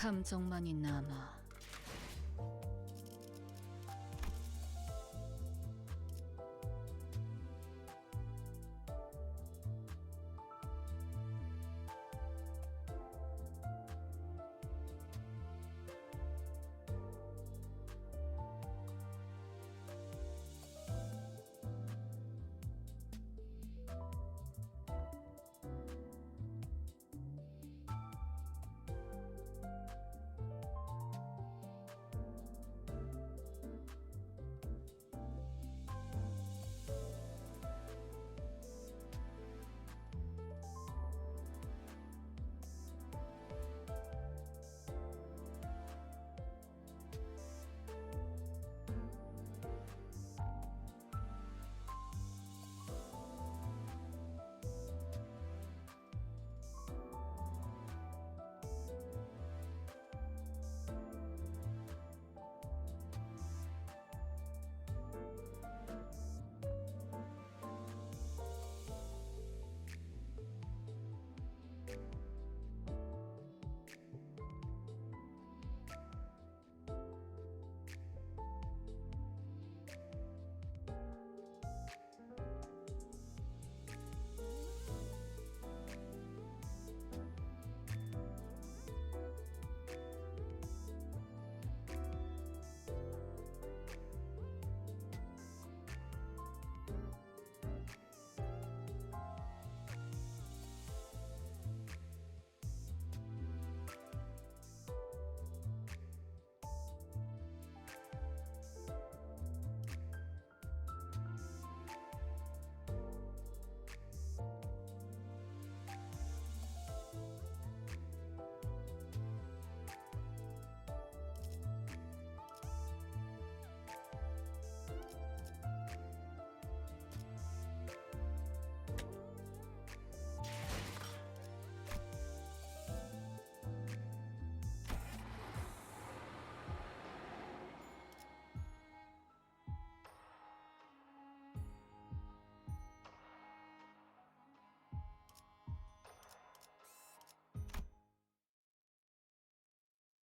감정만이 남아.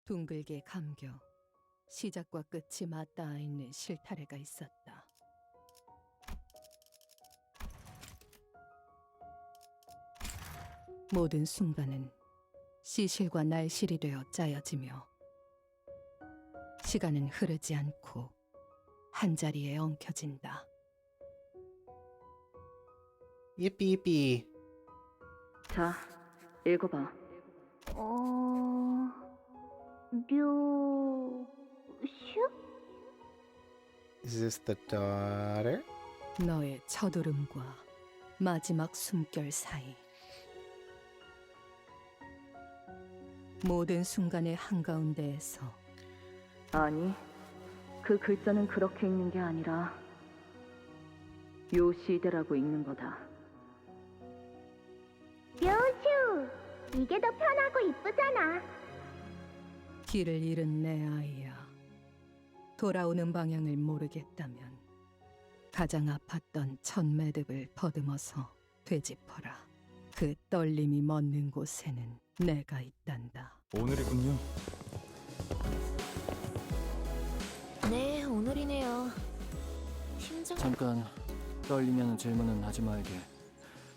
둥글게 감겨 시작과 끝이 맞닿아 있는 실타래가 있었다. 모든 순간은 시실과 날실이 되어 짜여지며 시간은 흐르지 않고 한자리에 엉켜진다. Yippee yippee. 자, 읽어봐. Is this the daughter? 너의 첫울음과 마지막 숨결 사이 모든 순간의 한가운데에서 아니, 그 글자는 그렇게 읽는 게 아니라 요시대라고 읽는 거다. 묘슈! 이게 더 편하고 이쁘잖아. 길을 잃은 내 아이야. 돌아오는 방향을 모르겠다면 가장 아팠던 첫 매듭을 더듬어서 되짚어라. 그 떨림이 멎는 곳에는 내가 있단다. 오늘이군요. 네, 오늘이네요. 심장... 잠깐 떨리면 질문은 하지 말게.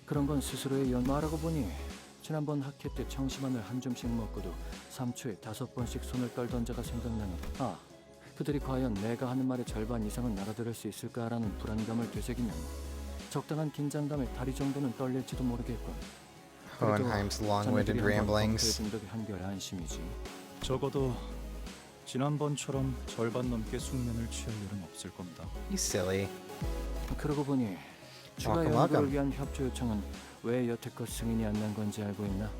그런 건 스스로의 말하고 보니 지난번 학회 때 청심환을 한 줌씩 먹고도 3초에 5번씩 손을 떨던 자가 생각나는. 그들이 과연 내가 하는 말의 절반 이상은 알아들을 수 있을까라는 불안감을 되새기면 적당한 긴장감에 다리 정도는 떨릴지도 모르겠군. Hohenheim's long-winded ramblings. 중독의 한결 안심이지. 적어도 지난번처럼 절반 넘게 숙면을 취할 일은 없을 겁니다. You silly. 그러고 보니 추가 welcome, 연구를 welcome. 위한 협조 요청은 왜 여태껏 승인이 안 난 건지 알고 있나?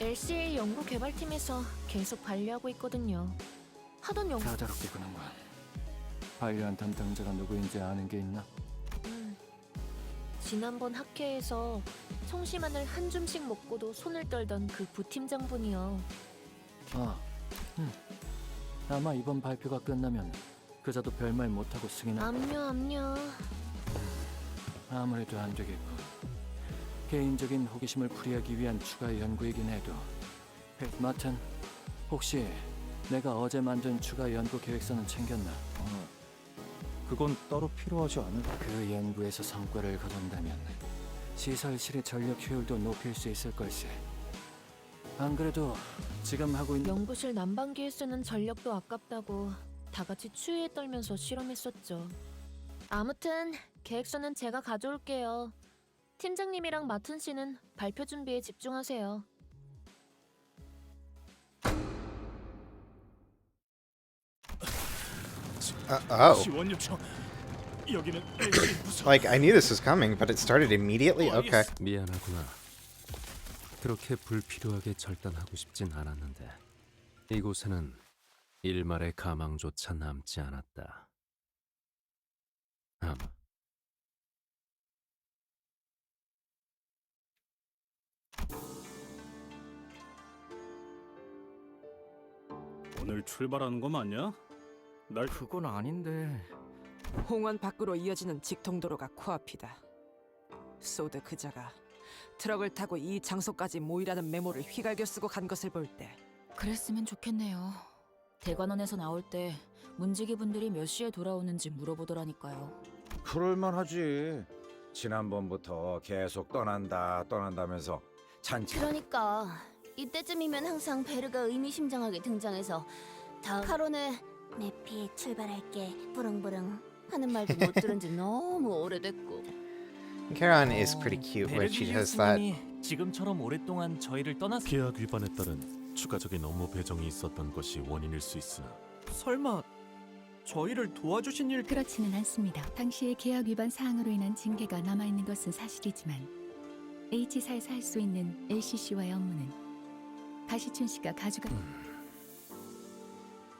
LCA 연구개발팀에서 계속 반려하고 있거든요. 하던 연구... 사자롭게구나만. 반려한 담당자가 누구인지 아는 게 있나? 지난번 학회에서 청심환을 한 줌씩 먹고도 손을 떨던 그 부팀장분이요. 아마 이번 발표가 끝나면 그자도 별말 못하고 승인할. 압류. 아무래도 안 되겠고. 개인적인 호기심을 풀이하기 위한 추가 연구이긴 해도 마튼 혹시 내가 어제 만든 추가 연구 계획서는 챙겼나? 그건 따로 필요하지 않을. 그 연구에서 성과를 거둔다면 시설실의 전력 효율도 높일 수 있을 걸세. 안 그래도 지금 하고 있는 연구실 난방기에 쓰는 전력도 아깝다고 다 같이 추위에 떨면서 실험했었죠. 아무튼 계획서는 제가 가져올게요. 팀장님이랑 마튼 씨는 발표 준비에 집중하세요. Oh. 지원 요청. 여기는 Like, I knew this was coming, but it started immediately? Okay. 미안하구나. 그렇게 불필요하게 절단하고 싶진 않았는데 이곳에는 일말의 가망조차 남지 않았다. 아마 오늘 출발하는 거 맞냐? 날 그건 아닌데. 홍원 밖으로 이어지는 직통도로가 코앞이다. 소드 그자가 트럭을 타고 이 장소까지 모이라는 메모를 휘갈겨 쓰고 간 것을 볼 때 그랬으면 좋겠네요. 대관원에서 나올 때 문지기 분들이 몇 시에 돌아오는지 물어보더라니까요. 그럴만하지. 지난번부터 계속 떠난다면서 잔치. 그러니까 이때쯤이면 항상 베르가 의미심장하게 등장해서 카론의 매피 출발할게 부릉부릉 하는 말도 못 들은 지 너무 오래됐고. Charon is pretty cute when she does that. 지금처럼 오랫동안 저희를 떠났. 계약 위반에 따른 추가적인 업무 배정이 있었던 것이 원인일 수 있으나 설마 저희를 도와주신 일 그렇지는 않습니다. 당시의 계약 위반 사항으로 인한 징계가 남아있는 것은 사실이지만 H사에서 할 수 있는 LCC와의 업무는 가시춘 씨가 가져가.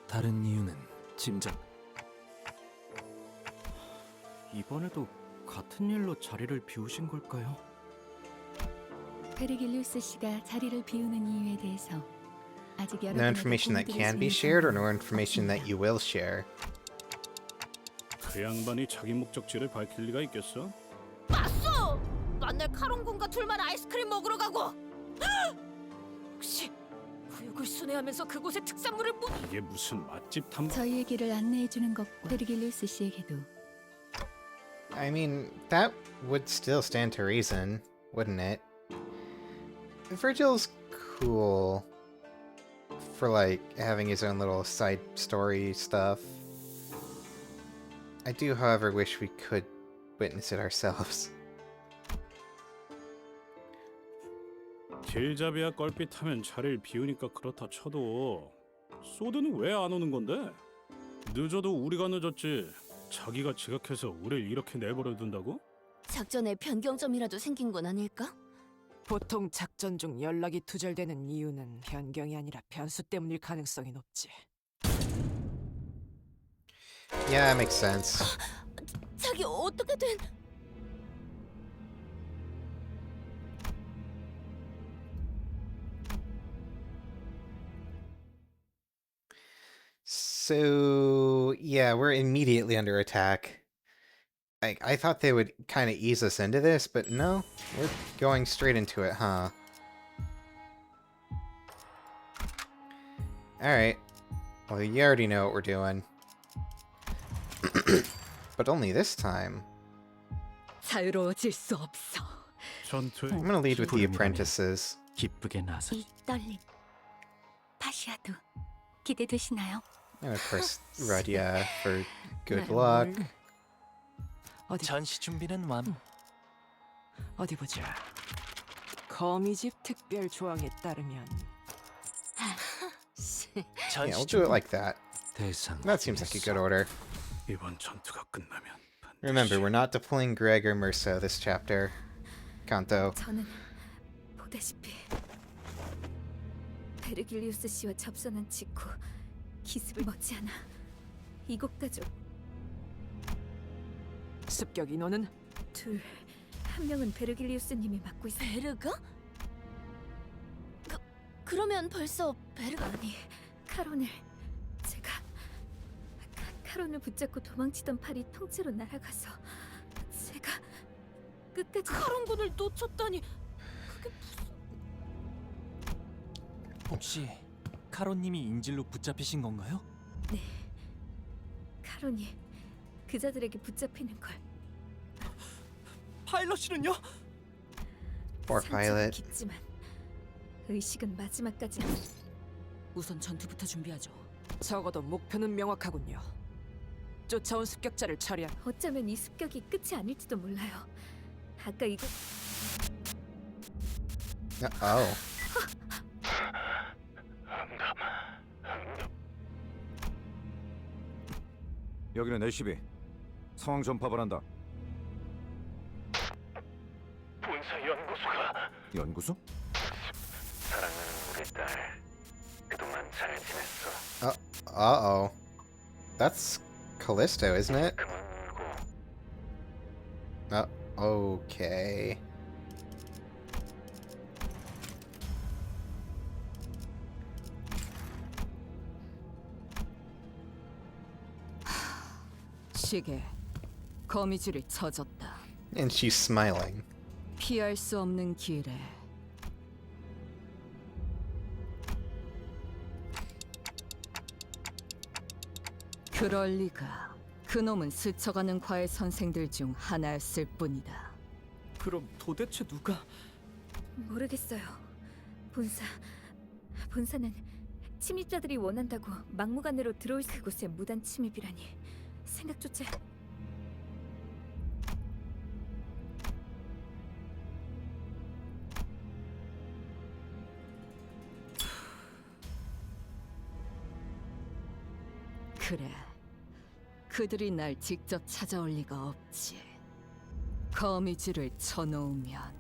다른 이유는 짐작. 이번에도 같은 일로 자리를 비우신 걸까요? 베르길리우스 씨가 자리를 비우는 이유에 대해서 아직 No 여러분에게 information that 공유드릴 can 수 be 있는 shared or no 정보는 information that you will share. 그 양반이 자기 목적지를 밝힐 리가 있겠어? 맞소! 만날 카론군과 둘만 아이스크림 먹으러 가고! 혹시 구역을 순회하면서 그곳의 특산물을 이게 무슨 맛집 탐방? 저희의 길을 안내해주는 것과 베르길리우스 씨에게도 I mean, that would still stand to reason, wouldn't it? Virgil's cool for, like, having his own little side story stuff. I do, however, wish we could witness it ourselves. 길잡이야 껄핏하면 자리를 비우니까 그렇다 쳐도 소드는 왜 안 오는 건데? 늦어도 우리가 늦었지. 자기가 지각해서 우릴 이렇게 내버려 둔다고? 작전에 변경점이라도 생긴 건 아닐까? 보통 작전 중 연락이 두절되는 이유는 변경이 아니라 변수 때문일 가능성이 높지. Yeah, that makes sense. 자기 어떻게 된... So, yeah, we're immediately under attack. I thought they would kind of ease us into this, but no, we're going straight into it, huh? Alright. Well, you already know what we're doing. But only this time. 자유로워질 수 없어. 전투에 I'm gonna lead with the apprentices. 기쁘게 나서. 이 떨림. 파시아도 기대되시나요? And of course, Radia for good 네, luck. 어디 전시 준비는 완. 어디 보자. 거미집 특별 조항에 따르면 Yeah, we'll do it like that. 대상 That seems like a good order. 이번 전투가 끝나면 Remember, we're not deploying Greg or Murso this chapter. Canto. 저는 보다시피 베르길리우스 씨와 접선한 직후 기습을 머지않아 이곳 가족 습격 인원은 둘, 한 명은 베르길리우스님이 맡고 있어요. 베르가? 그러면 벌써 베르가... 아니, 카론을 제가 카론을 붙잡고 도망치던 팔이 통째로 날아가서 제가 끝까지 카론군을 놓쳤다니... 그게 무슨... 혹시 카로님이 인질로 붙잡히신 건가요? 네. 카론이 그자들에게 붙잡히는 걸. 파일럿이는요? Poor 상처는 pilot. 깊지만 의식은 마지막까지. 우선 전투부터 준비하죠. 적어도 목표는 명확하군요. 쫓아온 습격자를 처리한. 어쩌면 이 습격이 끝이 아닐지도 몰라요. 아까 이거 Oh. 여기는 LCB. 상황 전파를 한다. 본사 연구소가 연구소? 사랑하는 우리 딸 그동안 잘 지냈어. Uh-oh. That's Callisto, isn't it? 그만 울고 Okay. 시계 거미줄이 쳐졌다. And she's smiling. 피할 수 없는 길에 그럴 리가. 그놈은 스쳐가는 과외 선생들 중 하나였을 뿐이다. 그럼 도대체 누가? 모르겠어요. 본사는 침입자들이 원한다고 막무가내로 들어올 그곳에 무단 침입이라니 생각조차. 그래, 그들이 날 직접 찾아올 리가 없지. 거미줄을 쳐놓으면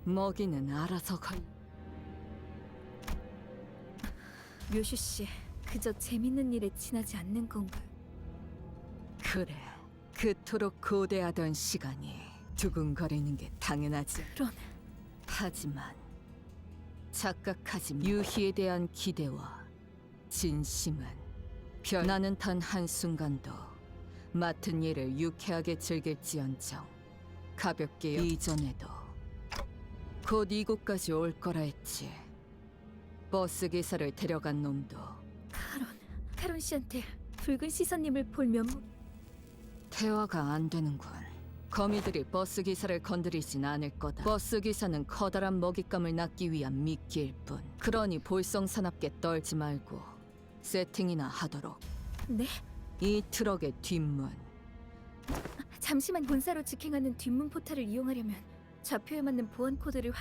먹이는 알아서 걸. 묘슈 씨, 그저 재밌는 일에 지나지 않는 건가? 그래, 그토록 고대하던 시간이 두근거리는 게 당연하지. 론. 하지만 착각하지 마. 유희에 대한 기대와 진심은 나는 단 한순간도 맡은 일을 유쾌하게 즐길지언정 가볍게 이전에도 곧 이곳까지 올 거라 했지. 버스 기사를 데려간 놈도 카론 씨한테 붉은 시선님을 볼 면목. 대화가 안 되는군. 거미들이 버스 기사를 건드리진 않을 거다. 버스 기사는 커다란 먹잇감을 낚기 위한 미끼일 뿐. 그러니 볼썽사납게 떨지 말고 세팅이나 하도록. 네? 이 트럭의 뒷문. 잠시만. 본사로 직행하는 뒷문 포탈을 이용하려면 좌표에 맞는 보안 코드를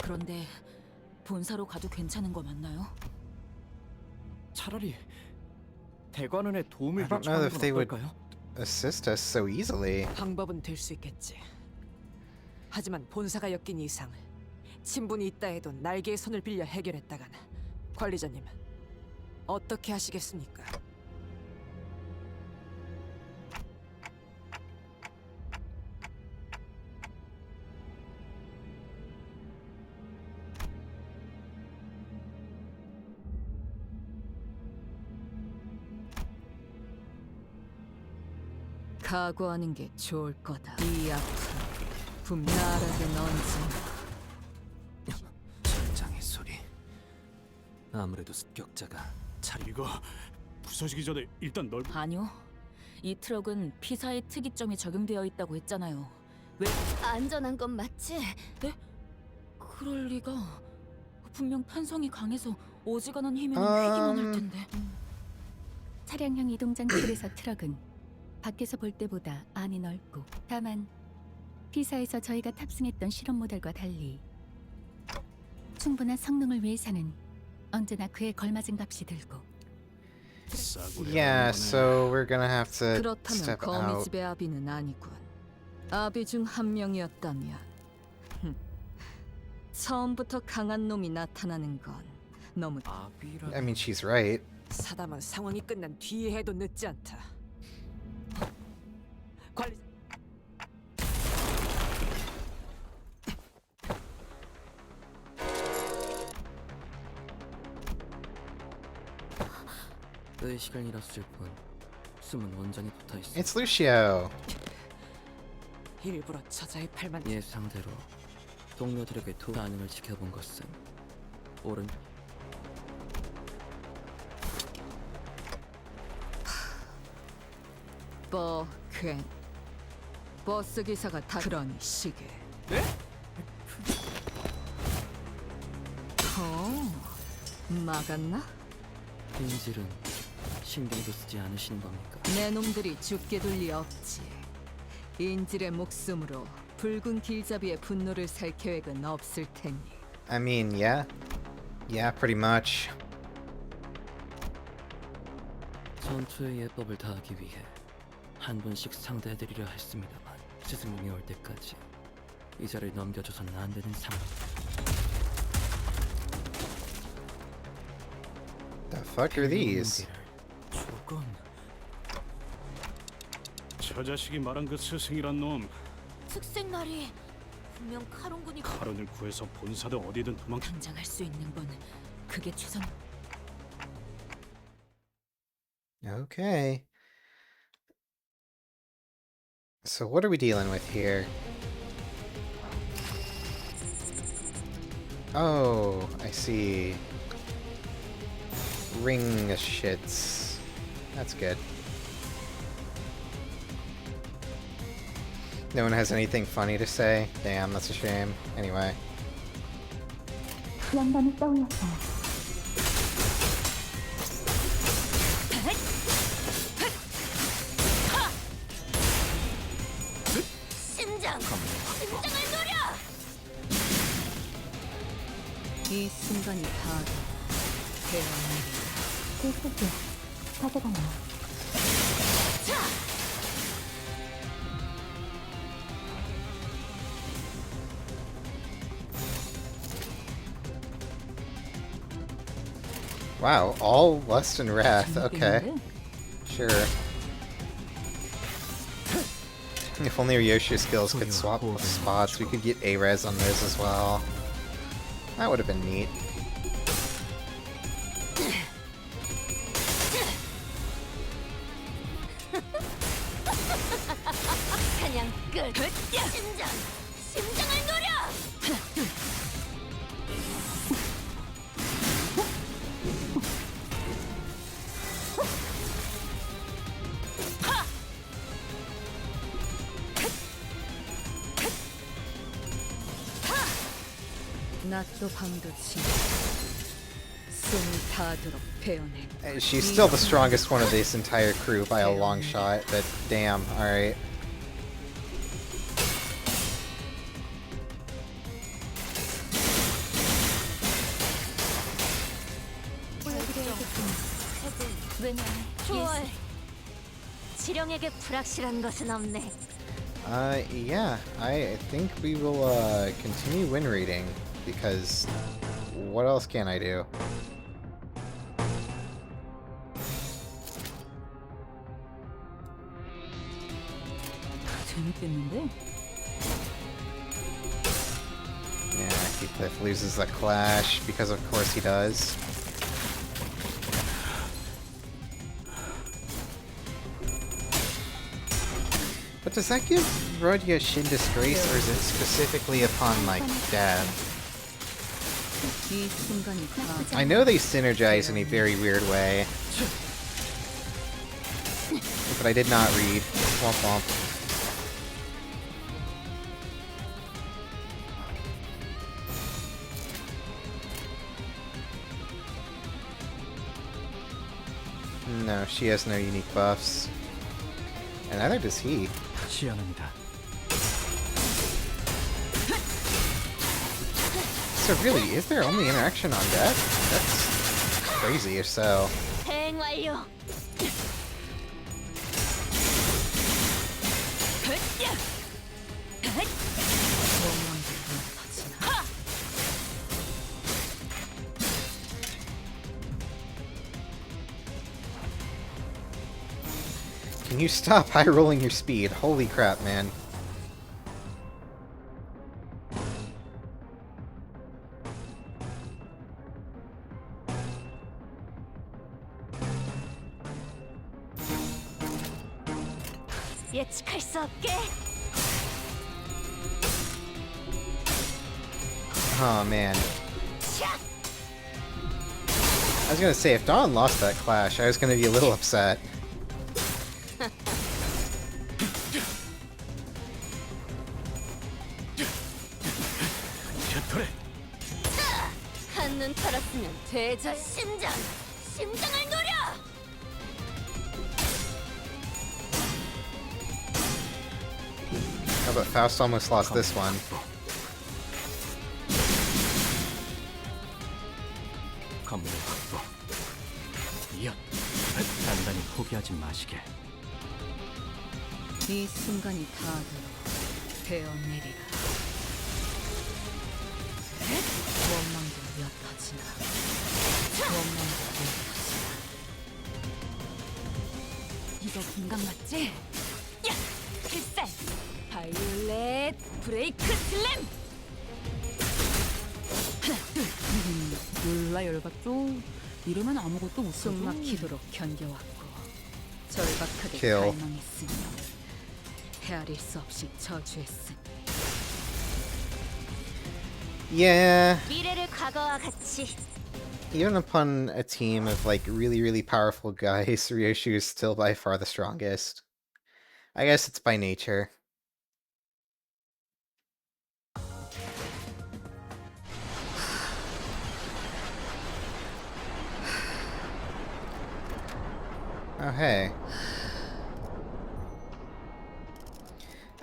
그런데 본사로 가도 괜찮은 거 맞나요? 차라리 대관원의 도움을 I don't know 요청하는 if 건 they would 어떨까요? assist us so easily. 방법은 될 수 있겠지. 하지만 본사가 엮인 이상 친분이 있다 해도 날개의 손을 빌려 해결했다간 관리자님 어떻게 하시겠습니까? 각오하는 게 좋을 거다. 이 아픔 분나라게 넌지. 천장의 소리. 아무래도 습격자가 이거 부서지기 전에 일단 널 아니요. 이 트럭은 피사의 특이점이 적용되어 있다고 했잖아요. 왜? 안전한 건 맞지? 그럴 리가. 분명 탄성이 강해서 어지간한 힘에는 휘기만 할 텐데. 차량형 이동 장치에서 트럭은 밖에서 볼 때보다 안이 넓고, 다만 피사에서 저희가 탑승했던 실험 모델과 달리 충분한 성능을 위해서는 언제나 그에 걸맞은 값이 들고. Yeah, so we're gonna have to 그렇다면 step out. 거미집의 아비는 아니군. 아비 중 한 명이었다면 처음부터 강한 놈이 나타나는 건 너무. 아비라. I mean, she's right. 사담은 상황이 끝난 뒤에 해도 늦지 않다. 관리. 내 시간이라서일 뿐. 숨은 원전이 붙어 있어. It's Lucio. 일부러 처자의 팔만. 예상대로 동료들에게 두 반응을 지켜본 것은 옳은. 버켄 버스 기사가 다 그러니 시계. 네? 막았나? 인질은 신경도 쓰지 않으시는 겁니까? 내 놈들이 죽게 둘 리 없지. 인질의 목숨으로 붉은 길잡이의 분노를 살 계획은 없을 테니. I mean, yeah. Yeah, pretty much. 전투의 예법을 다하기 위해 한 분씩 상대해드리려 했습니다만 스승님이 올 때까지 이 자리를 넘겨줘서는 안 되는 상황. The fuck are these? 조건. 저 자식이 말한 그 스승이란 놈 특색날이 분명 카론군이 카론을 구해서 본사든 어디든 도망쳐. 당장할 수 있는 건 그게 최선. Okay. So what are we dealing with here? Oh, I see. Ring shits. That's good. No one has anything funny to say? Damn, that's a shame. Anyway. 영감이 떠올랐다. 심장을 노려! 이 순간이 바로 태어나리. 계속해. 가져가나. Wow, all lust and wrath. Okay. Sure. If only our Yoshi skills could swap spots, we could get A-res on those as well. That would have been neat. 사냥 끝! 심장을 노려! 낮도 밤도 지 숨이 닿도록 베어내. She's still the strongest one of this entire crew by a long shot, but damn, alright. 초월. 지령에게 불확실한 것은 없네. Yeah, I think we will continue win rating, because what else can I do? 재밌겠는데? Yeah, Heathcliff loses the clash, because of course he does. But does that give Rodya Shin disgrace, or is it specifically upon, like, death? 이 순간이 바로 I know they synergize in a very weird way. But I did not read. Womp womp. No, she has no unique buffs. And neither does he. 시연합니다. So really, is there only interaction on death? That's crazy if so. 대응 완료. Can you stop high rolling your speed? Holy crap, man. 예측할 수 없게. Oh man. I was gonna say, if Dawn lost that clash, I was gonna be a little upset. 한눈 팔았으면 되자. 심장을 노려. Oh, but Faust almost lost this one. 건물 확보. 이어 단단히 포기하지 마시게. 이 순간이 다하도록 베어내리라. 원망도 엿하지나 원망도 엿하지나. 이거 공감 맞지? 야! 필살! 바이올렛 브레이크 슬램! 하나, 둘. 몰라 열받죠? 이러면 아무것도 못 숨 하죠. 막히도록 견뎌왔고 절박하게 Kill. 갈망했으며 헤아릴 수 없이 저주했으니. Yeah, 미래를 과거와 같이. even upon a team of like really powerful guys, Ryoshu is still by far the strongest. I guess it's by nature. Oh, hey.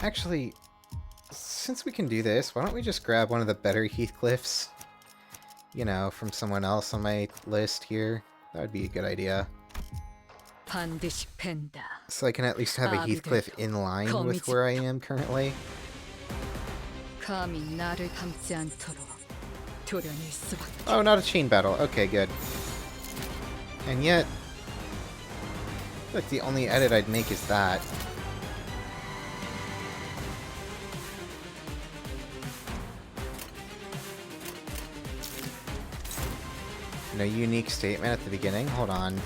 Actually, since we can do this, why don't we just grab one of the better Heathcliffs? You know, from someone else on my list here. That would be a good idea. 반드시 팬다. So I can at least have a Heathcliff in line with where I am currently. 감히 나를 담지 않도록 도련일 수밖에. Oh, not a chain battle. Okay, good. And yet, look, the only edit I'd make is that. No unique statement at the beginning? Hold on.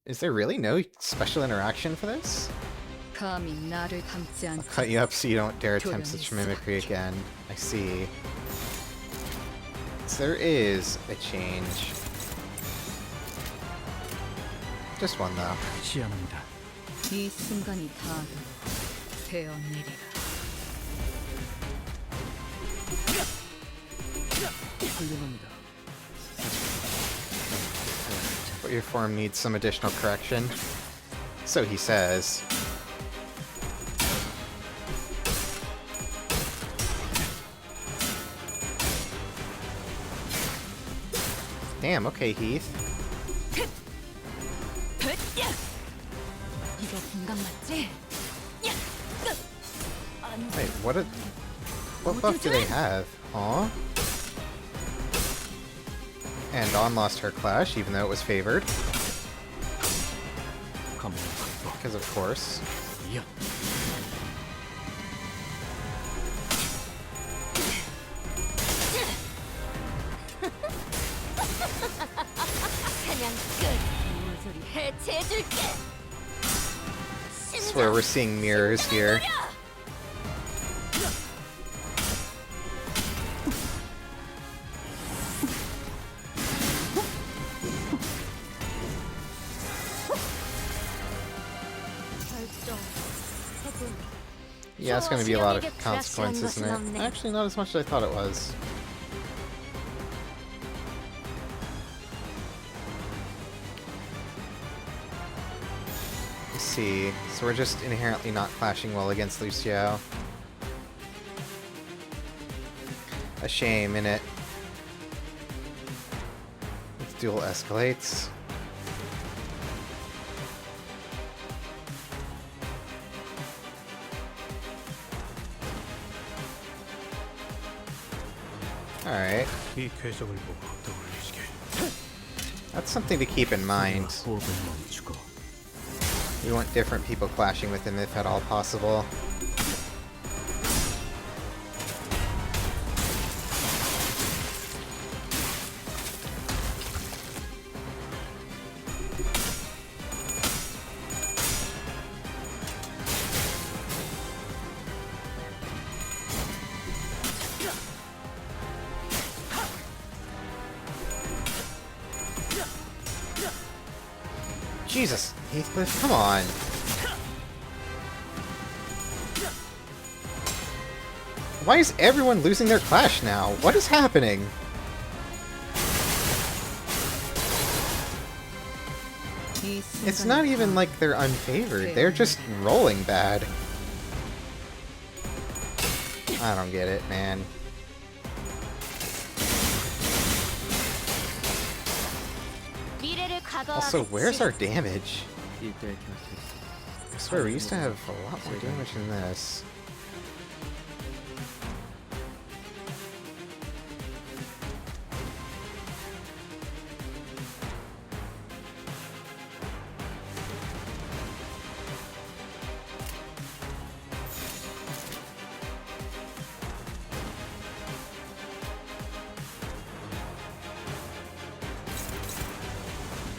Is there really no special interaction for this? 감히 나를 담지 I'll 않도록. cut you up so you don't dare attempt such mimicry again. I see. So there is a change. Just one though. 시연합니다. 이 순간이 다하도록 베어내리라. 훌륭합니다. But your form needs some additional correction. So he says. Damn, okay, Heath. 이거 공감 맞지? Wait, what buff do they have? Aw. And Dawn lost her clash, even though it was favored. 건물 확보. Because of course. 이어 사냥 끝. 모조리 해체해줄게. I swear we're seeing mirrors here. Yeah, it's going to be a lot of consequences, isn't it? Actually, not as much as I thought it was. Let's see. So we're just inherently not clashing well against Lucio. A shame, innit? This duel escalates. Alright. 이 궤적을 보고 떠올리시게. That's something to keep in mind. 호흡을 멈추고 We want different people clashing with him if at all possible. Jesus, Heathcliff, come on. Why is everyone losing their clash now? What is happening? It's not even like they're unfavored. They're just rolling bad. I don't get it, man. Also, where's our damage? I swear, we used to have a lot more damage than this.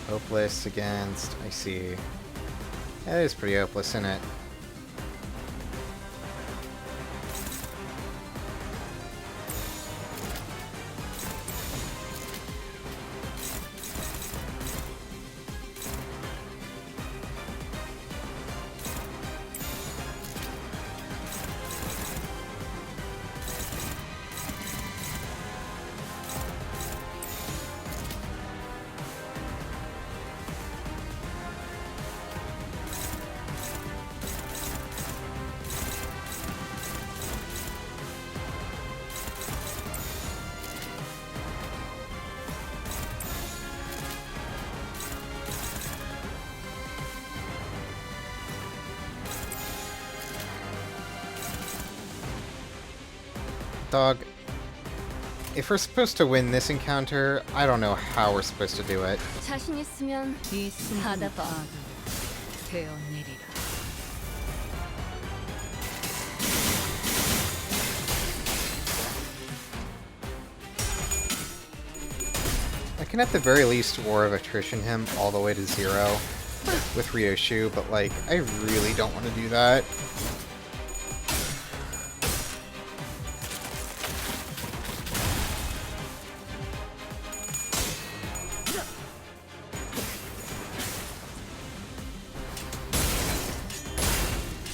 Hopeless against... I see. That is pretty hopeless, isn't it? Dog, if we're supposed to win this encounter, I don't know how we're supposed to do it. 자신 있으면 받아봐. I can at the very least War of Attrition him all the way to 0 with Ryoshu, but like, I really don't want to do that.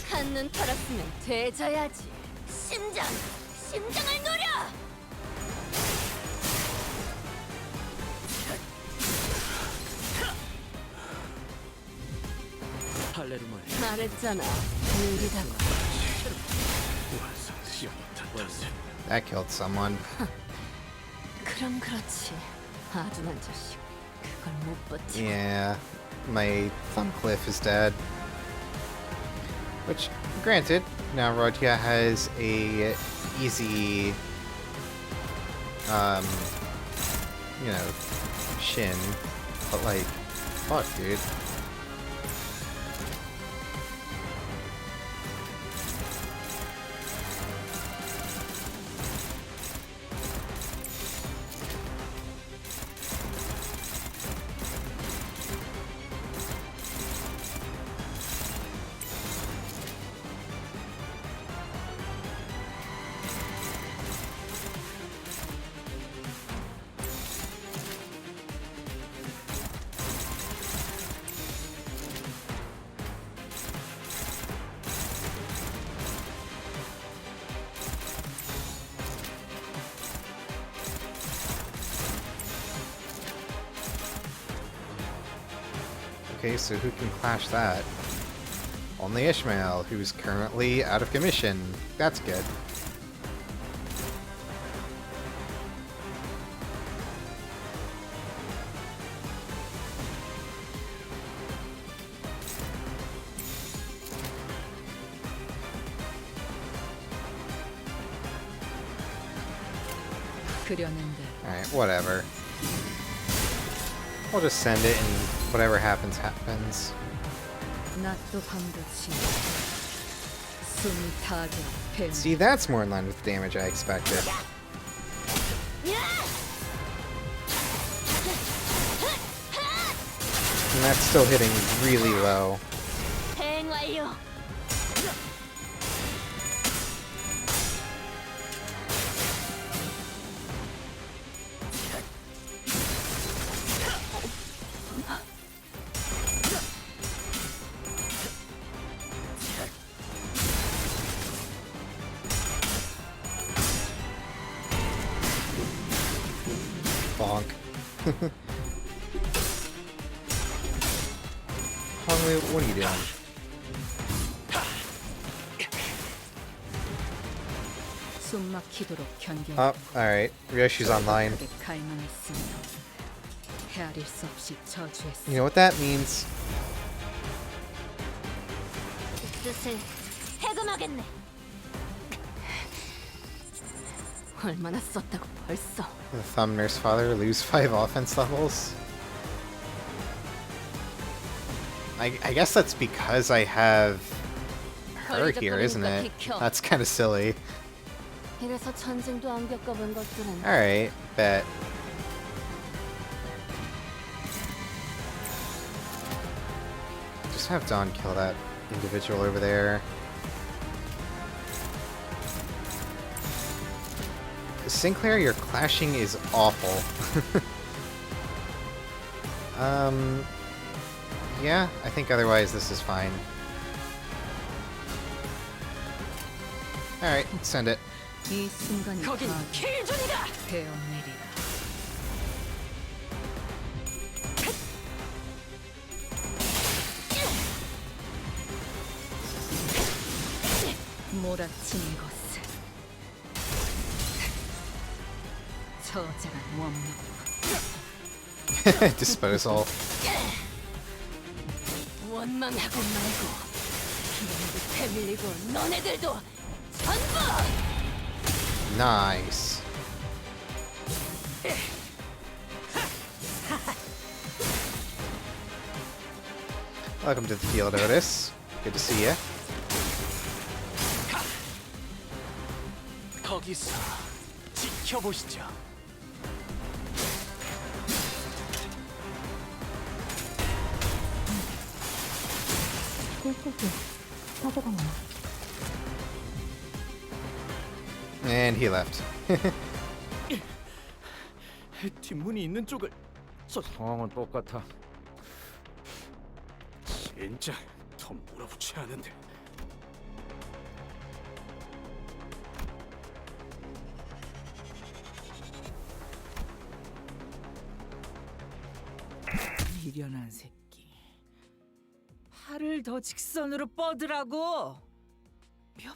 한눈 팔았으면 되져야지. 심장을 노려. 말했잖아. 느리다고. That killed someone. 그럼 그렇지. 아둔한 자식. 그걸 못 버티고. Yeah, my Thumbcliff is dead. Which, granted, now Rodia has a easy, you know, shin, but like, fuck, dude. Okay, so who can clash that? Only Ishmael, who's currently out of commission. That's good. Alright, whatever. We'll just send it and whatever happens, happens. See, that's more in line with the damage I expected. And that's still hitting really low. Honglu, what are you doing? 숨 막히도록 견뎌. Oh, alright. Ryoshi's online. 갈망했으며 헤아릴 수 없이 저주했어. You know what that means? 뜻을 해금하겠네. 얼마나 썼다고 벌써. The thumb nurse father lose 5 offense levels? I guess that's because I have her here, isn't it? That's kind of silly. 이래서 전쟁도 안 겪어본 것들은 Alright, bet. Just have Dawn kill that individual over there. Sinclair, your clashing is awful. Yeah, I think otherwise this is fine. Alright, send it. 이 순간이 거긴 킬존이다. 베어내리라. 몰아치는 것을 저자란 원망. Disposal. 원망하고 말고 기름도 패밀리고 너네들도 전부. Nice. Welcome to the field, Otis. Good to see you. 거기서 지켜보시죠. And he left. 뒷문이 있는 쪽을. 상황은 똑같아. 진짜 더 몰아붙여야 하는데. 미련한 새끼. 팔을 더 직선으로 뻗으라고. 몇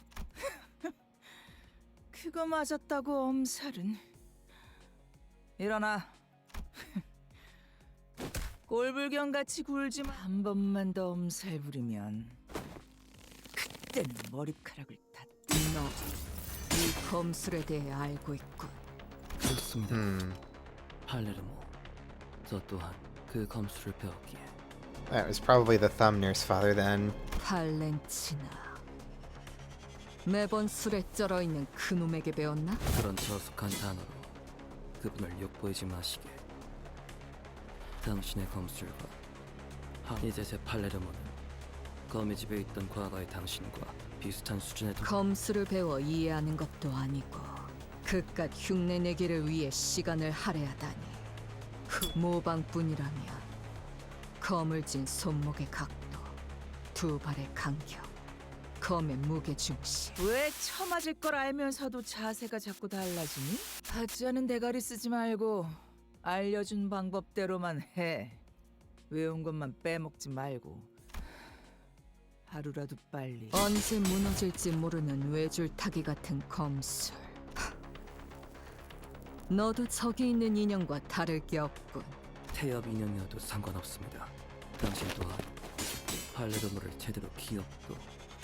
그거 맞았다고 엄살은. 일어나. 꼴불견같이 굴지 마. 한 번만 더 엄살 부리면 그때는 머리카락을 다 너 이 검술에 대해 알고 있군. 그렇습니다. Hmm. 팔레르모. 저 또한 그 검술을 배웠기에 That was probably the thumb nurse father then. 팔렌치나. 매번 술에 쩔어 있는 그놈에게 배웠나? 그런 저속한 단어로 그분을 욕보이지 마시게. 당신의 검술과 이제 제 팔레르모는 거미 집에 있던 과거의 당신과 비슷한 수준의 검술을 배워 이해하는 것도 아니고 그깟 흉내내기를 위해 시간을 할애하다니. 모방뿐이라면 검을 쥔 손목의 각도, 두 발의 간격, 검의 무게 중심. 왜 처맞을 걸 알면서도 자세가 자꾸 달라지니? 받지 않은 대가리 쓰지 말고 알려준 방법대로만 해. 외운 것만 빼먹지 말고 하루라도 빨리. 언제 무너질지 모르는 외줄타기 같은 검술. 너도 저기 있는 인형과 다를 게 없군. 태엽 인형이어도 상관없습니다. 당신 또한 팔레르모를 제대로 기억도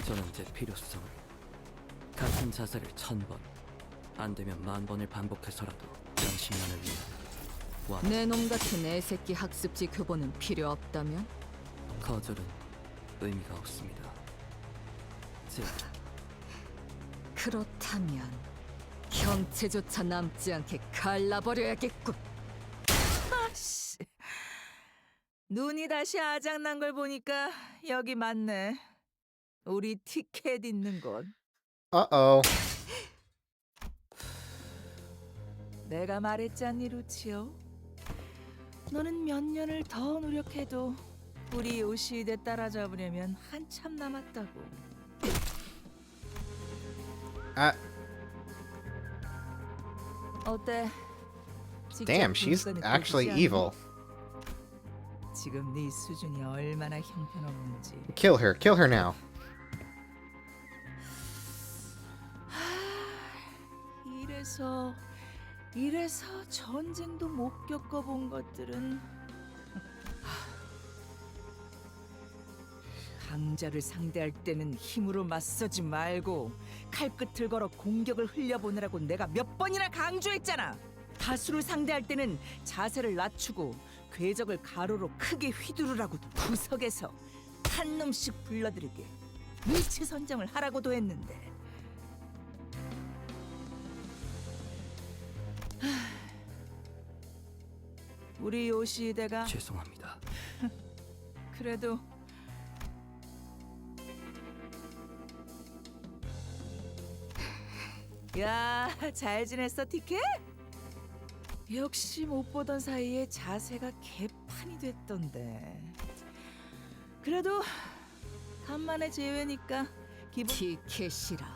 저는 제 필요성을 같은 자세를 1000번 안 되면 10,000번을 반복해서라도 당신만을 위해 내 놈 같은 애새끼 학습지 교본은 필요 없다면? 거절은 의미가 없습니다. 그렇다면 형체조차 남지 않게 갈라버려야겠군. 아씨, 눈이 다시 아작난 걸 보니까 여기 맞네. 우리 티켓 있는 곳. Uh-oh. 내가 말했잖니, 루치오. 너는 몇 년을 더 노력해도 우리 요시대 따라잡으려면 한참 남았다고. Ah, 어때? Damn, she's actually evil. 지금 네 수준이 얼마나 형편없는지. Kill her now. 이래서 전쟁도 못 겪어본 것들은 강자를 상대할 때는 힘으로 맞서지 말고 칼끝을 걸어 공격을 흘려보내라고 내가 몇 번이나 강조했잖아. 다수를 상대할 때는 자세를 낮추고 궤적을 가로로 크게 휘두르라고 구석에서 한 놈씩 불러들이게 위치 선정을 하라고도 했는데. 우리 요시대가 죄송합니다. 그래도 야, 잘 지냈어, 티켓? 역시 못 보던 사이에 자세가 개판이 됐던데. 그래도 간만에 제외니까 기분. 티켓이라.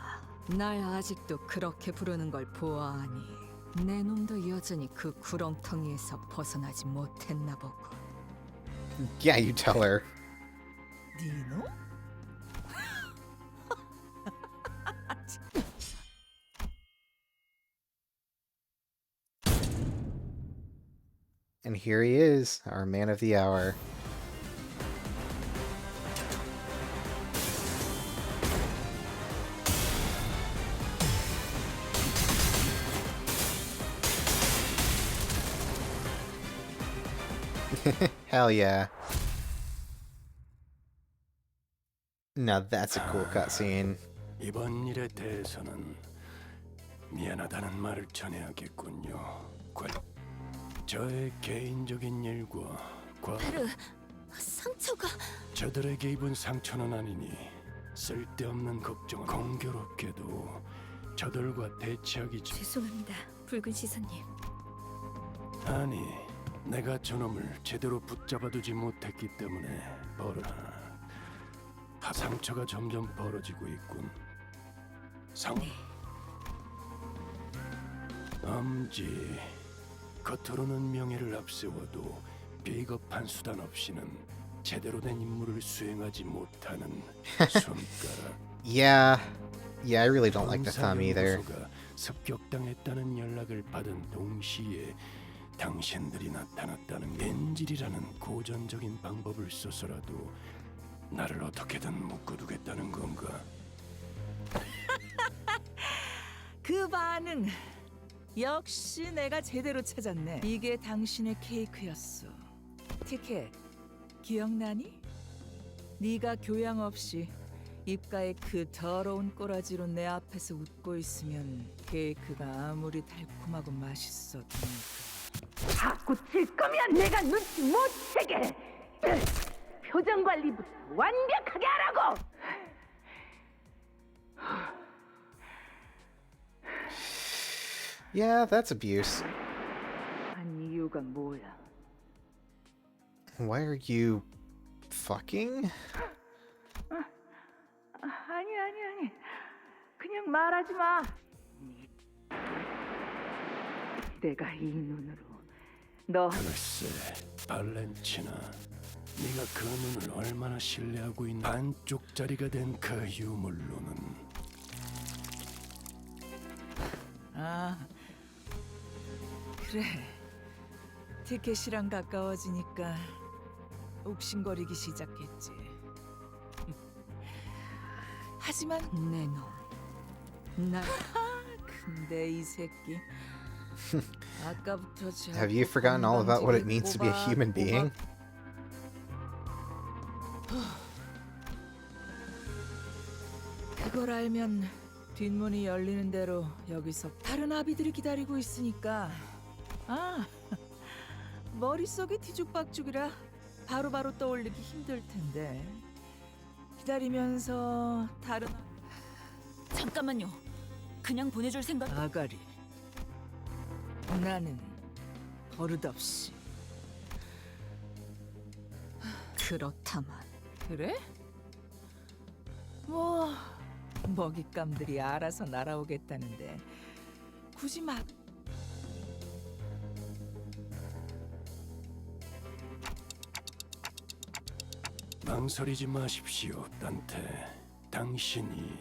날 아직도 그렇게 부르는 걸 보아하니 내 놈도 여전히 그 구렁텅이에서 벗어나지 못했나 보고. Yeah, you tell her. 니노? And here he is, our man of the hour. Hell yeah. Now that's a cool cutscene. 이번 일에 대해서는 미안하다는 말을 전해야겠군요. 저의 개인적인 일과 베르, 상처가... 저들에게 입은 상처는 아니니 쓸데없는 걱정은 공교롭게도 저들과 대치하기 전... 죄송합니다, 붉은 시선님. 아니, 내가 저놈을 제대로 붙잡아두지 못했기 때문에 상처가 점점 벌어지고 있군. 엄지, 겉으로는 명예를 앞세워도 비겁한 수단 없이는 제대로 된 임무를 수행하지 못하는 손가락. Yeah, I really don't like the thumb either. 연구소가 습격당했다는 연락을 받은 동시에 당신들이 나타났다는 엔질이라는 고전적인 방법을 써서라도 나를 어떻게든 묶어두겠다는 건가? 그 반응 역시 내가 제대로 찾았네. 이게 당신의 케이크였어. 티켓 기억나니? 네가 교양 없이 입가에 그 더러운 꼬라지로 내 앞에서 웃고 있으면 케이크가 아무리 달콤하고 맛있어도 자꾸 질 거면 내가 눈치 못 채게. 표정 관리부터 완벽하게 하라고. Yeah, that's abuse. 한 이유가 뭐야? Why are you fucking? 아니. 그냥 말하지 마. 내가 이 눈으로 너 글쎄, 발렌치나, 네가 그 눈을 얼마나 신뢰하고 있는 반쪽짜리가 된 그 유물로는. 아, 그래. 티켓이랑 가까워지니까 욱신거리기 시작했지. 하지만 내 놈, 날 근데 이 새끼 아까부터 저 Have you forgotten all about what it means to be a human being? 그걸 알면 뒷문이 열리는 대로 여기서 다른 아비들이 기다리고 있으니까. 아, 머릿속이 뒤죽박죽이라 바로바로 떠올리기 힘들 텐데. 기다리면서 다른 잠깐만요. 그냥 보내줄 생각... 아가리, 나는 버릇없이. 그렇다만. 그래? 뭐 먹잇감들이 알아서 날아오겠다는데 굳이 막 망설이지 마십시오, 단테. 당신이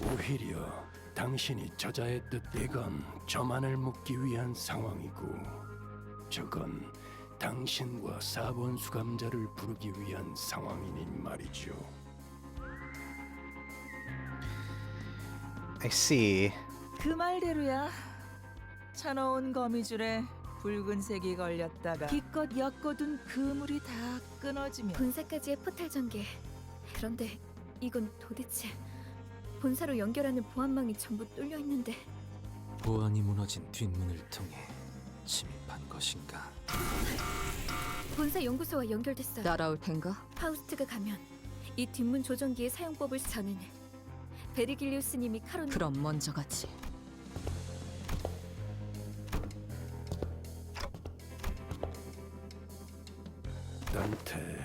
오히려 당신이 저자의 뜻 이건 저만을 묻기 위한 상황이고 저건 당신과 4번 수감자를 부르기 위한 상황이니 말이죠. I see. 그 말대로야. 쳐놓은 거미줄에 붉은색이 걸렸다가 기껏 엮어둔 그물이 다 끊어지면 본사까지의 포탈 전개. 그런데 이건 도대체 본사로 연결하는 보안망이 전부 뚫려 있는데 보안이 무너진 뒷문을 통해 침입한 것인가? 본사 연구소와 연결됐어요. 따라올 텐가? 파우스트가 가면 이 뒷문 조정기의 사용법을 저는 베리길리우스님이 카론. 그럼 먼저 가지. 단테,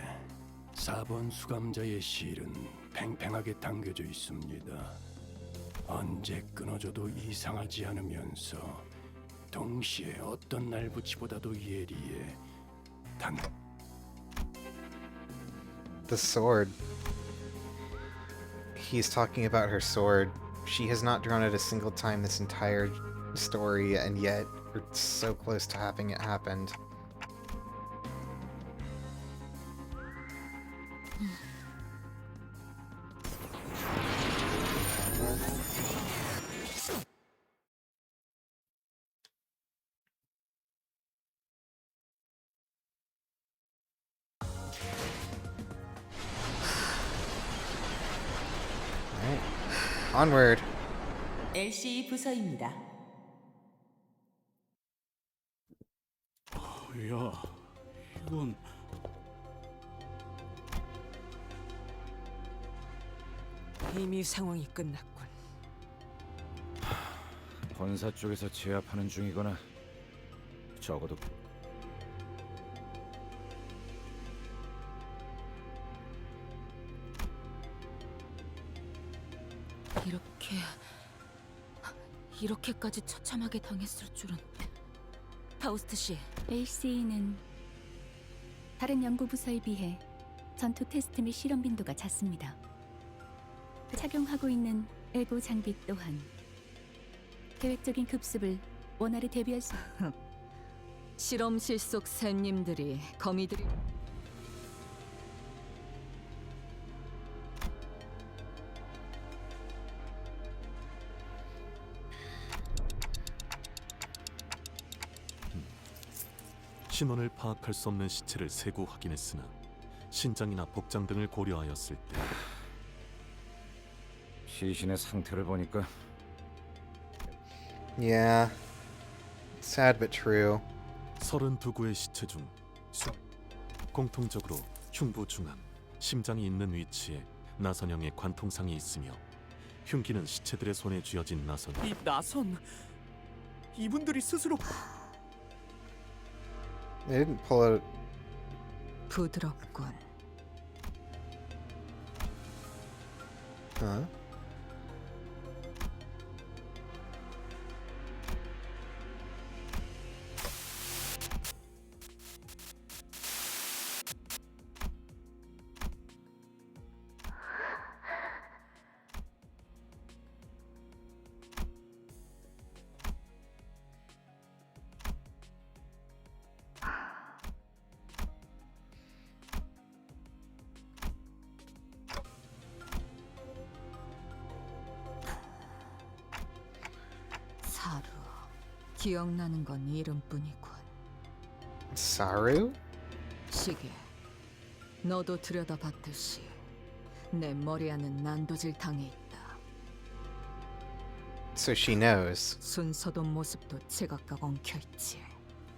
4번 수감자의 실은 팽팽하게 당겨져 있습니다. 언제 끊어져도 이상하지 않으면서 동시에 어떤 날붙이보다도 예리해. The sword. He's talking about her sword. She has not drawn it a single time this entire story, and yet we're so close to having it happen. Alright. Onward. LC 부서입니다. 야, 이건 이미 상황이 끝났군. 본사 쪽에서 제압하는 중이거나 적어도 이렇게까지 처참하게 당했을 줄은. 파우스트 씨, LCE는 다른 연구 부서에 비해 전투 테스트 및 실험 빈도가 작습니다. 착용하고 있는 에고 장비 또한 계획적인 급습을 원활히 대비할 수. 실험실 속 샘님들이 거미들이 신원을 파악할 수 없는 시체를 세고 확인했으나 신장이나 복장 등을 고려하였을 때 시신의 상태를 보니까 Yeah. Sad but true. 32구의 시체 중 공통적으로 흉부 중앙, 심장이 있는 위치에 나선형의 관통상이 있으며 흉기는 시체들의 손에 쥐어진 나선. 이 나선 이분들이 스스로 They didn't pull out. 부드럽군. Huh? 사루. 기억나는 건 이름뿐이군. Saru? 시계. 너도 들여다봤듯이 내 머리 안은 난도질 당해 있다. So she knows. 순서도 모습도 제각각 엉켜 있지.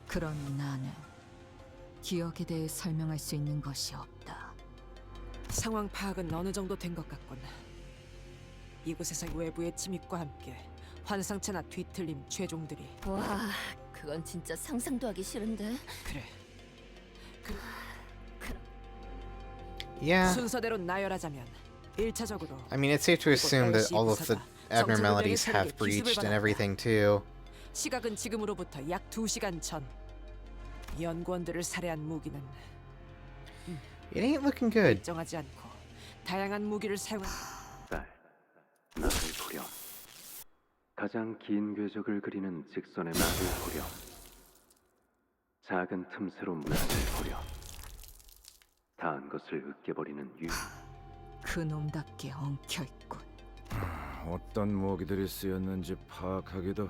그러니 나는 기억에 대해 설명할 수 있는 것이 없다. 상황 파악은 어느 정도 된 것 같군. 이곳에서 외부의 침입과 함께 환상체나 뒤틀림 최종들이. 와, 그건 진짜 상상도 하기 싫은데. 그래. Yeah. 순서대로 나열하자면 1차적으로 I mean, it's safe to assume that all of the abnormalities have breached and everything too. 시각은 지금으로부터 약 2시간 전. 연구원들을 살해한 무기는 It ain't looking good. 일정하지 않고 다양한 무기를 사용한 딸, 나를 보렴. 가장 긴 궤적을 그리는 직선의 나를 보렴. 작은 틈새로 나를 보렴. 다한 것을 으깨버리는 유. 그놈답게 엉켜있군. 어떤 무기들이 쓰였는지 파악하기도.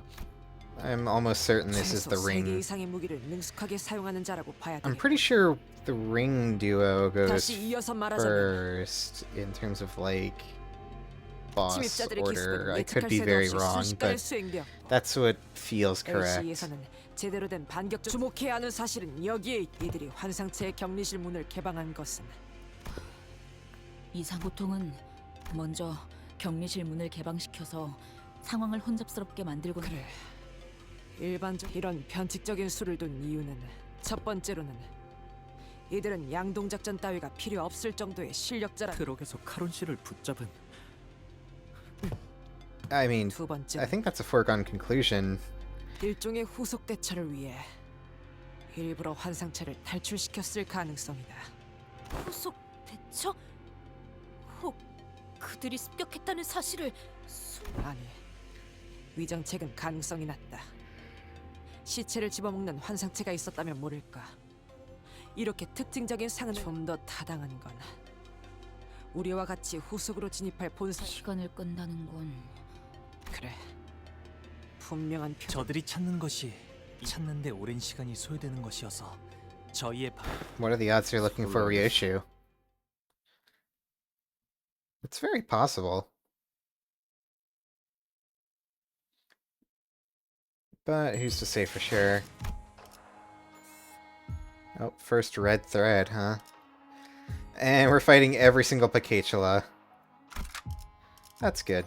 I'm almost certain this is the 최소 3개 ring. 이상의 무기를 능숙하게 사용하는 자라고 봐야 돼. I'm pretty sure the ring duo goes 다시 이어서 말하자면 first in terms of like boss 침입자들의 order. 기습은 I could 예측할 be 새도 very 없이 wrong, 순식간에 but 수행되었고 that's what feels correct. LC에서는 제대로 된 반격적 주목해야 하는 사실은 여기에 이들이 환상체의 격리실 문을 개방한 것은 이상호통은 먼저 격리실 문을 개방시켜서 상황을 혼잡스럽게 만들고 그래. 일반적 이런 변칙적인 수를 둔 이유는 첫 번째로는 이들은 양동 작전 따위가 필요 없을 정도의 실력자라. 트럭에서 카론 씨를 붙잡은 I mean, 두 번째, I think that's a foregone conclusion. 일종의 후속 대처를 위해 일부러 환상체를 탈출시켰을 가능성이다. 후속 대처? 혹 그들이 습격했다는 사실을 아니, 위정책은 가능성이 낮다. 시체를 집어먹는 환상체가 있었다면 모를까. 이렇게 특징적인 상은 좀 더 타당한 건 우리와 같이 후속으로 진입할 본사. 시간을 끈다는 건 그래. 분명한 표. 저들이 찾는 것이 찾는데 오랜 시간이 소요되는 것이어서 저희의 What are the odds they're looking for Ryoshu? It's very possible. But who's to say for sure? Oh, first red thread, huh? And we're fighting every single Picatula. That's good.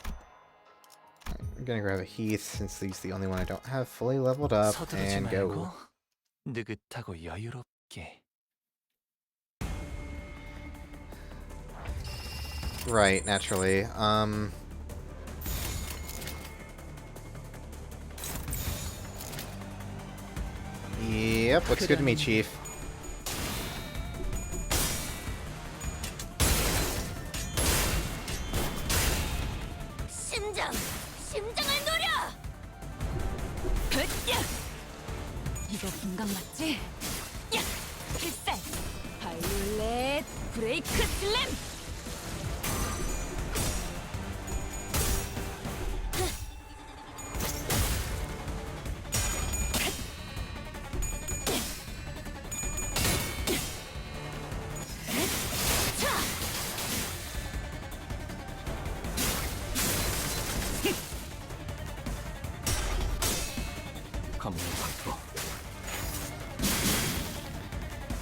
I'm gonna grab a Heath since he's the only one I don't have fully leveled up 서두르지 and 말고 go. 느긋하고 여유롭게. Right, naturally. Yep, looks good to me, Chief. 심장을 노려! 야! 이거 분강 맞지? 야! 필살! 바이올렛 브레이크 슬램!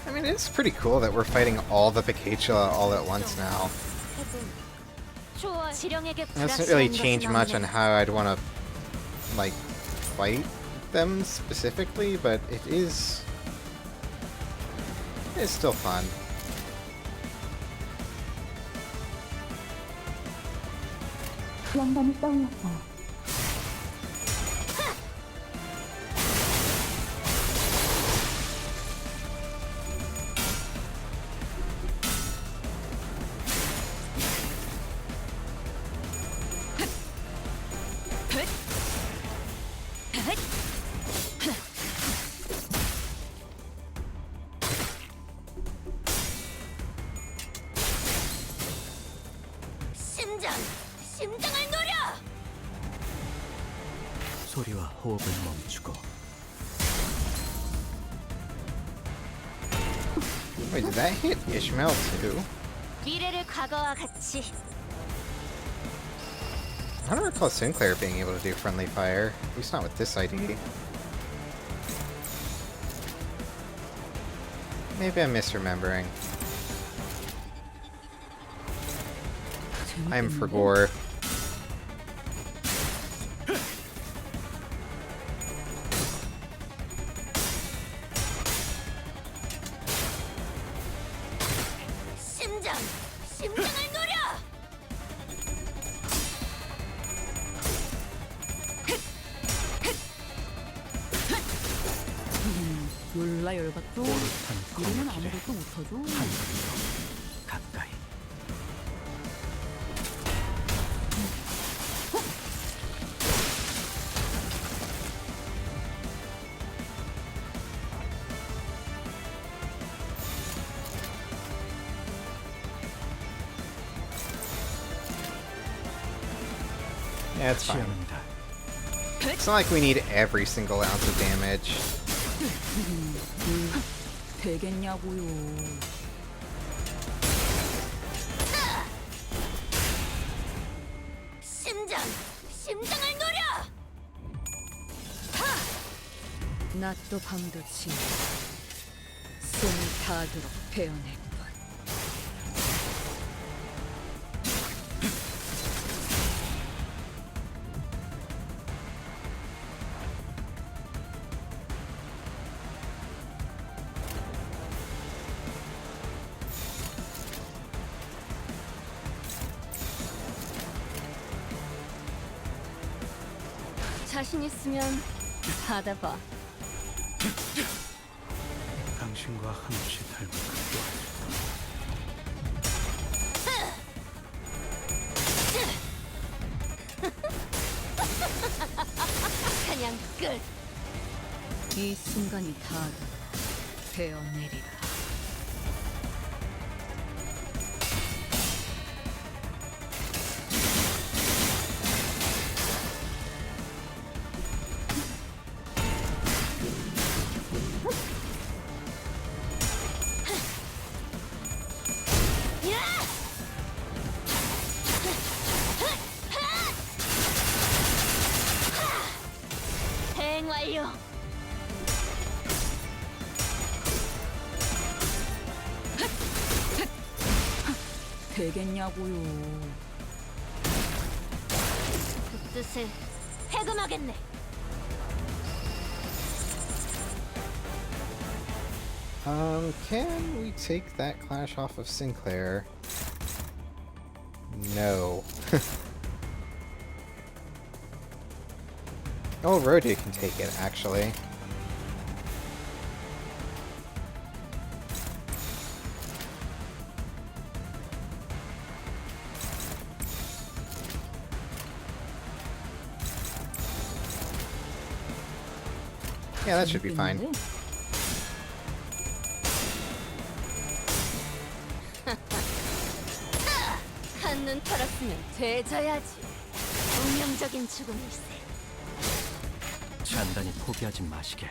I mean, it's pretty cool that we're fighting all the Picatula all at once now. It doesn't really change much on how I'd want to, like, fight them specifically, but it's still fun. 영감이 떠올랐어. 심장을 노려! 소리와 호흡을 멈추고. Wait, did that hit Ishmael too? 미래를 과거와 같이. I don't recall Sinclair being able to do friendly fire, at least not with this ID. Maybe I'm misremembering. I'm for gore. 심장을 노려! 놀랄 뭐가 열받죠? 오롯한 이러면 검의 길에 아무것도 못하죠. 한 걸음 더 가까이. Yeah, it's fine. 시야는다. It's not like we need every single ounce of damage. 되겠냐고요. 심장을 노려! 낮도 밤도 지나 숨이 닿도록 베어낼 뿐. 자신 있으면 받아봐. 당신과 한없이 닮은 그 사냥 끝. 이 순간이 닿도록 베어내리라. 대행 완료. 되겠냐고요. 그 뜻을 해금하겠네. Can we take that clash off of Sinclair? No. Oh, Rhodia can take it, actually. Yeah, that should be fine. 한눈 팔았으면 되져야지. 운명적인 죽음일세. 단단히 포기하지 마시게.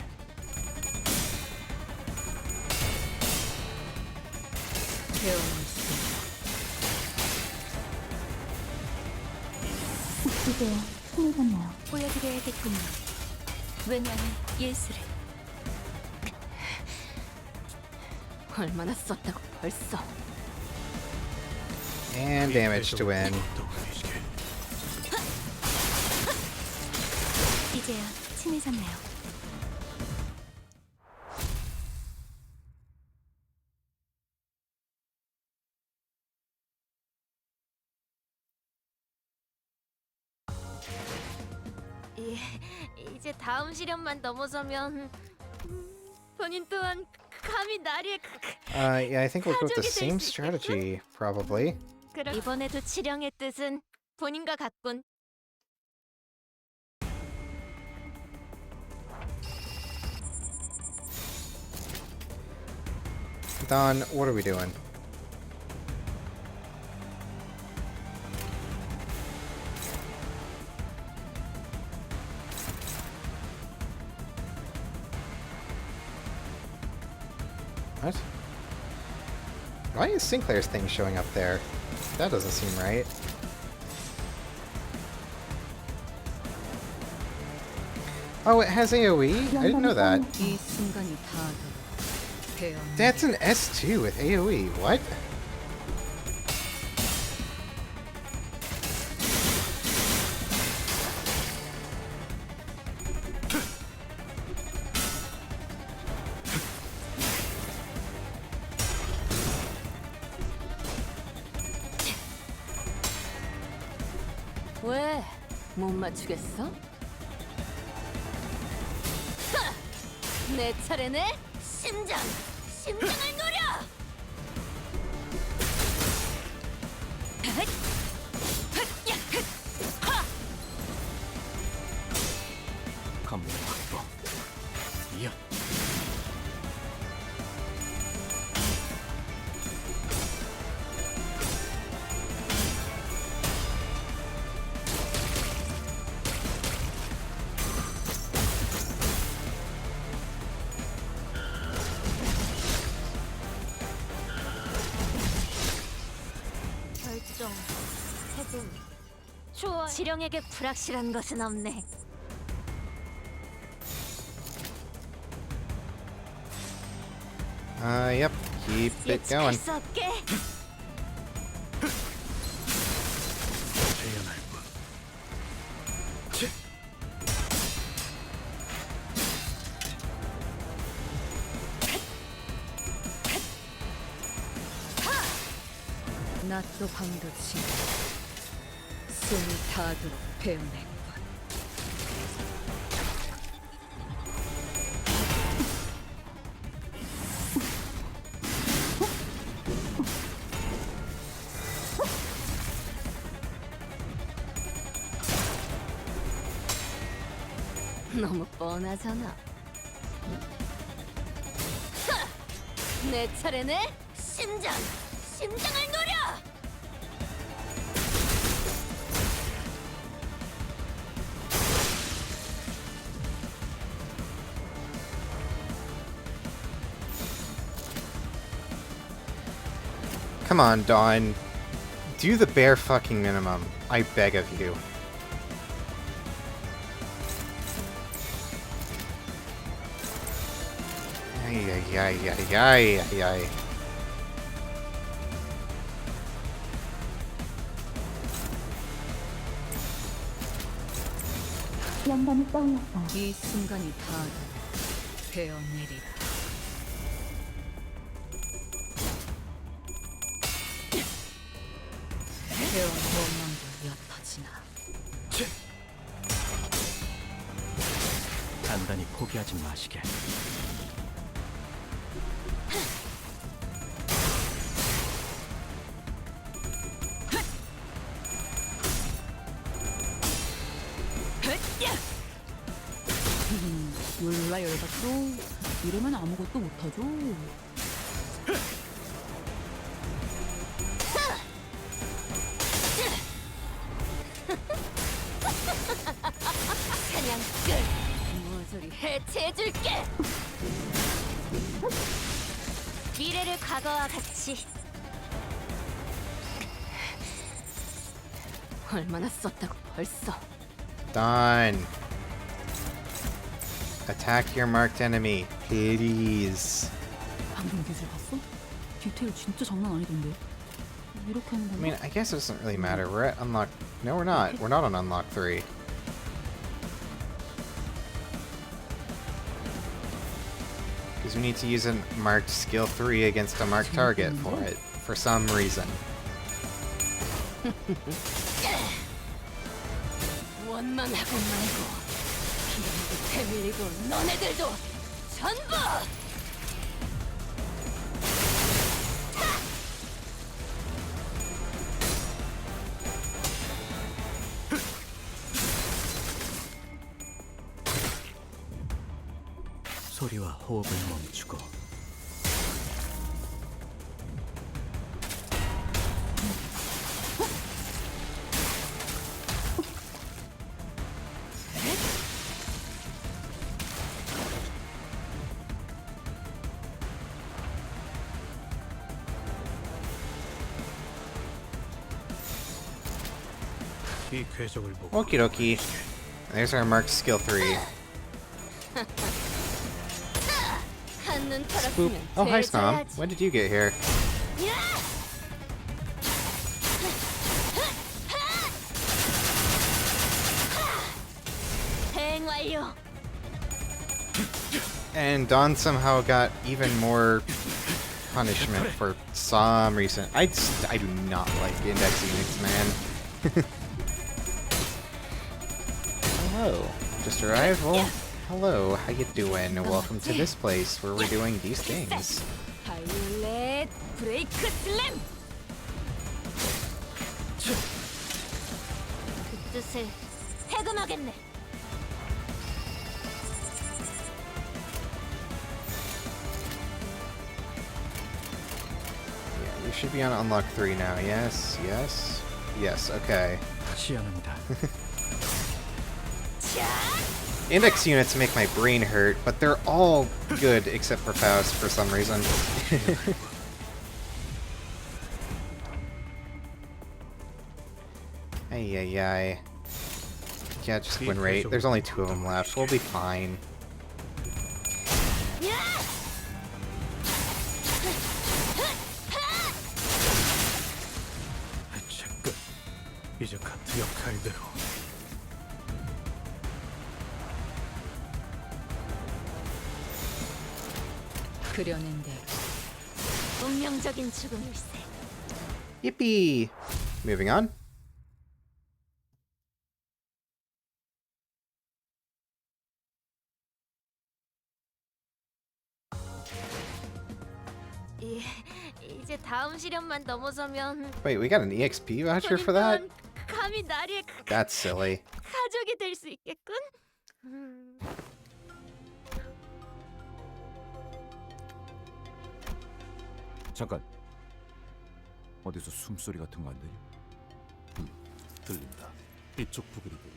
이제야 힘을 받나요? 보여드려야겠군요. 왜냐하면 예술을. 얼마나 썼다고 벌써. And damage to win. 이제야 친해졌나요? 이제 다음 시련만 넘어서면 본인 또한 감히 나를 Yeah, I think we'll go with the same strategy, probably. 이번에도 치령의 뜻은 본인과 같군. Don, what are we doing? What? Why is Sinclair's thing showing up there? That doesn't seem right. Oh, it has AoE? I didn't know that. 이 순간이 닿도록 베어내리라. That's an S2 with AoE. What? 왜? 못 맞추겠어? 하! 내 차례네? 심장을 노려! 감리 확보. 이야. 결정 해봄. 좋아. 지령에게 불확실한 것은 없네. Yep. Keep it going. 수 없게. 낫도 방도 치 숨이 닿도록 배운했군. 너무 뻔하잖아. 내 차례네. 심장을 노려. Come on, Dawn. Do the bare fucking minimum. I beg of you. Ay, ay, ay, ay, ay, ay, ay. 영감이 떠올랐어. 이 순간이 닿아 베어내리라. 베어 원망도 옅어지나. 단단히 포기하지 마시게. 몰라 열받죠. 이러면 아무것도 못하죠. 사냥 끝. 모조리 해체해줄게. 미래를 과거와 같이. 얼마나 썼다고 벌써. Done. Attack your marked enemy, please. 방금 기술 봤어? 디테일 진짜 장난 아니던데. 이렇게 하는 I 건가? mean, I guess it doesn't really matter. We're at unlock. No, we're not. We're not on unlock 3. Because we need to use a marked skill 3 against a marked target for it, for some reason. 원망하고 말고 기름도 패밀리고 너네들도 전부. 소리와 호흡을 멈추고 이 궤적을 보고 Okie dokie. There's our marked skill 3. 한눈 Boop. 털었으면 Oh, hi, Snom. 제자야지. When did you get here? 대응 완료. And Dawn somehow got even more punishment for some reason. I do not like index units, man. Hello. Just arrival. Hello, how you doing? Welcome to this place where we're doing these things. 바이올렛 브레이크 슬램. 그 뜻을 해금하겠네. Yeah, we should be on unlock 3 now. Yes, yes, yes, okay. 시연합니다. Index units make my brain hurt, but they're all good except for Faust for some reason. Ay, ay, ay. Yeah, just win rate. There's only 2 of them left. We'll be fine. 체끝. 이제 카트 역할대로. 그려낸 대로 운명적인 죽음일세. Yippee! Moving on. 이제 다음 시련만 넘어서면 Wait, we got an EXP voucher for that? 감히 나리의 That's silly. 가족이 될 수 있겠군. 잠깐. 어디서 숨소리 같은 거 안 들리? 들린다. 이쪽 부근이군.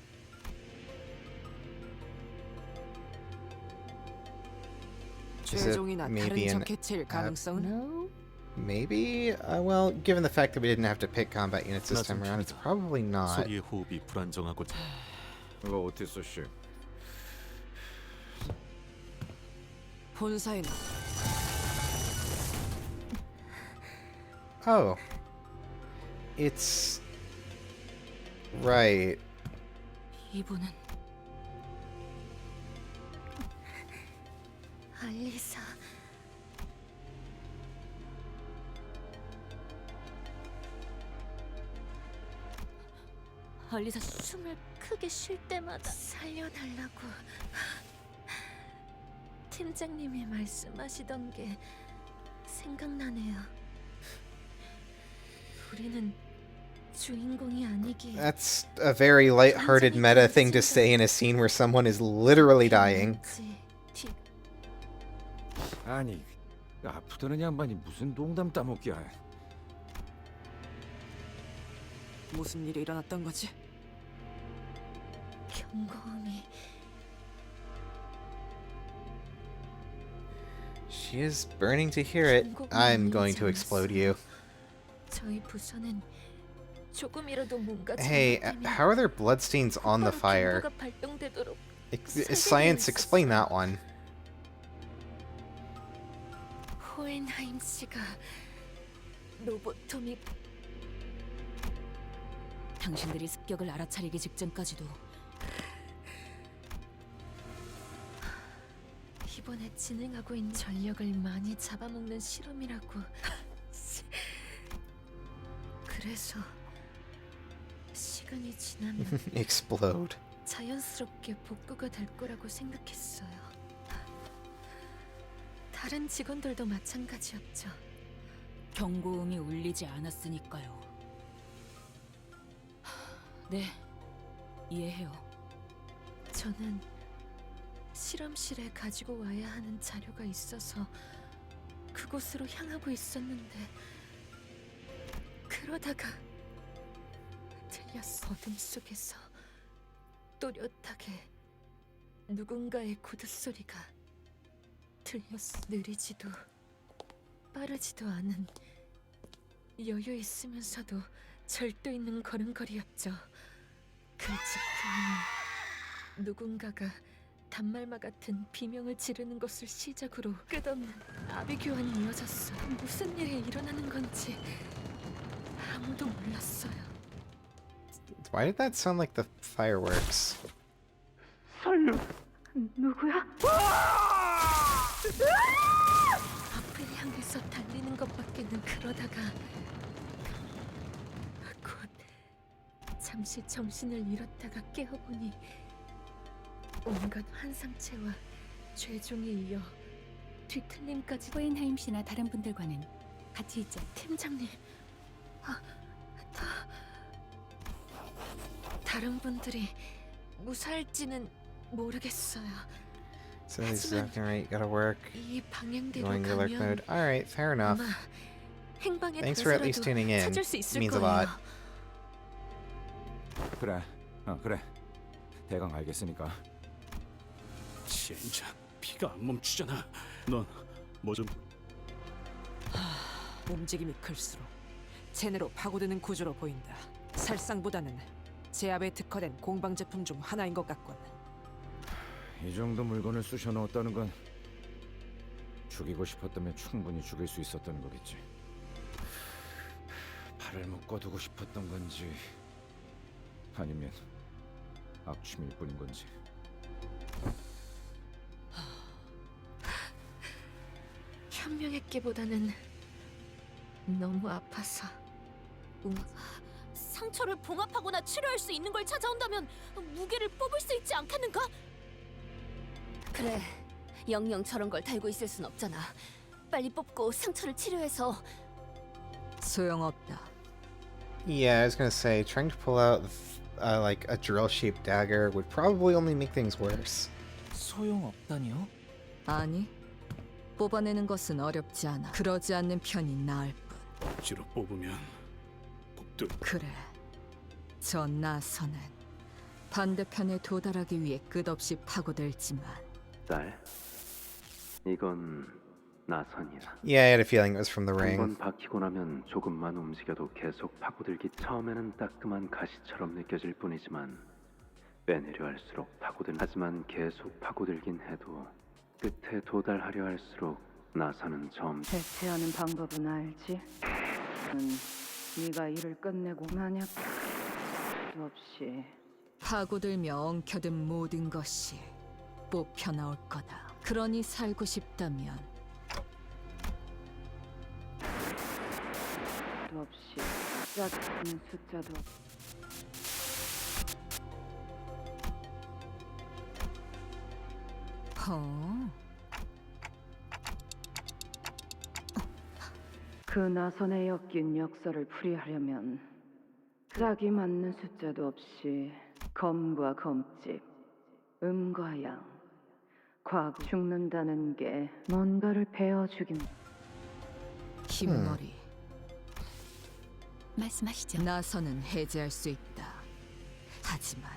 Is it 최종이나 다른 maybe an 적해칠 가능성은? No? Maybe? Well, given the fact that we didn't have to pick combat units this time around, it's probably not. 소리의 호흡이 불안정하고 이거 어땠어, 씨? 본사에는 Oh. It's... right. 이분은 알리사. 알리사 숨을 크게 쉴 때마다 살려달라고 팀장님이 말씀하시던 게 생각나네요. 우리는 주인공이 아니기에 That's a very light-hearted meta thing to say in a scene where someone is literally dying. 아니, 아프다는 양반이 무슨 농담 따먹기야. 무슨 일이 일어났던 거지? 경고음이 She is burning to hear it. I'm going to explode you. 저희 부서는 조금이라도 뭔가 Hey, how are there bloodstains on the fire? 경보가 발동되도록 Science, explain that one. 호엔하임 씨가 로보토미 당신들이 습격을 알아차리기 직전까지도 이번에 진행하고 있는 전력을 많이 잡아먹는 실험이라고. 그래서 시간이 지나면 Explode. 자연스럽게 복구가 될 거라고 생각했어요. 다른 직원들도 마찬가지였죠. 경고음이 울리지 않았으니까요. 네, 이해해요. 저는 실험실에 가지고 와야 하는 자료가 있어서 그곳으로 향하고 있었는데 그러다가 들렸어. 어둠 속에서 또렷하게 누군가의 구둣소리가 들렸어. 느리지도 빠르지도 않은 여유 있으면서도 절도 있는 걸음걸이였죠. 그 직후에는 누군가가 단말마 같은 비명을 지르는 것을 시작으로 끝없는 아비 교환이 이어졌어. 무슨 일이 일어나는 건지 아무도 몰랐어요. Why did that sound like the fireworks? 설루 누구야? 앞을 향해서 달리는 것밖에는. 그러다가 곧 잠시 정신을 잃었다가 깨어보니 온갖 환상체와 죄종에 이어 뒤틀림까지. 호엔하임 씨나 다른 분들과는 같이 있자. 팀장님, 다른 분들이 무사할지는 모르겠어요. So this is acting right, gotta work. 이 방향대로 Going to alert 가면 mode. Alright, fair enough. 아마 행방의 Thanks for at least 단서라도 tuning in. 찾을 수 있을 Means a 거예요. lot. 그래, 그래. 대강 알겠으니까. 진짜 피가 안 멈추잖아. 넌 뭐 좀 움직임이 클수록 체내로 파고드는 구조로 보인다. 살상보다는 제압에 특화된 공방 제품 중 하나인 것 같군. 이 정도 물건을 쑤셔 넣었다는 건 죽이고 싶었다면 충분히 죽일 수 있었다는 거겠지. 팔을 묶어두고 싶었던 건지 아니면 악취미일 뿐인 건지. 현명했기보다는 너무 아파서. 상처를 봉합하거나 치료할 수 있는 걸 찾아온다면 무게를 뽑을 수 있지 않겠는가? 그래, 영영 저런 걸 달고 있을 순 없잖아. 빨리 뽑고 상처를 치료해서. 소용없다. Yeah, I was gonna say, trying to pull out like a drill-shaped dagger would probably only make things worse. 소용없다니요? 아니, 뽑아내는 것은 어렵지 않아. 그러지 않는 편이 나을 뿐. 억지로 뽑으면 복도. 그래, 저 나선은 반대편에 도달하기 위해 끝없이 파고들지만 딸, 이건 나선이야. Yeah, I had a feeling it was from the ring. 한번 박히고 나면 조금만 움직여도 계속 파고들기. 처음에는 따끔한 가시처럼 느껴질 뿐이지만 빼내려 할수록 하지만 계속 파고들긴 해도 끝에 도달하려 할수록 나선은 대체하는 방법은 알지? 네가 일을 끝내고 만약 없이 파고들며 엉켜든 모든 것이 뽑혀 나올 거다. 그러니 살고 싶다면 없이 짝짓는 숫자도 그 나선에 엮인 역사를 풀이하려면 짝이 맞는 숫자도 없이 검과 검집, 음과 양, 과거 죽는다는 게 뭔가를 베어주긴. 흰머리. 말씀하시죠. 나선은 해제할 수 있다. 하지만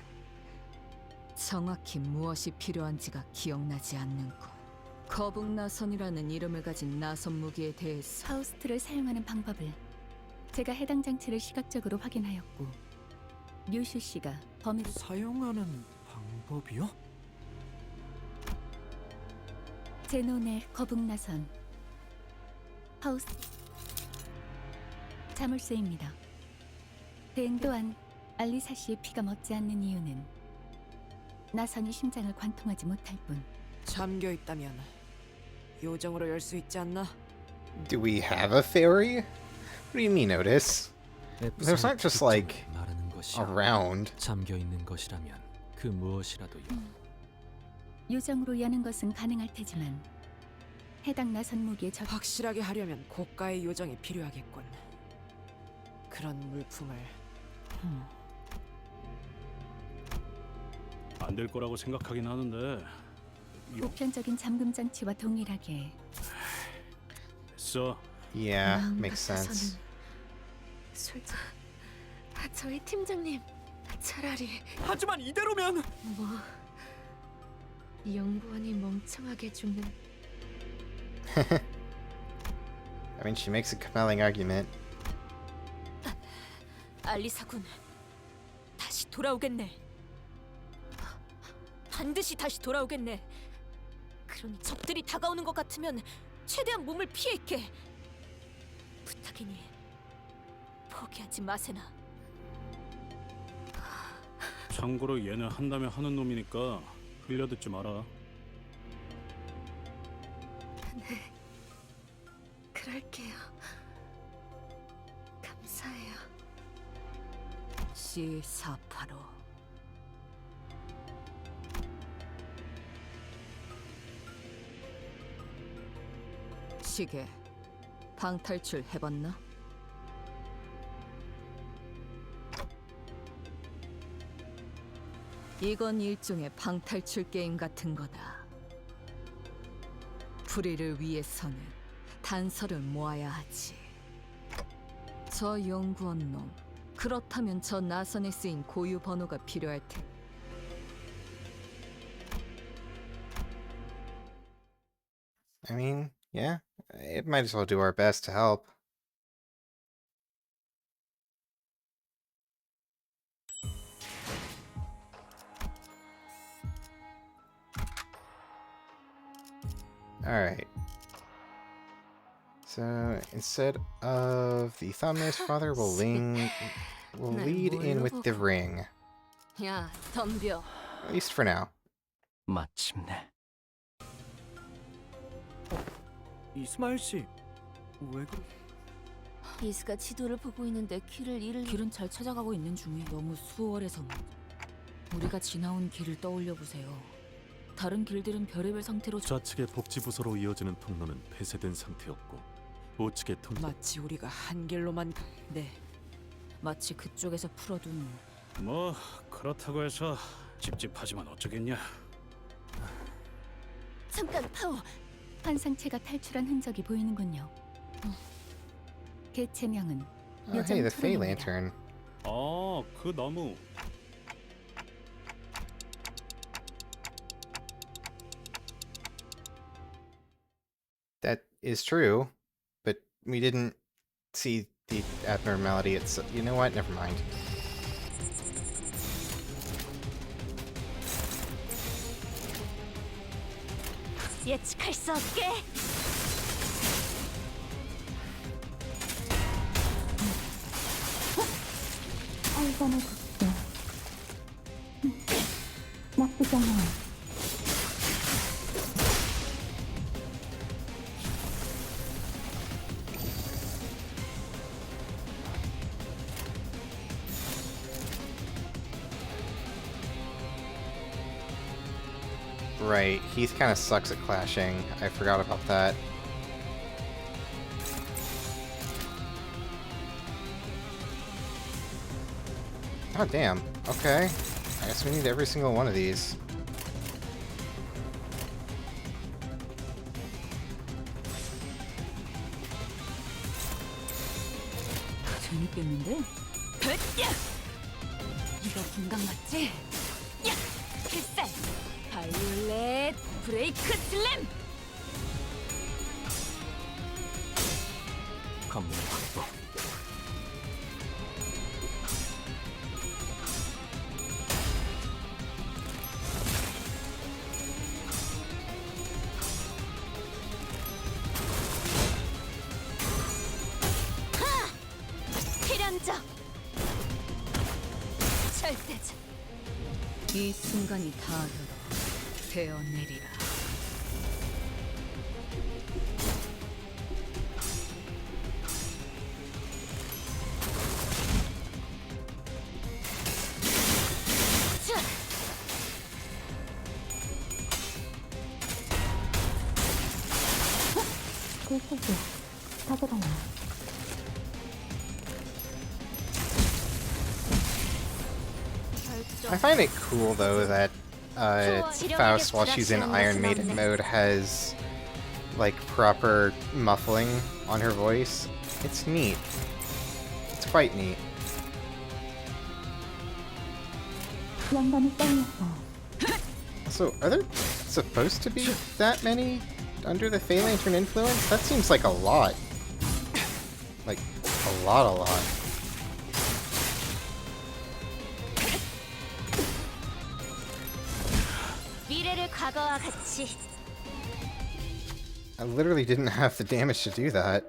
정확히 무엇이 필요한지가 기억나지 않는군. 거북나선이라는 이름을 가진 나선 무기에 대해서 파우스트를 사용하는 방법을 제가 해당 장치를 시각적으로 확인하였고 류슈 씨가 범인 사용하는 방법이요? 제논의 거북나선 파우스트 자물쇠입니다. 대응 또한 알리사 씨의 피가 멎지 않는 이유는 나선이 심장을 관통하지 못할 뿐. 잠겨 있다면 요정으로 열 수 있지 않나? Do we have a theory? What do you mean, Otis? There's not just like 말하는 것이야. around. 잠겨 있는 것이라면 그 무엇이라도요. 요정으로 여는 것은 가능할 테지만 해당 나선 무기에 확실하게 하려면 고가의 요정이 필요하겠군. 그런 물품을 안 될 거라고 생각하긴 하는데. 보편적인 잠금 장치와 동일하게 됐어. Yeah, makes sense. 솔직, 저희 팀장님 차라리. 하지만 이대로면 뭐 연구원이 멍청하게 죽는. I mean, she makes a compelling argument. 알리사군 다시 돌아오겠네. 반드시 다시 돌아오겠네. 그러니 적들이 다가오는 것 같으면 최대한 몸을 피해 있게. 부탁이니 포기하지 마세나. 참고로 얘는 한다면 하는 놈이니까 흘려듣지 마라. 네, 그럴게요. 감사해요. C485 시계, 방탈출 해봤나? 이건 일종의 방탈출 게임 같은 거다. 불의를 위해서는 단서를 모아야 하지. 저 연구원 놈, 그렇다면 저 나선에 쓰인 고유 번호가 필요할 테. I mean, yeah, it might as well do our best to help. Alright. So instead of the thumbness, Father will lead in with the ring. 야, 덤벼. At least for now. 마침내. 이스마일 씨, 왜 그러? 이스가 지도를 보고 있는데 길은 잘 찾아가고 있는 중에 너무 수월해서 우리가 지나온 길을 떠올려 보세요. 다른 길들은 별의별 상태로 좌측의 복지부서로 이어지는 통로는 폐쇄된 상태였고 우측의 통로 마치 우리가 한 길로만 네. 마치 그쪽에서 풀어둔 뭐 그렇다고 해서 찝찝하지만 어쩌겠냐. 잠깐 파워. 환상체가 탈출한 흔적이 보이는군요. 개체명은 Oh, hey, the Fey Lantern. 아, 그 나무. That is true, but we didn't see the abnormality itself. You know what? Never mind. 예측할 수 없게. 살산의 국도. 나쁘지 않아요. Right, Heath kind of sucks at clashing. I forgot about that. Oh, damn. Okay. I guess we need every single one of these. 재밌겠는데? 야! 이거 분강 맞지? 야! 필살! 바이올렛 브레이크 슬램! 감문 확보. 필연적! 절대적! 이 순간이 다하도록 되어내리라. 글쎄요. 가져가요. I find it cool, though, that Faust, while she's in Iron Maiden mode, has, like, proper muffling on her voice. It's neat. It's quite neat. Also, are there supposed to be that many under the Fey Lantern influence? That seems like a lot. Like, a lot. 미래를 과거와 같이. I literally didn't have the damage to do that.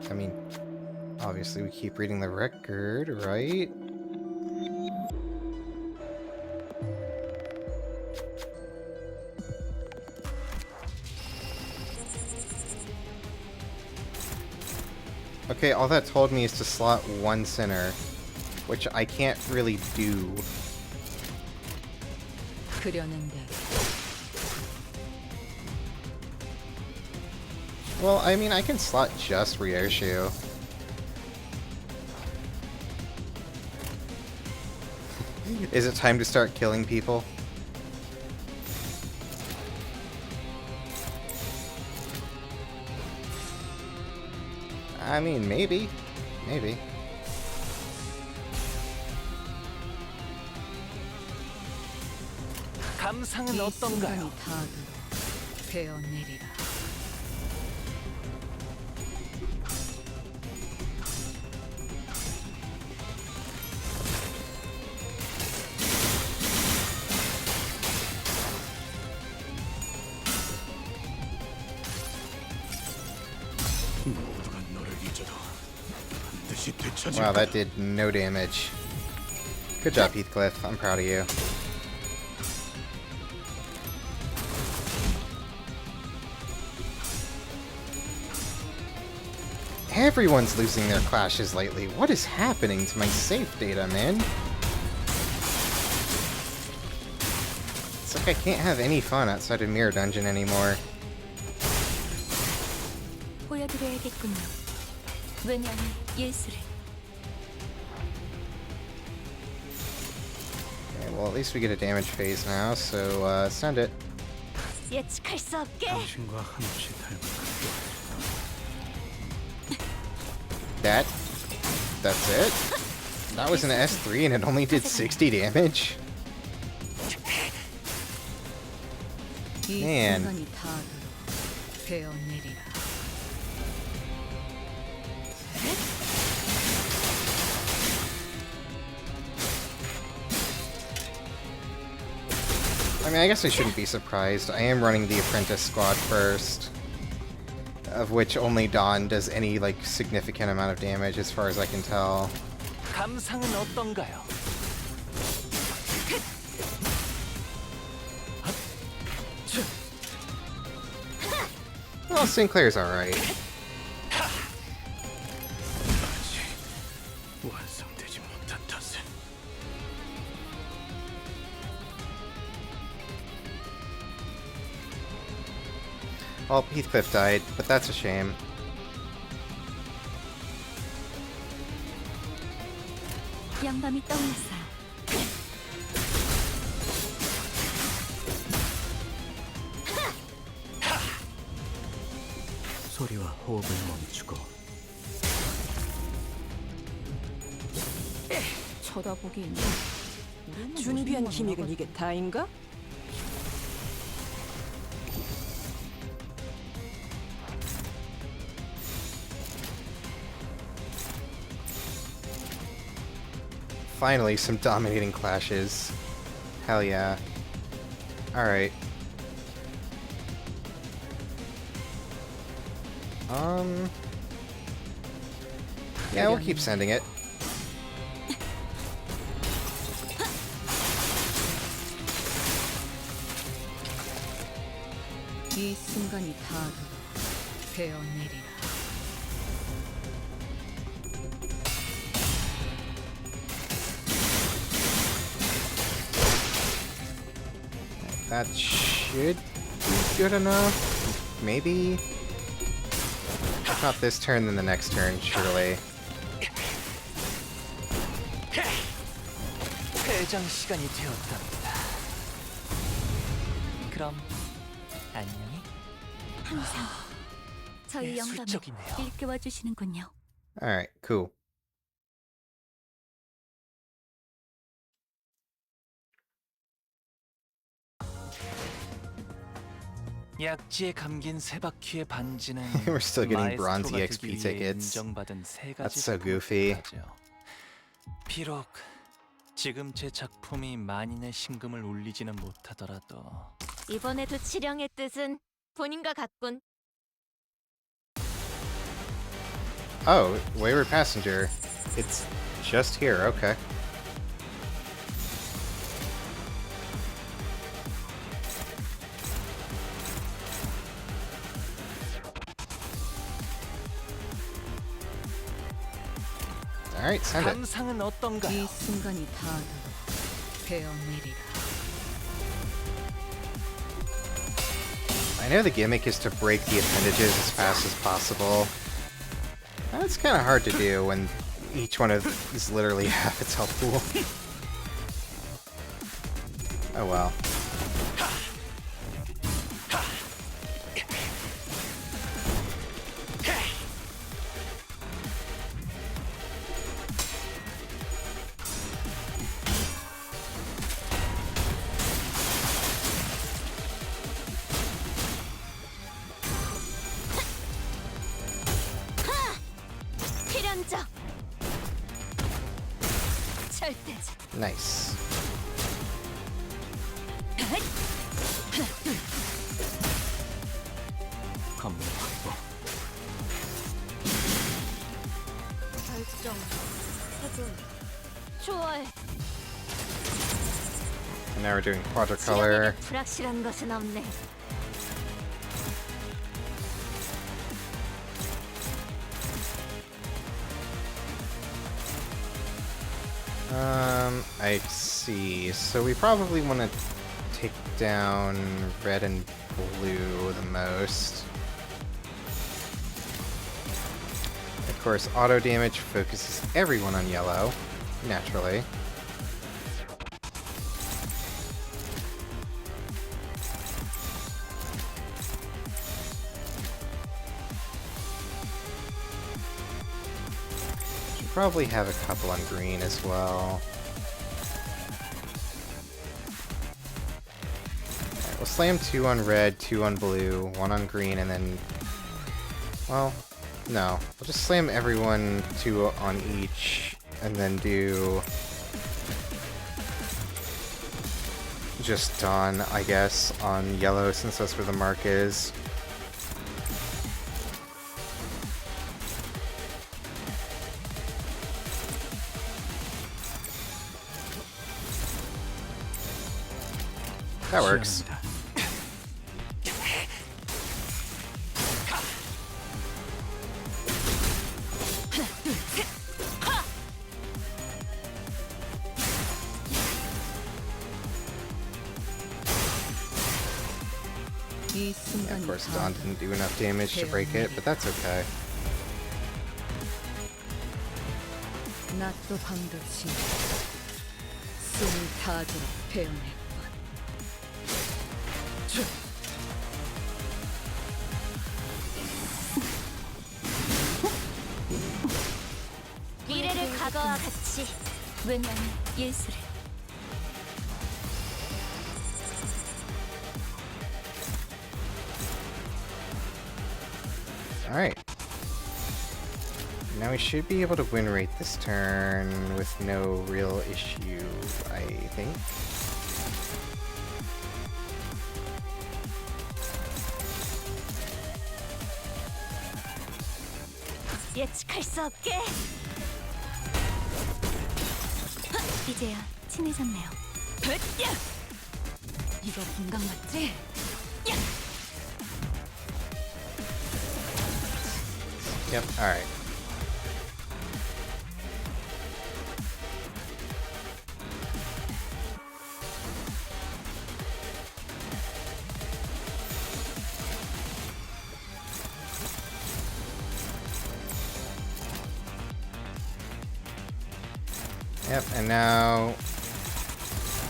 I mean, obviously we keep reading the record, right? Okay, all that told me is to slot one sinner, which I can't really do. 그려낸데 Well, I mean, I can slot just Ryoshu. Is it time to start killing people? I mean, maybe. Maybe. 감상은 이 어떤가요? 순간이 다가도 베어내리라. 모두가 너를 잊어도 반드시 되찾을 Wow, 거다. that did no damage. Good job, Heathcliff. I'm proud of you. Everyone's losing their clashes lately. What is happening to my save data, man? It's like I can't have any fun outside of Mirror Dungeon anymore. 보여드려야겠군요. 왜냐하면 예술을. Okay, well, at least we get a damage phase now, so send it. 예측할 수 없게. 당신과 한없이 닮은 That's it? That was an S3 and it only did 60 damage? 이 Man. 순간이 다가도 베어내리라. I mean, I guess I shouldn't be surprised. I am running the Apprentice Squad first, of which only Dawn does any, like, significant amount of damage as far as I can tell. 감상은 어떤가요? Well, Sinclair's alright. 완성되지 못한 탓에 Well, Heathcliff died, but that's a shame. 양밤이 떠올랐어요. 소리와 호흡을 멈추고 쳐다보기 준비한 기믹은 이게 다인가? Finally, some dominating clashes. Hell yeah. Alright. Yeah, we'll keep sending it. 이 순간이 다가도 베어내리라. That should be good enough. Maybe? If not this turn, then the next turn, surely. 회장 시간이 되었답니다. 그럼 안녕히. 항상 저희 영감을 예술적이네요. 일깨워 주시는군요. Alright, cool. 약지에 감긴 세 바퀴의 반지는 We're still getting bronze 마에스트로가 EXP 되기 위해 tickets. 인정받은 세 가지 That's so goofy. 품목이죠. 비록 지금 제 작품이 만인의 심금을 울리지는 못하더라도 이번에도 치령의 뜻은 본인과 같군. Oh, Wayward Passenger. It's just here, okay. Alright, send it. 감상은 어떤가요? 이 순간이 다하도록 베어내리라. I know the gimmick is to break the appendages as fast as possible. That's kind of hard to do when each one of is literally half its health pool. Oh well. 필연적 절대적. Nice. 감문 확보. 결정 해준. 좋아해. And now we're doing quadricolor. 불확실한 것은 없네. I see. So we probably want to take down red and blue the most. Of course, auto damage focuses everyone on yellow, naturally. Should probably have a couple on green as well. Alright, we'll slam 2 on red, 2 on blue, 1 on green, and then... Well, no. We'll just slam everyone 2 on each, and then do... just Dawn, I guess, on yellow, since that's where the mark is. That works. Yeah, of course, Dawn didn't do enough damage to break it, but that's okay. 낮도 밤도 지 숨을 다하도록 베어낼 미래를 과거와 같이 왜냐면 예술을 Alright. Now we should be able to win rate this turn with no real issue, I think. 예측할 수 없게. 이제야 친해졌네요. 이거 분강 맞지? Yep, alright. Yep, and now,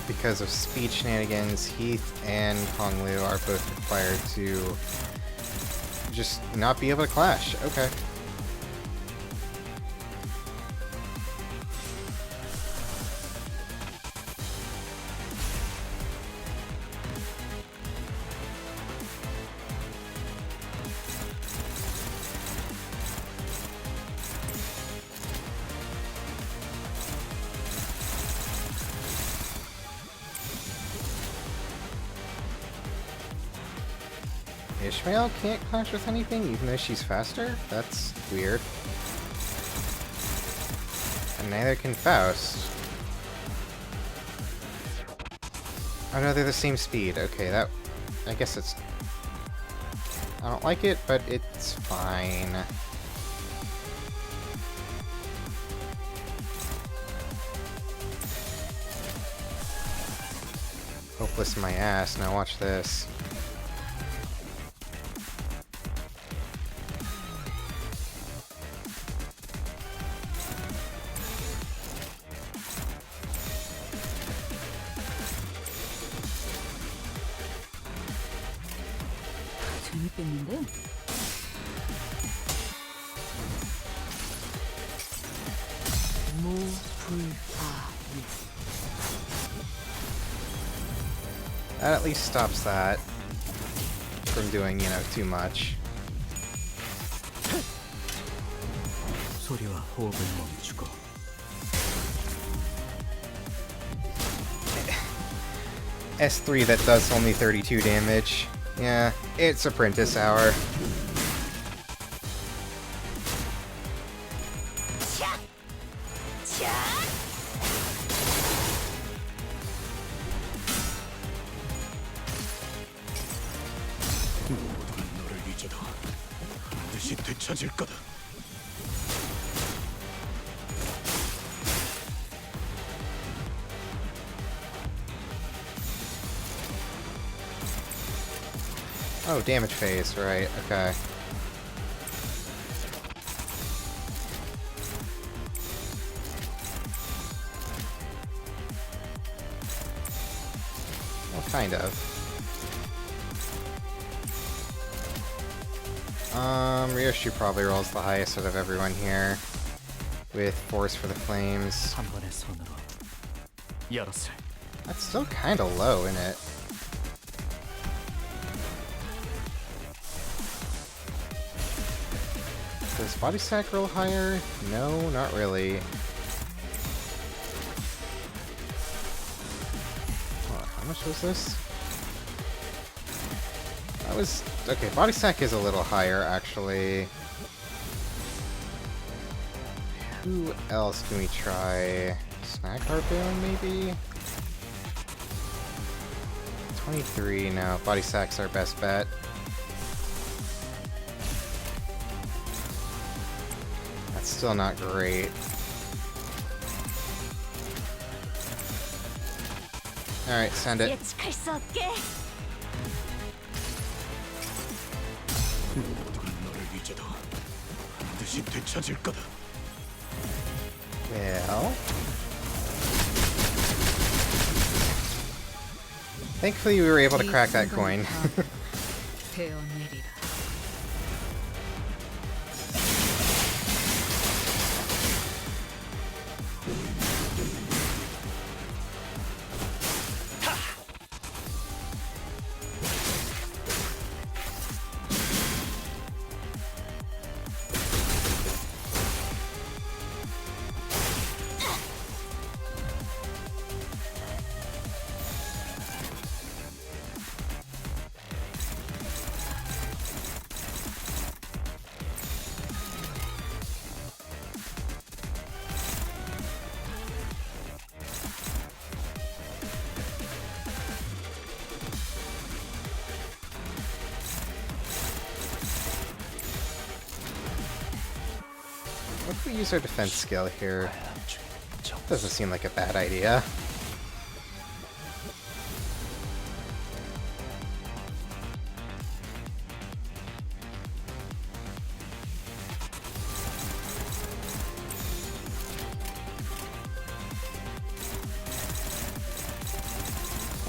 because of speed shenanigans, Heath and Honglu are both required to just not be able to clash. Okay. Ishmael can't clash with anything even though she's faster? That's weird. And neither can Faust. Oh no, they're the same speed. Okay, that... I guess it's... I don't like it, but it's fine. Listen my ass. Now watch this. 재밌겠는데? That at least stops that from doing, you know, too much. 소리와 호흡을 멈추고 S3 that does only 32 damage. Yeah, it's Apprentice Hour. 모두가 너를 잊어도 반드시 되찾을 거다. Oh, damage phase, right, okay. Well, kind of. Ryoshi probably rolls the highest out of everyone here, with Force for the Flames. 한 번의 손으로 열었을. That's still kind of low, isn't it? Does Body Sack roll higher? No, not really. How much was this? That was... Okay, Body Sack is a little higher, actually. Who else can we try? Snack Harpoon, maybe? 23, no. Body Sack's our best bet. That's still not great. Alright, send it. 예측할 수 없게. 모두가 너를 잊어도 반드시 되찾을 거다. Well... Thankfully we were able to crack that coin. 베어내리라. What if we use our defense skill here? Doesn't seem like a bad idea.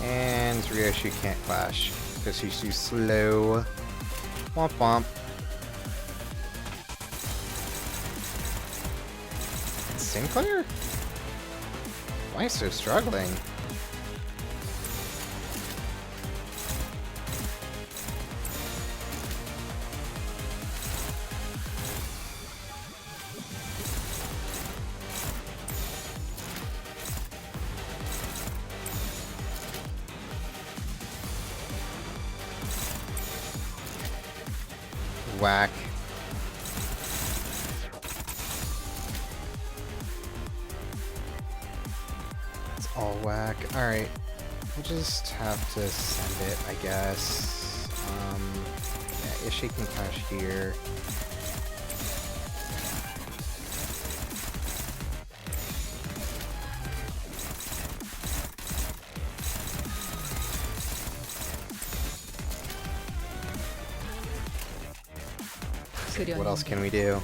And Ryoshi can't clash because he's too slow. Womp womp. Sinclair? Why is so struggling? Whack. All whack. Alright. We'll just have to send it, I guess. Yeah, Ishii can clash here. What else can we do?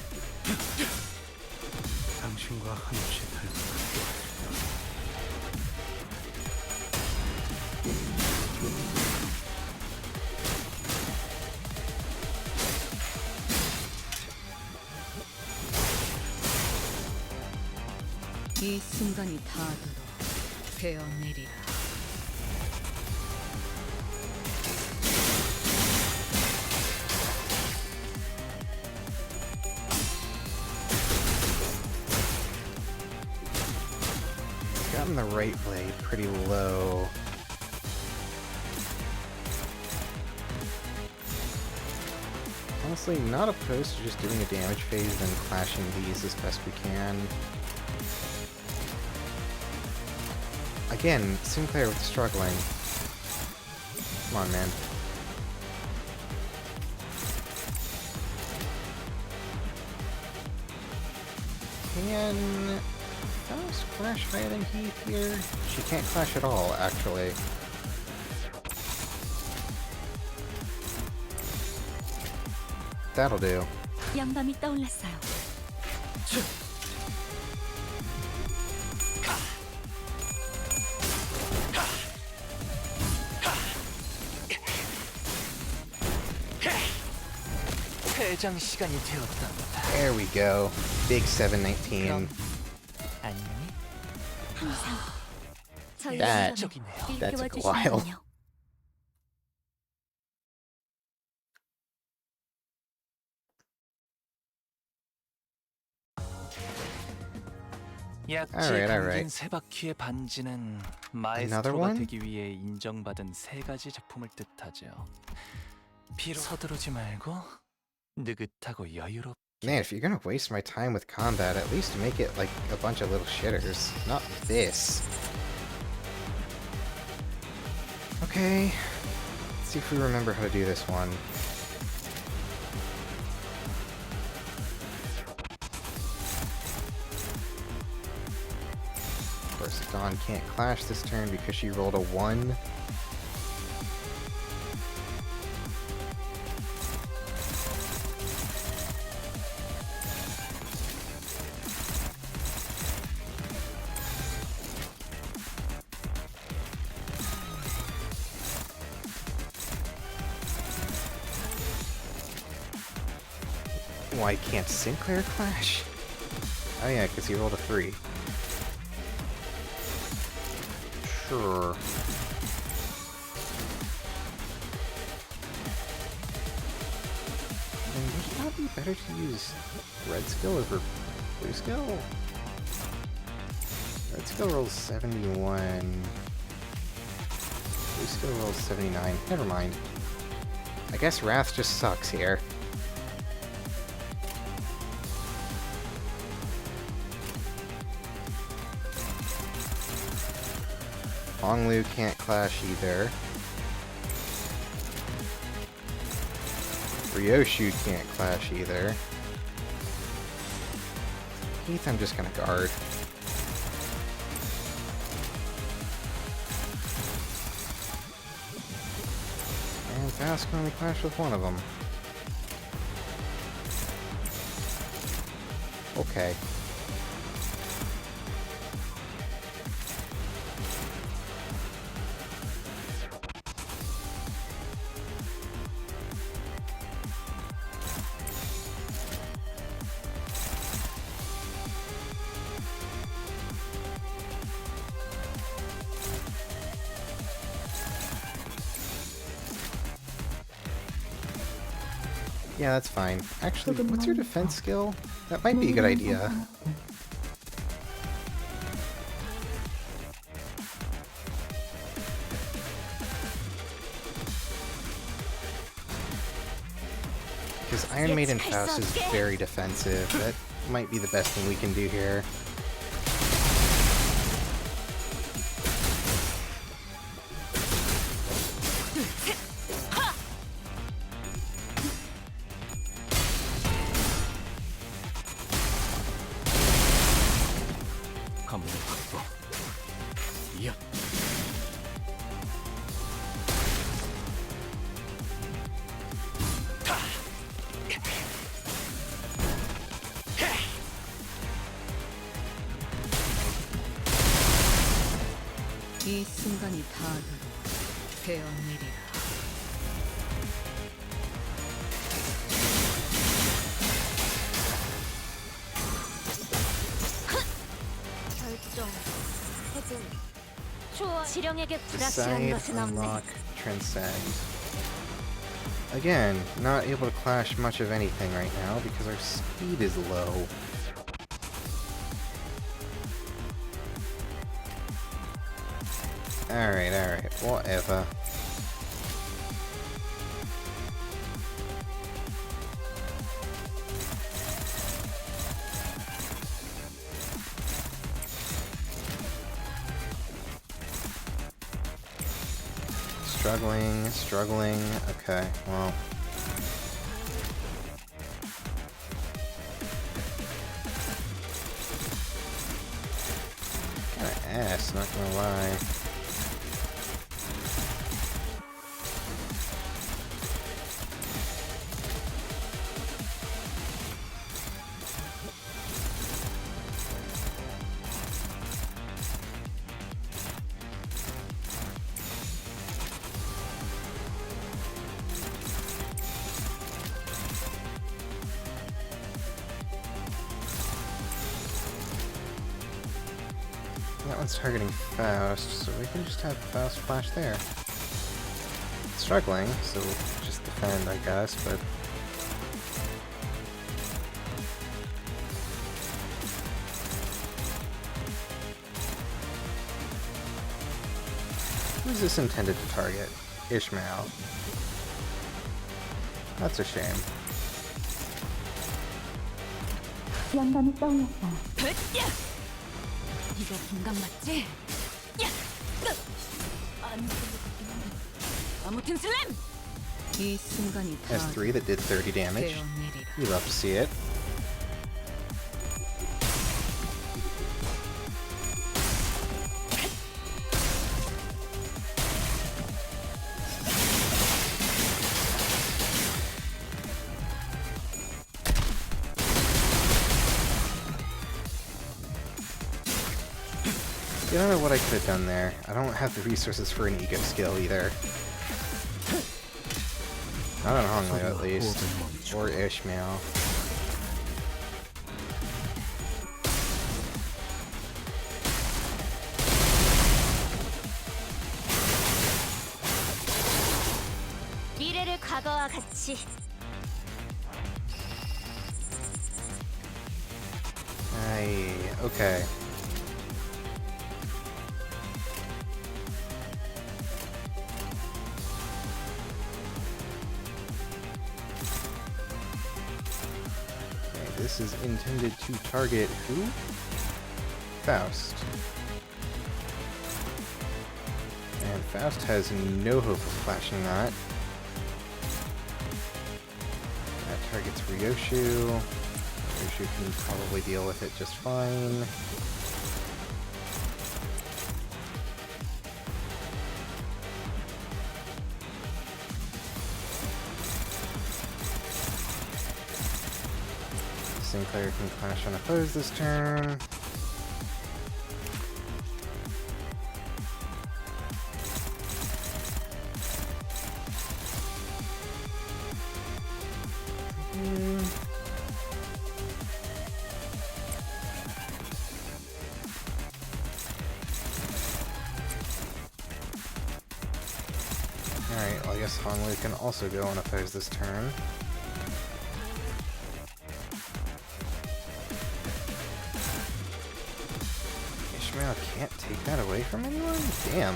당신과 한없이 닮은 이 순간이 닿도록 베어내리라. Gotten the right blade pretty low. Honestly, not opposed to just doing a damage phase, then clashing these as best we can. Again, Sinclair with struggling. Come on, man. Can Faust clash higher than Heath here? She can't clash at all, actually. That'll do. 영감이 떠올랐어요. 퇴장 시간이 되었답니다. There we go. Big 719. 안녕히. 항상 저희 That 시점에 took a 일깨워 while. 주시는군요. 약지에 Alright, 감긴 alright. 세 바퀴의 반지는 Another 마에스트로가 one? 되기 위해 인정받은 세 가지 작품을 뜻하죠. 비록 서두르지 말고 느긋하고 여유롭게. Man, if you're gonna waste my time with combat, at least make it like a bunch of little shitters. Not this. Okay. Let's see if we remember how to do this one. Of course, Dawn can't clash this turn because she rolled a 1. Why can't Sinclair clash? Oh yeah, because he rolled a 3. Sure. And would it not be better to use red skill over blue skill? Red skill rolls 71. Blue skill rolls 79. Never mind. I guess Wrath just sucks here. Honglu can't clash either. Ryoshu can't clash either. Heath, I'm just gonna guard. And Faust can only clash with one of them. Okay. Yeah, that's fine. Actually, what's your defense skill? That might be a good idea. Because Iron Maiden Faust is very defensive. That might be the best thing we can do here. 이 순간이 다하도록 되었느리라. 결정 해본 좋아. 지령에게 Decide, unlock, transcend. Again, not able to clash much of anything right now because our speed is low. Alright, whatever. Struggling. Okay, well. Kinda ass, not gonna lie. That one's targeting Faust, so we can just have Faust flash there. Struggling, so we'll just defend, I guess, but... Who's this intended to target? Ishmael. That's a shame. 영감이 떠올랐다. 이거 분간 맞지? 야! 아무튼 슬램! 이 순간이 S3 that did 30 damage. You love to see it. I don't know what I could have done there. I don't have the resources for an ego skill either. Not on Honglu at least. Or Ishmael. 미래를 과거와 같이. Okay. This is intended to target who? Faust. And Faust has no hope of flashing that. That targets Ryoshu. Ryoshu can probably deal with it just fine. Sinclair can clash on oppose this turn. Alright, well I guess Honglu can also go and oppose this turn. Can't take that away from anyone? Damn.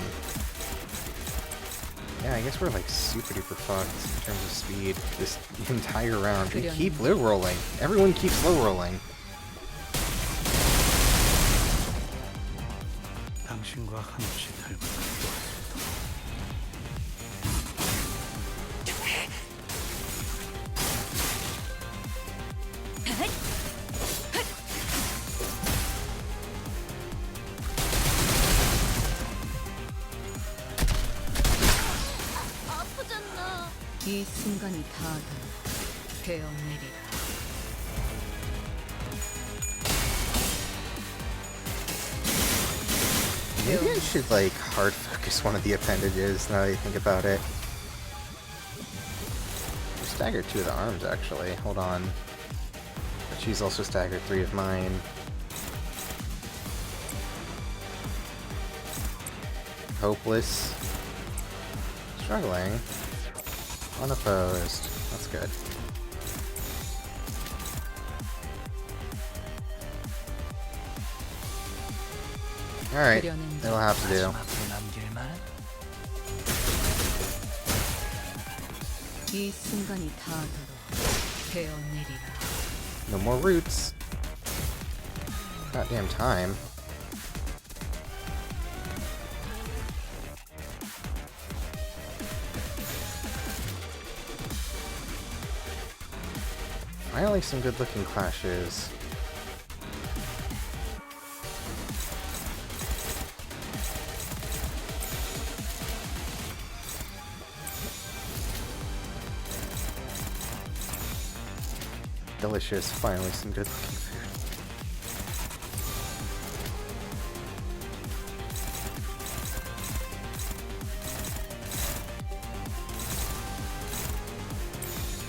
Yeah, I guess we're like super duper fucked in terms of speed this entire round. We keep low rolling. Everyone keeps low rolling. 당신과 한없이 닮은 이 순간이 다하도록 되었느리라. Maybe I should like hard focus one of the appendages now that I think about it. I staggered 2 of the arms actually. Hold on. But she's also staggered 3 of mine. Hopeless. Struggling. Unopposed. That's good. Alright, it'll have to do. 이 순간이 닿도록 베어내리라. No more roots. Goddamn time. Finally some good looking clashes. Delicious, finally some good looking food.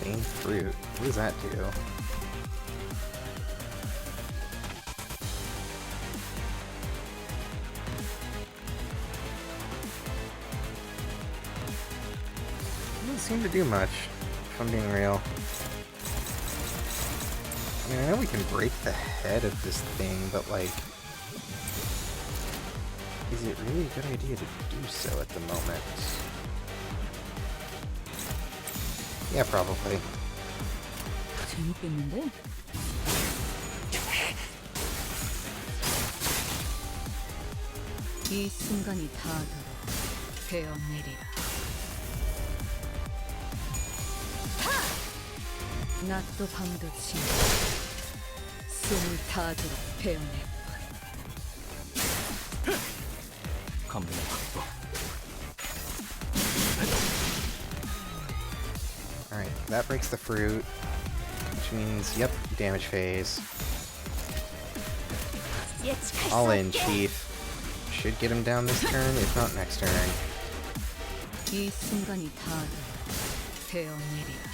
Vein fruit, what does that do? Doesn't seem to do much, if I'm being real. I mean, I know we can break the head of this thing, but like, is it really a good idea to do so at the moment? Yeah, probably. 재밌겠는데? 이 순간이 닿도록 베어내리라. 낮도 밤도 지나 숨을 닿도록 베어낼 뿐. 감정 확보. Alright, that breaks the fruit, which means, yep, damage phase. All in, Chief. Should get him down this turn, if not next turn. 이 순간이 닿도록 베어내리라.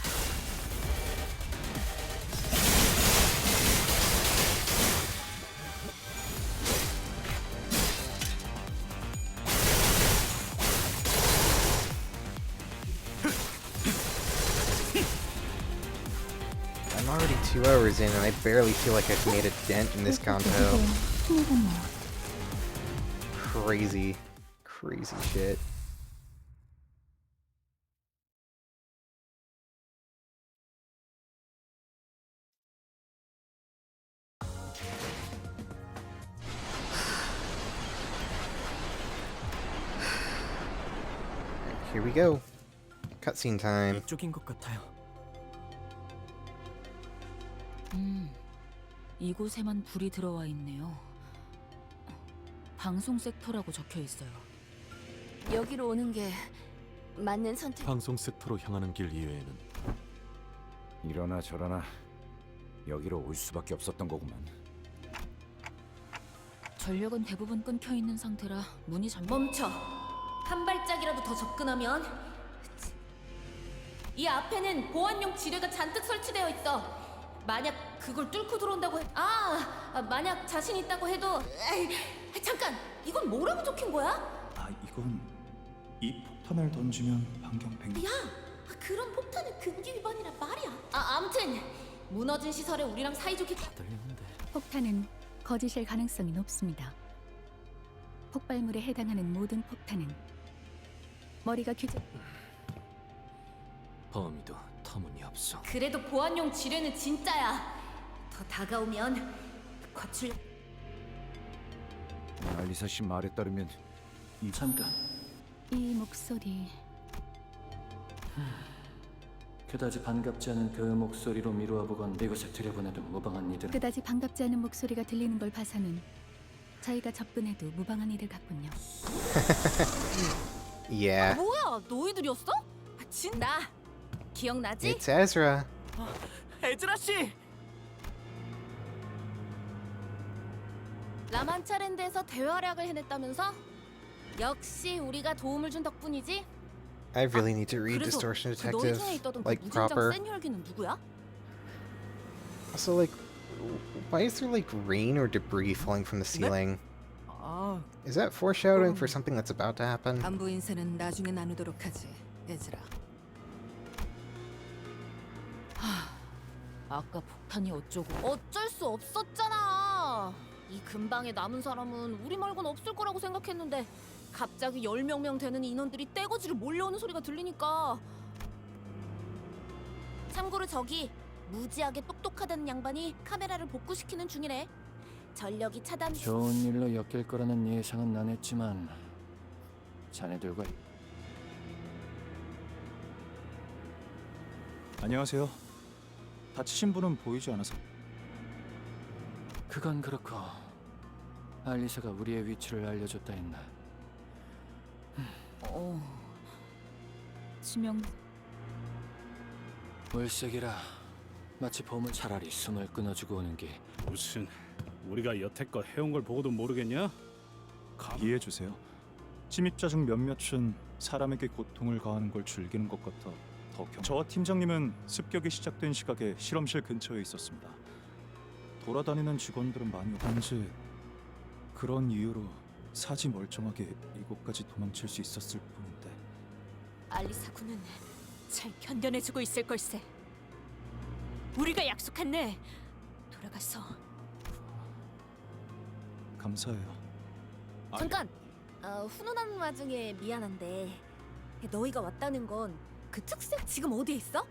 I'm already 2 hours in and I barely feel like I've made a dent in this Canto. Crazy, crazy shit. Here we go. Cutscene time. 이쪽인 것 같아요. 이곳에만 불이 들어와 있네요. 방송 섹터라고 적혀 있어요. 여기로 오는 게 맞는 선택. 방송 섹터로 향하는 길 이외에는 이러나 저러나 여기로 올 수밖에 없었던 거구만. 전력은 대부분 끊겨 있는 상태라 문이 멈춰. 한 발짝이라도 더 접근하면 이 앞에는 보안용 지뢰가 잔뜩 설치되어 있어. 만약 그걸 뚫고 들어온다고 만약 자신 있다고 해도 잠깐, 이건 뭐라고 적힌 거야? 이건 이 폭탄을 던지면 반경 100m. 야, 그런 폭탄은 금기 위반이라 말이야. 아무튼 무너진 시설에 우리랑 사이좋게 폭탄은 거짓일 가능성이 높습니다. 폭발물에 해당하는 모든 폭탄은 머리가 규정. 범위도 터무니없어. 그래도 보안용 지뢰는 진짜야. 더 다가오면 거출. 알리사 씨 말에 따르면 잠깐. 이 목소리. 그다지 반갑지 않은 그 목소리로 미루어 보건 이곳에 들여보내도 무방한 이들은 그다지 반갑지 않은 목소리가 들리는 걸 봐서는 저희가 접근해도 무방한 이들 같군요. Yeah. 뭐야, 너희들이었어? 나 기억나지? It's Ezra. 에즈라 씨. 라만차랜드에서 대활약을 해냈다면서? 역시 우리가 도움을 준 덕분이지. I really need to read 그래서 Distortion 그 너희 Detective, 중에 있던 like, 그 무진장 proper. 센 혈기는 누구야? Also, like, why is there, like, rain or debris falling from the ceiling? Is that foreshadowing for something that's about to happen? 안부 인사는 나중에 나누도록 하지, 얘들아. 아까 폭탄이 어쩌고. 어쩔 수 없었잖아. 이 근방에 남은 사람은 우리 말고는 없을 거라고 생각했는데 갑자기 10명 되는 인원들이 떼거지로 몰려오는 소리가 들리니까. 참고로 저기 무지하게 똑똑하다는 양반이 카메라를 복구시키는 중이래. 전력이 차단. 좋은 일로 엮일 거라는 예상은 안 했지만 자네들과 안녕하세요. 다치신 분은 보이지 않아서. 그건 그렇고 알리사가 우리의 위치를 알려줬다 했나. 치명. 물색이라 마치 보물 차라리 숨을 끊어주고 오는 게. 무슨 우리가 여태껏 해온 걸 보고도 모르겠냐? 이해해 주세요. 침입자 중 몇몇은 사람에게 고통을 가하는 걸 즐기는 것 같아 저와 팀장님은 습격이 시작된 시각에 실험실 근처에 있었습니다. 돌아다니는 직원들은 많이 없는지 그런 이유로 사지 멀쩡하게 이곳까지 도망칠 수 있었을 뿐인데. 알리사 군은 잘 견뎌내주고 있을 걸세. 우리가 약속한 내 돌아가서. 감사해요. 잠깐! 훈훈한 와중에 미안한데 너희가 왔다는 건 그 특색 지금 어디에 있어?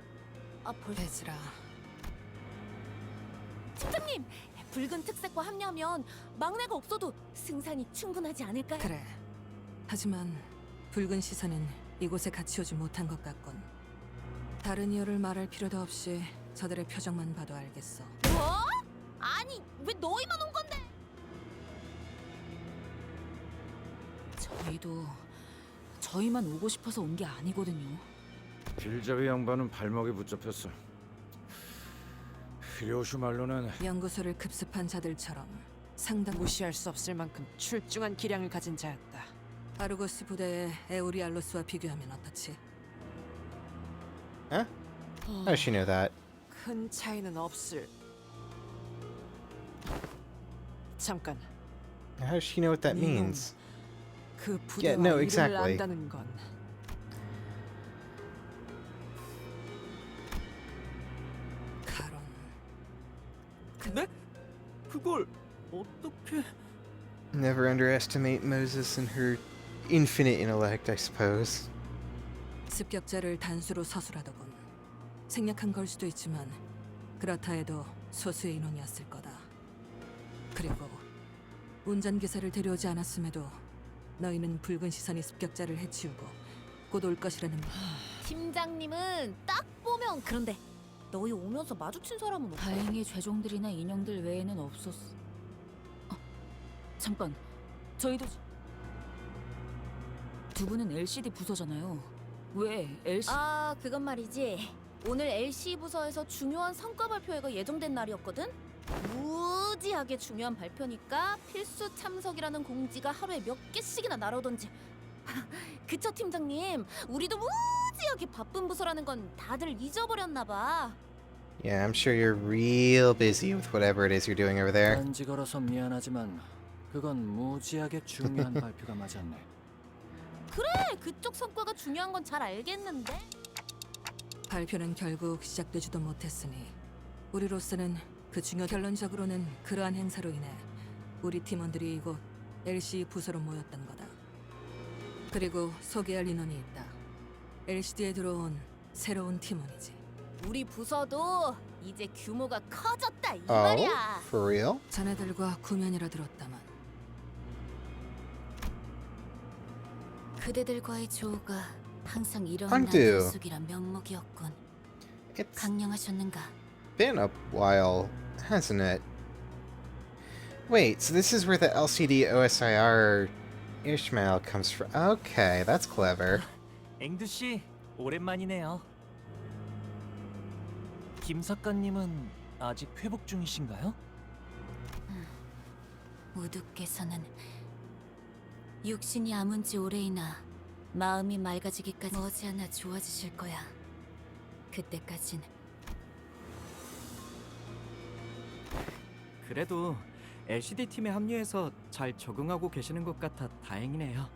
얘들아. 팀장님! 붉은 특색과 합류하면 막내가 없어도 승산이 충분하지 않을까요? 그래. 하지만 붉은 시선은 이곳에 같이 오지 못한 것 같군. 다른 이유를 말할 필요도 없이 저들의 표정만 봐도 알겠어. 뭐? 아니 왜 너희만 온 건데? 저희만 오고 싶어서 온 게 아니거든요. 길잡이 양반은 발목에 붙잡혔어. 히로시 말로는 연구소를 급습한 자들처럼 상당 무시할 수 없을 만큼 출중한 기량을 가진 자였다. 아르고스 부대의 에우리알로스와 비교하면 어떻지? Huh? How does she know that? 큰 차이는 없을. 잠깐. How does she know what that 네 means? 그 Yeah, 부대와 no, 이름을 exactly. 안다는 건 가론. 네? 그걸 어떻게? Never underestimate Moses and her infinite intellect, I suppose. 습격자를 단수로 서술하더군. 생략한 걸 수도 있지만 그렇다 해도 소수의 인원이었을 거다. 그리고 운전기사를 데려오지 않았음에도 너희는 붉은 시선이 습격자를 해치우고 곧 올 것이라는 팀장님은 딱 보면. 그런데 너희 오면서 마주친 사람은 없어? 다행히 죄종들이나 인형들 외에는 없었어. 잠깐, 저희도 두 분은 LCD 부서잖아요. 왜 LCD? 그건 말이지. 오늘 LC 부서에서 중요한 성과 발표회가 예정된 날이었거든? 무지하게 중요한 발표니까 필수 참석이라는 공지가 하루에 몇 개씩이나 날아오던지. 그쵸 팀장님? 우리도 무지하게 바쁜 부서라는 건 다들 잊어버렸나 봐. Yeah, I'm sure you're real busy with whatever it is you're doing over there. 단지 걸어서 미안하지만 그건 무지하게 중요한 발표가 맞았네. 그래, 그쪽 성과가 중요한 건 잘 알겠는데. 발표는 결국 시작되지도 못했으니 우리로서는 그 중요 결론적으로는 그러한 행사로 인해 우리 팀원들이 이곳 LC 부서로 모였던 거다. 그리고 소개할 인원이 있다. LCD에 들어온 새로운 팀원이지. 우리 부서도 이제 규모가 커졌다 이 Oh, 말이야. for real? 자네들과 구면이라 들었다만 그대들과의 조우가 항상 이런 Canto. 난장숙이란 명목이었군. It's 강령하셨는가? been a while, hasn't it? Wait, so this is where the LCD OSIR Ishmael comes from. Okay, that's clever. 앵두 씨, 오랜만이네요. 김 사관님은 아직 회복 중이신가요? 우두께서는 육신이 아문 지 오래이나 마음이 맑아지기까지 머지않아 좋아지실 거야. 그때까진 그래도 LCD 팀에 합류해서 잘 적응하고 계시는 것 같아 다행이네요.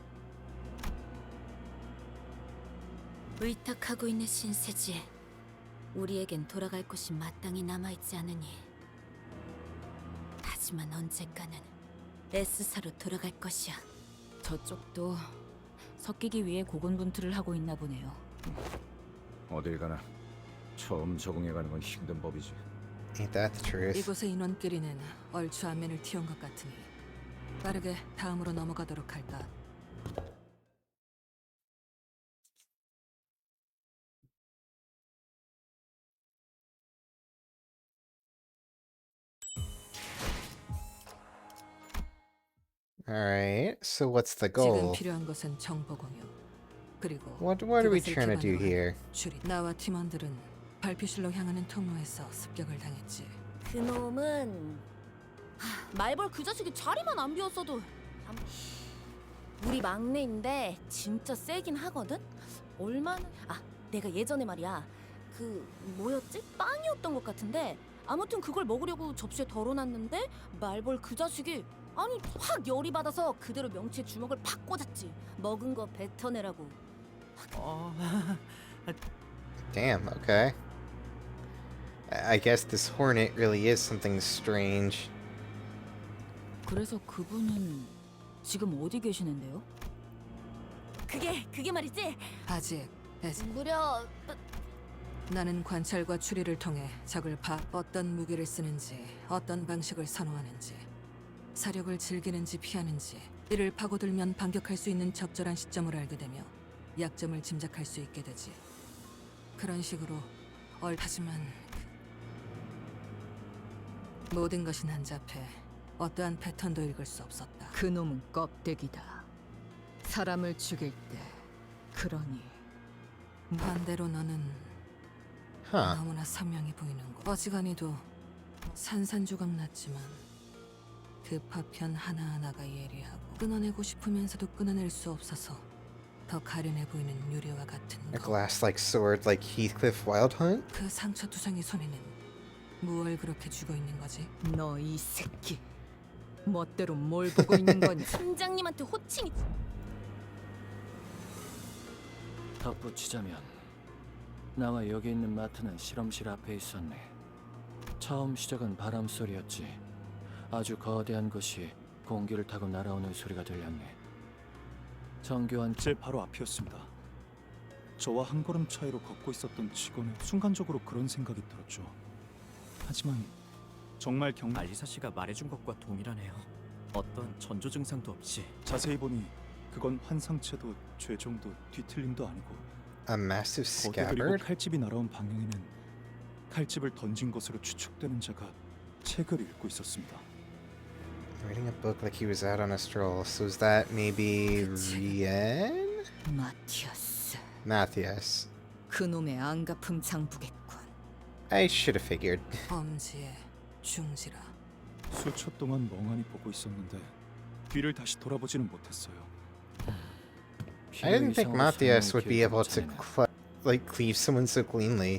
의탁하고 있는 신세지. 우리에겐 돌아갈 곳이 마땅히 남아있지 않으니. 하지만 언젠가는 S사로 돌아갈 것이야. 저쪽도 섞이기 위해 고군분투를 하고 있나 보네요. 어딜 가나 처음 적응해가는 건 힘든 법이지. Ain't that the truth? 이곳의 인원끼리는 얼추 안면을 틔운 것 같으니 빠르게 다음으로 넘어가도록 할까. Alright, so what's the 지금 goal? 필요한 것은 정보 공유. 그리고 What are we 그것을 trying to do 기반으로 here? 한 추리. 나와 팀원들은 발표실로 향하는 통로에서 습격을 당했지. 그놈은 말벌 그 자식이 자리만 안 비웠어도 우리 막내인데 진짜 세긴 하거든? 얼마나... 내가 예전에 말이야 그 뭐였지? 빵이었던 것 같은데 아무튼 그걸 먹으려고 접시에 덜어놨는데 말벌 그 자식이 아니 확 열이 받아서 그대로 명치에 주먹을 팍 꽂았지. 먹은 거 뱉어내라고. Damn, okay. I guess this hornet really is something strange. 그래서 그분은 지금 어디 계시는데요? 그게 말이지. 아직 무려 나는 관찰과 추리를 통해 적을 어떤 무기를 쓰는지, 어떤 방식을 선호하는지, 사력을 즐기는지 피하는지, 이를 파고들면 반격할 수 있는 적절한 시점을 알게 되며 약점을 짐작할 수 있게 되지. 그런 식으로 하지만 모든 것이 난잡해 어떠한 패턴도 읽을 수 없었다. 그놈은 껍데기다. 사람을 죽일 때 그러니 반대로 너는 너무나 선명해 보이는 거. 어지간히도 산산조각 났지만 그 파편 하나하나가 예리하고 끊어내고 싶으면서도 끊어낼 수 없어서 더 가련해 보이는 유리와 같은 A glass-like sword like Heathcliff Wildhunt? 그 상처투성이 손에는 무얼 그렇게 쥐고 있는 거지? 너 이 새끼 멋대로 뭘 보고 있는 거니? 팀장님한테 호칭이... 덧붙이자면 나와 여기 있는 마트는 실험실 앞에 있었네. 처음 시작은 바람 소리였지. 아주 거대한 것이 공기를 타고 날아오는 소리가 들렸네. 정교한 제 바로 앞이었습니다. 저와 한 걸음 차이로 걷고 있었던 직원은 순간적으로 그런 생각이 들었죠. 하지만 정말 알리사 씨가 말해준 것과 동일하네요. 어떤 전조 증상도 없이. 자세히 보니 그건 환상체도 죄종도 뒤틀림도 아니고 A massive 거대 그리고 scabbard? 칼집이 날아온 방향에는 칼집을 던진 것으로 추측되는 자가 책을 읽고 있었습니다. Reading a book like he was out on a stroll. So is that maybe Rien? 마티아스. Matthias. 그놈의 안가품 장부겠군. I should have figured. 범지에 중지라. 수초 동안 멍하니 보고 있었는데 뒤를 다시 돌아보지는 못했어요. I didn't think Matthias would be able to cleave someone so cleanly.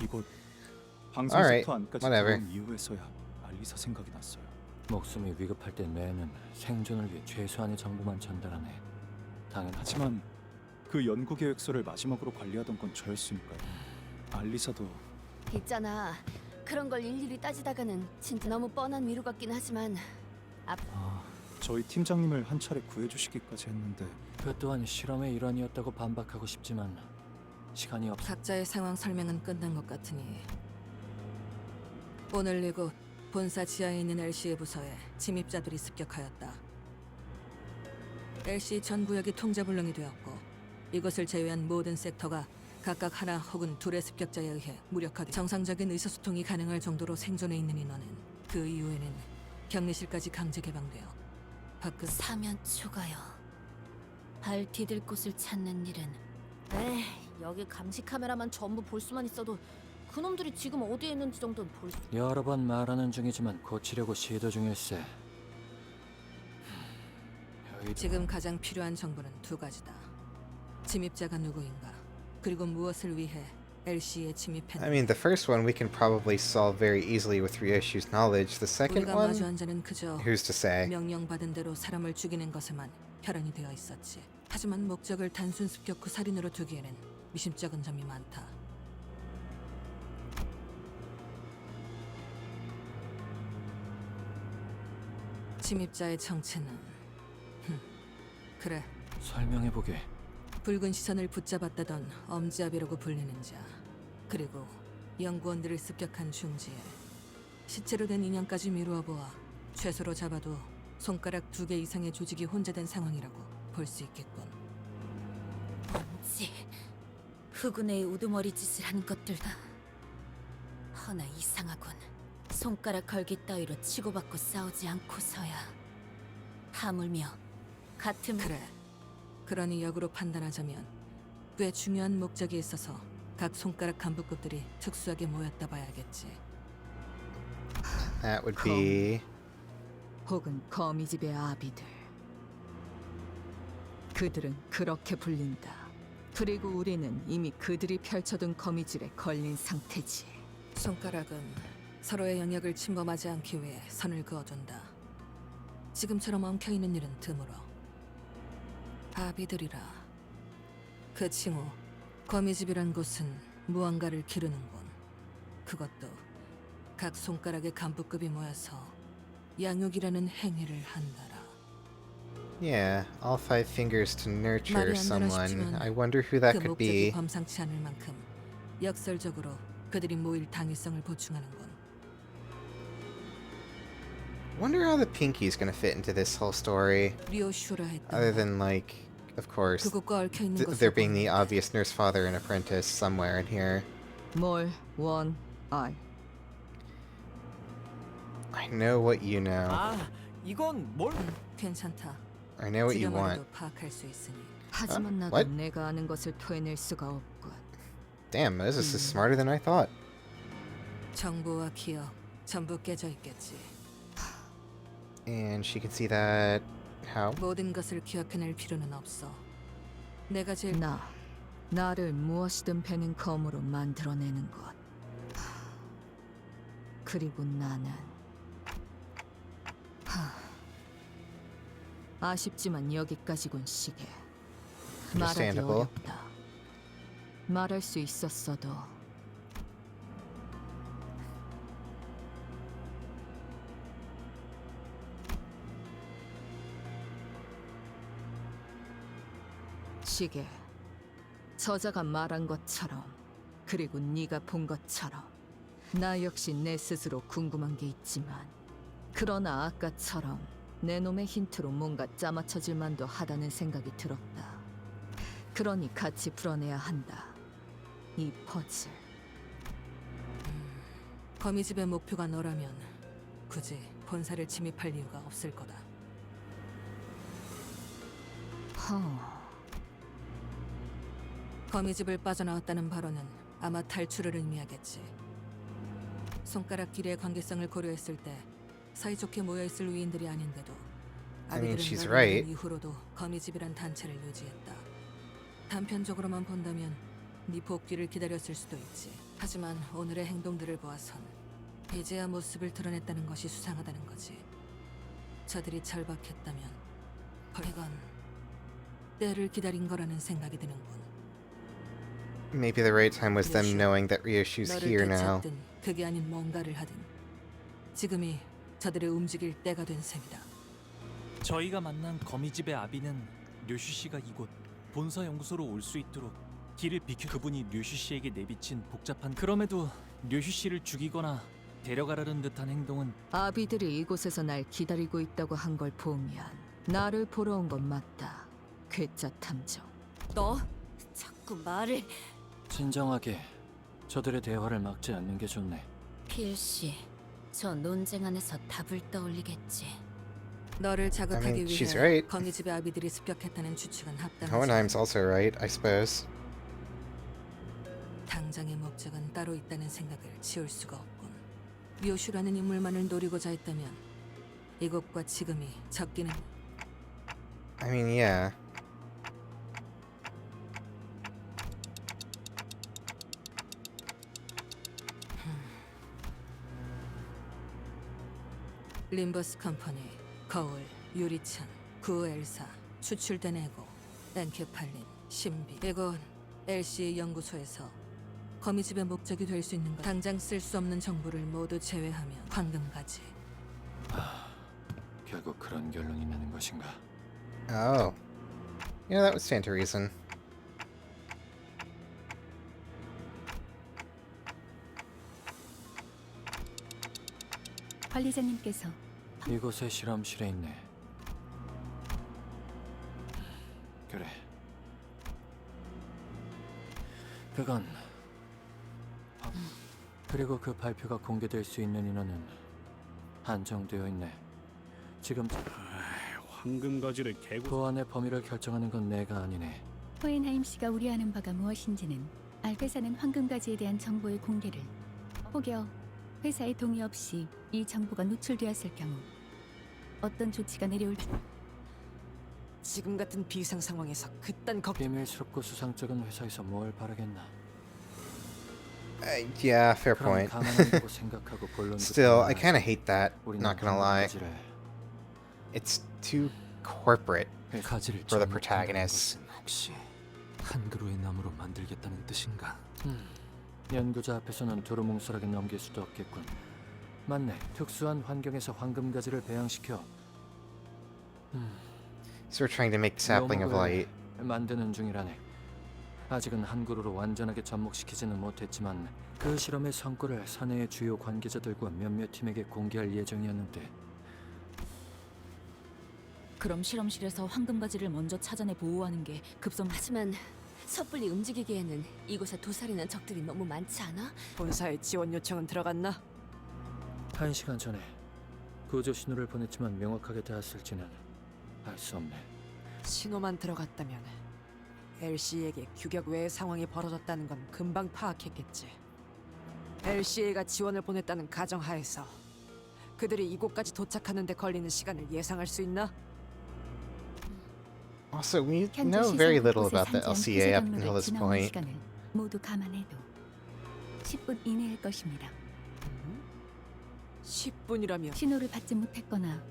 Alright, 방송부터 안까지 whatever. 들어온 이후에서야 알리사 생각이 났어요. 목숨이 위급할 때 뇌는 생존을 위해 최소한의 정보만 전달하네. 하지만 그 연구 계획서를 마지막으로 관리하던 건 저였으니까요. 알리사도 있잖아. 그런 걸 일일이 따지다가는 진짜 너무 뻔한 위로 같긴 하지만 저희 팀장님을 한 차례 구해주시기까지 했는데 그 또한 실험의 일환이었다고 반박하고 싶지만 시간이 없어. 각자의 상황 설명은 끝난 것 같으니 오늘 이곳 본사 지하에 있는 LC의 부서에 침입자들이 습격하였다. LC 전 구역이 통제불능이 되었고 이곳을 제외한 모든 섹터가 각각 하나 혹은 둘의 습격자에 의해 무력화돼 정상적인 의사소통이 가능할 정도로 생존해 있는 인원은 그 이후에는 격리실까지 강제 개방되어 밖은 사면 초가요. 발 디딜 곳을 찾는 일은 여기 감시 카메라만 전부 볼 수만 있어도 그놈들이 지금 어디에 있는지 정도는 볼 수... 여러 번 말하는 중이지만 고치려고 시도 중일세. 지금 가장 필요한 정보는 두 가지다. 침입자가 누구인가, 그리고 무엇을 위해 LC에 침입했는가. I mean, the first one we can probably solve very easily with Ryoshu's knowledge. The second 우리가 one, 마주한 자는 그저 who's to say? 명령받은 대로 사람을 죽이는 것에만 혈안이 되어 있었지. 하지만 목적을 단순 습격 후 살인으로 두기에는 미심쩍은 점이 많다. 침입자의 정체는 그래, 설명해보게. 붉은 시선을 붙잡았다던 엄지아비라고 불리는 자, 그리고 연구원들을 습격한 중지에 시체로 된 인형까지 미루어 보아 최소로 잡아도 손가락 2개 이상의 조직이 혼재된 상황이라고 볼 수 있겠군. 엄지, 흑운의 우두머리 짓을 하는 것들 다. 허나 이상하군. 손가락 걸기 따위로 치고받고 싸우지 않고서야. 하물며 같은 그래, 그러니 역으로 판단하자면 꽤 중요한 목적이 있어서 각 손가락 간부급들이 특수하게 모였다 봐야겠지. That would be... 혹은 거미집의 아비들. 그들은 그렇게 불린다. 그리고 우리는 이미 그들이 펼쳐둔 거미줄에 걸린 상태지. 손가락은 서로의 영역을 침범하지 않기 위해 선을 그어둔다. 지금처럼 엉켜있는 일은 드물어. 아비들이라. 그 칭호, 거미집이란 곳은 무언가를 기르는군. 그것도 각 손가락의 간부급이 모여서 양육이라는 행위를 한다라. Yeah, all 5 fingers to nurture 말이 안 되나 someone. 싶지만 I wonder who that 그 could 목적이 be. 범상치 않을 만큼 역설적으로 그들이 모일 당위성을 보충하는군. Wonder how the Pinky's gonna fit into this whole story. 리오슈라 했던 Other than, like, of course, 그곳과 얽혀있는 there being the obvious nurse, father, and apprentice somewhere in here. 뭘 원, 아이. I know what you know. 이건 뭘? 괜찮다. I know what you want. 지금이라도 파악할 수 있으니. 하지만 나도 what? 내가 아는 것을 토해낼 수가 없군. Damn, Moses is smarter than I thought. 정보와 기억 전부 깨져 있겠지. And she can see that... how? 모든 것을 기억해낼 필요는 없어. 내가 제일 나를 무엇이든 베는 검으로 만들어내는 것. 그리고 나는 아쉽지만 여기까지군 시계. 말하기 Understandable. 어렵다. 말할 수 있었어도 시계. 저자가 말한 것처럼 그리고 네가 본 것처럼 나 역시 내 스스로 궁금한 게 있지만 그러나 아까처럼 내 놈의 힌트로 뭔가 짜맞춰질 만도 하다는 생각이 들었다. 그러니 같이 풀어내야 한다. 이 퍼즐. 거미집의 목표가 너라면 굳이 본사를 침입할 이유가 없을 거다. 거미집을 빠져나왔다는 발언은 아마 탈출을 의미하겠지. 손가락 길이의 관계성을 고려했을 때 사이좋게 모여있을 위인들이 아닌데도 I mean, she's 아비들은 right. 너를 이후로도 거미집이란 단체를 유지했다. 단편적으로만 본다면 네 복귀를 기다렸을 수도 있지. 하지만 오늘의 행동들을 보아선 이제야 모습을 드러냈다는 것이 수상하다는 거지. 저들이 절박했다면 이건 때를 기다린 거라는 생각이 드는군. Maybe the right time was them knowing that Ryoshu's 너를 here now. 되찾든 그게 아닌 뭔가를 하든 지금이 저들의 움직일 때가 된 셈이다. 저희가 만난 거미집의 아비는 류슈 씨가 이곳 본사 연구소로 올 수 있도록 길을 비켜 그분이 류슈 씨에게 내비친 복잡한 그럼에도 류슈 씨를 죽이거나 데려가라는 듯한 행동은 아비들이 이곳에서 날 기다리고 있다고 한 걸 보면 나를 보러 온 건 맞다. 괴짜 탐정. 너 자꾸 말을. 진정하게 저들의 대화를 막지 않는 게 좋네. 필시 저 논쟁 안에서 답을 떠올리겠지. 너를 자극하기 I mean, she's 위해 right. 거미집의 아비들이 습격했다는 추측은 합당하지. Hohenheim's also right, I suppose. 당장의 목적은 따로 있다는 생각을 지울 수가 없군. 요슈라는 인물만을 노리고자 했다면 이곳과 지금이 적기는 I mean, yeah. 림버스 컴퍼니, 거울, 유리창, 구엘사, 추출된 에고, 엔케팔린, 신비. 이건 LC 연구소에서 거미집의 목적이 될 수 있는 것. 당장 쓸 수 없는 정보를 모두 제외하면 황금가지. 결국 그런 결론이 나는 것인가? Oh. Yeah, that would stand to reason. 관리자님께서 이곳에 실험실에 있네. 그래. 그건 그리고 그 발표가 공개될 수 있는 인원은 한정되어 있네. 지금 황금가지를 개고 보안의 범위를 결정하는 건 내가 아니네. 호엔하임 씨가 우려하는 바가 무엇인지는 회사는 황금가지에 대한 정보의 공개를 혹여 회사의 동의 없이 이 정보가 노출되었을 경우 어떤 조치가 내려올지. 지금 같은 비상 상황에서 그딴 비밀스럽고 수상쩍은 회사에서 뭘 바라겠나? Yeah, fair 그럼 point. 가만히 보고 생각하고 본론부터 Still, I 말하자. kind of hate that. 우리는 Not gonna lie. 황금가지를 It's too corporate 가지를 for the 접목한다는 protagonists. 것은 혹시 한 그루의 나무로 만들겠다는 뜻인가? 연구자 앞에서는 두루뭉술하게 넘길 수도 없겠군. 맞네. 특수한 환경에서 황금가지를 배양시켜 So we're trying to make sapling of 묘목을 light. 만드는 중이라네. 아직은 한 그루로 완전하게 접목시키지는 못했지만 그 실험의 성과를 사내의 주요 관계자들과 몇몇 팀에게 공개할 예정이었는데. 그럼 실험실에서 황금가지를 먼저 찾아내 보호하는 게 급선. 하지만 섣불리 움직이기에는 이곳에 도살이는 적들이 너무 많지 않아? 본사에 지원 요청은 들어갔나? 1시간 전에 구조 신호를 보냈지만 명확하게 닿았을지는 알 수 없네. 신호만 들어갔다면 LC에게 규격 외의 상황이 벌어졌다는 건 금방 파악했겠지. LCA가 지원을 보냈다는 가정하에서 그들이 이곳까지 도착하는 데 걸리는 시간을 예상할 수 있나? Also, we 현재 know very 시설 little 곳곳에 about the 산지한 LCA up 부서 until 경로를 this 지나오는 point. 시간을 모두 감안해도 10분 이내일 것입니다. 10분이라면 신호를 받지 못했거나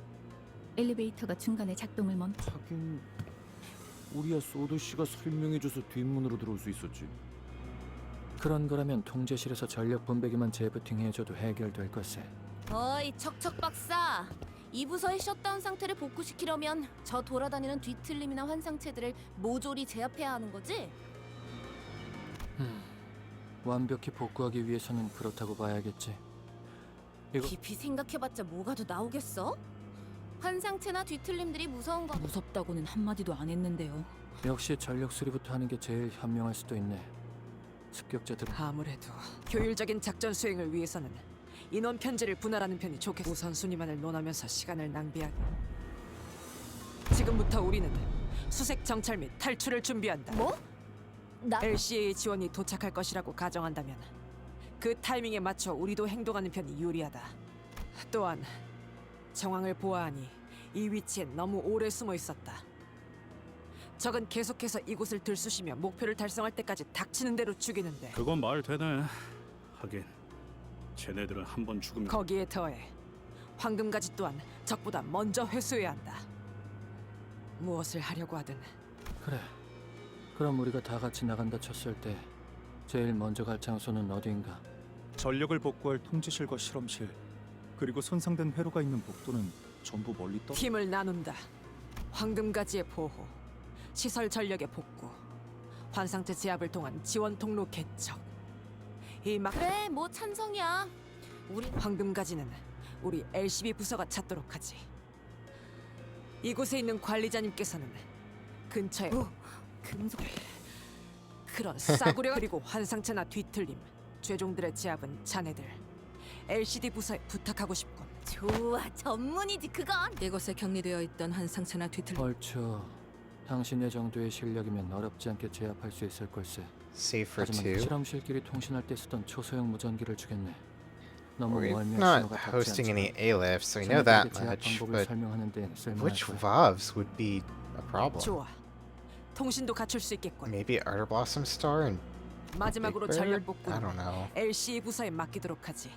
엘리베이터가 중간에 작동을 멈춰. 하긴 우리야 소드 씨가 설명해줘서 뒷문으로 들어올 수 있었지. 그런 거라면 통제실에서 전력 분배기만 재부팅해줘도 해결될 것에. 어이 척척 박사, 이 부서의 셧다운 상태를 복구시키려면 저 돌아다니는 뒤틀림이나 환상체들을 모조리 제압해야 하는 거지? 완벽히 복구하기 위해서는 그렇다고 봐야겠지. 깊이 생각해봤자 뭐가 더 나오겠어? 환상체나 뒤틀림들이 무서운 거. 무섭다고는 한마디도 안 했는데요. 역시 전력 수리부터 하는 게 제일 현명할 수도 있네. 습격자들은 아무래도 효율적인 작전 수행을 위해서는 인원 편제를 분할하는 편이 좋겠어. 우선순위만을 논하면서 시간을 낭비하기. 지금부터 우리는 수색 정찰 및 탈출을 준비한다. 뭐? LCA 지원이 도착할 것이라고 가정한다면 그 타이밍에 맞춰 우리도 행동하는 편이 유리하다. 또한 정황을 보아하니 이 위치에 너무 오래 숨어 있었다. 적은 계속해서 이곳을 들쑤시며 목표를 달성할 때까지 닥치는 대로 죽이는데 그건 말 되네. 하긴 쟤네들은 한 번 죽으면 거기에 더해 황금가지 또한 적보다 먼저 회수해야 한다. 무엇을 하려고 하든. 그래. 그럼 우리가 다 같이 나간다 쳤을 때 제일 먼저 갈 장소는 어디인가? 전력을 복구할 통제실과 실험실, 그리고 손상된 회로가 있는 복도는 전부 멀리 떨어. 팀을 나눈다. 황금가지의 보호, 시설 전력의 복구, 환상체 제압을 통한 지원 통로 개척. 그래, 뭐 찬성이야. 우리 황금가지는 우리 LCB 부서가 찾도록 하지. 이곳에 있는 관리자님께서는 근처에 금속 그런 싸구려 그리고 환상체나 뒤틀림, 죄종들의 제압은 자네들 LCD 부서에 부탁하고 싶군. 좋아, 전문이지 그건. 이곳에 격리되어 있던 한상체나 뒤틀림. 얼추 당신의 정도의 실력이면 어렵지 않게 제압할 수 있을 걸세. Save for 하지만 two. 실험실끼리 통신할 때 쓰던 초소형 무전기를 주겠네. 너무 We're 멀면 not 신호가 닿지 hosting any 않지만 A-lifts, so we know that 자네들에게 제압 much, 방법을 but 설명하는 데는 쓸만할 which 거야. VODs would be a problem. 좋아. 통신도 갖출 수 있겠군. Maybe Ardor Blossom Star and 마지막으로 Big 전력 Bird? 복구는 I don't know. LCE 부서에 맡기도록 하지.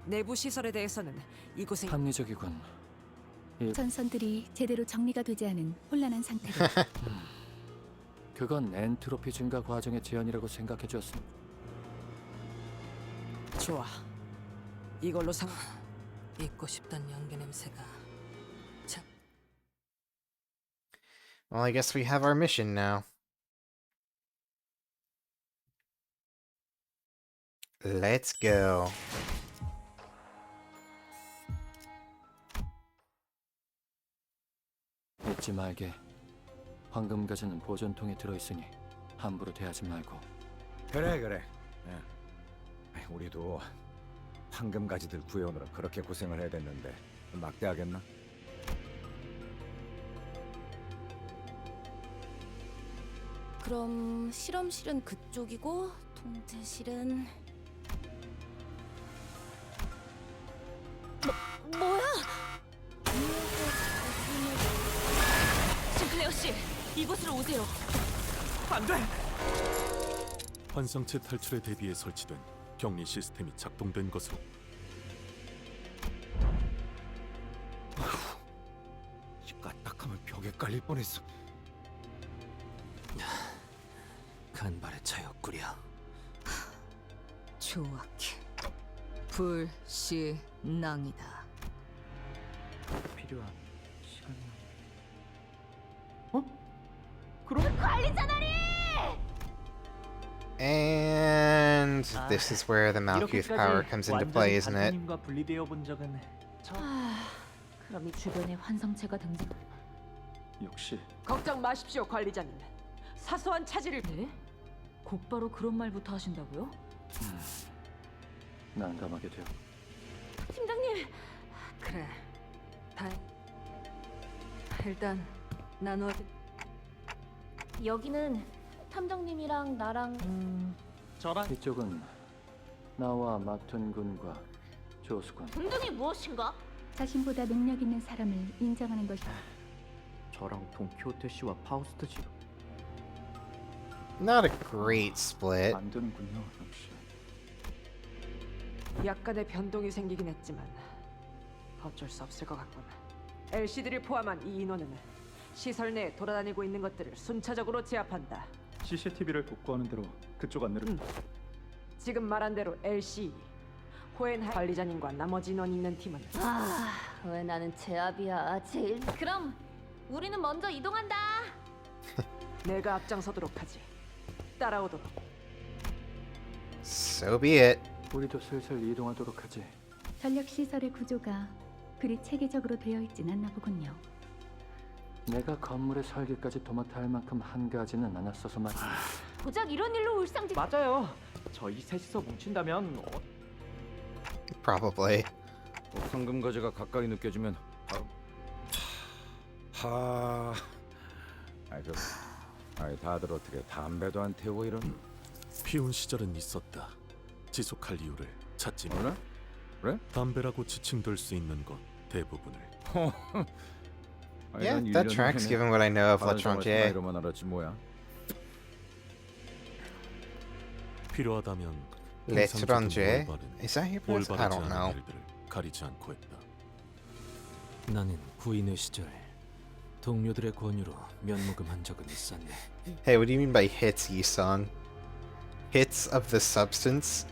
내부 시설에 대해서는 이곳에 합리적이군. 전선들이 제대로 정리가 되지 않은 혼란한 상태로 그건 엔트로피 증가 과정의 제한이라고 생각해 주었음. 좋아. 이걸로 상 잊고 싶던 연기 냄새가. Well, I guess we have our mission now. Let's go. 잊지 말게. 황금 가지는 보존통에 들어있으니 함부로 대하지 말고. 그래. 예. 우리도 황금 가지들 구해오느라 그렇게 고생을 해야 됐는데 막대하겠나? 그럼 실험실은 그쪽이고 통제실은 뭐야? 싱클레어 씨, 이곳으로 오세요. 안 돼. 환상체 탈출에 대비해 설치된 격리 시스템이 작동된 것으로. 까딱하면 벽에 깔릴 뻔했어. 간발의 차였구려. 조악해. 불신앙이다. 필요한 시간이. 관리자나리! And this is where the Malkuth power comes into play, isn't it? 관장님과 분리되어 본 적은 그럼 이 주변에 환상체가 등장. 역시 걱정 마십시오, 관리자님. 사소한 차질을 네? 곧바로 그런 말부터 하신다고요? 난감하게 되어. 팀장님, 그래. 일단 나누어. 여기는 탐정님이랑 나랑 저랑 이쪽은 나와 마툰 군과 조수군. 등등이 무엇인가? 자신보다 능력 있는 사람을 인정하는 것이 저랑 돈키호테 씨와 파우스트 씨. Not a great split. 안 되는군요, 역시. 약간의 변동이 생기긴 했지만 어쩔 수 없을 것 같군. LCD를 포함한 이 인원은 시설 내에 돌아다니고 있는 것들을 순차적으로 제압한다. CCTV를 복구하는 대로 그쪽 안내를. 지금 말한 대로 LCE, 호엔 관리자님과 나머지 인원이 있는 팀은 왜 나는 제압이야? 제일 그럼 우리는 먼저 이동한다. 내가 앞장서도록 하지. 따라오도록. So be it. 우리도 슬슬 이동하도록 하지. 전력 시설의 구조가 그리 체계적으로 되어 있진 않나 보군요. 내가 건물의 설계까지 도맡아 할 만큼 한가하지는 않았어서 말이야. 고작 이런 일로 울상지. 맞아요. 저희 셋이서 뭉친다면 Probably. 황금 가지가 가까이 느껴지면 바로 다들 어떻게 담배도 안 태우고 이런? 피운 시절은 있었다. 지속할 이유를 찾지만. 몰라? 그래? 담배라고 지칭될 수 있는 것 대부분을. Yeah, that tracks given what I know of L'Étranger. 이로만 알았지 뭐야. 필요하다면 L'Étranger? Is that how you pronounce it? I don't know. 일들을 가리지 않고 했다. 나는 구인의 시절 동료들의 권유로 면목음한 적은 있었네. Hey, what do you mean by hits, Yi-sung? Hits of the substance?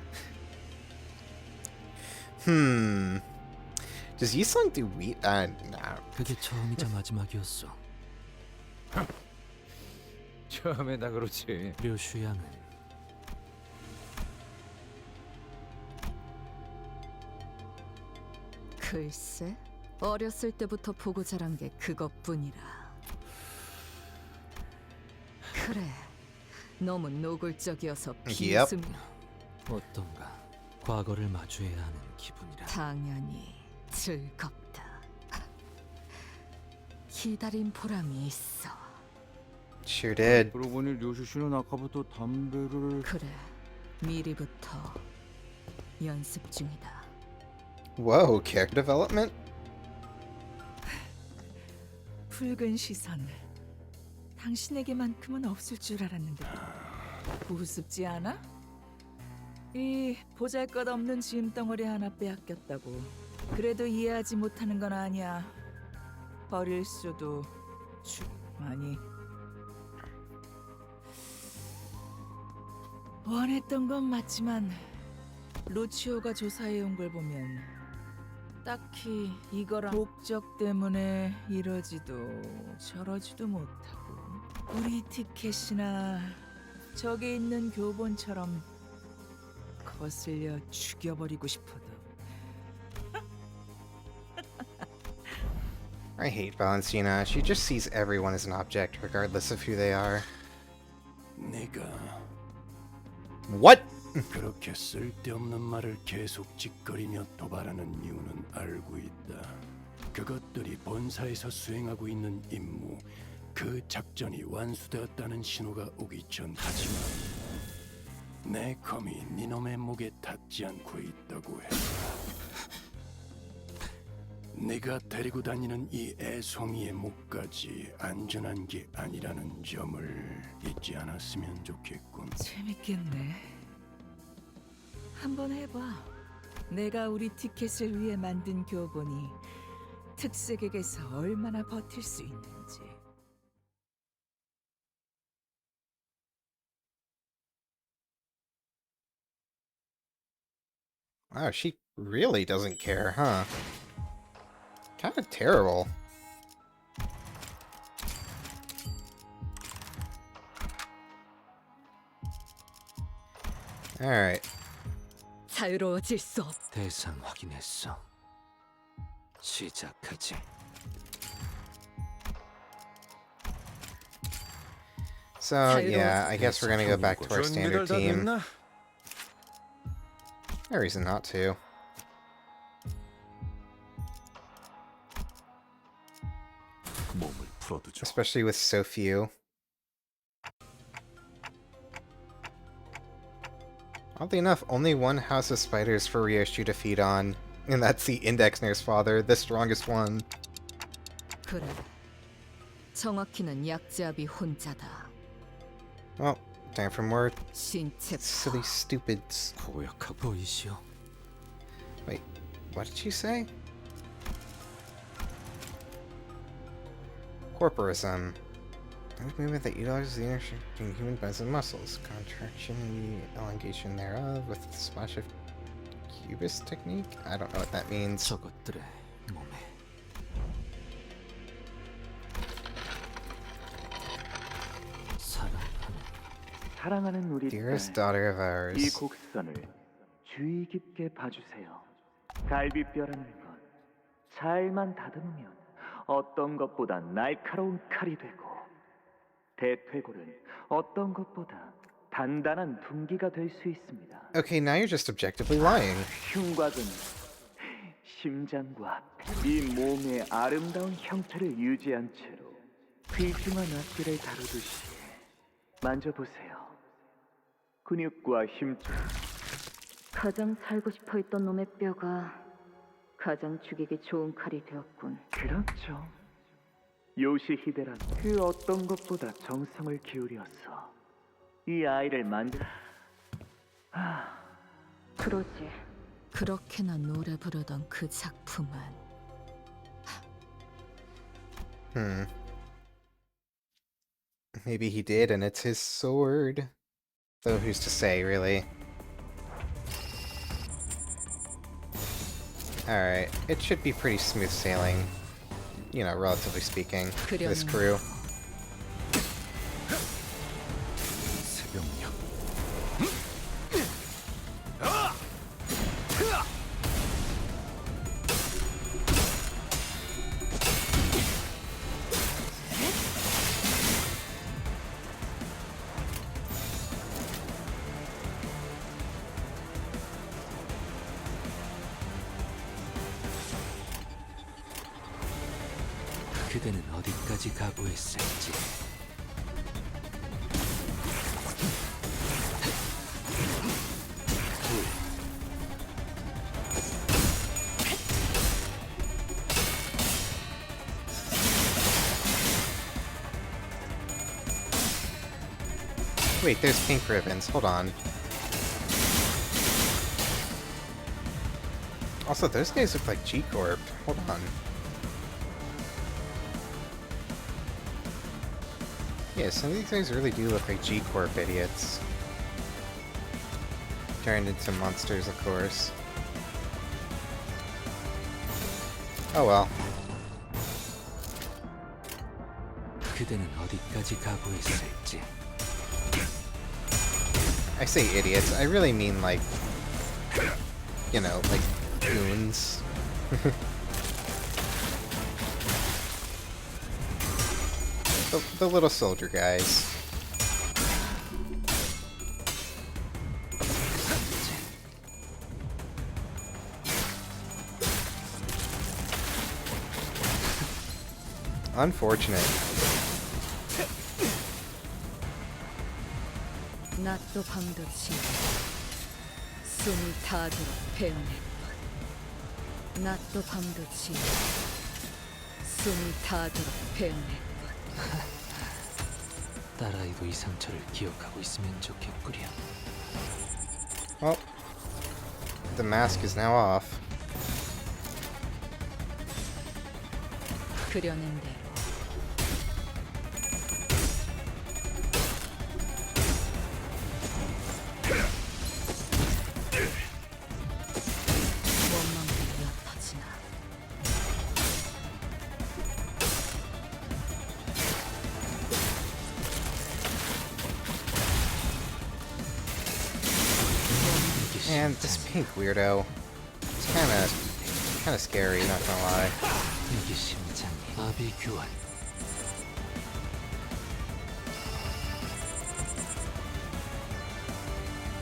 Does Yi-sung do weed? No. 그게 처음이자 마지막이었어. 처음에 다 그렇지. 류슈양은 글쎄, 어렸을 때부터 보고 자란 게 그것뿐이라. 그래, 너무 노골적이어서 비웃음이. 어떤가 과거를 마주해야 하는 기분이라. 당연히 즐겁다. 기다린 보람이 있어. Sure did. 그러고 보니 류슈 씨는 아까부터 담배를. 그래, 미리부터 연습 중이다. Whoa, character development? 붉은 시선. 당신에게만큼은 없을 줄 알았는데 우습지 않아? 이 보잘것없는 짐덩어리 하나 빼앗겼다고 그래도 이해하지 못하는 건 아니야. 버릴 수도 아니 원했던 건 맞지만 루치오가 조사해온 걸 보면 딱히 이거랑 목적 때문에 이러지도 저러지도 못하고 우리 티켓이나 저기 있는 교본처럼 거슬려 죽여버리고 싶어도. I hate Valentina. She just sees everyone as an object, regardless of who they are. 내가 What? 그렇게 쓸데없는 말을 계속 짓거리며 도발하는 이유는 알고 있다. 그것들이 본사에서 수행하고 있는 임무, 그 작전이 완수되었다는 신호가 오기 전. 하지만 내 검이 니놈의 목에 닿지 않고 있다고 해. 내가 데리고 다니는 이 애송이의 목까지 안전한 게 아니라는 점을 잊지 않았으면 좋겠군. 재밌겠네. 한번 해봐. 내가 우리 티켓을 위해 만든 교본이 특색에게서 얼마나 버틸 수 있는지. Wow, she really doesn't care, huh? Kind of terrible. Alright. 자유로워질 수 없. 대상 확인했어. 시작하지. So, yeah, I guess we're gonna go back to our standard team. No reason not to. Especially with so few. Oddly enough, only one house of spiders for Ryoshi to feed on, and that's the Index Nurse Father, the strongest one. 그래. 정확히는 약지압이 혼자다. Well, time for more 신체 silly stupids. 고약하고 보이시오. Wait, what did she say? Corporism. Movement that utilizes the intersection human bones and muscles. Contraction and the elongation thereof with the splash of cubist technique? I don't know what that means. 저것들의 몸에 사랑하는 우리 Dearest daughter of ours. 이 곡선을 주의 깊게 봐주세요. 갈비뼈라는 건 잘만 다듬으면 어떤 것보다 날카로운 칼이 되고 대퇴골은 어떤 것보다 단단한 둔기가 될 수 있습니다. Okay, now you're just objectively lying. 흉곽은 심장과 이 몸의 아름다운 형태를 유지한 채로 귀중한 악기를 다루듯이 만져보세요. 근육과 힘줄. 가장 살고 싶어 했던 놈의 뼈가 가장 죽이기 좋은 칼이 되었군. 그렇죠. 요시히데란 그 어떤 것보다 정성을 기울여서 이 아이를 만들. 그러지. 그렇게나 노래 부르던 그 작품은 Maybe he did, and it's his sword. Though who's to say, really? Alright, it should be pretty smooth sailing. You know, relatively speaking, for this crew. 새벽녘. 그대는 어디까지 각오했을지. Wait, there's pink ribbons. Hold on. Also, those guys look like G-Corp. Hold on. Yeah, some of these guys really do look like G-Corp idiots. Turned into monsters, of course. Oh well. 그대는 어디까지 각오했을지. I say idiots, I really mean like, you know, like goons. the little soldier guys. Unfortunate. 낮도 밤도 지고 숨이 닿도록 베어낼 것. 낮도 밤도 지고 숨이 닿도록 베어낼 것. 딸아이도 이 상처를 기억하고 있으면 좋겠구려. Well, the mask is now off. 그려낸 대로. 원망들이 옅어지나. And this pink weirdo. It's kinda scary, not gonna lie. 이게 심장이 아비 교환.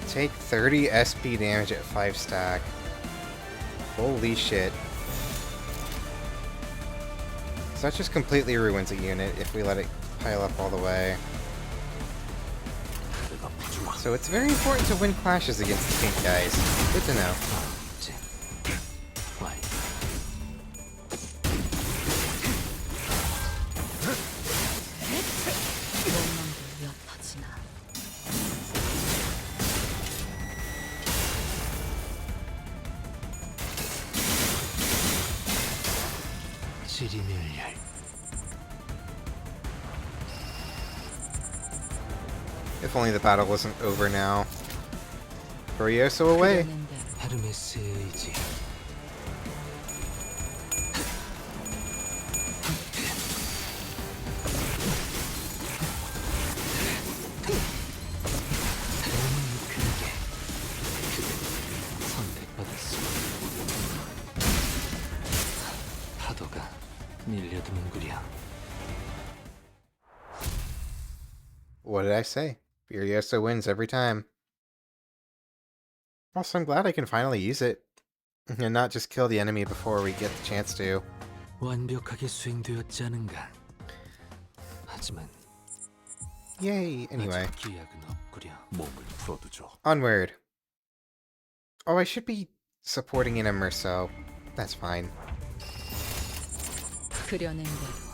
Take 30 SP damage at 5 stack. Holy shit. So that just completely ruins a unit if we let it pile up all the way. So it's very important to win clashes against the pink guys. Good to know. If only the battle wasn't over now. Furioso away. 헤르메스의 의지. 선택받았어. 파도가 밀려드는구려. What did I say? Furioso wins every time. Also, I'm glad I can finally use it. And not just kill the enemy before we get the chance to. 완벽하게 수행되었지 않은가. 하지만 Yay! Anyway. 기약은 없구려. 몸을 풀어두죠. Onward. Oh, I should be supporting an Immerso. That's fine. 그려낸 대로.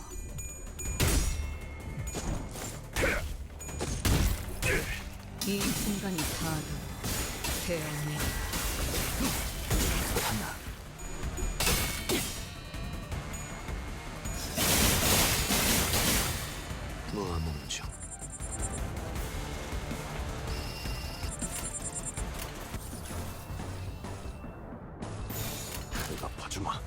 이 순간이 닿도록 베어내. 하나. 모아뭉중. 대답하주마.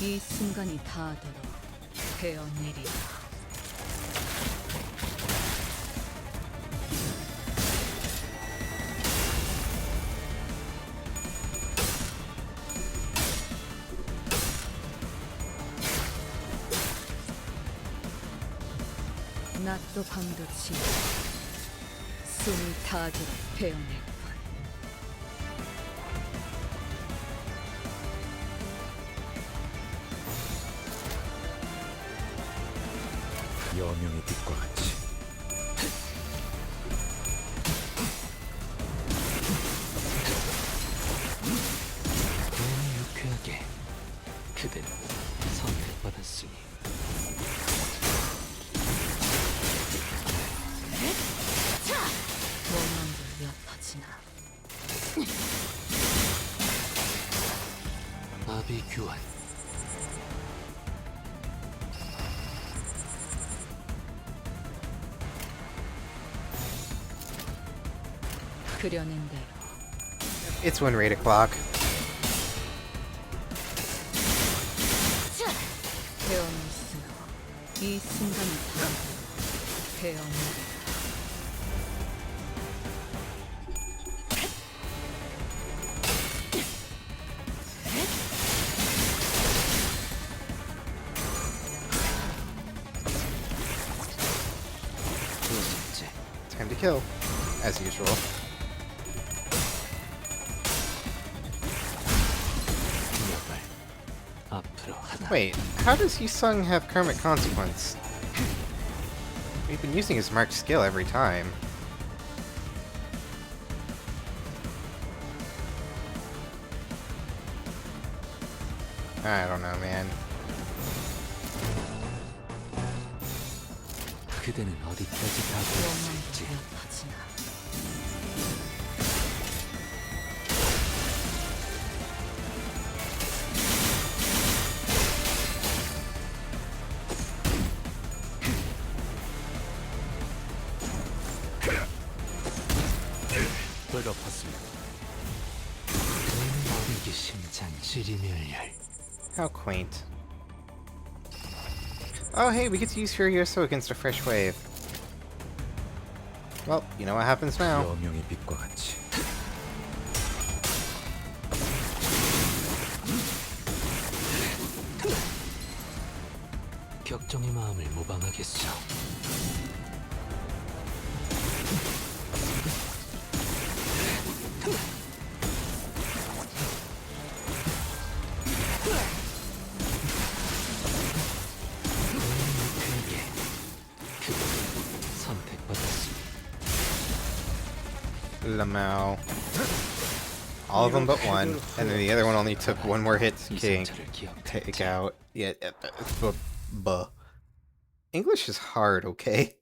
이 순간이 닿도록 베어내리라. 낮도 밤도 지고 숨이 닿도록 베어낼 것. 여명의 빛과 같이. 너무 유쾌하게 그대는 선택받았으니 원망들 몇 터지나. 아비 교환. 그려낸 대로. It's when 8 o'clock. 헤어미스로 이 순간이 다 헤어미. Time to kill, as usual. Wait, how does Hisung have karmic consequence? We've been using his marked skill every time. I don't know, man. 그대는 어디까지 가고 있을지. 배가 팠습니다. 어리기 심장 지리멸렬. How quaint. Oh, hey, we get to use Furioso against a fresh wave. Well, you know what happens now. 여명의 빛과 같이. 격정의 마음을 모방하겠소. Lamau. All of them but one, and then the other one only took one more hit to take out. Yeah, English is hard, okay?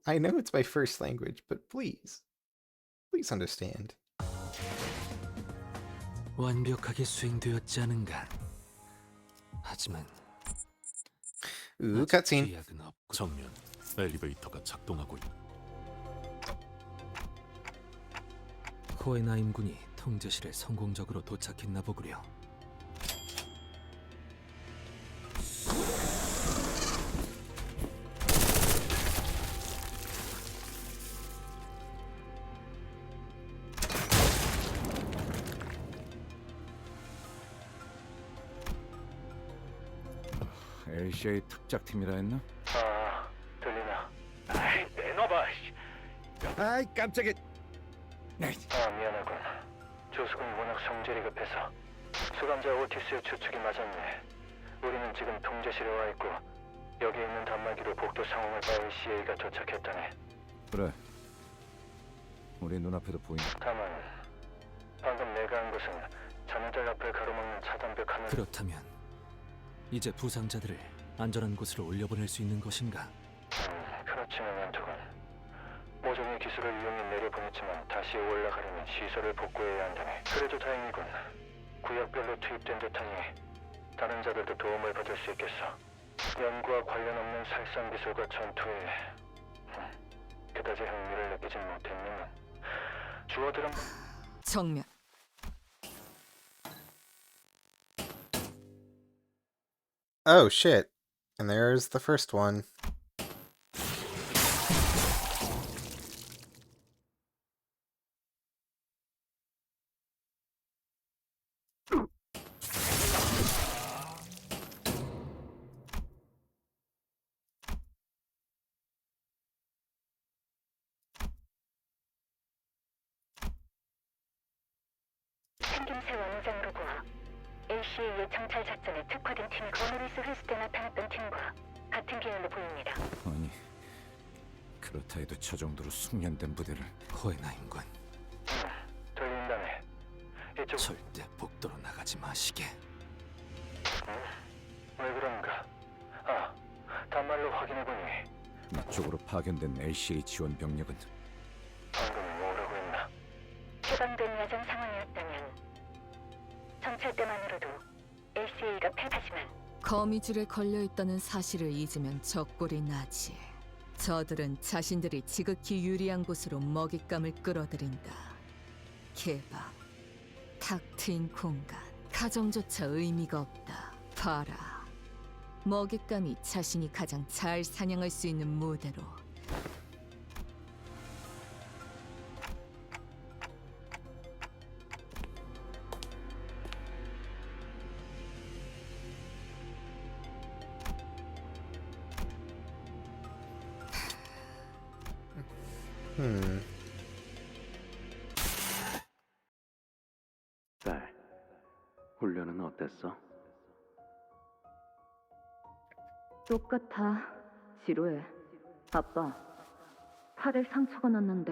I know it's my first language, but please understand. 완벽하게 수행되었지 않은가. 하지만 Ooh, cutscene. 정면 엘리베이터가 작동하고 있다. 호에나임군이 통제실에 성공적으로 도착했나 보구려. LCA 특작팀이라 했나? 아, 들리나? 아이, 내놔봐. 아이, 깜짝이야. 아, 미안하군. 조숙은 워낙 성질이 급해서 수감자 오티스의 추측이 맞았네. 우리는 지금 통제실에 와 있고 여기 있는 단말기로 복도 상황을 봐 LCA가 도착했다네. 그래. 우리 눈앞에도 보인다. 다만 방금 내가 한 것은 자네들 앞을 가로막는 차단벽 하나. 그렇다면 이제 부상자들을 안전한 곳으로 올려보낼 수 있는 것인가? 그렇지는 않더군. 모종의 기술을 이용해 내려보냈지만 다시 올라가려면 시설을 복구해야 한다네. 그래도 다행이군. 구역별로 투입된 듯하니 다른 자들도 도움을 받을 수 있겠어. 연구와 관련 없는 살상 기술과 전투에 그다지 흥미를 느끼진 못했지만 주어들은 정면. Oh shit. And there's the first one. 생김새 원장으로 보아 LCA의 정찰 작전에 특화된 팀이 거누리스 휘스트에 나타났던 팀과 같은 계열로 보입니다. 아니, 그렇다 해도 저 정도로 숙련된 부대를 호해나인군. 들린다네. 이쪽 절대 복도로 나가지 마시게. 왜 그런가? 아, 단말로 확인해보니 이쪽으로 파견된 LCA 지원 병력은 방금 뭐라고 했나? 해방된 야전 상황이었다면 정찰대만으로도 LCA가 패하지만 거미줄에 걸려있다는 사실을 잊으면 적골이 나지. 저들은 자신들이 지극히 유리한 곳으로 먹잇감을 끌어들인다. 개방, 탁 트인 공간, 가정조차 의미가 없다. 봐라. 먹잇감이 자신이 가장 잘 사냥할 수 있는 무대로. 딸, 훈련은 어땠어? 똑같아. 지루해. 아빠, 팔에 상처가 났는데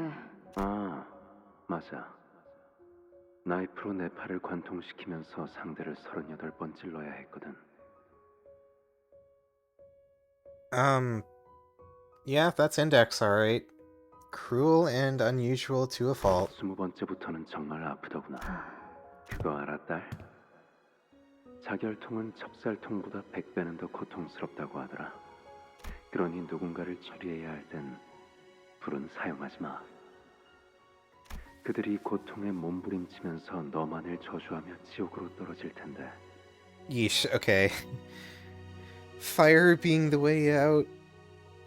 아, 맞아. 나이프로 내 팔을 관통시키면서 상대를 38번 찔러야 했거든. Yeah, that's index, alright. Cruel and unusual to a fault. 20번째부터는 정말 아프더구나. 그거 알아, 딸? 자결통은 찹쌀통보다 100배는 더 고통스럽다고 하더라. 그러니 누군가를 처리해야 할 땐 불은 사용하지 마. 그들이 고통에 몸부림치면서 너만을 저주하며 지옥으로 떨어질 텐데. Yeesh, okay. Fire being the way out,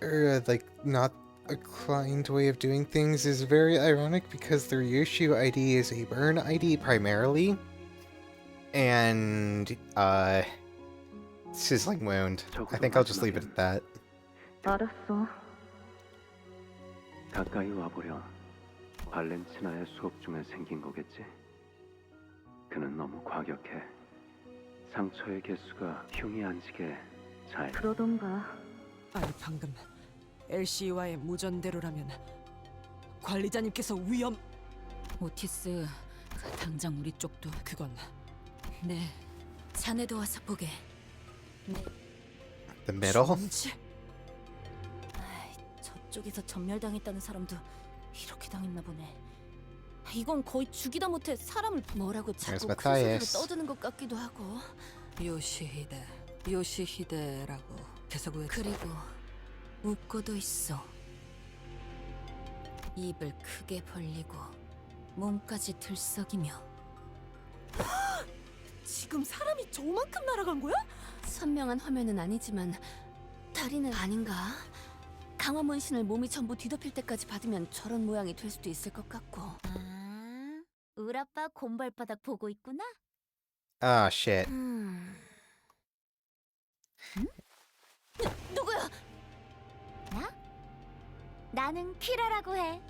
or like not a client way of doing things, is very ironic because their Yoshu ID is a burn ID primarily, and sizzling wound. I think I'll just leave it at that. 알았어. 가까이 와보렴. 발렌치나의 수업 중에 생긴 거겠지? 그는 너무 과격해. 상처의 개수가 흉이 안지게 잘... 그러던가. 아니 방금 LC와의 무전대로라면 관리자님께서 위험... 오티스, 당장 우리 쪽도. 그건 네, 자네도 와서 보게. 네. The middle? 저쪽에서 전멸당했다는 사람도 이렇게 당했나 보네. 이건 거의 죽이다 못해 사람을 뭐라고 자꾸 큰 소리로 떠드는 것 같기도 하고. 요시히데라고 계속 외쳐. 그리고 웃고도 있어. 입을 크게 벌리고 몸까지 들썩이며. 지금 사람이 저만큼 날아간 거야? 선명한 화면은 아니지만 다리는 아닌가? 강화 문신을 몸이 전부 뒤덮일 때까지 받으면 저런 모양이 될 수도 있을 것 같고. 아, 울 아빠 곰발바닥 보고 있구나. Ah, shit. 누구야? 나? 나는 키라라고 해.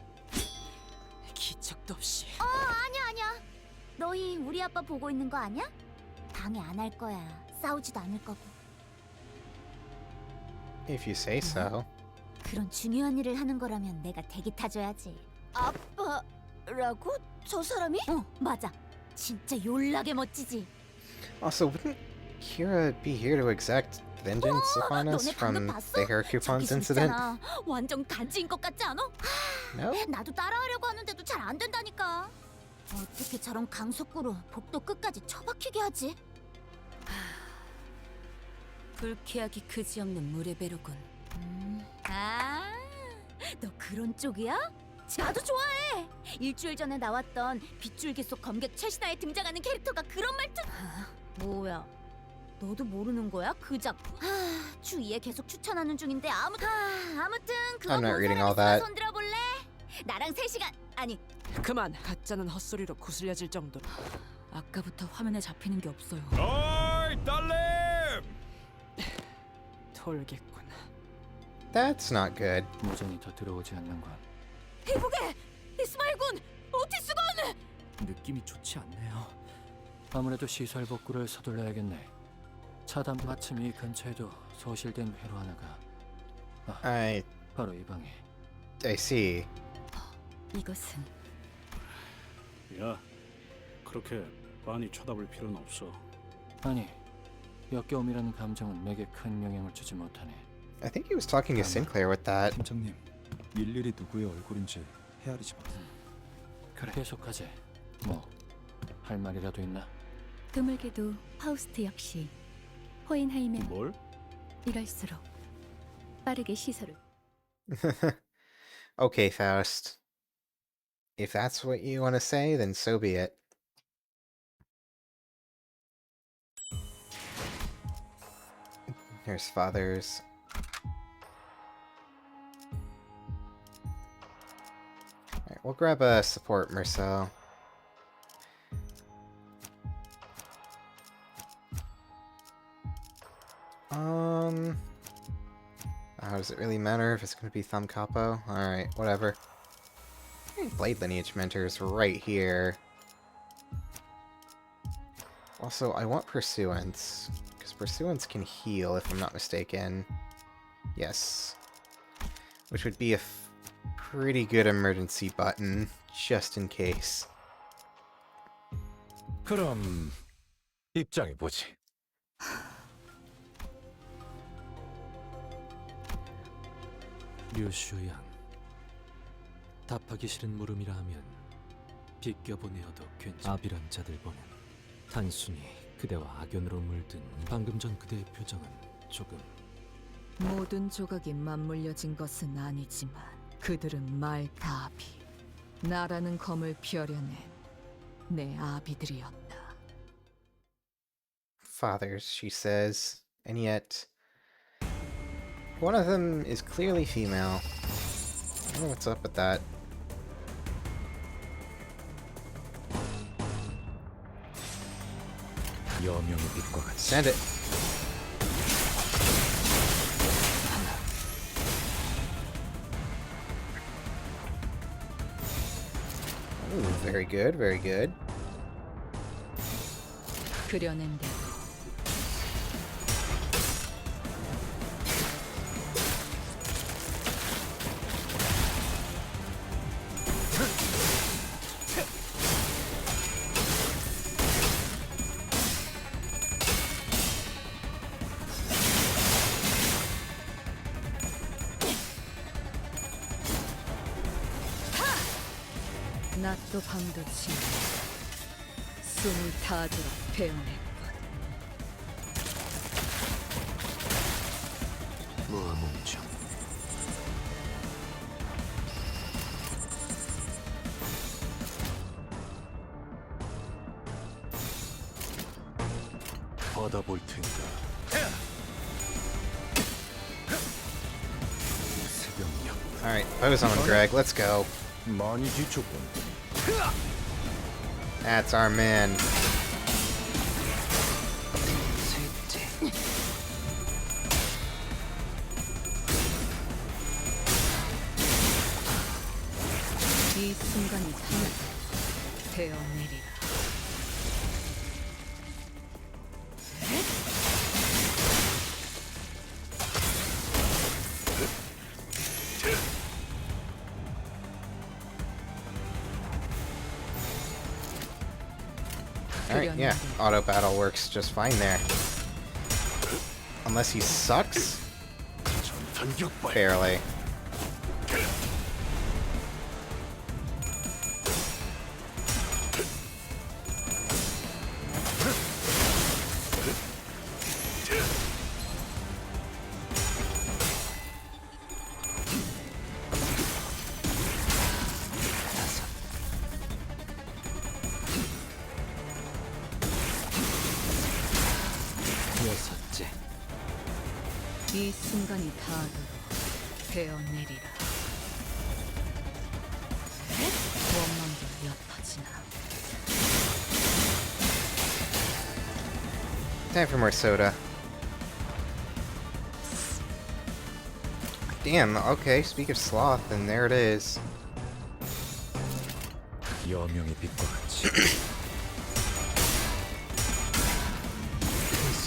기척도 없이. 아니야. 너희 우리 아빠 보고 있는 거 아니야? 방해 안 할 거야. 싸우지도 않을 거고. If you say so. 그런 중요한 일을 하는 거라면 내가 대기 타줘야지. 아빠라고? 저 사람이? 맞아. 진짜 yor라게 멋지지. Also, wouldn't Kira be here to exact vengeance upon us from the hair coupons incident? 완전 간지인 것 같지 않아? No? 나도 따라하려고 하는데도 잘 안 된다니까. 어떻게 저런 강속구로 복도 끝까지 처박히게 하지? 불쾌하기 그지없는 물의 배로군. 너 그런 쪽이야? 나도 좋아해. 일주일 전에 나왔던 빗줄기 속 검객 최신화에 등장하는 캐릭터가 그런 말투. 뭐야? 너도 모르는 거야? 그 작품? 주위에 계속 추천하는 중인데 아무튼 그거 I'm not 본 reading all 사람 that. 있으면 손 들어볼래? 나랑 3시간 아니 그만. 가짜는 헛소리로 구슬려질 정도로. 아까부터 화면에 잡히는 게 없어요. 어이 딸님! 돌겠군. That's not good. 무전이 더 들어오지 않는 건 이보게! 이스마일군! 오티스군! 느낌이 좋지 않네요. 아무래도 시설 복구를 서둘러야겠네. 차단 마침 이 근처에도 소실된 회로 하나가. 바로 이 방에. I see. 이것은 야, 그렇게 빤히 쳐다볼 필요는 없어. 아니, 역겨움이라는 감정은 내게 큰 영향을 주지 못하네. I think he was talking to Sinclair with that. 팀장님, 일일이 누구의 얼굴인지 헤아리지 마. 그래. 계속하지. 뭐 할 말이라도 있나? 드물게도 파우스트 역시 호인하이면 뭘? 이럴수록 빠르게 시설을 Okay, Faust. If that's what you want to say, then so be it. Here's Father's. Alright, we'll grab a support Merceau. How does it really matter if it's going to be Thumb Capo? Alright, whatever. Blade Lineage Mentor's right here. Also, I want Pursuance, because Pursuance can heal, if I'm not mistaken. Yes. Which would be a pretty good emergency button, just in case. 그럼 입장해 보지. 류슈양, 답하기 싫은 물음이라 하면 비껴보내어도 아비란 자들 보는 단순히 그대와 악연으로 물든 방금 전 그대의 표정은 조금 모든 조각이 맞물려진 것은 아니지만 그들은 아비, 나라는 검을 펴려낸 내 아비들이었다. Fathers, she says, and yet one of them is clearly female. I don't know what's up with that. 여명의 빛과 같이. Send it. Ooh, very good, very good. 그려낸 대로 낮도 밤도 지나 숨을 다 들어 베어냈군. 무뭉정. 받아볼 텐가. 새벽녘. Alright, Boson, Greg, let's go. 많이 뒤쫓군. That's our man. 이 순간이 하늘 베어내리라. Alright, yeah, auto battle works just fine there. Unless he sucks? Barely. 여섯째, 이 순간이 다하도록 베어내리라. 원망도 엿퍼지나. Time for more soda. Damn, okay, speak of sloth, and there it is. 여명의 빛과 같이.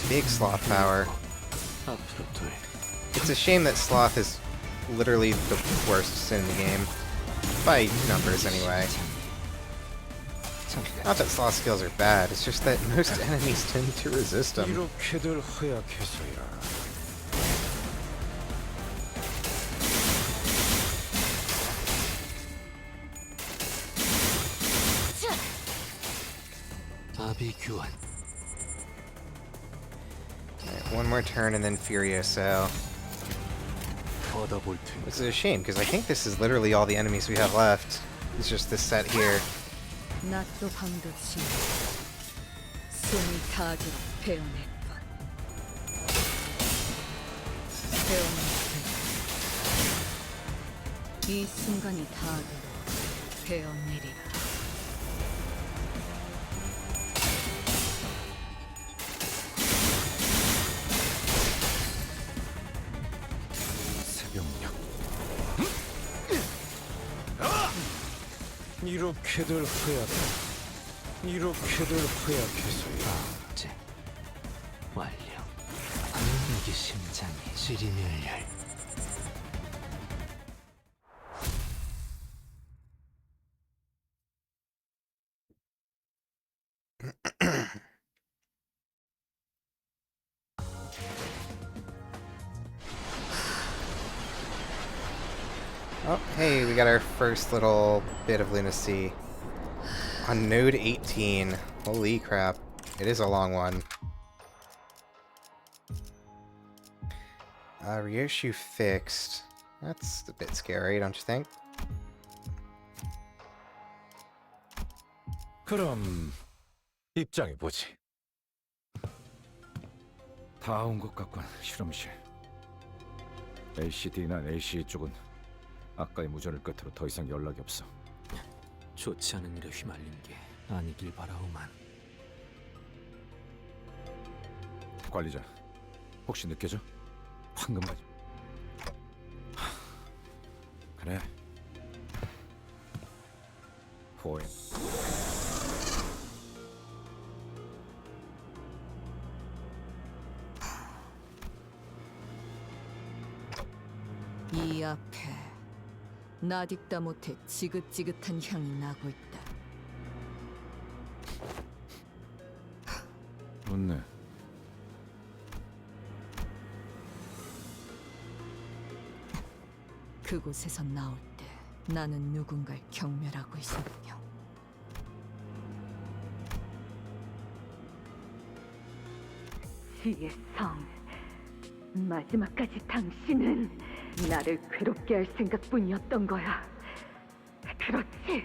big sloth power. It's a shame that sloth is literally the worst sin in the game. By numbers, anyway. Not that sloth skills are bad, it's just that most enemies tend to resist them. 이렇게들 허약해서야. 아비규환. Alright, one more turn and then Furioso. Which is a shame, because I think this is literally all the enemies we have left. It's just this set here. 낮도 밤도 치 숨이 닿도록 베어낼 것. 베어낼 때 이 순간이 닿도록 베어내리라. 이렇게들 허약해서야. 제 완료. 분위기 심장이 시리멸렬. Oh, hey, we got our first little bit of lunacy. On node 18. Holy crap. It is a long one. Ryoshu fixed. That's a bit scary, don't you think? 그럼 입장해 보지. 다 온 것 같군, 실험실. LCD나 LCE 쪽은 아까의 무전을 끝으로 더 이상 연락이 없어. 좋지 않은 일에 휘말린 게 아니길 바라오만. 관리자, 혹시 느껴져? 황금가지. 그래. 포엠. 이 앞에 나딕다 못해 지긋지긋한 향이 나고 있다. 좋네. 그곳에서 나올 때 나는 누군가를 경멸하고 있었며 지의 성, 마지막까지 당신은 나를 괴롭게 할 생각뿐이었던 거야. 그렇지?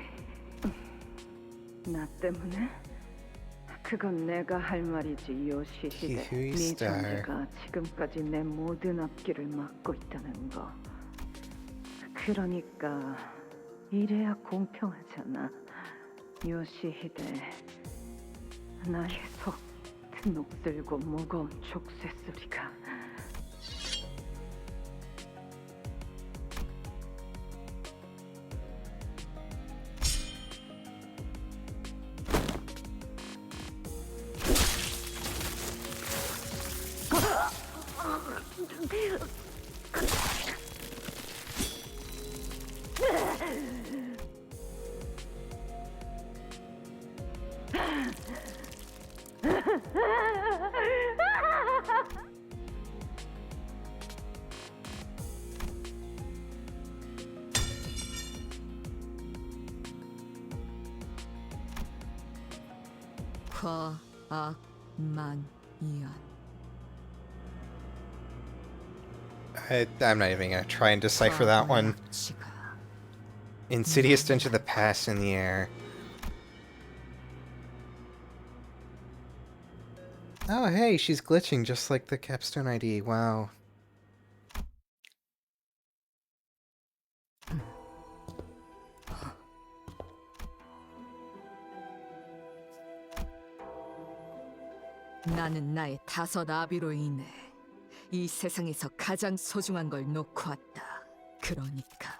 나 때문에? 그건 내가 할 말이지, 요시히데. 네 존재가 지금까지 내 모든 앞길을 막고 있다는 거. 그러니까 이래야 공평하잖아, 요시히데. 나의 속 녹슬고 무거운 족쇄 소리가. 과악만이안. I'm not even gonna try and decipher that one. Insidious stench of the past in the air. Oh, hey, she's glitching just like the capstone ID. Wow. 나는 나의 5 아비로 인해 이 세상에서 가장 소중한 걸 놓고 왔다. 그러니까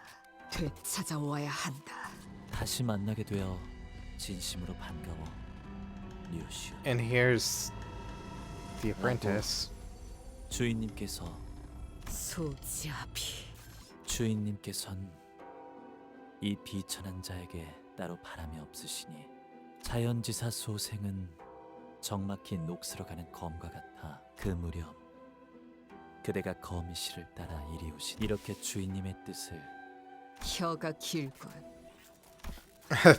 되찾아와야 한다. 다시 만나게 되어 진심으로 반가워, 류슈. And here's The apprentice. 주인님께서 소지아비. 주인님께선 이 비천한 자에게 따로 바람이 없으시니 자연지사 소생은 적막힌 녹슬어 가는 검과 같아 그 무렵 그대가 거미 씨를 따라 이리 오신 이렇게 주인님의 뜻을 혀가 길군.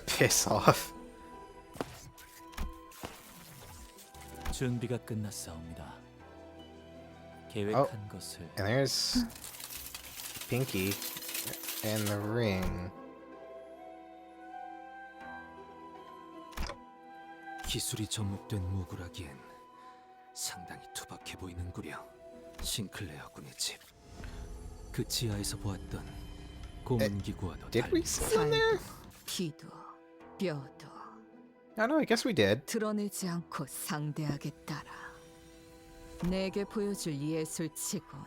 Piss off. 준비가 끝났사옵니다. 계획한 것을 And there's Pinky and the ring. 기술이 접목된 무구라기엔 상당히 투박해 보이는구려. 싱클레어 군의 집. 그 지하에서 보았던 고문기구와도 Did we see him there? 피도 뼈도 I know, I guess we did. 드러내지 않고 상대하겠다라. 내게 보여줄 예술치곤.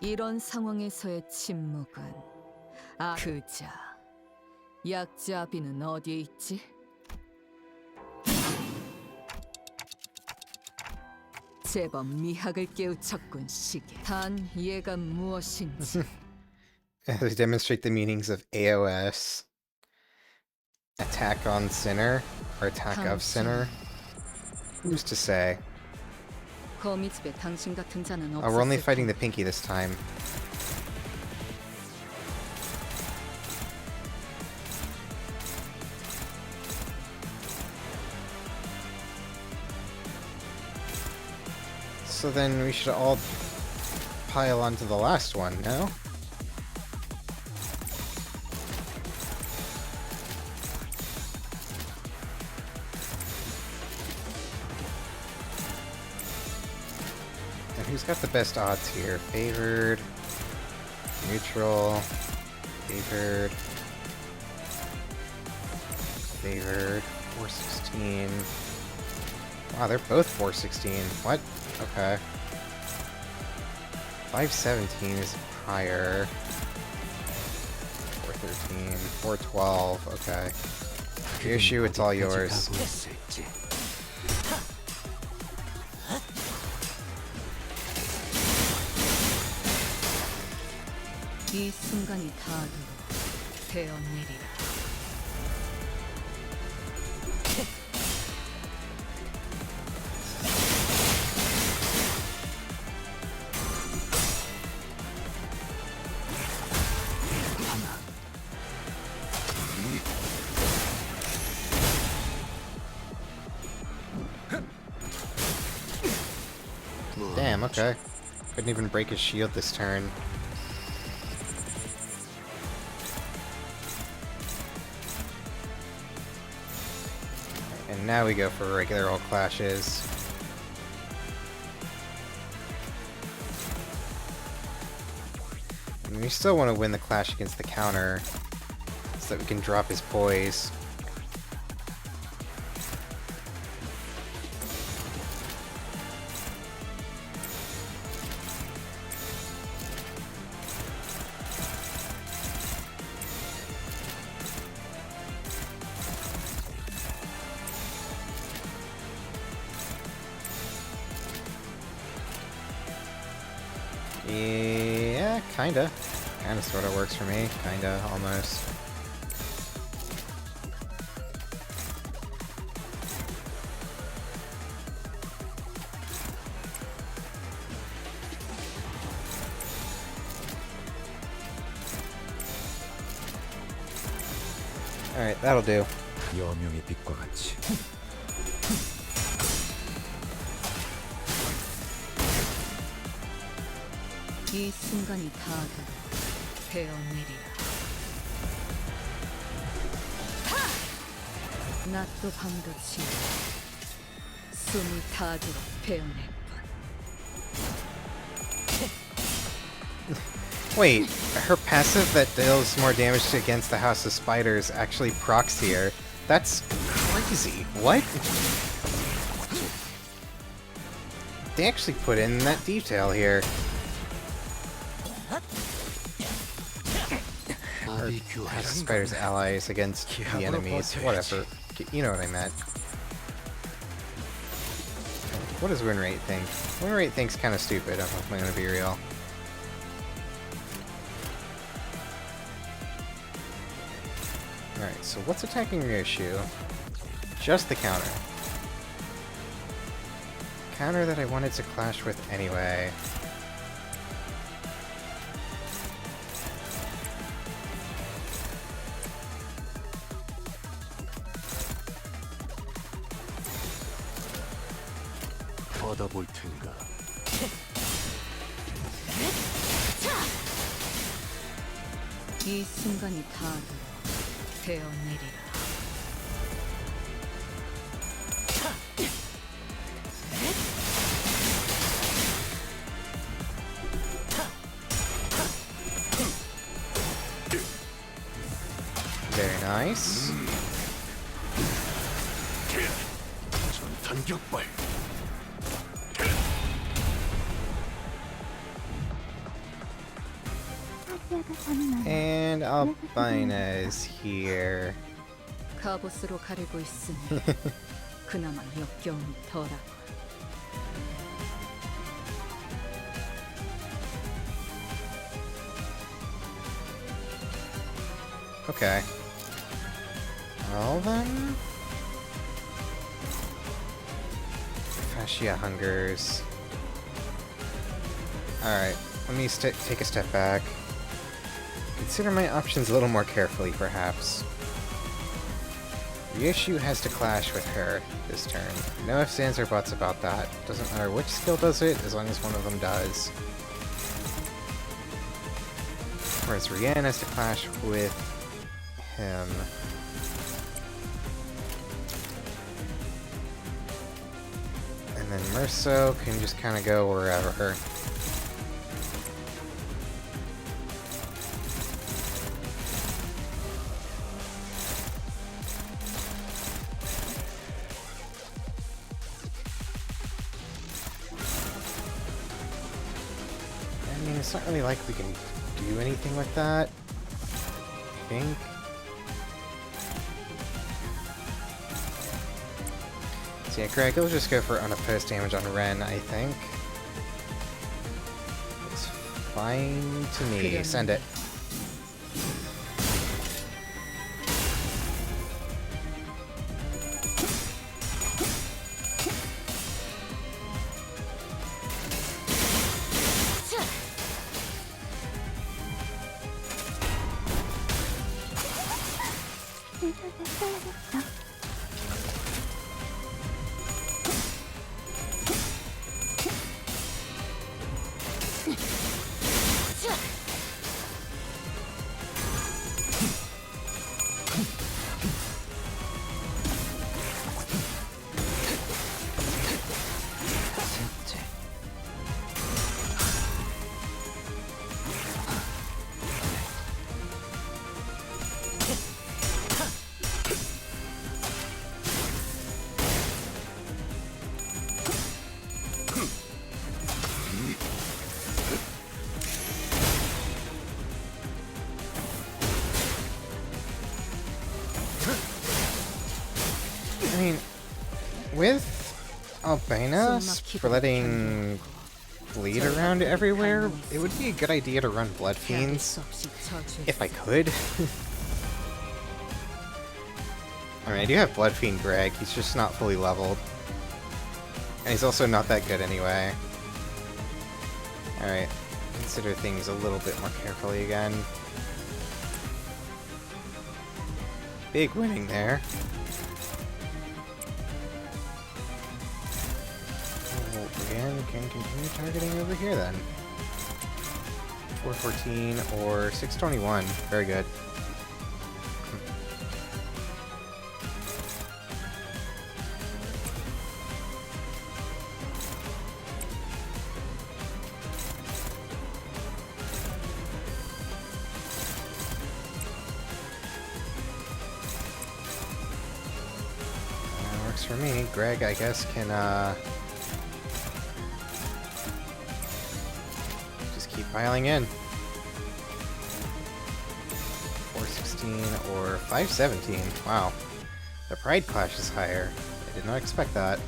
이런 상황에서의 침묵은 그자. 약자비는 어디에 있지? 제법 미학을 깨우쳤군 시계. 단 얘가 무엇인지. They demonstrate the meanings of AOS. Attack on Sinner, or Attack of Sinner. Who's to say? 거미집에 당신 같은 자는 Oh, we're only 없었을 fighting the Pinky this time. So then we should all pile onto the last one, no? And who's got the best odds here? Favored, neutral, favored, favored, 416. Wow, they're both 416. What? Okay. 517 is higher. 413, 412. Okay. Issue, it's all yours. 이 순간이 다도 되었느리라. Damn, okay. Couldn't even break his shield this turn. And now we go for regular old clashes. And we still want to win the clash against the counter so that we can drop his poise. Yeah, kinda. Kinda sorta works for me. Kinda, almost. Alright, that'll do. 여명의 빛과 같이. 이 순간이 다도 되었느리라. 낮도 밤도 지워 숨이 닿도록 베어낼 Wait, her passive that deals more damage against the House of Spiders actually procs here. That's crazy. What? They actually put in that detail here. Or House of Spiders allies against the enemies. Whatever. You know what I meant. what does win rate think? Win rate thinks kind of stupid, if I'm gonna be real. Alright, so what's attacking Ryoshu? Just the counter. Counter that I wanted to clash with anyway. 받아볼 텐가. 이 순간이 다 되어내리라. Very nice. 전탄격발. And Albina is here. 카보스로 가리고 있으니 그나마 역겨움이 덜하고. Okay. Well then... Fascia hungers. Alright, let me take a step back. Consider my options a little more carefully, perhaps. Ryoshu has to clash with her this turn. No ifs, ands, or buts about that. Doesn't matter which skill does it, as long as one of them does. Whereas Rian has to clash with him. And then Merso can just kind of go wherever. I mean, it's not really like we can do anything with that, I think. So yeah, Greg, we'll just go for unopposed damage on Ren, I think. Looks fine to me. Send it. I mean, with Albina spreading bleed around everywhere, it would be a good idea to run Blood Fiends, if I could. I mean, I do have Blood Fiend Greg, he's just not fully leveled. And he's also not that good anyway. Alright, consider things a little bit more carefully again. Big winning there. And can continue targeting over here then. 414 or 621. Very good. Works for me. Greg, I guess, can keep piling in. 416 or 517. Wow. The Pride Clash is higher. I did not expect that.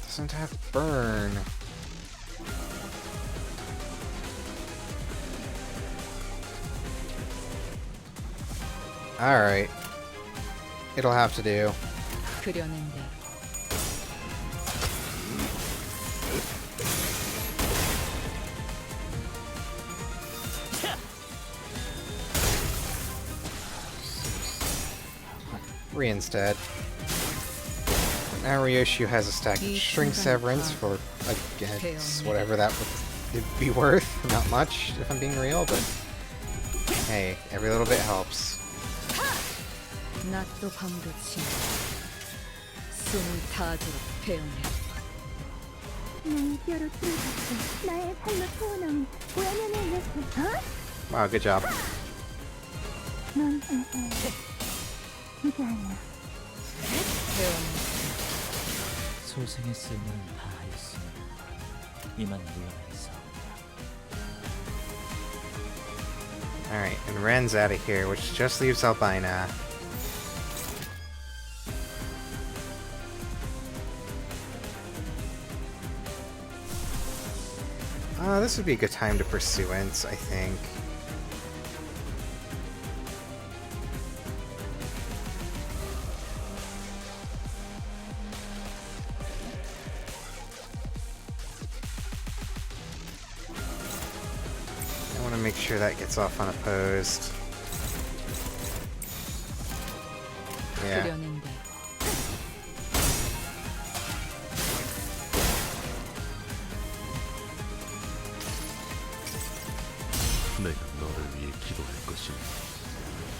Doesn't have burn. Alright. It'll have to do. 그려낸 대로. Instead. Now Ryoshu has a stack of Shrink Severance for, I guess, whatever that would be worth. Not much, if I'm being real, but hey, every little bit helps. 낮도 밤도 치 숨을 다하도록 배우네. 날 뼈로 뚫어봤고 나의 삶을 태어나온 외면을 위해서. Wow, good job. 넌 이제 아니야. 소생의 쓸모는 다 하였으니 이만 물러나겠어. Alright, and Ren's out of here, which just leaves Albina. This would be a good time to pursuance, I think. I want to make sure that gets off unopposed. Yeah. 내가 너를 위해 기도할 것이니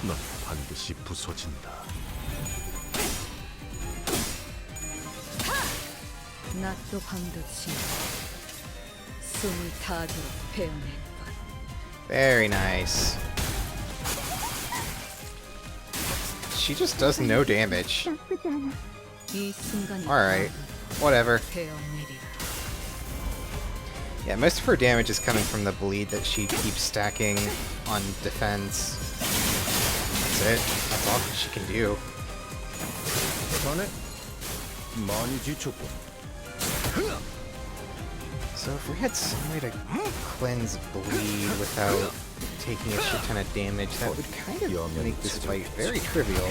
넌 반드시 부서진다. 낮도 밤도 치 숨을 다하도록 배우네. Very nice. She just does no damage. Alright, whatever. Yeah, most of her damage is coming from the bleed that she keeps stacking on defense. That's it. That's all she can do. So if we had some way to cleanse bleed without taking a shit ton of damage, that would kind of make this fight very trivial,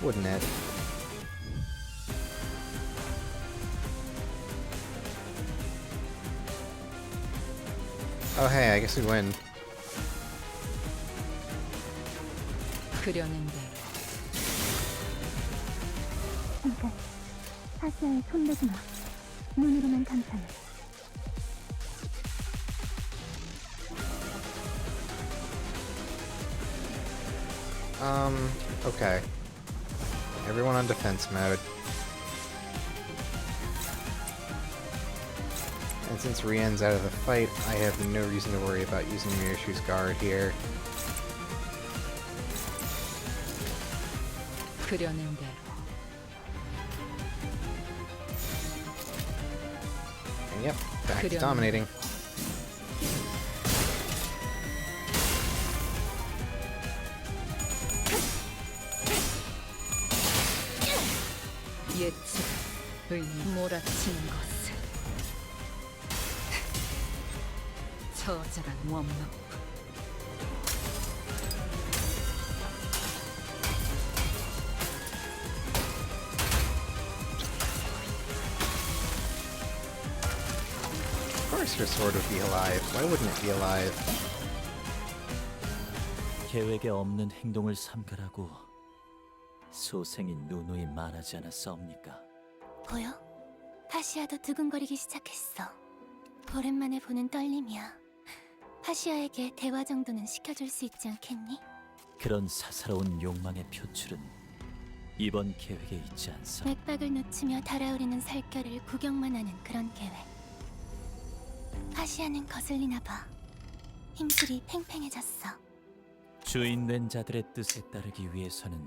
wouldn't it? Oh hey, I guess we win. 그려낸 대로. 잠깐, 사시아에 손대지 마. 눈으로만 감상해. Okay. Everyone on defense mode. And since Rien's out of the fight, I have no reason to worry about using Ryoshu's guard here. 그려낸 대로. And yep, back to dominating. 예측을 몰아치는 것을 처절한 원망. Of course her sword would be alive. Why wouldn't it be alive? 계획에 없는 행동을 삼가라고 소생이 누누이 말하지 않았사옵니까? 보여? 파시아도 두근거리기 시작했어. 오랜만에 보는 떨림이야. 파시아에게 대화 정도는 시켜줄 수 있지 않겠니? 그런 사사로운 욕망의 표출은 이번 계획에 있지 않소. 맥박을 놓치며 달아오르는 살결을 구경만 하는 그런 계획. 파시아는 거슬리나 봐. 힘줄이 팽팽해졌어. 주인된 자들의 뜻에 따르기 위해서는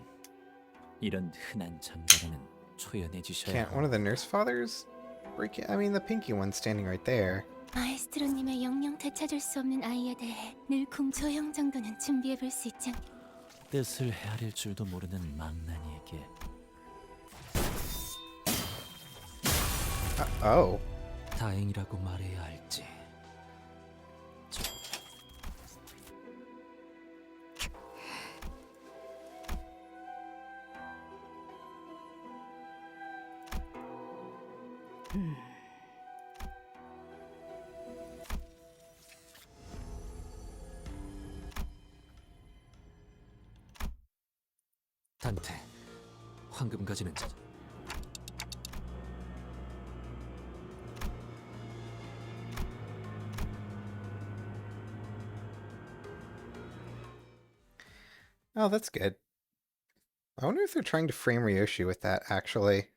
이런 흔한 장가에는 초연해지셔야 Can't one of the nurse fathers break it? I mean, the pinky one's standing right there. 마에스트로님의 영영 되찾을 수 없는 아이에 대해 늘 궁조형 정도는 준비해볼 수 있지 않... 뜻을 헤아릴 줄도 모르는 망나니에게 Oh. 다행이라고 말해야 할지. 단테, 황금 가지는 찾아. Oh, that's good. I wonder if they're trying to frame Ryoshi with that, actually.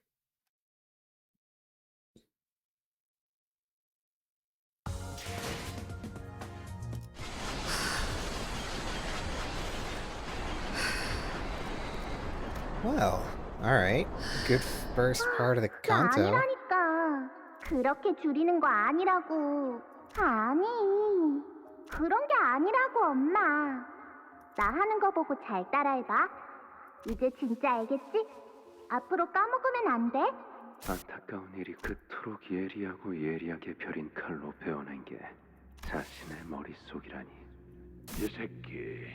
Well, alright. Good first part of the Canto. 아니라니까. 그렇게 줄이는 거 아니라고. 아니. 그런 게 아니라고, 엄마. 나 하는 거 보고 잘 따라해봐. 이제 진짜 알겠지? 앞으로 까먹으면 안 돼. 안타까운 일이 그토록 예리하고 예리하게 벼린 칼로 베어낸 게 자신의 머릿속이라니. 이 새끼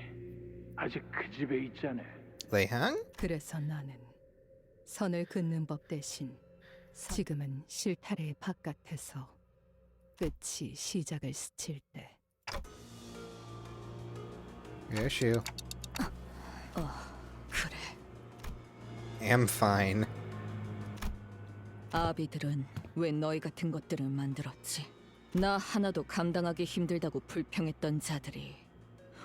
아직 그 집에 있잖아. 레항? 그래서 나는 선을 긋는 법 대신 지금은 실타래 바깥에서 끝이 시작을 스칠 때. Ryoshi. 그래. Am fine. 아비들은 왜 너희 같은 것들을 만들었지? 나 하나도 감당하기 힘들다고 불평했던 자들이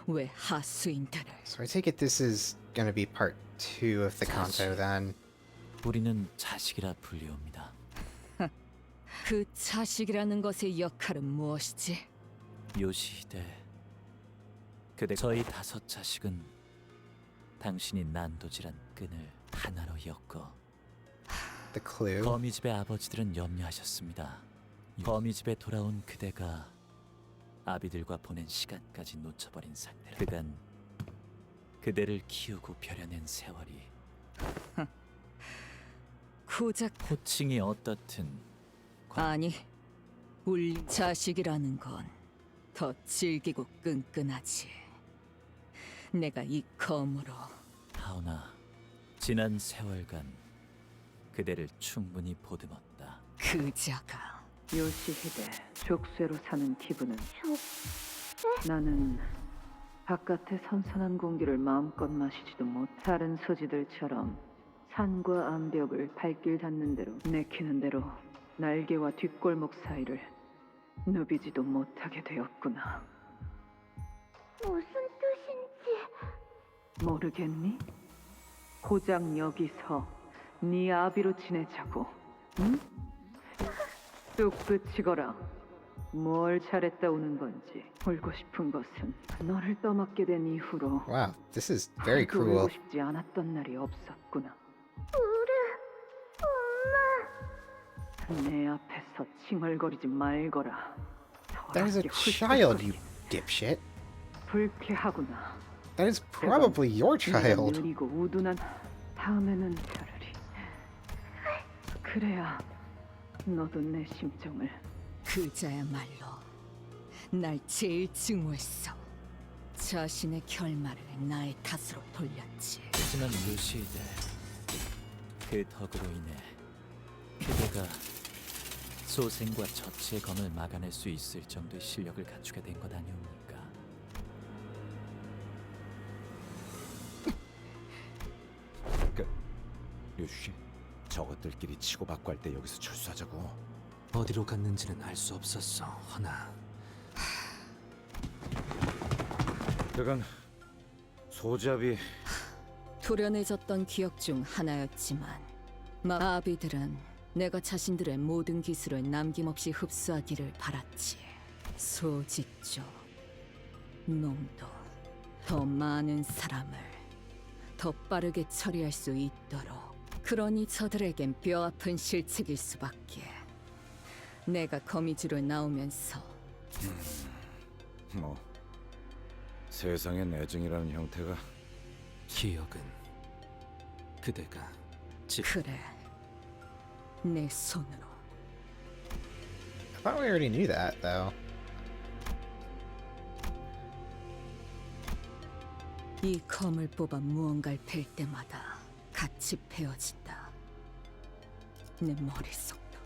왜 하수인들을? So I take it this is gonna be part 2 of the Canto then. 우리는 자식이라 불리웁니다. 그 자식이라는 것의 역할은 무엇이지? 요시히데, 그대 저희 5 자식은 당신이 난도질한 끈을 하나로 엮어 The clue. 거미집의 아버지들은 염려하셨습니다. 거미집에 돌아온 그대가 아비들과 보낸 시간까지 놓쳐버린 상태라. 그간 그대를 키우고 벼려낸 세월이 고작 호칭이 어떻든 아니, 우리 자식이라는 건 더 질기고 끈끈하지. 내가 이 검으로 하오나 지난 세월간 그대를 충분히 보듬었다. 그자가 요시히데, 족쇄로 사는 기분은 나는 바깥의 선선한 공기를 마음껏 마시지도 못. 다른 소지들처럼 산과 암벽을 발길 닿는 대로 내키는 대로 날개와 뒷골목 사이를 누비지도 못하게 되었구나. 무슨 뜻인지. 모르겠니? 고작 여기서 네 아비로 지내자고. 응? 뚝 그치거라. 뭘 잘했다 우는 건지. 울고 싶은 것은 너를 떠맡게 된 이후로 Wow, this is very 하나도 cruel. 울고 싶지 않았던 날이 없었구나. 내 앞에서 칭얼거리지 말거라. That is a child, you dipshit. 불쾌하구나. That is probably your 네가 child. 느리고 우둔한 다음에는 자르리. 그래야 너도 내 심정을. 그자야말로 날 제일 증오했어. 자신의 결말을 나의 탓으로 돌렸지. 하지만 요시히데, 그 덕으로 인해 그대가 소생과 저치의 검을 막아낼 수 있을 정도의 실력을 갖추게 된 것 아니옵니까? 류씨, 저것들끼리 치고받고 할 때 여기서 철수하자고. 어디로 갔는지는 알 수 없었어, 허나. 그건 소잡이. 도련해졌던 기억 중 하나였지만 아비들은 내가 자신들의 모든 기술을 남김없이 흡수하기를 바랐지. 소직조, 놈도 더 많은 사람을 더 빠르게 처리할 수 있도록. 그러니 저들에겐 뼈아픈 실책일 수밖에. 내가 거미줄을 나오면서 뭐 세상의 내증이라는 형태가. 기억은 그대가 그래, 내 손으로 thought we already knew that, though. 이 검을 뽑아 무언가를 팰 때마다 같이 베어진다. 내 머릿속도.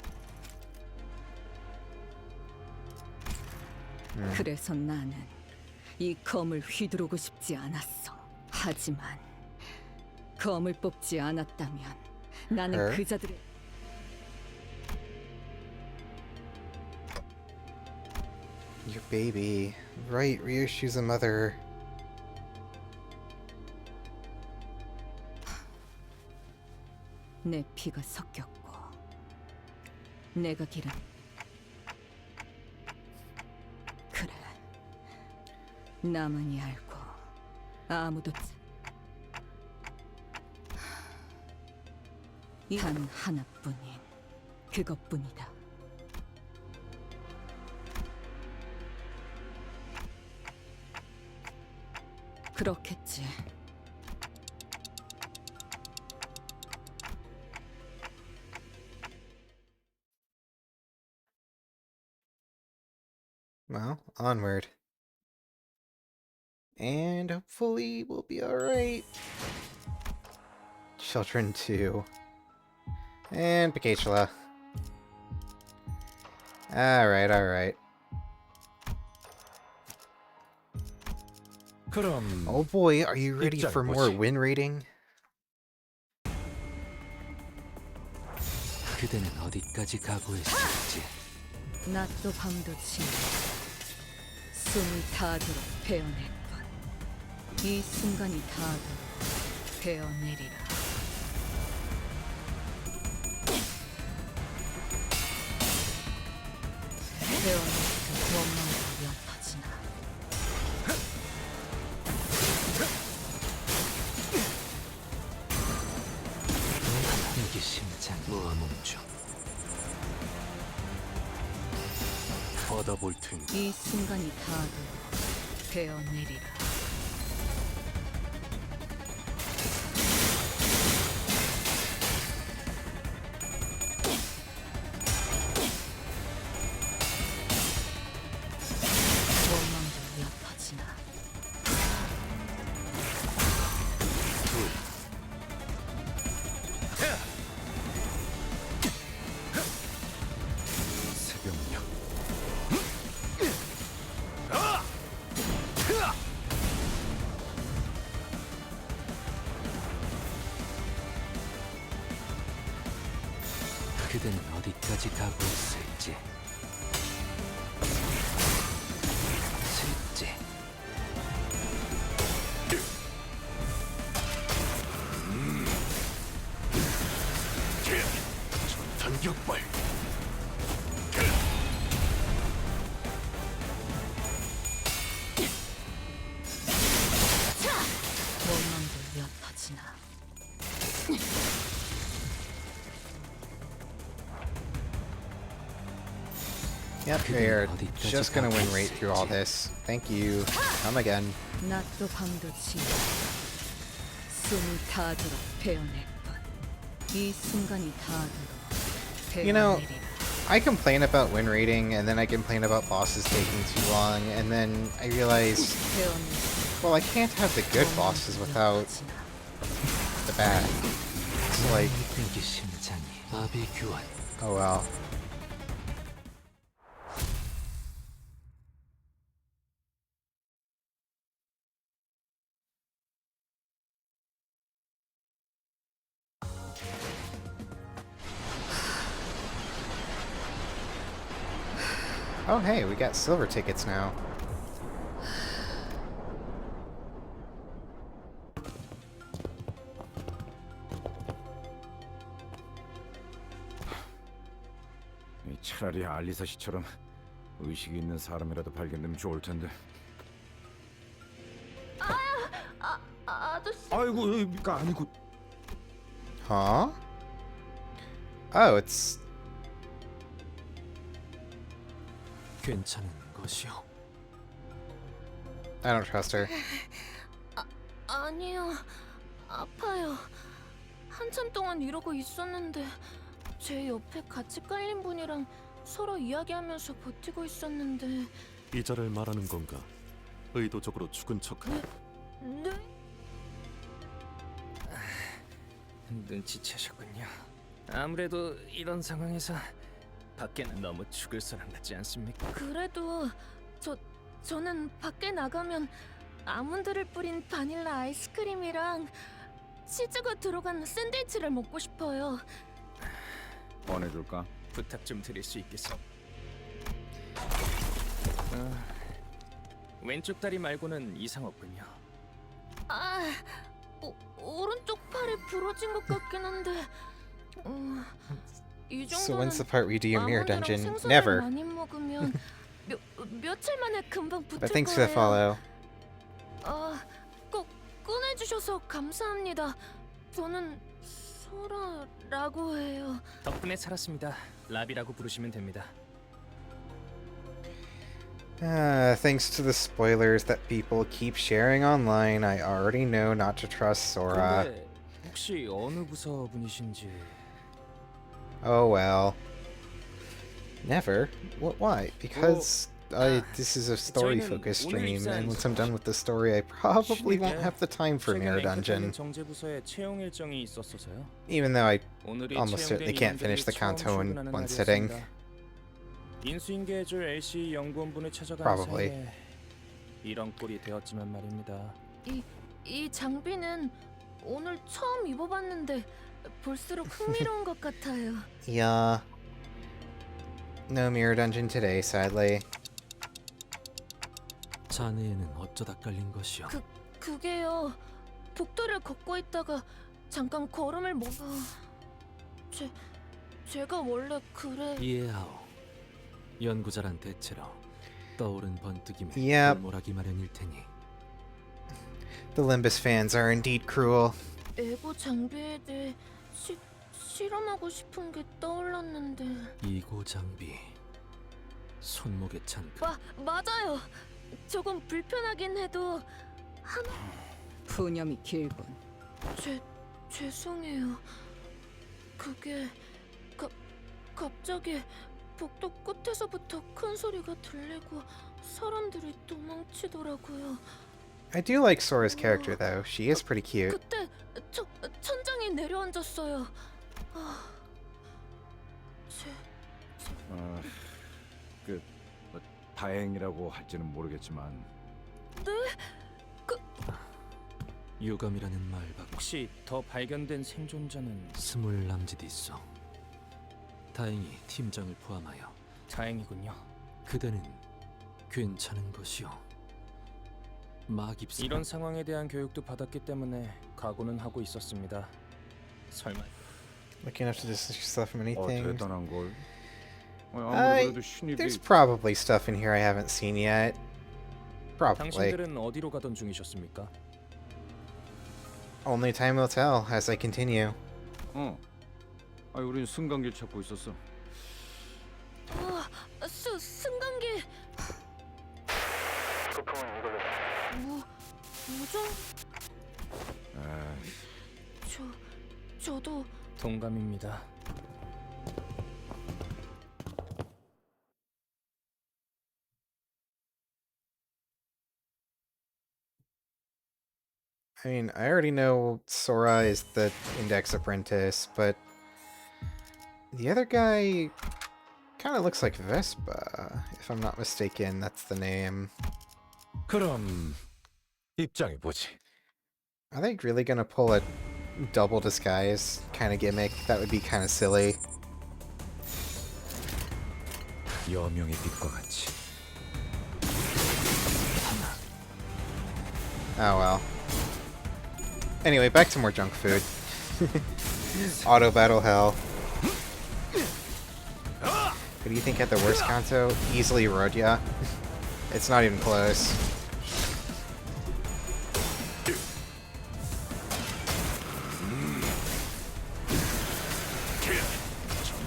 그래서 나는 이 검을 휘두르고 싶지 않았어. 하지만 검을 뽑지 않았다면 나는 그자들의 Your baby. Right, Ryoshi's a mother. 내 피가 섞였고 내가 기른 그래 나만이 알고 아무도 단 하나뿐인 그것뿐이다. 그렇겠지. Well, onward. And hopefully we'll be alright. Children 2. And Picatula. Alright, alright. Oh boy, are you ready for more win rating? 그대는 어디까지 각오했을지. 낮도 밤도 지나 숨이 닿도록 베어낼 뿐. 이 순간이 닿도록 베어내리라. 베어낼 그 원망으로 엿퍼지나. 여기 심장 멈춰. 뻗어볼 테니. 이 순간이 닿도록 베어내리라. 원망도 엿퍼지나. 새벽녘. 그대는 어디까지 각오했을지. 실제. 전탄격발. 원망도 엿퍼지나. Yep, you're just gonna win right through all this. Thank you. Come again. 낮도 밤도 지나 숨이 닿도록 베어낼 뿐. 이 순간이 닿도록 You know, 베어내리라. I complain about win rating, and then I complain about bosses taking too long, and then I realize, well, I can't have the good bosses without the bad. It's like, oh well. Oh hey, we got silver tickets now. 차라리 알리사 씨처럼 의식이 있는 사람이라도 발견되면 좋을 텐데. 아저씨. 아이고, 그러니까 아니고. Huh? Oh, it's 괜찮은 것이요. I don't trust her. 아니요. 아파요. 한참 동안 이러고 있었는데 제 옆에 같이 깔린 분이랑 서로 이야기하면서 버티고 있었는데. 이자를 말하는 건가? 의도적으로 죽은 척하는. 네? 눈치채셨군요. 아무래도 이런 상황에서 밖에는 너무 죽을 사람 같지 않습니까? 그래도 저는 밖에 나가면 아몬드를 뿌린 바닐라 아이스크림이랑 치즈가 들어간 샌드위치를 먹고 싶어요. 보내줄까? 부탁 좀 드릴 수 있겠어? 왼쪽 다리 말고는 이상 없군요. 오른쪽 팔이 부러진 것 같긴 한데. 이 So 정도는 when's the part we do your mirror 아몬드랑 dungeon? 생선을 Never. 많이 먹으면 며칠 만에 금방 붙을 But thanks for the 거예요. follow. 꼭 꺼내주셔서 감사합니다. 저는 소라라고 해요. 덕분에 살았습니다. 라비라고 부르시면 됩니다. Thanks to the spoilers that people keep sharing online, I already know not to trust Sora. 근데 혹시 어느 부서 분이신지? Oh well. Never? Why? Because this is a story-focused stream, and once I'm done with the story, I probably won't have the time for Mirror Dungeon. 정제부서에 채용 일정이 있었어서요. Even though I 오늘이 almost certainly can't finish the Canto in one sitting. 인수인계해줄 LC 연구원분을 찾아가는 Probably. 사이에 이런 꼴이 되었지만 말입니다. 이 장비는 오늘 처음 입어봤는데 볼수록 흥미로운 것 같아요. Yeah. No Mirror Dungeon today, sadly. 자네에는 어쩌다 깔린 것이오? 그게요. 복도를 걷고 있다가 잠깐 걸음을 제가 원래 그래. 이해하오. 연구자란 대체로 떠오른 번뜩임에 Yep. 골몰하기 마련일 테니. The Limbus fans are indeed cruel. 에고 장비에 대해 실험하고 싶은 게 떠올랐는데. 이고 장비. 손목에 찬 그 맞아요. 조금 불편하긴 해도 푸념이 길군. 죄송해요. 그게 갑자기 복도 끝에서부터 큰 소리가 들리고 사람들이 도망치더라고요. I do like Sora's character, though. She is pretty cute. 그때 천장에 내려앉았어요. 다행이라고 할지는 모르겠지만. 네? 유감이라는 말밖. 혹시 더 발견된 생존자는 스물 남짓 있어. 다행히 팀장을 포함하여. 다행이군요. 그대는 괜찮은 것이오. 막입사. 이런 상황에 대한 교육도 받았기 때문에 각오는 하고 있었습니다. 설마. Looking up to distance yourself from anything. 대단한 걸. 아무래도 신입이. There's probably stuff in here I haven't seen yet. Probably. 당신들은 어디로 가던 중이셨습니까? Only time will tell as I continue. 우린 승강기를 찾고 있었어. 승강기. 무정? 저도 동감입니다. I mean, I already know Sora is the Index Apprentice, but the other guy kind of looks like Vespa, if I'm not mistaken. That's the name. 그럼 입장해 보지. Are they really gonna pull a double disguise kind of gimmick? That would be kind of silly. 여명의 빛과 같이. Oh well. Anyway, back to more junk food. Auto battle hell. Who do you think had the worst Canto? Easily Rodya. It's not even close.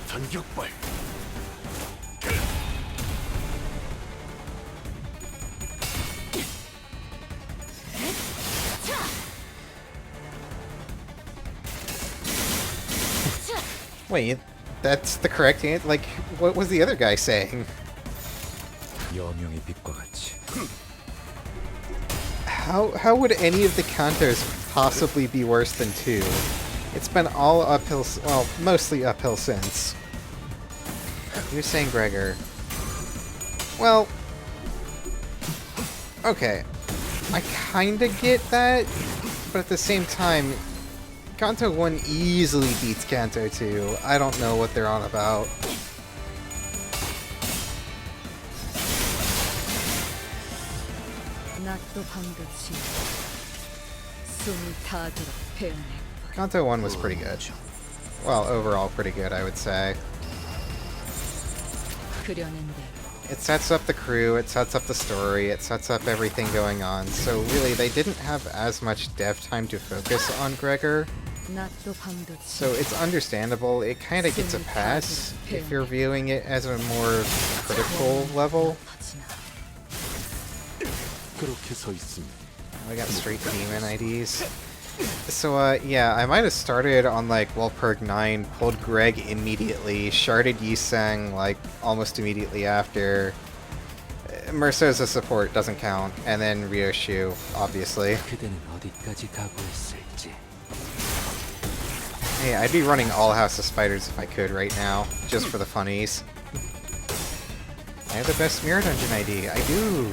전격발. Wait, That's the correct answer. Like, what was the other guy saying? 여명의 빛과 같이. How would any of the Cantos possibly be worse than 2? It's been all uphill, well, mostly uphill since. You're saying Gregor. Well, okay. I kinda get that, but at the same time, Canto 1 easily beats Canto 2. I don't know what they're on about. Canto 1 was pretty good. Well, overall pretty good, I would say. It sets up the crew, it sets up the story, it sets up everything going on, so really they didn't have as much dev time to focus on Gregor. So it's understandable, it kinda gets a pass if you're viewing it as a more critical level. I got straight demon IDs. So, yeah, I might have started on, like, Walpurg 9, pulled Greg immediately, sharded Yiseng, like, almost immediately after. Mercer as a support doesn't count, and then Ryoshu, obviously. Hey, I'd be running all House of Spiders if I could right now, just for the funnies. I have the best Mirror Dungeon ID, I do!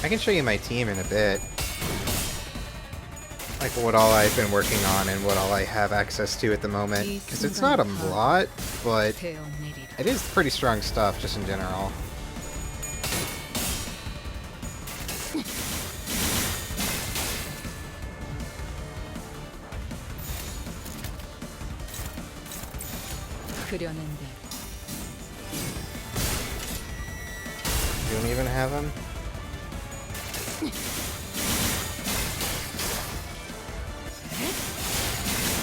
I can show you my team in a bit. Like what all I've been working on and what all I have access to at the moment. Because it's not a lot, but it is pretty strong stuff just in general. You don't even have him?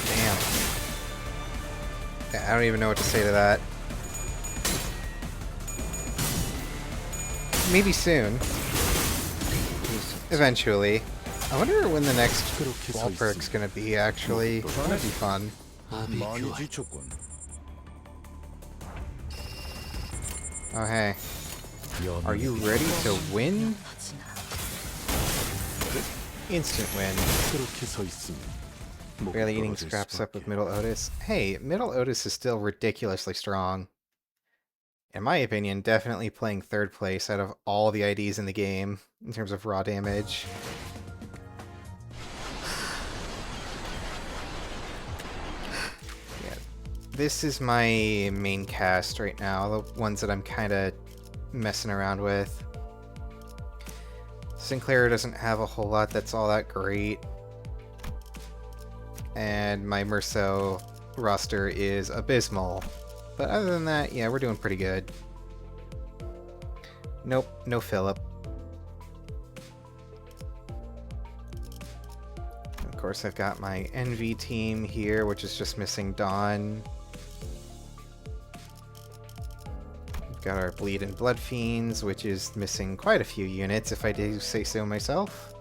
Damn. Yeah, I don't even know what to say to that. Maybe soon. Eventually. I wonder when the next Walpurg's gonna be, actually. That'd be fun. Oh, hey. Are you ready to win? Instant win. Barely eating scraps up with Middle Otis. Hey, Middle Otis is still ridiculously strong. In my opinion, definitely playing third place out of all the IDs in the game, in terms of raw damage. Yeah, this is my main cast right now, the ones that I'm kinda messing around with. Sinclair doesn't have a whole lot that's all that great. And my Merceau roster is abysmal. But other than that, yeah, we're doing pretty good. Nope, no Philip. Of course, I've got my Envy team here, which is just missing Dawn. We've got our Bleed and Blood Fiends, which is missing quite a few units, if I do say so myself.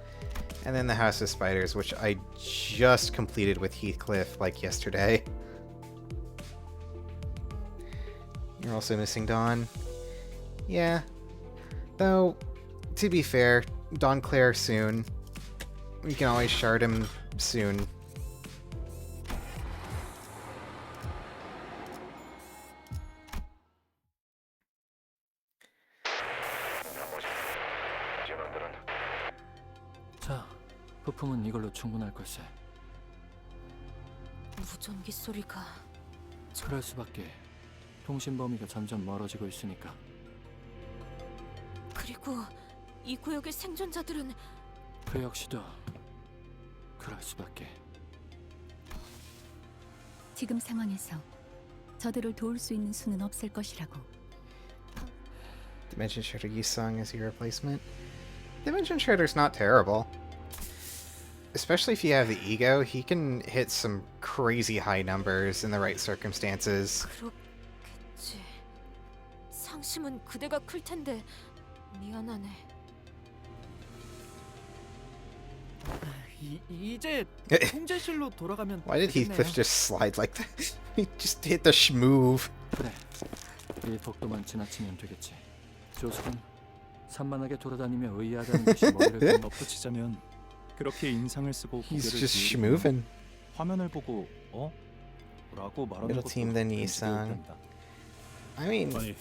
And then the House of Spiders, which I just completed with Heathcliff, like, yesterday. You're also missing Dawn. Yeah. Though, to be fair, Dawn Claire soon. We can always shard him soon. 자, 부품은 이걸로 충분할 걸세. 무전기 소리가... 그럴 수밖에. 통신 범위가 점점 멀어지고 있으니까. 그리고 이 구역의 생존자들은... 그 역시도 그럴 수밖에. 지금 상황에서 저들을 도울 수 있는 수는 없을 것이라고. Dimension Shredder Yisung as your replacement. Dimension Shredder's not terrible. Especially if you have the ego, he can hit some crazy high numbers in the right circumstances. 그렇겠지. 상심은 그대가 클 텐데 미안하네. 이제 통제실로 돌아가면 Why did 되겠네요. Heathcliff just slide like that? He just hit the schmoove. 그래. 이 복도만 지나치면 되겠지. 조석은 산만하게 돌아다니며 의아하다는 듯이 머리를 덧붙이자면 그렇게 인상을 쓰고 He's 고개를 just 뒤로 schmooving. 화면을 보고 라고 말하는 Middle 것도 team then 금지되어 Yisung. 있단다. I mean, 아니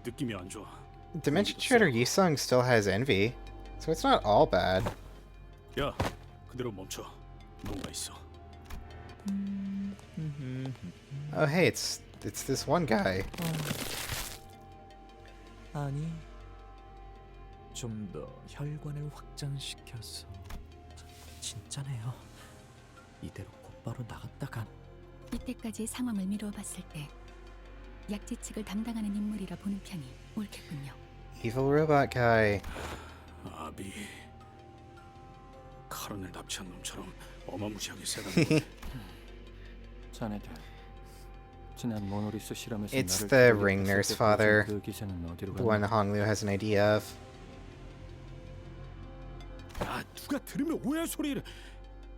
느낌이 안 좋아. Dimension Shredder Yisung still has envy, so it's not all bad. 야 그대로 멈춰. 뭔가 있어. Oh hey, it's this one guy. 아니, 좀 더 혈관을 확장시켜서 진짜네요. 이대로 곧바로 나갔다간 이때까지 상황을 미루어 봤을 때 약지 측을 담당하는 인물이라 보는 편이 옳겠군요. Evil robot guy. 아비. 카론을 납치한 놈처럼 어마무시하게 세다는 자네들 지난 모노리스 실험에서 It's 나를 the 기록했을 Ringnur's 때 father, 보여준 그 기세는 어디로 the one 갔나? Honglu has an idea of. 야 누가 들으면 오해 소리를.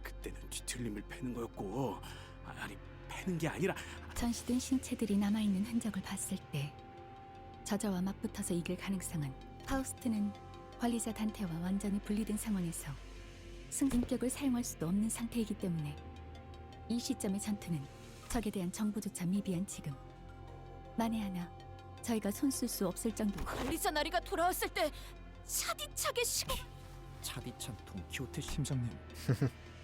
그때는 뒤틀림을 패는 거였고 아니 패는 게 아니라 전시된 신체들이 남아있는 흔적을 봤을 때 저자와 맞붙어서 이길 가능성은 파우스트는 관리자 단테와 완전히 분리된 상황에서 승진격을 사용할 수도 없는 상태이기 때문에 이 시점의 전투는 적에 대한 정보조차 미비한 지금 만에 하나 저희가 손쓸 수 없을 정도. 관리자 나리가 돌아왔을 때 차디차게 시기. 차디찬 동키호테 팀장님.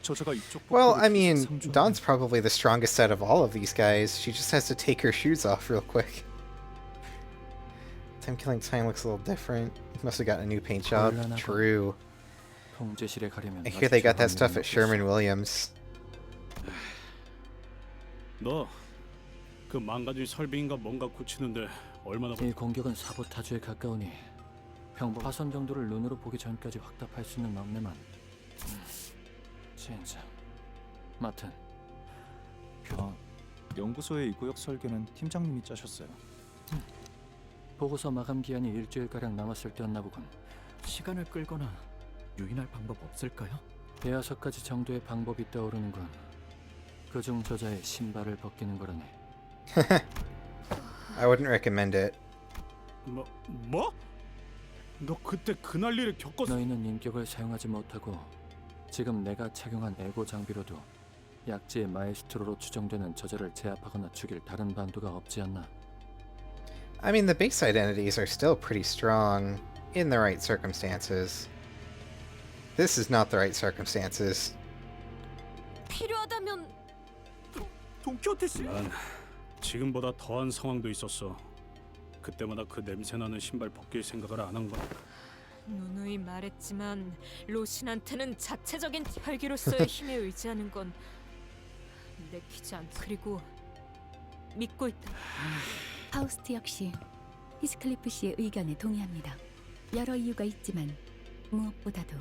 저자가 이쪽 Well, 복도를 I mean, 상주하네. Dawn's probably the strongest out of all of these guys. She just has to take her shoes off real quick. Time killing time looks a little different. Must have gotten a new paint job. True. 통제실에 가려면 I hear they got that stuff at Sherman-Williams. 너 그 망가진 설비인가 뭔가 고치는데 얼마나 이 공격은 사보타주에 가까우니 평범 화선 정도를 눈으로 보기 전까지 확답할 수는 없네만. 진짜. 마튼. 연구소의 이 구역 설계는 팀장님이 짜셨어요. 보고서 마감 기한이 일주일가량 남았을 때였나 보군. 시간을 끌거나 유인할 방법 없을까요? 6가지 정도의 방법이 떠오르는군. 그중 저자의 신발을 벗기는 거라네. I wouldn't recommend it. 뭐? 너 그때 그 난리를 겪었어? 너희는 인격을 사용하지 못하고 지금 내가 착용한 에고 장비로도 약지의 마에스트로로 추정되는 저자를 제압하거나 죽일 다른 방도가 없지 않나. I mean, the base identities are still pretty strong in the right circumstances. This is not the right circumstances. 필요하다면 동키호테 씨. 난 지금보다 더한 상황도 있었어. 그때마다 그 냄새나는 신발 벗길 생각을 안 한 거야. 누누이 말했지만 로신한테는 자체적인 혈기로서의 힘에 의지하는 건 내키지 않. 그리고 믿고 있다. 파우스트 역시 히스클리프 씨의 의견에 동의합니다. 여러 이유가 있지만 무엇보다도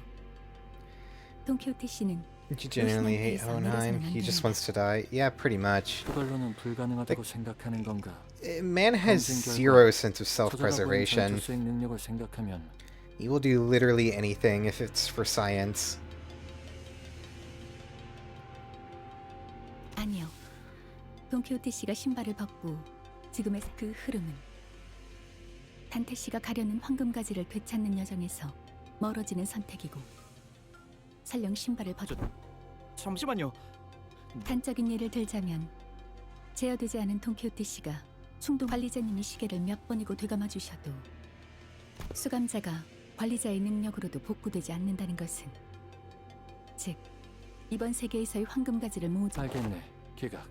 돈키호테 씨는 Did you genuinely hate Hohenheim? He just wants to die? Yeah, pretty much. 그걸로는 불가능하다고 생각하는 건가? Man has zero sense of self-preservation. 전투 수행 능력을 생각하면 He will do literally anything if it's for science. 아니요. 돈키호테 씨가 신발을 벗고 지금의 그 흐름은 단테 씨가 가려는 황금가지를 되찾는 여정에서 멀어지는 선택이고 설령 신발을 벗. 잠시만요. 단적인 예를 들자면 제어되지 않은 돈키호테 씨가 충동 관리자님이 시계를 몇 번이고 되감아 주셔도 수감자가 관리자의 능력으로도 복구되지 않는다는 것은 즉 이번 세계에서의 황금가지를 모으지. 알겠네. 기각.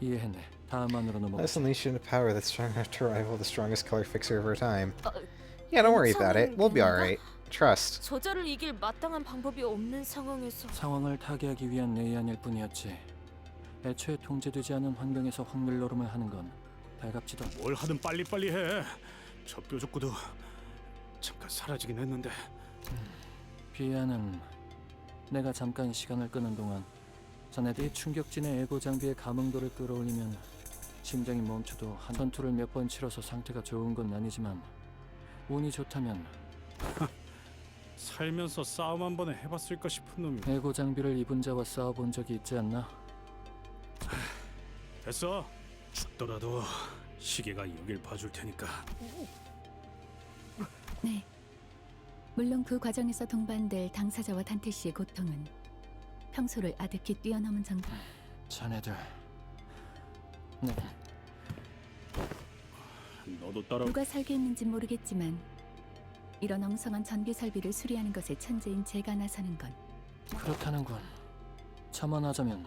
이해했네. 다음만으로 넘어가. Let's unleash a power that's strong enough to rival the strongest color fixer of our time. Yeah, don't worry about it. We'll be alright. Trust. 저자를 이길 마땅한 방법이 없는 상황에서 상황을 타개하기 위한 내연일 뿐이었지. 애초에 통제되지 않은 환경에서 확률 노름을 하는 건 달갑지도 않고. 뭘 하든 빨리빨리 해. 저 뾰족구도 잠깐 사라지긴 했는데. 비아는 내가 잠깐 시간을 끄는 동안 자네들이 충격진의 에고 장비의 감응도를 끌어올리면 심장이 멈춰도 한 전투를 몇 번 치러서 상태가 좋은 건 아니지만 운이 좋다면 살면서 싸움 한 번에 해봤을까 싶은 놈이. 에고 장비를 입은 자와 싸워본 적이 있지 않나? 됐어. 죽더라도 시계가 여길 봐줄 테니까. 네. 물론 그 과정에서 동반될 당사자와 단테 씨의 고통은 평소를 아득히 뛰어넘은 정도. 자네들. 네. 너도 따라. 누가 설계했는지 모르겠지만 이런 엉성한 전기 설비를 수리하는 것에 천재인 제가 나서는 건 그렇다는군. 첨언하자면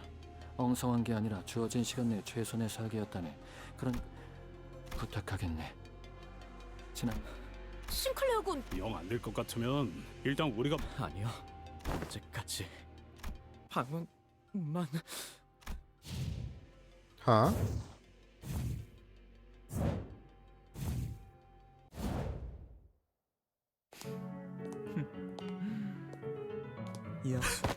엉성한 게 아니라 주어진 시간 내 최선의 설계였다네. 그런 부탁하겠네. 지난 싱클레어 군. 영 안 될 것 같으면 일단 우리가. 아니요. 언제까지 방황만. Huh? 약속.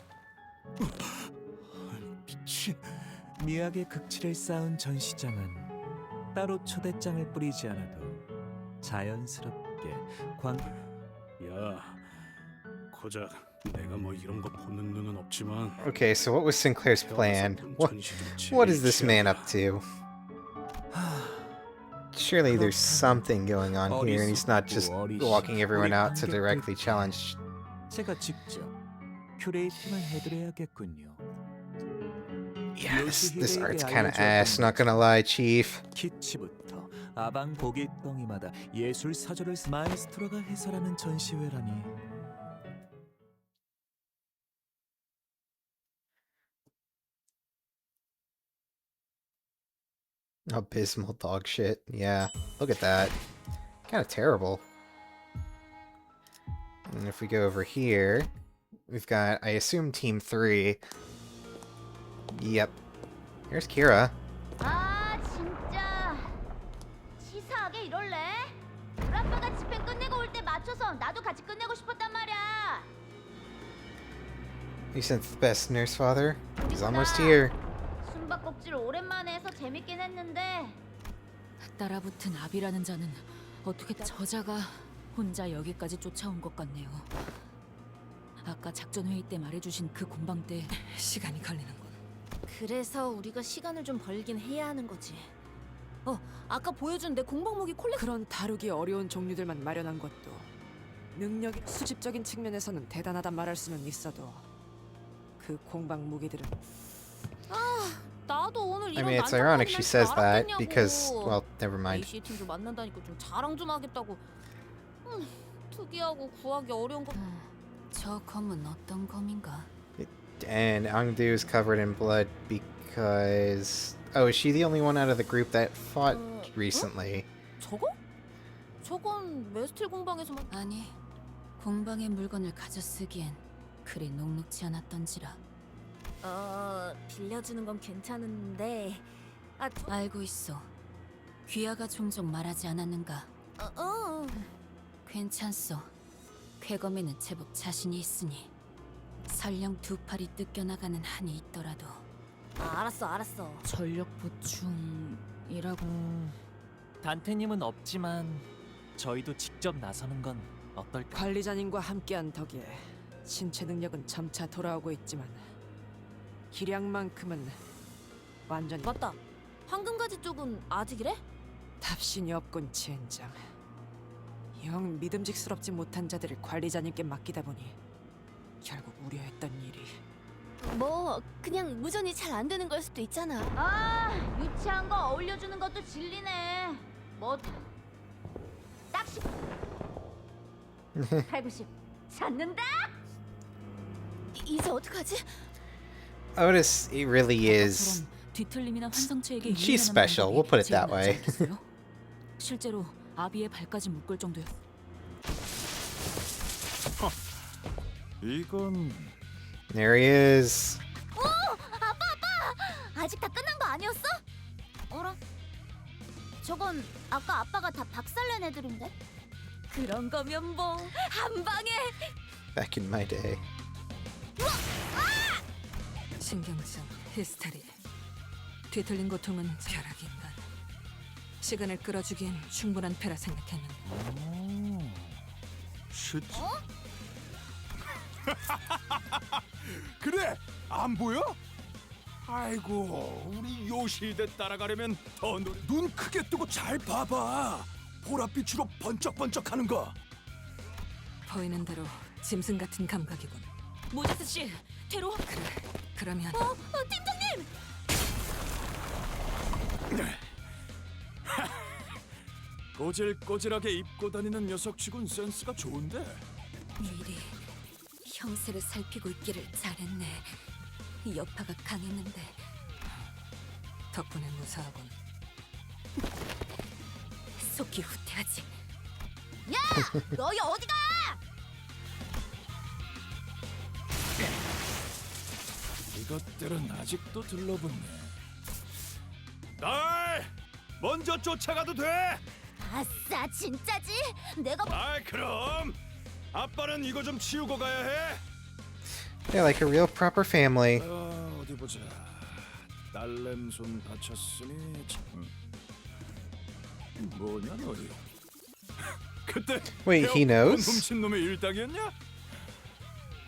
미친. 미학의 극치를 쌓은 전시장은 따로 초대장을 뿌리지 않아도 자연스럽게 야, 고작 내가 뭐 이런 거 보는 눈은 없지만. Okay, so what was Sinclair's plan? What is this man up to? Surely there's something going on here, and he's not just walking everyone out to directly challenge. 제가 직접 큐레이팅을 해드려야겠군요. Yeah, this art's kind of ass, not gonna lie, Chief. 키치부터 아방 고깃덩이마다 예술 사조를 마에스트로가 해설하는 전시회라니. Abysmal dog shit. Yeah, look at that. Kind of terrible. And if we go over here, we've got, I assume, Team 3. Yep. Here's Kira. 아 진짜 치사하게 이럴래? 우리 아빠가 집회 끝내고 올 때 맞춰서 나도 같이 끝내고 싶었단 말이야. You sent the best nurse father. He's almost here. 숨바꼭질 오랜만에 해서 재밌긴 했는데 따라붙은 아비라는 자는 어떻게 저자가 혼자 여기까지 쫓아온 것 같네요. 아까 작전 회의 때 말해주신 그 공방 때 시간이 걸리는군. 그래서 우리가 시간을 좀 벌긴 해야 하는 거지. 아까 보여준 내 공방무기 콜렉. 그런 다루기 어려운 종류들만 마련한 것도 능력이 수집적인 측면에서는 대단하단 말할 수는 있어도 그 공방 무기들은 나도 오늘 I 이런 mean, it's ironic she says that 알았겠냐고. because, well, never mind. AC 팀도 만난다니까 좀 자랑 좀 하겠다고. 특이하고 구하기 어려운 거. 저 검은 어떤 검인가? And Angdu is covered in blood because... Oh, is she the only one out of the group that fought recently? 저거? 저건 웨스틸 공방에서만. 아니, 공방의 물건을 가져 쓰기엔 그리 녹록지 않았던지라. 빌려주는 건 괜찮은데. 알고 있어. 귀하가 종종 말하지 않았는가? 괜찮소. 쾌검에는 제법 자신이 있으니 설령 두 팔이 뜯겨나가는 한이 있더라도 알았어. 전력 보충이라고. 단테님은 없지만 저희도 직접 나서는 건 어떨까? 관리자님과 함께한 덕에 신체 능력은 점차 돌아오고 있지만 기량만큼은 완전히 맞다. 황금가지 쪽은 아직이래? 답신이 없군 젠장. 영 믿음직스럽지 못한 자들을 관리자님께 맡기다 보니 결국 우려했던 일이. 뭐 그냥 무전이 잘 안 되는 걸 수도 있잖아. 아 유치한 거 어울려주는 것도 진리네. 뭐 딱 890 찾는다. 이제 어떡하지? Otis, he really is... 뒤틀림이나 환상체에게 She's special, we'll put it that way. 실제로 아비의 발까지 묶을 정도였. 이건 There he is. 아빠 아직 다 끝난 거 아니었어? 어라? 저건 아까 아빠가 다 박살낸 애들인데? 그런 거면 뭐 한 방에. Back in my day. 신경증, 히스테리, 뒤틀린 고통은 벼락인 건 시간을 끌어주기엔 충분한 패라 생각했는데. 슈트. 그래, 안 보여? 아이고, 우리 요시대 따라가려면 더 눈 크게 뜨고 잘 봐봐. 보랏빛으로 번쩍번쩍하는 거. 보이는 대로 짐승 같은 감각이군. 모제스 씨, 테로. 그러면 팀장님. 꼬질꼬질하게 입고 다니는 녀석치곤 센스가 좋은데. 미리 형세를 살피고 있기를 잘했네. 여파가 강했는데. 덕분에 무사하군. 속이 후퇴하지. 야, 너희 어디가? 이것들은 아직도 들러붙네. 날 먼저 쫓아가도 돼. 아싸, 진짜지? 내가 아이 그럼 아빠는 이거 좀 치우고 가야 해. They're like a real proper family. 어디 보자. 딸내미 손 다쳤으니 참. 뭐냐 너희? 그때 Wait, he knows? 훔친 놈의 일당이었냐?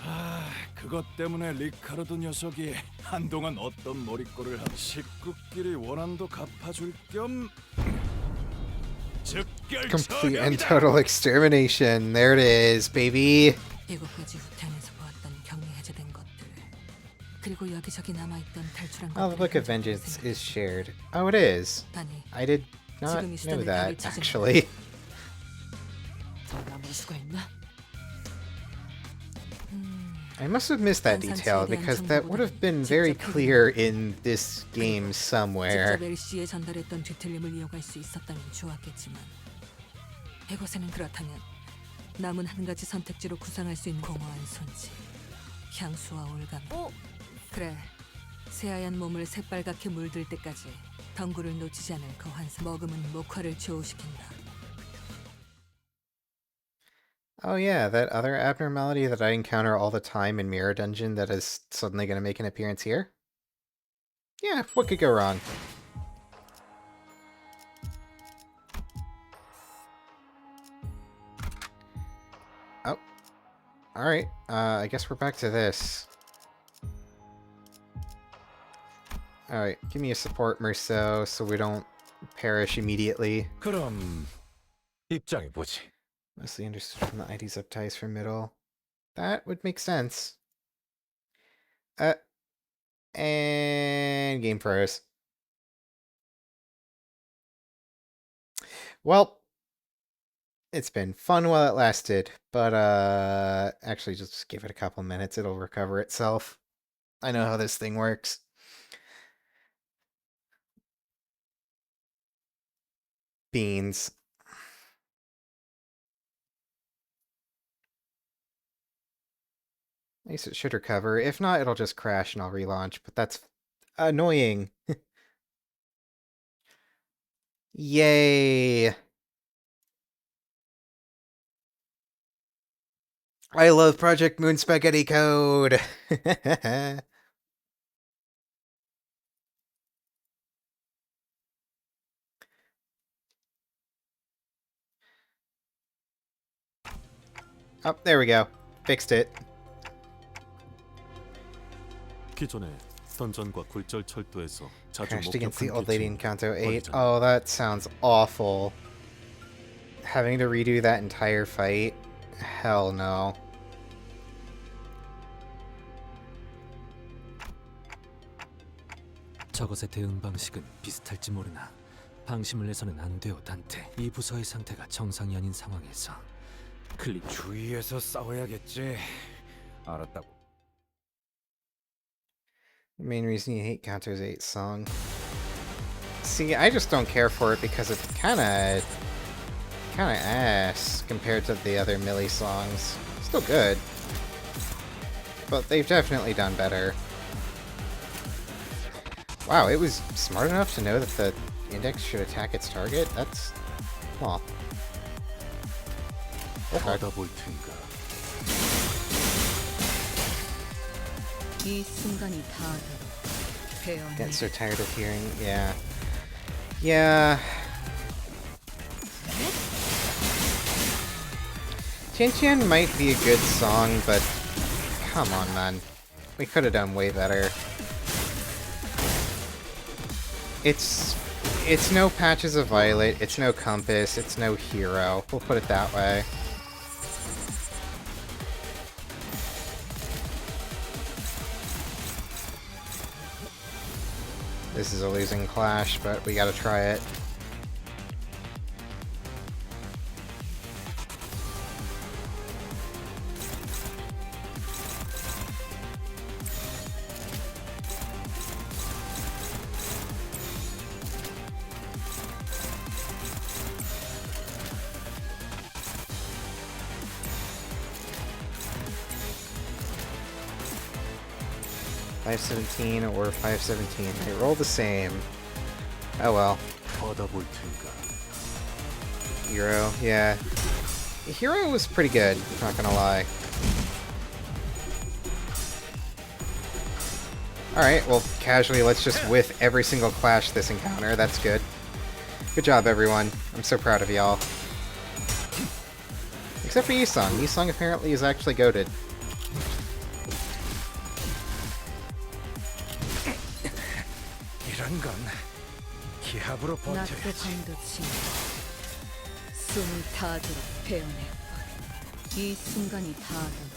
아, 그것 때문에 리카르도 녀석이 한동안 어떤 머리꼴을 한 식구끼리 원한도 갚아줄 겸 즉결 Complete and 처형이다. total extermination. There it is, baby. 이곳까지 후퇴하면서 보았던 격리 해제된 것들, 그리고 여기저기 남아있던 탈출한 Oh, the 것들을 Book of Vengeance is shared. Oh, it is. 아니, I did not 지금 이 know 수단을 that, 답을 찾은 actually. 더 남을 수가 있나? I must have missed that detail because that would have been very clear in this game somewhere. 직접 LC에 전달했던 뒤틀림을 이어갈 수 있었다면 좋았겠지만, 이곳에는 그렇다면 남은 한 가지 선택지로 구상할 수 있는 공허한 손짓, 향수와 올감. 그래, 새하얀 몸을 새빨갛게 물들 때까지 덩굴을 놓치지 않을 그 환상. 먹음은 목화를 조우시킨다. Oh yeah, that other abnormality that I encounter all the time in Mirror Dungeon that is suddenly going to make an appearance here? Yeah, what could go wrong? Oh. Alright, I guess we're back to this. Alright, give me a support, Merceau, so we don't perish immediately. 그럼 입장해 보지. Mostly understood from the ID subties for middle. That would make sense. And game froze. Well, it's been fun while it lasted, but actually just give it a couple minutes, it'll recover itself. I know how this thing works. Beans. At least it should recover. If not, it'll just crash and I'll relaunch, but that's annoying. Yay! I love Project Moon Spaghetti Code! Oh, there we go. Fixed it. 기존에 던전과 굴절 철도에서 자주 Crashed against the 목격한 old lady in 기침, Canto 8. 버리잖아. Oh, that sounds awful. Having to redo that entire fight? Hell no. 저것의 대응 방식은 비슷할지 모르나 방심을 해서는 안 돼요, 단테. 이 부서의 상태가 정상이 아닌 상황에서 클릭 주위에서 싸워야겠지. 알았다고. The main reason you hate Canto's 8 song. See, I just don't care for it because it's kinda ass compared to the other Millie songs. Still good. But they've definitely done better. Wow, it was smart enough to know that the index should attack its target? That's... Well... 받아볼 텐가. 이 순간이 닿아도 배어나. Get so tired of hearing... Yeah. Yeah... Tian Tian might be a good song, but come on, man. We could have done way better. It's no Patches of Violet, it's no Compass, it's no Hero. We'll put it that way. This is a losing clash, but we gotta try it. $517 or $517. They roll the same. Oh well. Hero, yeah. Hero was pretty good, not gonna lie. Alright, well, casually, let's just whiff every single clash this encounter. That's good. Good job, everyone. I'm so proud of y'all. Except for Yisung. Yisung apparently is actually goated. 낮도 밤도 친 숨을 다하도록 베어낼 뿐. 이 순간이 다하도록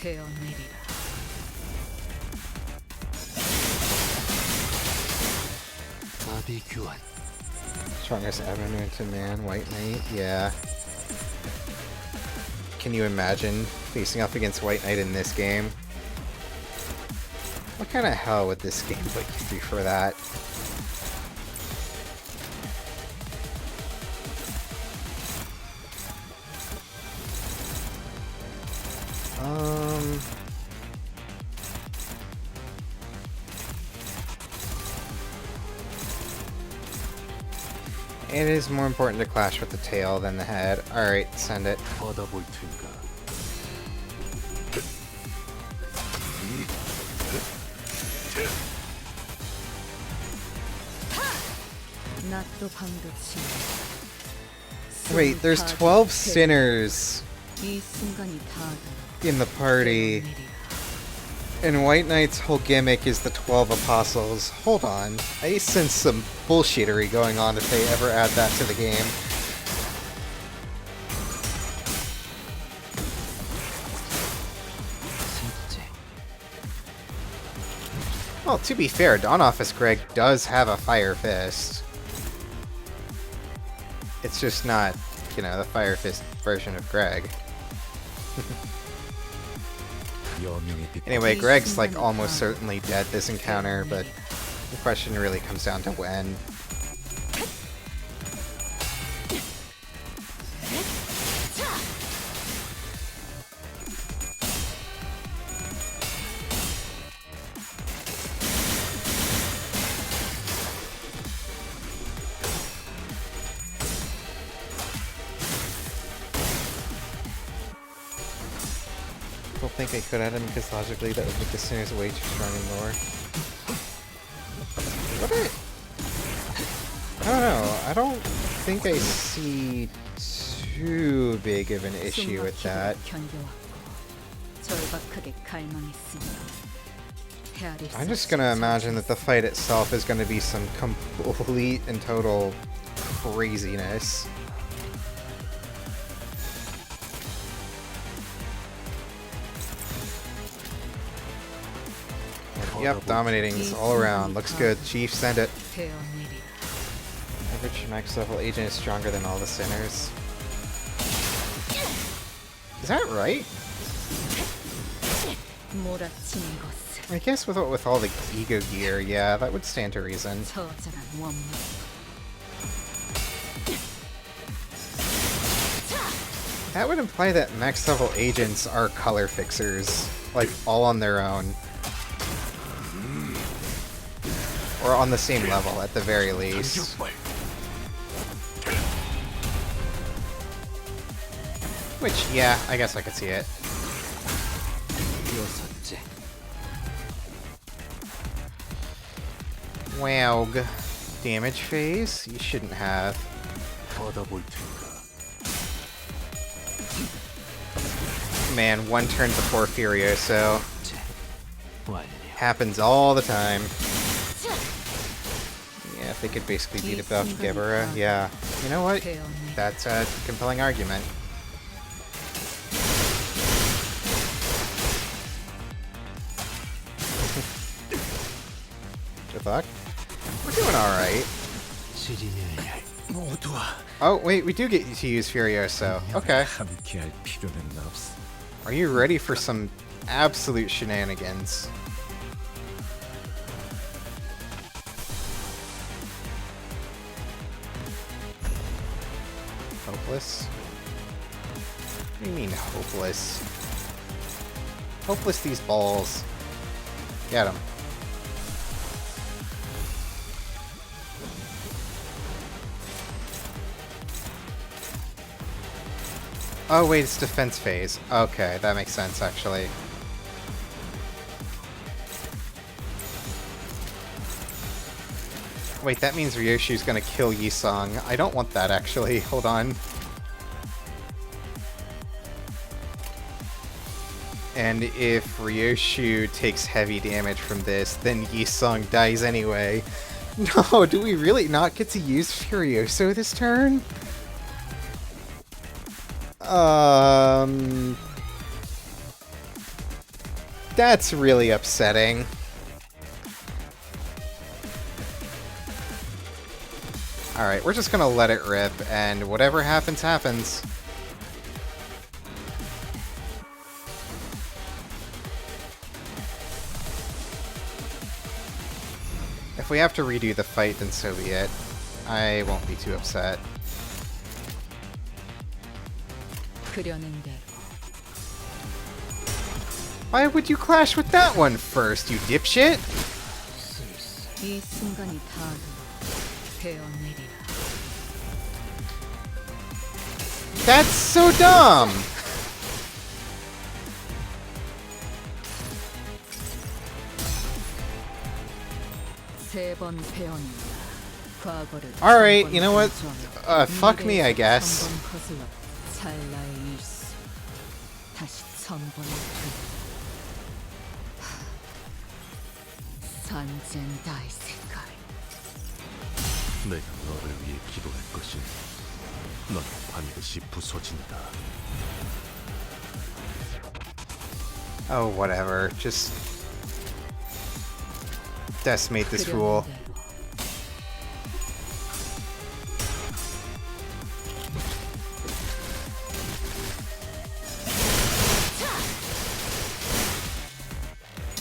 베어내리라. Strongest avenue to man, White Knight, yeah. Can you imagine facing off against White Knight in this game? What kind of hell would this game put you through for that? It is more important to clash with the tail than the head. Alright, send it. Wait, there's 12 sinners in the party. And White Knight's whole gimmick is the 12 apostles. Hold on. I sense some bullshittery going on if they ever add that to the game. Well, to be fair, Dawn Office Greg does have a Fire Fist. It's just not, you know, the Fire Fist version of Greg. Anyway, Greg's like almost certainly dead this encounter, but the question really comes down to when. I think I could add him because logically that would make the sinners way too strong anymore. I don't know. I don't think I see too big of an issue with that. I'm just gonna imagine that the fight itself is gonna be some complete and total craziness. Yep, dominating all around. Looks good. Chief, send it. Average max level agent is stronger than all the sinners. Is that right? I guess with all the ego gear, yeah, that would stand to reason. That would imply that max level agents are color fixers, like all on their own. Or on the same level, at the very least. Which, yeah, I guess I could see it. Wow. Damage phase? You shouldn't have. Man, one turn before Furioso. Happens all the time. Yeah, if they could basically beat above Gebera, yeah. You know what? That's a compelling argument. Good luck. We're doing alright. Oh, wait, we do get to use Furioso. Okay. Are you ready for some absolute shenanigans? Hopeless? What do you mean, hopeless? Hopeless these balls. Get them. Oh wait, it's defense phase. Okay, that makes sense actually. Wait, that means Ryoshu's gonna kill Yisong. I don't want that actually. Hold on. And if Ryoshu takes heavy damage from this, then Yisong dies anyway. No, do we really not get to use Furioso this turn? That's really upsetting. Alright, we're just gonna let it rip, and whatever happens, happens. If we have to redo the fight, then so be it. I won't be too upset. Why would you clash with that one first, you dipshit? That's so dumb! Alright, you know what? Fuck me, I guess. 내가 너를 위해 기도할 것이 너는 반드시 부서진다. Oh, whatever. Just decimate this fool.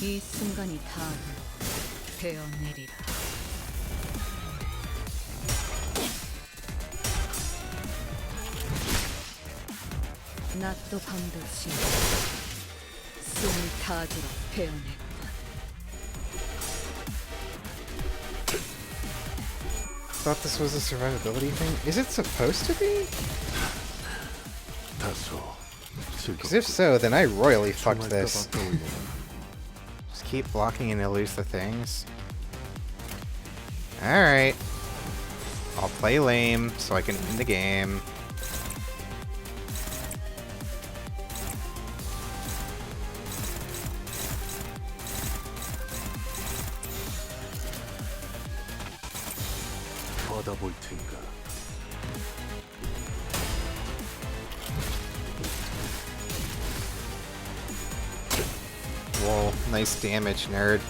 이 순간이 다 베어내리라. 낮도 밤도 지 숨을 다하도록 베어냈군. Thought this was a survivability thing? Is it supposed to be? Because if so, then I royally fucked this. Just keep blocking and lose the things. Alright. I'll play lame so I can win the game. 받아볼 텐가. Whoa, nice damage, nerd.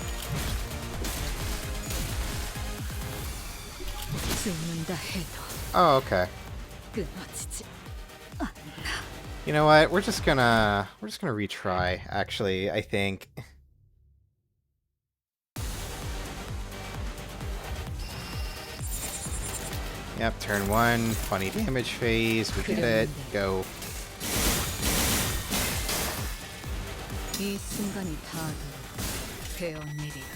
Oh, okay. You know what? We're just gonna retry, actually, I think. Yep, turn 1, funny damage phase, we get it, go. 이 순간이 다 베어내리라.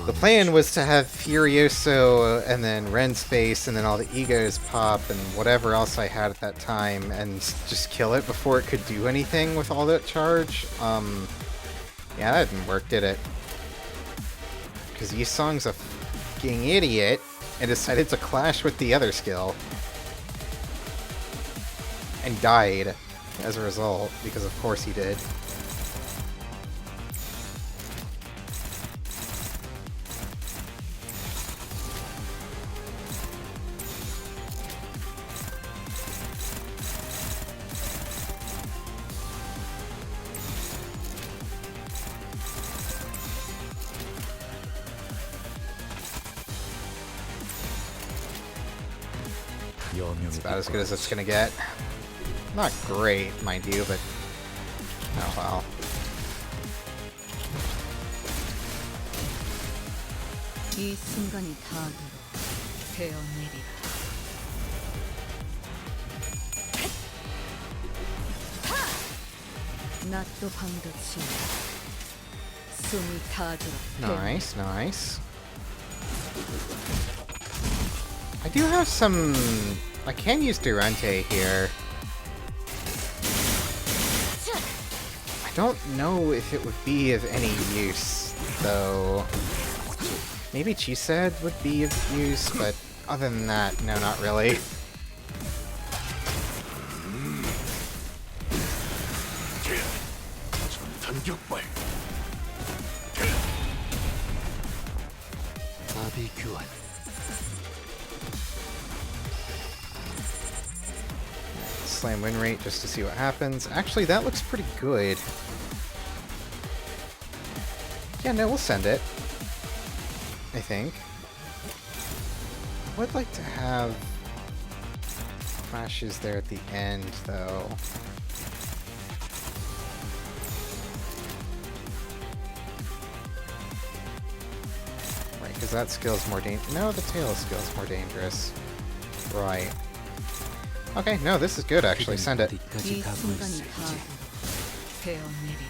The plan was to have Furioso and then Ren Space and then all the egos pop and whatever else I had at that time and just kill it before it could do anything with all that charge. Yeah, that didn't work, did it? Because Yisong's a fucking idiot and decided to clash with the other skill. And died as a result, because of course he did. It's about as good as it's gonna get. Not great, mind you, but oh well. 이 순간이 다 되어내리라. 낮도 밤도 치 숨이 타도록. Nice, nice. I do have some... I can use Durante here. I don't know if it would be of any use, though. Maybe Chised would be of use, but other than that, no, not really. Slam win rate just to see what happens. Actually, that looks pretty good. Yeah, no, we'll send it. I think. I would like to have flashes there at the end, though. Right, because that skill's more dangerous. No, the tail skill's more dangerous. Right. Okay, no, this is good, actually. Send it.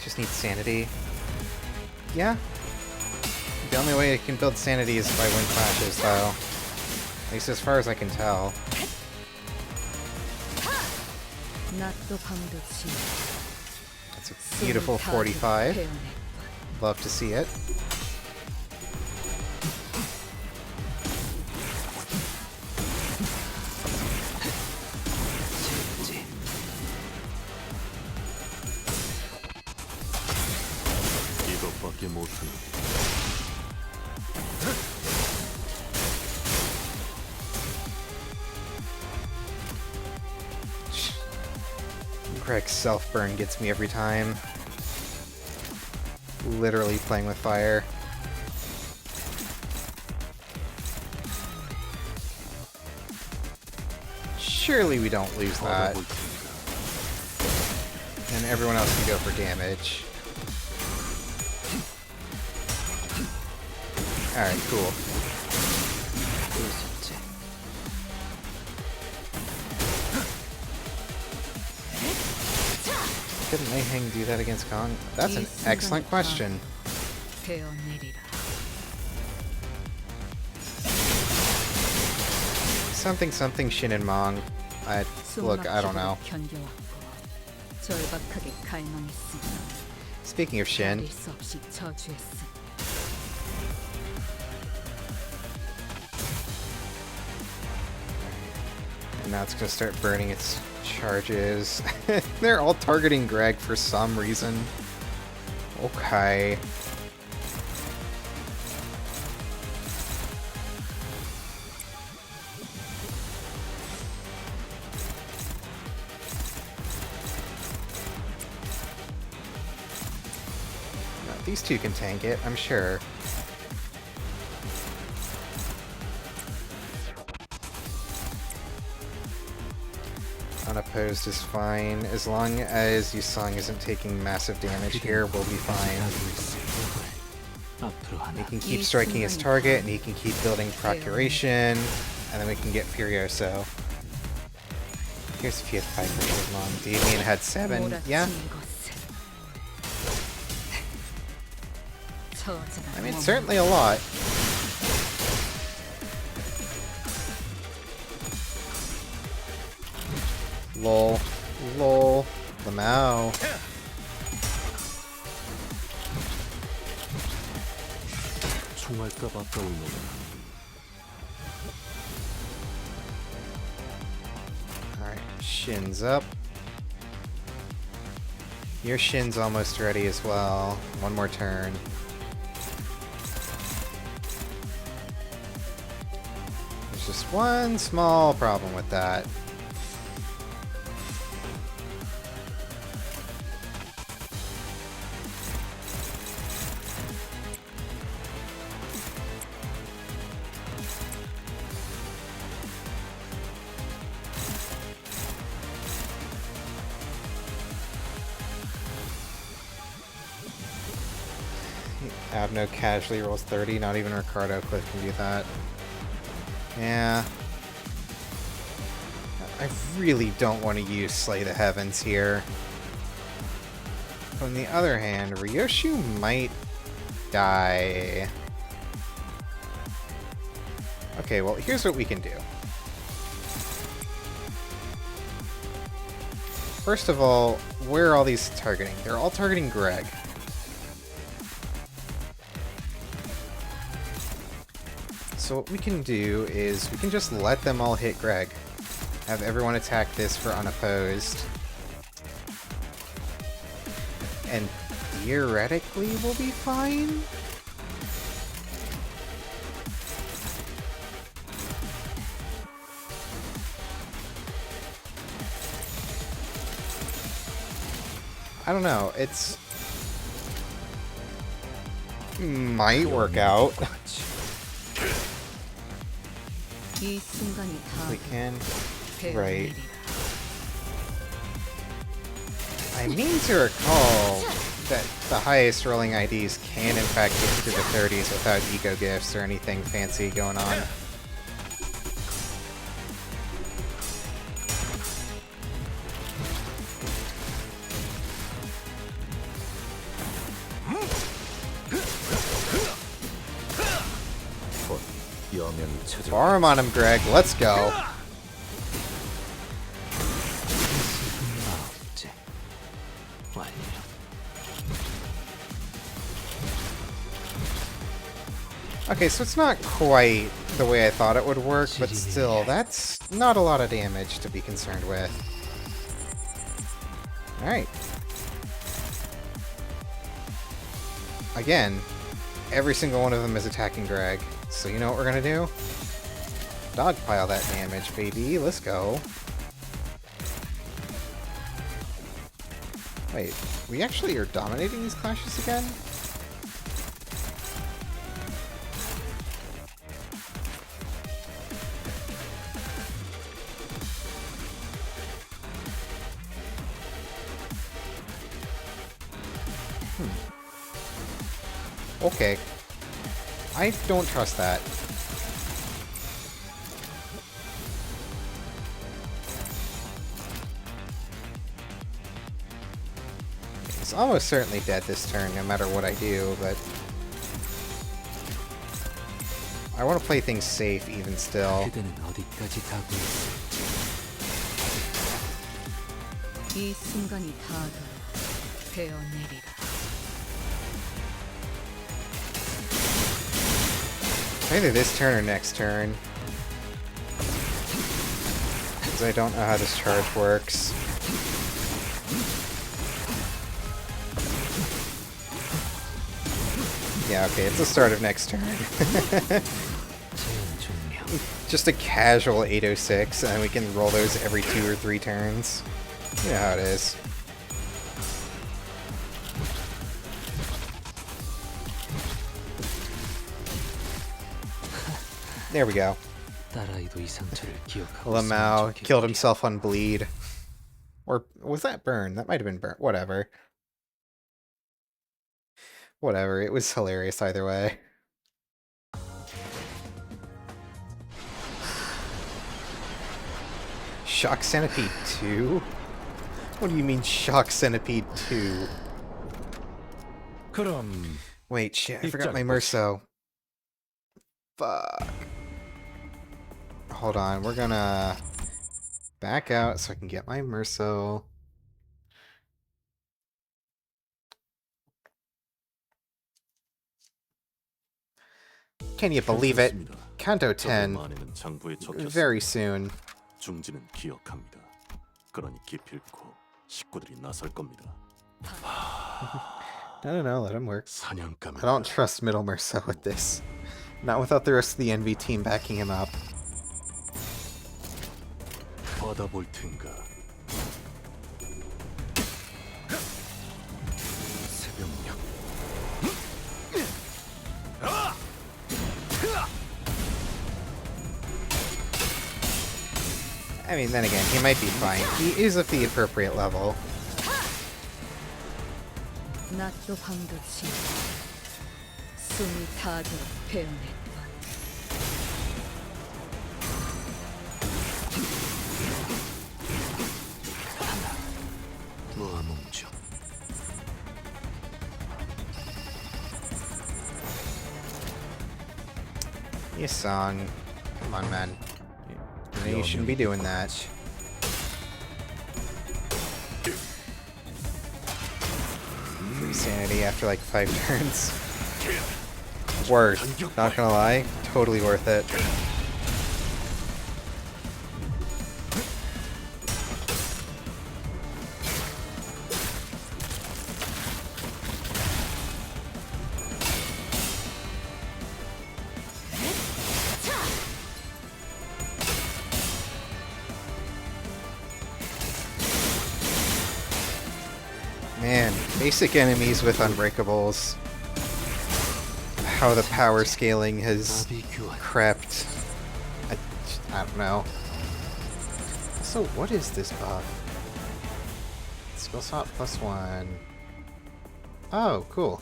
Just need sanity. Yeah. The only way I can build sanity is if I win clashes, though. At least as far as I can tell. That's a beautiful 45. Love to see it. Greg's self-burn gets me every time. Literally playing with fire. Surely we don't lose that. And everyone else can go for damage. Alright, cool. Couldn't Mei Heng do that against Kong? That's an excellent question. Something something Shin and Mong. Look, I don't know. Speaking of Shin. And now it's gonna start burning its charges. They're all targeting Greg for some reason. Okay. Now, these two can tank it, I'm sure. Unopposed is fine. As long as Yusong isn't taking massive damage here, we'll be fine. He can keep striking his target, and he can keep building Procuration, and then we can get Furioso. Here's if you had 5 long. Damien had 7. Yeah. I mean, it's certainly a lot. Lol. Lol. Lamau. 총알값 아까운 놈. Alright, shins up. Your shin's almost ready as well. One more turn. There's just one small problem with that. I have no casualty rolls 30, not even Ricardo Cliff can do that. Yeah. I really don't want to use Slay the Heavens here. On the other hand, Ryoshu might die. Okay, well, here's what we can do. First of all, where are all these targeting? They're all targeting Greg. So what we can do is we can just let them all hit Greg. Have everyone attack this for unopposed. And theoretically we'll be fine? I don't know, it's... might work out. We can. Right. I mean to recall that the highest rolling IDs can in fact get to the 30s without ego gifts or anything fancy going on. Farm on him, Greg. Let's go. Okay, so it's not quite the way I thought it would work, but still, that's not a lot of damage to be concerned with. Alright. Again, every single one of them is attacking Greg. So you know what we're gonna do? Dogpile that damage, baby. Let's go. Wait, we actually are dominating these clashes again? Okay. I don't trust that. He's almost certainly dead this turn, no matter what I do, but... I want to play things safe, even still. Either this turn or next turn. Because I don't know how this charge works. Yeah, okay, it's the start of next turn. Just a casual 806, and we can roll those every 2 or 3 turns. You know how it is. There we go. Lamau killed himself on bleed. Or was that burn? That might have been burn. Whatever. Whatever. It was hilarious either way. Shock Centipede 2? What do you mean Shock Centipede 2? Wait, shit, I forgot my Merso. Fuck. Hold on, we're gonna back out so I can get my Merso. Can you believe it? Canto 10. Very soon. 중지는 기억합니다. 그러니 기필코 식구들이 나설 겁니다. No, let him work. 사냥감이 I don't trust Middle Merso with this. Not without the rest of the NV team backing him up. 받아볼 텐가. 새벽녘. I mean, then again, he might be fine. He is of the appropriate level. 낫도 방도치 숨이 타도록 배운했던 무아몽주. Yes, song. Come on, man. You know you shouldn't be doing that. Free sanity after like 5 turns. Worth. Not gonna lie. Totally worth it. Man, basic enemies with unbreakables. How the power scaling has crept. I don't know. So what is this buff? Skill slot +1. Oh, cool.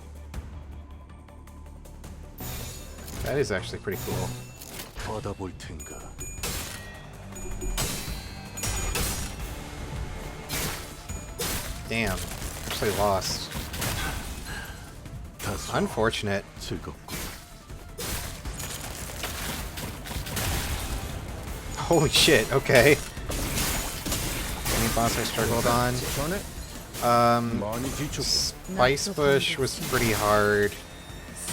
That is actually pretty cool. 받아볼 텐가. Damn. Actually lost. Unfortunate. Holy shit, okay. Any boss I struggled on? Spice Bush was pretty hard.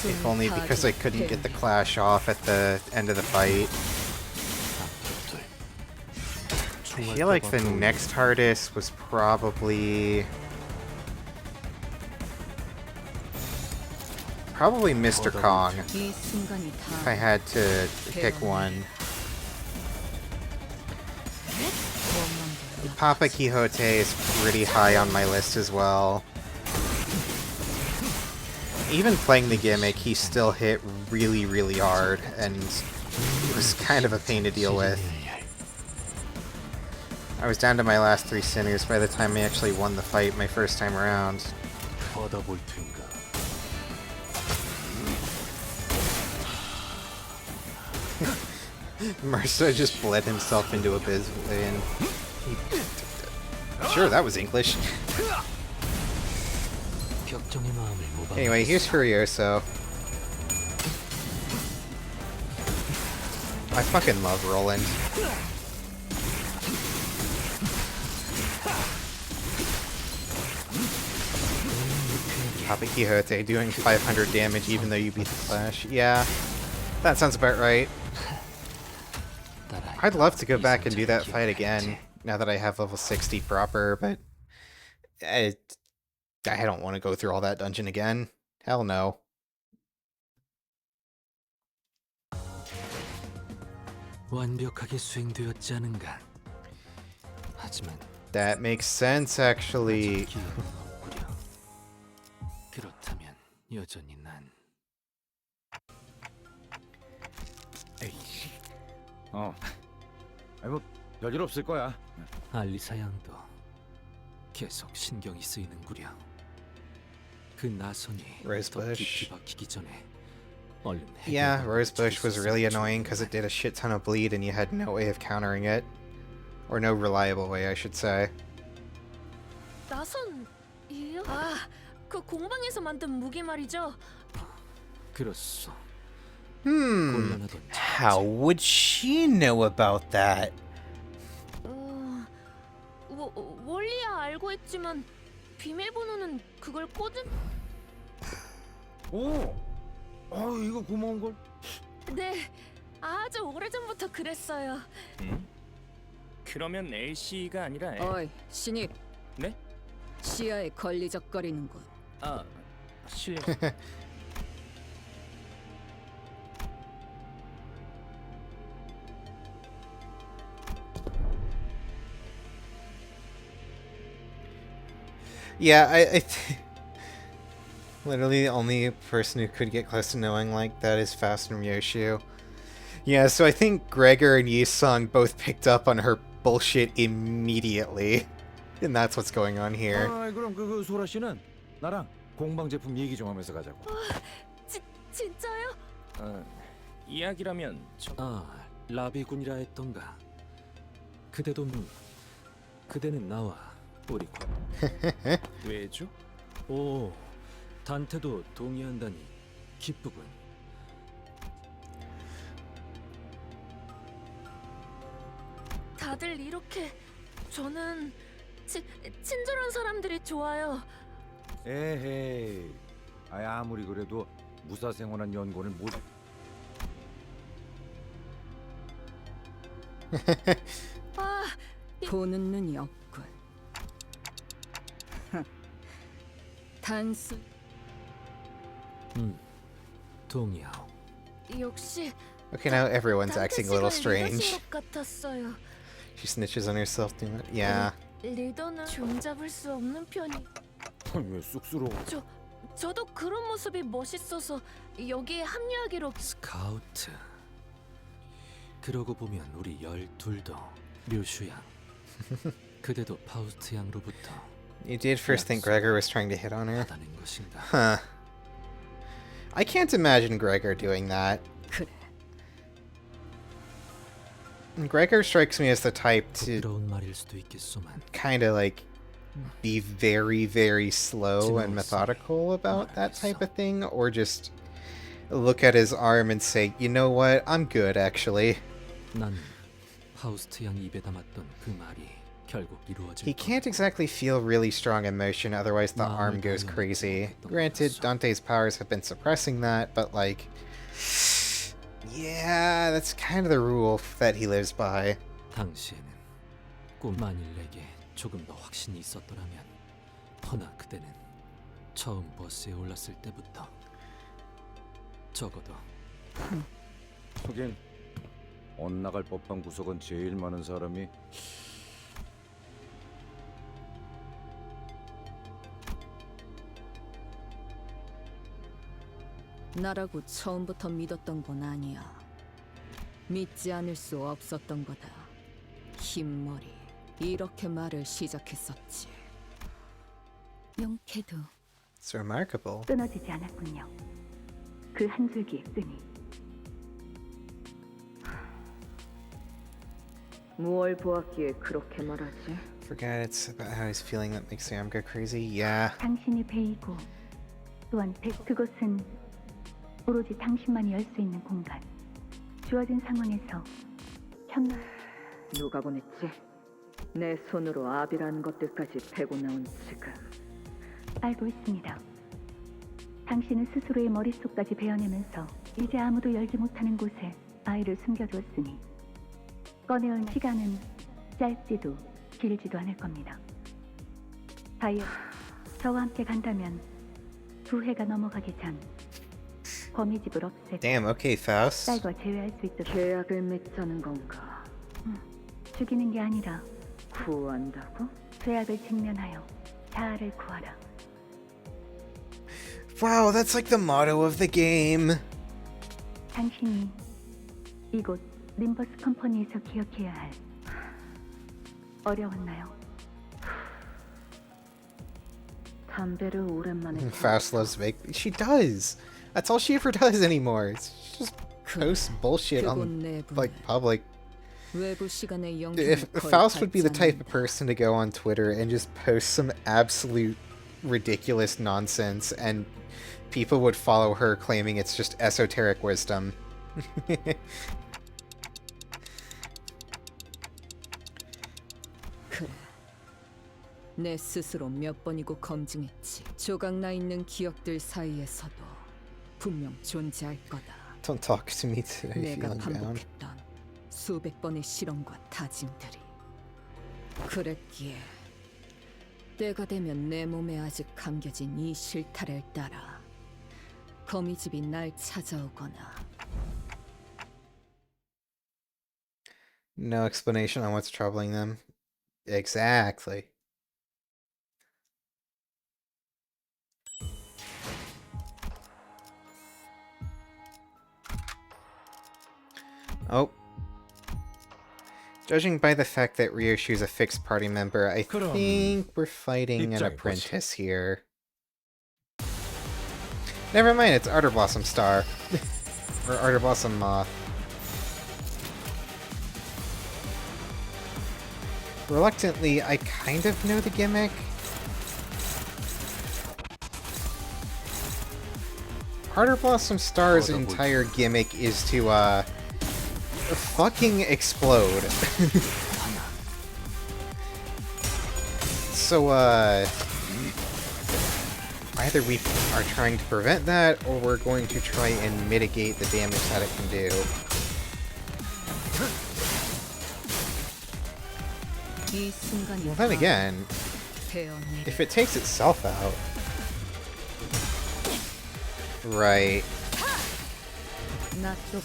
If only because I couldn't get the clash off at the end of the fight. I feel like the next hardest was probably Mr. Kong, if I had to pick one. Papa Quixote is pretty high on my list as well. Even playing the gimmick, he still hit really, really hard, and it was kind of a pain to deal with. I was down to my last 3 sinners by the time I actually won the fight my first time around. Mercer just bled himself into oblivion. Sure, that was English. Anyway, here's Furioso. I fucking love Roland. Papa Quixote doing 500 damage even though you beat the Clash. Yeah, that sounds about right. I'd love to go back and do that fight again, now that I have level 60 proper, but I don't want to go through all that dungeon again. Hell no. 완벽하게 수행되었지 않은가. 하지만 That makes sense, actually. 그렇다면 여전히 난 뭐 별일 없을 거야. 알리사 양도 계속 신경이 쓰이는구려. 그 나선이 더 깊이 박히기 전에 얼른 Yeah, Rosebush was really annoying because it did a shit ton of bleed and you had no way of countering it. Or no reliable way, I should say. 나선이요? 아, 그 공방에서 만든 무기 말이죠. 그렇소. How would she know about that? 원리야 알고 있지만 비밀번호는 그걸 꽂은... 이거 고마운 걸. 네, 아주 오래전부터 그랬어요. 그러면 LC가 아니라 어이, 신입. 네? 시야에 걸리적거리는군. 실례. Yeah, I literally the only person who could get close to knowing like that is Faust and Ryoshu. Yeah, so I think Gregor and Yisung both picked up on her bullshit immediately. And that's what's going on here. 그럼 그 소라 씨는 나랑 공방 제품 얘기 좀 하면서 가자고. 진짜요? 이야기라면 라비군이라 했던가. 그대도 그대는 나와 우리 왜죠? 오, 단테도 동의한다니 기쁘군. 다들 이렇게 저는 친절한 사람들이 좋아요. 에헤이. 아무리 그래도 무사생활한 연고를 못. 보는 눈이 없군. 단순. 동의하오. 역시 Okay, now everyone's acting a little strange. 것 같았어요. She snitches on herself too much. Yeah. 리더는 종잡을 수 없는 편이. 왜 쑥스러워? 저도 그런 모습이 멋있어서 여기에 합류하기로. 스카우트. 그러고 보면 우리 12도 류슈양. 그대도 파우스트 양로부터. You did first think Gregor was trying to hit on her. 받아낸 것인가? Huh. I can't imagine Gregor doing that. 그래. Gregor strikes me as the type to 부드러운 말일 수도 있겠소만. kind of like be very, very slow and methodical about that type of thing, or just look at his arm and say, you know what, I'm good actually. 난 파우스트 양 입에 담았던 그 말이 결국 이루어질. He can't exactly feel really strong emotion, otherwise the arm goes crazy. Granted, Dante's powers have been suppressing that, but like, yeah, that's kind of the rule that he lives by. 당시에는 꿈 만일 내게 조금 더 확신이 있었더라면, 허나 그대는 처음 버스에 올랐을 때부터 적어도. 하긴 엇나갈 법한 구석은 제일 많은 사람이. 나라고 처음부터 믿었던 건 아니야. 믿지 않을 수 없었던 거다. 흰머리. 이렇게 말을 시작했었지. 용케도. It's remarkable. 끊어지지 않았군요. 그 한 줄기의 끈이. 무얼 보았기에 그렇게 말하지? Forget it's about how he's feeling that makes the arm go crazy. Yeah. 당신이 베이고 또한 그것은 오로지 당신만이 열 수 있는 공간. 주어진 상황에서 누가 보냈지? 내 손으로 압이라는 것들까지 베고 나온 지금. 알고 있습니다. 당신은 스스로의 머릿속까지 베어내면서 이제 아무도 열지 못하는 곳에 아이를 숨겨두었으니 꺼내올 시간은 짧지도 길지도 않을 겁니다. 저와 함께 간다면 2회가 넘어가기 전 범의 집을 없애고 Damn, okay, Faust. 딸과 제외할 수 있도록 계약을 맺자는 건가? 죽이는 게 아니라 구한다고? 죄악을 직면하여 자아를 구하라. Wow, that's like the motto of the game. 당신이 이곳 림버스 컴퍼니에서 기억해야 할. 어려웠나요? 담배를 오랜만에. Faust loves vape. She does. That's all she ever does anymore. It's just post bullshit on like public. 외부 시간의 If Faust would be the type of person to go on Twitter and just post some absolute ridiculous nonsense, and people would follow her claiming it's just esoteric wisdom. 그래. 내 스스로 몇 번이고 검증했지. 조각나 있는 기억들 사이에서도 분명 존재할 거다. Don't talk to me today, 내가 feeling down. 반복했던 수백 번의 실험과 다짐들이 그랬기에 때가 되면 내 몸에 아직 감겨진 이 실타래를 따라 거미집이 날 찾아오거나 No explanation on what's troubling them. Exactly. Oh. Judging by the fact that Ryoshu's a fixed party member, I think we're fighting an apprentice here. Never mind, it's Arter Blossom Star. Or Arter Blossom Moth. Reluctantly, I kind of know the gimmick. Arter Blossom Star's entire gimmick is to, fucking explode. So, either we are trying to prevent that, or we're going to try and mitigate the damage that it can do. Well, then again, if it takes itself out... Right.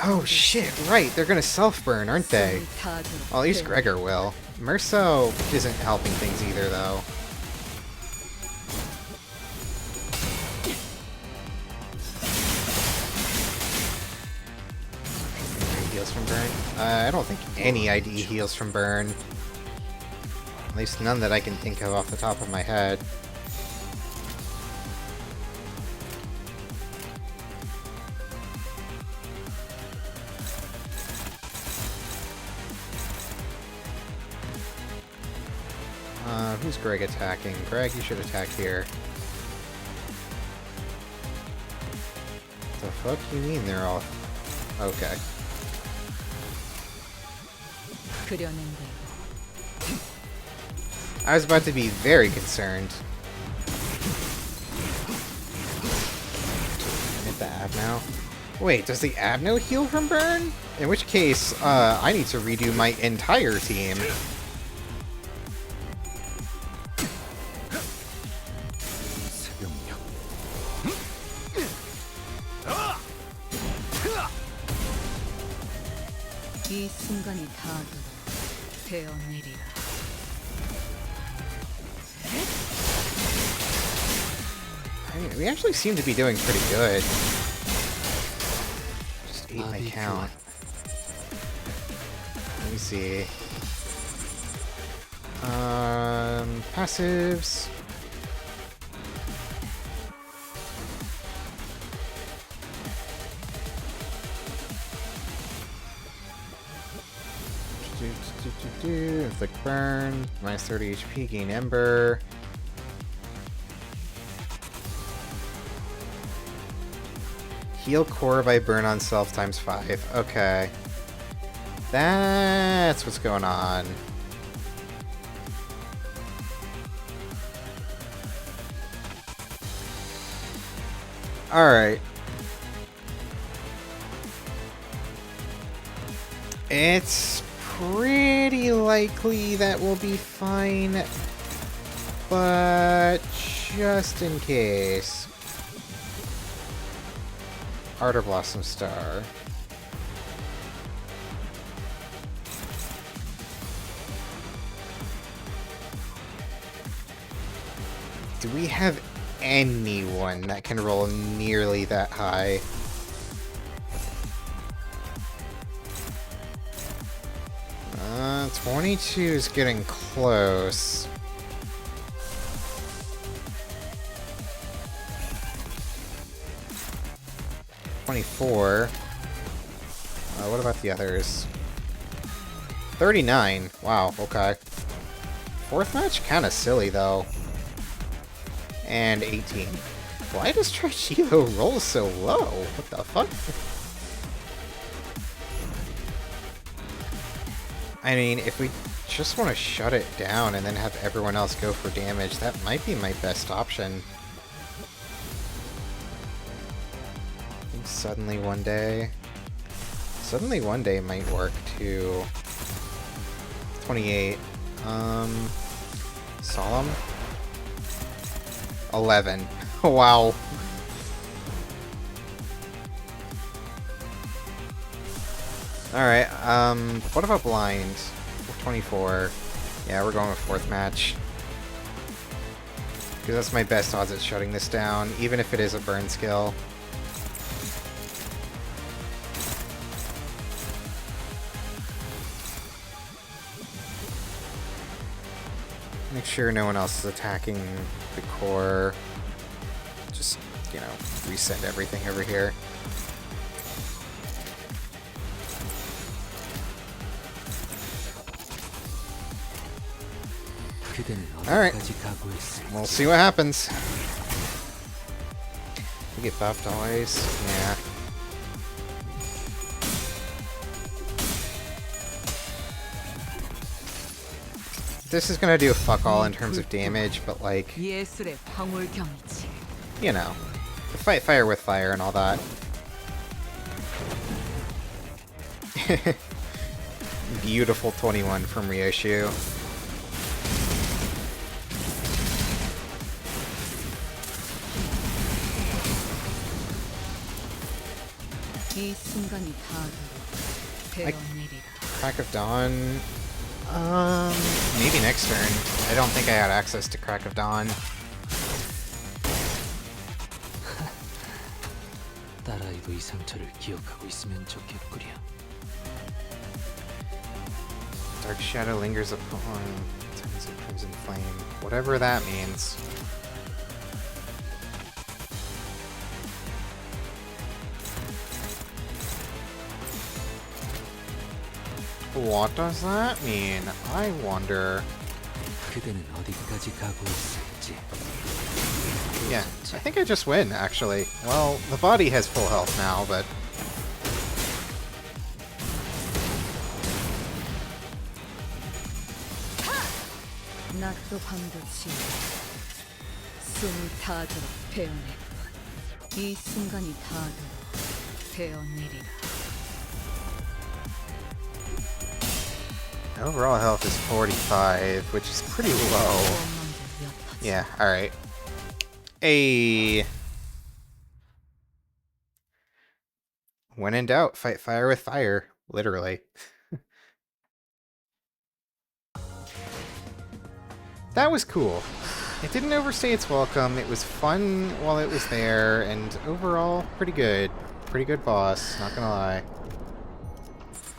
Oh shit, right, they're gonna self-burn, aren't they? Well, at least Gregor will. Merso isn't helping things either, though. Heals from burn? I don't think any ID heals from burn. At least none that I can think of off the top of my head. Who's Greg attacking? Greg, you should attack here. The fuck you mean they're all... Okay. I was about to be very concerned. Hit the Abno. Wait, does the Abno heal from burn? In which case, I need to redo my entire team. 이 순간이 다 되어내리라. I mean, we actually seem to be doing pretty good. Just ate my count. Let me see. Passives. Inflict burn, minus 30 HP, gain Ember. Heal core by burn on self times 5. Okay. That's what's going on. Alright. It's pretty likely that we'll be fine, but just in case. Arter Blossom Star. Do we have anyone that can roll nearly that high? 22 is getting close. $24. What about the others? 39. Wow, okay. Fourth match? Kinda silly, though. And 18. Why does Trishio roll so low? What the fuck? I mean, if we just want to shut it down and then have everyone else go for damage, that might be my best option. I think Suddenly One Day might work too. 28. Solemn? 11. Wow. Alright, what about blind? 24. Yeah, we're going with fourth match. Because that's my best odds at shutting this down, even if it is a burn skill. Make sure no one else is attacking the core. Just, you know, reset everything over here. Alright, we'll see what happens. We get buffed always. Yeah. This is gonna do fuck all in terms of damage, but like, you know, fight fire with fire and all that. Beautiful 21 from Ryoshu. Crack of Dawn. Maybe next turn. I don't think I had access to Crack of Dawn. 딸아이도 이 상처를 기억하고 있으면 좋겠구려. Dark Shadow lingers upon tons of Crimson Flame. Whatever that means. What does that mean? I wonder. 그대는 어디까지 가고 있을지. Yeah, I think I just win, actually. Well, the body has full health now, but... 낮도 밤도 지나 숨이 닿도록 베어내 이 순간이 닿도록 베어내리라. Overall health is 45, which is pretty low. Yeah, alright. Hey. When in doubt, fight fire with fire. Literally. That was cool. It didn't overstay its welcome. It was fun while it was there, and overall, pretty good. Pretty good boss, not gonna lie.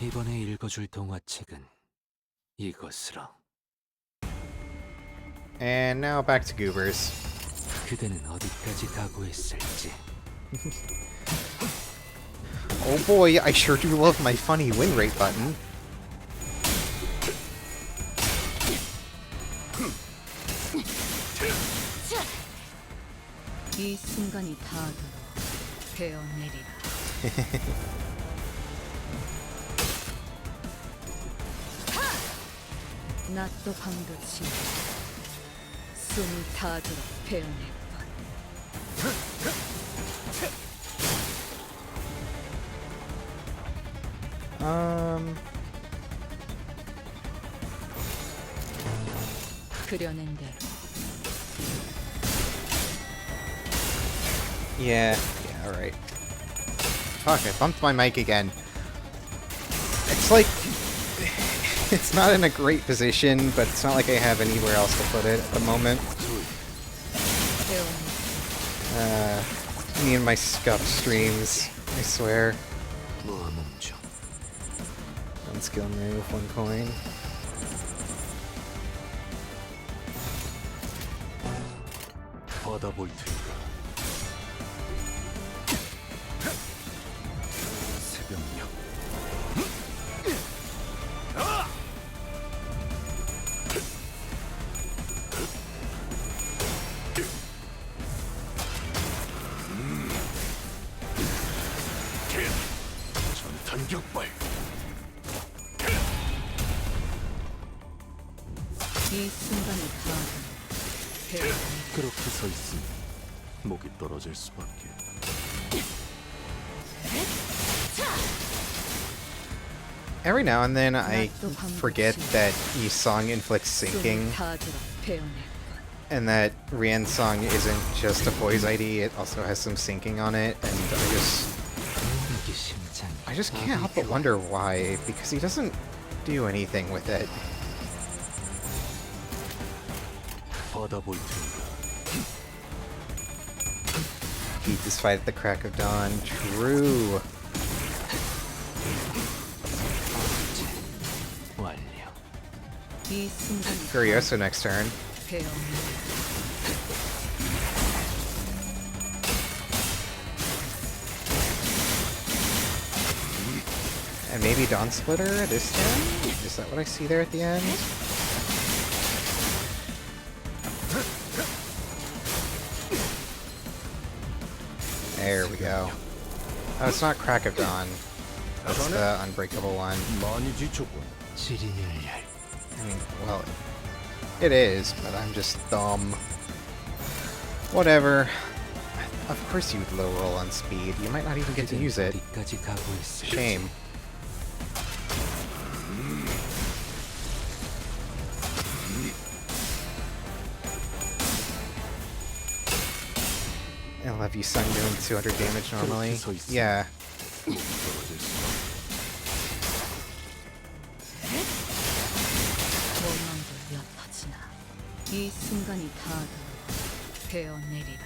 이번에 읽어줄 동화책은 이것으로. And now back to Goobers. 그대는 어디까지 각오했을지. Oh boy, I sure do love my funny win rate button. 이 순간이 닿도록 베어내리라. 낮도 밤도 지나 숨이 닿도록 베어낼 그려낸 대로. Yeah, alright. Fuck, I bumped my mic again. It's like... it's not in a great position, but it's not like I have anywhere else to put it at the moment. Me and my scuffed streams, I swear. One skill move, one coin. 받아볼 테니까. 새벽녘. 전탄 격발. 이 순간이 다가오는 배운 그렇게 서 있으니 목이 떨어질 수밖에. Every now and then I forget that Yi's song inflicts sinking, and that Rien's song isn't just a voice ID, it also has some sinking on it, and I just can't help but wonder why, because he doesn't do anything with it. Beat this fight at the crack of dawn. True. Furioso next turn. And maybe Dawn Splitter this turn? Is that what I see there at the end? There we go. Oh, it's not Crack of Dawn. That's the unbreakable one. I mean, well, it is, but I'm just dumb. Whatever. Of course you'd low roll on speed. You might not even get to use it. Shame. I love you, son, doing 200 damage normally. Yeah. 이 순간이 다가오면 베어내리라.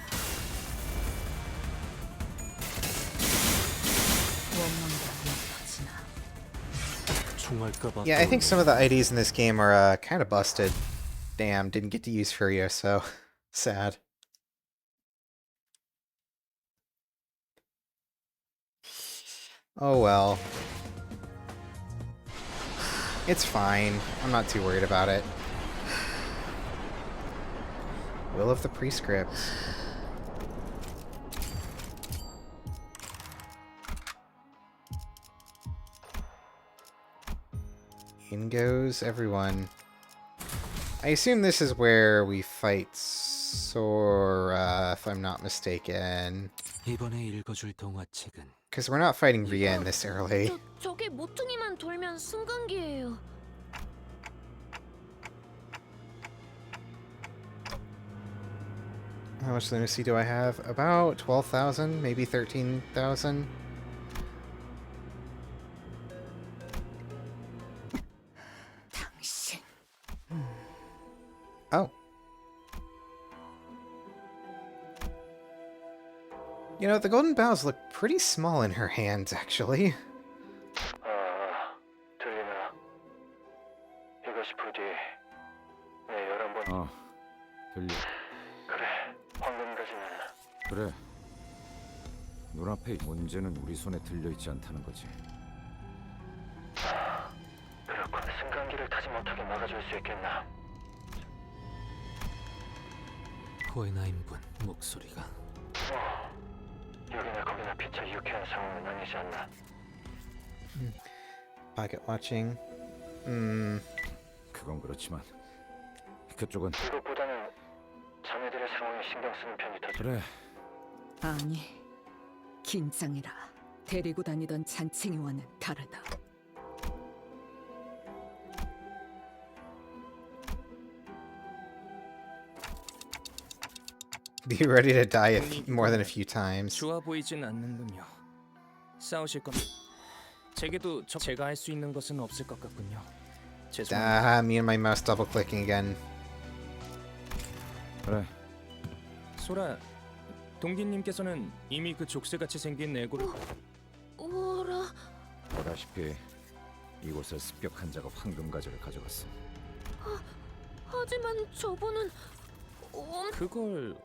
Yeah, I think some of the IDs in this game are kind of busted. Damn, didn't get to use Furioso. Sad. Oh well. It's fine. I'm not too worried about it. Will of the Prescript. In goes everyone. I assume this is where we fight Sora, if I'm not mistaken. Because we're not fighting Rien this early. 저게 모퉁이만 돌면 승강기예요. How much lunacy do I have? About 12,000, maybe 13,000. Oh. You know, the golden bows look pretty small in her hands, actually. 들리나? 이것이 부디 내 11번. 들려. 그래, 방금까지는. 그래. 눈앞에 문제는 우리 손에 들려있지 않다는 거지. 그렇군. 승강기를 타지 못하게 막아줄 수 있겠나? 호에나임군 목소리가. 여기나 거기나 피차 유쾌한 상황은 아니지 않나? Pocket watching. 그건 그렇지만 그쪽은 이것보다는 자네들의 상황에 신경 쓰는 편이 더. 그래. 아니, 긴장해라. 데리고 다니던 잔챙이와는 다르다. Be ready to die more than a few times. 좋아 보이진 않는군요. 싸우실 겁니다. 제게도 제가 할 수 있는 것은 없을 것 같군요. 죄송합니다. Me and my mouse double clicking again. 그래. 소라, 동기님께서는 이미 그 족쇄같이 생긴 내고를. 오라. 보다시피 이곳에 습격한 자가 황금 가지를 가져갔어. 하지만 저분은 그걸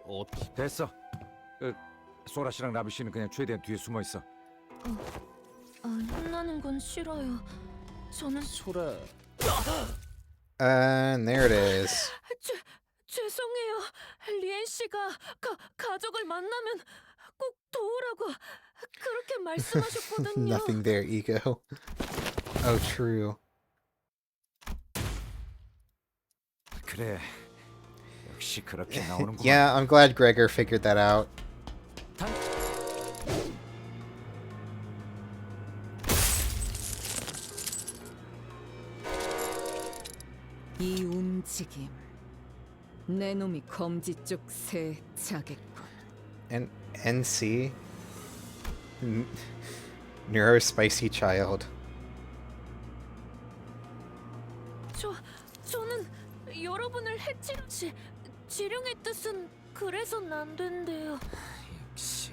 됐어. 소라 씨랑 라비 씨는 그냥 최대한 뒤에 숨어 있어. 안 혼나는 건 싫어요. 저는 소라. And there it is. 죄송해요. 리엔 씨가 가족을 만나면 꼭 도우라고. 그렇게 말씀하셨거든요. Nothing there, ego. Oh, true. 그래. 역시 그렇게 나오는구만. Yeah, I'm glad Gregor figured that out. 이 움직임, 내 놈이 검지 쪽 새 자겠군. And NC, Neurospicy Child. 저는 여러분을 지령의 뜻은 그래선 안 된대요. 역시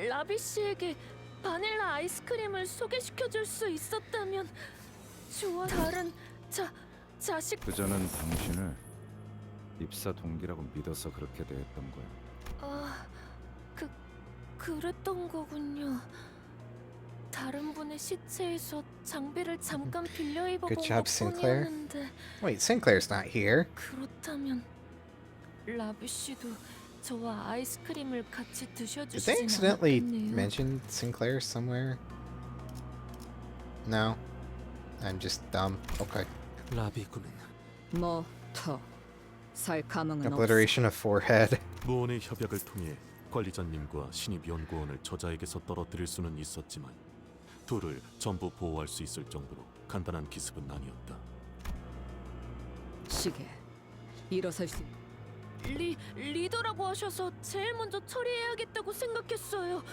라비 씨에게 바닐라 아이스크림을 소개시켜줄 수 있었다면 다른 자식. 그자는 당신을 입사 동기라고 믿어서 그렇게 대했던 거야. 그랬던 거군요. 다른 분의 시체에서 장비를 잠깐 빌려 입어본 Good job, Sinclair. 것뿐이었는데. Wait, Sinclair's not here. 그렇다면 라비 씨도 저와 아이스크림을 같이 Did they 드셔주시진 accidentally 않았겠네요. mention Sinclair somewhere? No? I'm just dumb. Okay. 라비군은 뭐더 살 가망은 없어. Obliteration of forehead. 무언의 협약을 통해 관리자님과 신입연구원을 저자에게서 떨어뜨릴 수는 있었지만 둘을 전부 보호할 수 있을 정도로 간단한 기습은 아니었다. 시계 일어설 수. 리더라고 하셔서 제일 먼저 처리해야겠다고 생각했어요.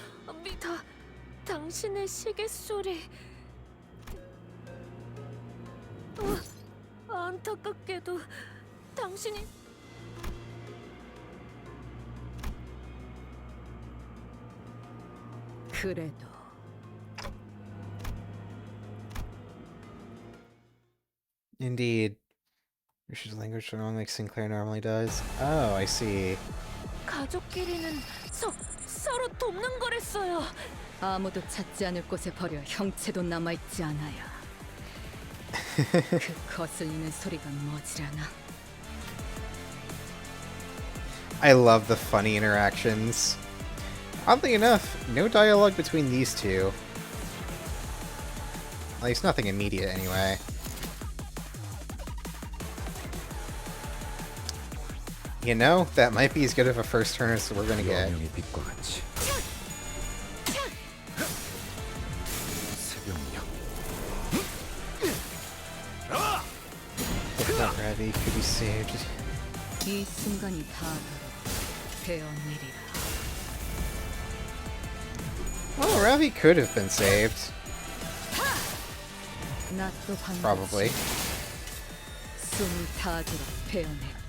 당신의 시계 소리. 안타깝게도 당신이 그래도 Indeed. Rishi's language strong like Sinclair normally does. Oh, I see. 가족끼리는 서로 돕는 거랬어요. 아무도 찾지 않을 곳에 버려 형체도 남아있지 않아야. 그 거슬리는 소리가 뭐지라나. I love the funny interactions. Oddly enough, no dialogue between these two. At least nothing immediate anyway. You know, that might be as good of a first turn as we're gonna get. If not ready, could be saved. 이 순간이 다가로 베어내리라. Oh, Ravi could have been saved. 나또 반드시 Probably. 숨이 다도록 베어냈군.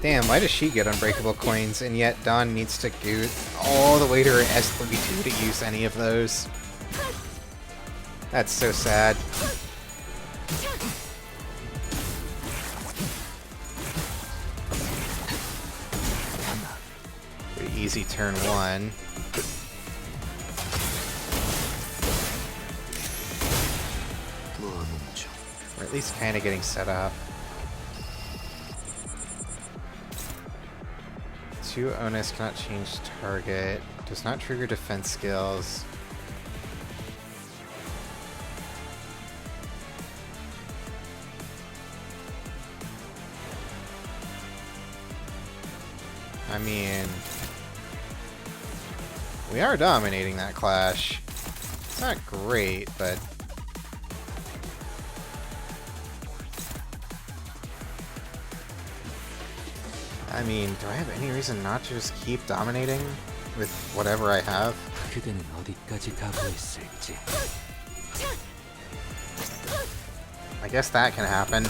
Damn, why does she get unbreakable coins and yet Dawn needs to go all the way to her S32 to use any of those? That's so sad. Pretty easy turn one. We're at least kind of getting set up. 2 onus cannot change target. Does not trigger defense skills. I mean, we are dominating that clash. It's not great, but I mean, do I have any reason not to just keep dominating with whatever I have? 그대는 어디까지 가고 있을지. I guess that can happen.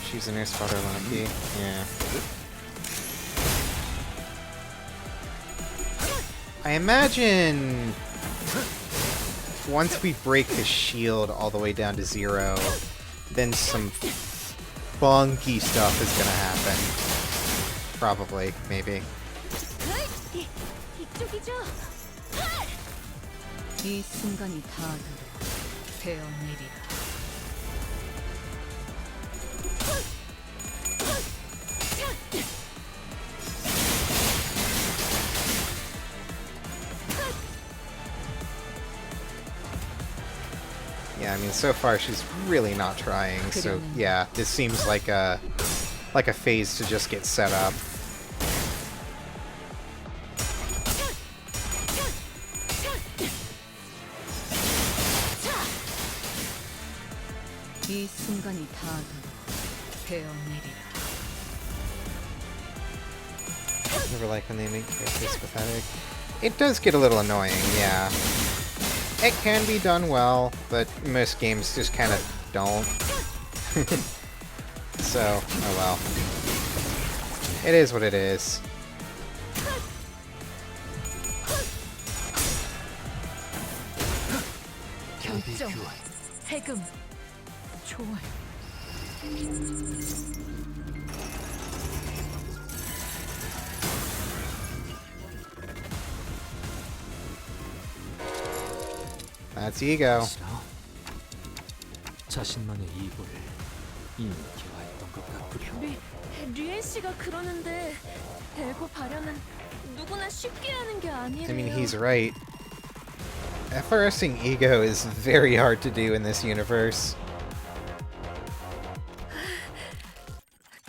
She's a new spotter lucky. Yeah. I imagine once we break the shield all the way down to 0, then some funky stuff is gonna happen. Probably, maybe. 이 순간이 다가로 베어내리라. I mean, so far she's really not trying, so yeah, this seems like a phase to just get set up. 이 순간이 다가도 베어내리라. Never like when they make characters pathetic. It does get a little annoying, yeah. It can be done well, but most games just kind of don't. So, oh well. It is what it is. 결정, 해금, 초월. That's ego. 자신만의 이고를 이미 개화했던 것 같군요. 류엔 씨가 그러는데 에고 발현은 누구나 쉽게 하는 게 아니래요. I mean, he's right. FRSing ego is very hard to do in this universe.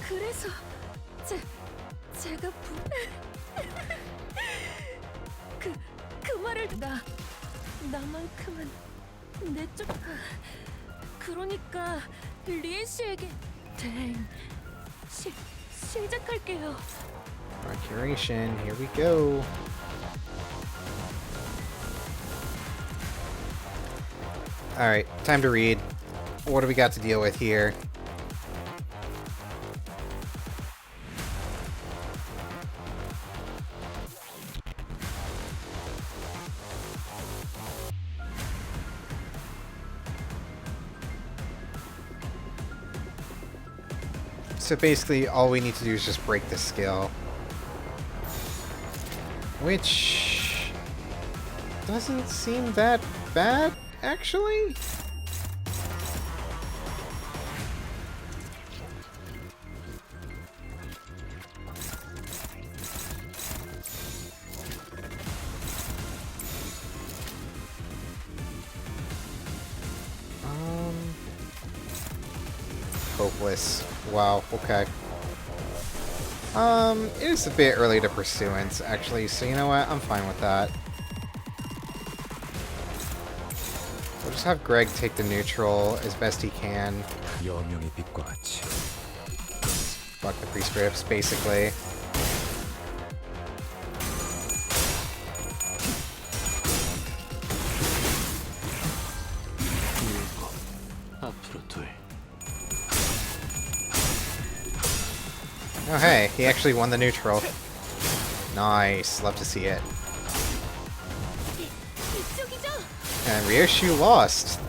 그래서 제가 그 말을 나만큼은 내쪽 그러니까 리엔 씨에게 시작할게요. Procuration, here we go. Alright, time to read. What do we got to deal with here? So basically, all we need to do is just break the skill. Which doesn't seem that bad, actually. Hopeless. Wow, okay. It is a bit early to pursuance, actually, so you know what? I'm fine with that. We'll just have Greg take the neutral as best he can. Fuck the prescripts, basically. Oh hey, he actually won the neutral. Nice, love to see it. And Ryoshu lost.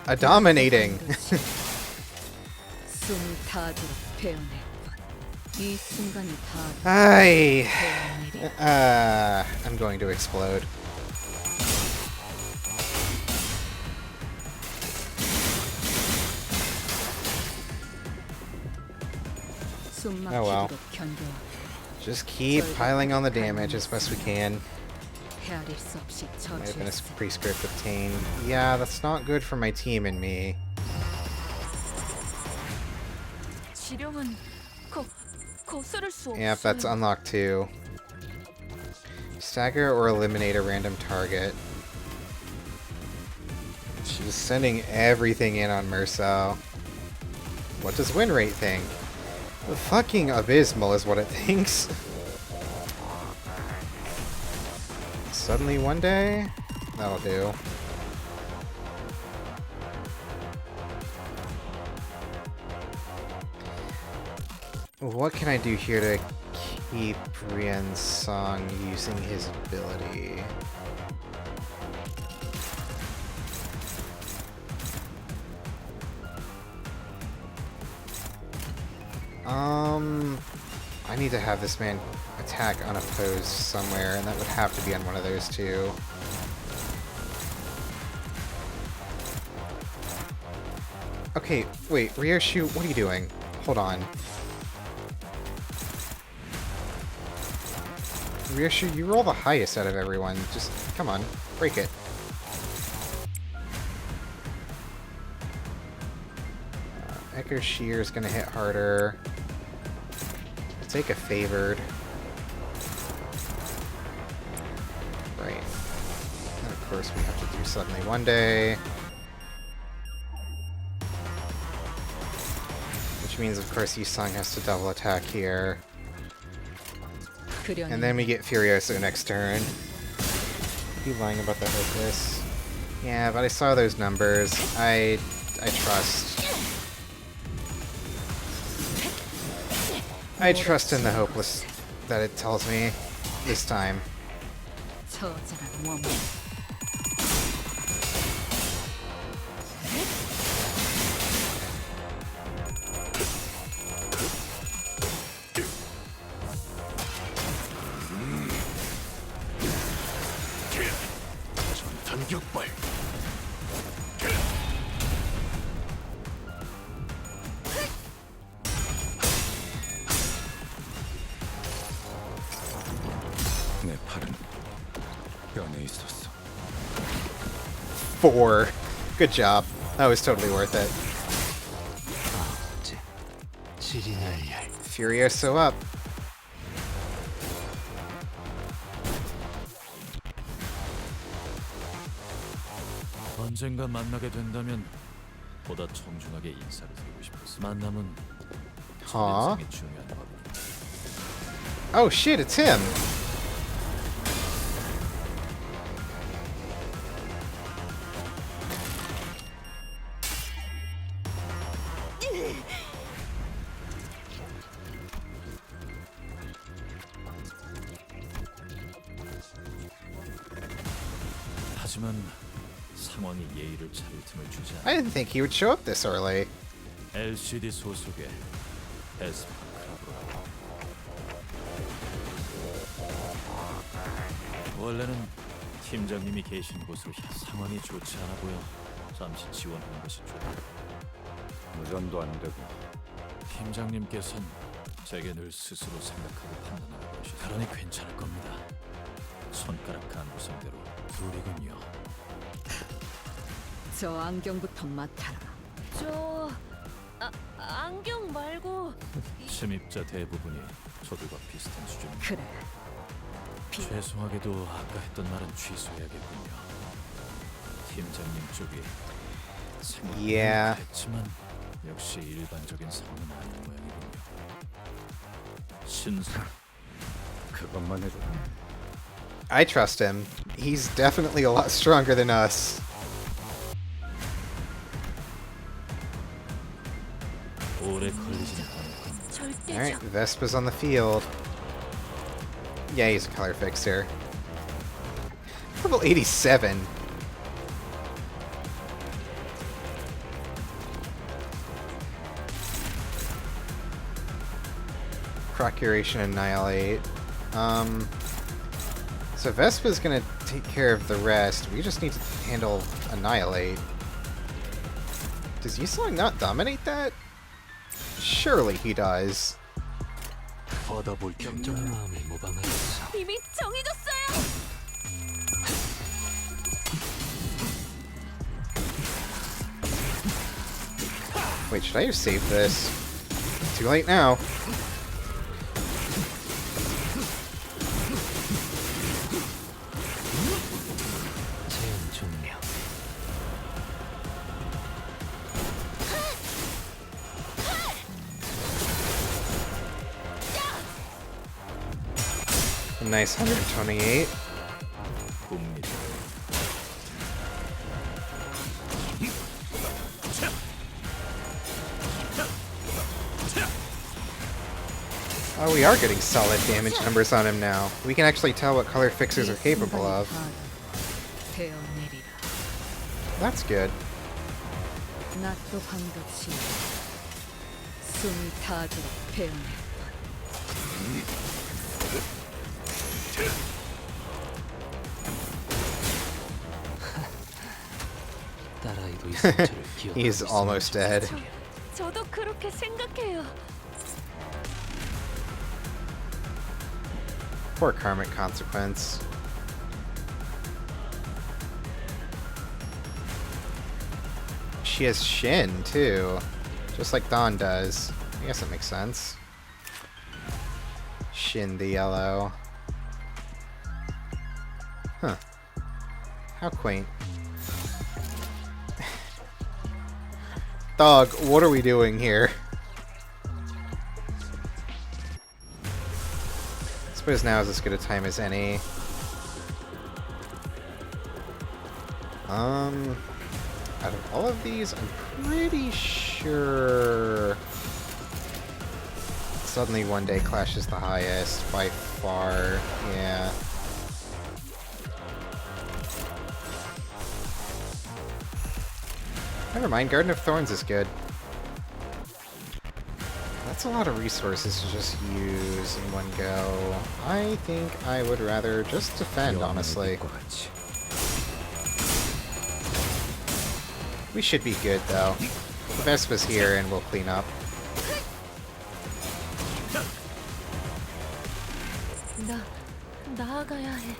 A dominating. I'm going to explode. Oh well. Just keep piling on the damage as best we can. Might have been a prescript obtained. Yeah, that's not good for my team and me. Yep, that's unlocked too. Stagger or eliminate a random target. She's sending everything in on Merceau. What does win rate think? Fucking abysmal is what it thinks. Suddenly one day? That'll do. What can I do here to keep Rien's song using his ability? I need to have this man attack unopposed somewhere, and that would have to be on one of those two. Okay, wait, Ryoshu, what are you doing? Hold on. Ryoshu, you roll the highest out of everyone. Just, come on, break it. Echo Shear is gonna hit harder. I'll take a favored. Right. And of course we have to do Suddenly One Day. Which means of course Yisung has to double attack here. And then we get Furioso next turn. You lying about the Hopeless? Yeah, but I saw those numbers. I trust. I trust in the Hopeless that it tells me this time. 처절한 원망. 전탄격발. 내 팔은 뼈에 있었어. 4. Good job. That was totally worth it. Furioso up. 언젠가 만나게 된다면 보다 정중하게 인사를 드리고 싶었어. 만남은 Huh? 인생의 중요한 법. Oh shit, it's him. 하지만 상황이 예의를 차릴 틈을 주지 않아. I didn't think he would show up this early. LCD 소속의 에스파 클럽으로. 원래는 팀장님이 계신 곳으로 상황이 좋지 않아 보여. 잠시 지원하는 것이 좋다. 무전도 안 되고. 팀장님께선 제게 늘 스스로 생각하고 판단하는 것이. 그러니 괜찮을 겁니다. 손가락 간부 상대로 둘이군요. 저 안경부터 맡아라. 안경 말고 침입자 대부분이 저들과 비슷한 수준입니다. 그래. 죄송하게도 아까 했던 말은 취소해야겠군요. 팀장님 쪽이 Yeah. 했지만 역시 일반적인 상황은 아닌 모양이군요. 신상 그것만 해줘. I trust him. He's definitely a lot stronger than us. 오래 걸리진 않을 겁니다. Alright, Vespa's on the field. Yeah, he's a color fixer. Level 87. Procuration Annihilate. So Vespa's gonna take care of the rest. We just need to handle Annihilate. Does Yisung not dominate that? Surely he does. 이미 정해졌어요. Wait, should I have saved this? Too late now. A nice 128. Oh, we are getting solid damage numbers on him now. We can actually tell what color fixers are capable of. That's good. 낫도 반갑지. 숨이 타도록 배운했다. He's almost dead. 저도 그렇게 생각해요. Poor karmic consequence. She has Shin, too. Just like Dawn does. I guess that makes sense. Shin the yellow. Huh. How quaint. Dog, what are we doing here? I suppose now is as good a time as any. Out of all of these, I'm pretty sure Suddenly One Day Clash is the highest by far. Yeah. Never mind, Garden of Thorns is good. That's a lot of resources to just use in one go. I think I would rather just defend, honestly. We should be good, though. Vespa's here and we'll clean up. 나아가야 해.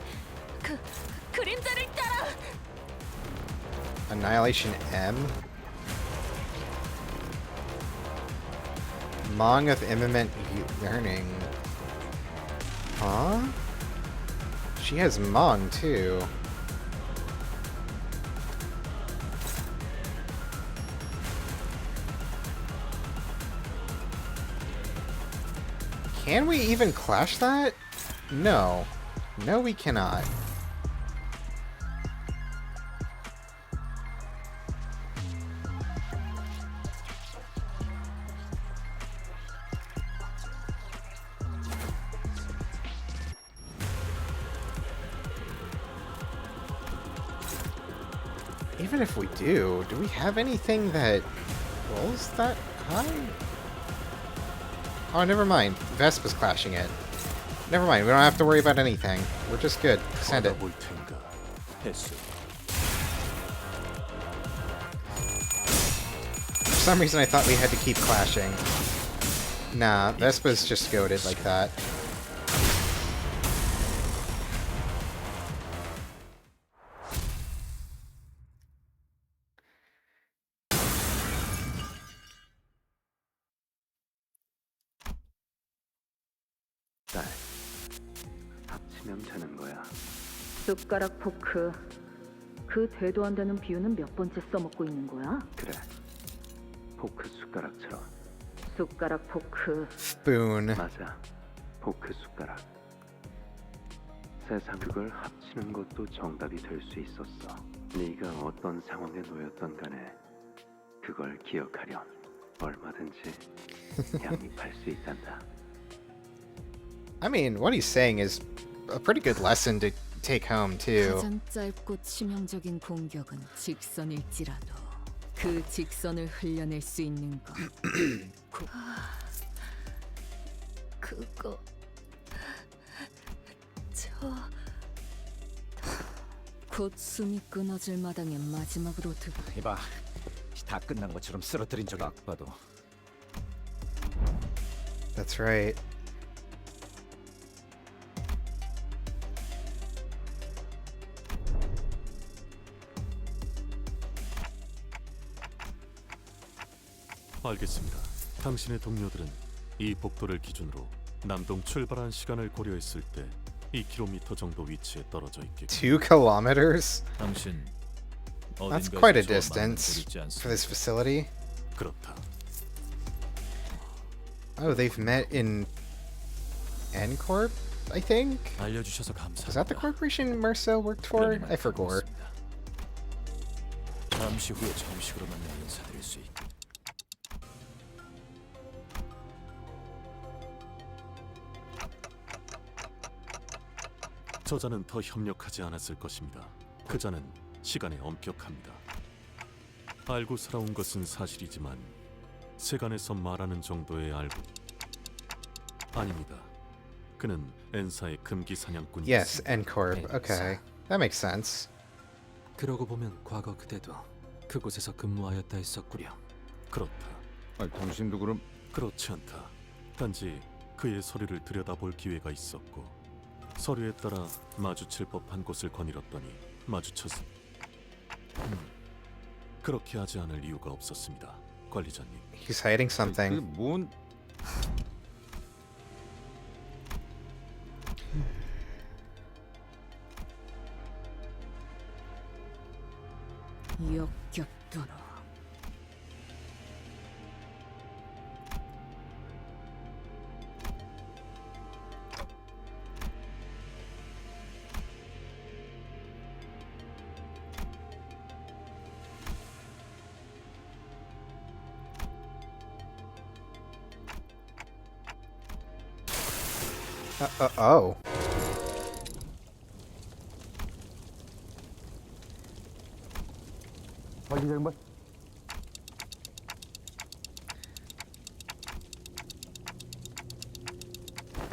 그림자를 따라. Annihilation M? Mong of Imminent Yearning. Huh? She has Mong, too. Can we even clash that? No. No, we cannot. Even if we do we have anything that rolls that high? Oh, never mind. Vespa's clashing it. Never mind, we don't have to worry about anything. We're just good. Send it. For some reason I thought we had to keep clashing. Nah, Vespa's just goated like that. 합치면 되는 거야. 숟가락 포크. 그 되도 안 되는 비유는 몇 번째 써먹고 있는 거야? 그래. 포크 숟가락처럼. 숟가락 포크. Spoon. 맞아. 포크 숟가락. 세상 그걸 합치는 것도 정답이 될 수 있었어. 네가 어떤 상황에 놓였던 간에 그걸 기억하렴. 얼마든지 양립할 수 있단다. I mean, what he's saying is a pretty good lesson to take home, too. 가장 짧고 치명적인 공격은 직선일지라도 그 직선을 흘려낼 수 있는 것. 그거 곧 숨이 끊어질 마당에 마지막으로 이봐, 다 끝난 것처럼 쓰러뜨린 적이 딱 봐도. That's right. 알겠습니다. 당신의 동료들은 이 복도를 기준으로 남동 출발한 시간을 고려했을 때 2km 정도 위치에 떨어져 있겠고 2 kilometers? 당신 That's quite a distance for this facility. 그렇다. Oh, they've met in N-Corp, I think? 알려주셔서 감사합니다. Is that the corporation Mercer worked for? I forgot. 잠시 후에 정식으로 만나 인사드릴 수 있게. 저자는 더 협력하지 않았을 것입니다. 그 자는 시간에 엄격합니다. 알고 살아온 것은 사실이지만 세간에서 말하는 정도의 알고 아닙니다. 그는 엔사의 금기 사냥꾼이었습니다. Yes, N-Corp. Okay. That makes sense. 그러고 보면 과거 그대도 그곳에서 근무하였다 했었구려. 그렇다. 아니, 당신도 그럼? 그렇지 않다. 단지 그의 서류를 들여다볼 기회가 있었고 서류에 따라 마주칠 법한 곳을 거닐었더니 마주쳤습니다. 그렇게 하지 않을 이유가 없었습니다. 관리자님. He's hiding something. 뭔 역겹도록. Oh. 관리자 양반.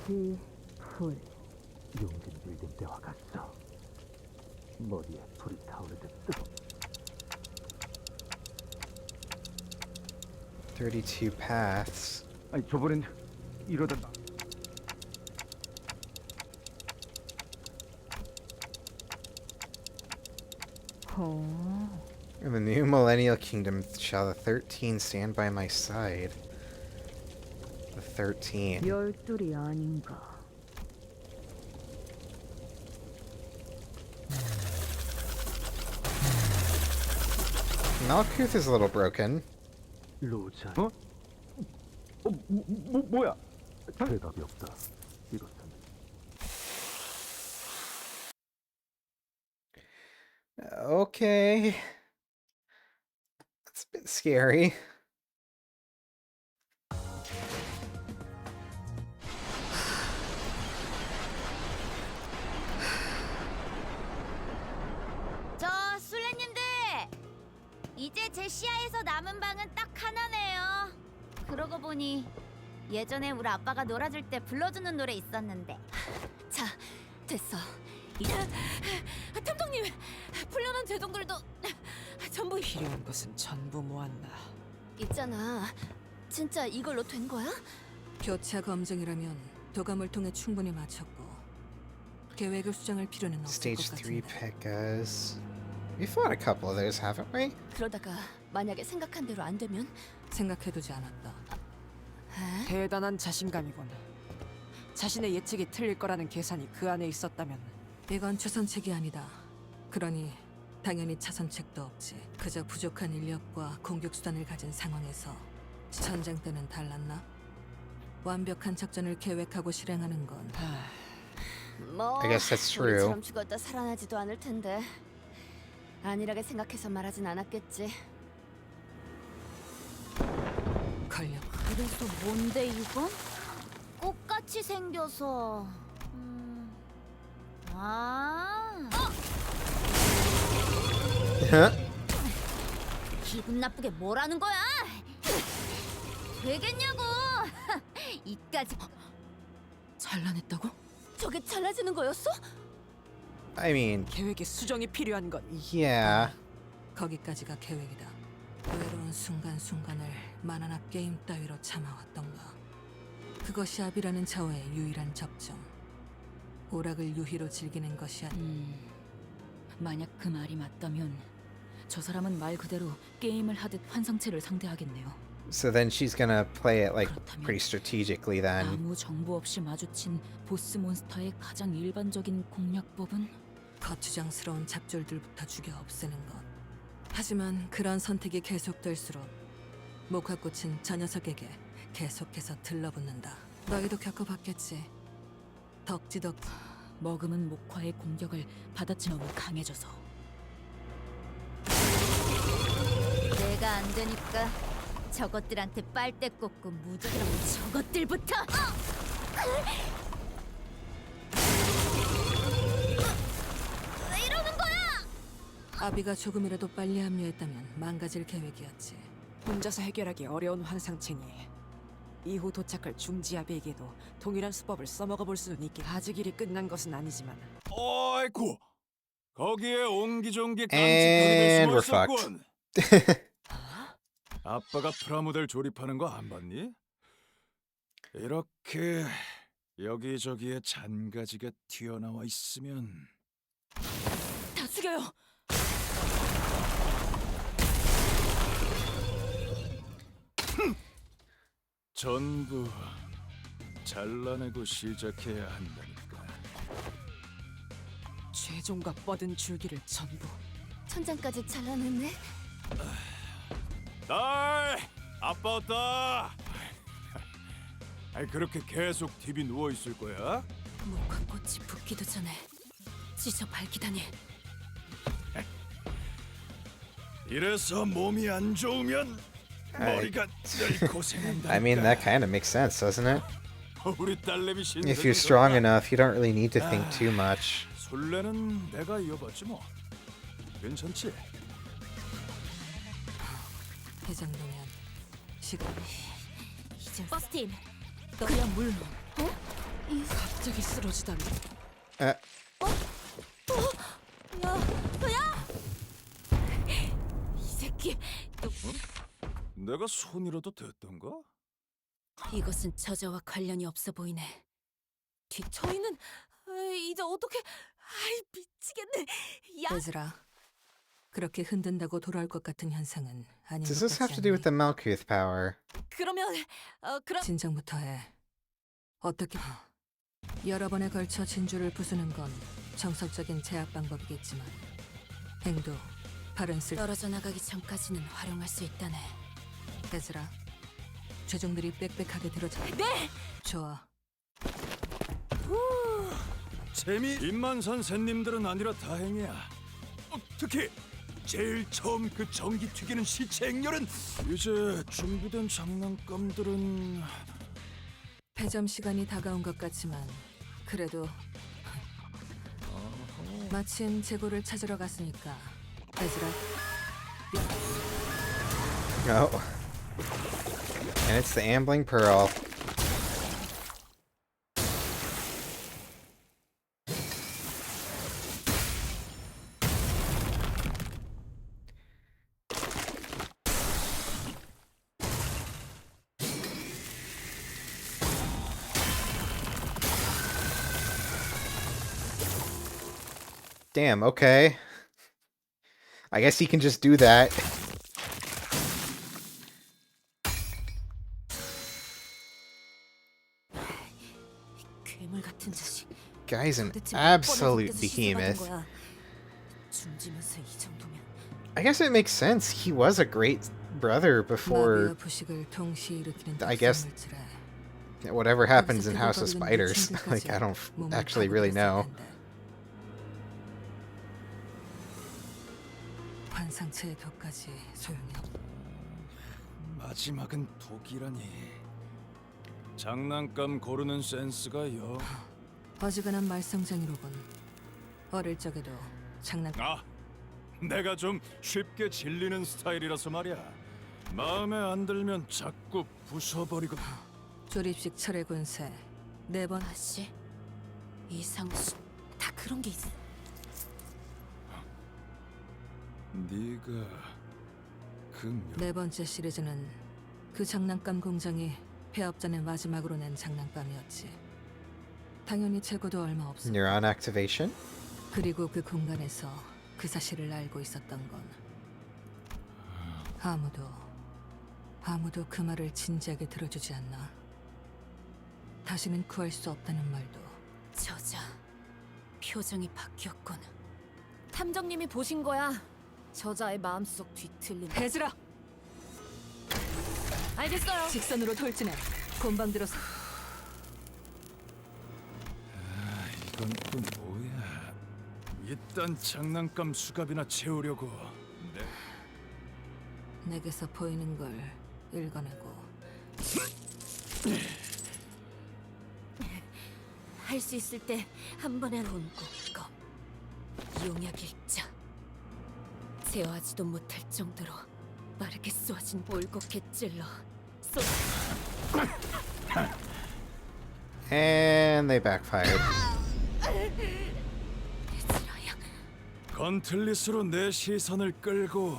불 용진 빌딩 때와 같소. 머리에 불이 타오르듯 뜨거. 32 paths. 아니 저번엔 이러다 나. In the new millennial kingdom shall the 13 stand by my side. The 13. 열둘이 아닌가. Malkuth is a little broken. 로자. 뭐야? 대답이 없다. 이것은 Okay. That's a bit scary. 저 술래님들, 이제 제 시야에서 남은 방은 딱 하나네요. 그러고 보니 예전에 우리 아빠가 놀아줄 때 불러주는 노래 있었는데. 자, 됐어. 탐정님, 풀려난 제동들도 전부 필요한 것은 전부 모았나. 있잖아. 진짜 이걸로 된 거야? 교차 검증이라면 도감을 통해 충분히 마쳤고 계획을 수정할 필요는 없을 것 Stage 3 같은데. Pekkas. We fought a couple of those, haven't we? 그러다가 만약에 생각한 대로 안 되면? 생각해두지 않았다. 대단한 자신감이군. 자신의 예측이 틀릴 거라는 계산이 그 안에 있었다면. 이건 최선책이 아니다. 그러니 당연히 차선책도 없지. 그저 부족한 인력과 공격 수단을 가진 상황에서 전쟁 때는 달랐나? 완벽한 작전을 계획하고 실행하는 건 뭐 I guess that's true. 우리처럼 죽었다 살아나지도 않을 텐데. 안일하게 생각해서 말하진 않았겠지. 걸려. 그래서 뭔데 이건? 꽃같이 생겨서. 기분 나쁘게 뭐라는 거야? 되겠냐고! 이까지 잘라냈다고? 저게 잘라지는 거였어? I mean, 계획의 수정이 필요한 건. yeah. 거기까지가 계획이다. 외로운 순간순간을 만화나 게임 따위로 참아왔던가. 그것이 아비라는 자와의 유일한 접점. 오락을 유희로 즐기는 것이 만약 그 말이 맞다면 저 사람은 말 그대로 게임을 하듯 환상체를 상대하겠네요. So then she's gonna play it like pretty strategically then. 아무 정보 없이 마주친 보스 몬스터의 가장 일반적인 공략법은 거추장스러운 잡졸들부터 죽여 없애는 것. 하지만 그런 선택이 계속될수록 목화꽃은 저 녀석에게 계속해서 들러붙는다. 너희도 겪어봤겠지. 덕지덕. 머금은 목화의 공격을 받아치면 강해져서. 내가 안 되니까 저것들한테 빨대 꽂고 무적이랑 저것들부터. 왜 이러는 거야? 아비가 조금이라도 빨리 합류했다면 망가질 계획이었지. 혼자서 해결하기 어려운 환상체니 이후 도착할 중지아비에게도 동일한 수법을 써먹어 볼 수는 있겠. 아직 일이 끝난 것은 아니지만. 어이쿠, 거기에 옹기종기 And 깜찍거리며 we're 숨었었군. fucked. 아빠가 프라모델 조립하는 거 안 봤니? 이렇게 여기저기에 잔가지가 튀어나와 있으면 다 죽여요. 전부 잘라내고 시작해야 한다니까. 최종과 뻗은 줄기를 전부. 천장까지 잘라냈네. 딸, 아빠 왔다. 아이 그렇게 계속 TV 누워 있을 거야? 목화 꽃이 붓기도 전에 찢어 밝히다니. 이래서 몸이 안 좋으면 머리가 늘 고생한다. I mean, that kind of makes sense, doesn't it? 우리 딸내미 If you're strong enough, you don't really need to think too much. 술래는 내가 이어봤지 뭐. 괜찮지? 해장도면 시간. 이제 버스틴. 그냥 물. 갑자기 쓰러지다니. 야, 야! 이 새끼. 내가 손이라도 댔던가? 이것은 저자와 관련이 없어 보이네. 저희는 이제 어떻게? 아이 미치겠네. 야. 에즈라, 그렇게 흔든다고 돌아올 것 같은 현상은 아닌 Does 것 this have 같지 to do 않니? with the Malkuth power? 그러면 그럼 진정부터 해. 어떻게? 여러 번에 걸쳐 진주를 부수는 건 정석적인 제압 방법이겠지만 행도, 발은 쓸. 떨어져 나가기 전까지는 활용할 수 있다네. 에즈라, 죄종들이 빽빽하게 들어져. 네. 좋아. 재미 임만 선생님들은 아니라 다행이야. 특히 제일 처음 그 전기 튀기는 시체 액렬은 이제 준비된 장난감들은 폐점 시간이 다가온 것 같지만 그래도 마침 재고를 찾으러 갔으니까 에즈라. Oh. And it's the Ambling Pearl. Damn, okay. I guess he can just do that. 괴물 같은 자식. Guy's an 도대체 absolute 몇 번을 behemoth. 씻어가던 거야. 숨지면서 이 정도면. I guess it makes sense. He was a great brother before, 마비와 부식을 동시에 일으키는 I guess, 독성물질에 whatever happens in House of Spiders. Like, I don't actually really know. 환상체의 독까지 소용이 없. 마지막은 독이라니. 장난감 고르는 센스가 여. 어지간한 말썽쟁이로군. 어릴 적에도 장난. 아, 내가 좀 쉽게 질리는 스타일이라서 말이야. 마음에 안 들면 자꾸 부숴버리고. 조립식 철의 군세 4번. 아씨, 이상수 다 그런 게 있어. 네가 그 4번째 시리즈는 그 장난감 공장이 폐업 전에 마지막으로 낸 장난감이었지. 당연히 재고도 얼마 없어. Neuron activation? 그리고 그 공간에서 그 사실을 알고 있었던 건 아무도 그 말을 진지하게 들어주지 않나. 다시는 구할 수 없다는 말도. 저자 표정이 바뀌었군. 탐정님이 보신 거야. 저자의 마음속 뒤틀림. 해즈라. 알겠어요. 직선으로 돌진해. 곤방 들어서. 이건 또 뭐야? 이딴 장난감 수갑이나 채우려고. 내게서 보이는 걸 읽어내고. 할 수 있을 때 한 번에 본곡검 용약 일자. 제어하지도 못할 정도로 빠르게 쏘아진 올곧게 찔러 쏘. And they backfired. 건틀릿으로 내 시선을 끌고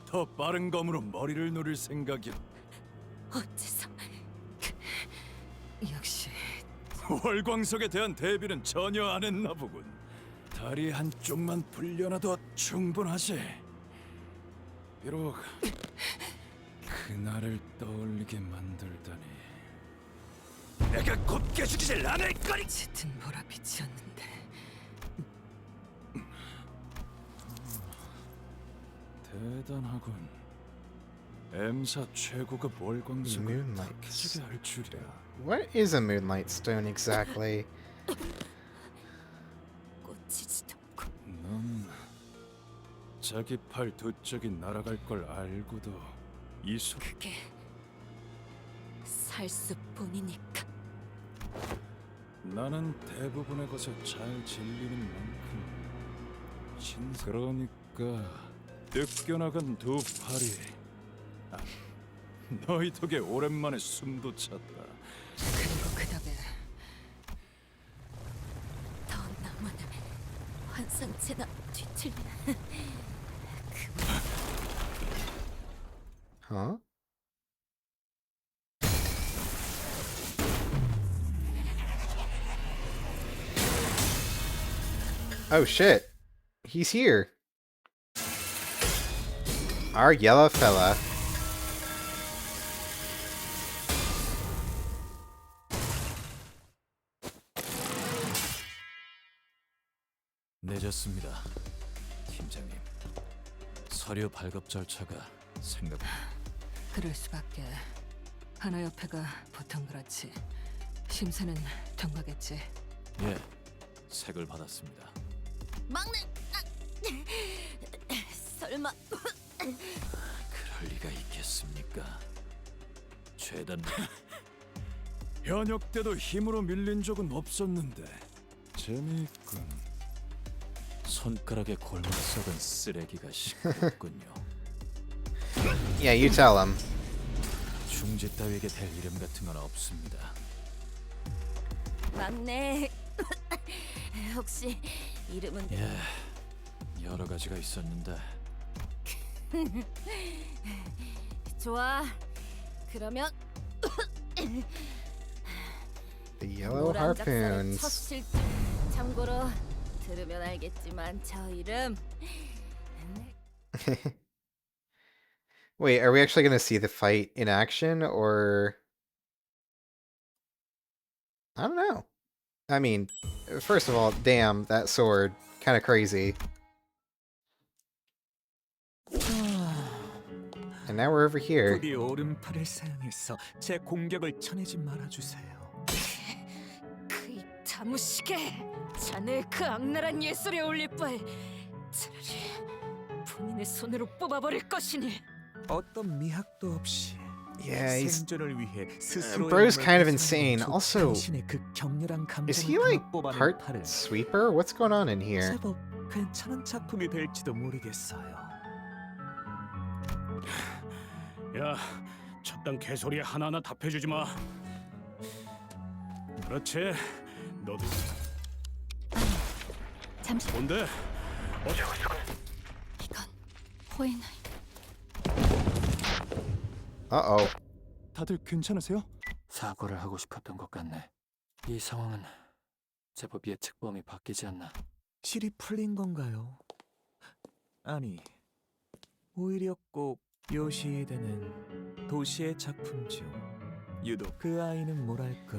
더 빠른 검으로 머리를 노릴 생각이. 어째서? 역시 월광석에 대한 대비는 전혀 안 했나 보군. 다리 한쪽만 불려놔도 충분하지. 비록 그날을 떠올리게 만들다니. 내가 곱게 죽이질 않을 거니. 짙은 보랏빛이었는데 대단하군. M사 최고급 월광석을 Moonlight. 해주게 할 줄이야. What is a moonlight stone exactly? 꽂히지도 넌 자기 팔 두 짝이 날아갈 걸 알고도 이소. 그게 살수뿐이니까. 나는 대부분의 것에 잘 질리는 만큼 그러니까 뜯겨나간 두 팔이 너희 덕에 오랜만에 숨도 찼다. 그리고 그 덕에 더 남은 환상체나 뒤틀리는 Huh? Oh shit. He's here. Our yellow fella. 늦었습니다, 팀장님. 서류 발급 절차가 그럴 수밖에. 하나 옆에가 보통 그렇지. 심사는 된 거겠지. 예, 색을 받았습니다. 막내. 설마 그럴 리가 있겠습니까? 최단 현역 때도 힘으로 밀린 적은 없었는데 재미있군. 손가락에 골목 썩은 쓰레기가 시끄럽군요. Yeah, you tell him. 중지 따위에게 될 이름 같은 건 없습니다. 막내. 혹시 이름은? 예, 여러 가지가 있었는데. 좋아. 그러면 The yellow 노란 작사를 harpoons. 쳤을 때. 참고로 들으면 알겠지만 저 이름. Wait, are we actually going to see the fight in action, or... I don't know. I mean, first of all, damn, that sword. Kind of crazy. And now we're over here. 부디 오른팔을 사용해서 제 공격을 쳐내지 말아주세요. 그 자무시게 자네 그 악랄한 예술에 올릴 바에 차라리 본인의 손으로 뽑아버릴 것이니. 어떤 미학도 없이 Yeah, he's... 생존을 위해 스스로의 Bro's 힘을 kind of 희생하는 insane. Also, 당신의 그 격렬한 is 감정을 he like 담아 뽑아낸 part 팔은 sweeper? What's going on in here? 제법 괜찮은 작품이 될지도 모르겠어요. 야, 저딴 개소리에 하나하나 답해주지 마. 그렇지. 너도 잠시. 뭔데? 이건 호에나이. Uh-oh. 다들 괜찮으세요? 사고를 하고 싶었던 것 같네. 이 상황은 제법 예측 범위 바뀌지 않나. 실이 풀린 건가요? 아니, 오히려 꼭 요시히데는 도시의 작품 중 유독 그 아이는 뭐랄까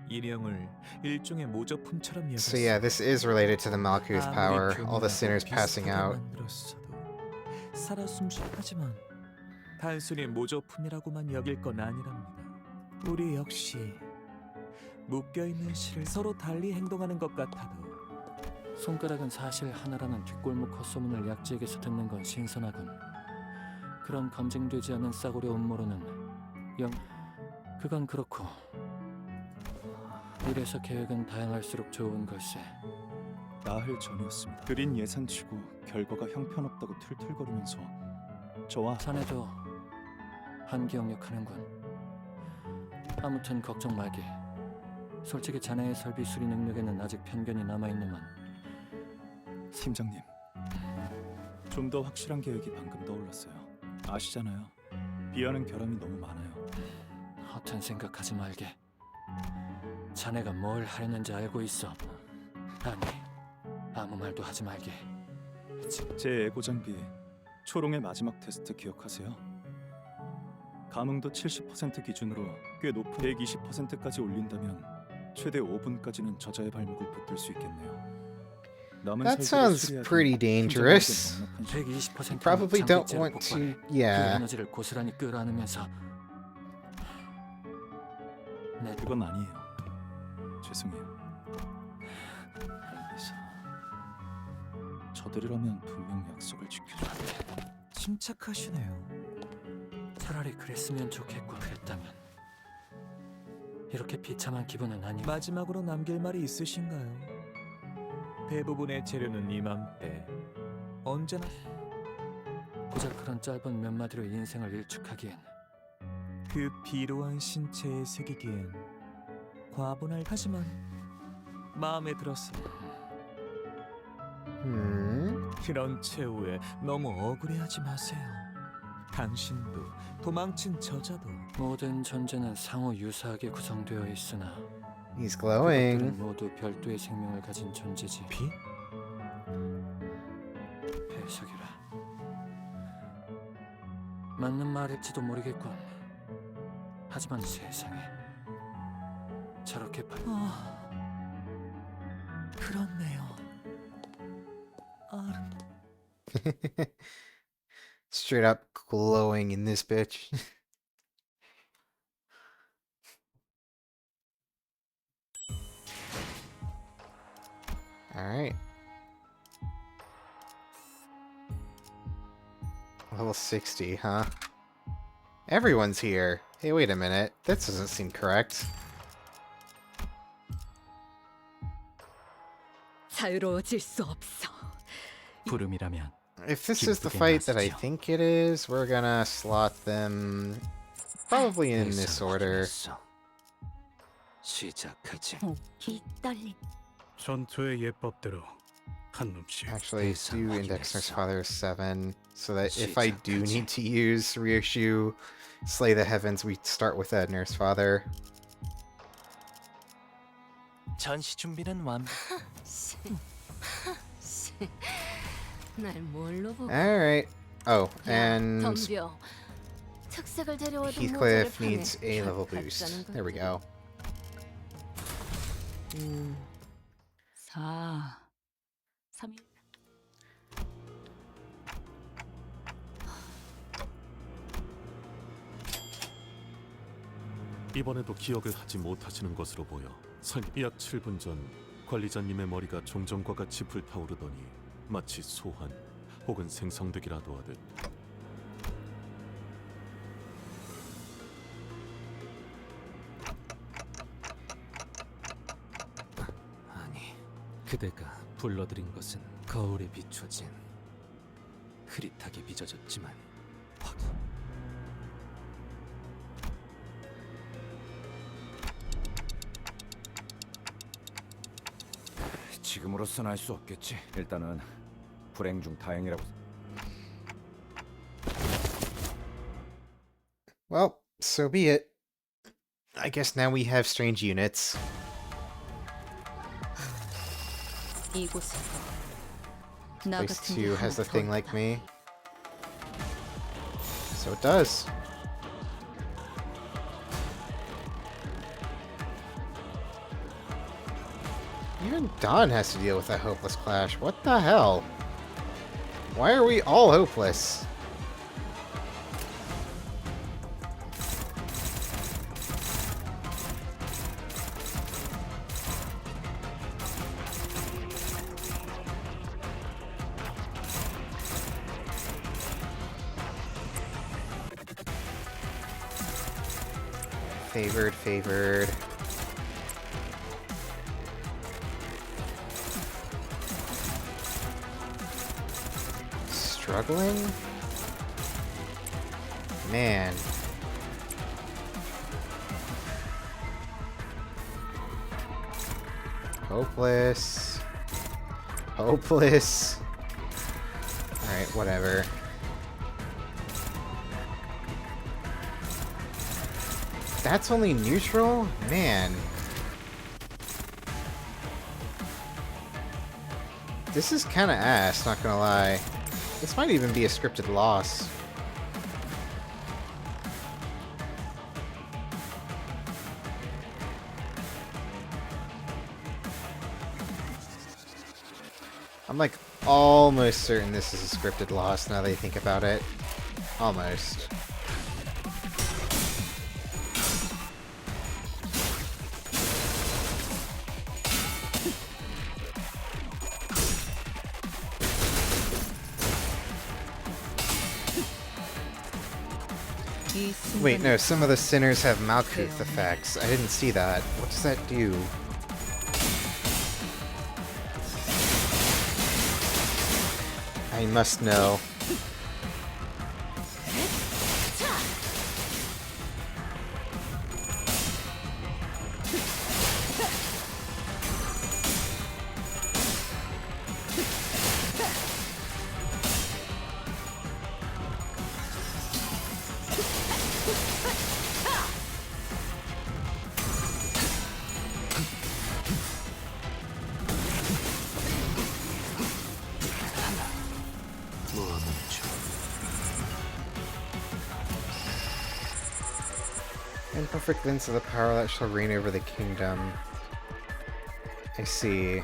인형을 일종의 모조품처럼 여겼어. So yeah, this is related to the Malkuth power. All the sinners passing out. 살아 숨쉬하지만 단순히 모조품이라고만 여길 건 아니랍니다. 우리 역시 묶여있는 실을 서로 달리 행동하는 것 같아도 손가락은 사실 하나라는 뒷골목 헛소문을 약지에게서 듣는 건 신선하군. 그런 검증되지 않은 싸구려 음모로는 그건 그렇고 이래서 계획은 다양할수록 좋은 걸세. 나흘 전이었습니다. 드린 예산치고 결과가 형편없다고 툴툴거리면서 저와 자네도 한기억력하는군. 아무튼 걱정 말게. 솔직히 자네의 설비 수리 능력에는 아직 편견이 남아있는만. 팀장님, 좀 더 확실한 계획이 방금 떠올랐어요. 아시잖아요. 비하는 결함이 너무 많아요. 허튼 생각하지 말게. 자네가 뭘 하려는지 알고 있어. 아니, 아무 말도 하지 말게. 제 에고 장비 초롱의 마지막 테스트 기억하세요? 감흥도 70% 기준으로 꽤 높은 120%까지 올린다면 최대 5분까지는 저자의 발목을 붙들 수 있겠네요. That sounds pretty dangerous. You probably don't want to. 그 Yeah. 에너지를 고스란히 끌어안으면서 네, 그건 아니에요. 죄송해요. 그래서 저들이라면 분명 약속을 지켜줘야 돼. 침착하시네요. 차라리 그랬으면 좋겠고 그랬다면 이렇게 비참한 기분은 아니. 마지막으로 남길 말이 있으신가요? 대부분의 재료는 이맘때 언제나 고작 그런 짧은 몇 마디로 인생을 일축하기엔 그 비루한 신체에 새기기엔 과분할 하지만 마음에 들었어요. 그런 최후에 너무 억울해하지 마세요. 당신도 도망친 저자도 모든 존재는 상호 유사하게 구성되어 있으나 He's glowing. 그것들은 모두 별도의 생명을 가진 존재지. 비? 해석이라. 맞는 말일지도 모르겠군. 하지만 세상에 저렇게 그렇네요. Straight up glowing in this bitch. Alright. Level 60, huh? Everyone's here. Hey, wait a minute. That doesn't seem correct. 자유로워질 수 없어. 부름이라면 If this is the fight that I think it is, we're gonna slot them probably in this order. 시작하지. 이 떨림. 전투의 예법대로 한 놈씩. Actually, do index Nurse Father 7, so that if I do need to use Reissue Slay the Heavens, we start with that Nurse Father. 전시 준비는 완. 날 뭘로 보고? Alright. Oh, and 덤벼. 특색을 데려와도 Heathcliff 모자를 needs 파네. a level boost. There we go. 4 3 이번에도 기억을 하지 못하시는 것으로 보여 약 7분 전 관리자님의 머리가 종전과 같이 불타오르더니 마치 소환 혹은 생성되기라도 하듯 아니, 그대가 불러들인 것은 거울에 비춰진 흐릿하게 빚어졌지만 지금으로선 알 수 없겠지. 일단은 불행 중 다행이라고. Well, so be it. I guess now we have strange units. 이곳은 나 Place 같은 2 게 has the 하나 thing 더 like 있다. me. So it does. Even Dawn has to deal with that hopeless clash. What the hell? Why are we all hopeless? Favored, favored. Struggling? Man. Hopeless. Hopeless. Alright, whatever. That's only neutral? Man. This is kinda ass, not gonna lie. This might even be a scripted loss. I'm like almost certain this is a scripted loss now that I think about it. Almost. Wait, no, some of the sinners have Malkuth effects. I didn't see that. What does that do? I must know. Imperfect glimpse of the power that shall reign over the kingdom. I see.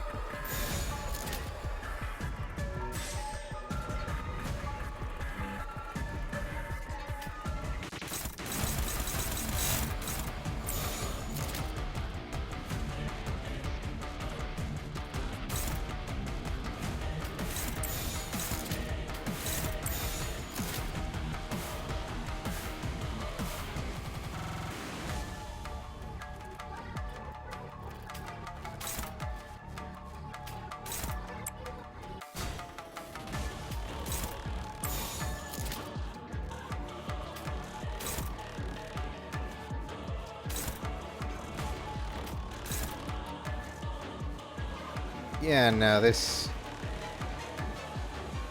Yeah, no, this...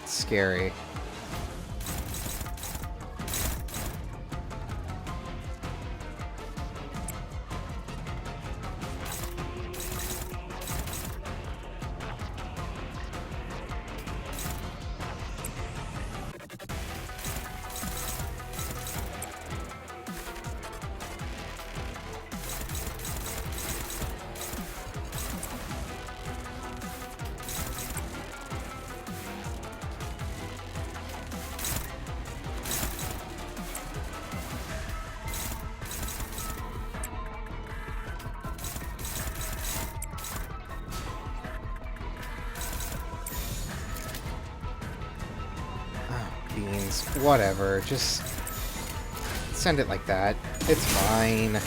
It's scary. Beans. Whatever, just send it like that. It's fine.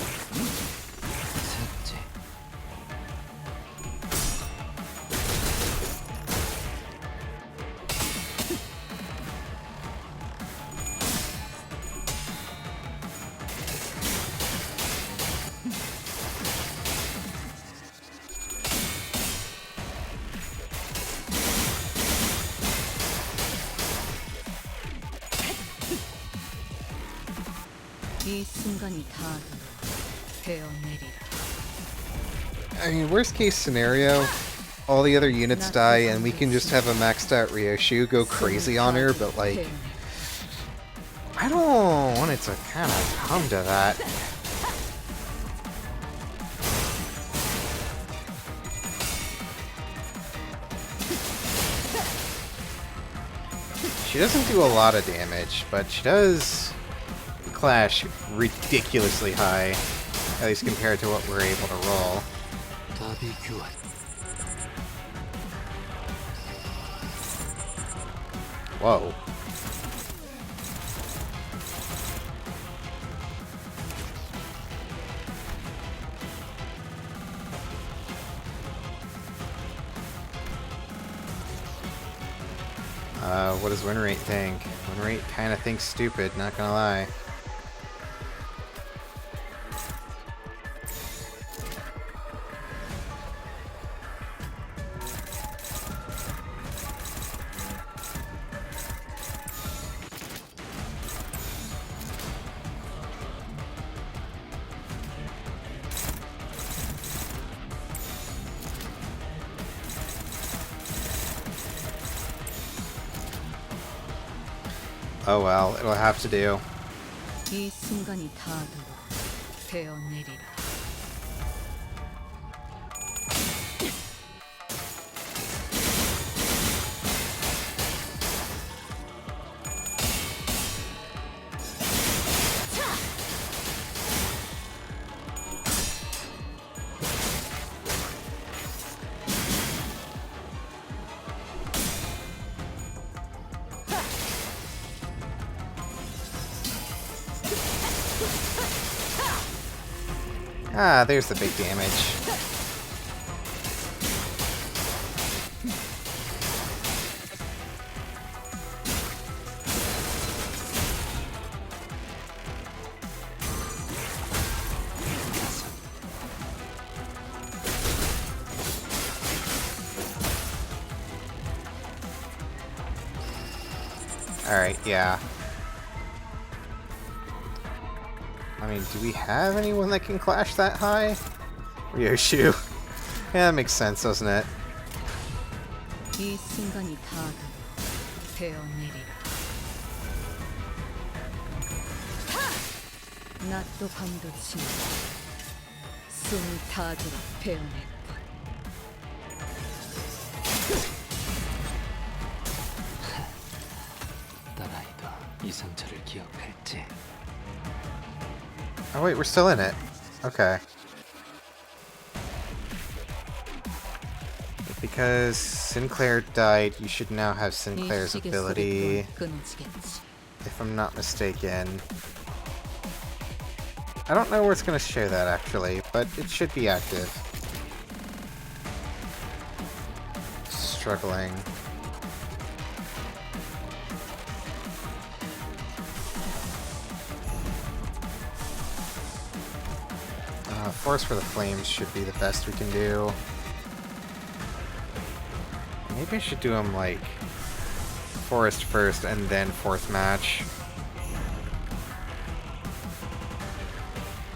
이 순간이 다 되어내리라. I mean, worst case scenario, all the other units die and we can just have a maxed out Ryoshu go crazy on her, but like... I don't want it to kind of come to that. She doesn't do a lot of damage, but she does clash ridiculously high, at least compared to what we're able to roll. Whoa. What does win rate think? Win rate kind of thinks stupid, not gonna lie. Oh well, it'll have to do. 이 순간이 다도록 되어내리라. Ah, there's the big damage. Alright, yeah. I mean, do we have anyone that can clash that high? Ryoshu. Yeah, that makes sense, doesn't it? 이 순간이 다 베어내리라. 낮도 밤도 지나 숨을 다하도록 베어낼 것. 딸아이도 이 상처를 기억할지. Oh wait, we're still in it. Okay. Because Sinclair died, you should now have Sinclair's ability, if I'm not mistaken. I don't know where it's going to show that actually, but it should be active. Struggling. Force for the Flames should be the best we can do. Maybe I should do them like Forest first and then fourth match.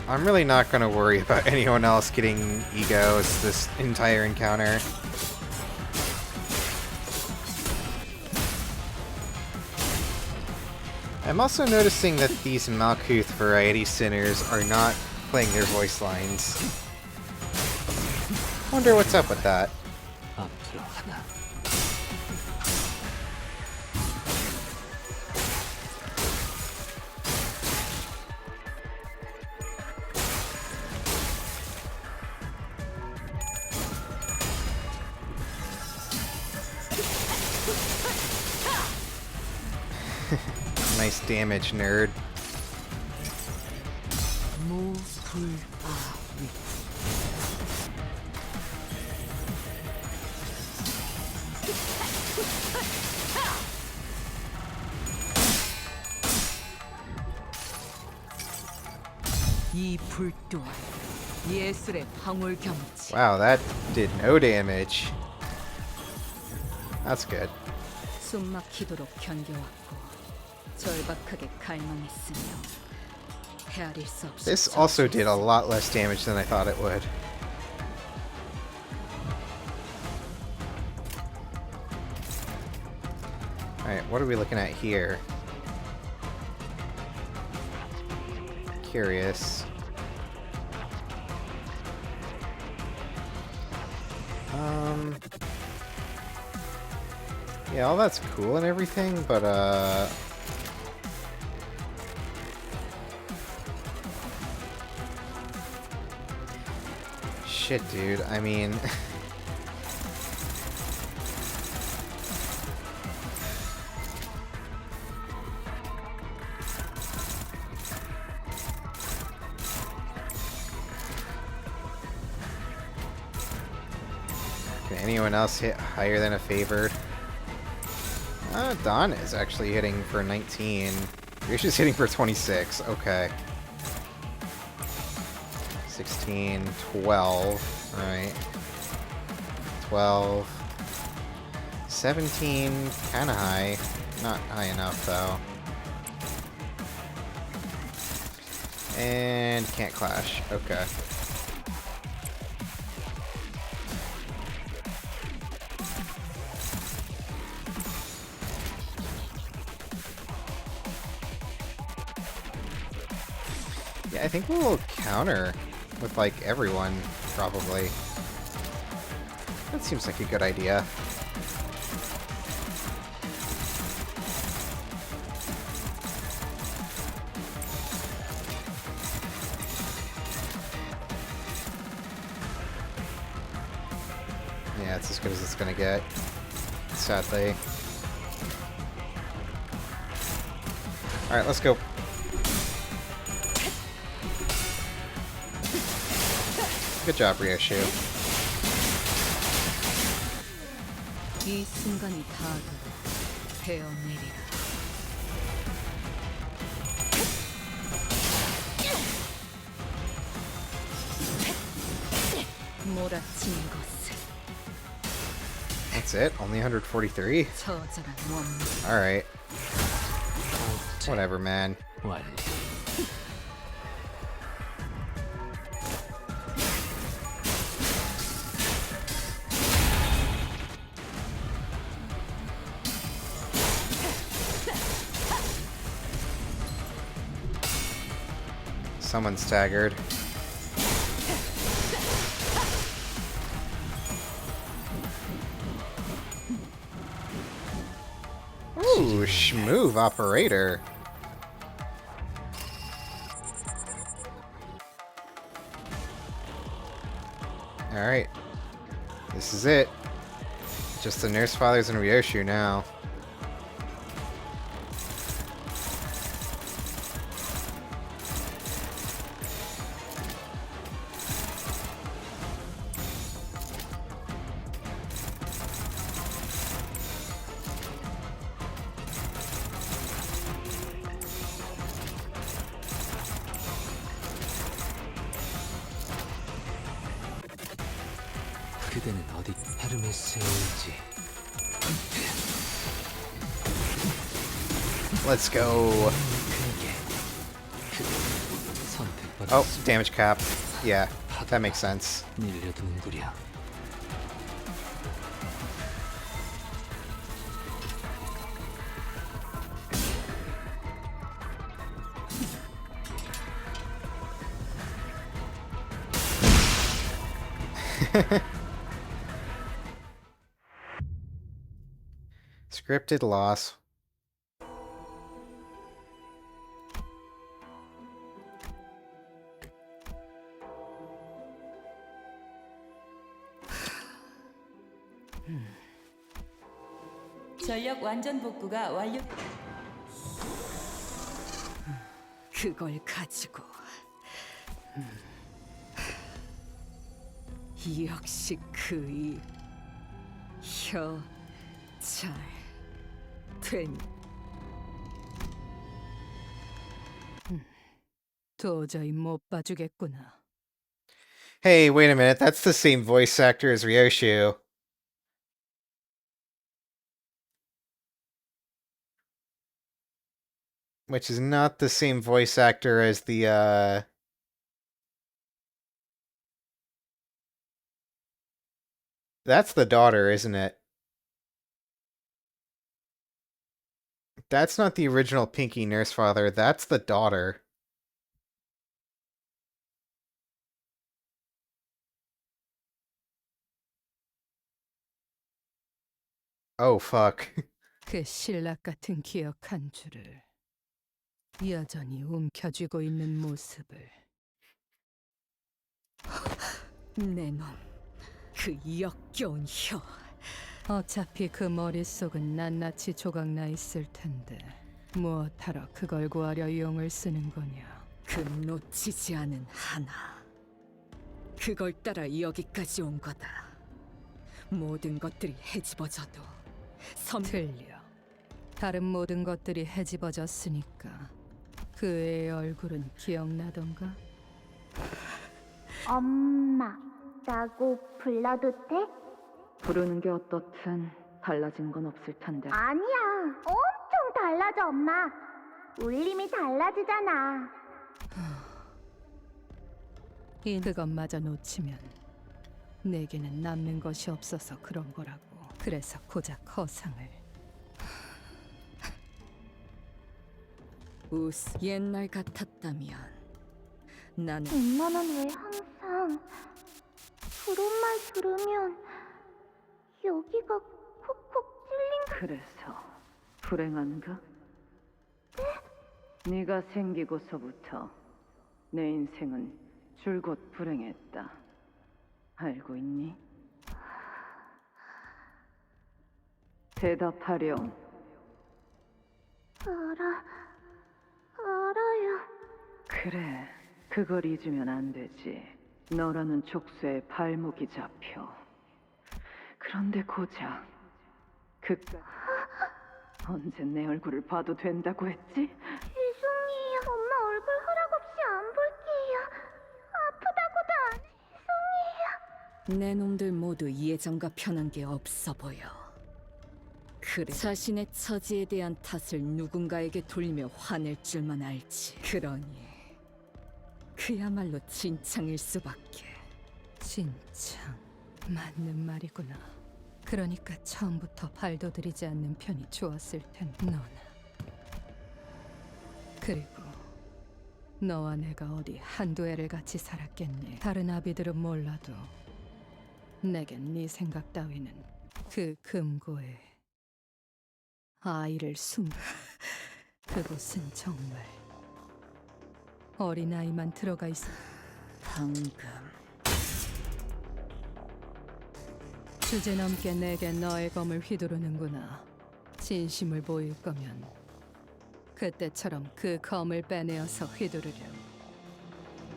I'm really not going to worry about anyone else getting egos this entire encounter. I'm also noticing that these Malkuth variety sinners are not playing their voice lines. Wonder what's up with that. Nice damage, nerd. Wow, that did no damage. That's good. 숨막히도록 견뎌왔고 절박하게 갈망했으며 헤아릴 수 없이. This also did a lot less damage than I thought it would. Alright, what are we looking at here? Curious. Yeah, all that's cool and everything, but shit, dude. I mean, can anyone else hit higher than a favored? Dawn is actually hitting for 19. Risha's hitting for 26. Okay. 16, 12. Alright. 12. 17, kinda high. Not high enough, though. And can't clash. Okay. Yeah, I think we'll counter with, like, everyone, probably. That seems like a good idea. Yeah, it's as good as it's gonna get, sadly. Alright, let's go. Good job, Ryoshu. 이 순간이 다가도 베어내리라. 몰아치는 것을. That's it? Only 143? 저자가 뭡니까? Alright. Whatever, man. Someone's staggered. Ooh, schmoove operator. Alright. This is it. Just the Nurse Fathers and Ryoshu now. 그대는 어디 헤르메스의 의지. Let's go. Oh, damage cap. Yeah, that makes sense. 밀려드는구려. Scripted loss. 전력 완전 복구가 완료. 그걸 가지고 역시 그이 잘 된. 도저히 못 봐주겠구나. Hey, wait a minute. That's the same voice actor as Ryoshu. Which is not the same voice actor as the, That's the daughter, isn't it? That's not the original Pinky Nurse Father. That's the daughter. Oh, fuck. 그 신락 같은 기억 한 줄을 여전히 움켜쥐고 있는 모습을. 내 놈, 그 역겨운 혀. 어차피 그 머릿속은 낱낱이 조각나 있을 텐데 무엇하러 그걸 구하려 용을 쓰는 거냐. 그 놓치지 않은 하나. 그걸 따라 여기까지 온 거다. 모든 것들이 헤집어져도 틀려. 다른 모든 것들이 헤집어졌으니까 그 애의 얼굴은 기억나던가? 엄마라고 불러도 돼? 부르는 게 어떻든 달라진 건 없을 텐데. 아니야. 엄청 달라져, 엄마. 울림이 달라지잖아. 그것마저 놓치면 내게는 남는 것이 없어서 그런 거라고. 그래서 고작 허상을. 우스 옛날 같았다면 나는 엄마는 왜 항상 그런 말 들으면 여기가 콕콕 찔린. 그래서 불행한가? 네? 네가 생기고서부터 내 인생은 줄곧 불행했다. 알고 있니? 대답하렴. 알아요. 그래, 그걸 잊으면 안 되지. 너라는 족쇄에 발목이 잡혀. 그런데 고작 그깟 언제 내 얼굴을 봐도 된다고 했지? 죄송해요. 엄마 얼굴 허락 없이 안 볼게요. 아프다고도 안 해. 죄송해요. 내 놈들 모두 예전과 변한 게 없어 보여. 그래, 자신의 처지에 대한 탓을 누군가에게 돌리며 화낼 줄만 알지. 그러니 그야말로 진창일 수밖에. 진창, 맞는 말이구나. 그러니까 처음부터 발도 들이지 않는 편이 좋았을 텐데. 너나. 그리고 너와 내가 어디 한두 해를 같이 살았겠니. 다른 아비들은 몰라도 내겐 네 생각 따위는 그 금고에 아이를 그곳은 정말 어린아이만 들어가 있어. 방금 주제넘게 내게 너의 검을 휘두르는구나. 진심을 보일 거면 그때처럼 그 검을 빼내어서 휘두르렴.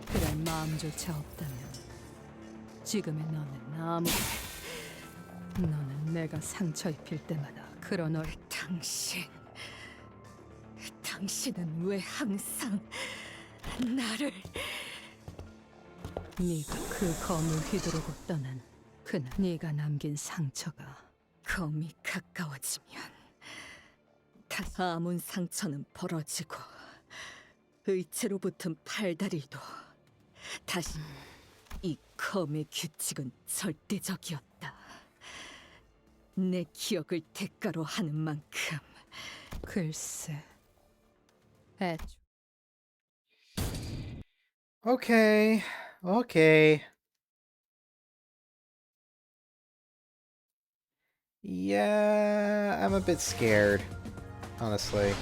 그럴 마음조차 없다면 지금의 너는 너는 내가 상처 입힐 때마다 그런 당신은 왜 항상 나를... 네가 그 검을 휘두르고 떠난 그날 네가 남긴 상처가 검이 가까워지면 다시 아문 상처는 벌어지고 의체로 붙은 팔다리도 다시... 이 검의 규칙은 절대적이었다. 내 기억을 대가로 하는 만큼. 글쎄, Okay, okay. Yeah, I'm a bit scared, honestly.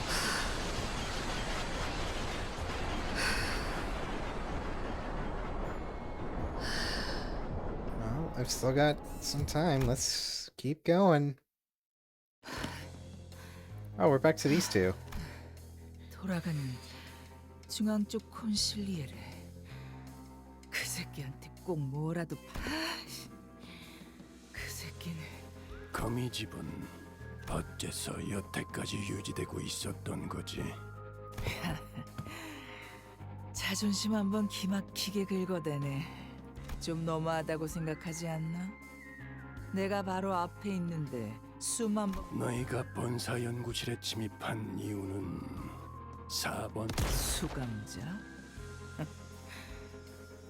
Well, I've still got some time. Let's keep going. Oh, we're back to these two. 돌아가는 중앙 쪽 콘실리에를 그 새끼한테 꼭 뭐라도 그 새끼는 거미집은 어째서 여태까지 유지되고 있었던 거지? 자존심 한번 기막히게 긁어대네. 좀 너무하다고 생각하지 않나? 내가 바로 앞에 있는데 수만 번... 너희가 본사 연구실에 침입한 이유는 4번 수감자?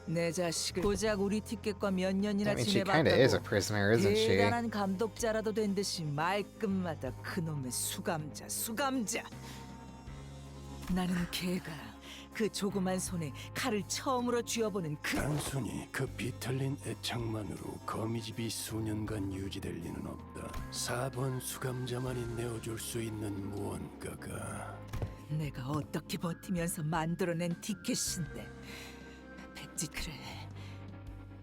내 자식을 고작 우리 티켓과 몇 년이나 I mean, she kinda is a 지내봤다고 prisoner, isn't she? 대단한 감독자라도 된 듯이 말끝마다 그놈의 수감자. 나는 걔가 그 조그만 손에 칼을 처음으로 쥐어보는 단순히 그 비틀린 애착만으로 거미집이 수년간 유지될 리는 없다. 4번 수감자만이 내어줄 수 있는 무언가가 내가 어떻게 버티면서 만들어낸 티켓인데. 백지 그래.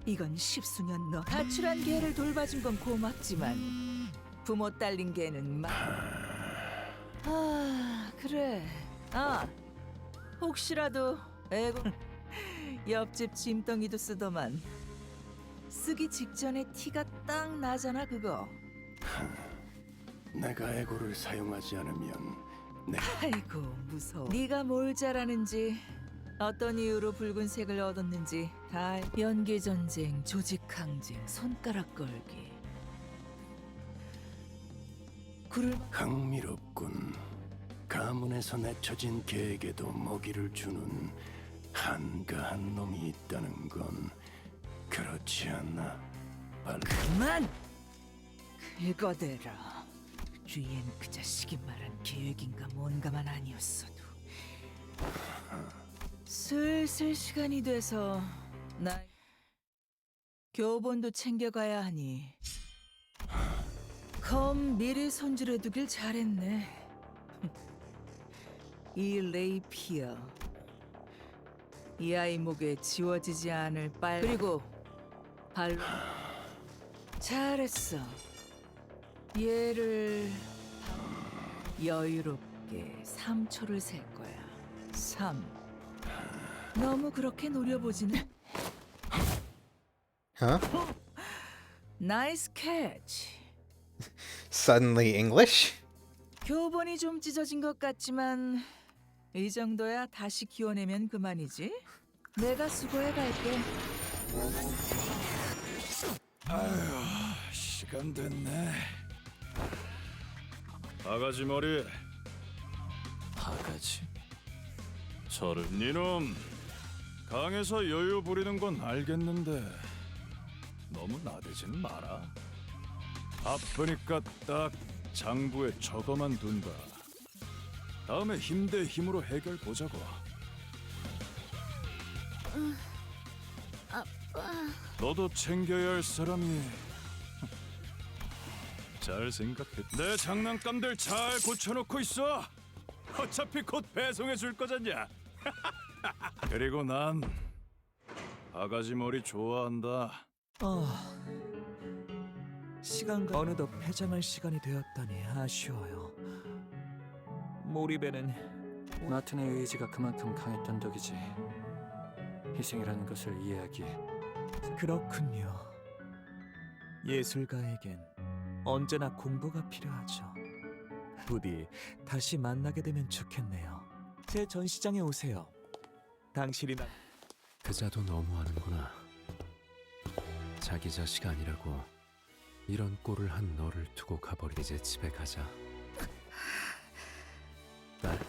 이건 10수년 너 가출한 개를 돌봐준 건 고맙지만 부모 딸린 개는 그래. 혹시라도 애고 옆집 짐덩이도 쓰더만 쓰기 직전에 티가 딱 나잖아 그거. 내가 에고를 사용하지 않으면 아이고 무서워. 네가 뭘 잘하는지 어떤 이유로 붉은색을 얻었는지 다 연기 전쟁, 조직 항쟁, 손가락 걸기. 흥미롭군. 가문에서 내쳐진 개에게도 먹이를 주는 한가한 놈이 있다는 건 그렇지 않나? 그만! 긁어대라. 뒤엔 그 자식이 말한 계획인가 뭔가만 아니었어도. 슬슬 시간이 돼서 나 교본도 챙겨가야 하니 검 미리 손질해두길 잘했네. 이 레이피어 이 아이 목에 지워지지 않을 그리고 발로 잘했어. 얘를 여유롭게 3초를 셀 거야. 3. 너무 그렇게 노려보지는. Huh? 나이스 캐치. Suddenly English? 교본이 좀 찢어진 것 같지만 이 정도야 다시 기워내면 그만이지. 내가 수고해 갈게. 아휴, 시간 됐네. 바가지 머리. 바가지? 저를 니놈. 강에서 여유 부리는 건 알겠는데 너무 나대진 마라. 바쁘니까 딱 장부에 적어만 둔다. 다음에 힘 대 힘으로 해결 보자고. 아빠. 너도 챙겨야 할 사람이. 잘 생각해. 내 장난감들 잘 고쳐놓고 있어. 어차피 곧 배송해 줄 거잖냐. 그리고 난 바가지 머리 좋아한다. 시간과 어느덧 폐장할 시간이 되었다니 아쉬워요. 모리베는 마틴의 의지가 그만큼 강했던 덕이지. 희생이라는 것을 이해하기에. 그렇군요. 예술가에겐 언제나 공부가 필요하죠. 부디 다시 만나게 되면 좋겠네요. 제 전시장에 오세요. 당신이 나... 그자도 너무하는구나. 자기 자식 아니라고 이런 꼴을 한 너를 두고 가버리. 이제 집에 가자. 딸,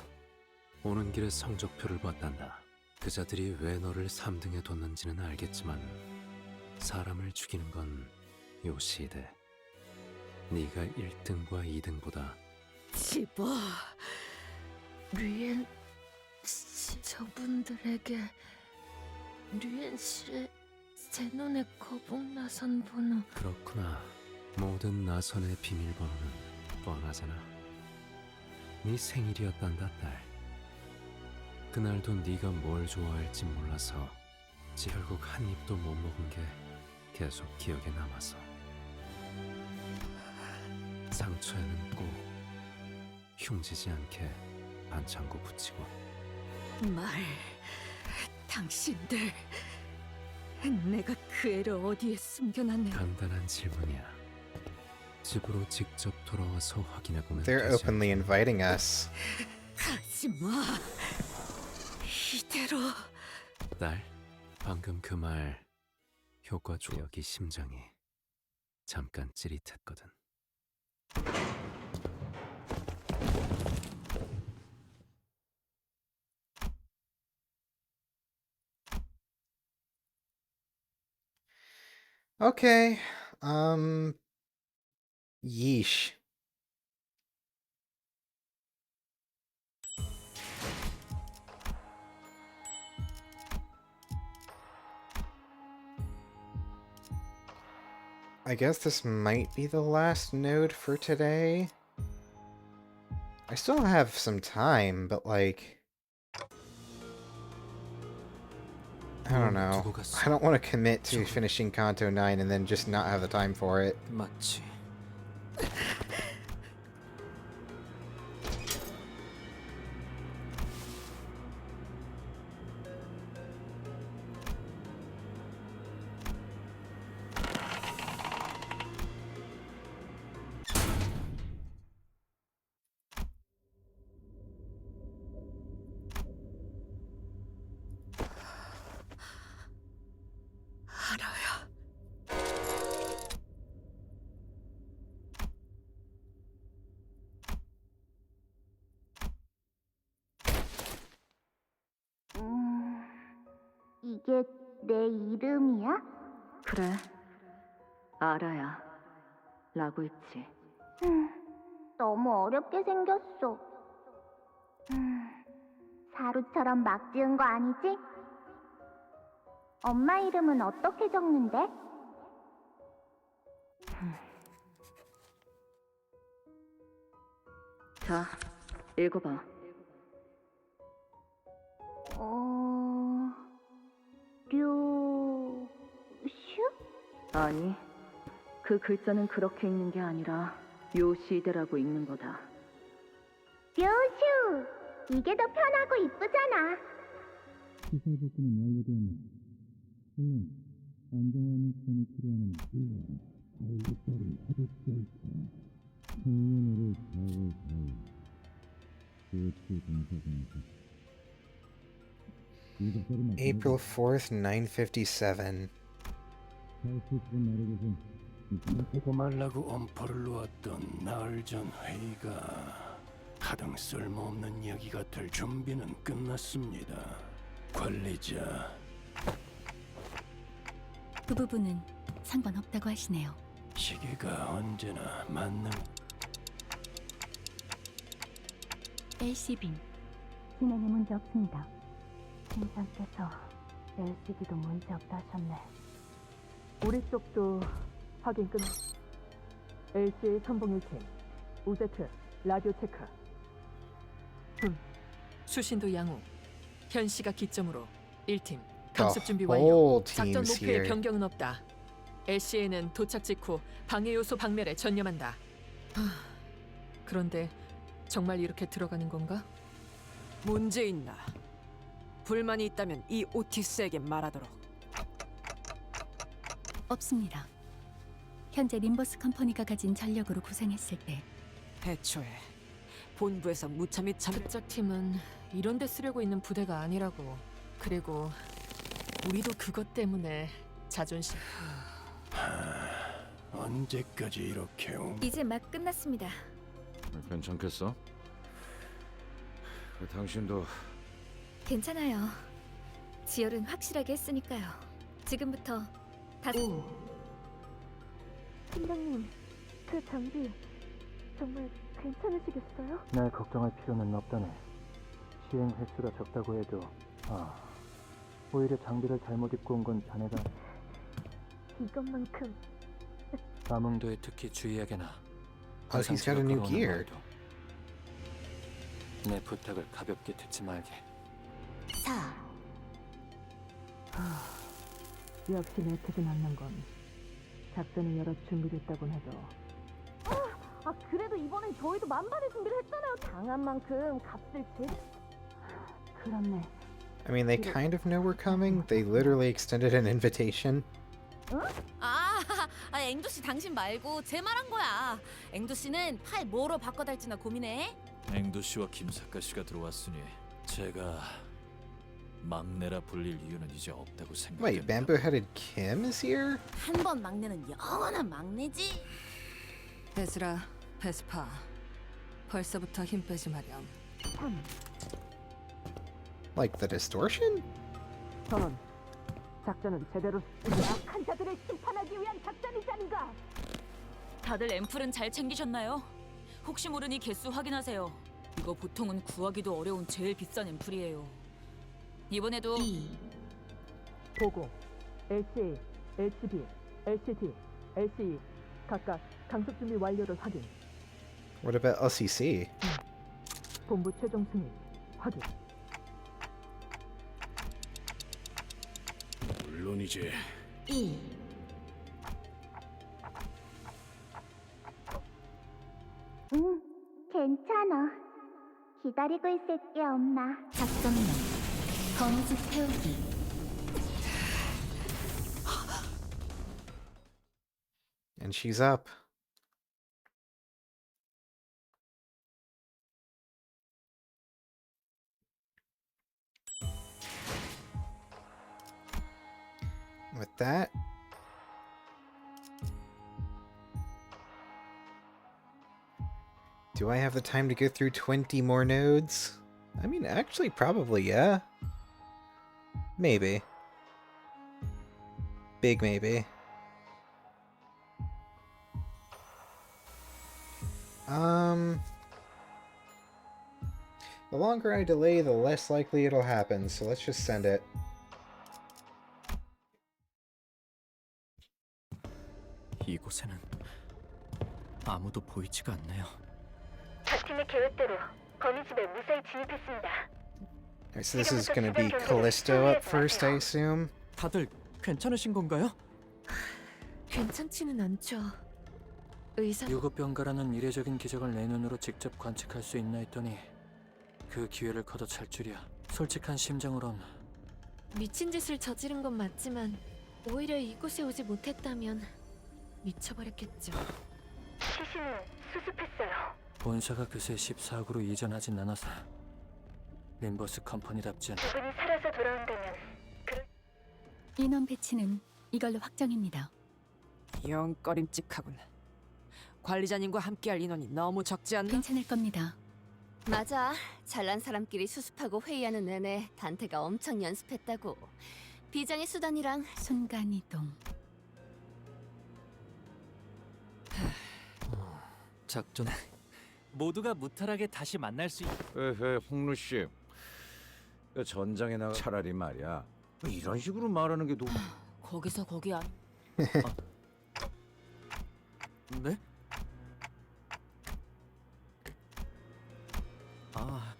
오는 길에 성적표를 봤단다. 그자들이 왜 너를 3등에 뒀는지는 알겠지만 사람을 죽이는 건 요시대. 네가 1등과 2등보다 집어. 류엔 저분들에게 류엔 씨의 제 눈에 거북 나선 번호. 그렇구나. 모든 나선의 비밀번호는 뻔하잖아. 네 생일이었단다, 딸. 그날도 네가 뭘 좋아할지 몰라서 결국 한 입도 못 먹은 게 계속 기억에 남아서. 상처에는 꼭 흉지지 않게 반창고 붙이고. 말, 당신들, 내가 그 애를 어디에 숨겨놨네. 간단한 질문이야. 집으로 직접 돌아와서 확인해보면 They're 되지 openly 않겠나? inviting us. 가지마. 이대로. 딸, 방금 그 말 효과 줘. 여기 심장이 잠깐 찌릿했거든. Okay. Yeesh. I guess this might be the last node for today. I still have some time, but like... I don't know. I don't want to commit to finishing Canto 9 and then just not have the time for it. 맞지. 알아요. 이게 내 이름이야? 그래. 알아야. 라고 있지. 너무 어렵게 생겼어. 사루처럼 막 지은 거 아니지? 엄마 이름은 어떻게 적는데? 자, 읽어봐. 류슈? 아니, 그 글자는 그렇게 읽는 게 아니라 요시대라고 읽는 거다. 류슈! 이게 더 편하고 이쁘잖아. 시설복구는 완료되었네. 물론 안정화는 편이 필요하는 알겠다를 하듯이 할까. 청년회를 좌우 그것이 공사공사. April 4th, 9:57. 보고 말라고 엄포를 놓았던 나흘 전 회의가 가장 쓸모없는 이야기가 될 준비는 끝났습니다. 관리자. 그 부분은 상관없다고 하시네요. 시계가 언제나 맞는. LC빔. 진행에 문제 없습니다. 팀장께서 LCD도 문제 없다 하셨네. 우리 쪽도 확인 끝. LCA 선봉 1팀, 우제트 라디오 체크. 수신도 양호. 현시가 기점으로 1팀 The 감습 준비 whole 완료. 작전 team's 목표에 here. 변경은 없다. LCA는 도착 직후 방해 요소 박멸에 전념한다. 그런데 정말 이렇게 들어가는 건가? 문제 있나? 불만이 있다면 이 오티스에게 말하도록. 없습니다. 현재 림버스 컴퍼니가 가진 전력으로 구상했을 때 애초에 본부에서 무참히 특작팀은 이런 데 쓰려고 있는 부대가 아니라고. 그리고 우리도 그것 때문에 자존심. 언제까지 이렇게 이제 막 끝났습니다. 괜찮겠어? 당신도 괜찮아요. 지열은 확실하게 했으니까요. 지금부터 다. 팀장님, 그 장비 정말 괜찮으시겠어요? 날 걱정할 필요는 없다네. 시행 횟수가 적다고 해도 오히려 장비를 잘못 입고 온 건 자네가. 이것만큼 암흥도에 특히 주의하게나. Oh, he's got a new gear. 내 부탁을 가볍게 듣지 말게. 4. 역시 내태지 않는 건 작전이 여러 준비됐다곤 해도. 그래도 이번엔 저희도 만반의 준비를 했잖아요. 당한 만큼 값을 그렇네. I mean, they kind of know we're coming. They literally extended an invitation. 앵두 씨 당신 말고 제 말한 거야. 앵두 씨는 팔 뭐로 바꿔달지나 고민해. 앵두 씨와 김사카 씨가 들어왔으니 제가 막내라 불릴 이유는 이제 없다고 생각합니다. Wait, bamboo-headed Kim is here? 한 번 막내는 영원한 막내지. 베스라, 베스파. 벌써부터 힘 빼지 마렴. 3. Like the distortion? 전원. 작전은 제대로. 약한 자들을 심판하기 위한 작전이자는가. 다들 앰플은 잘 챙기셨나요? 혹시 모르니 개수 확인하세요. 이거 보통은 구하기도 어려운 제일 비싼 앰플이에요. 이번에도 보고. LCA, LCB, LCT, LCE 각각 강습 준비 완료를 확인. What about LCC? 본부 최종 승인 확인. 물론이지. 2. 괜찮아. 기다리고 있을게, 엄마. 작전명. 거미집 태우기. And she's up. With that, do I have the time to go through 20 more nodes? I mean, actually, probably, yeah. Maybe. Big maybe. The longer I delay, the less likely it'll happen, so let's just send it. 이곳에는 아무도 보이지가 않네요. 팀의 계획대로 거미집에 무사히 진입했습니다. Alright, so this is gonna be Callisto up first, I assume? 다들 괜찮으신 건가요? 괜찮지는 않죠. 의사. 유급병가라는 이례적인 기적을 내 눈으로 직접 관측할 수 있나 했더니 그 기회를 걷어찰 줄이야. 솔직한 심정으론 미친 짓을 저지른 건 맞지만 오히려 이곳에 오지 못했다면 미쳐버렸겠죠. 시신은 수습했어요. 본사가 그새 14구로 이전하진 않아서 림버스 컴퍼니답지 않아. 그분이 살아서 돌아온다면 인원 배치는 이걸로 확정입니다. 영 꺼림칙하군. 관리자님과 함께할 인원이 너무 적지 않나? 괜찮을 겁니다. 맞아. 잘난 사람끼리 수습하고 회의하는 내내 단테가 엄청 연습했다고. 비장의 수단이랑 순간이동. 작전 모두가 무탈하게 다시 만날 수 있... 에헤, 홍루 씨. 전장에 나가 차라리 말이야. 이런 식으로 말하는 게 너무... 거기서 거기 안... 네? 아...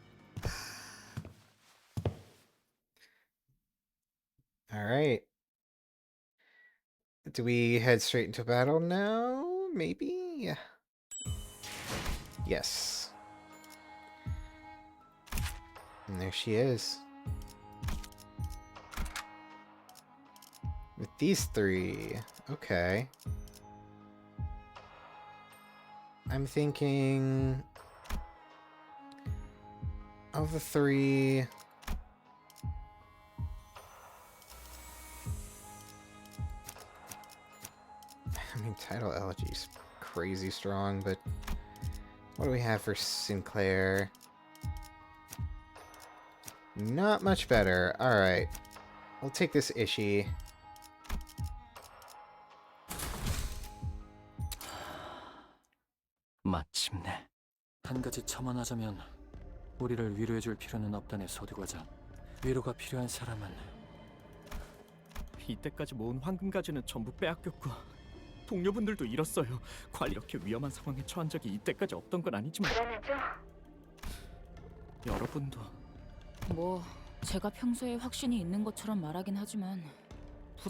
Alright. Do we head straight into battle now? Maybe? Yes. And there she is. With these three. Okay. I'm thinking... Of the three... I mean, Title Elegy's crazy strong, but... What do we have for Sinclair? Not much better. Alright. We'll take this Ishii. 마침내. 한 가지 첨언하자면 우리를 위로해줄 필요는 없다네, 소두과장. 위로가 필요한 사람은 이때까지 모은 황금 가지는 전부 빼앗겼고 동료분들도 잃었어요. 이렇게 위험한 상황에 처한 적이 이때까지 없던 건 아니지만 불안하죠? 여러분도 뭐 제가 평소에 확신이 있는 것처럼 말하긴 하지만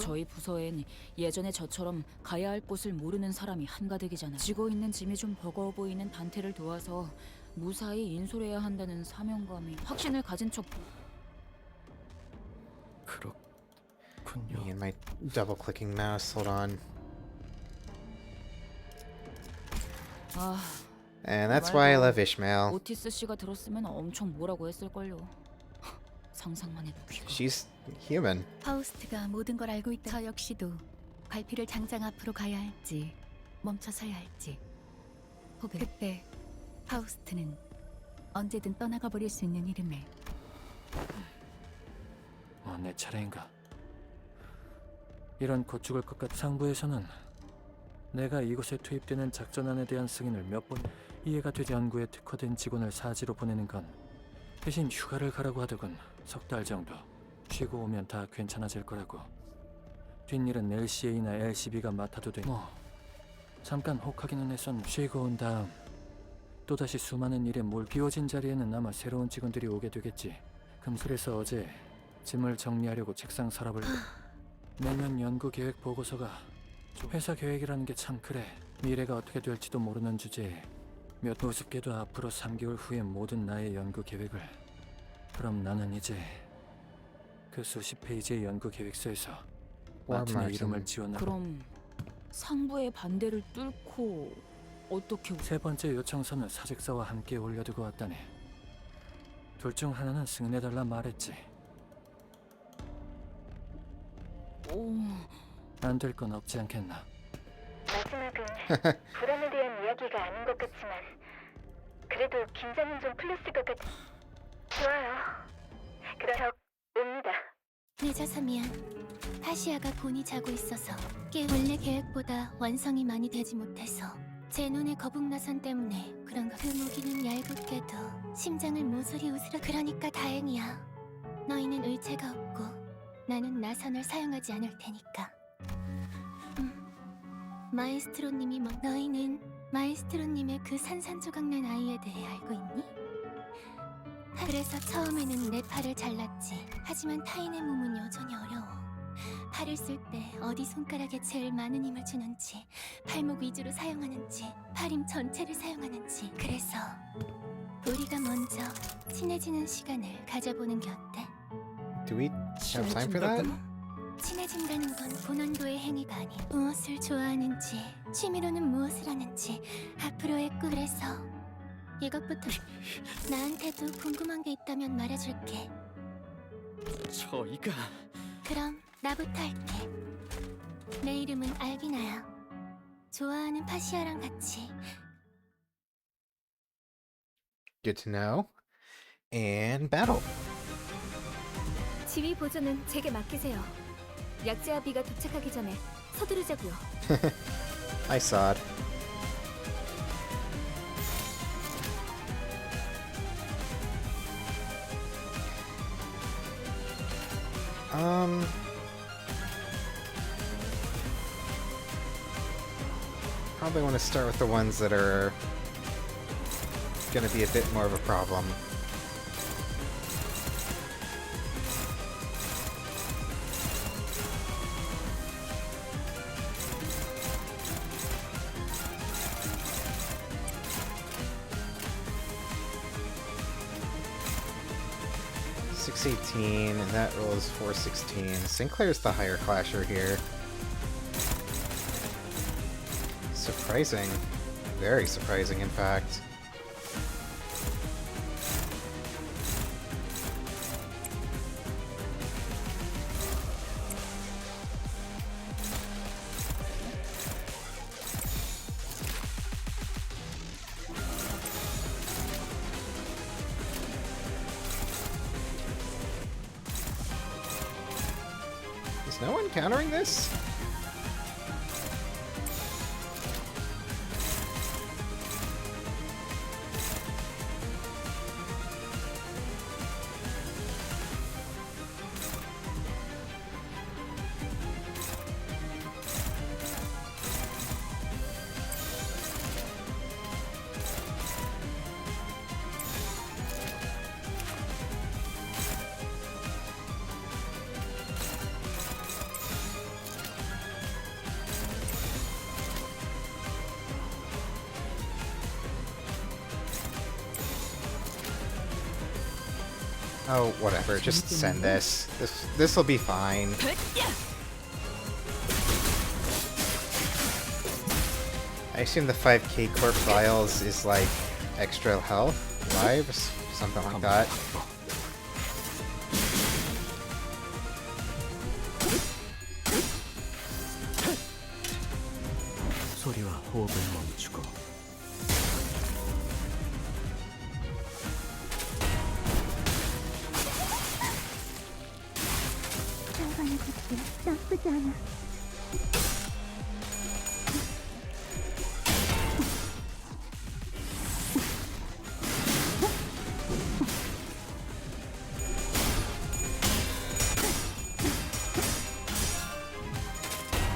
저희 부서엔 예전에 저처럼 가야 할 곳을 모르는 사람이 한가득이잖아요. 지고 있는 짐이 좀 버거워 보이는 단테를 도와서 무사히 인솔해야 한다는 사명감이 확신을 가진 척. Me and my double-clicking mouse. Hold on. 아, And that's why I love Ishmael. 오티스 씨가 들었으면 엄청 뭐라고 했을걸요. 상상만 해도 귀가. She's human. 파우스트가 모든 걸 알고 있다. 저 역시도 갈피를 장장 앞으로 가야 할지 멈춰서야 할지 혹은 그때 파우스트는 언제든 떠나가 버릴 수 있는 이름에 내 차례인가? 이런 곧 죽을 것 같은 상부에서는 내가 이곳에 투입되는 작전안에 대한 승인을 몇 번 이해가 되지 연구에 특화된 직원을 사지로 보내는 건 대신 휴가를 가라고 하더군. 3달 정도 쉬고 오면 다 괜찮아질 거라고. 뒷일은 LCA나 LCB가 맡아도 돼. 뭐 잠깐 혹하기는 했었. 쉬고 온 다음 또다시 수많은 일에 비워진 자리에는 아마 새로운 직원들이 오게 되겠지. 그래서 어제 짐을 정리하려고 책상 서랍을 내년 연구 계획 보고서가 회사 계획이라는 게 참 그래. 미래가 어떻게 될지도 모르는 주제에 몇 우습게도 앞으로 3개월 후의 모든 나의 연구 계획을. 그럼 나는 이제 그 수십 페이지의 연구 계획서에서 마침내 이름을 지원하고. 그럼 상부의 반대를 뚫고 어떻게? 세 번째 요청서는 사직서와 함께 올려두고 왔다네. 둘 중 하나는 승인해달라 말했지. 안 될 건 없지 않겠나? 마지막은 불안에 대한 이야기가 아닌 것 같지만 그래도 긴장은 좀 풀렸을 것 같아. 좋아요. 그럼 옵니다. 늦어서 미안. 파시아가 곤히 자고 있어서 원래 계획보다 완성이 많이 되지 못해서 제 눈에 거북나선 때문에 그런가. 그 무기는 얄궂게도 심장을 모조리 웃으려. 그러니까 다행이야. 너희는 의체가 없고 나는 나선을 사용하지 않을 테니까. 마에스트로님이 너희는 마에스트로님의 그 산산조각난 아이에 대해 알고 있니? 그래서 처음에는 내 팔을 잘랐지. 하지만 타인의 몸은 여전히 어려워. 팔을 쓸 때 어디 손가락에 제일 많은 힘을 주는지, 팔목 위주로 사용하는지, 팔힘 전체를 사용하는지. 그래서 우리가 먼저 친해지는 시간을 가져보는 게 어때? Do we have time for that? 친해진다는 건 본원도의 행위가 아닌 무엇을 좋아하는지, 취미로는 무엇을 하는지, 앞으로의 꿈에서 이것부터 나한테도 궁금한 게 있다면 말해줄게. 저희가 그럼 나부터 할게. 내 이름은 알비나야. 좋아하는 파시아랑 같이 Good to know. And battle. 지휘 보조는 제게 맡기세요. 약재와 비가 도착하기 전에 서두르자고요. I saw it. Probably want to start with the ones that are going to be a bit more of a problem. .618, and that rolls 416. Sinclair's the higher clasher here. Surprising. Very surprising, in fact. Is no one countering this? Oh, whatever. Just send this. This will be fine. I assume the 5k corp vials is like extra health, lives, something like that. 소리와 호흡을 멈추고 상관해줄게. 나쁘지 않아.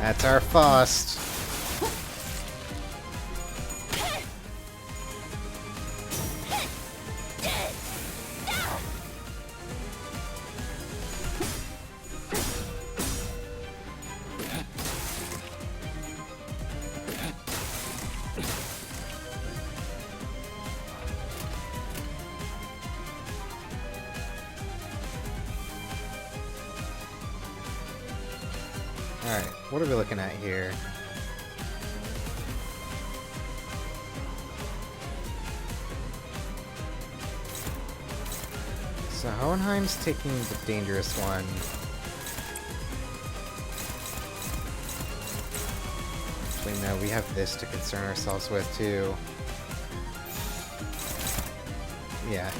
That's our Faust. Alright, what are we looking at here? So Hohenheim's taking the dangerous one. Actually, no, we have this to concern ourselves with, too. Yeah.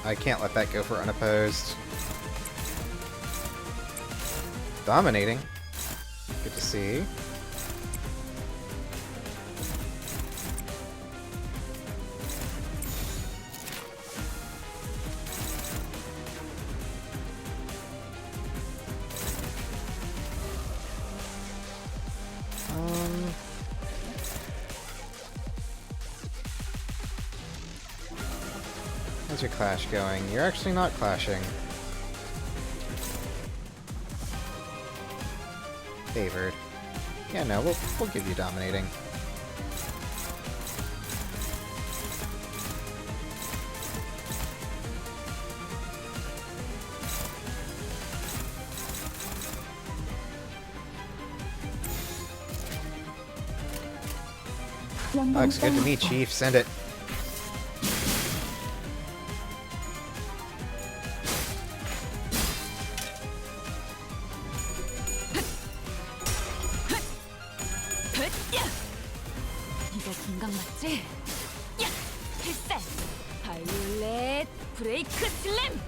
I can't let that go for unopposed. Dominating. Good to see. How's your clash going? You're actually not clashing. Favored. Yeah, no, we'll give you dominating. Looks good to me, Chief. Send it. 이거 긴강 맞지? 야! 필살! 바이올렛 브레이크 슬램!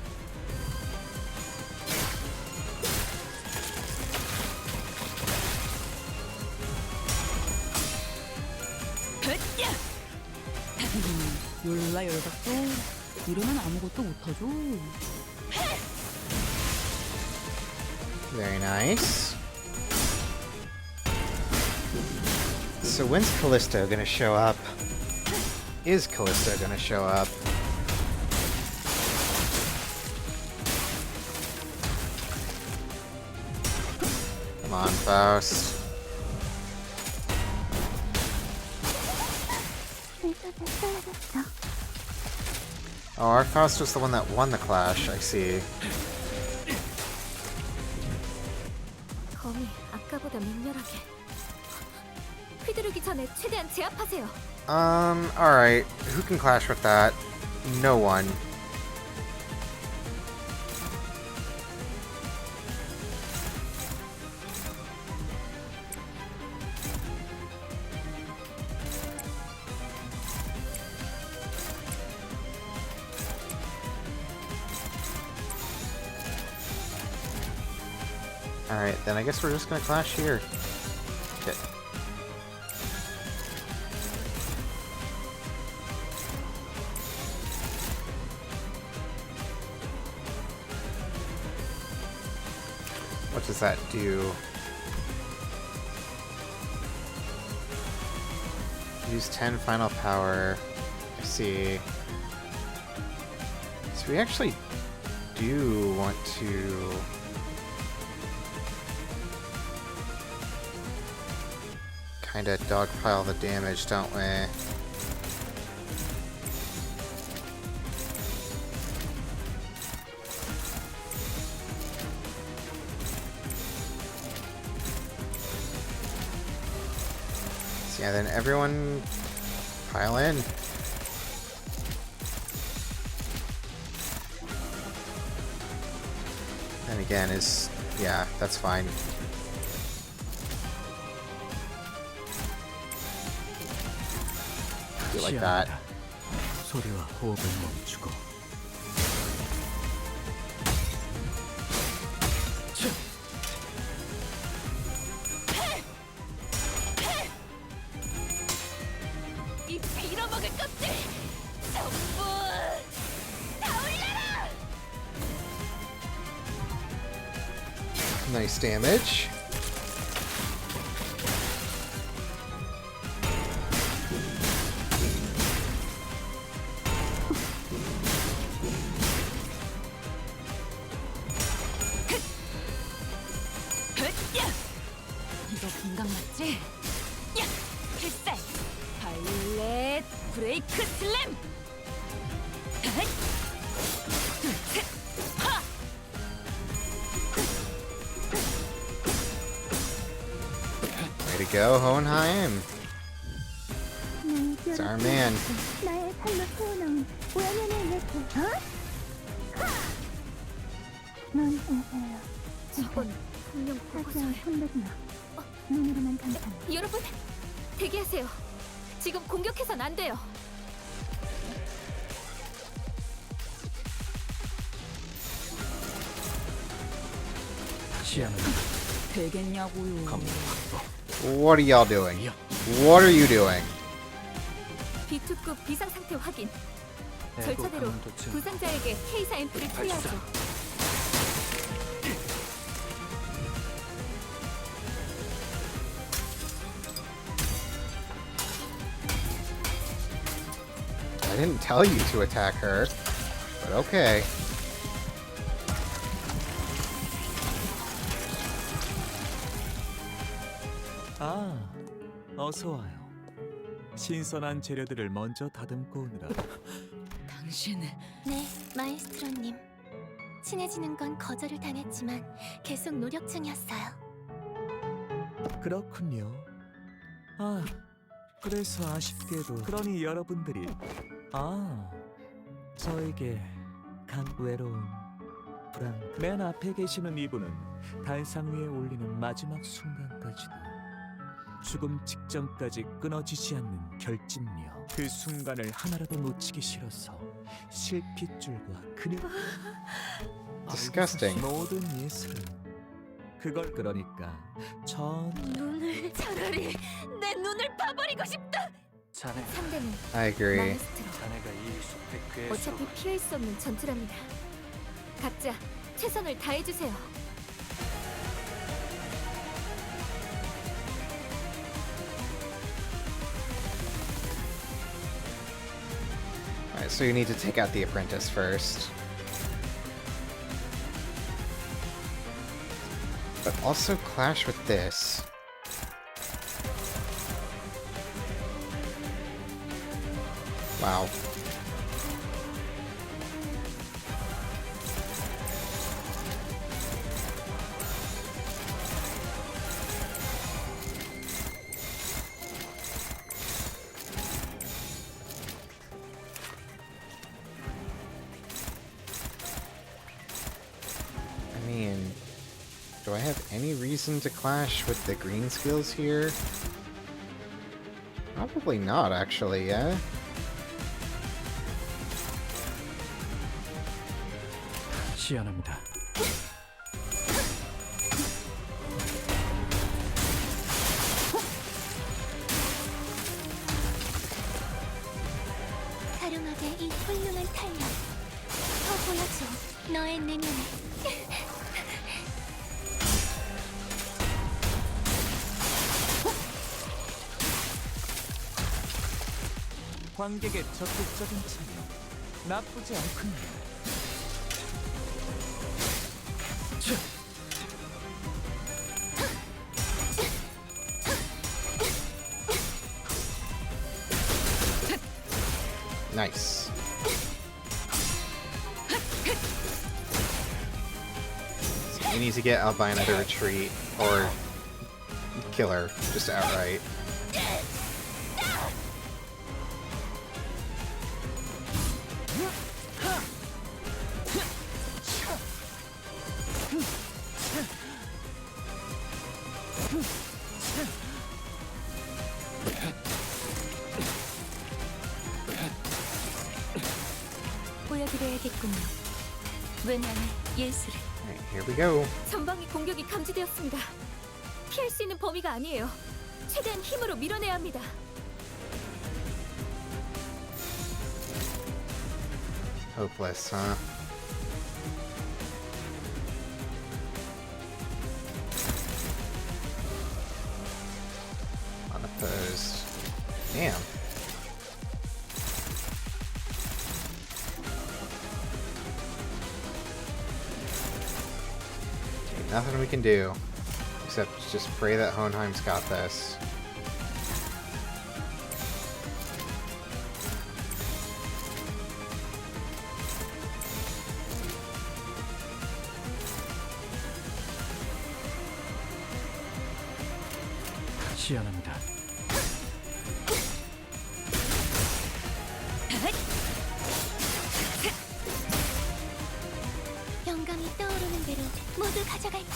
열라 열받고 이러면 아무것도 못하죠. Very nice. So when's Callisto gonna show up? Is Callisto gonna show up? Come on, Faust. Oh, our Faust was the one that won the clash, I see. 검이 아까보다 맹렬하게. 휘두르기 전에 최대한 제압하세요. Alright. Who can clash with that? No one. Alright, then I guess we're just gonna clash here. Okay. What does that do? Use 10 final power. I see. So we actually do want to... kinda dogpile the damage, don't we? So yeah, then everyone pile in. And again is, yeah, that's fine. Do it like that. 소리와 호흡을 멈추고 이 빌어먹을 것들 전부 다 올려라! Nice damage. 이거 긴강 맞지? 야! 필살! 바이올렛 브레이크 슬램! Way to go, Hohenheim. It's our man. 나의 삶을 태어나온 외면의 예술. 넌 에세요. 저건 분명 사소한 손대지 마. 눈으로만 감상. 여러분, 대기하세요. 지금 공격해선 안 돼요. 시야는 되겠냐고요. What are y'all doing? What are you doing? B2급 비상 상태 확인. 절차대로 부상자에게 K사 앰플을 투여하죠. I didn't tell you to attack her, but okay. 아, 어서 와요. 신선한 재료들을 먼저 다듬고 오느라. 당신은 네, 마에스트로님. 친해지는 건 거절을 당했지만 계속 노력 중이었어요. 그렇군요. 아, 그래서 아쉽게도 그러니 여러분들이 저에게 외로운 프랑크 맨 앞에 계시는 이분은 단상 위에 올리는 마지막 순간까지도 죽음 직전까지 끊어지지 않는 결집력. 그 순간을 하나라도 놓치기 싫어서 실핏줄과 그늘 Disgusting. 모든 예술 그걸 그러니까 전 눈을 차라리 내 눈을 봐버리고 싶다. 자네 상대는 I agree. 마스트로. 자네가 이 숲의 괴수 어차피 피할 수 없는 전투랍니다. 각자 최선을 다해주세요. Alright, so you need to take out the apprentice first. But also clash with this. Wow. I mean, do I have any reason to clash with the green skills here? Probably not, actually, yeah? 시연합니다. 사령하게 이 훌륭한 탄력. 더 보여줘. 너의 내면을. 관객의 적극적인 참여 나쁘지 않군요. Nice. So you need to get Albina to retreat, or kill her, just outright. 보여드려야겠군요. 왜냐면 예술을. Alright, here we go. 전방의 공격이 감지되었습니다. 피할 수 있는 범위가 아니에요. 최대한 힘으로 밀어내야 합니다. Hopeless, huh? Unopposed. Damn. Okay, nothing we can do. Except just pray that Hohenheim's got this. 시연합니다. 영감이 떠오르는 대로 모두 가져갈게.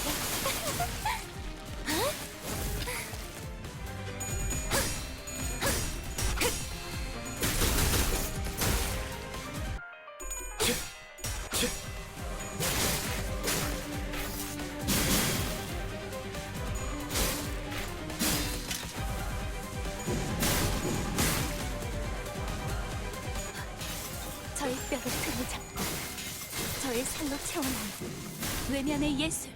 저의 뼈를 등을 잡고 저의 살로 채워넣은 외면의 예술.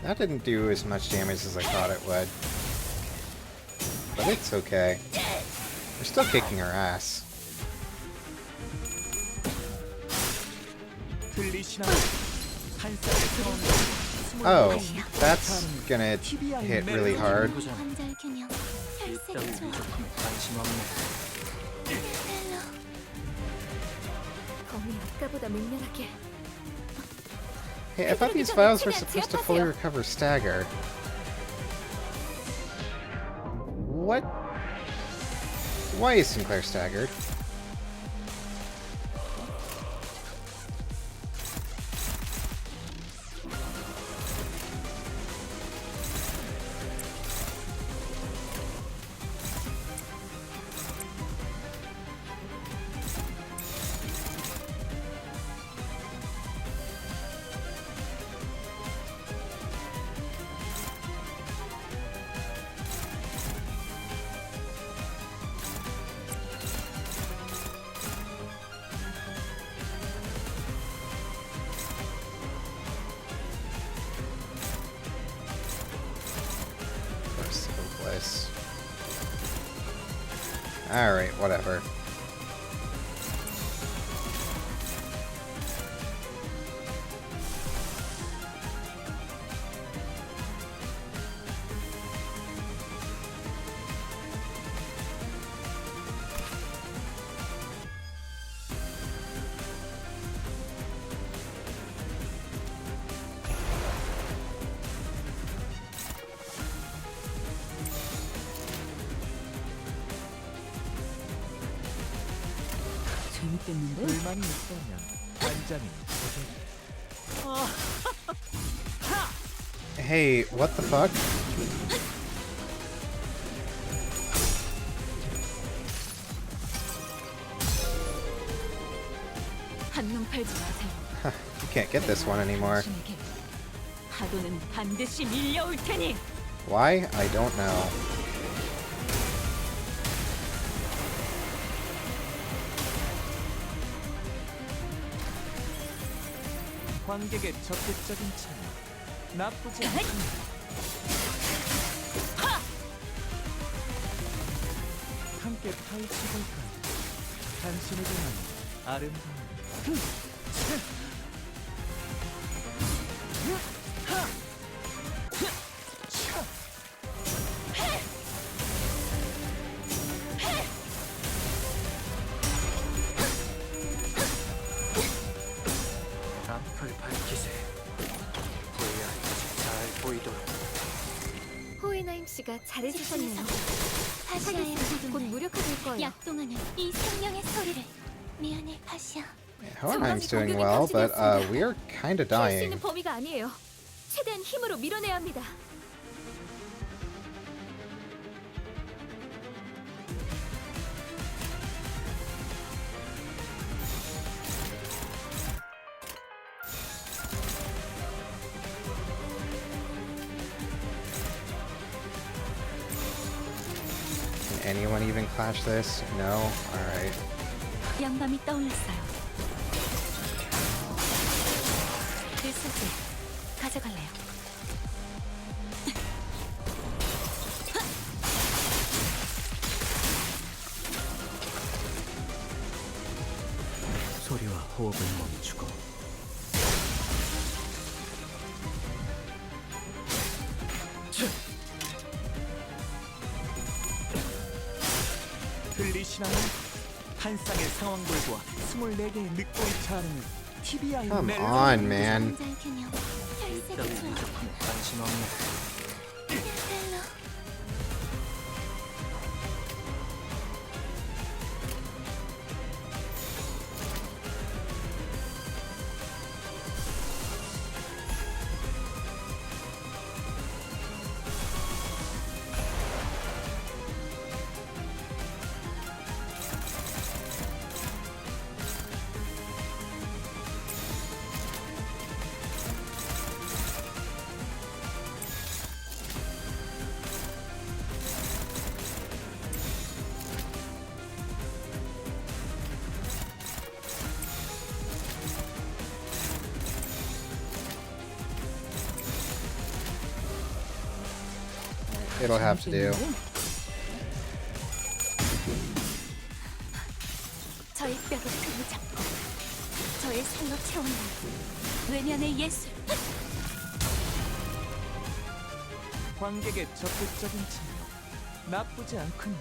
That didn't do as much damage as I thought it would. But it's okay. We're still kicking her ass. Oh, that's gonna hit really hard. 관절 균형. 혈색이 좋아. 검이 아까보다 맹렬하게. Hey, I thought these vials were supposed to fully recover stagger. What? Why is Sinclair staggered? Alright, whatever. 재밌겠는데? 불만이 있다면 단장이 Hey, what the fuck? 한눈 팔지 마세요. You can't get this one anymore. 당신에게 파도는 반드시 밀려올 테니. Why? I don't know. 관객의 적극적인 참여 나쁘지 않습니다. 함께 파헤쳐볼까요? 당신에게만 아름다운 앞을 밝히세. VIP가 잘 보이도록. 호이나임 씨가 잘해주셨네요. 파시아의 곧 무력화될 거예요. 약동하는 이 생명의 소리를. 미안해, 파시아. Hohenheim's doing well, but we're kinda 피할 수 dying. 있는 범위가 아니에요. 최대한 힘으로 밀어내야 합니다. Can anyone even clash this? No? Alright. 양밤이 떠올랐어요. 그 소재 가져갈래요. 소리와 호흡을 멈추고 들리시나요? 한 쌍의 상황골과 24개의 늑골이 자르는 TBI Come on, man. 관심 없네. It'll have to do. 저의 뼈를 틈을 잡고 저의 살로 채워낸 외면의 예술. 관객의 적극적인 참여 나쁘지 않군요.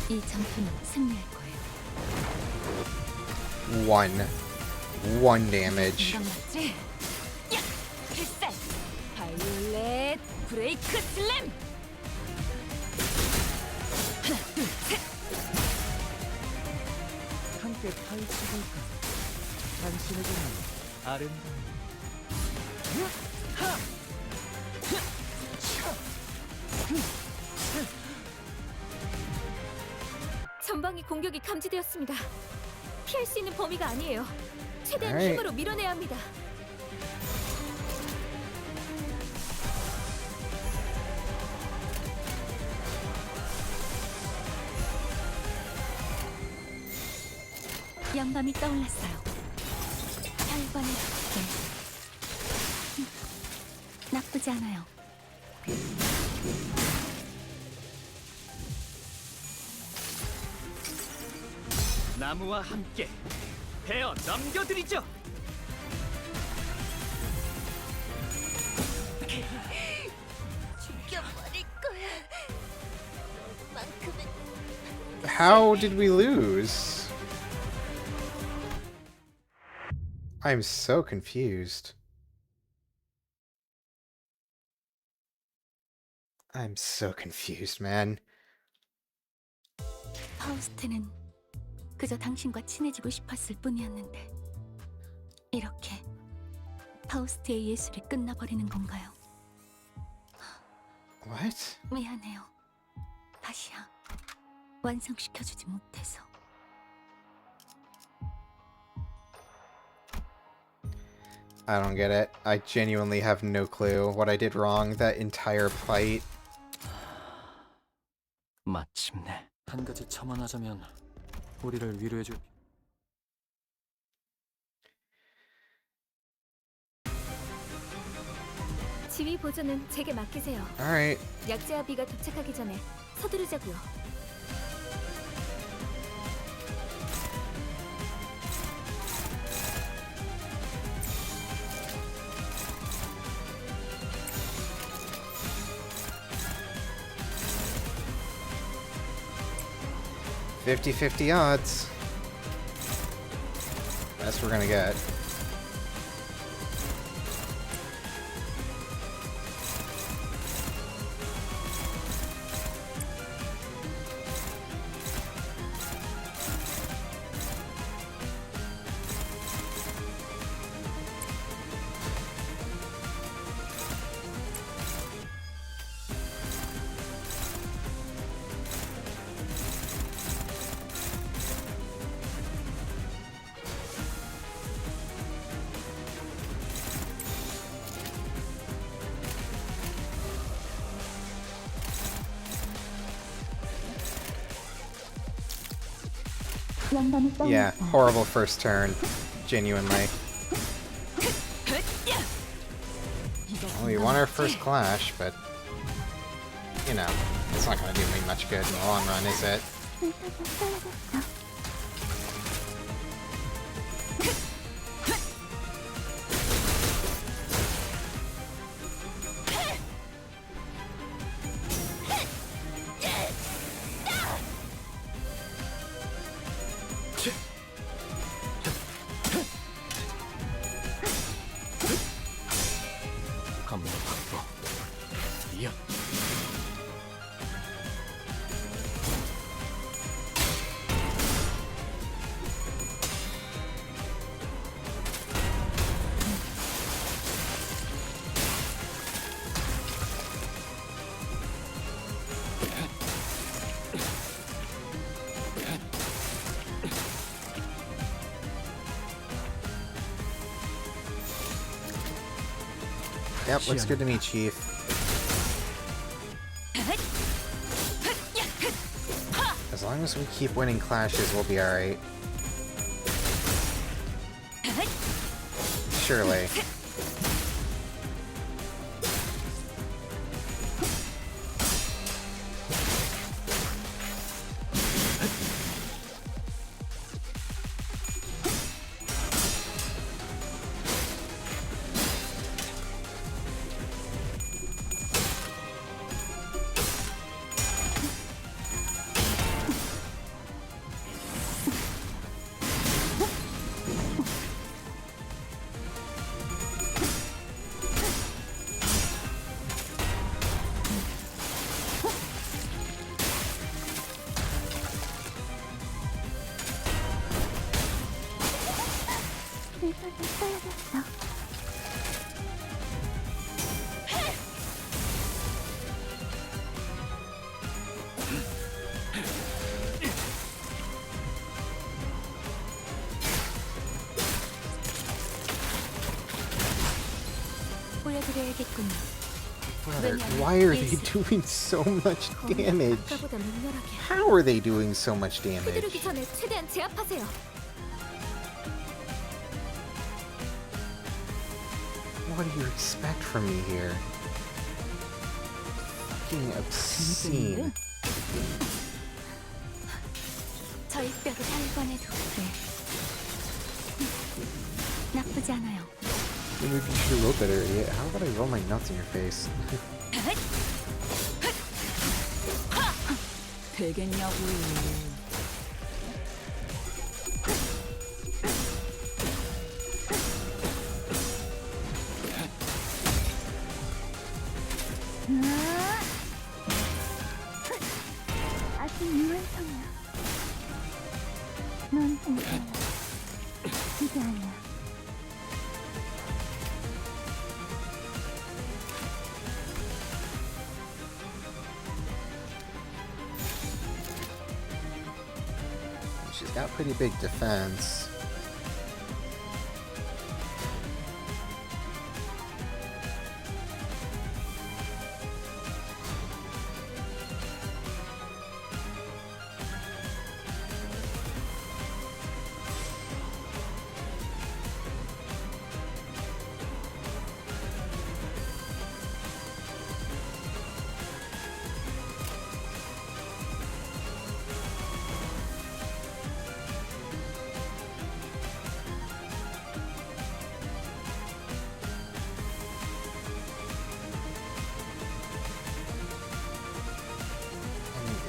이 전투는 승리할 거예요. One damage. 맞지? 야! 필살! 바이올렛 브레이크 슬램! 함께 파헤쳐볼까? 당신에게는 아름다운 전방위 공격이 감지되었습니다. 피할 수 있는 범위가 아니에요. 최대한 Alright. 힘으로 밀어내야 합니다. 영감이 떠올랐어요. 혈관의 붓게. 나쁘지 않아요. 나무와 함께 베어 넘겨드리죠. 죽여버릴 거야. 만큼은 How did we lose? I'm so confused. I'm so confused, man. 파우스트는 그저 당신과 친해지고 싶었을 뿐이었는데 이렇게 파우스트의 예술이 끝나버리는 건가요? What? 미안해요. 다시야. 완성시켜주지 못해서. I don't get it. I genuinely have no clue what I did wrong that entire fight. 마침내 한 가지 첨언하자면 우리를 위로해줄 지휘 보조는 제게 맡기세요. Alright. 약재와 비가 도착하기 전에 서두르자고요. $50-50 odds. Best we're gonna get. Yeah, horrible first turn. Genuinely. Well, we won our first clash, but you know, it's not gonna do me much good in the long run, is it? Yep, looks good to me, Chief. As long as we keep winning clashes, we'll be alright. Surely. 기다려야겠군요. Brother, why are they doing so much damage? 아까보다 맹렬하게. How are they doing so much damage? 휘두르기 전에 최대한 제압하세요. What do you expect from me here? Fucking obscene. 저희 뼈를 한 번에도 나쁘지 않아요. Maybe you should roll better, idiot. How about I roll my nuts in your face? 되겠냐고요. 아직 유한성이야. 넌 괜찮아. 이제 아니야. She's got pretty big defense.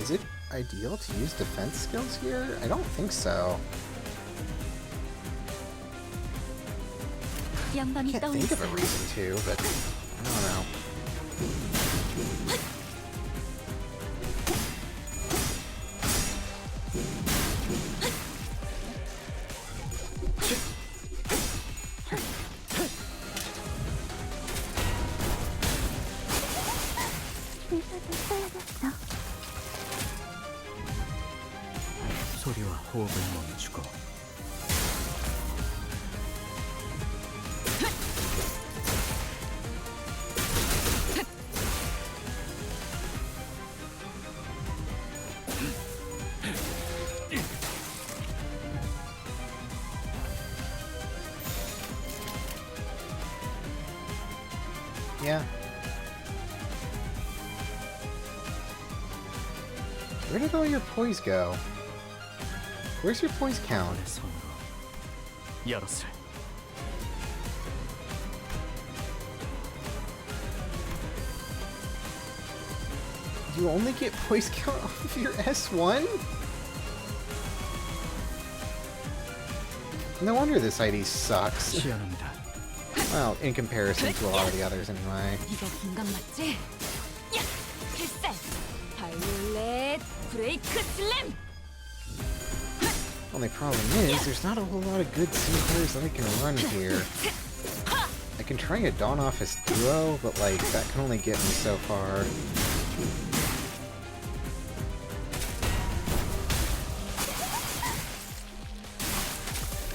Is it ideal to use defense skills here? I don't think so. I 영감이 can't think of a 떠올랐어요. reason to, but I don't know. 의사를 써야겠어. 소리와 호흡을 멈추고 Yeah. Where did all your poise go? Where's your poise count? 열었을. You only get poise count off of your S1? No wonder this ID sucks. Well, in comparison to a lot of the others anyway. 이거 공감 맞지? 야! 필살! 바이올렛 브레이크 슬램! Only problem is, there's not a whole lot of good singlers that I can run here. I can try a Dawn Office Duo, but like, that can only get me so far.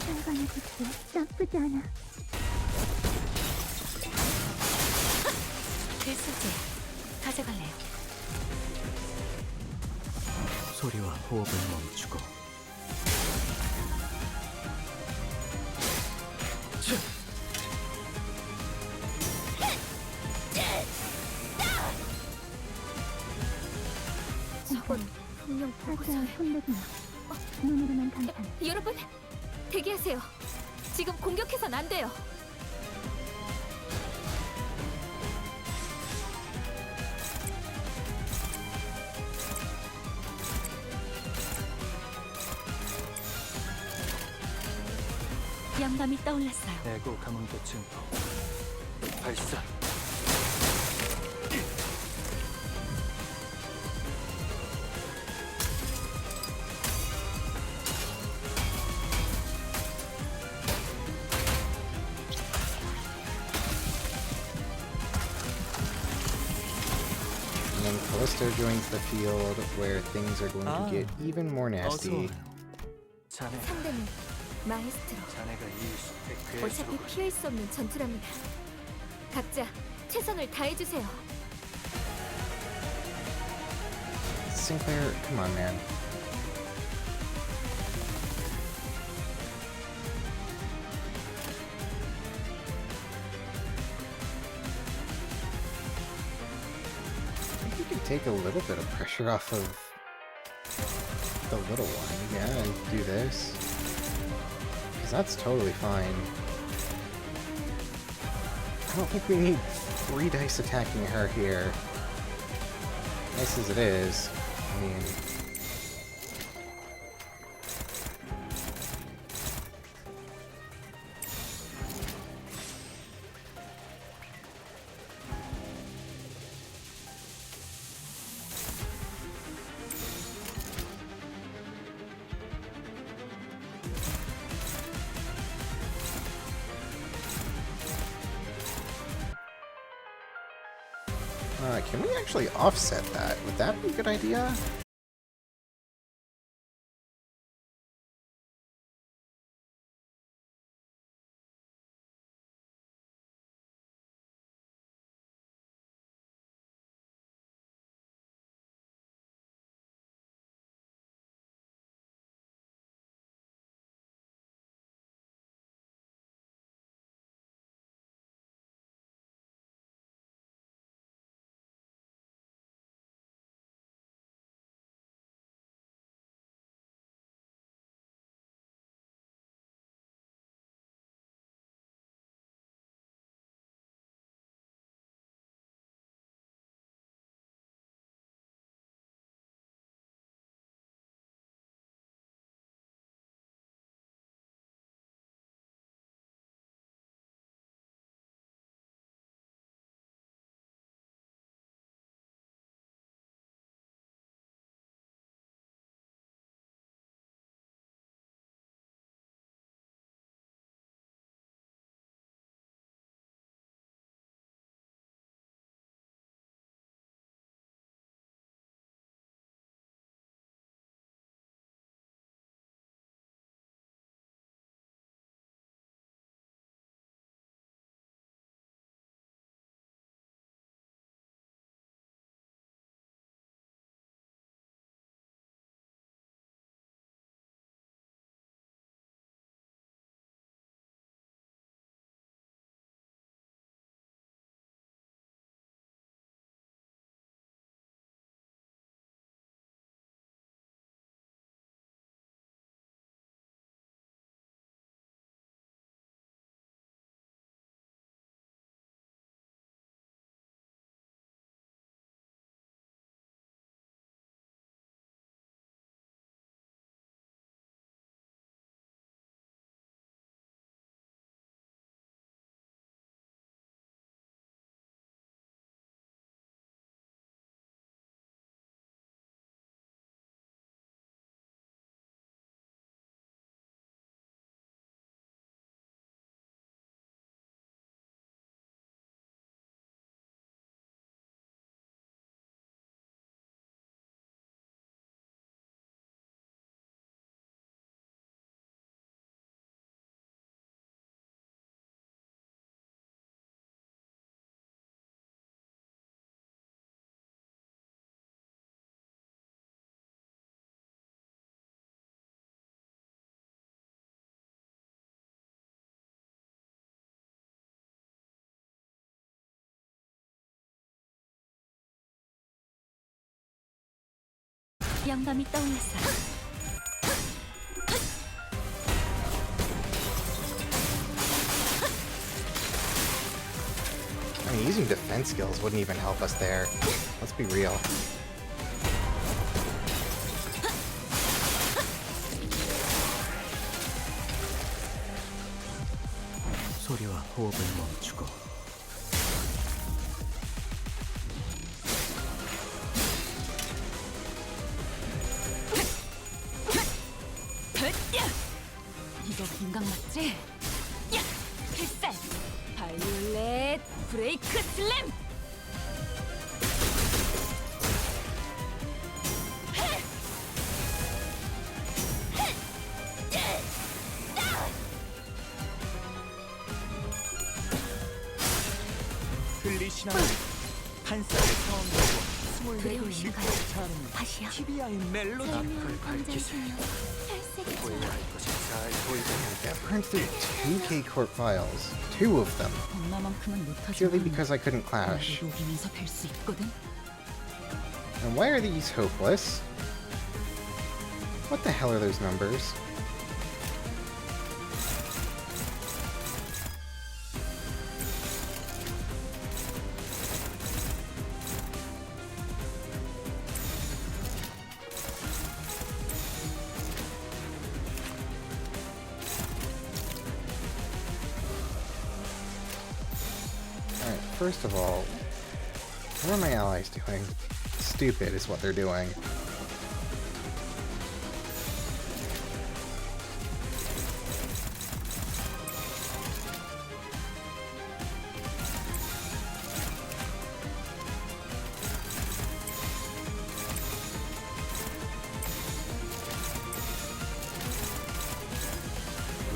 절반의 빛이 나쁘지 않아. 필수지 가져갈래요. 소리와 호흡을 멈추고 저건 분명 보고서예요. 손대지 마. 눈으로만 감탄. 여러분, 대기하세요. 지금 공격해선 안 돼요. 영감이 떠올랐어요. 애고 감흥도 증폭 발사. And then Callisto joins the field, where things are going to get even more nasty. 자네. 상대는 마에스트로. 자네가 이 숲의 어차피 피할 수 없는 전투랍니다. 각자 최선을 다해주세요. Sinclair, come on, man. I think you could take a little bit of pressure off of the little one, yeah, and do this. Because that's totally fine. I don't think we need 3 dice attacking her here. Nice as it is, I mean... can we actually offset that? Would that be a good idea? 영감이 떠올랐어요. I mean, using defense skills wouldn't even help us there. Let's be real. 소리와 호흡을 멈추고 이거 인강 맞지? 야! 필살! 바이올렛 브레이크 슬램! 신앙은 한 쌍의 상황들과 24개의 두려우신가요? 늑대를 자아내는 다시요. TBI의 멜로디. 앞을 밝히세. 후회할 것이 잘 보이고. I burned through 2K court files. 2 of them. 엄마만큼은 Purely 못하지만 because I couldn't clash. 나를 녹이면서 뵐 수 있거든. And why are these hopeless? What the hell are those numbers? Alright, first of all, what are my allies doing? Stupid is what they're doing.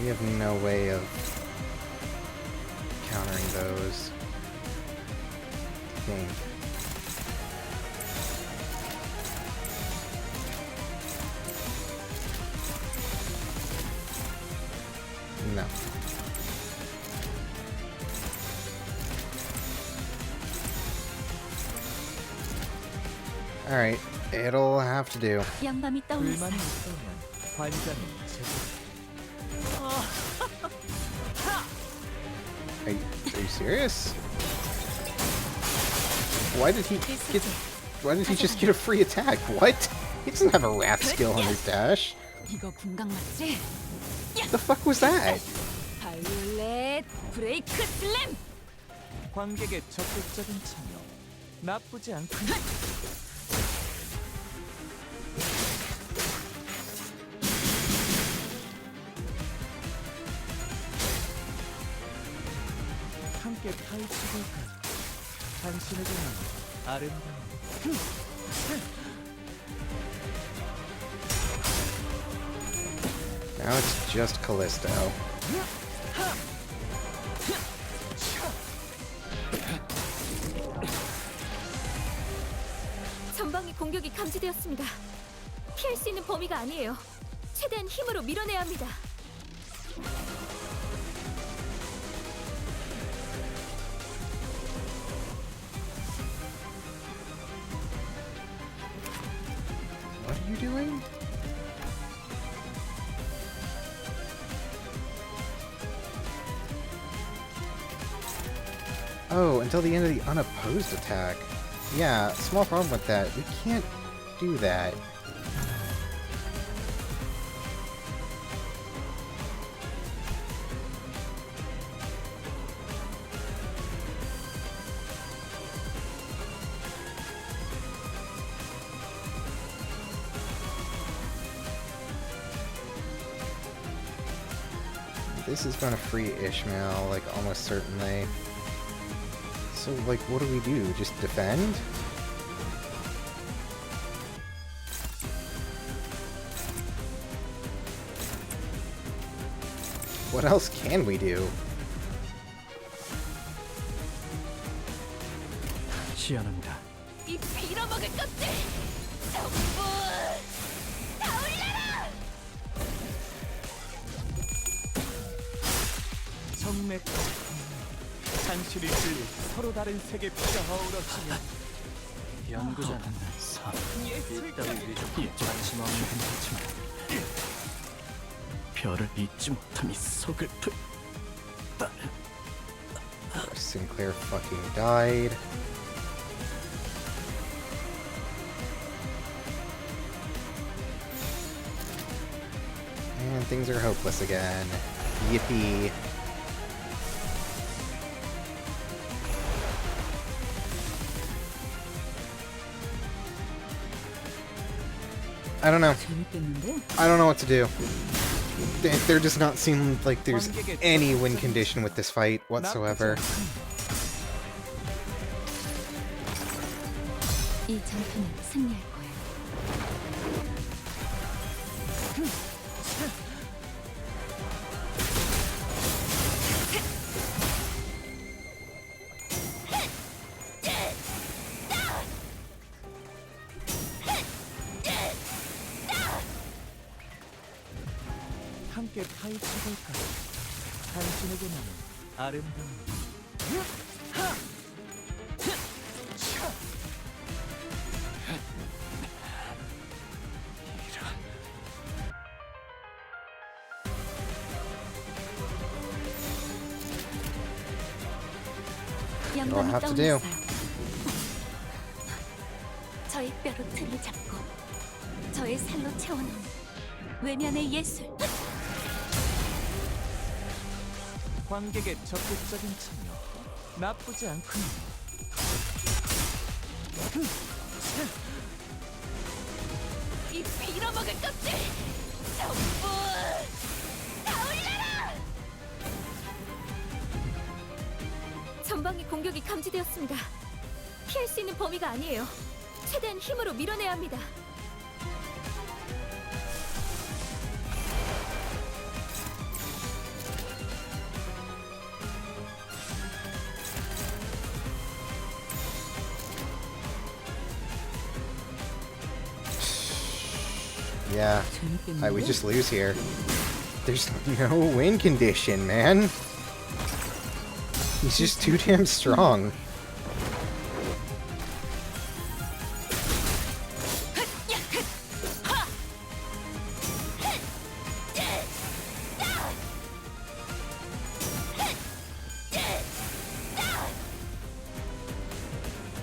We have no way of countering those. I think. No. Alright, it'll have to do. 양밤이 떠오르어 불만이 있다면 관장은 제대로. Are you serious? Why did he just get a free attack? What? He doesn't have a wrath skill on his dash. 이거 궁각 맞지? What the fuck was that? 바이올렛 브레이크 슬램. 관객의 적극적인 참여 나쁘지 않군요. 함께 파헤쳐볼까요? 당신에게만 아름다운 Now it's just Callisto. 전방의 공격이 감지되었습니다. 피할 수 있는 범위가 아니에요. 최대한 힘으로 밀어내야 합니다. What are you doing? Oh, until the end of the unopposed attack. Yeah, small problem with that. We can't do that. This is gonna free Ishmael, like, almost certainly. So, like, what do we do? Just defend? What else can we do? 시연합니다. 이 빌어먹을 것들! 전부 다 올려라! 정맥 상실이 끌려 서로 다른 세계 피가 어우러지며 연구자는 이따위 위적이 관심 없는 거지만 별을 잊지 못함이 서글프. Sinclair fucking died. And things are hopeless again. Yippee. I don't know. I don't know what to do. There does not seem like there's any win condition with this fight whatsoever. 이 전투는 승리할 거야. 함께 파헤쳐볼까요? 당신에게는 아름다운 You'll have to do. 저의 뼈로 틀을 잡고 저의 살로 채워놓은 외면의 예술. 관객의 적극적인 참여 나쁘지 않군요. 이 빌어먹을 것들 전부 다 올려라! 전방의 공격이 감지되었습니다. 피할 수 있는 범위가 아니에요. 최대한 힘으로 밀어내야 합니다. Yeah, we just lose here. There's no win condition, man. He's just too damn strong.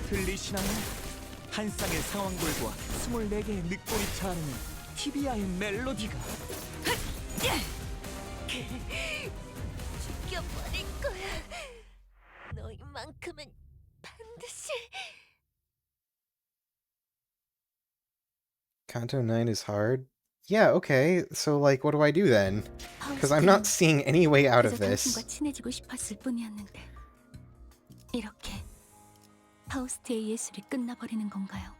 들리시나요? 한 쌍의 상황골과 24개의 늑골이 차오르는 티비아의 멜로디가 죽여버릴 거야. 너희만큼은 반드시. Canto 9 is hard? Yeah, okay. So, like, what do I do then? Because I'm not seeing any way out of this. 당신과 친해지고 싶었을 뿐이었는데 이렇게 파우스트의 예술이 끝나버리는 건가요?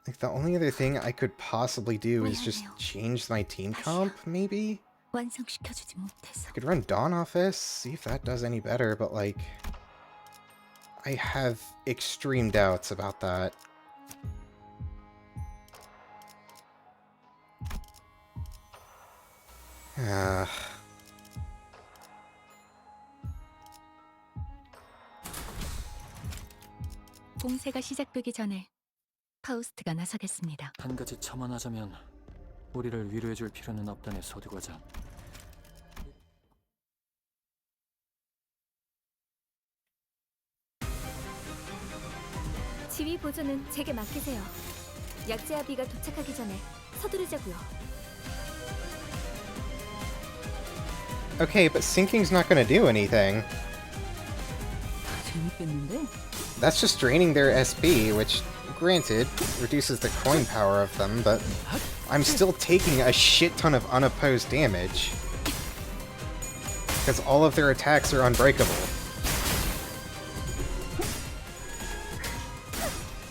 Like, the only other thing I could possibly do is just change my team comp, maybe? 완성시켜주지 못해서. I could run Dawn Office, see if that does any better, but, like, I have extreme doubts about that. 공세가 시작되기 전에 파우스트가 나서겠습니다. 한 가지 첨언하자면 우리를 위로해줄 필요는 없다네, 소두과장. 지휘 보조는 제게 맡기세요. 약제아비가 도착하기 전에 서두르자고요. Okay, but sinking's not gonna do anything. 재밌겠는데? That's just draining their SP, which, granted, reduces the coin power of them, but I'm still taking a shit ton of unopposed damage. Because all of their attacks are unbreakable.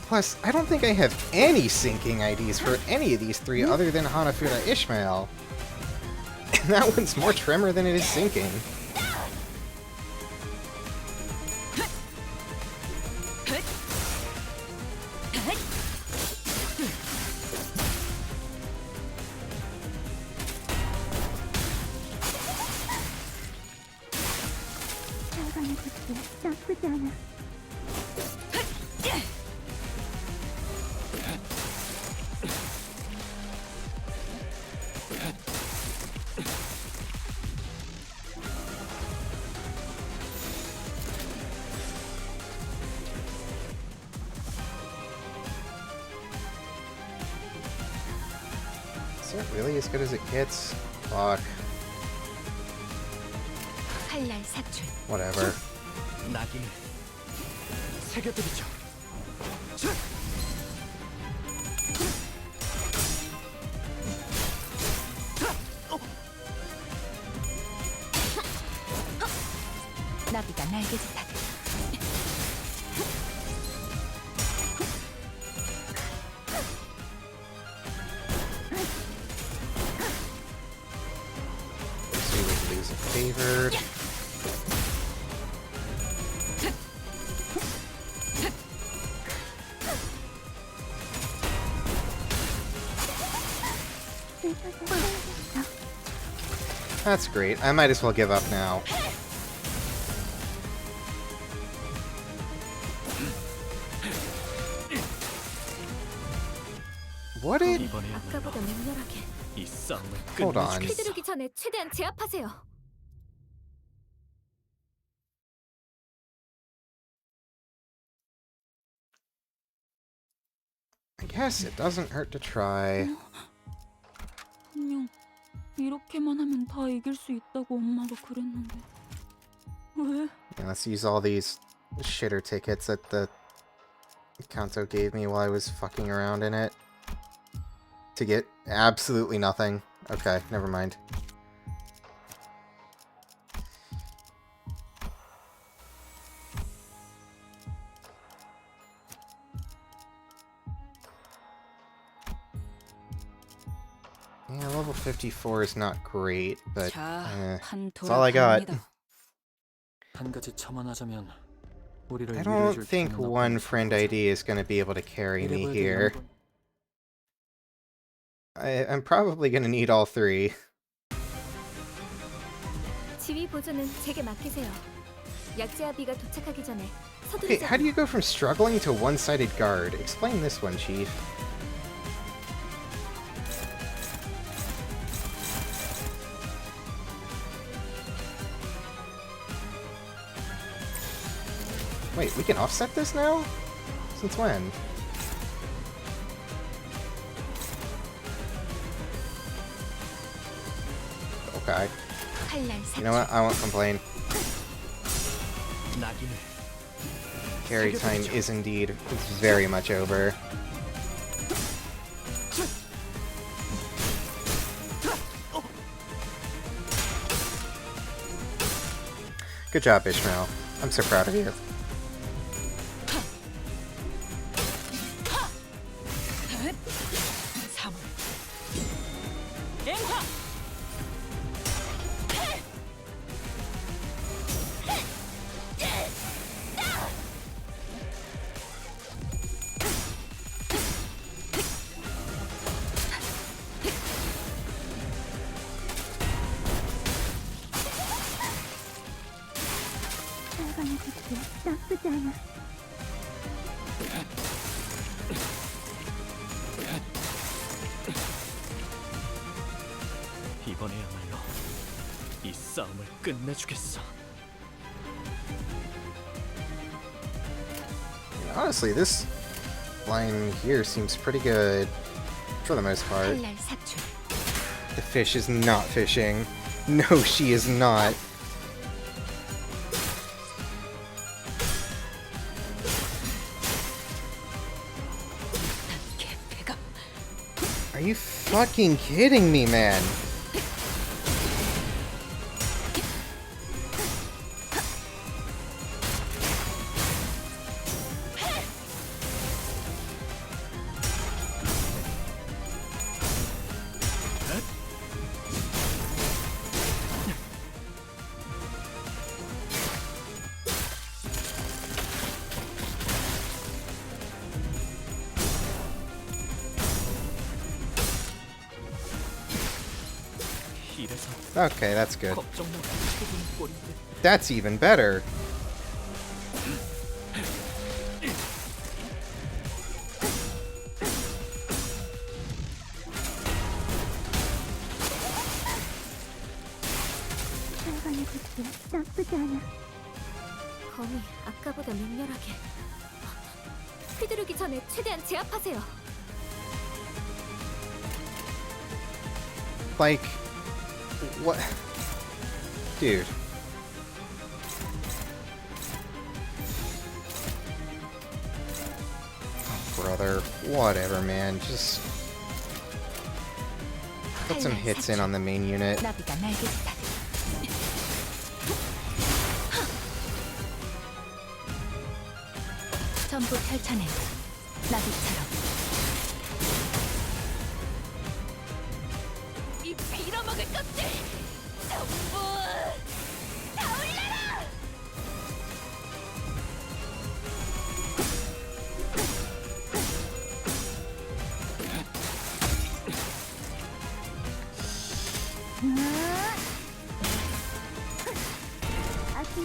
Plus, I don't think I have any sinking IDs for any of these three other than Hanafuda Ishmael. And that one's more tremor than it is sinking. 나쁘지 않아. Is it really as good as it gets? Fuck. 칼날 사출. Whatever. 낙인을 새겨드리죠. 나비가 날개짓하듯. See what lose a favored. That's great. I might as well give up now. What did... 아까보다 맹렬하게. 이 싸움을 Hold on. 휘두르기 전에 최대한 제압하세요. I guess it doesn't hurt to try. 분명 이렇게만 하면 다 이길 수 있다고 엄마가 그랬는데 왜? Yeah, let's use all these shitter tickets that the Canto gave me while I was fucking around in it. To get absolutely nothing. Okay, never mind. Yeah, level 54 is not great, but that's all I got. 한 가지 첨언하자면 우리를 I 위로해줄 don't think 필요는 one friend ID is going to be able to carry me here. I'm probably going to need all three. 지휘 보조는 제게 맡기세요. 약제아비가 도착하기 전에 Hey, 서두르자. how do you go from struggling to one-sided guard? Explain this one, Chief. Wait, we can offset this now? Since when? Okay. You know what? I won't complain. Carry time is indeed very much over. Good job, Ishmael. I'm so proud of you. 나쁘지 않아. 이번에야말로 이 싸움을 끝내주겠어. Honestly, this line here seems pretty good for the most part. The fish is not fishing. No, she is not. Are you fucking kidding me, man? Okay, that's good. That's even better. 나쁘지 않아. 검이 아까보다 맹렬하게. 휘두르기 전에 최대한 제압하세요. Like, what? Dude. Oh, brother, whatever, man. Just put some hits in on the main unit. 나비가 날개를 타듯. 전부 펼쳐내. 나비처럼. 이 빌어먹을 것들 전부 다 올려라!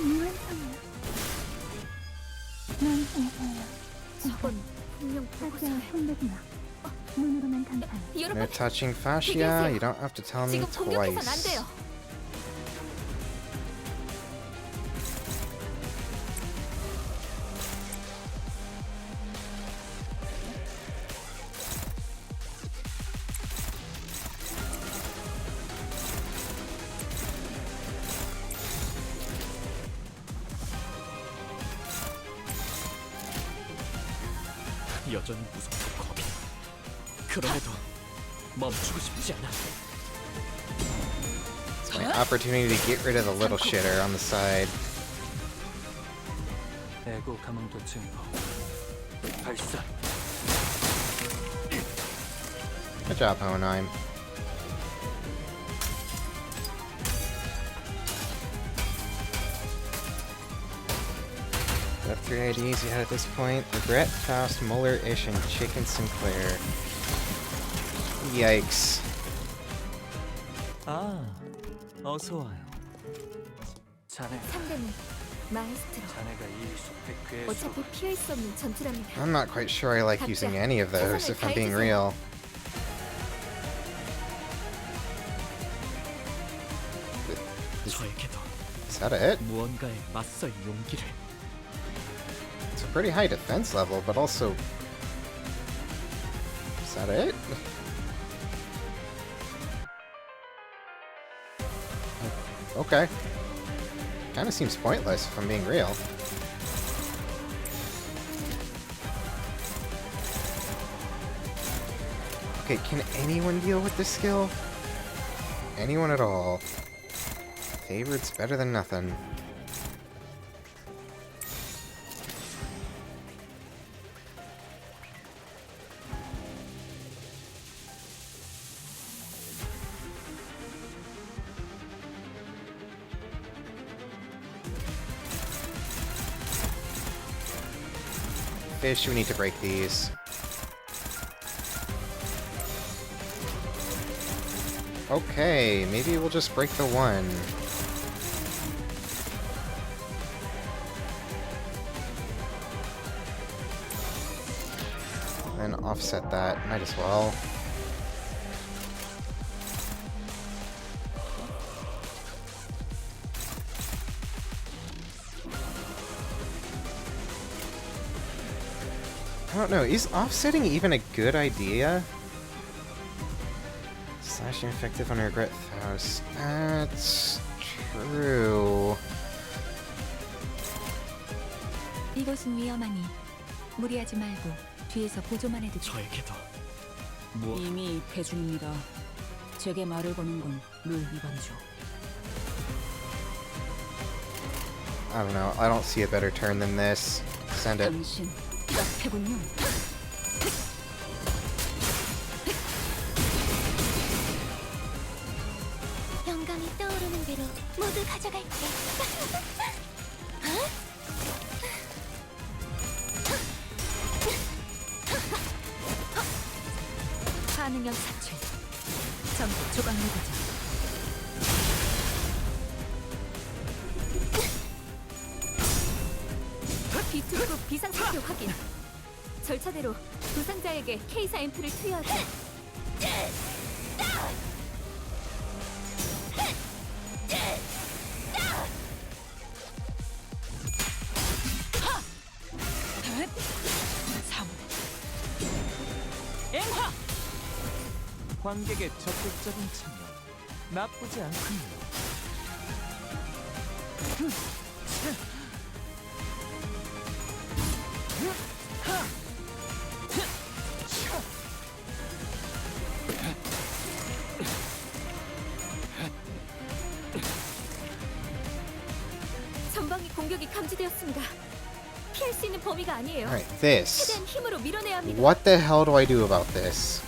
유한성이야. 넌 괜찮아. 저건 분명 보고서야. 손대지 마. 눈으로만 감상해. No touching fascia. You don't have to tell me 지금 공격해선 안 twice. 돼요. 여전히 무섭고 겁이 나. 그럼에도 멈추고 싶지 않아. It's my opportunity to get rid of the little shitter on the side. 에고 가망도 증폭. 발사. Good job, Hohenheim. Got 3 IDs you had at this point. Regret, Faust, Muller, Ish, and Chicken Sinclair. Yikes. 아, 어서 와요. 자네. 상대는 마에스트로. 자네가 이 숲의 괴수. 어차피 피할 수 없는 전투랍니다. I'm not quite sure I like using any of those, if I'm being real. 저에게도 Is that it? 무언가에 맞설 용기를. It's a pretty high defense level, but also... Is that it? Okay. Kinda seems pointless, if I'm being real. Okay, can anyone deal with this skill? Anyone at all? Favored's better than nothing. Fish, we need to break these. Okay, maybe we'll just break the one. Then offset that, might as well. I don't know, is offsetting even a good idea? Slashing effective on regret Faust. That's true. 이곳은 위험하니 무리하지 말고 뒤에서 보조만 해도 돼. 저에게도 이미 입회 중입니다. 제게 말을 거는 건 룰 위반이죠. I don't know, I don't see a better turn than this. Send it. 당신 납패군요. 영감이 떠오르는 대로 모두 가져갈게. 반응형 사출. 전부 조각 내보자. 비투급 비상사표 확인. 절차대로 부상자에게 K사 앰프를 투여하자. 앵화! 관객의 적극적인 참여 나쁘지 않군요. 전방위 공격이 감지되었습니다. 피할 수 있는 범위가 아니에요. Alright, this. 최대한 힘으로 밀어내야 합니다. What the hell do I do about this?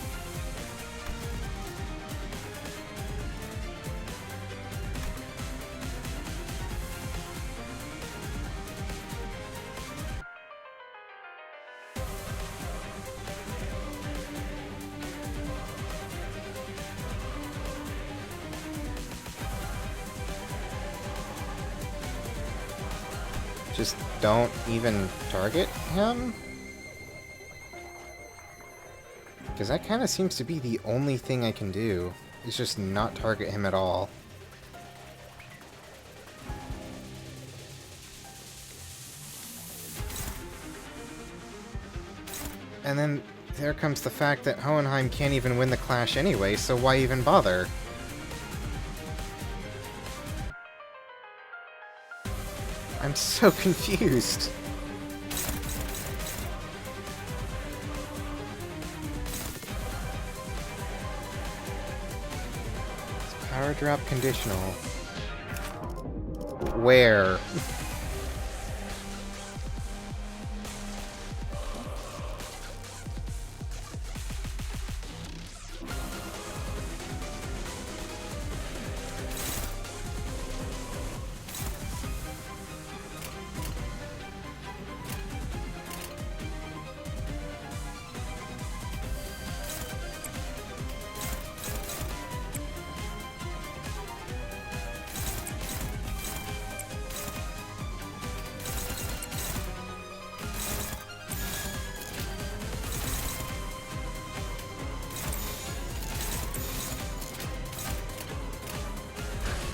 Just don't even target him? Because that kind of seems to be the only thing I can do, is just not target him at all. And then there comes the fact that Hohenheim can't even win the clash anyway, so why even bother? I'm so confused. It's power drop conditional. Where?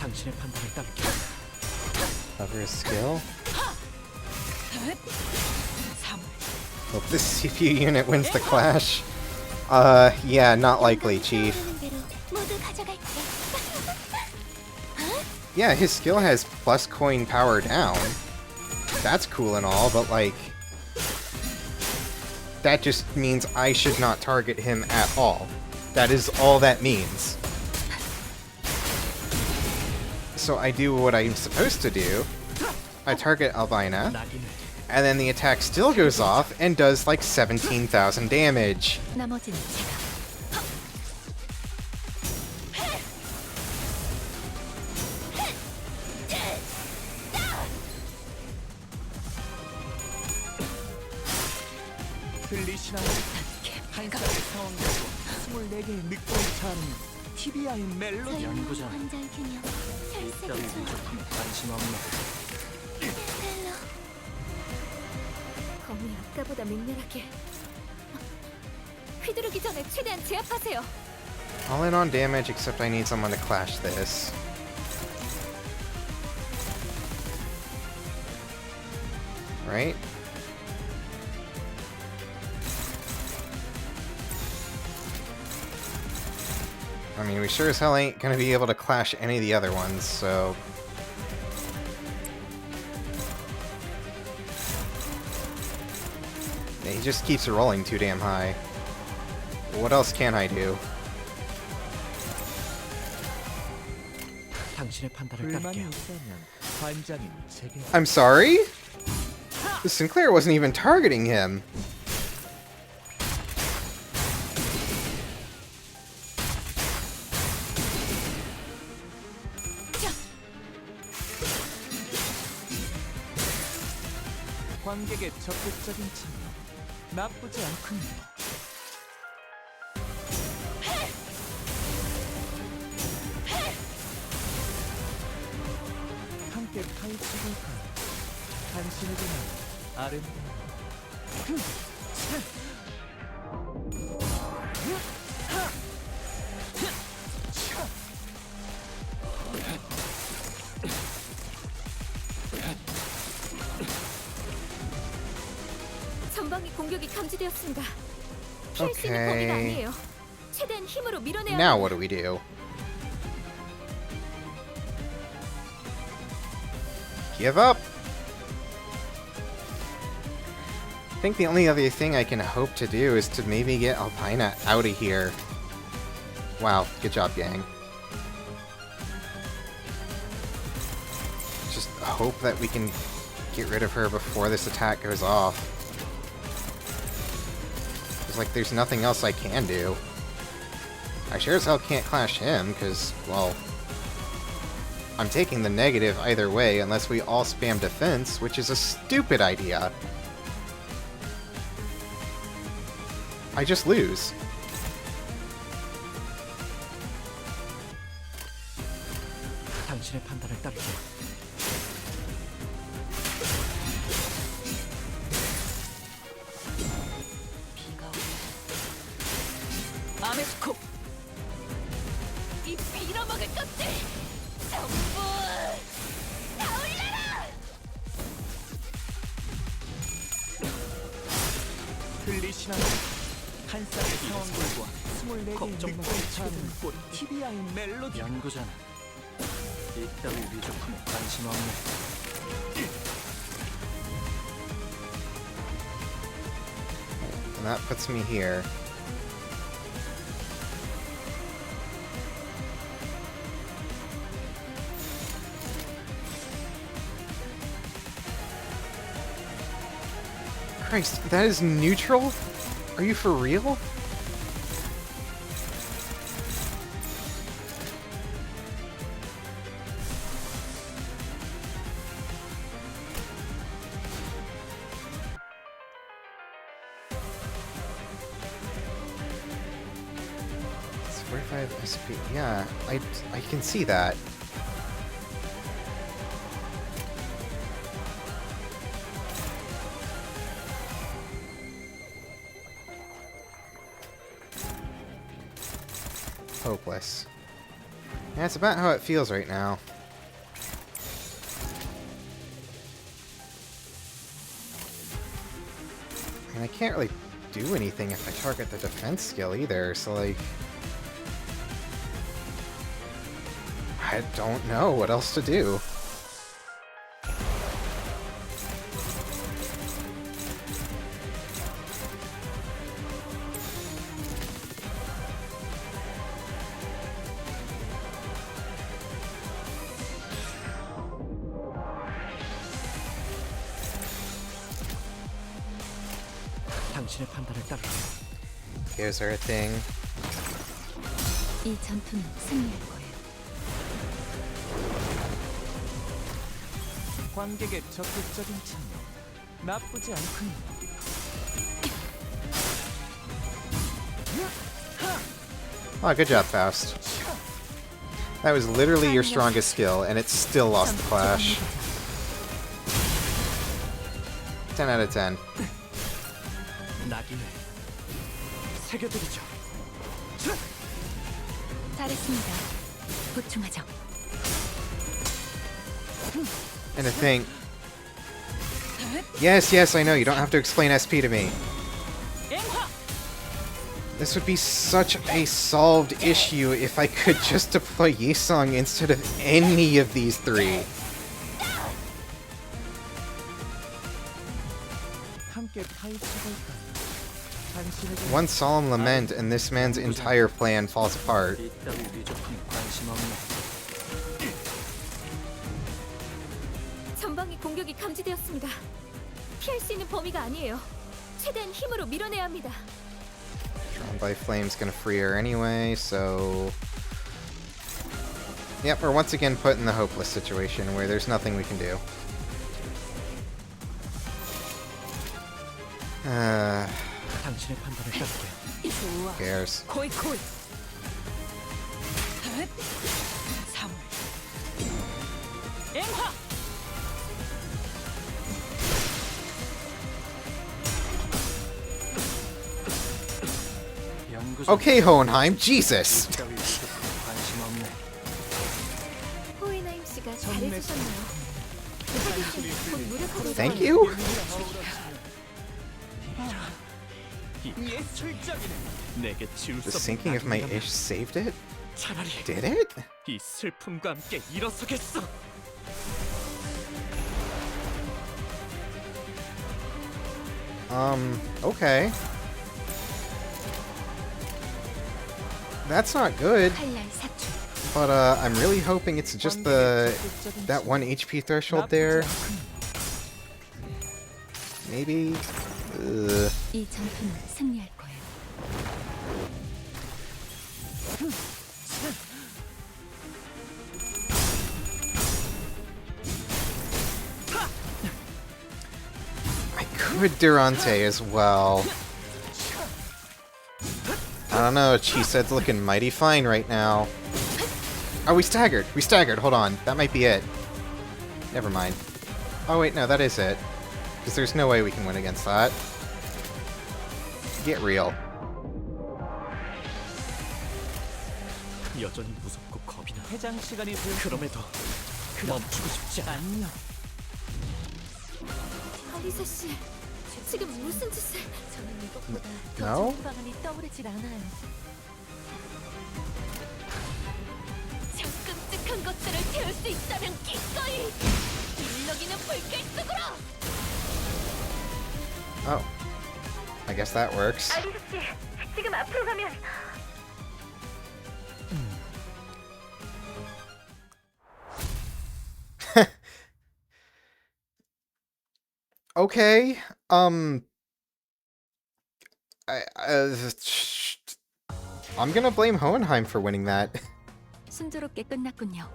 당신의 판단을 따를게. Cover his skill? Hope this CPU unit wins the clash. Yeah, not likely, Chief. Yeah, his skill has plus coin power down. That's cool and all, but like... that just means I should not target him at all. That is all that means. So I do what I'm supposed to do. I target Albina, and then the attack still goes off and does like 17,000 damage. 들리시나요? 한 쌍의 상황이고 24개의 늑골이 차는 TBI의 멜로디. 연구자. 따위 부족함에 관심 없네. 검이 아까보다 맹렬하게. 휘두르기 전에 최대한 제압하세요. All in on damage, except I need someone to clash this. Right? I mean, we sure as hell ain't gonna be able to clash any of the other ones, so... yeah, he just keeps rolling too damn high. What else can I do? 당신의 판단을 불만이 따를게요. 있다면 관장인 제게. I'm sorry? Sinclair wasn't even targeting him. 관객의 적극적인 참여 나쁘지 않군요. 함께 파헤쳐볼까요? 당신에게는 아름다운 전방위 공격이 감지되었습니다. 피할 수 있는 범위가 아니에요. 최대한 힘으로 밀어내야 Now 합니다. what do we do? Give up! I think the only other thing I can hope to do is to maybe get Albina out of here. Wow, good job, gang. Just hope that we can get rid of her before this attack goes off. It's like there's nothing else I can do. I sure as hell can't clash him, because, well... I'm taking the negative either way unless we all spam defense, which is a stupid idea. I just lose. 당신의 판단을 따를게요. 않아. 한 쌍의 상황들과 24개의 걱정만 치는 꽃 TBI 멜로디. 연구자는 이따위 위조품에 관심 없네. And that puts me here. Christ, that is neutral? Are you for real? It's 45 SP. Yeah, I can see that. Hopeless. Yeah, it's about how it feels right now. And I can't really do anything if I target the defense skill either, so like... I don't know what else to do. 당신의 판단을 따르. Here's our thing. 이 전투는 승리할 거예요. 관객의 적극적인 참여 나쁘지 않군요. Oh, good job, Faust. That was literally your strongest skill, and it still lost the clash. 10 out of 10. 낙인을 새겨드리죠. 잘했습니다. 보충하죠. And a thing. Yes, yes, I know. You don't have to explain SP to me. This would be such a solved issue if I could just deploy Yisung instead of any of these three. 함께 파헤쳐볼까요? 당신에게 One solemn lament and this man's entire plan falls apart. 이따위 위조품에 관심 없네. 전방의 공격이 감지되었습니다. 피할 수 있는 범위가 아니에요. 최대한 힘으로 밀어내야 합니다. Drawn by Flame's gonna free her anyway, so... Yep, we're once again put in the hopeless situation where there's nothing we can do. 당신의 판단을 따르게. Who cares? 코이. 사물. 앵화. Okay, Hohenheim, Jesus! 관심 없네. 호이나임 씨가 잘해주셨네요. 하기 곧 무력하게 Thank you? 내게 지울 The 수 sinking of my 없는 ish saved it? 차라리 Did it? 이 슬픔과 함께 일어서겠어. Okay. That's not good. But I'm really hoping it's just that 1 HP threshold there. Maybe. 이 전투는 승리할 거예요. I could Durante as well. I don't know, Chisa's looking mighty fine right now. Oh, we staggered! We staggered, hold on. That might be it. Never mind. Oh wait, no, that is it. Because there's no way we can win against that. Get real. 여전히 무섭고 겁이 나. 해장 시간이 될 그럼에도 멈추고 싶지 않냐. 아리사 씨, 지금 무슨 짓을? 저는 이것보다 더 No? 좋은 방안이 떠오르질 않아요. 저 끔찍한 것들을 태울 수 있다면 기꺼이 일렁이는 불길 속으로. Oh. I guess that works. 알리스 씨, 지금 앞으로 가면 Okay. I'm gonna blame Hohenheim for winning that. 순조롭게 끝났군요.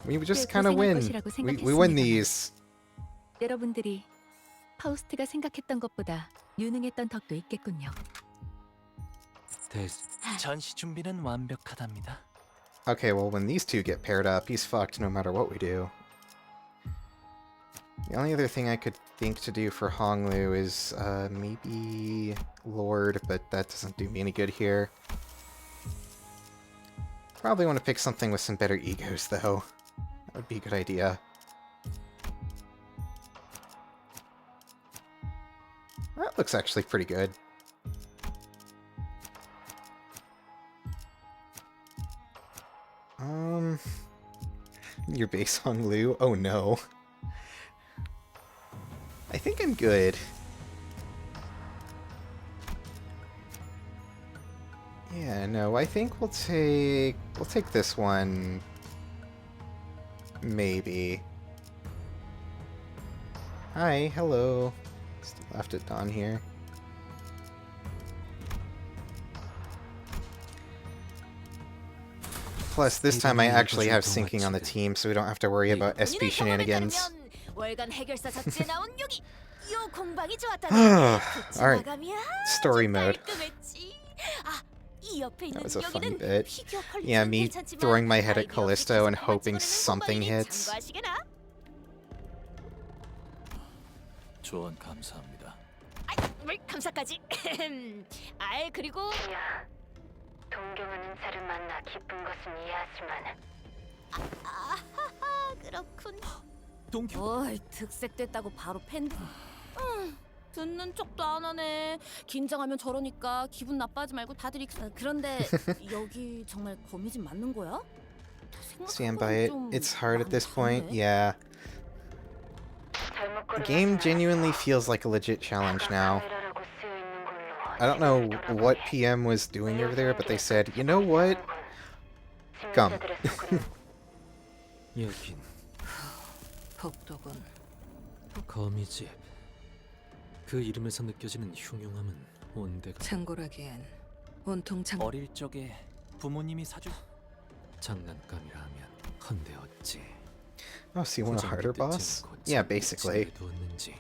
We just 꽤 kind of 고생할 win. 것이라고 We win 생각했습니다만. these. 여러분들이 파우스트가 생각했던 것보다 유능했던 덕도 있겠군요. 전시 준비는 완벽하답니다. Okay, well, when these two get paired up, he's fucked no matter what we do. The only other thing I could think to do for Honglu is maybe Lord, but that doesn't do me any good here. Probably want to pick something with some better egos, though. That would be a good idea. That looks actually pretty good. Your base Honglu? Oh no. I think I'm good. Yeah, no, I think we'll take this one. Maybe. Hi, hello. Still left it on here. Plus, this time I actually have syncing on the team, so we don't have to worry about SP shenanigans. 월간 해결사 잡지에 나온 여기 요 공방이 좋았다네. 그 Alright, 마감이야. story mode. 깔끔했지. 아, 이 옆에 있는 That was a funny 여기는 bit. 피규어 Yeah, 퀄리티는 me 괜찮지만 throwing my head at 아이디어 Callisto and 피규어 hoping 찍어내는 something 공방이니 hits. 참고하시게나? 조언 감사합니다. 뭘 감사까지. 아이 그리고 야, 동경하는 자를 만나 기쁜 것은 이해하지만 아하하 그렇군. 동경. 어이 득색됐다고 바로 팬들. 듣는 척도 안 하네. 긴장하면 저러니까 기분 나빠하지 말고 다들 그런데 여기 정말 거미집 맞는 거야? Stand by it. It's hard at this point. Yeah. The game genuinely feels like a legit challenge now. I don't know what PM was doing over there, but they said, you know what? Come. 여긴 복도군. 거미집. 그 이름에서 느껴지는 흉흉함은 온데가 창고라기엔 온통 어릴 적에 부모님이 사주 장난감이라 하면 헌데었지. Oh, so you want a harder boss? Yeah, basically.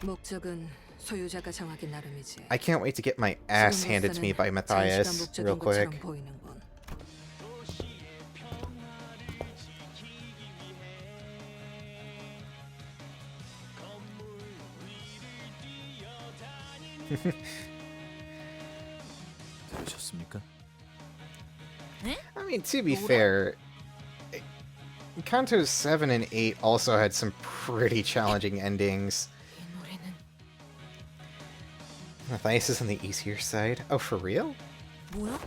목적은 소유자가 정하기 나름이지. I can't wait to get my ass handed to me by Matthias real quick. 들으셨습니까? I mean, to be fair, Canto 7 and 8 also had some pretty challenging endings. Matthias is on the easier side. Oh, for real?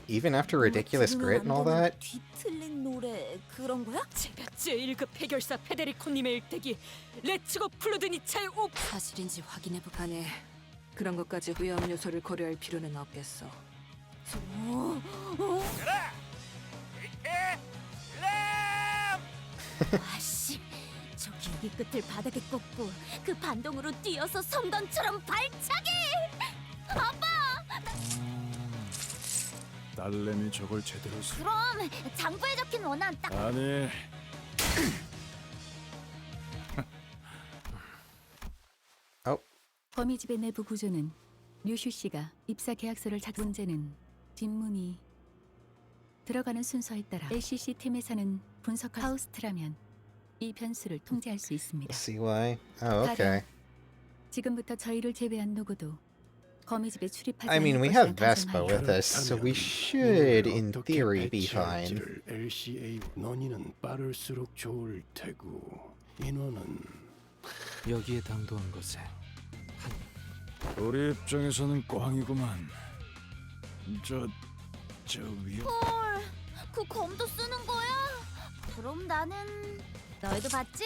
Even after Ridiculous Grit and all that? 뒤틀린 노래 그런 거야? 제가 제1급 해결사 페데리코님의 일대기 레츠고 플루드니차의 오 사실인지 확인해볼까 하네. 그런 것까지 위험 요소를 고려할 필요는 없겠어. 아씨, 저기 여기 끝을 바닥에 꽂고 그 반동으로 뛰어서 성당처럼 발차기! 아빠! 딸내미 저걸 제대로 그럼 장부에 적힌 원한 딱 아니. 거미집의 내부 구조는 류슈 씨가 입사 계약서를 문제는 뒷문이 들어가는 순서에 따라 LCC 팀에서는 분석할 파우스트라면 이 변수를 통제할 수 있습니다. See why? Oh, okay. 지금부터 저희를 제외한 누구도 거미집에 출입하지 I mean, 않을 we 것이란 have Vespa with us, so we should, in theory, be fine. LCA 논의는 빠를수록 좋을 테고 인원은 여기에 당도한 것에 한 우리 입장에서는 꽝이구만. 저 위. 헐, 그 검도 쓰는 거야? 그럼 나는 너희도 봤지?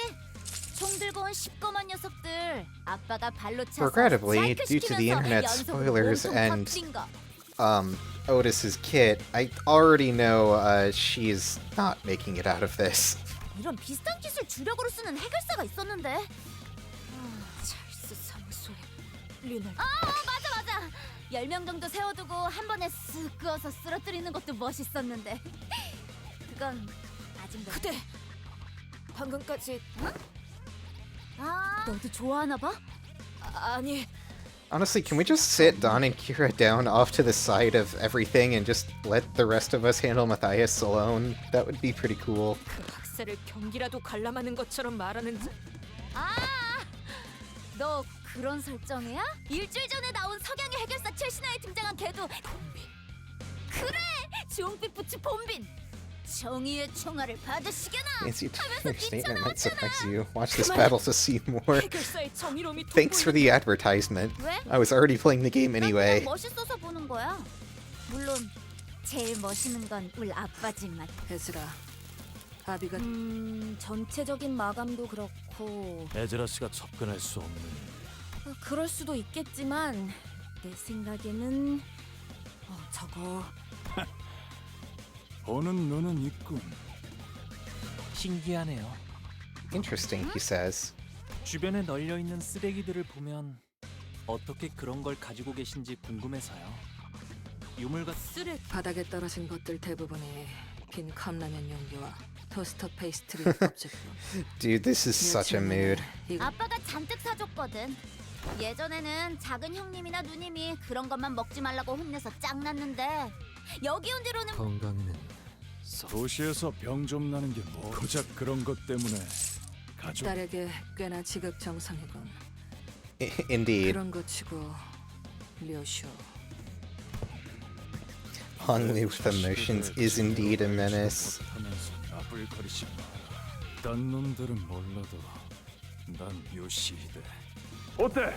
총 들고 온 시꺼먼 녀석들. 아빠가 발로 차서 Regrettably, due to the internet spoilers and Otis's kit, I already know she's not making it out of this. 이런 비슷한 기술 주력으로 쓰는 해결사가 있었는데. 찰스 사무소에 리널. 맞아. 10명 정도 세워두고 한 번에 쓱 그어서 쓰러뜨리는 것도 멋있었는데. 그건 아직 그때 방금까지. 너도 좋아하나 봐? 아니. Honestly, can we just sit Don and Kira down off to the side of everything and just let the rest of us handle Matthias alone? That would be pretty cool. 그 학살을 경기라도 관람하는 것처럼 말하는. 너 그런 설정이야? 일주일 전에 나온 석양의 해결사 최신화에 등장한 걔도 본빈. 그래! 주홍빛 부츠 본빈! 정의의 총알을 받으시게나! Nancy, your statement might surprise you. Watch this battle to see more. Thanks for the advertisement. 왜? I was already playing the game anyway. 멋있어서 보는 거야. 물론 제일 멋있는 건 우리 아빠지만. 에즈라, 아비가 전체적인 마감도 그렇고 에즈라 씨가 접근할 수 없는. 그럴 수도 있겠지만 내 생각에는 저거 보는 눈은 있군. 신기하네요. Interesting, he says. 주변에 널려 있는 쓰레기들을 보면 어떻게 그런 걸 가지고 계신지 궁금해서요. 유물과 쓰레기. 바닥에 떨어진 것들 대부분이 빈 컵라면 용기와 토스터 페이스트리 껍질로. Dude, this is such a mood. 아빠가 잔뜩 사줬거든. 예전에는 작은 형님이나 누님이 그런 것만 먹지 말라고 혼내서 짱났는데 여기 온 뒤로는 건강에는 도시에서 병 좀 나는 게 뭐 고작 그런 것 때문에 가족. 딸에게 꽤나 지극정성이군. Indeed. 그런 거 치고 료쇼. Hongli with emotions is indeed a menace. 나불거리지 마. 딴 놈들은 몰라도 난 요시히데. 어때?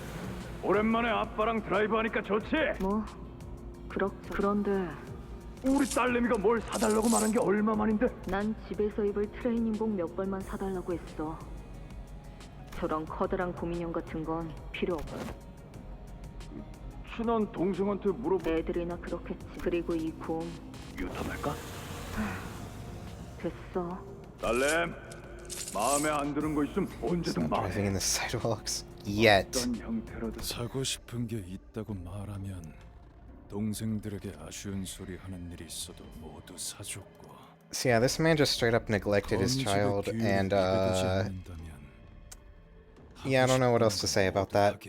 오랜만에 아빠랑 드라이브하니까 좋지? 뭐? 그런데 우리 딸내미가 뭘 사달라고 말한 게 얼마만인데? 난 집에서 입을 트레이닝복 몇 벌만 사달라고 했어. 저런 커다란 곰인형 같은 건 필요 없어. 친한 동생한테 물어봐. 애들이나 그렇겠지. 그리고 이 곰 유턴할까? 됐어. 딸내미, 마음에 안 드는 거 있으면 언제든 말해. Driving in the sidewalks yet. 어떤 형태로든. 사고 싶은 게 있다고 말하면 동생들에게 아쉬운 소리 하는 일이 있어도 모두 사줬고. So yeah, this man just straight up neglected his child, and yeah, I don't know what else to say about that.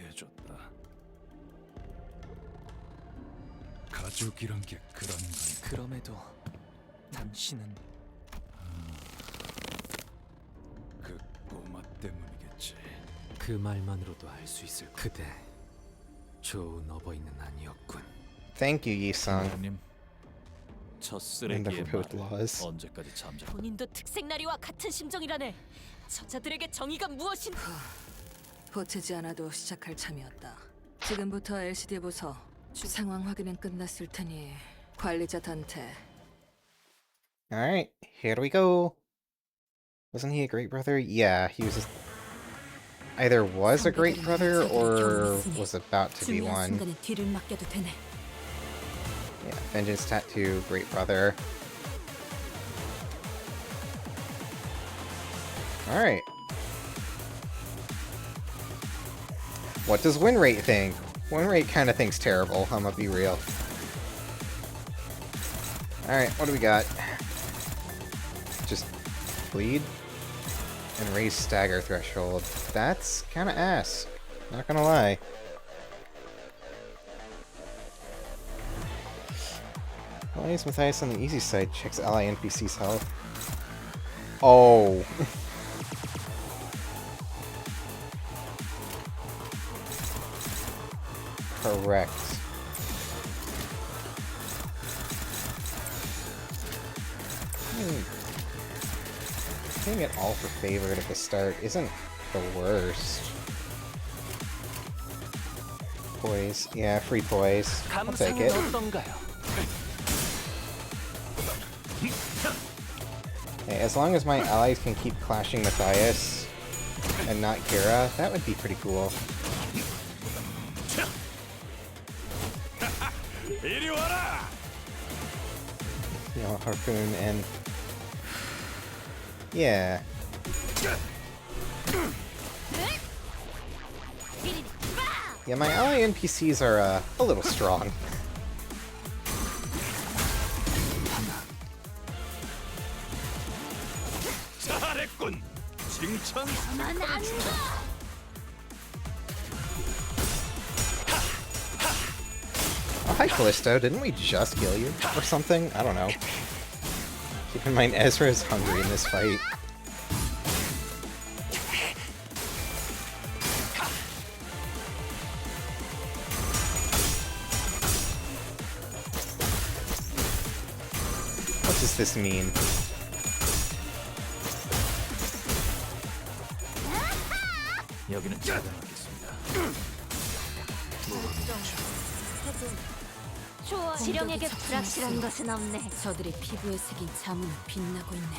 가족이란 게 그런 거야. 그럼에도 당신은 그 꼬마 때문이겠지. 그 말만으로도 알 수 있을 그대 좋은 어버이는 아니었군. Thank you, Yi-sung. 저 And the 쓰레기의 road 말 laws. 언제까지 잠자? 본인도 특색나리와 같은 심정이라네. 저자들에게 정의가 무엇인? 보채지 않아도 시작할 참이었다. 지금부터 LCD 보서 상황 확인은 끝났을 테니 관리자 단테. Alright, here we go. Wasn't he a great brother? Yeah, he was either was a great brother or was about to be one. 순간에 뒤를 맡겨도 되네. Yeah, Vengeance Tattoo, great brother. Alright. What does win rate think? Win rate kind of thinks terrible, I'm gonna be real. Alright, what do we got? Just bleed and raise stagger threshold. That's kind of ass, not gonna lie. Plays Matthias on the easy side, checks ally NPC's health. Oh. Correct. Getting it all for favored at the start isn't the worst. Poise. Yeah, free poise. I'll take it. Hey, as long as my allies can keep clashing Matthias and not Kira, that would be pretty cool. You know, Harpoon and... Yeah. Yeah, my ally NPCs are a little strong. Oh, hi Callisto, didn't we just kill you? Or something? I don't know. Keep in mind, Ezra is hungry in this fight. What does this mean? 여기는 차단하겠습니다. 지령에게 불확실한 것은 없네. 저들의 피부에 새긴 자문은 빛나고 있네.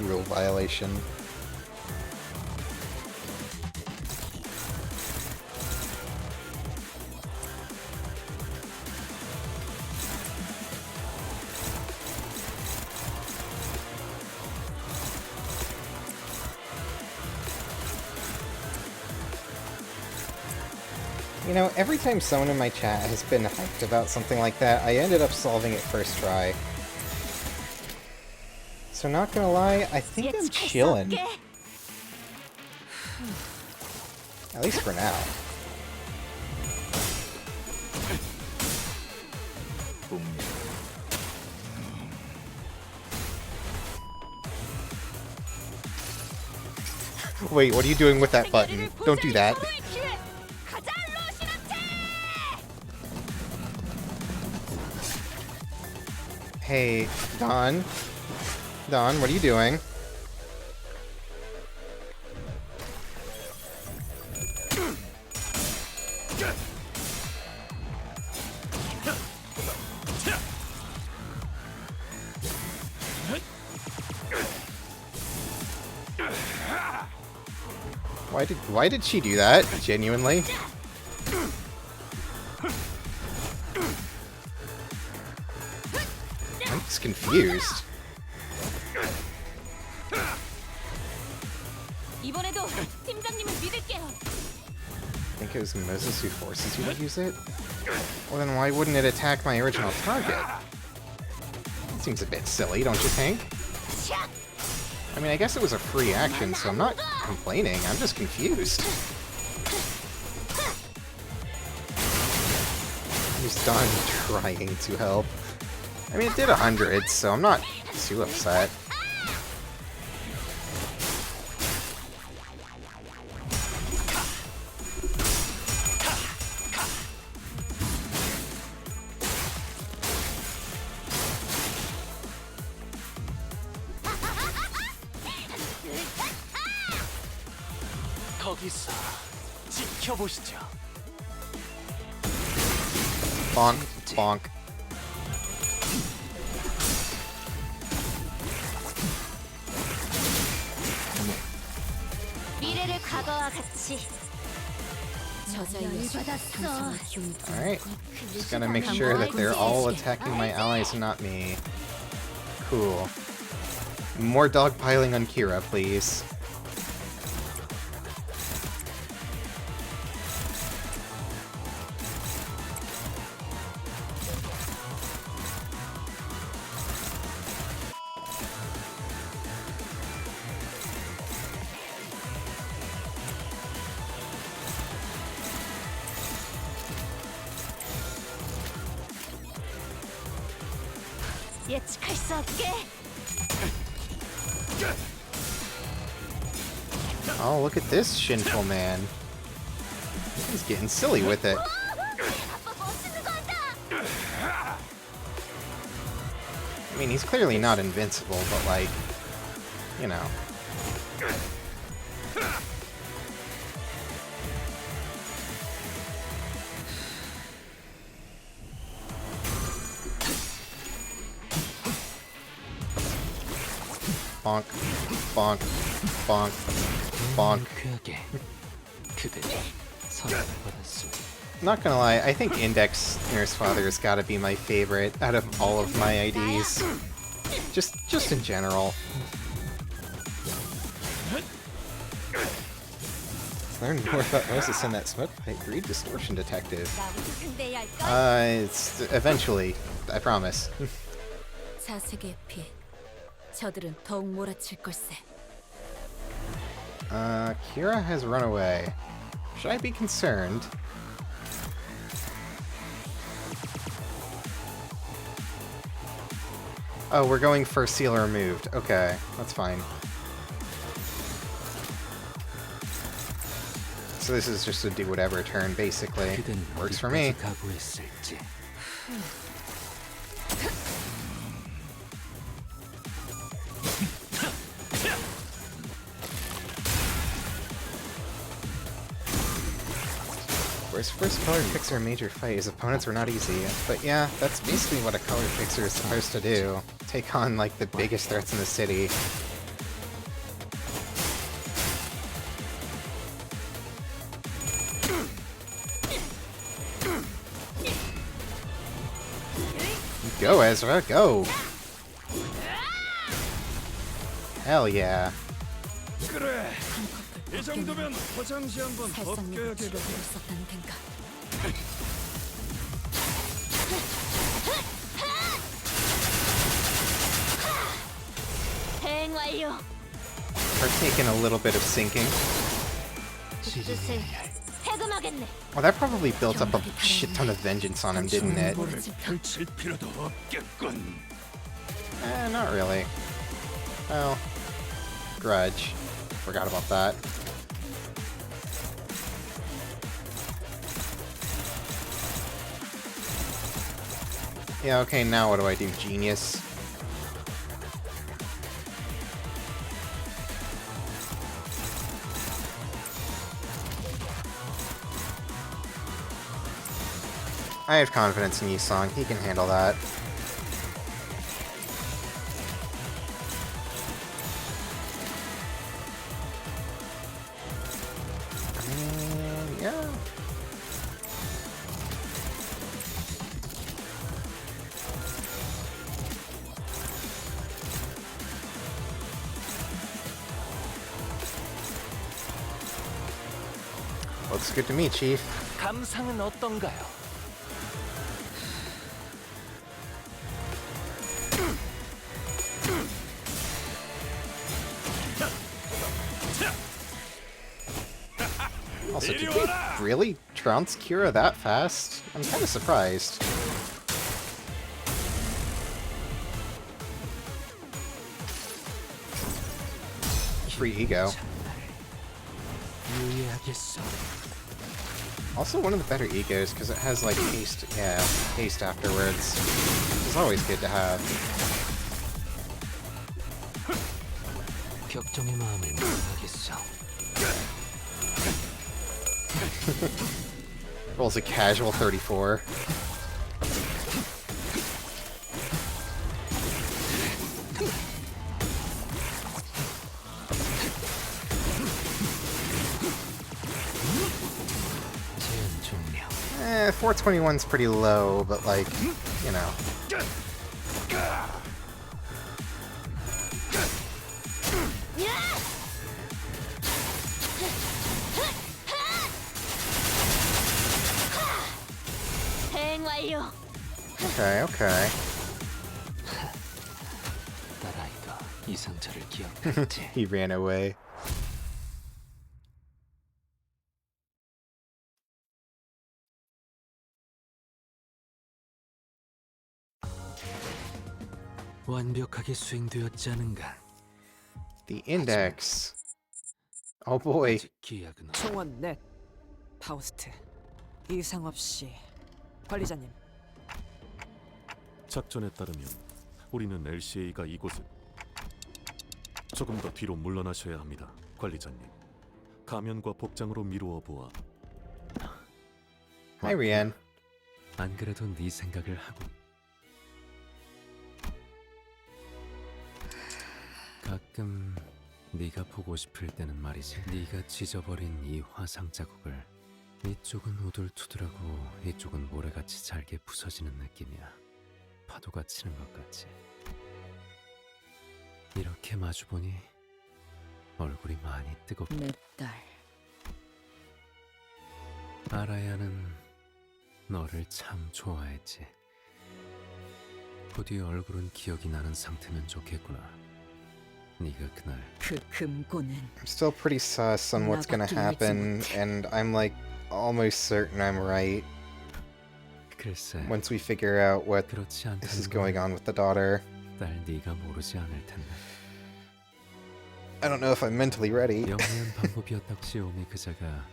Rule violation. You know, every time someone in my chat has been hyped about something like that, I ended up solving it first try. So not gonna lie, I think I'm chillin'. At least for now. Wait, what are you doing with that button? Don't do that. Hey, Don. Don, what are you doing? Why did she do that? Genuinely? I'm just confused. I think it was Moses who forces you to use it? Well then why wouldn't it attack my original target? That seems a bit silly, don't you think? I mean, I guess it was a free action, so I'm not complaining, I'm just confused. He's done trying to help. I mean, it did 100, so I'm not too upset. 거기서 지켜보시죠. Bonk, bonk. 미래를 과거와 같이 저자의 상상의 기운이 Alright. Just gotta make sure that they're all attacking my allies and not me. Cool. More dogpiling on Kira, please. 예측할 수 없게. Oh, look at this shinful man. He's getting silly with it. I mean, he's clearly not invincible, but like, you know. Bonk, bonk, bonk, bonk. Not gonna lie, I think Index Nurse Father has gotta be my favorite out of all of my IDs. Just in general. Learn more about Moses and that smoke pipe. Read Distortion Detective. It's eventually, I promise. 자색의 피. 저들은 더욱 몰아칠 걸세. Kira has run away. Should I be concerned? Oh, we're going for seal removed. Okay, that's fine. So this is just a do whatever turn, basically. Works for me. Where's first color fixer major fight? His opponents were not easy. But yeah, that's basically what a color fixer is supposed to do. Take on, like, the biggest threats in the city. Go, Ezra, go! Hell yeah. 그래. 이 정도면 포장지 한번 벗겨야겠다. 대응 완료. Partaking a little bit of sinking. 그 뜻을 해금하겠네. Well, that probably built up a shit ton of vengeance on him, didn't it? 펼칠 필요도 없겠군. Not really. Well, grudge. Forgot about that. Yeah, okay, now what do I do? Genius. I have confidence in Yisong. He can handle that. Yeah. Looks good to me, Chief. 감상은 어떤가요? Also, did they really trounce Kira that fast? I'm kind of surprised. Free ego. Also one of the better egos because it has like haste, yeah, haste afterwards. Which is always good to have. 격정의 마음을 모르겠어. Rolls a casual 34. 제한 종료. 421's pretty low, but like, you know. Okay, okay. 딸아이가 이 상처를 기억했지. He ran away. 완벽하게 수행되었지 않은가? The index. Oh boy. 총원 넷. 파우스트. 이상 없이. 관리자님. 작전에 따르면 우리는 LCA가 이곳을 조금 더 뒤로 물러나셔야 합니다, 관리자님. 가면과 복장으로 미루어 보아. Hi, Rian. 안 그래도 네 생각을 하고. 가끔 네가 보고 싶을 때는 말이지. 네가 찢어버린 이 화상 자국을 이쪽은 우둘투둘하고 이쪽은 모래같이 잘게 부서지는 느낌이야. 파도가 치는 것 같지. 이렇게 마주보니 얼굴이 많이 뜨겁고. 내 딸. 아라야는 너를 참 좋아했지. 부디 얼굴은 기억이 나는 상태면 좋겠구나. 네가 그날 그 금고는 I'm still pretty sus on what's gonna happen, and I'm like almost certain I'm right. 글쎄. Once we figure out what 그렇지 않다는 this is going on with the daughter. 딸 네가 모르지 않을 텐데. I don't know if I'm mentally ready. 영리한 방법이었다고 시오미 그자가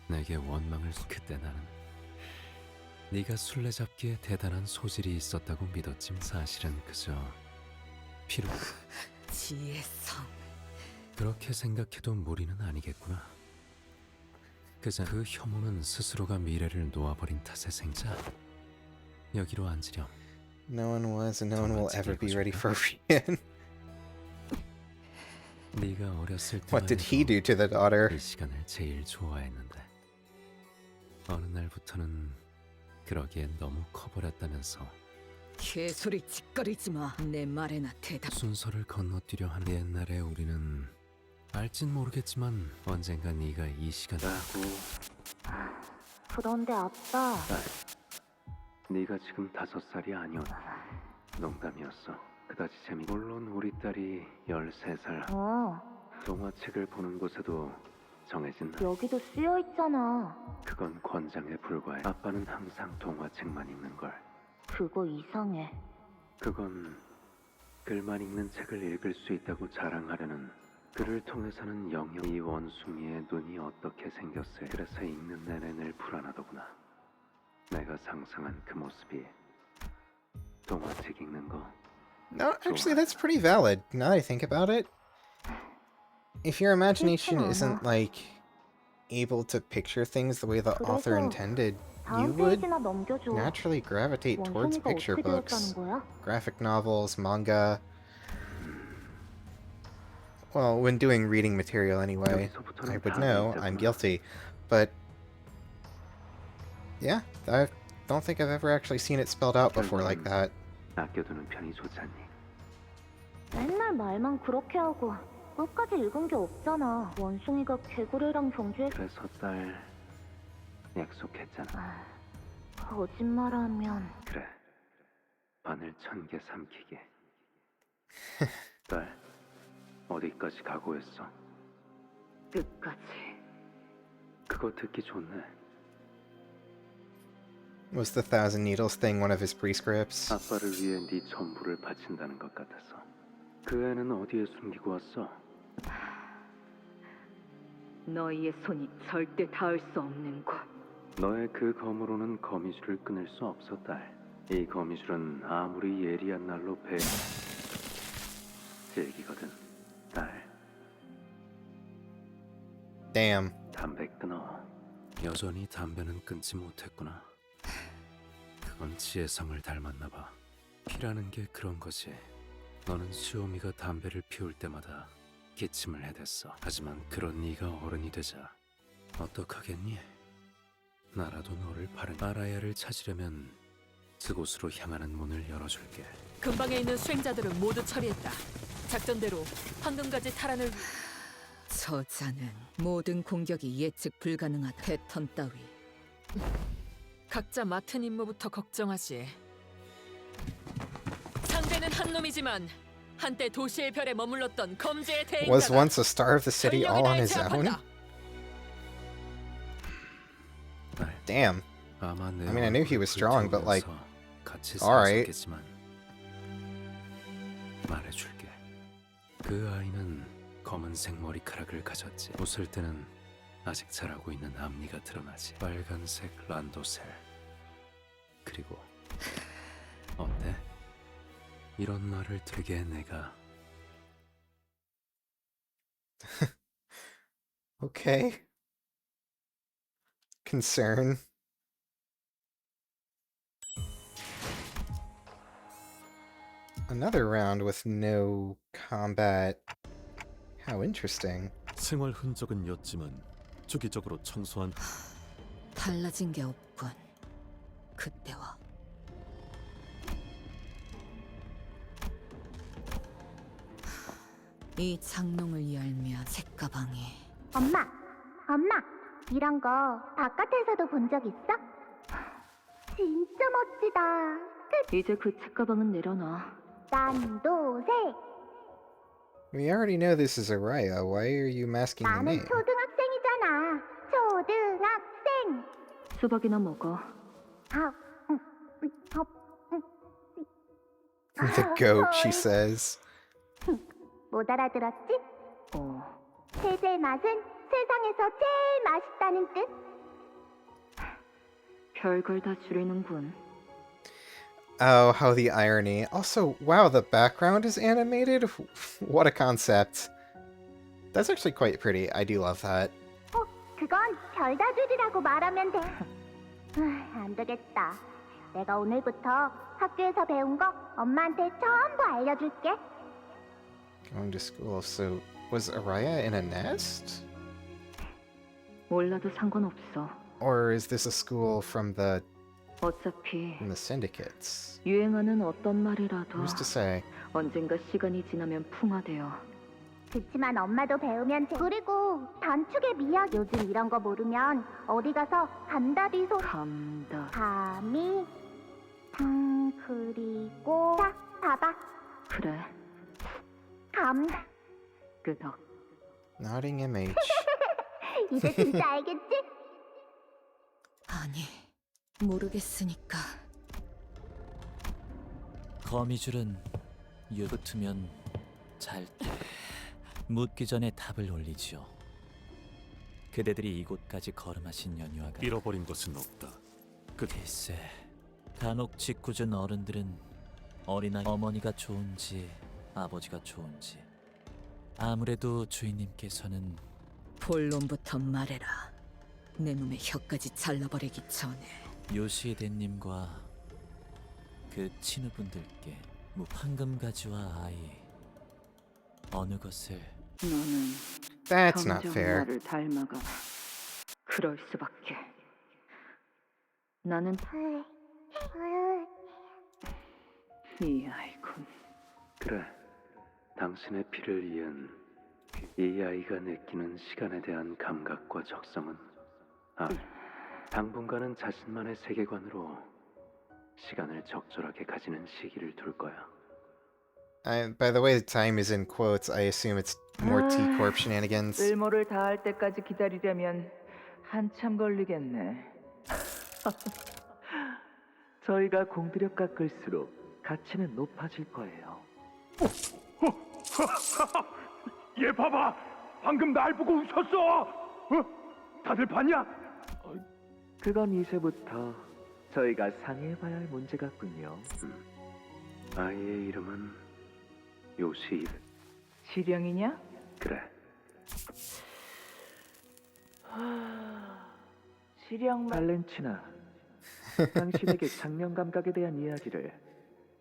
내게 원망을. 그때 나는 네가 술래잡기에 대단한 소질이 있었다고 믿었지. 사실은 그저 피로. 지혜성. 그렇게 생각해도 무리는 아니겠구나. 그자 그 혐오는 스스로가 미래를 놓아버린 탓에 생자. 여기로 앉으렴. No one was, and no one will ever be ready for Rian. 네가 어렸을 때 What did he do to the daughter? 이 시간을 제일 좋아했는데 어느 날부터는 그러기엔 너무 커버렸다면서. 개소리 짓거리지 마. 내 말에나 대답. 순서를 건너뛰려 하는. 옛날에 우리는 알진 모르겠지만 언젠가 네가 이 시간. 그런데 아빠. 네가 지금 5살이 아니었다. 농담이었어. 그다지 재미. 물론 우리 딸이 13살. 동화책을 보는 곳에도 정해진 날. 여기도 쓰여 있잖아. 그건 권장에 불과해. 아빠는 항상 동화책만 읽는 걸. 그거 이상해. 그건 글만 읽는 책을 읽을 수 있다고 자랑하려는. 글을 통해서는 영역. 이 원숭이의 눈이 어떻게 생겼을. 그래서 읽는 내내 늘 불안하더구나. 내가 상상한 그 모습이. 동화책 읽는 거. No, actually, that's pretty valid, now that I think about it. If your imagination isn't, like, able to picture things the way the author intended, you would naturally gravitate towards picture books, graphic novels, manga. Well, when doing reading material anyway, I would know I'm guilty. But, yeah, I don't think I've ever actually seen it spelled out before like that. 아껴두는 편이 좋지 않니? 맨날 말만 그렇게 하고 끝까지 읽은 게 없잖아. 원숭이가 개구리랑 경주에. 그래서 딸 약속했잖아. 거짓말하면. 그래. 바늘 1000개 삼키게. 딸 어디까지 각오했어? 끝까지. 그거 듣기 좋네. Was the Thousand Needles thing one of his prescripts? 아빠를 위해 네 전부를 바친다는 것 같아서. 그 애는 어디에 숨기고 왔어? 너희의 손이 절대 닿을 수 없는 곳. 너의 그 검으로는 거미줄을 끊을 수 없어, 딸. 이 거미줄은 아무리 예리한 날로 질기거든, 딸. Damn. 담배 끊어. 여전히 담배는 끊지 못했구나. 그건 지혜성을 닮았나 봐. 피라는 게 그런 거지. 너는 시오미가 담배를 피울 때마다 기침을 해댔어. 하지만 그런 네가 어른이 되자 어떡하겠니? 나라도 너를 바른. 아라야를 찾으려면 그곳으로 향하는 문을 열어줄게. 근방에 있는 수행자들을 모두 처리했다. 작전대로 황금가지 탈환을. 저자는 모든 공격이 예측 불가능하다. 패턴 따위. 각자 맡은 임무부터 걱정하지. 상대는 한 놈이지만 한때 도시의 별에 머물렀던 검제의 대행자다. Was once a star of the city all on his own? Damn. I mean, I knew he was strong, but like, alright. 말해줄게. 그 아이는 검은색 머리카락을 가졌지. 웃을 때는 아직 자라고 있는 앞니가 드러나지. 빨간색 란도셀. 그리고 어때? 이런 말을 되게 내가 Okay. Concern. Another round with no combat. How interesting. 생활 흔적은 였지만 주기적으로 청소한 달라진 게 없군. 그때와. 이 장롱을 열면 책가방이. 엄마, 이런 거 바깥에서도 본 적 있어? 진짜 멋지다. 이제 그 책가방은 내려놔. 난도색. We already know this is Araya. Why are you masking the 나는 name? 초등학생이잖아. 초등학생. 수박이나 먹어. 아, The goat, she says. 못 알아들었지? 세제의 맛은 세상에서 제일 맛있다는 뜻. 별걸 다 줄이는군. Oh, how the irony. Also, wow, the background is animated? What a concept. That's actually quite pretty. I do love that. 그건 별다줄이라고 말하면 돼. 안 되겠다. 내가 오늘부터 학교에서 배운 거 엄마한테 전부 알려줄게. Going to school. So, was Araya in a nest? 몰라도 상관없어. Or is this a school from the 어차피 syndicates? 유행하는 어떤 말이라도 Who's to say? 언젠가 시간이 지나면 풍화돼요. 그치만 엄마도 배우면 돼. 그리고 단축의 미학. 요즘 이런 거 모르면 어디 가서 감다비 소. 감이. 그리고 자, 봐봐. 그래. 감. 끄덕. Nodding MH. 이제 진짜 알겠지? 아니, 모르겠으니까. 거미줄은 붙으면 잘 묻기 전에 답을 올리지요. 그대들이 이곳까지 걸음하신 연유와가 잃어버린 것은 없다. 글쎄, 간혹 짓궂은 어른들은 어린아이 어머니가 좋은지 아버지가 좋은지 아무래도 주인님께서는 본론부터 말해라. 내 놈의 혀까지 잘라버리기 전에. 요시대님과 그 친구분들께 황금가지와 아이 어느 것을 너는 That's not fair. 나를 닮아가. 그럴 수밖에. 나는 이 아이군. 그래. 당신의 피를 이은 이 아이가 느끼는 시간에 대한 감각과 적성은 당분간은 자신만의 세계관으로 시간을 적절하게 가지는 시기를 둘 거야. By the way, the time is in quotes. I assume it's more T-Corp shenanigans. 쓸모를 다할 때까지 기다리려면 한참 걸리겠네. 저희가 공들여 깎을수록 가치는 높아질 거예요. 얘 봐봐! 방금 날 보고 웃었어! 다들 봤냐? 그건 이제부터 저희가 상의해봐야 할 문제 같군요. 아이의 이름은 요시. 시령이냐? 그래. 시령 발렌치나, 당신에게 장면 감각에 대한 이야기를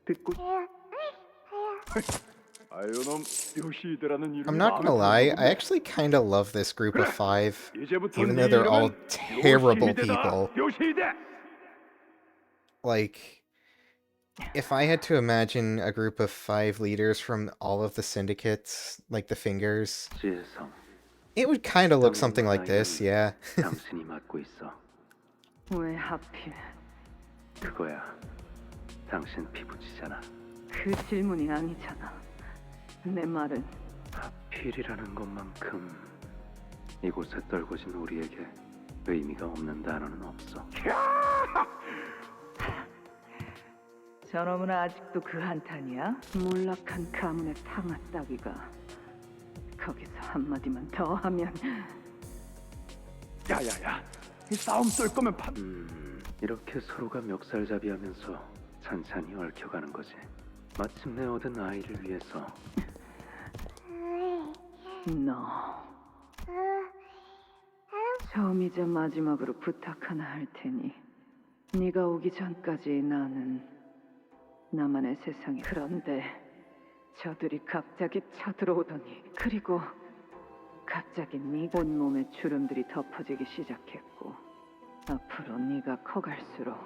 듣고. 아유놈 요시드라는 이름이 I'm not gonna lie, I actually kinda love this group of five, even though they're all terrible people. Like, if I had to imagine a group of 5 leaders from all of the syndicates, like the Fingers, it would kinda look something like this, yeah. 당신이 맡고 있어. 왜 하필? 그거야. 당신 피부치잖아. 그 질문이 아니잖아. 내 말은 하필이라는 것만큼 이곳에 떨궈진 우리에게 의미가 없는 단어는 없어. 저놈은 아직도 그 한탄이야? 몰락한 가문의 탕아 따위가 거기서 한마디만 더 하면. 야야야, 이 싸움 쏠 거면 이렇게 서로가 멱살잡이하면서 찬찬히 얽혀가는 거지. 마침내 얻은 아이를 위해서 너 처음이자 마지막으로 부탁 하나 할 테니 네가 오기 전까지 나는 나만의 세상에. 그런데 저들이 갑자기 쳐들어오더니 그리고 갑자기 네 온몸에 주름들이 덮어지기 시작했고 앞으로 네가 커갈수록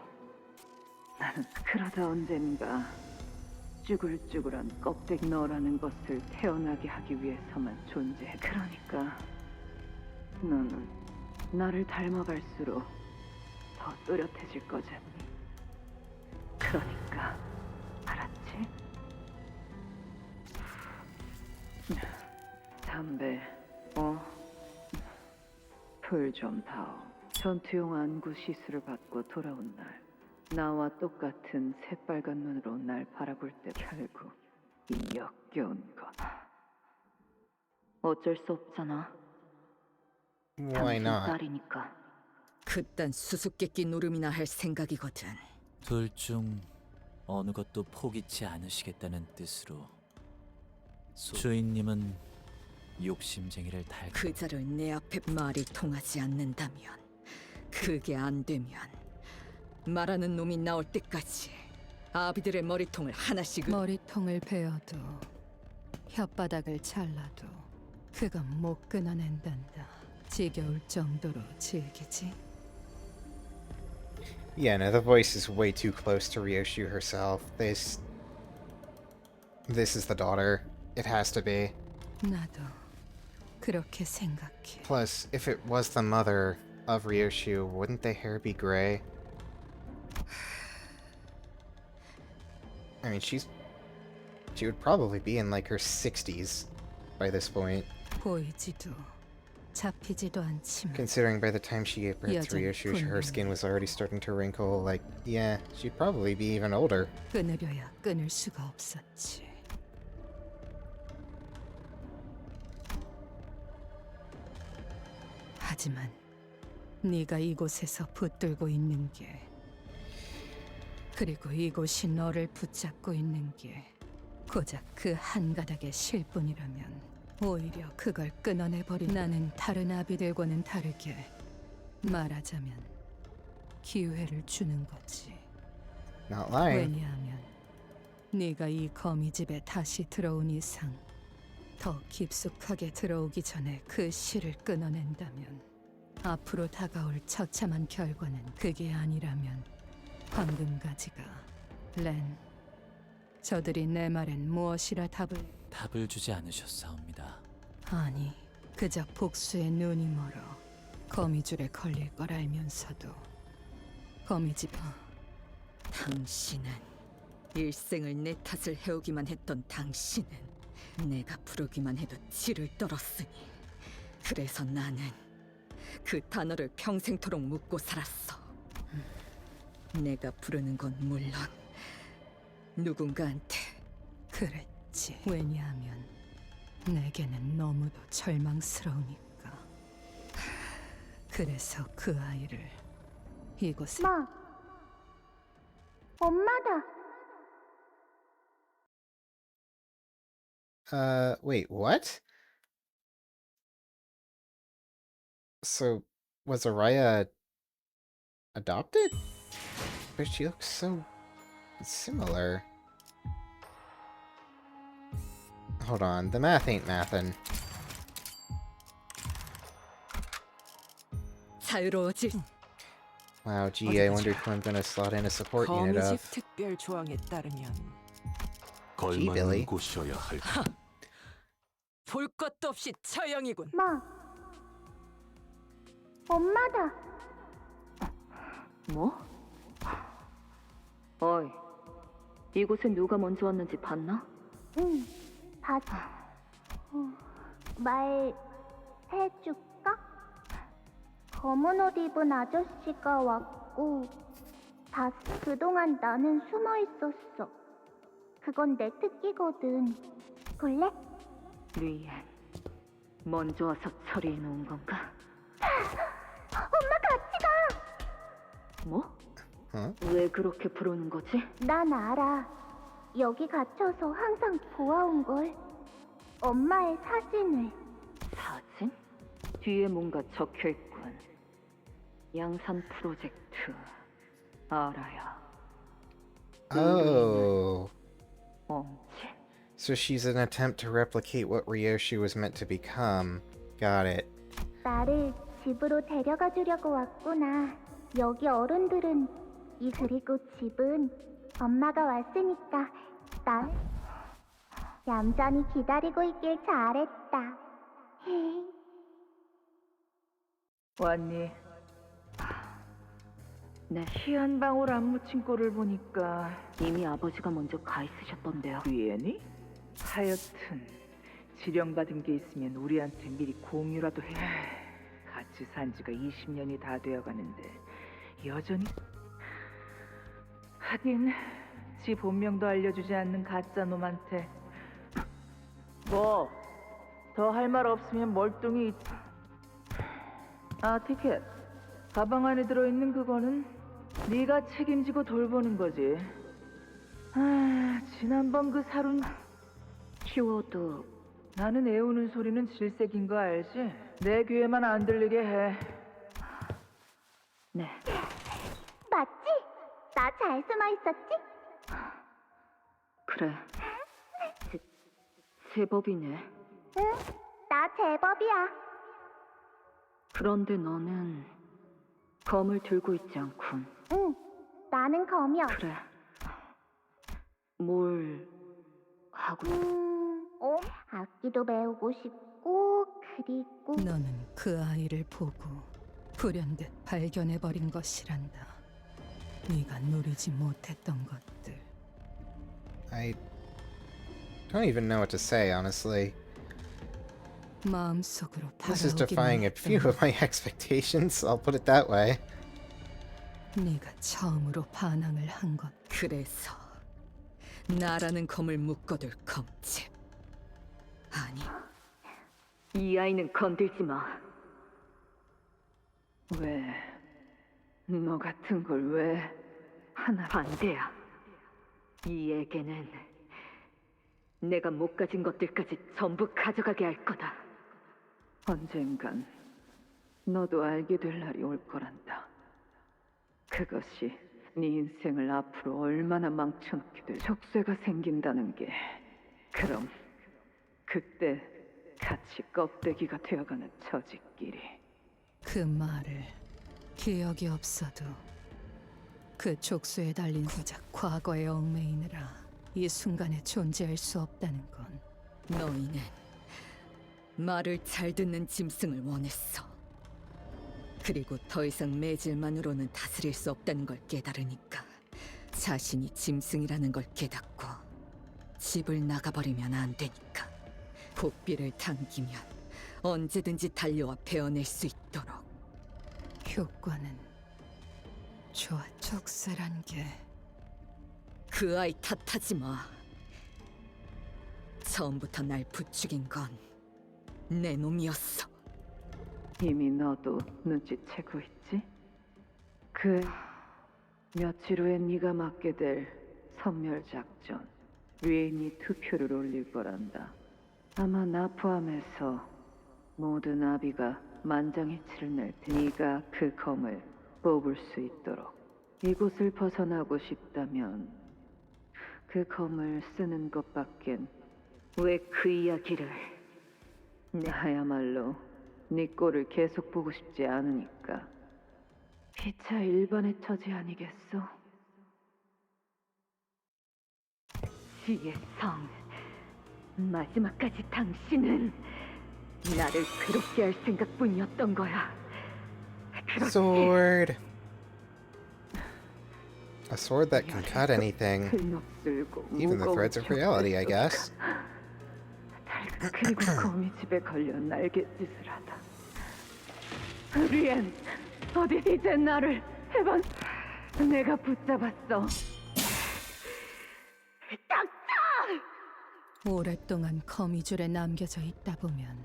나는 그러다 언젠가 쭈글쭈글한 껍데기 너라는 것을 태어나게 하기 위해서만 존재해. 그러니까 너는 나를 닮아갈수록 더 또렷해질 거잖니. 그러니까 알았지? 담배, 풀 좀 다오. 전투용 안구 시술을 받고 돌아온 날 나와 똑같은 새빨간 눈으로 날 바라볼 때 결국 이 역겨운 것. 어쩔 수 없잖아. Why not? 딸이니까. 그딴 수수께끼 노름이나 할 생각이거든. 둘 중 어느 것도 포기치 않으시겠다는 뜻으로 주인님은 욕심쟁이를 달. 그자를 내 앞에 말이 통하지 않는다면, 그게 안 되면 말하는 놈이 나올 때까지 아비들의 머리통을 하나씩. 머리통을 베어도 혓바닥을 잘라도 그건 못 끊어낸단다. 지겨울 정도로 즐기지. Yeah, no, the voice is way too close to Ryoshu herself. This is the daughter. It has to be. 나도 그렇게 생각해. Plus, if it was the mother of Ryoshu, wouldn't the hair be gray? I mean, she would probably be in like her 60s by this point. 보이지도 잡히지도 않지만 Considering by the time she gave birth to Ryoshu, her skin was already starting to wrinkle. Like, yeah, she'd probably be even older. 끊으려야 끊을 수가 없었지. 하지만 네가 이곳에서 붙들고 있는 게, 그리고 이곳이 너를 붙잡고 있는 게 고작 그 한 가닥의 실뿐이라면 오히려 그걸 끊어내버린. 나는 다른 아비들과는 다르게 말하자면 기회를 주는 거지. Not lying. 왜냐하면 네가 이 거미집에 다시 들어온 이상 더 깊숙하게 들어오기 전에 그 실을 끊어낸다면 앞으로 다가올 처참한 결과는 그게 아니라면 황금가지가 렌, 저들이 내 말엔 무엇이라 답을 주지 않으셨사옵니다. 아니, 그저 복수의 눈이 멀어 거미줄에 걸릴 걸 알면서도 거미집. 당신은 일생을 내 탓을 해오기만 했던 당신은 내가 부르기만 해도 치를 떨었으니, 그래서 나는 그 단어를 평생토록 묻고 살았어. 내가 부르는 건 물론 누군가한테. 그랬지. 왜냐하면 내게는 너무도 절망스러우니까. 그래서 그 아이를 이곳에. 마, 엄마다. Wait, what? So, was Araya adopted? But she looks so similar. Hold on, the math ain't mathin'. 자유로워질. Wow, gee, I wonder who I'm gonna slot in a support unit 거미집 of. 특별 조항에 따르면 Gee, Billy. 곳이어야 할. 볼 것도 없이 처형이군. 마, 엄마다. 뭐? 어이, 이곳에 누가 먼저 왔는지 봤나? 응, 봤어. 말해줄까? 검은 옷 입은 아저씨가 왔고, 다 그동안 나는 숨어 있었어. 그건 내 특기거든. 볼래? 리엔, 먼저 와서 처리해 놓은 건가? 엄마 같이 가! 뭐? Huh? 왜 그렇게 부르는 거지? 난 알아. 여기 갇혀서 항상 보아온 걸. 엄마의 사진을. 사진? 뒤에 뭔가 적혀있군. 양산 프로젝트. 알아요. Oh. 엄지. So she's an attempt to replicate what Ryoshi was meant to become. Got it. 나를 집으로 데려가 주려고 왔구나. 여기 어른들은 그리고 집은 엄마가 왔으니까 나 얌전히 기다리고 있길 잘했다. 왔니? 내 희한 방울 안 묻힌 꼴을 보니까 이미 아버지가 먼저 가 있으셨던데요. 위에니? 하여튼 지령받은 게 있으면 우리한테 미리 공유라도 해. 같이 산 지가 20년이 다 되어가는데 여전히 하긴 지 본명도 알려주지 않는 가짜 놈한테 뭐 더 할 말 없으면 멀뚱히 있지. 아, 티켓. 가방 안에 들어있는 그거는 네가 책임지고 돌보는 거지. 아, 지난번 그 사룬 키워드. 나는 애우는 소리는 질색인 거 알지? 내 귀에만 안 들리게 해. 네. 맞지? 나 잘 숨어 있었지? 그래. 제법이네. 응, 나 제법이야. 그런데 너는 검을 들고 있지 않군. 응, 나는 검이 없어. 그래. 뭘 하고? 악기도 배우고 싶고 그리고 너는 그 아이를 보고 불현듯 발견해버린 것이란다. 네가 누리지 못했던 것들. I don't even know what to say, honestly. 마음속으로 This is 바라오기만 defying a few 했던 of my expectations, I'll put it that way. 네가 처음으로 반항을 한 것. 그래서 나라는 검을 묶어둘 검집. 아니, 이 아이는 건들지 마. 왜? 너 같은 걸 왜? 하나 반대야. 이 애게는 내가 못 가진 것들까지 전부 가져가게 할 거다. 언젠간 너도 알게 될 날이 올 거란다. 그것이 네 인생을 앞으로 얼마나 망쳐놓게 될 족쇄가 생긴다는 게. 그럼 그때 같이 껍데기가 되어가는 처지끼리. 그 말을 기억이 없어도 그 족쇄에 달린 고작 과거의 얽매이느라 이 순간에 존재할 수 없다는 건. 너희는 말을 잘 듣는 짐승을 원했어. 그리고 더 이상 매질만으로는 다스릴 수 없다는 걸 깨달으니까 자신이 짐승이라는 걸 깨닫고 집을 나가버리면 안 되니까 고삐를 당기면 언제든지 달려와 베어낼 수 있도록. 효과는 좋아. 족쇄란 게 그 아이 탓하지 마. 처음부터 날 부추긴 건 내 놈이었어. 이미 너도 눈치채고 있지? 그 며칠 후에 네가 맡게 될 선멸작전 위인이 투표를 올릴 거란다. 아마 나 포함해서 모든 아비가 만장일치를 낼 테니 네가 그 검을 뽑을 수 있도록. 이곳을 벗어나고 싶다면 그 검을 쓰는 것밖엔. 왜 그 이야기를? 나야말로 네 꼴을 계속 보고 싶지 않으니까. 피차 일반의 처지 아니겠어? 지의 성. 마지막까지 당신은 나를 괴롭게 할 생각뿐이었던 거야. Sword. A sword that can cut anything. Even the threads of reality, I guess. 그리고 거미 집에 걸려 날갯짓을 하다. 리엔, 어디 이제 나를 해본. 내가 붙잡았어. 오랫동안 거미줄에 남겨져 있다 보면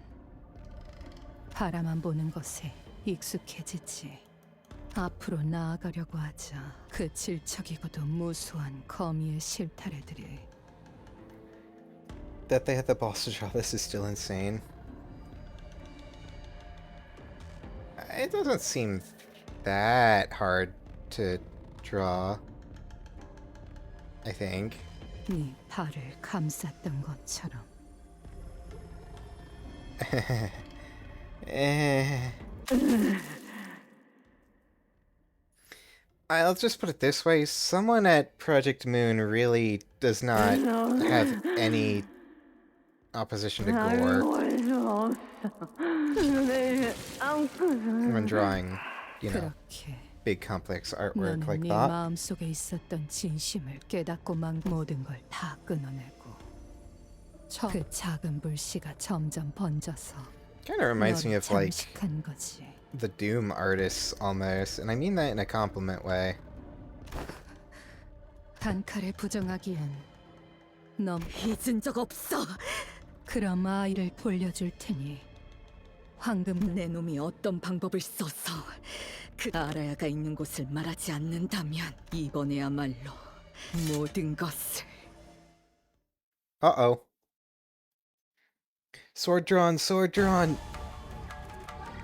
바라만 보는 것에 익숙해지지. 앞으로 나아가려고 하자 그 질척이고도 무수한 거미의 실타래들이 that they had the balls to draw this is still insane. It doesn't seem that hard to draw, I think. 네 발을 감쌌던 것처럼. I'll just put it this way, someone at Project Moon really does not have any opposition to gore when drawing, you know, big complex artwork like 네 that. 마음속에 있었던 진심을 깨닫고 만 모든 걸 다 끊어내고 그 작은 불씨가 점점 번져서 Kind of reminds me of like 장식한 거지. the Doom artists almost, and I mean that in a compliment way. 단칼에 부정하기엔 넌 잊은 적 없어. 그럼 아이를 돌려줄 테니 황금 내 놈이 어떤 방법을 써서 그 아라야가 있는 곳을 말하지 않는다면 이번에야말로 모든 것을. Uh-oh. Sword drawn, sword drawn!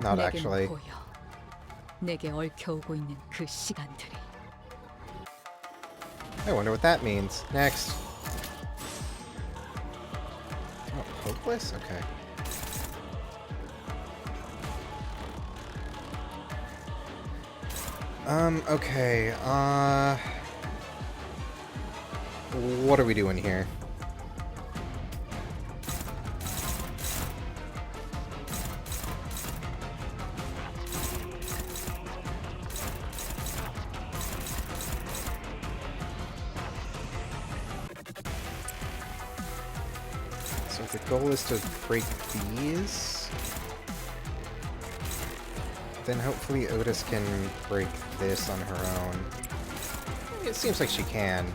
Not 내겐 actually. 보여. 내게 얽혀오고 있는 그 시간들이. I wonder what that means. Next. Oh, hopeless? Okay. Okay, what are we doing here? So the goal is to break these. Then hopefully Otis can break this on her own. It seems like she can.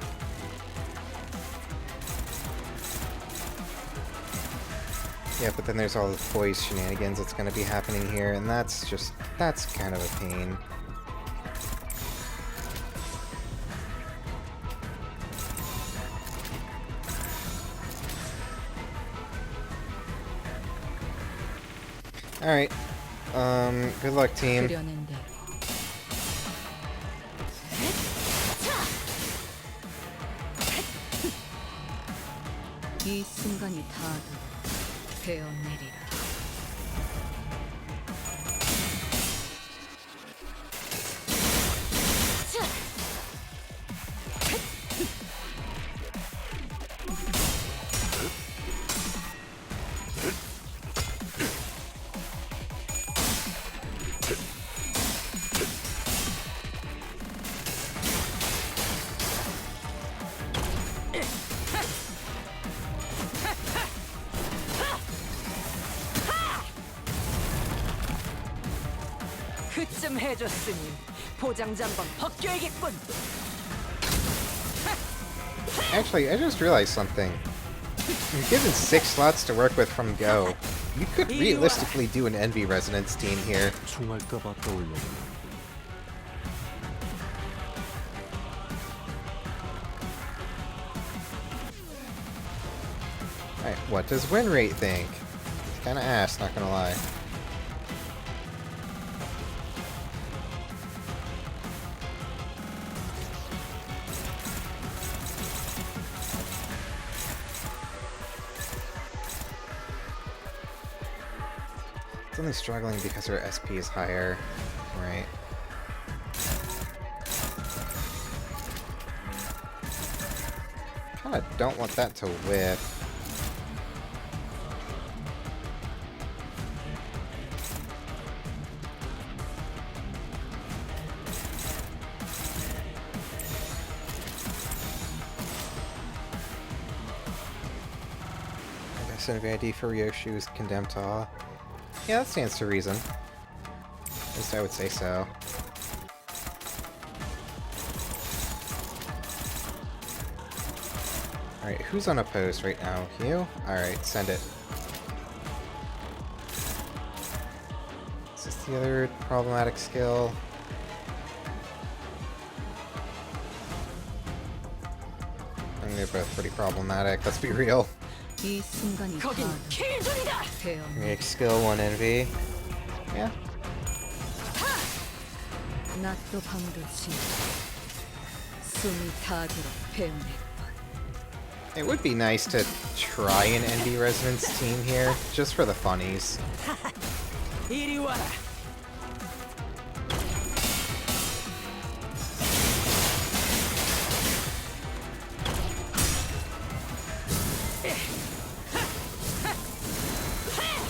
Yeah, but then there's all the poise shenanigans that's going to be happening here, and that's kind of a pain. Alright. Good luck, team. 이 순간이 닿아도 베어내리라. 그쯤 해줬으니 보장자 한번 벗겨야겠군. Actually, I just realized something. You're given 6 slots to work with from Go. You could realistically do an Envy Resonance team here. Alright, what does win rate think? It's kinda ass, not gonna lie. It's only struggling because her SP is higher, right? Kinda don't want that to whiff. I guess an ID for Ryoshu is condemned to awe. Yeah, that stands to reason. At least I would say so. Alright, who's unopposed right now? You? Alright, send it. Is this the other problematic skill? I mean, they're both pretty problematic, let's be real. 이 순간이 거긴 킬존이다. Make skill 1 envy. Yeah. 낮도 밤도 지 숨이 닿도록 배우네. It would be nice to try an envy resonance team here, just for the funnies. 이리 와라.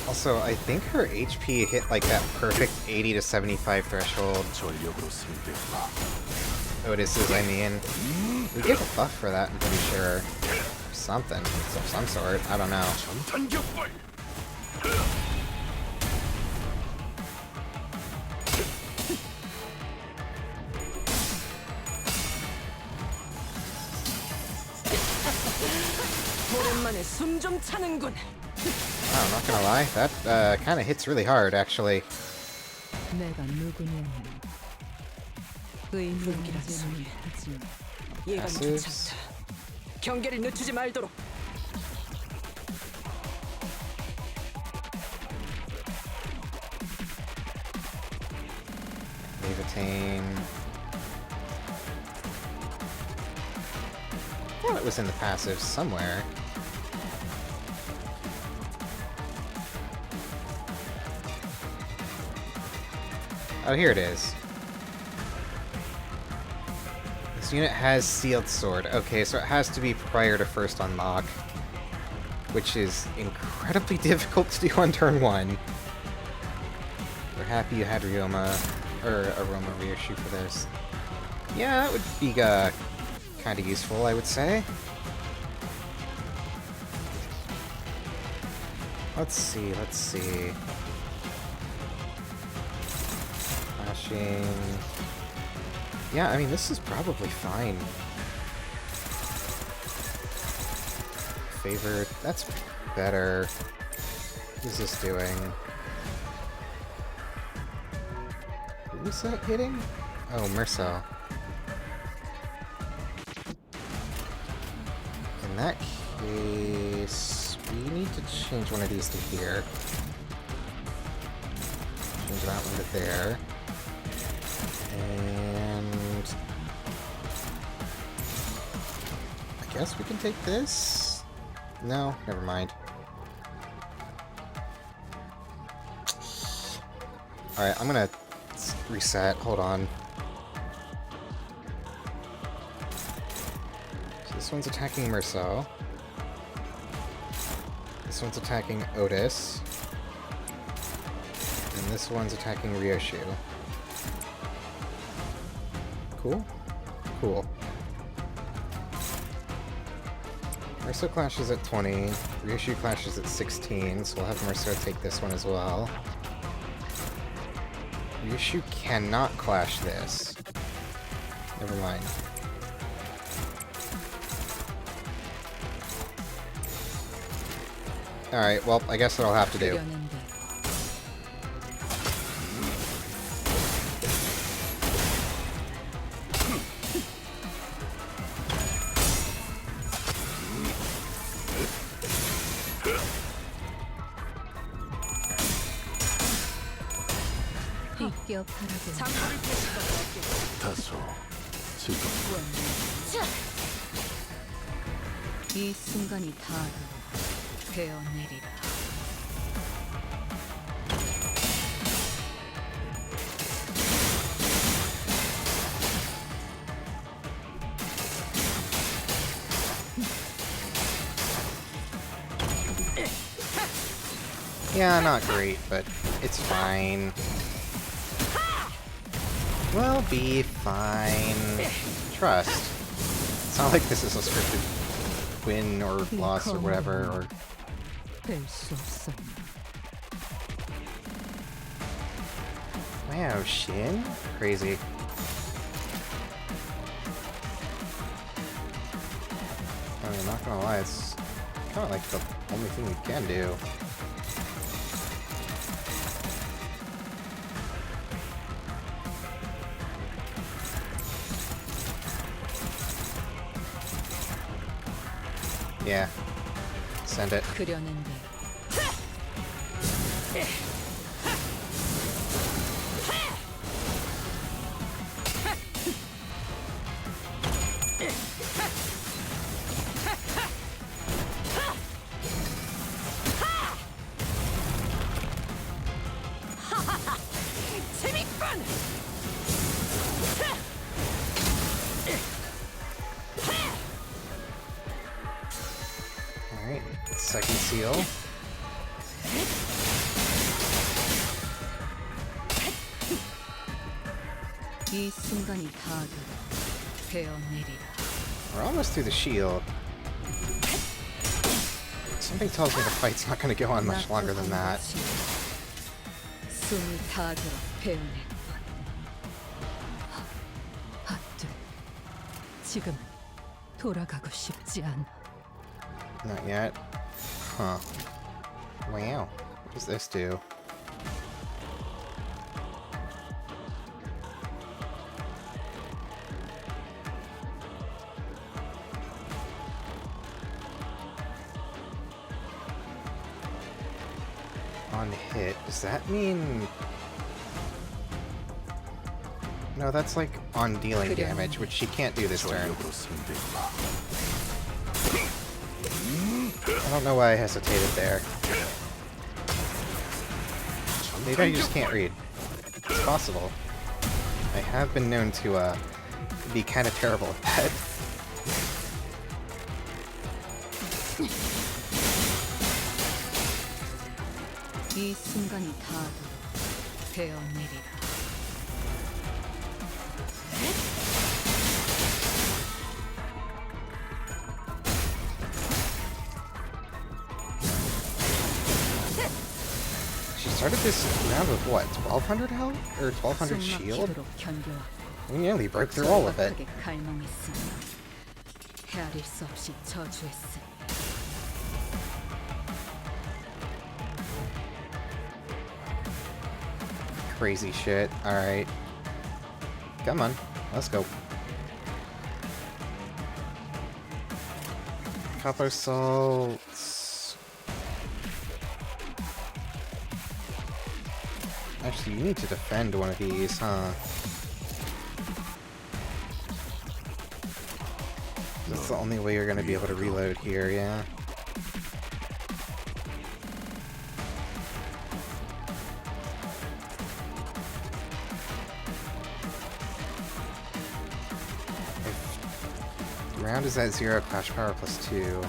Also, I think her HP hit like that perfect 80 to 75 threshold. Otis's, I mean. We get a buff for that, I'm pretty sure. Something. Of some sort. I don't know. 오랜만에 숨 좀 차는군. Oh, I'm not gonna lie, that kind of hits really hard, actually. 내가 누구냐면 의무라는 소리. 예감이 Passives. 좋지 않다. 경계를 늦추지 말도록. Levitain. I thought it was in the passives somewhere. Oh, here it is. This unit has Sealed Sword. Okay, so it has to be prior to first unlock, which is incredibly difficult to do on turn 1. We're happy you had Aroma Reissue for this. Yeah, that would be kind of useful, I would say. Let's see. Flashing. Yeah, I mean, this is probably fine. Favored. That's better. What's this doing? Who is that hitting? Oh, Mercel. In that case, we need to change one of these to here. Change that one to there. And I guess we can take this? No, never mind. Alright, I'm gonna reset. Hold on. So this one's attacking Merceau. This one's attacking Otis. And this one's attacking Ryoshu. Cool? Cool. Merceau clashes at 20. Ryoshu clashes at 16, so we'll have Merceau take this one as well. Ryoshu cannot clash this. Never mind. Alright, well, I guess that'll have to do. 다소 즐겁고 이 순간이 닿도록 베어내리라. Yeah, not great, but it's fine. We'll be fine. Trust. It's not like this is a scripted win or loss or whatever, or... Wow, Shin? Crazy. I mean, I'm not gonna lie, it's kind of like the only thing we can do. Yeah. Send it. 그려낸 대로. Alright, second seal. 이 순간이 다 되어내리라. We're almost through the shield. Something tells me the fight's not going to go on much longer than that. 숨이 다 들어 배우네. 핫들, 지금 돌아가고 싶지 않아. Not yet. Huh. Wow. What does this do? On hit, does that mean... No, that's like on dealing damage, which she can't do this turn. I don't know why I hesitated there. Maybe I just can't read. It's possible. I have been known to be kind of terrible at that. 이 순간이 다 되어내리라. She started this round with what, 1200 health? Or 1200 shield? We nearly broke through all of it. 헤아릴 수 없이 저주했으니. Crazy shit. Alright. Come on. Let's go. Copper salts. Actually, you need to defend one of these, huh? That's the only way you're gonna be able to reload here, yeah. Round is at 0, clash power +2.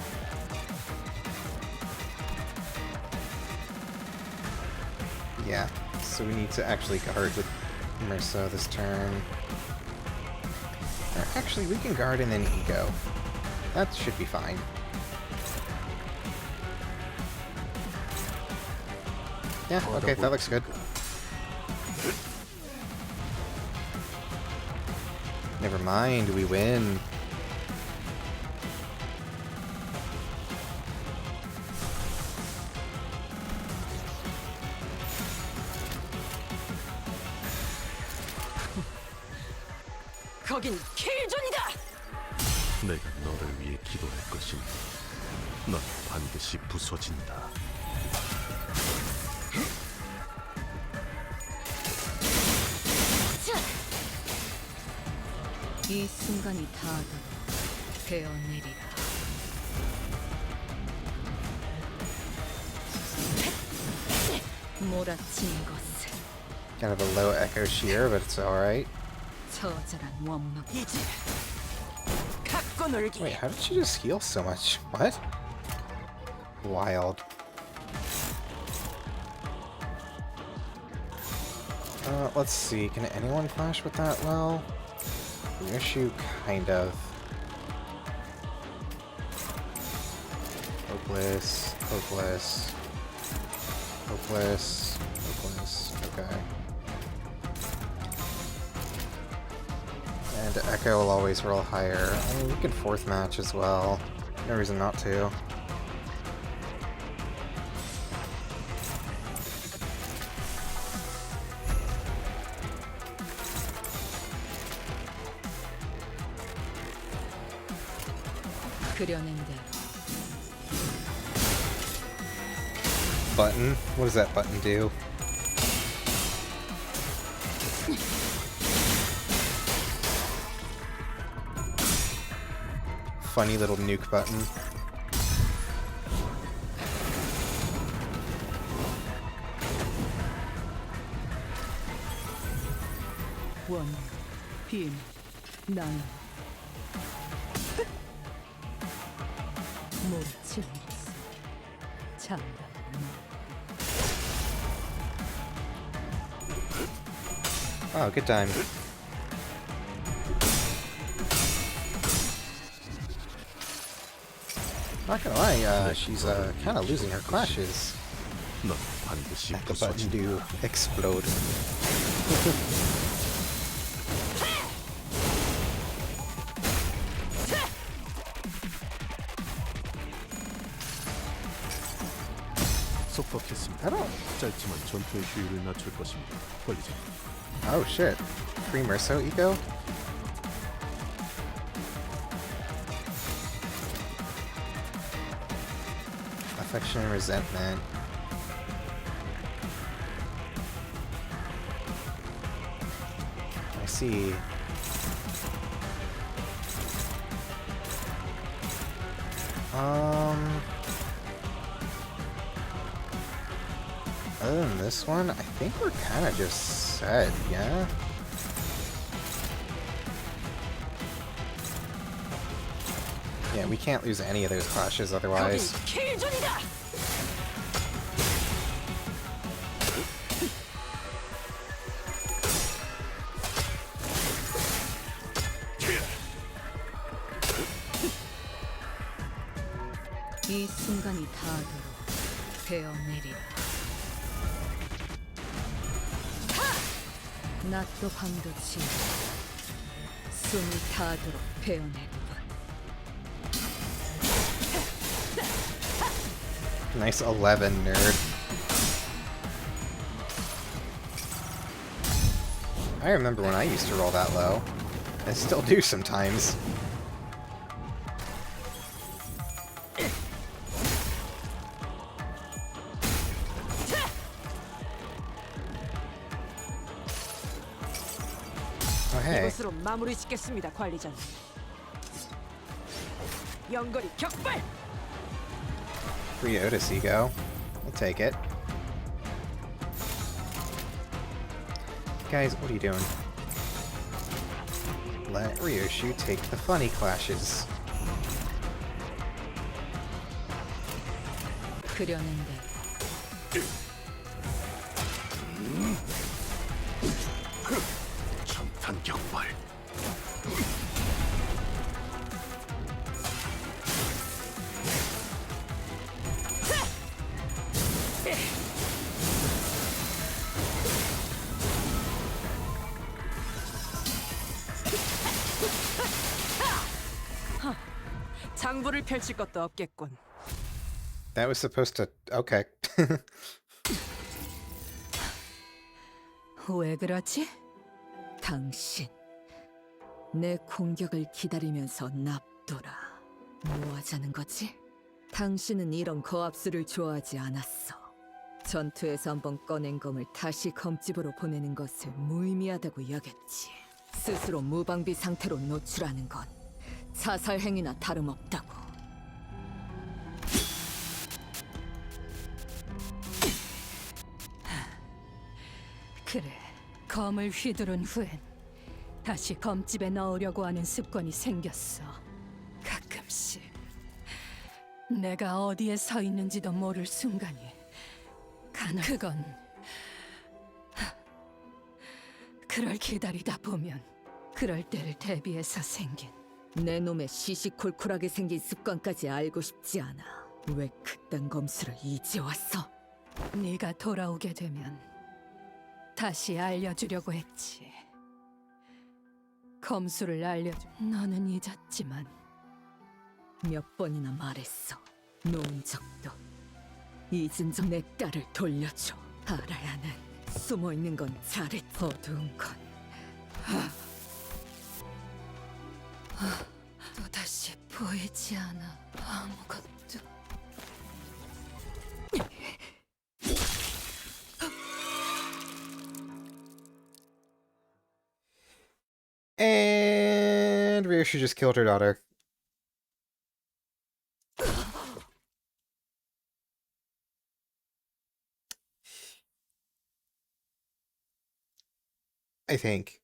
Yeah, so we need to actually guard with Merceau this turn. Or actually, we can guard and then ego. That should be fine. Yeah, okay, that looks good. Never mind, we win. 거긴 킬존이다. 내가 너를 위해 기도할 것이니 넌 반드시 부서진다. 이 순간이 다 되어내리라. 몰아치는 것을. Kind of a low echo shear, but it's alright. 처절한 원망. 이제 갖고 놀기. Wait, how did she just heal so much? What? Wild. Let's see. Can anyone flash with that well? Issue, kind of. Hopeless. Hopeless. Hopeless. Hopeless. Okay. And Echo will always roll higher. I mean, we could fourth match as well. No reason not to. 그려낸 대로. button. What does that button do? Funny little nuke button. 원, 빈, 난 모르지 장담. Oh, good time. Not gonna lie, she's kind of losing her clashes. At the button do explode. 속박했습니다. 짧지만 전투의 효율을 낮출 것입니다. 관리자. Oh shit. Free Merso eco? Affection and resentment. I see. Other than this one, I think we're kind of just set, yeah? Yeah, we can't lose any of those clashes otherwise. 이 순간이 닿도록 베어내리라. 낮도 밤도 지나 숨이 닿도록 베어내리라. Nice 11, nerd. I remember when I used to roll that low. I still do sometimes. Oh, hey. 이것으로 마무리 짓겠습니다, 관리자님. 연거리 격발! Free Otis ego. We'll take it. Guys, what are you doing? Let Ryoshu take the funny clashes. 그려낸다. 전탄 격발. 장부를 펼칠 것도 없겠군. That was supposed to... Okay. 왜 그러지? 당신 내 공격을 기다리면서 납둬라. 뭐 하자는 거지? 당신은 이런 거압수를 좋아하지 않았어. 전투에서 한번 꺼낸 검을 다시 검집으로 보내는 것을 무의미하다고 여겼지. 스스로 무방비 상태로 노출하는 건 자살 행위나 다름없다고. 그래, 검을 휘두른 후엔 다시 검집에 넣으려고 하는 습관이 생겼어. 가끔씩 내가 어디에 서 있는지도 모를 순간이 그건 그럴 기다리다 보면 그럴 때를 대비해서 생긴 내 놈의 시시콜콜하게 생긴 습관까지 알고 싶지 않아. 왜 그딴 검수를 이제 왔어? 네가 돌아오게 되면 다시 알려주려고 했지. 검수를 알려줘. 너는 잊었지만 몇 번이나 말했어. 놓은 적도. 잊은 적 내 딸을 돌려줘. 알아야는 숨어있는 건 잘했. 어두운 건 또다시 보이지 않아. 아무것도. Ryushi just killed her daughter. I think.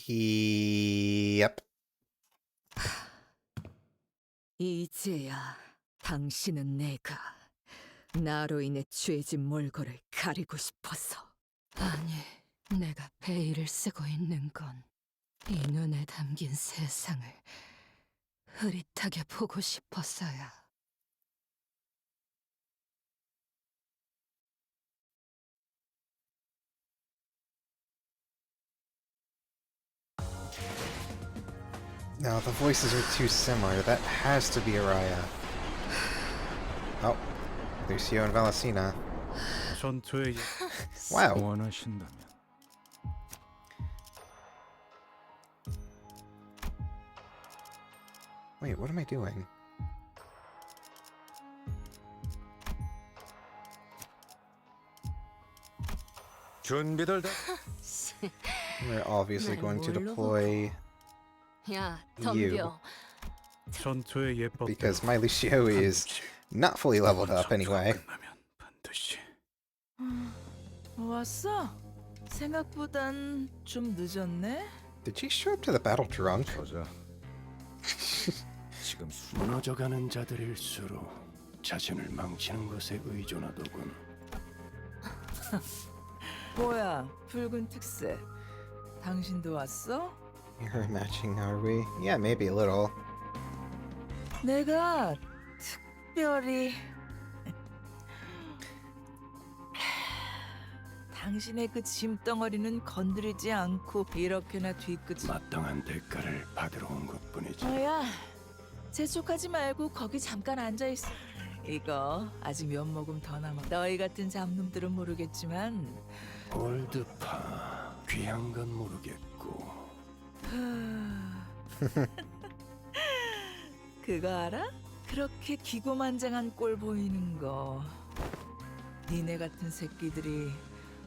Yep. 이제야 당신은 내가 나로 인해 죄진 몰골을 가리고 싶어서. 아니, 내가 베일을 쓰고 있는 건 이 눈에 담긴 세상을 흐릿하게 보고 싶어서야. No, the voices are too similar. That has to be Araya. Oh, Lucio and Valentina. Wow. 원하신다면 Wait, what am I doing? 준비들 다. We're obviously going to deploy 야, you. 전투의 예법. Because my Lucio is not fully leveled up anyway. 왔어? 생각보단 좀 늦었네. Did she show up to the battle drunk? 지금 무너져가는 자들일수록 자신을 망치는 것에 의존하더군. 뭐야, 붉은 특색. 당신도 왔어? You're matching, are we? Yeah, maybe a little. 내가 특별히 당신의 그 짐덩어리는 건드리지 않고 이렇게나 뒤끝 마땅한 대가를 받으러 온 것뿐이지. 뭐야, 재촉하지 말고 거기 잠깐 앉아있어. 이거 아직 몇 모금 더 남아. 너희 같은 잡놈들은 모르겠지만 올드파 귀한 건 모르겠고. 그거 알아? 그렇게 기고만장한 꼴 보이는 거 니네 같은 새끼들이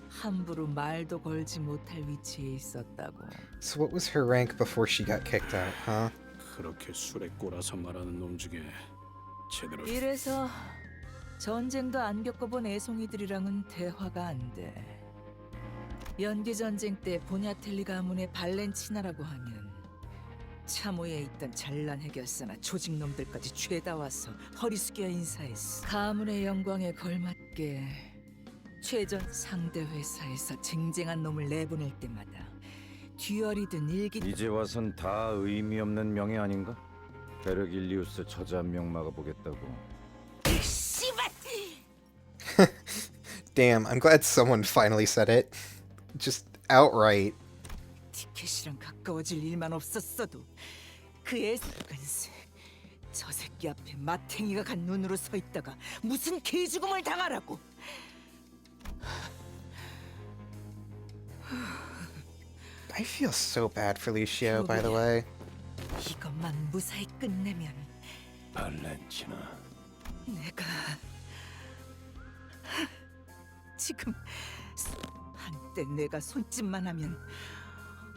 함부로 말도 걸지 못할 위치에 있었다고. So what was her rank before she got kicked out, huh? 그렇게 술에 꼬라서 말하는 놈 중에 제대로. 이래서 전쟁도 안 겪어본 애송이들이랑은 대화가 안 돼. 연기 전쟁 때 보냐텔리 가문의 발렌치나라고 하면 참호에 있던 잘난 해결사나 조직놈들까지 죄다 와서 허리 숙여 인사했어. 가문의 영광에 걸맞게 최전 상대 회사에서 쟁쟁한 놈을 내보낼 때마다 듀얼이든 일기. 이제 와선 다 의미 없는 명예 아닌가? 베르길리우스 처자 한 명 막아보겠다고. 씨발! Damn, I'm glad someone finally said it. Just outright. 티켓이랑 가까워질 일만 없었어도 그 애석근세 저 새끼 앞에 마탱이가 간 눈으로 서 있다가 무슨 개죽음을 당하라고. I feel so bad for Lucio, by the way. 이것만 무사히 끝내면 발렌치나. 내가 지금 한때 내가 손짓만 하면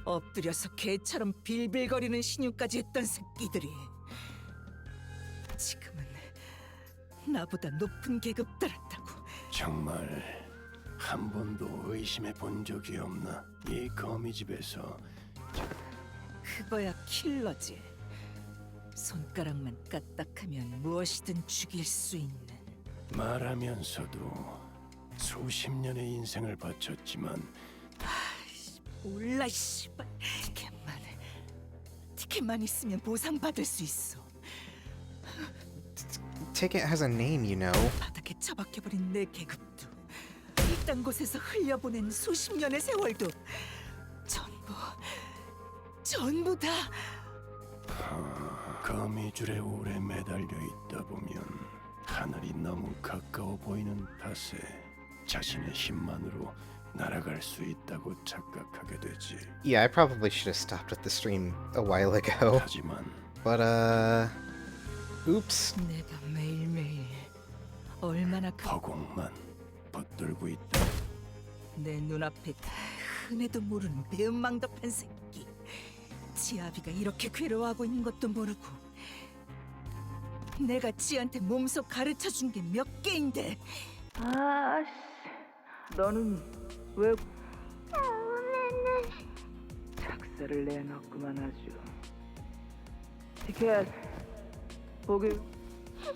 엎드려서 개처럼 빌빌거리는 신유까지 했던 새끼들이 지금은 나보다 높은 계급 따랐다고. 정말 한 번도 의심해 본 적이 없나? 이 거미집에서 그거야 킬러지. 손가락만 까딱하면 무엇이든 죽일 수 있는. 말하면서도 수십 년의 인생을 바쳤지만 몰라 씨발. 티켓만 있으면 보상받을 수 있어. Ticket has a name, you know. 바닥에 처박혀버린 내 계급도 이딴 곳에서 흘려보낸 수십 년의 세월도 전부 다 거미줄에 오래 매달려 있다 보면 하늘이 너무 가까워 보이는 탓에 자신의 힘만으로 날아갈 수 있다고 착각하게 되지. Yeah, I probably should have stopped with the stream a while ago. 하지만 But, oops. 내가 매일매일 얼마나 허공만 붙들고 있다. 내 눈앞에 흔해도 모르는 배은망덕한 새끼. 지아비가 이렇게 괴로워하고 있는 것도 모르고 내가 지한테 몸소 가르쳐준 게 몇 개인데. 아씨, 너는 왜 작사를 내놨구만 아주. 티켓,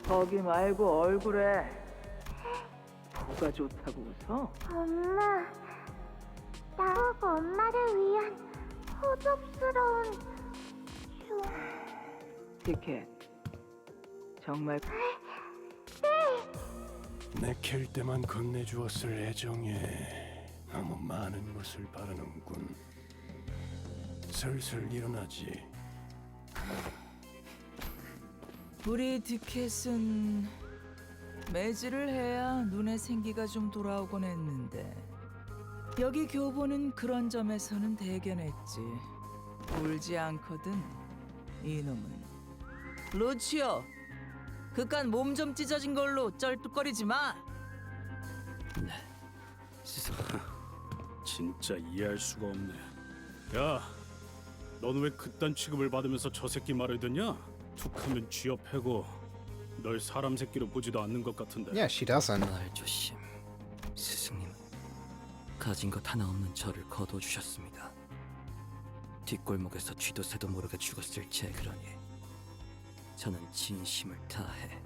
거기 말고 얼굴에 뭐가 좋다고 웃어? 엄마, 나 엄마를 위한 호접스러운 티켓, 정말 내킬 때만 건네주었을 애정에 너무 많은 것을 바라는군. 슬슬 일어나지. 우리 디켓은 매질을 해야 눈에 생기가 좀 돌아오곤 했는데 여기 교보는 그런 점에서는 대견했지. 울지 않거든 이놈은. 루치오, 그깟 몸 좀 찢어진 걸로 쩔뚝거리지 마. 진짜 이해할 수가 없네. 야, 너는 왜 그딴 취급을 받으면서 저 새끼 말을 듣냐? 툭하면 쥐어 패고 널 사람 새끼로 보지도 않는 것 같은데. Yeah, she doesn't. 말 조심. 스승님은 가진 것 하나 없는 저를 거둬주셨습니다. 뒷골목에서 쥐도 새도 모르게 죽었을 제 그러니 저는 진심을 다해.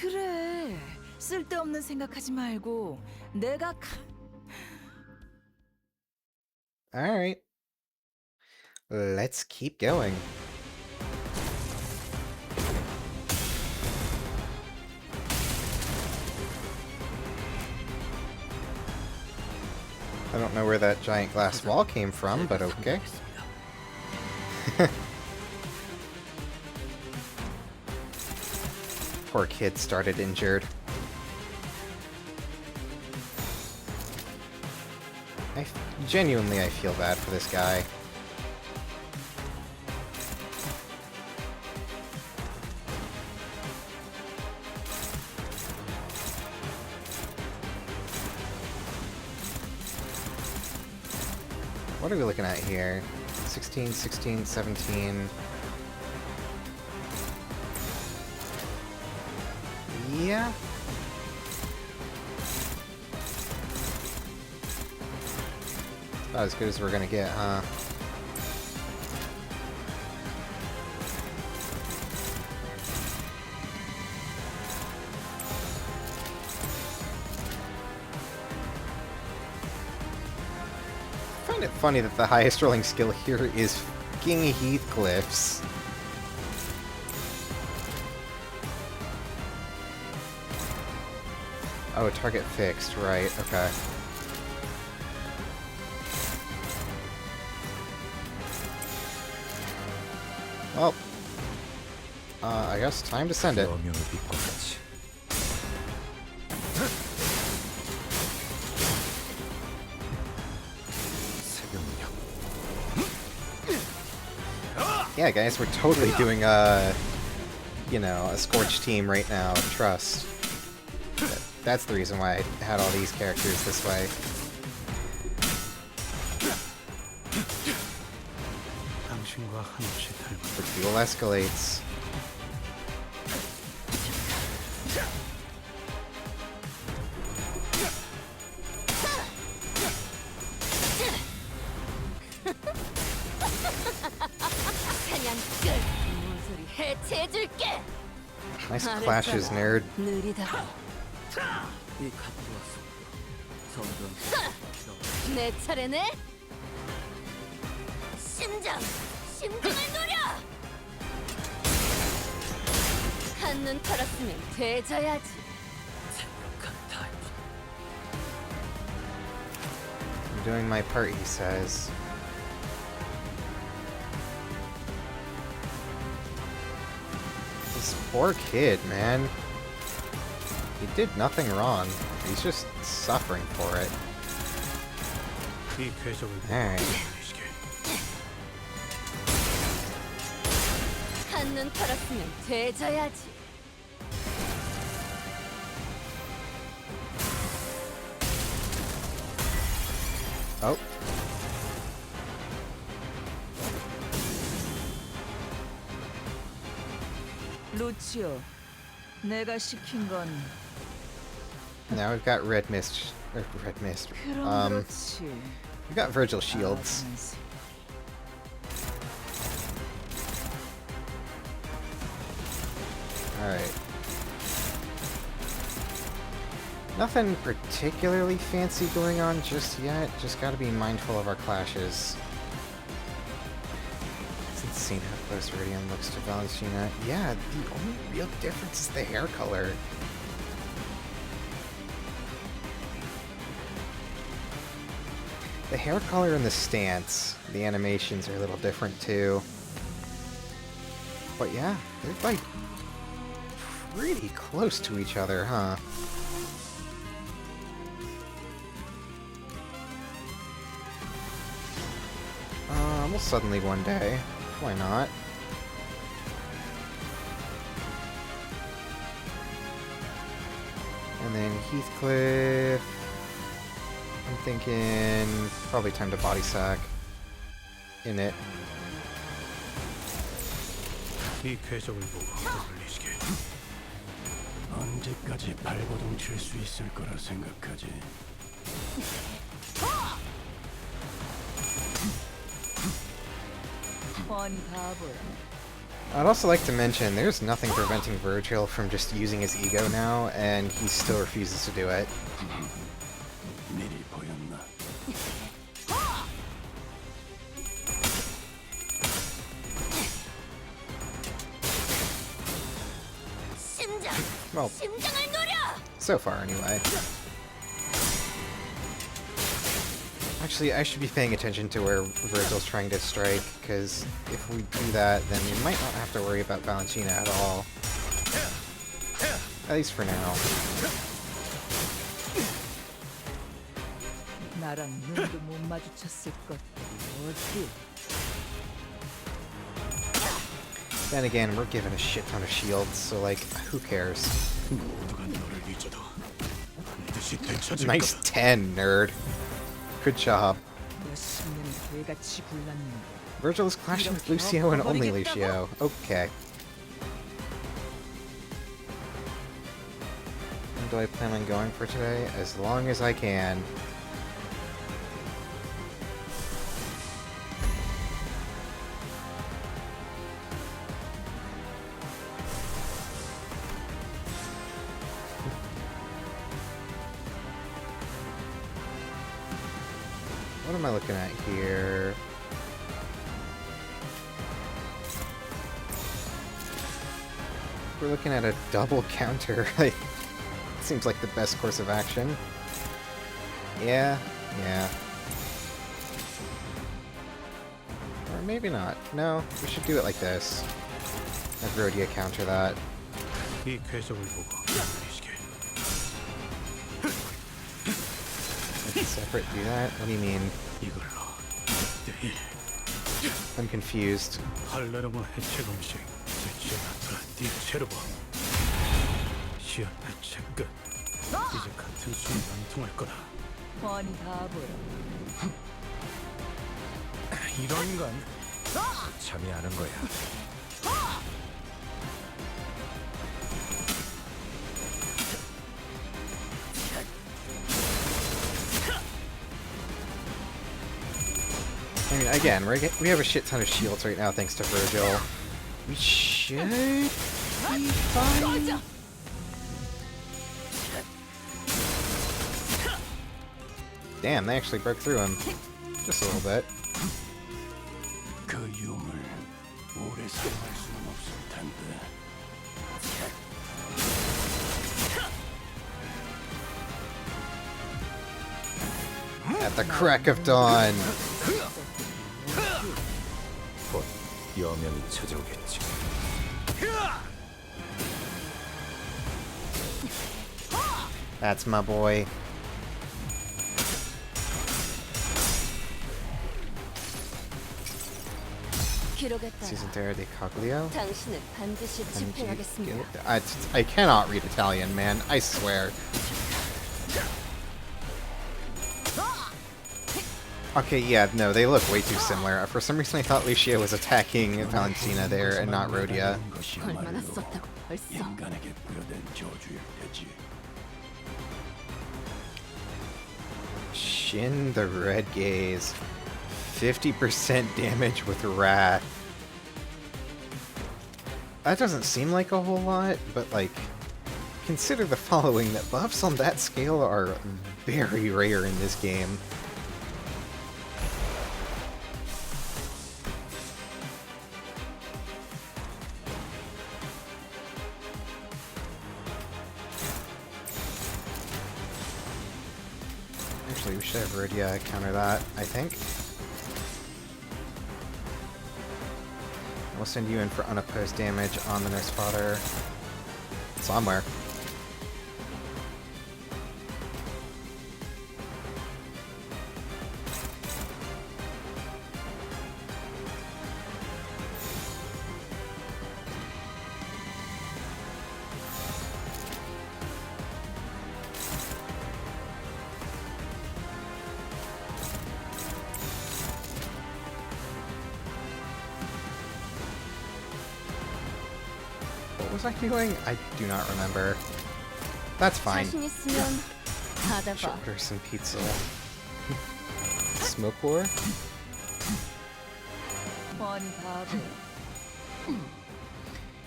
그래, 쓸데없는 생각하지 말고 내가 Alright. Let's keep going. I don't know where that giant glass wall came from, but okay. Poor kid started injured. Genuinely, I feel bad for this guy. What are we looking at here? 16, 16, 17. Yeah. About as good as we're gonna get, huh? I find it funny that the highest rolling skill here is fucking Heathcliff's. Oh, target fixed, right, okay. Well, I guess time to send it. Yeah, guys, we're totally doing you know, a Scorch team right now, trust. That's the reason why I had all these characters this way. The fuel escalates. Nice clashes, nerd. 내 차례네. 심장을 노려. 한눈 팔았으면 되져야지. I'm doing my part, he says. This poor kid, man. He did nothing wrong. He's just suffering for it. Alright. 한눈 팔았으면 되져야지. Oh. 루치오, 내가 시킨 건 Now we've got red mist. Red mist. 그럼 그렇지. We've got Virgil shields. Alright. Nothing particularly fancy going on just yet. Just gotta be mindful of our clashes. It's insane how close Viridian looks to Valentina. Yeah, the only real difference is the hair color. The hair color and the stance. The animations are a little different too. But yeah, they're like pretty close to each other, huh? We'll suddenly one day. Why not? And then Heathcliff. I'm thinking probably time to body sack. In it. 이 궤적을 보고 돌리시게. 언제까지 발버둥 칠 수 있을 거라 생각하지? I'd also like to mention there's nothing preventing Virgil from just using his ego now, and he still refuses to do it. 미리 보였나? Well, so far anyway. Actually, I should be paying attention to where Virgil's trying to strike, because if we do that, then we might not have to worry about Valentina at all. At least for now. 나랑 눈도 못 마주쳤을 것도 어디? Then again, we're given a shit ton of shields, so like, who cares? Nice 10, nerd. Good job. Virgil is clashing with Lucio and only Lucio. Okay. When do I plan on going for today? As long as I can. What am I looking at here? We're looking at a double counter. Seems like the best course of action. Yeah. Or maybe not. No, we should do it like this. Have Rhodia counter that. 이 궤적을 보고 돌리시게. Separate do that? What do you mean? I'm confused. 할레르모 해체 공식 제치아나트라 디체르버 시연 해체 끝. 이제 같은 수는 안 통할 거다. 뻔히 다 보여. 이런 건 참이 하는 거야. I mean, again, we have a shit ton of shields right now thanks to Virgil. We should be fine. Damn, they actually broke through him. Just a little bit. 그 유물 오래 사용할 수는 없을 텐데. At the crack of dawn. 곧 여명이 찾아오겠지. That's my boy. Cisentere de Coglio? 당신을 반드시 집행하겠습니다. I cannot read Italian, man. I swear. Okay, yeah, no, they look way too similar. For some reason I thought Lucia was attacking Valentina there and not Rhodia. 얼마나 썼다고 벌써. 인간에게 부여된 저주일 테지. Shin the Red Gaze. 50% damage with Wrath. That doesn't seem like a whole lot, but like, consider the following, that buffs on that scale are very rare in this game. Actually, we should have Rhodia counter that, I think. We'll send you in for unopposed damage on the Nurse Father. Somewhere. What was I doing? I do not remember. That's fine. 자신 있으면 받아봐. Should order some pizza. Smoke war?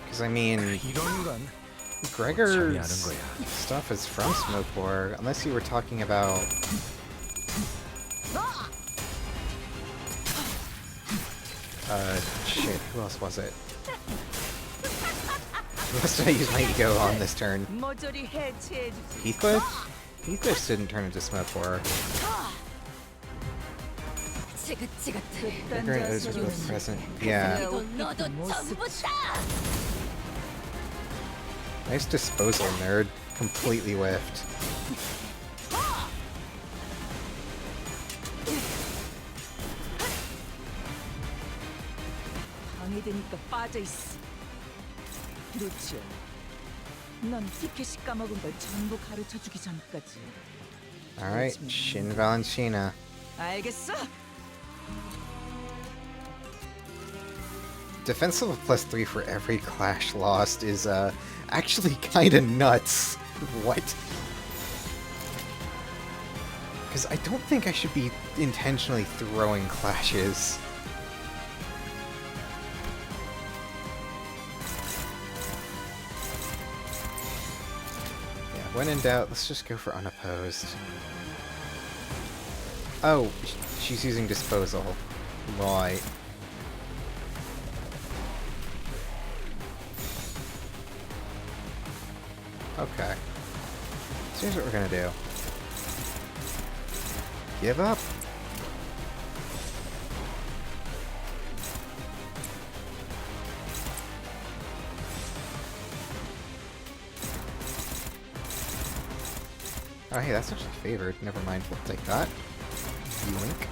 Because I mean, Gregor's stuff is from Smoke War, unless you were talking about. Shit, who else was it? Who else did I use my ego on this turn? Heathcliff? Heathcliff didn't turn into Smoke War. Gregor and Oz were both present. Yeah. Nice disposal, nerd. Completely whiffed. 방해되니까 빠져 있어. 루치오, 넌 티켓이 까먹은 걸 전부 가르쳐주기 전까지. Alright, Shin Valentina. 알겠어? Defense level +3 for every clash lost is actually kinda nuts. What? Because I don't think I should be intentionally throwing clashes. Yeah, when in doubt, let's just go for unopposed. Oh, she's using disposal. Right. Okay. So here's what we're gonna do. Give up? Oh hey, that's actually favored. Never mind, we'll take that. Yoink.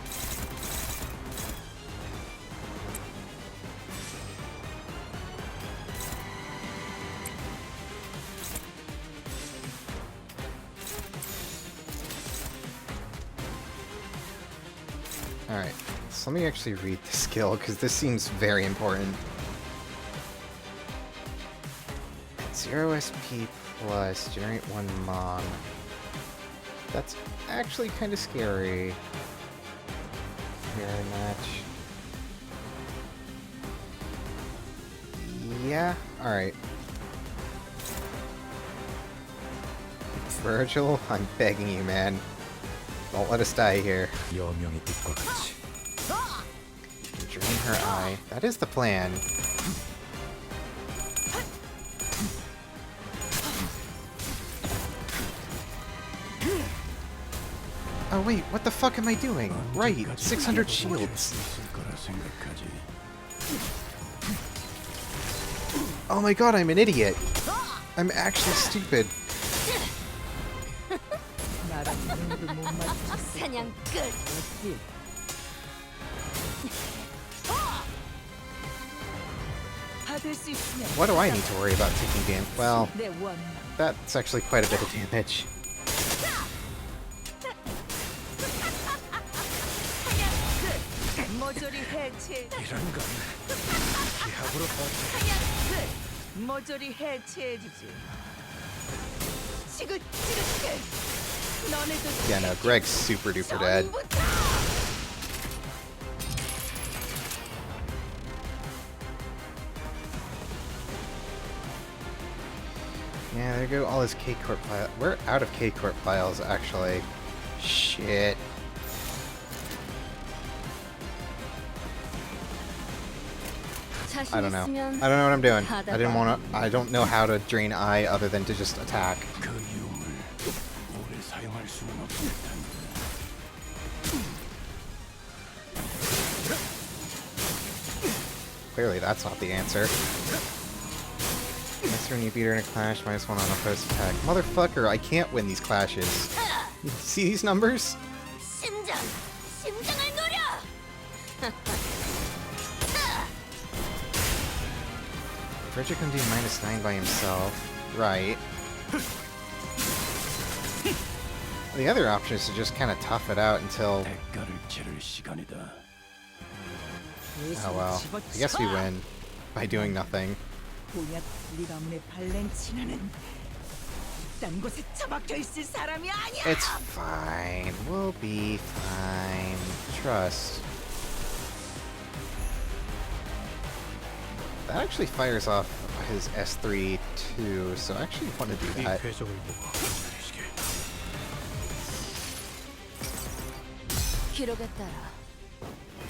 Alright, so let me actually read the skill, because this seems very important. 0 SP plus, generate 1 Mon. That's actually kind of scary. Mirror match. Yeah, alright. Virgil, I'm begging you, man. Don't let us die here. Drain her eye. That is the plan. Oh wait, what the fuck am I doing? Right, 600 shields. Oh my god, I'm an idiot. I'm actually stupid. 사냥 끝. What do I need to worry about taking damage? Well, that's actually quite a bit of damage. 해체. 이런 건 기합으로 모조리 해체해주지. 지긋지긋해. 너네도 Yeah, no, Greg's super duper dead. Yeah, there go all his K-Corp files. We're out of K-Corp files, actually. Shit. I don't know. I don't know what I'm doing. I don't know how to drain I other than to just attack. 그 유물 오래 사용할 수는 없을 텐데. Clearly that's not the answer. Master when you beat her in a clash, -1 on a post attack. Motherfucker, I can't win these clashes. See these numbers? 심장을 노려. Frederick can do -9 by himself. Right. The other option is to just kind of tough it out until... 대가를 치를 시간이다. Oh well. I guess we win by doing nothing. 보약 리가문의 발렌치나는 이딴 곳에 처박혀 있을 사람이 아니야. It's fine. We'll be fine. Trust. That actually fires off his S3 too, so I actually want to do that. 기록에 따라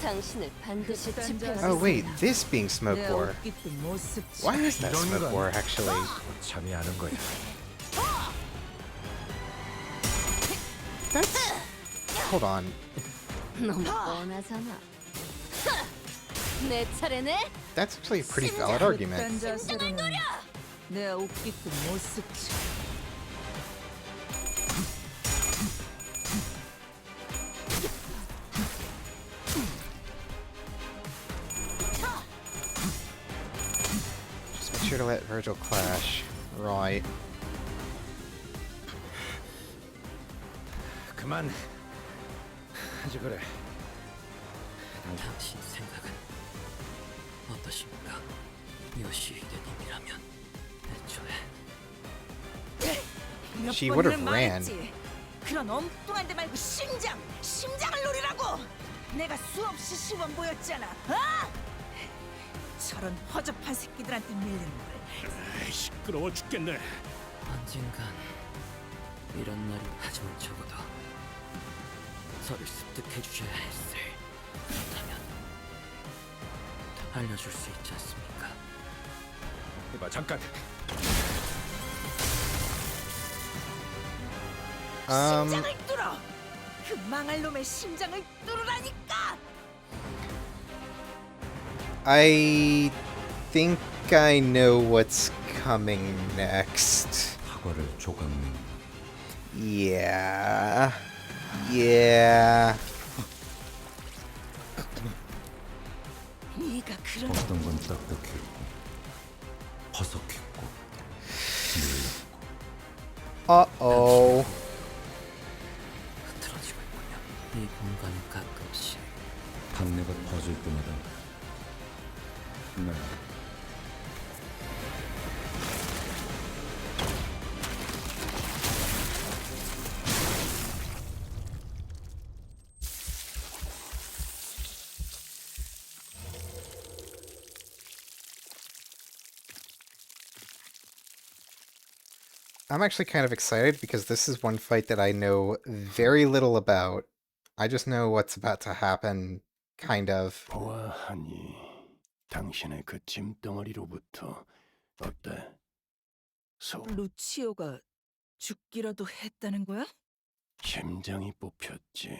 당신을 반드시 집행하겠습니다. Oh wait, this being Smoke War. Why is that Smoke War actually? 참이 아는 거야. That's... Hold on. 너무 뻔하잖아. 내 차례네. That's actually a pretty valid argument. 심장을 노려. 내 옷깃도 못 습지. Just make sure to let Virgil clash. Right. 그만 하지 그래. 당신 생각은 어떠십니까? 요시히데님이라면 애초에 She would have ran. 그런 엉뚱한 데 말고 심장을 노리라고. 내가 수없이 시범 보였잖아. 어? 저런 허접한 새끼들한테 밀리는 걸. 시끄러워 죽겠네. 언젠간 이런 날이 하지만 적어도 저를 습득해 주셔야 했을 그렇다면 알려줄 수 있지 않습니까? 이봐 잠깐. 심장을 뚫어. 그 망할 놈의 심장을 뚫으라니까. I think I know what's coming next. 사과를 조각내. Yeah. Yeah. 네가 그런 어떤 건 딱딱했고 퍼석했고 Uh-oh. 흐트러지고 있군요. 이 공간은 가끔씩 단내가 퍼질 때마다 네. I'm actually kind of excited because this is one fight that I know very little about. I just know what's about to happen, kind of. 보아하니 당신의 그 짐덩어리로부터 어때? 루치오가 죽기라도 했다는 거야? 심장이 뽑혔지.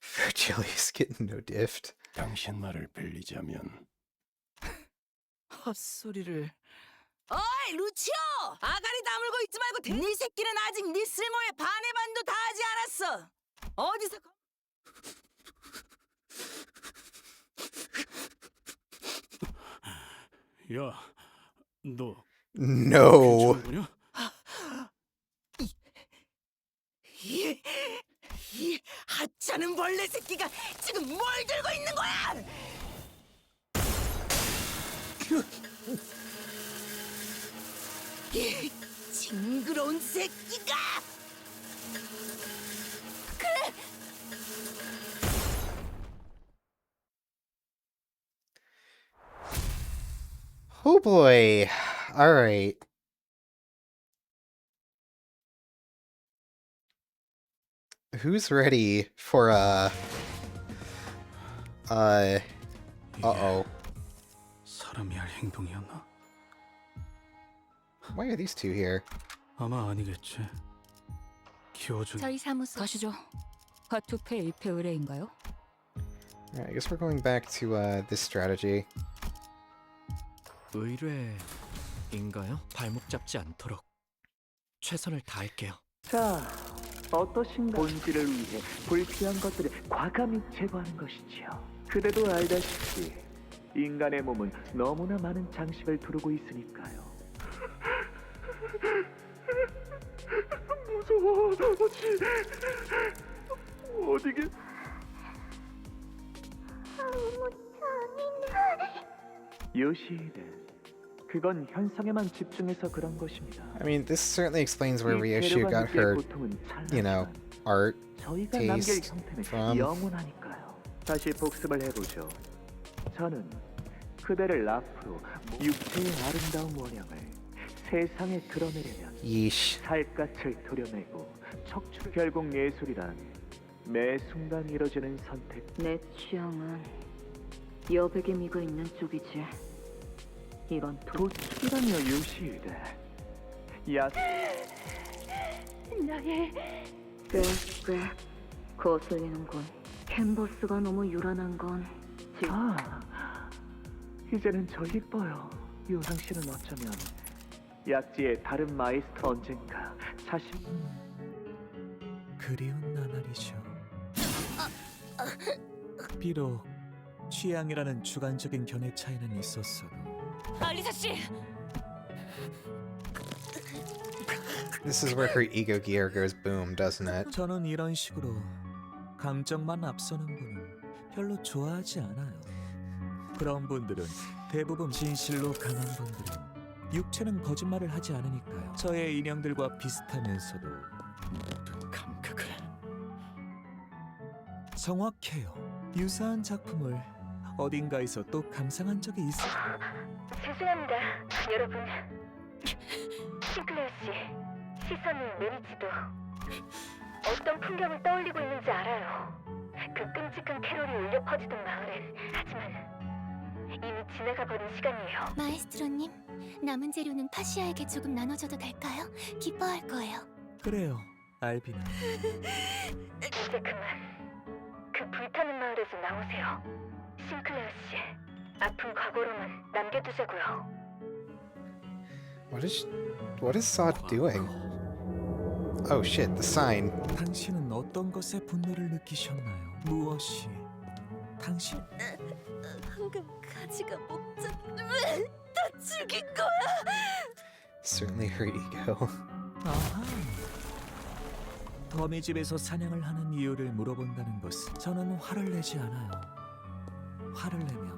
Virgilius getting no diffed. 당신 말을 빌리자면 헛소리를. 어이 루치오! 아가리 다물고 있지 말고 네 새끼는 아직 네 쓸모의 반의 반도 다 하지 않았어. 어디서 야, 너 No. 괜찮으냐? 이 하찮은 쥐라는 벌레 새끼가 지금 뭘 들고 있는 거야? 이 징그러운 새끼가! 그래! Oh boy. All right. Who's ready for uh-oh. 사람이 할 행동이었나? Why are these two here? 아마 아니겠지. 키워준. 저희 사무소 가시죠. 화투패 1패 의뢰인가요? Alright, I guess we're going back to this strategy. 의뢰인가요? 발목 잡지 않도록 최선을 다할게요. 자, 어떠신가? 본질을 위해 불필요한 것들을 과감히 제거하는 것이지요. 그대도 알다시피 인간의 몸은 너무나 많은 장식을 두르고 있으니까요. 무서워, 어디게? 요시히데, 그건 현상에만 집중해서 그런 것입니다. I mean, this certainly explains where Ryoshu got her, you know, art 저희가 남길 taste 형태는 from. 영원하니까요. 다시 복습을 해보죠. 저는 그대를 앞으로 육체의 아름다운 원형을 세상에 드러내려면 Yeesh. 살갗을 도려내고 척추 결국 예술이란 매 순간 이뤄지는 선택. 내 취향은 여백의 미가 있는 쪽이지. 이건 도축이라며 요시히데. 야. 나를 꽤 거슬리는군. 캔버스가 너무 요란한 건 이제는 저 이뻐요. 요 당신은 어쩌면 약지의 다른 마이스터 언젠가 자신 그리운 나날이죠. 비록 취향이라는 주관적인 견해 차이는 있었어도 알리사 씨. This is where her ego gear goes boom, doesn't it? 저는 이런 식으로 감정만 앞서는 분은 별로 좋아하지 않아요. 그런 분들은 대부분 진실로 강한 분들은 육체는 거짓말을 하지 않으니까요. 저의 인형들과 비슷하면서도 감각을 정확해요. 유사한 작품을 어딘가에서 또 감상한 적이 있어요. 죄송합니다, 여러분. 싱클레어 씨, 시선이 느리지도 어떤 풍경을 떠올리고 있는지 알아요. 그 끔찍한 캐롤이 울려 퍼지던 마을엔. 하지만 이미 지나가 버린 시간이에요. 마에스트로님, 남은 재료는 파시아에게 조금 나눠줘도 될까요? 기뻐할 거예요. 그래요, 알비나. 이제 그만 그 불타는 마을에서 나오세요. 싱클레어 씨, 아픈 과거로만 남겨두자고요. What is Sod doing? Oh shit, the sign. 당신은 어떤 것에 분노를 느끼셨나요? 무엇이 당신? 방금 가지가 목적을 다 죽인 거야. Certainly her ego. 아하. 거미집에서 사냥을 하는 이유를 물어본다는 것은 저는 화를 내지 않아요. 화를 내면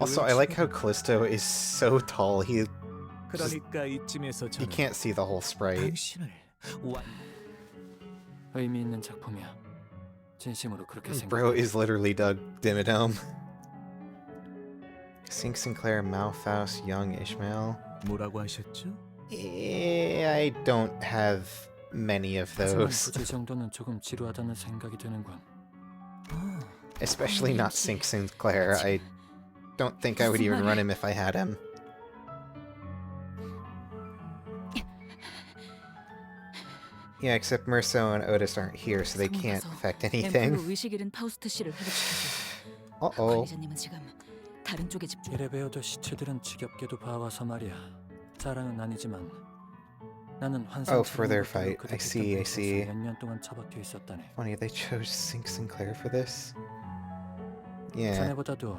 Also, I like how Callisto is so tall. 그러니까 이쯤에서 he can't see the whole sprite. 당신을 의미 있는 작품이야. 진심으로 그렇게 Bro 생각해. is literally Doug Dimmadome. Sink Sinclair, Malfaus, Young Ishmael. 뭐라고 하셨죠? I don't have many of 하지만 those. 부질 정도는 조금 지루하다는 생각이 드는군. Especially not Sink Sinclair. I don't think I would even run him if I had him. Yeah, except Merceau and Otis aren't here, so they can't affect anything. 앰플로 의식 잃은 파우스트 씨를 회복시켜줘. Uh-oh. 관리자님은 지금 다른 쪽에 집중. 이레베어도 시체들은 지겹게도 봐와서 말이야. 자랑은 아니지만 나는 Oh, for their 환상처럼 fight. I see, I see. 몇년 동안 처박혀 있었다네. Funny, they chose Sink Sinclair for this? Yeah. 자네보다도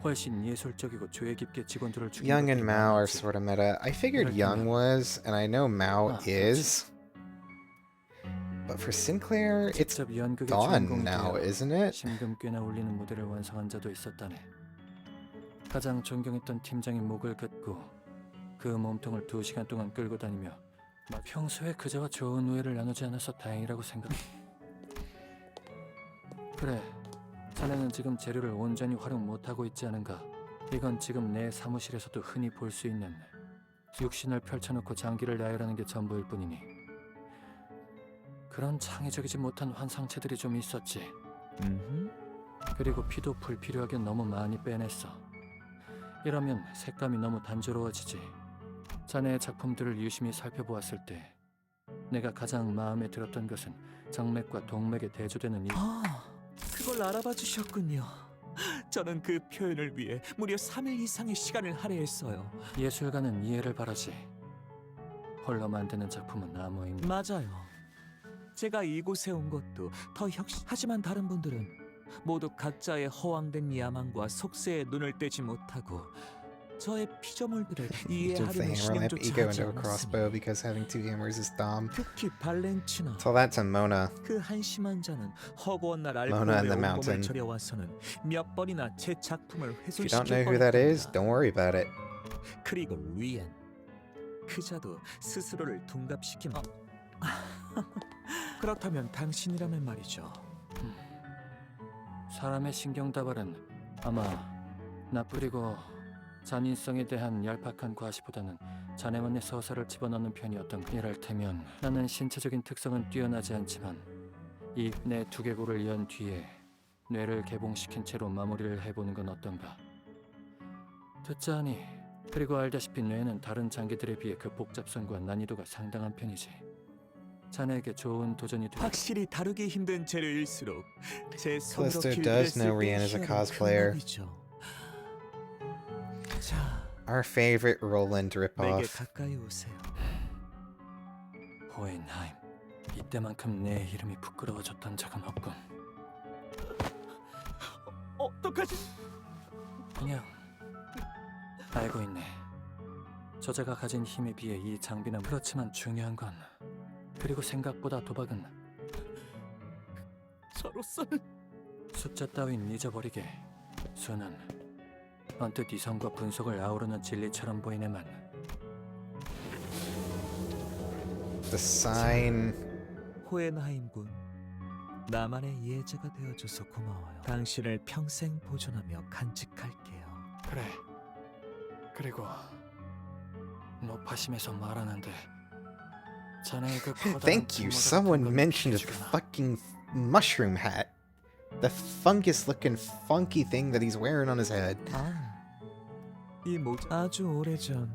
훨씬 예술적이고 조예 깊게 직원들을 죽인 Young 것들이 and Mao are 많았지. sort of meta. I figured Young was, and I know Mao is. But for Sinclair, it's 직접 연극의 gone 주인공이 now, 되어 isn't it? 심금 꽤나 울리는 무대를 완성한 자도 있었다네. 가장 존경했던 팀장이 목을 긋고 그 몸통을 2시간 동안 끌고 다니며 평소에 그자와 좋은 우애를 나누지 않아서 다행이라고 생각. 그래, 자네는 지금 재료를 온전히 활용 못하고 있지 않은가? 이건 지금 내 사무실에서도 흔히 볼 수 있는 육신을 펼쳐놓고 장기를 나열하는 게 전부일 뿐이니 그런 창의적이지 못한 환상체들이 좀 있었지. 그리고 피도 불필요하게 너무 많이 빼냈어. 이러면 색감이 너무 단조로워지지. 자네의 작품들을 유심히 살펴보았을 때 내가 가장 마음에 들었던 것은 정맥과 동맥에 대조되는 이 그걸 알아봐 주셨군요. 저는 그 표현을 위해 무려 3일 이상의 시간을 할애했어요. 예술가는 이해를 바라지. 홀로 만드는 작품은 암호입니다. 맞아요. 제가 이곳에 온 것도 더 하지만 다른 분들은 모두 각자의 허황된 야망과 속세에 눈을 떼지 못하고 저의 피조물들을 Just the 이해하려는 hammer lamp 신경조차 ego 하지 into a crossbow 않았으니 because having 2 hammers is dumb. 특히 발렌치나 Tell that to Mona. 그 한심한 자는 허구한 날 Mona and 알코올에 the 온몸을 Mountain. 절여와서는 몇 번이나 제 작품을 If you don't know 훼손시킬 who that is, 뻔했답니다. don't worry about it. 그리고 리엔 그자도 스스로를 둔갑시킨 그렇다면 당신이라면 말이죠. 사람의 신경다발은 아마 나쁘리고 잔인성에 대한 얄팍한 과시보다는 자네만의 서사를 집어넣는 편이었던 이랄테면 나는 신체적인 특성은 뛰어나지 않지만 이 내 두개골을 연 뒤에 뇌를 개봉시킨 채로 마무리를 해보는 건 어떤가. 듣자하니 그리고 알다시피 뇌는 다른 장기들에 비해 그 복잡성과 난이도가 상당한 편이지. 자네에게 좋은 도전이 될 확실히 다루기 힘든 재료일수록 제 손으로 Callisto does 길들였을 know 때 Rian is a 희열은 cosplayer. 큰 법이죠. 자, Our favorite Roland 내게 ripoff. 가까이 오세요. 호엔하임. 이때만큼 내 이름이 부끄러워졌던 적은 없군. 어떡하지? 그냥 알고 있네. 저자가 가진 힘에 비해 이 장비는 그렇지만 중요한 건 그리고 생각보다 도박은 저로서는 숫자 따윈 잊어버리게. 수는 언뜻 이성과 분석을 아우르는 진리처럼 보이네만. The sign. 호엔하임 군, 나만의 이해자가 되어줘서 고마워요. 당신을 평생 보존하며 간직할게요. 그래. 그리고 높아심에서 말하는데 자네의 그 커다란 Thank you. 부모가 Someone 같은 걸 mentioned a 비켜주거나. fucking mushroom hat. The fungus looking funky thing that he's wearing on his head. 이 모자 아주 오래전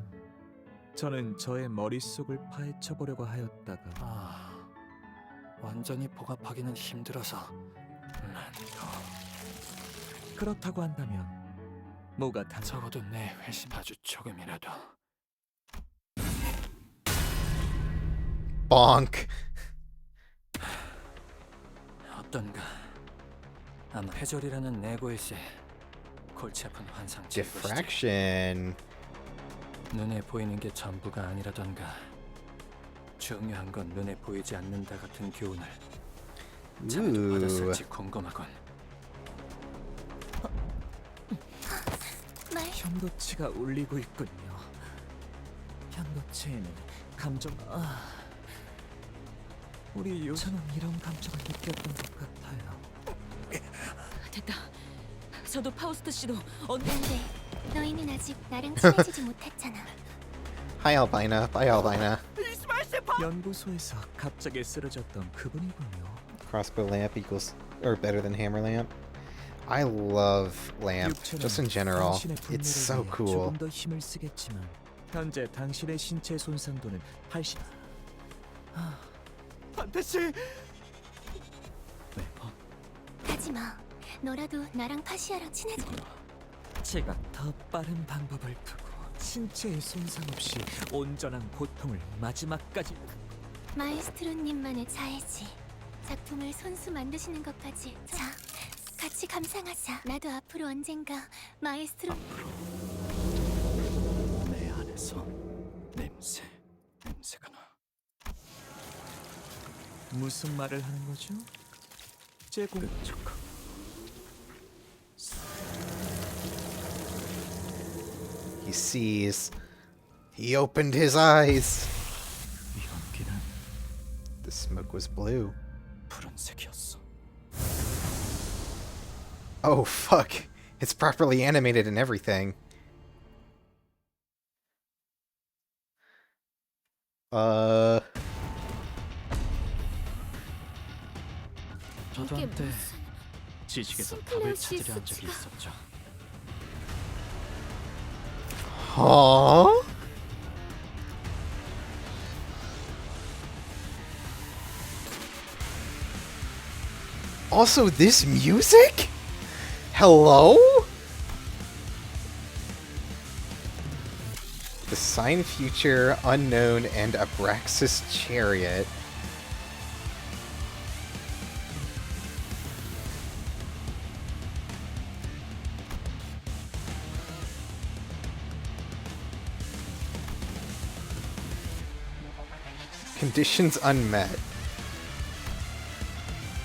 저는 저의 머릿속을 파헤쳐 보려고 하였다가 완전히 복압하기는 힘들어서 그렇다고 한다면 뭐가 다 적어도 내 회심 아주 조금이라도. Bonk. 어떤가. 아마 해절이라는 네고일세 골치 아픈 환상. Diffraction. 눈에 보이는 게 전부가 아니라던가. 중요한 건 눈에 보이지 않는다 같은 교훈을 자네도 받았을지 궁금하군. 현도치가 울리고 있군요. 현도치에는 감정 우리 요새는 이런 감정을 느꼈던 것 같아요. 됐다. 저도 파우스트 씨도 언제? 근데 너희는 아직 나랑 친해지지 못했잖아. Hi, Albina. Bye, Albina. 연구소에서 갑자기 쓰러졌던 그분이군요. Crossbow lamp equals or better than hammer lamp. I love lamp just in general. It's so cool. 조금 더 힘을 쓰겠지만 현재 당신의 신체 손상도는 80. 반드시. 하지마. 너라도 나랑 파시아랑 친해져. 제가 더 빠른 방법을 두고 신체의 손상 없이 온전한 고통을 마지막까지. 마에스트로님만의 자해지. 작품을 손수 만드시는 것까지. 자, 같이 감상하자. 나도 앞으로 언젠가 마에스트로. 내 안에서 냄새가 나. 무슨 말을 하는 거죠? 제공. He sees. He opened his eyes. The smoke was blue. 푸른색이었어. Oh fuck. It's properly animated and everything. 저도 한때 지식에서 답을 찾으려 한 적이 있었죠. Huh? Also, this music? Hello? The Sign Future, Unknown, and Abraxas Chariot. Conditions unmet.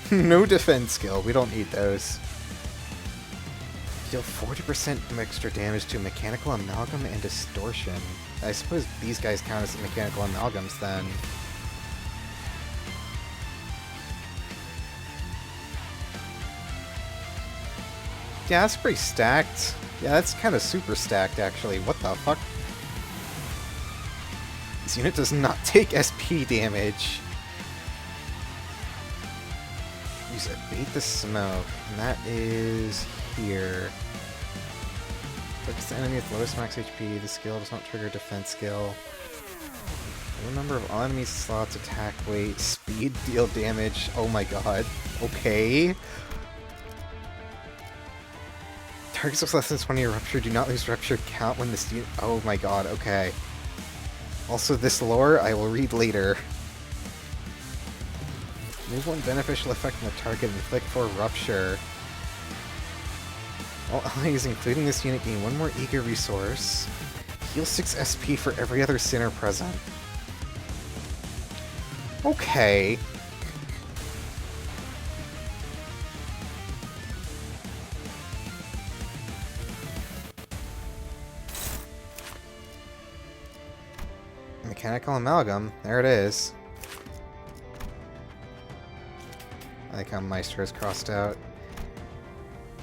No defense skill. We don't need those. Deal 40% extra damage to Mechanical Amalgam and Distortion. I suppose these guys count as Mechanical Amalgams then. Yeah, that's pretty stacked. Yeah, that's kind of super stacked actually. What the fuck? This unit does not take SP damage. Use Abate the Smoke, and that is here. Focus the enemy with lowest max HP. The skill does not trigger defense skill. Total number of all enemy slots, attack weight, speed, deal damage. Oh my god. Okay. Targets with less than 20 rupture do not lose rupture count when this unit. Oh my god, okay. Also, this lore I will read later. Move one beneficial effect on the target and inflict 4 rupture. All allies, including this unit, gain 1 more eager resource. Heal 6 SP for every other sinner present. Okay. Mechanical Amalgam, there it is. I like how Meister is crossed out.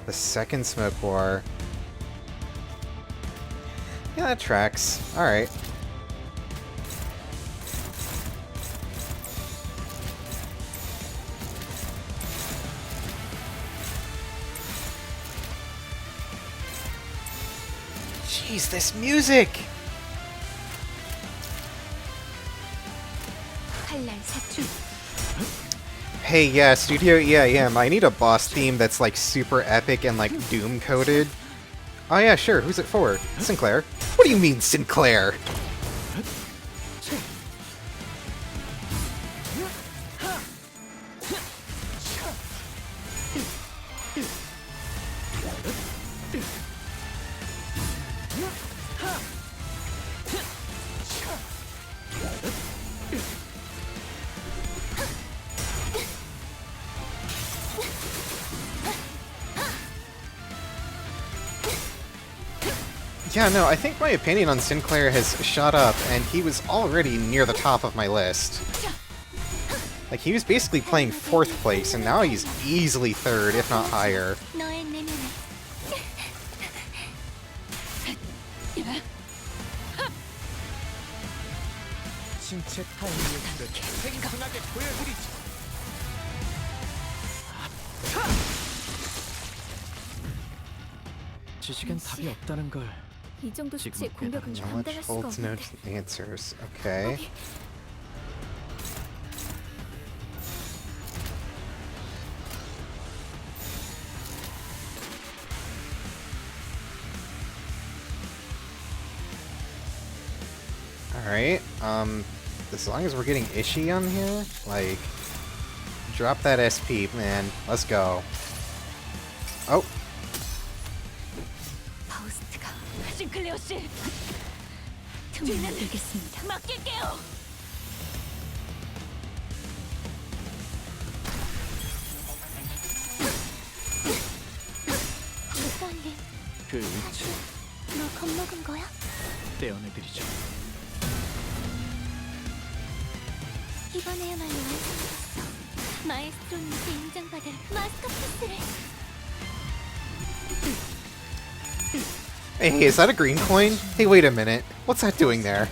The second Smoke War. Yeah, that tracks. Alright. Jeez, this music! Hey, yeah, Studio EIM, I need a boss theme that's like super epic and like Doom coded. Oh yeah, sure, who's it for? Sinclair. What do you mean, Sinclair? Yeah, no, I think my opinion on Sinclair has shot up, and he was already near the top of my list. Like, he was basically playing 4th place, and now he's easily 3rd, if not higher. 지식엔 답이 없다는 걸. 이 정도 수치의 공격은 Knowledge 감당할 수가 holds no 없는데. answers. Okay. Alright, as long as we're getting Ishii on here, like, drop that SP, man. Let's go. Oh. 파우스트가 싱클레어 씨. 틈을 만들겠습니다. 맡길게요. 그 일체 너 겁먹은 거야? 떼어내드리죠. 이번에야말로 완성했어. 마에스트로님께 인정받을 마스터피스를. Hey, is that a green coin? Hey, wait a minute. What's that doing there?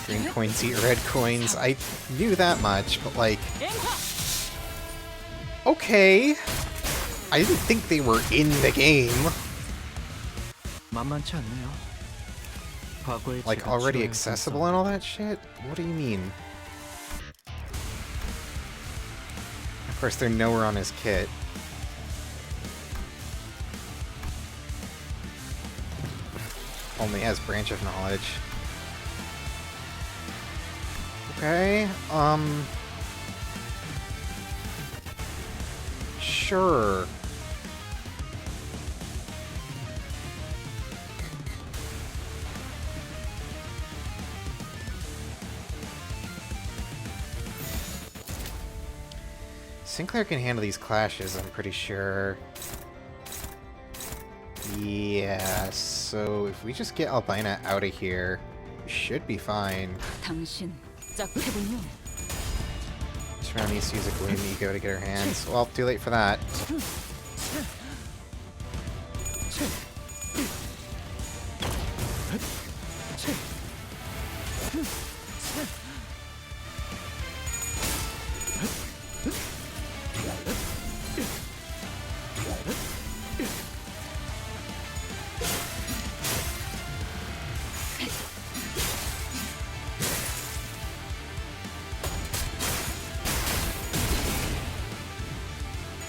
Green coins eat red coins. I knew that much, but like... Okay. I didn't think they were in the game. 만만치 않네요. 과거에 Like 제가 already 치러야 accessible and all that shit? What do you mean? Of course, they're nowhere on his kit. Only has branch of knowledge. Okay, sure. Sinclair can handle these clashes, I'm pretty sure. Yeah, so if we just get Albina out of here, we should be fine. 당신 짝패군요. Shroud needs to use a Gloom Ego to get her hands. Well, too late for that.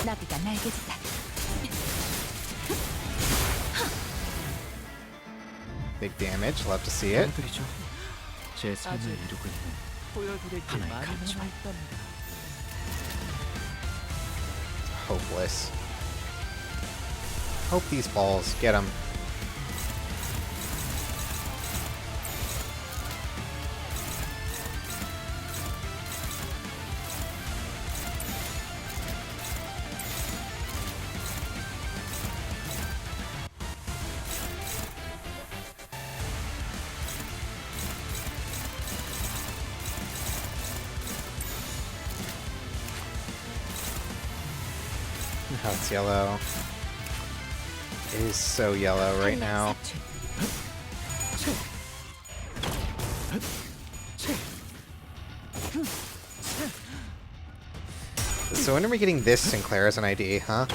나비가 날개짓다. Big damage, love to see it. 보여드리죠. 제 삶을 이루고 있는 보여드릴 게 하나의 많이 가르침. 남아있답니다. Hopeless. Hope these balls get him. Oh, it's yellow. It is so yellow right now. So when are we getting this Sinclair as an ID, huh?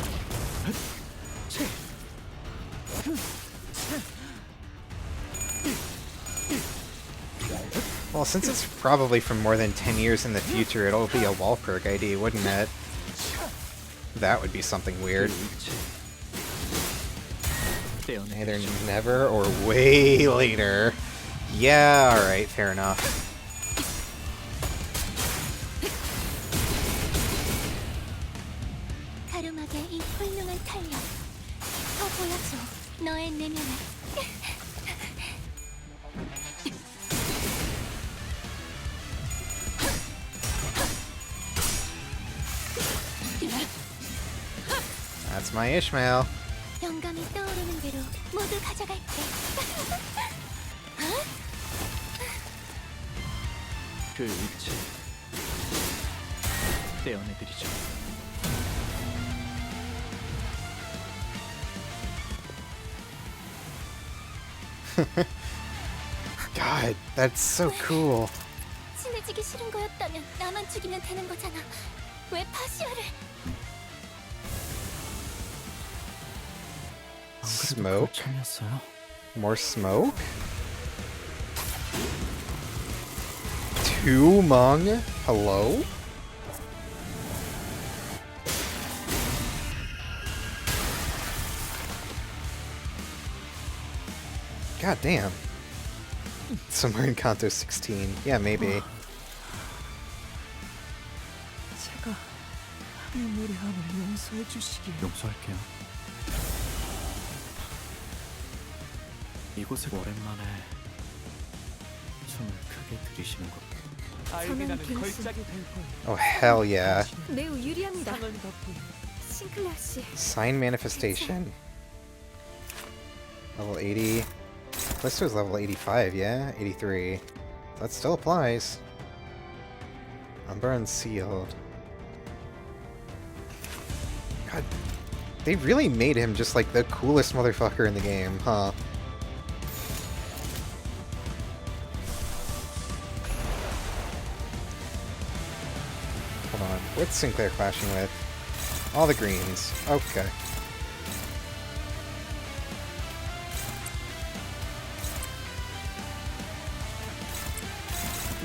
Well, since it's probably from more than 10 years in the future, it'll be a wall perk ID, wouldn't it? That would be something weird. Either never or way later. Yeah, alright, fair enough. 가르마의 이 훌륭한 탄력. 더 보여줘. 너의 내면을. That's my Ishmael. 영감이 떠오르는 대로 모두 가져갈게. 그 일체 떼어내드리죠. God, that's so cool. 친해지기 싫은 거였다면 나만 죽이면 되는 거잖아. 왜 파시아를? Smoke? More smoke? Two Hmong? Hello? God damn. Somewhere in Canto 16. Yeah, maybe. 제가 눈물의 함을 용서해 주시길. 용서할게요. 이곳에 오랜만에 숨을 크게 들이쉬는 것. 선한 갱신. Oh, hell yeah. 매우 유리합니다. 싱클레어 씨. Sign Manifestation. Level 80. Blister's level 85, yeah? 83. That still applies. Umber Unsealed. God, they really made him just like the coolest motherfucker in the game, huh? Hold on, what's Sinclair clashing with? All the greens. Okay.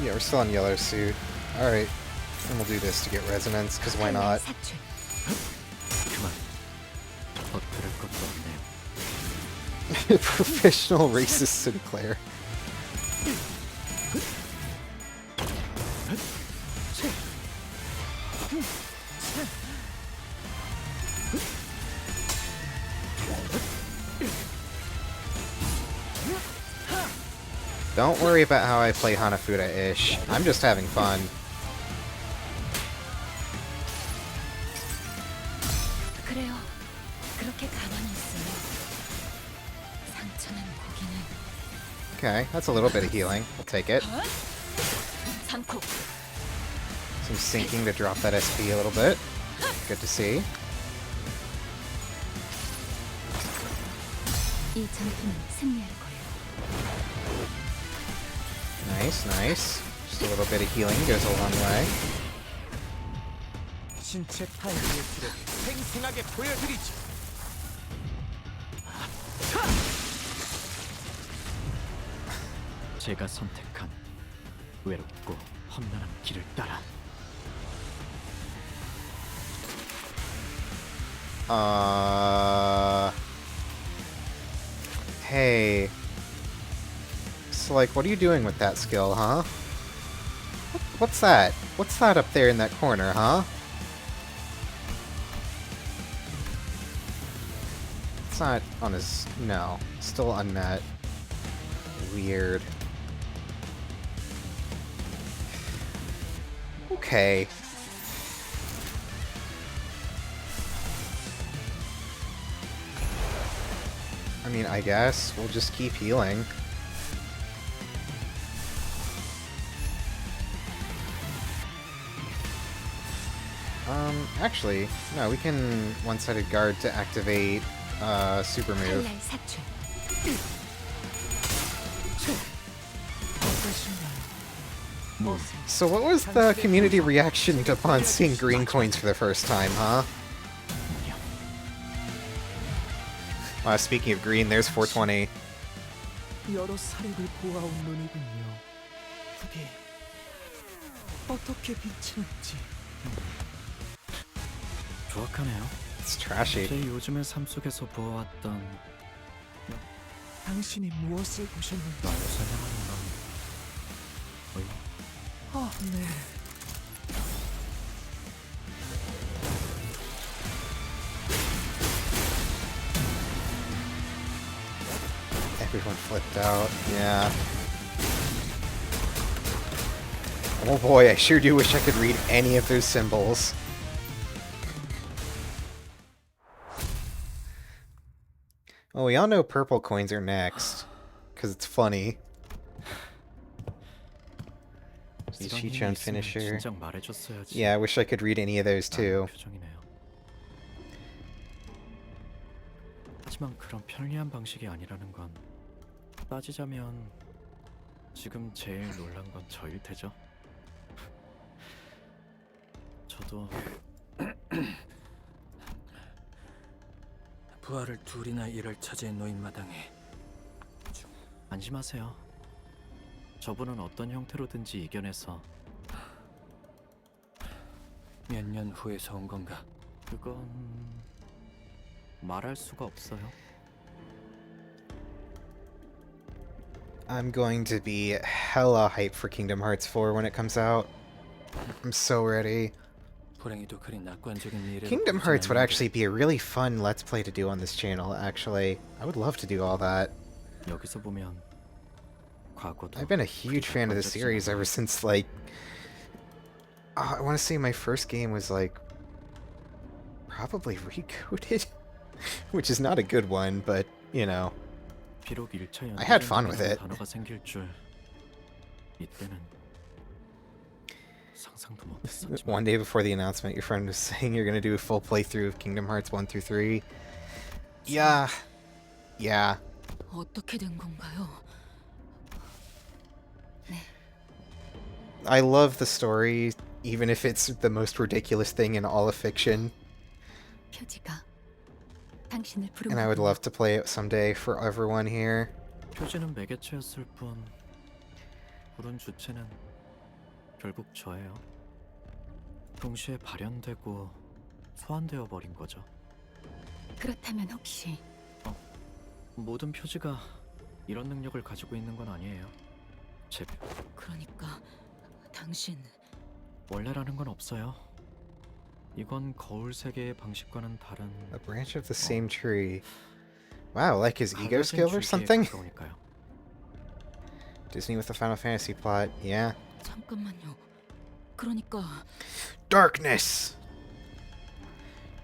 Yeah, we're still on yellow suit. Alright. And we'll do this to get resonance, because why not? 그만. 버틸 것도 없네요. Professional racist Sinclair. Don't worry about how I play Hanafuda-ish. I'm just having fun. 그래요. 그렇게 가만히 있어요. 상처는 고기는 Okay, that's a little bit of healing. We'll take it. 삼코. Some sinking to drop that SP a little bit. Good to see. 이 전투는 승리할 거예요. Nice, nice. Just a little bit of healing goes a long way. 신체 타입의 길을 생생하게 보여드리지. 제가 선택한 외롭고 험난한 길을 따라. Hey. So, like, what are you doing with that skill, huh? What's that? What's that up there in that corner, huh? It's not on his... No. Still unmet. Weird. Okay. I mean, I guess we'll just keep healing. Actually, no, we can one-sided guard to activate, super move. So what was the community reaction upon seeing green coins for the first time, huh? Speaking of green, there's 420. 여러 사례를 보아온 눈이군요. 그게 어떻게 비치는지. 조악하네요. It's trashy. 제 요즘의 삶 속에서 보아왔던 당신이 무엇을 보셨는지. 날 설명하는 건 아, 네. Everyone flipped out. Yeah. Oh boy, I sure do wish I could read any of those symbols. Oh, we all know purple coins are next. Because it's funny. Shichon finisher. Yeah, I wish I could read any of those too. 하지만 그런 편리한 방식이 아니라는 건 따지자면 지금 제일 놀란 건 저일 테죠. 저도 부하를 둘이나 일을 차지해 놓인 마당에 안심하세요. 저분은 어떤 형태로든지 이겨내서 몇 년 후에서 온 건가? 그건 말할 수가 없어요. I'm going to be hella hyped for Kingdom Hearts 4 when it comes out. I'm so ready. Kingdom Hearts would actually be a really fun Let's Play to do on this channel, actually. I would love to do all that. 여기서 보면 I've been a huge fan of the series ever since, like, I want to say my first game was, like, probably Recoded, which is not a good one, but, you know, 비록 1차 I had fun with 연기전쟁이라는 it. 단어가 생길 줄 이때는 상상도 못했었지만 One day before the announcement, your friend was saying you're going to do a full playthrough of Kingdom Hearts 1 through 3. Yeah. Yeah. 어떻게 된 건가요? I love the story, even if it's the most ridiculous thing in all of fiction. 표지가 당신을 부르고 And I would love to play it someday for everyone here. 표지는 매개체였을 뿐 부른 주체는 결국 저예요. 동시에 발현되고 소환되어 버린 거죠. 그렇다면 혹시 모든 표지가 이런 능력을 가지고 있는 건 아니에요. 그러니까 당신 원래라는 건 없어요. 이건 거울 세계의 방식과는 다른 A branch of the same tree. Wow, like his ego 갈라진 skill or 줄기에 something? 가까우니까요. Disney with the Final Fantasy plot, yeah. 잠깐만요. 그러니까 Darkness!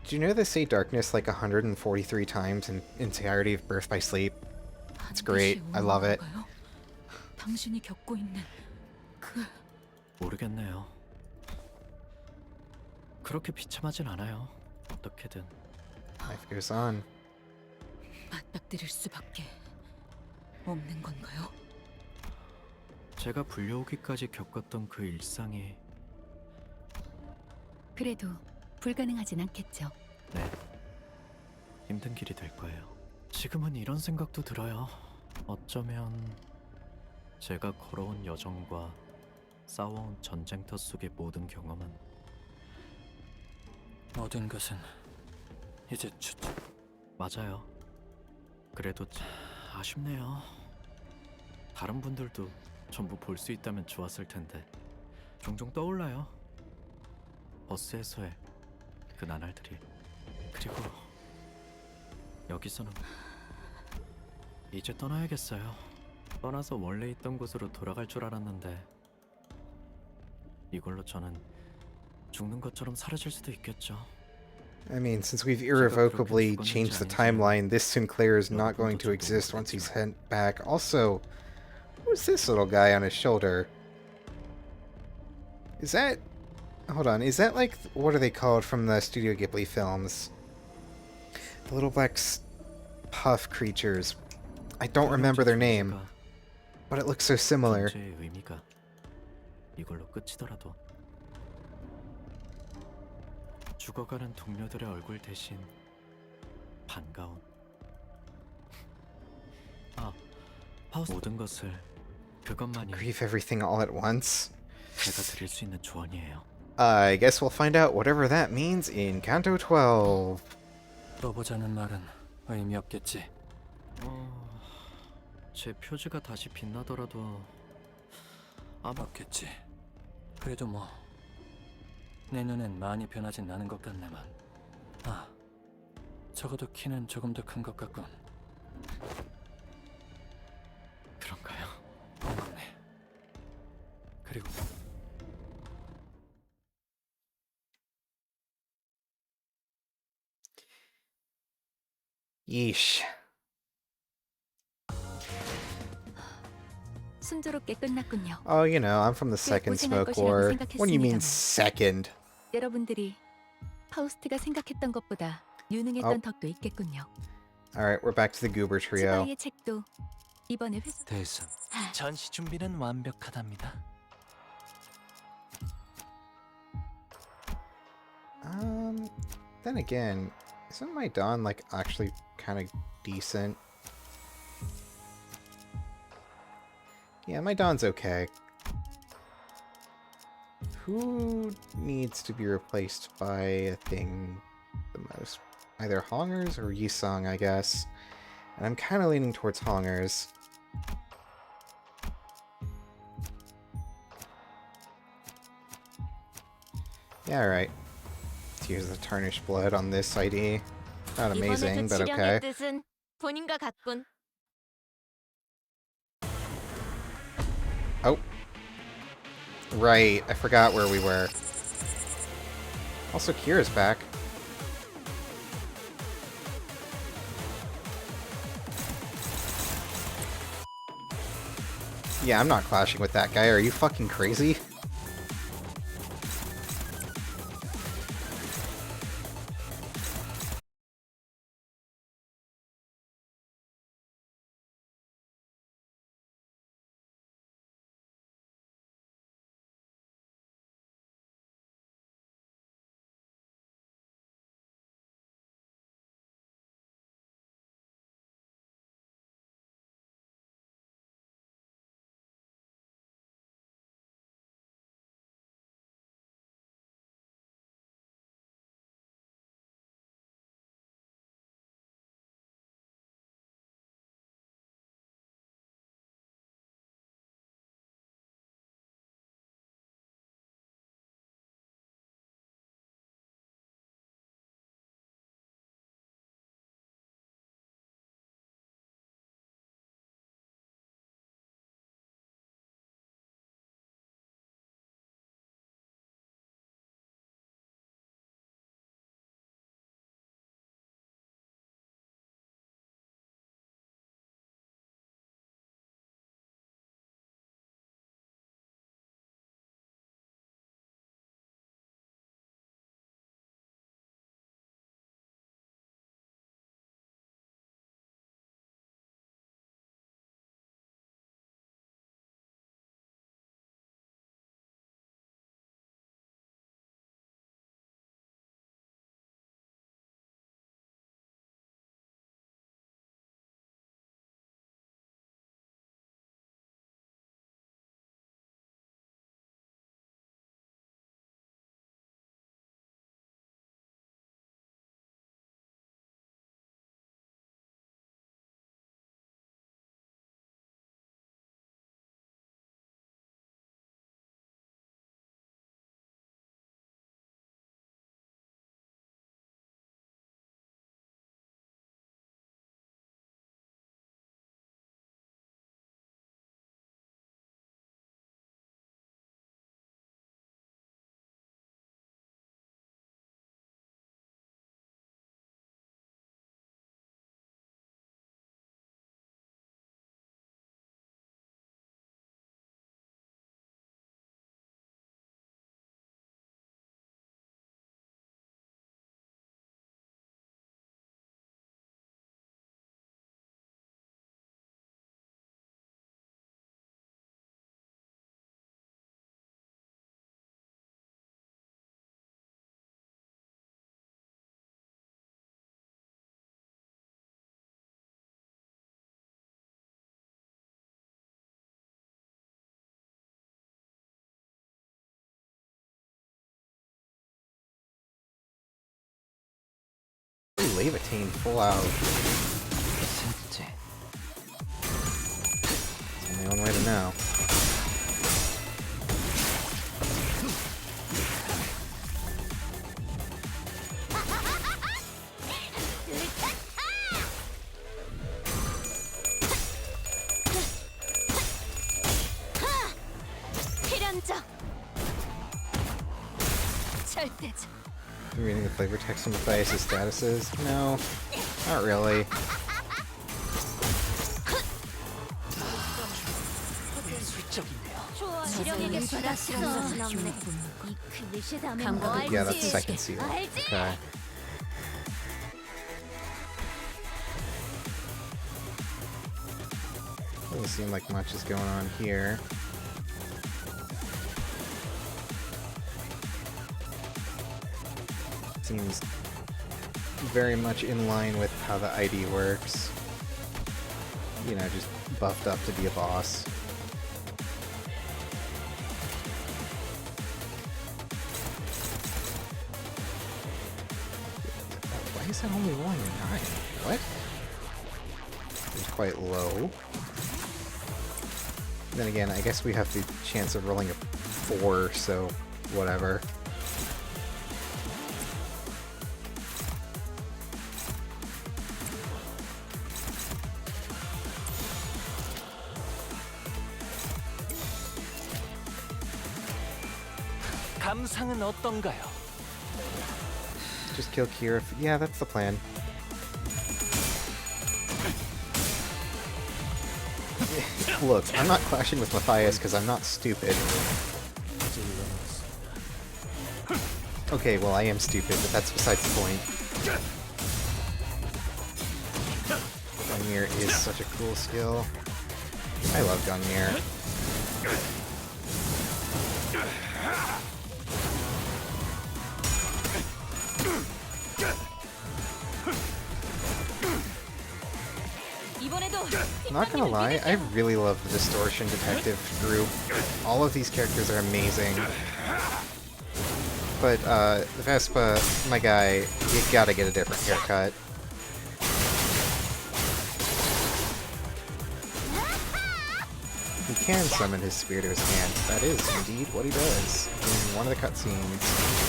Do you know they say darkness like 143 times in entirety of Birth by Sleep? It's great. I love it. 당신이 겪고 있는 그 모르겠네요. 그렇게 비참하진 않아요. 어떻게든 Life goes on. 맞닥뜨릴 수밖에 없는 건가요? 제가 불려오기까지 겪었던 그 일상이 그래도 불가능하진 않겠죠. 네, 힘든 길이 될 거예요. 지금은 이런 생각도 들어요. 어쩌면 제가 걸어온 여정과 싸워온 전쟁터 속의 모든 경험은 모든 것은 이제 맞아요. 그래도 아쉽네요. 다른 분들도 전부 볼 수 있다면 좋았을 텐데 종종 떠올라요. 버스에서의 그 나날들이. 그리고 여기서는 이제 떠나야겠어요. 떠나서 원래 있던 곳으로 돌아갈 줄 알았는데 이걸로 저는 죽는 것처럼 사라질 수도 있겠죠. I mean, since we've irrevocably changed the timeline, this Sinclair is not going to exist once he's sent back. Also, who's this little guy on his shoulder? Is that... Hold on, is that like... What are they called from the Studio Ghibli films? The little black puff creatures. I don't remember their name, but it looks so similar. 존재의 의미가 이걸로 끝이더라도 죽어가는 동료들의 얼굴 대신 반가운 파우스 모든 것을 그것만이 Grieve everything all at once? 제가 드릴 수 있는 조언이에요. I guess we'll find out whatever that means in Canto 12. 또 보자는 말은 의미 없겠지. 제 표지가 다시 빛나더라도 아마 없겠지. 그래도 뭐 내 눈엔 많이 변하진 않은 것 같네만. 적어도 키는 조금 더 큰 것 같군. 그런가요? 고맙네. 그리고 Yeesh. 순조롭게 끝났군요. Oh, you know, I'm from the second Smoke War. What do you mean second? 여러분들이 파우스트가 생각했던 것보다 유능했던 덕도 있겠군요. Alright, we're back to the Goober Trio. 치바이의 책도 이번에 회수. 대선 전시 준비는 완벽하답니다. Then again, isn't my Dawn, like, actually kind of decent? Yeah, my Dawn's okay. Who needs to be replaced by a thing the most? Either Hongers or Yisung, I guess. And I'm kind of leaning towards Hongers. Yeah, alright. Tears of Tarnished Blood on this ID. Not amazing, but okay. 뜻은 본인과 같군. Oh. Right, I forgot where we were. Also, Kira's back. Yeah, I'm not clashing with that guy. Are you fucking crazy? Ooh, Levitine full out. It's only one way to know. You reading the flavor text on the device's statuses? No, not really. Yeah, that's second seal. Okay. Doesn't seem like much is going on here. Seems very much in line with how the ID works. You know, just buffed up to be a boss. Why is that only rolling a 9? What? It's quite low. Then again, I guess we have the chance of rolling a 4, so whatever. 감상은 어떤가요? Just kill Kira. Yeah, that's the plan. Look, I'm not clashing with Matthias because I'm not stupid. Okay, well, I am stupid, but that's besides the point. Gungnir is such a cool skill. I love Gungnir. Not gonna lie, I really love the Distortion Detective group. All of these characters are amazing. But, Vespa, my guy, you gotta get a different haircut. He can summon his spear to his hand. That is indeed what he does in one of the cutscenes.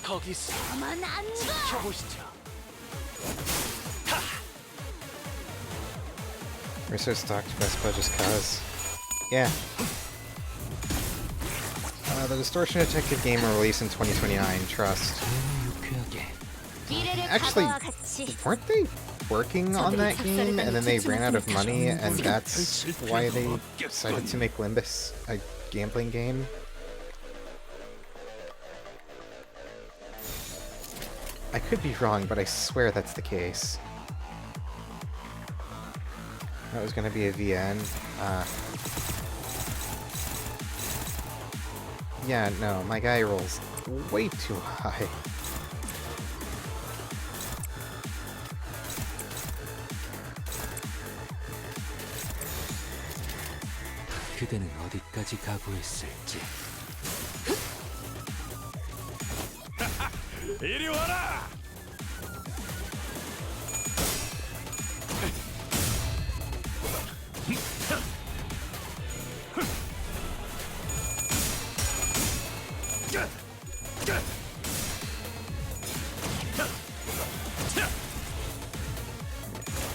거기서 지켜보시죠. We're so stocked Vespa just cause. Yeah. The Distortion Detective game will release in 2029, trust. Actually, weren't they working on that game and then they ran out of money and that's why they decided to make Limbus a gambling game? I could be wrong, but I swear that's the case. That was gonna be a VN. Yeah, no, my guy rolls way too high. 그대는 어디까지 각오했을지. 이리 와라!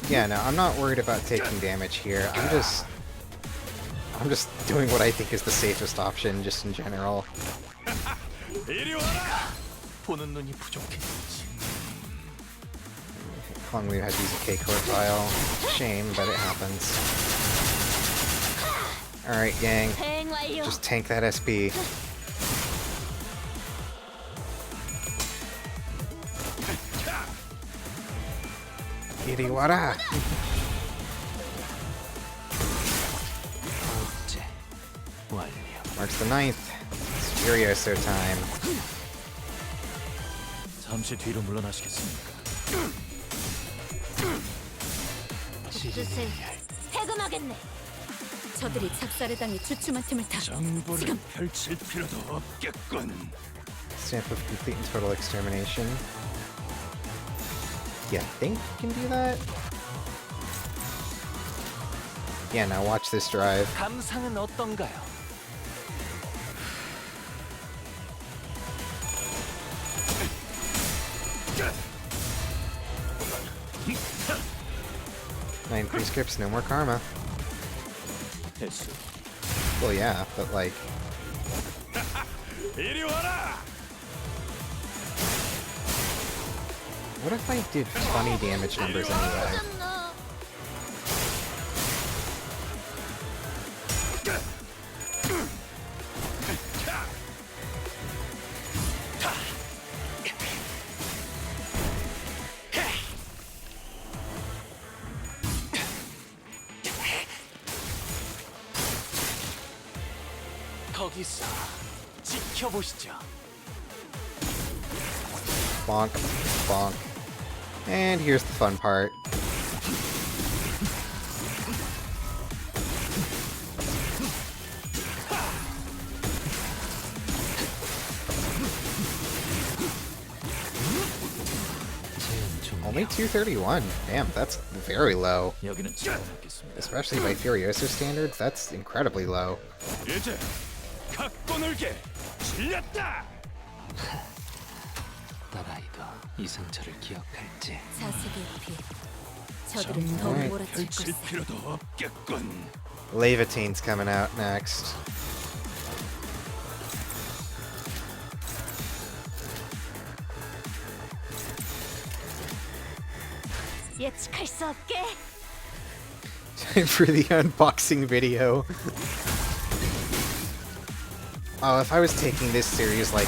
Yeah, no, I'm not worried about taking damage here. I'm just doing what I think is the safest option, just in general. 이리 와라! 보는 눈이 부족했지. Kong Liu had to use a K-Core file. Shame, but it happens. Alright, gang. Just tank that SB. Iriwara! March the 9th. It's Furioso time. 잠시 뒤로 물러나시겠습니까? 뜻을 해금하겠네. 저들이 작살에 당해 주춤한 틈을 타. 정보를 펼칠 필요도 없겠군. Stamp of complete and total extermination. Yeah, think you can do that? Yeah, now watch this drive. 감상은 어떤가요? Nine prescripts, no more karma. Well, yeah, but like... 이리 와라! What if I did funny damage numbers anyway? 거기서 지켜보시죠. Bonk, bonk. And here's the fun part. Only 231. Damn, that's very low. 여기는 제가 먹겠습니다. Especially by Furiosa standards, that's incredibly low. 이제 갖고 놀게 질렸다. 딸아이도 이 상처를 기억할지. 자식의 피. 저들을 더 Alright. 몰아칠 펼칠 걸세. 필요도 없겠군. Levitane's coming out next. 예측할 수 없게. Time for the unboxing video. Oh, if I was taking this series like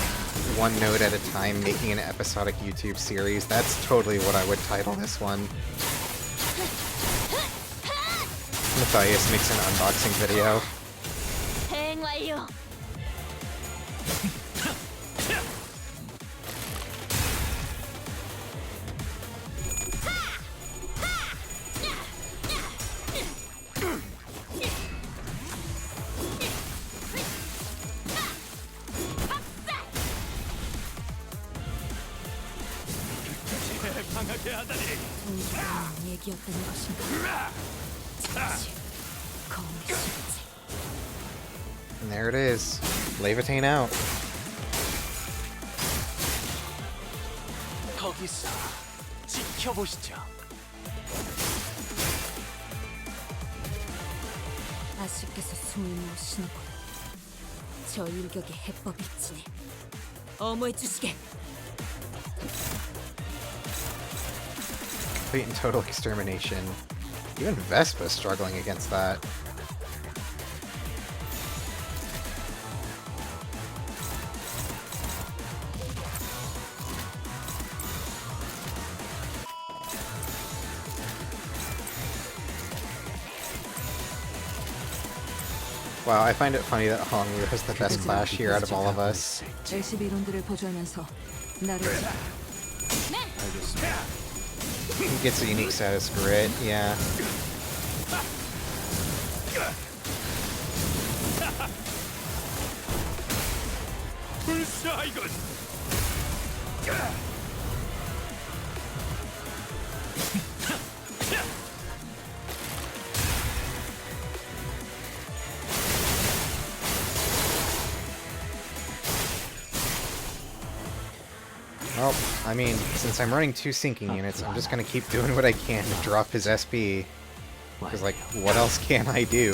one note at a time, making an episodic YouTube series, that's totally what I would title this one. Matthias makes an unboxing video. 대행 완료. 방하게 하다니. 동기는 얘기였던 것인가? 잠시 거울의 실제. And there it is. Levitane out. 거기서 지켜보시죠. 아쉽게서 숨을 못 쉬는군. 저 일격의 해법일지니 어머해 주시게. Complete and total extermination. Even Vespa's struggling against that. Wow, I find it funny that Hongwu has the best clash here out of all of us. LCB론들을 보조하면서 나를 He gets a unique status grit, yeah. 불사이군. Well, I mean, since I'm running 2 sinking units, I'm just gonna keep doing what I can to drop his SP. Because, like, what else can I do?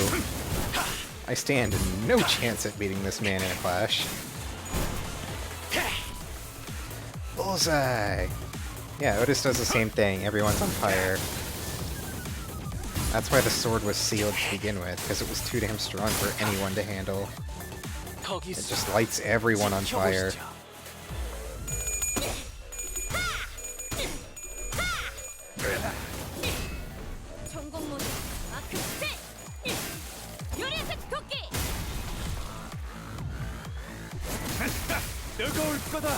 I stand no chance at beating this man in a clash. Bullseye! Yeah, Otis does the same thing. Everyone's on fire. That's why the sword was sealed to begin with, because it was too damn strong for anyone to handle. It just lights everyone on fire. 뜨거울 거다.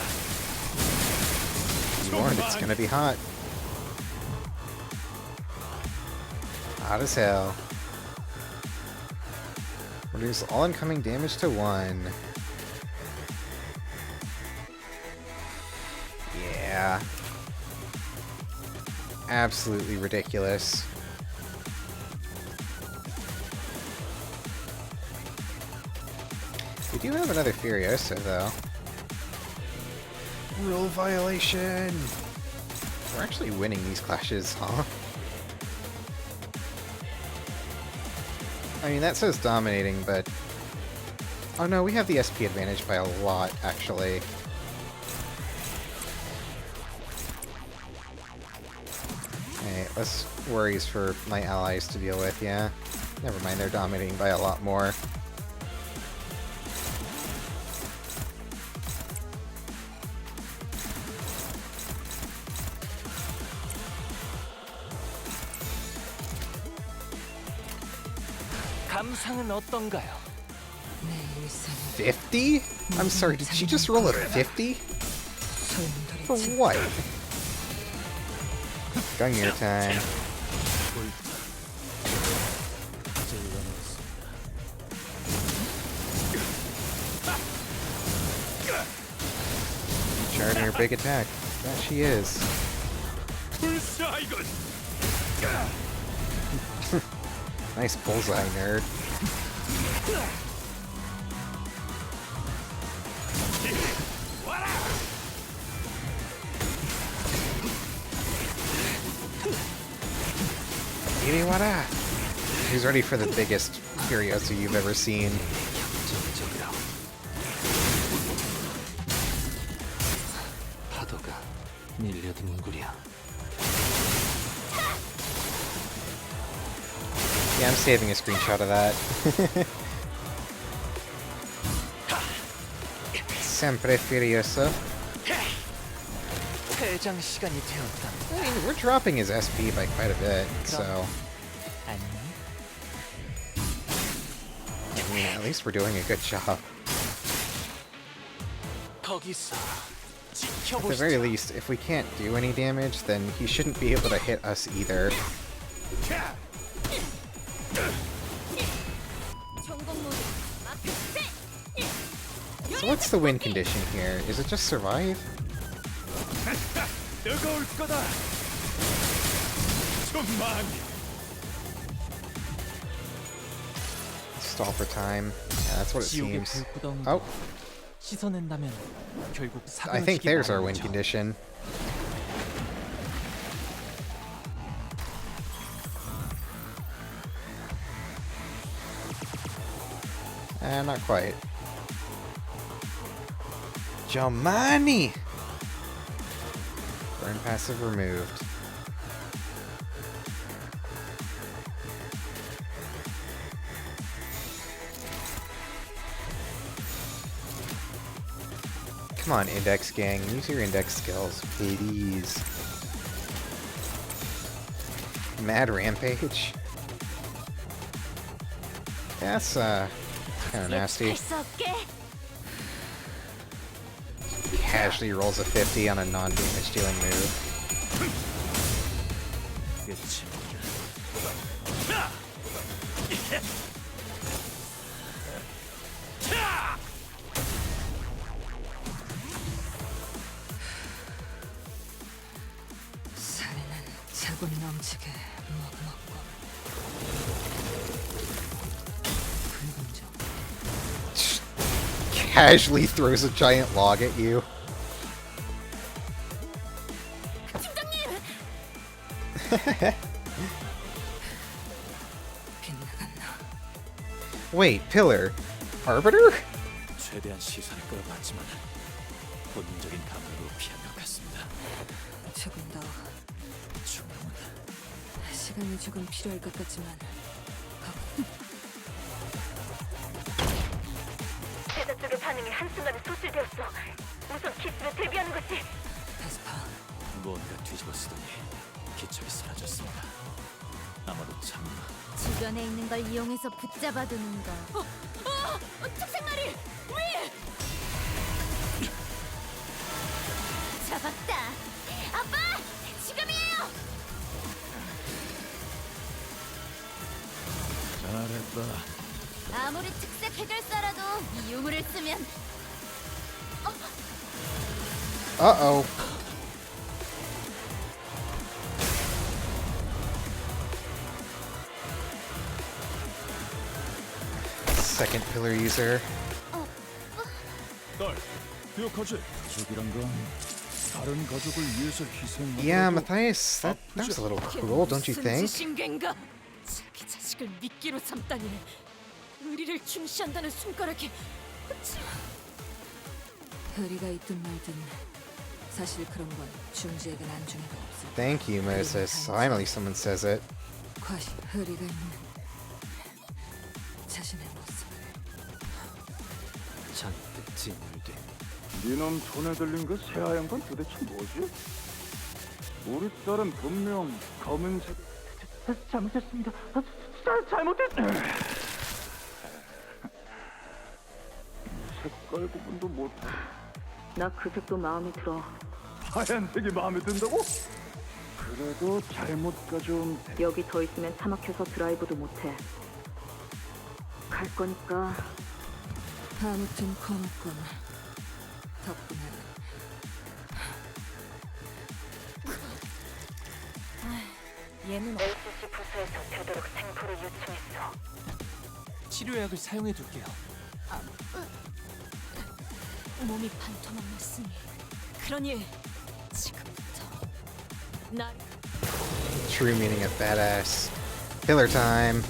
You warned, it's gonna be hot. Hot as hell. Reduce all incoming damage to 1. Yeah. Absolutely ridiculous. We do have another Furiosa, though. Rule violation! We're actually winning these clashes, huh? I mean, that says dominating, but... Oh no, we have the SP advantage by a lot, actually. Hey, less worries for my allies to deal with, yeah? Never mind, they're dominating by a lot more. 감상은 어떤가요? 50? I'm sorry, did she just roll a 50? For what? Gungnir time. Charging her big attack. That she is. 불사이건. Nice bullseye, nerd. Iriwara! He's ready for the biggest Furiosa you've ever seen. 파도가 밀려드는구려. Yeah, I'm saving a screenshot of that. Sempre Furiosa. 퇴장 시간이 되었다. I mean, we're dropping his SP by quite a bit, so... I mean, at least we're doing a good job. 거기서 At the very least, if we can't do any damage, then he shouldn't be able to hit us either. So what's the win condition here? Is it just survive? 뜨거울 거다. 좀 많이. Stall for time. Yeah, that's what it 지옥의 seems. 불구덩이도 Oh, 씻어낸다면 결국 I think 사고치기 there's our win 마련이죠. condition. Not quite. Giovanni! Burn passive removed. Come on, Index Gang. Use your Index skills, please. Mad Rampage? That's, kinda nasty. Casually rolls a 50 on a non-damage dealing move. 살인은 자군 넘치게 먹먹고 Casually throws a giant log at you. Wait, Pillar? Arbiter? 최대한 시선을 끌어봤지만 본능적인 감각으로 피한 것 같습니다. 조금 더 시간이 조금 필요할 것 같지만 제자 쪽의 반응이 한순간에 소실되었어. 우선 키스를 대비하는 것이. 무언가 뒤집어 쓰더니 기척이 사라졌습니다. 아마도 참나. 주변에 있는 걸 이용해서 붙잡아두는 거. 특생마리 위! 잡았다. 아빠, 지금이에요. 잘했다. 아무리 특색 해결사라도 이 유물을 쓰면. Uh-oh. Second pillar user. 딸, 기억하지? 가족이란 건 다른 가족을 위해서 희생하는. Yeah, Matthias, that was a little cruel, don't you think? 신갱가 자기 자식을 미끼로 삼다니. 의리를 중시한다는 손가락이. 의리가 있든 말든 사실 그런 건 중지에겐 안중에도 없어. Thank you, Moses. Finally someone says it. 과시 의리가 있는 자신의 모습을 잔뜩 짓물대. 니놈 손에 들린 그 새하얀 건 도대체 뭐지? 우리 딸은 분명 검은색. 잘못했습니다. 잘못했. 색깔 구분도 못. 나 그 색도 마음에 들어. 하얀색이 마음에 든다고? 그래도 잘못 가져온. 여기 더 있으면 차 막혀서 드라이브도 못해. 갈 거니까. 아무튼 고맙군. 덕분에 얘는 LCC 부서에서 되도록 생포를 요청했어. 치료약을 사용해 둘게요. 몸이 반토막 났으니 그러니 지금부터 날 True meaning of badass. Killer time.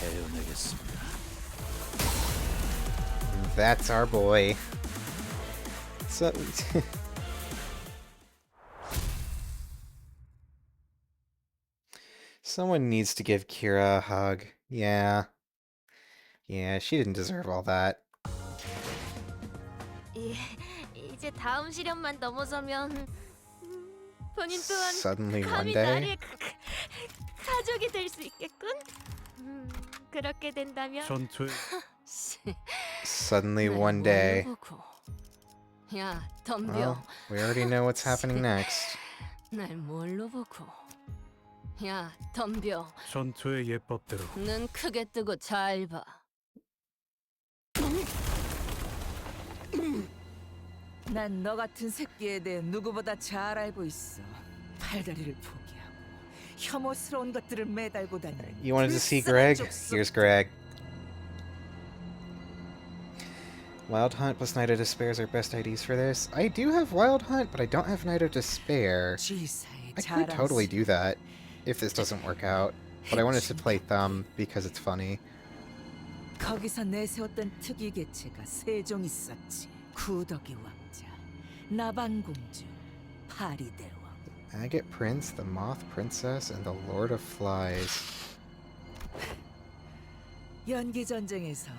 해내겠습니다. That's our boy. So someone needs to give Kira a hug. Yeah. Yeah, she didn't deserve all that. 이제 다음 시련만 넘어서면 본인 또한 Suddenly one 감히 day? 나의 가족이 될 수 있겠군. 그렇게 된다면 전투에 Suddenly one day. 야, 덤벼. Well, we already know what's happening next. 날 뭘로 보고? 야, 덤벼. 전투의 예법대로. 눈 크게 뜨고 잘 봐. 난 너 같은 새끼에 대해 누구보다 잘 알고 있어. 팔다리를 포기하고 혐오스러운 것들을 매달고 다니는 You wanted to see 불쌍한 Greg? 족속. Here's Greg. Wild Hunt plus Night of Despair is our best IDs for this. I do have Wild Hunt, but I don't have Night of Despair. I could totally do that if this doesn't work out. But I wanted to play Thumb because it's funny. 거기서 내세웠던 특이 개체가 세 종 있었지. 구더기 왕자, 나반공주, 파리대왕. Agate Prince, the Moth Princess, and the Lord of Flies. 연기 전쟁에서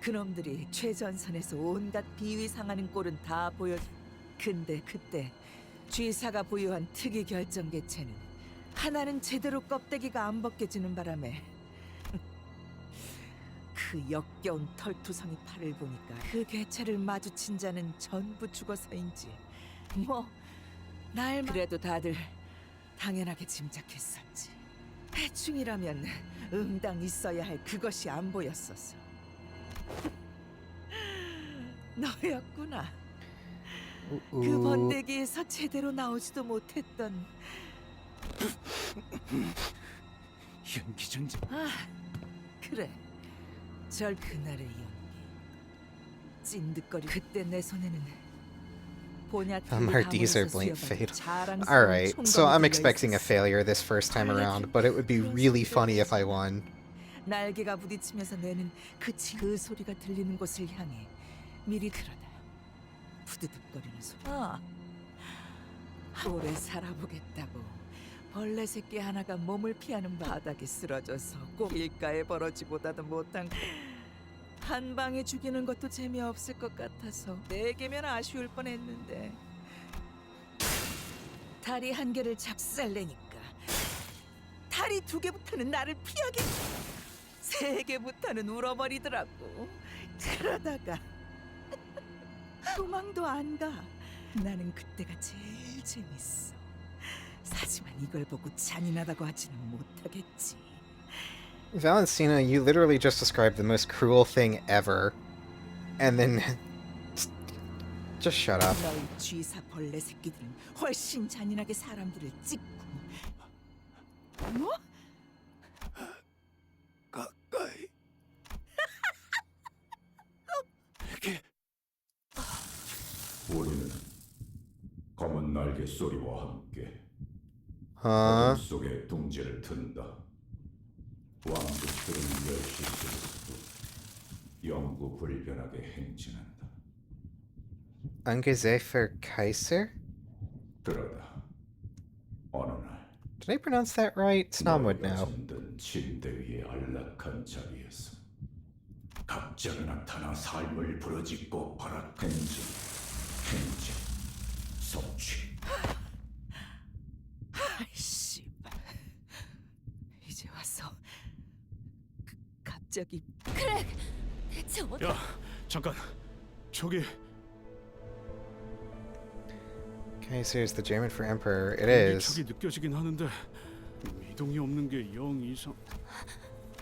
그놈들이 최전선에서 온갖 비위상하는 꼴은 다 보여. 근데 그때 쥐사가 보유한 특이 결정 개체는 하나는 제대로 껍데기가 안 벗겨지는 바람에 그 역겨운 털투성이 팔을 보니까 그 개체를 마주친 자는 전부 죽어서인지 뭐 날 그래도 다들 당연하게 짐작했었지. 대충이라면 응당 있어야 할 그것이 안 보였었어. 너였구나. 그 번데기에서 제대로 나오지도 못했던 연기 전쟁. 아, 그래. 절 그날의 연기. 찐득거리. 그때 내 손에는 Our Ds are blank fatal. Alright, so I'm expecting a failure this first time around, but it would be really funny if I won. 날개가 부딪히면서 내는 그 소리가 들리는 곳을 향해 미리 들어다. 부드득거리는 소리. 오래 살아보겠다고 벌레 새끼 하나가 몸을 피하는 바닥에 쓰러져서 꼭 일가에 벌어지보다도 못한 한 방에 죽이는 것도 재미없을 것 같아서 4개면 아쉬울 뻔했는데 다리 1개를 작살내니까 다리 2개부터는 나를 피하게 3개부터는 울어버리더라고. 그러다가 도망도 안 가. 나는 그때가 제일 재밌어. 하지만 이걸 보고 잔인하다고 하지는 못하겠지. Valentina, you literally just described the most cruel thing ever. And then... just shut up. 너희 쥐사 벌레 새끼들은 훨씬 잔인하게 사람들을 찍고 뭐? 가까이. 우리는 검은 날개 소리와 함께 Huh? 어둠 속에 둥지를 튼다. 왕국들은 멸시 속에서도 영구 불변하게 행진한다. Angezefer Kaiser? 그러다 어느 날 Did I pronounce that right? Snom would know. 잠든 침대 위의 안락한 자리에서 갑자기 나타나 삶을 부러짓고 바라 행진, 성취. 아이씨, 이제 와서 갑자기 그래, 대체 야, 잠깐. 저기 Kaiser is the German for emperor. It is. 적이 느껴지긴 하는데 기동이 없는 게 영 이상.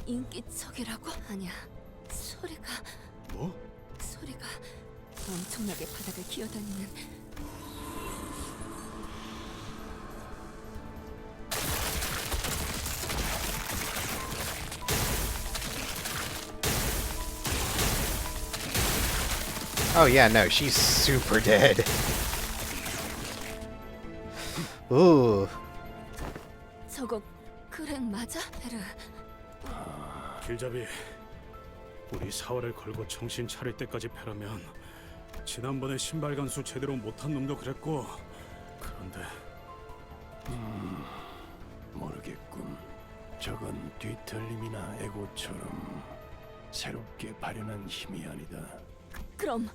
인기척이라고? 아니야. 소리가 뭐? 소리가 엄청나게 바닥을 기어다니는. Oh yeah, no, she's super dead. Ooh. 저거 그랭 맞아? 베르. 길잡이, 우리 사활을 걸고 정신 차릴 때까지 패라면 지난번에 신발 간수 제대로 못한 놈도 그랬고. 그런데 모르겠군. 저건 뒤틀림이나 에고처럼 새롭게 발현한 힘이 아니다. 그럼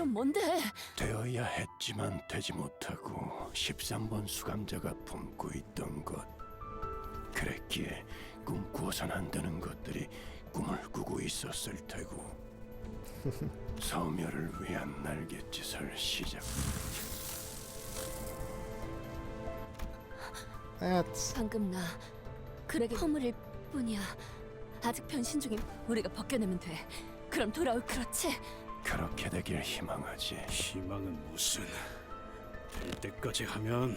뭔데? 되어야 했지만 되지 못하고 13번 수감자가 품고 있던 것. 그랬기에 꿈꾸어선 안 되는 것들이 꿈을 꾸고 있었을 테고. 소멸을 위한 날갯짓을 시작. 방금 나 그렉의 허물일 뿐이야. 아직 변신 중인 우리가 벗겨내면 돼. 그럼 돌아올. 그렇지? 그렇게 되길 희망하지. 희망은 무슨. 될 때까지 하면.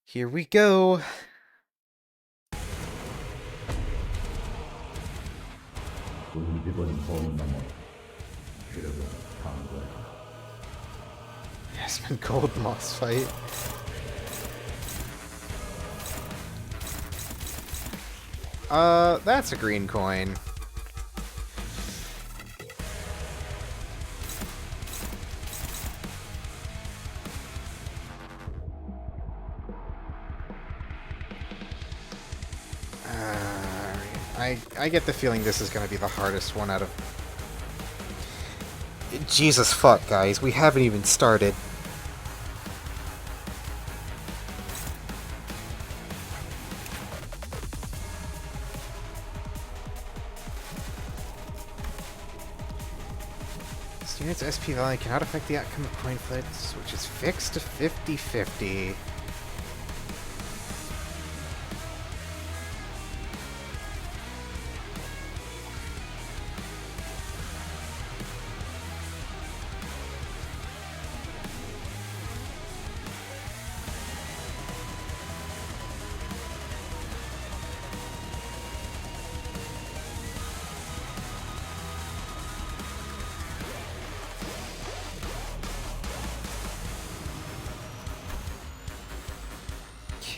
Here we go. Yasmin Gold Moss fight. That's a green coin. I get the feeling this is going to be the hardest one out of... Jesus fuck, guys. We haven't even started. This unit's SP value cannot affect the outcome of coin flips, which is fixed to 50-50.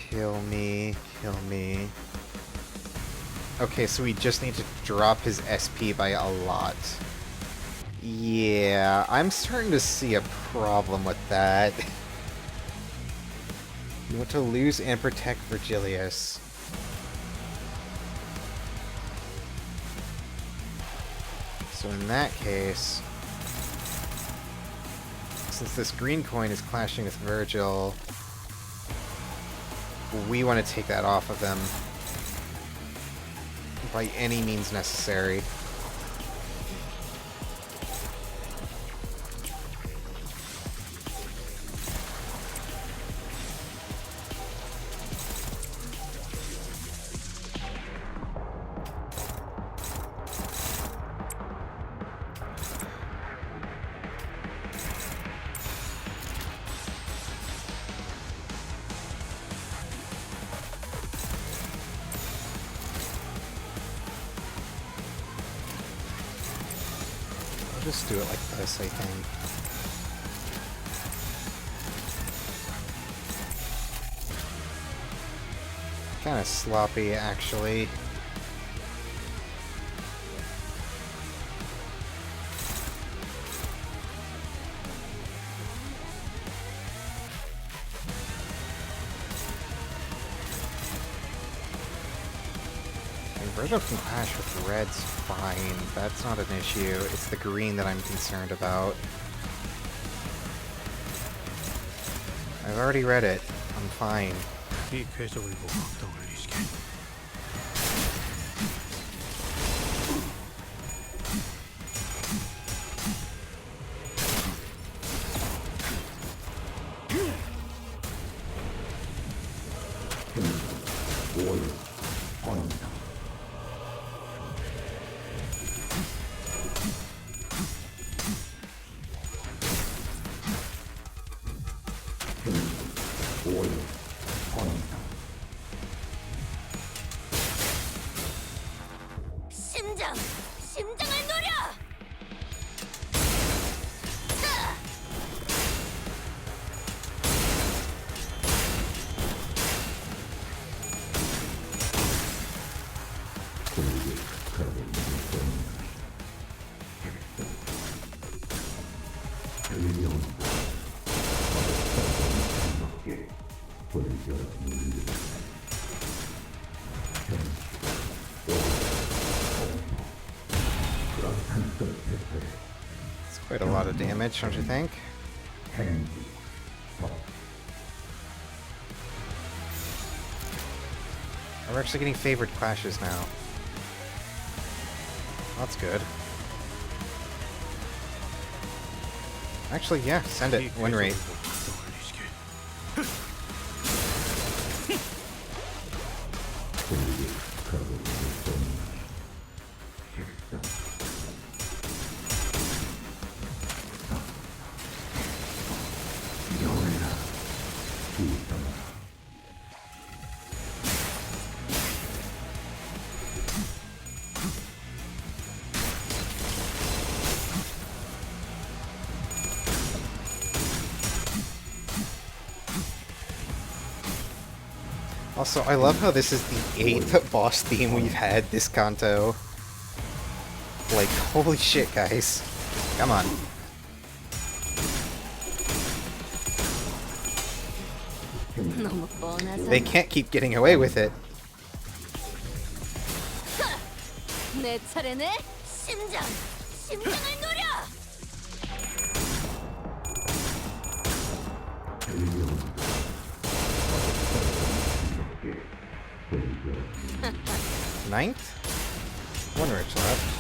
Kill me, kill me. Okay, so we just need to drop his SP by a lot. Yeah, I'm starting to see a problem with that. You want to lose and protect Virgilius. So in that case, since this green coin is clashing with Virgil, we want to take that off of them by any means necessary. Just do it like this, I think. Kind of sloppy, actually. Virgil can clash with red's fine. That's not an issue. It's the green that I'm concerned about. I've already read it. I'm fine. It's quite a lot of damage, don't you think? We're actually getting favored clashes now. That's good. Actually, yeah, send it. Win rate. Also, I love how this is the 8th boss theme we've had this Canto. Like, holy shit, guys. Come on. They can't keep getting away with it. 내 차례네. 심장을 노려. Ninth? One rich left.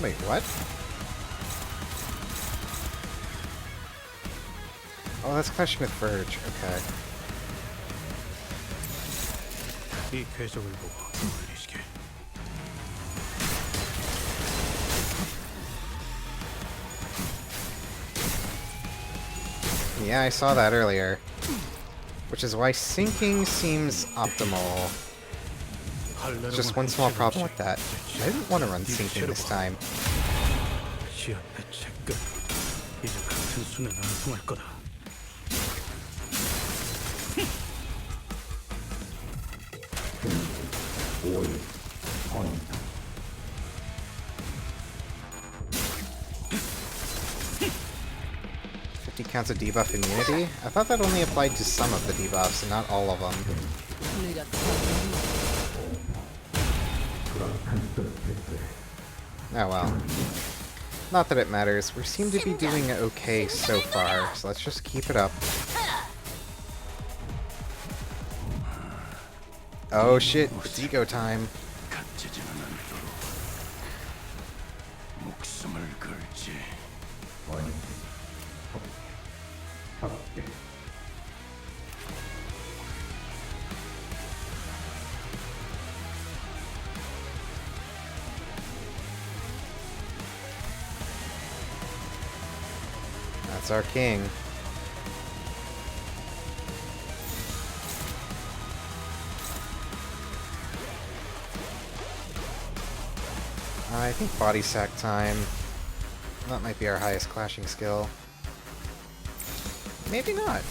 Wait, what? Oh, that's clashing with Verge. Okay. 이 궤적을 보고 올리시게. Yeah, I saw that earlier. Which is why sinking seems optimal. There's just one small problem with that. I didn't want to run sinking this time. 시합의 채끝. 이제 같은 수는 안 통할 거다. Counts a debuff immunity? I thought that only applied to some of the debuffs and not all of them. Oh well. Not that it matters. We seem to be doing okay so far, so let's just keep it up. Oh shit, it's ego time. That's our king. I think body sack time. That might be our highest clashing skill. Maybe not.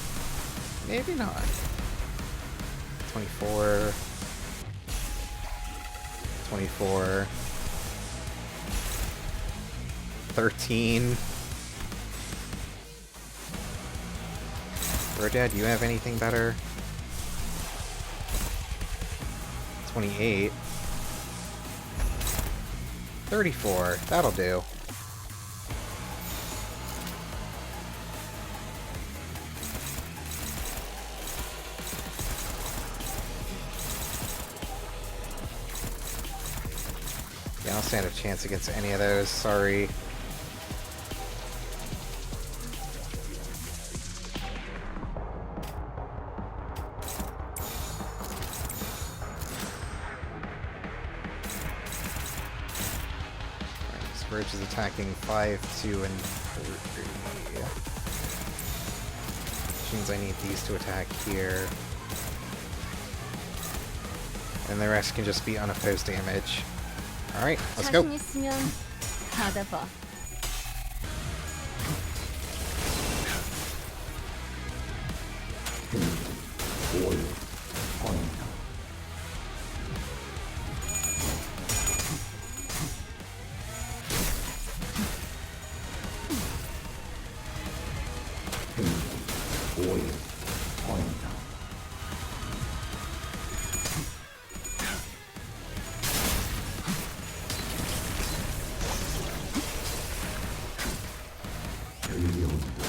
Maybe not. 24. 24. 13. Dad, do you have anything better? 28. 34. That'll do. Yeah, I don't stand a chance against any of those. Sorry. Verge is attacking 5, 2, and 3. Which means I need these to attack here. And the rest can just be unopposed damage. Alright, let's go. 자신 있으면 받아봐.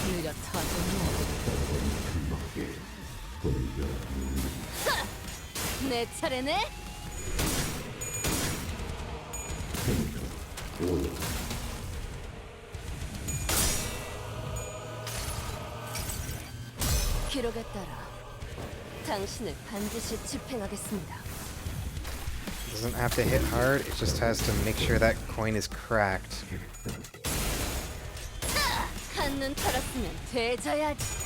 느려 터졌네. 내 차례네. 기록에 따라 당신을 반드시 집행하겠습니다. Doesn't have to hit hard, it just has to make sure that coin is cracked. 한눈 팔았으면 되져야지.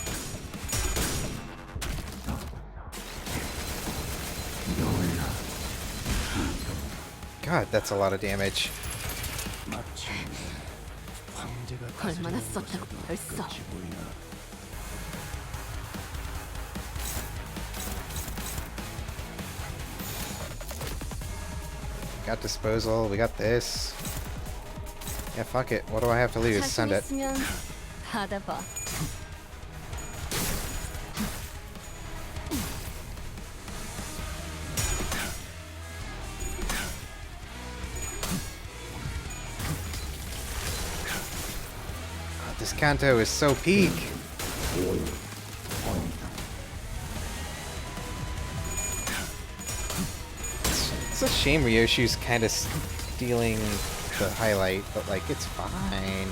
God, that's a lot of damage. 얼마나 썼다고 벌써. Got disposal, we got this. Yeah, fuck it. What do I have to lose? Send it. 자신 있으면 받아봐. God, this Canto is so peak. It's a shame Ryoshu's kind of stealing the highlight, but like, it's fine.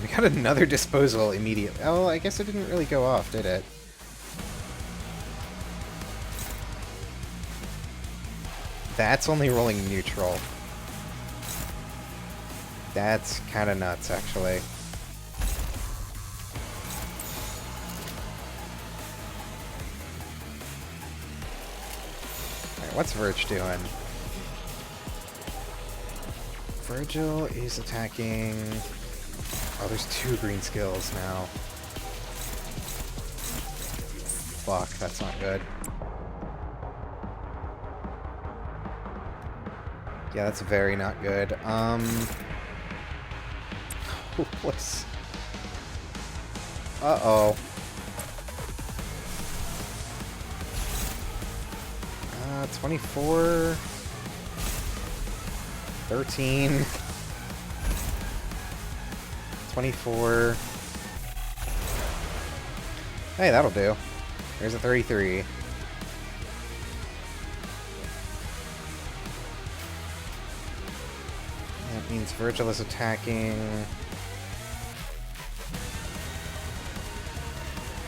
We got another disposal immediately. Oh, I guess it didn't really go off, did it? That's only rolling neutral. That's kind of nuts, actually. Alright, what's Verge doing? Virgil is attacking... Oh, there's 2 green skills now. Fuck, that's not good. Yeah, that's very not good. What's... Uh-oh. 24... 13... 24... Hey, that'll do. There's a 33. That means Virgil is attacking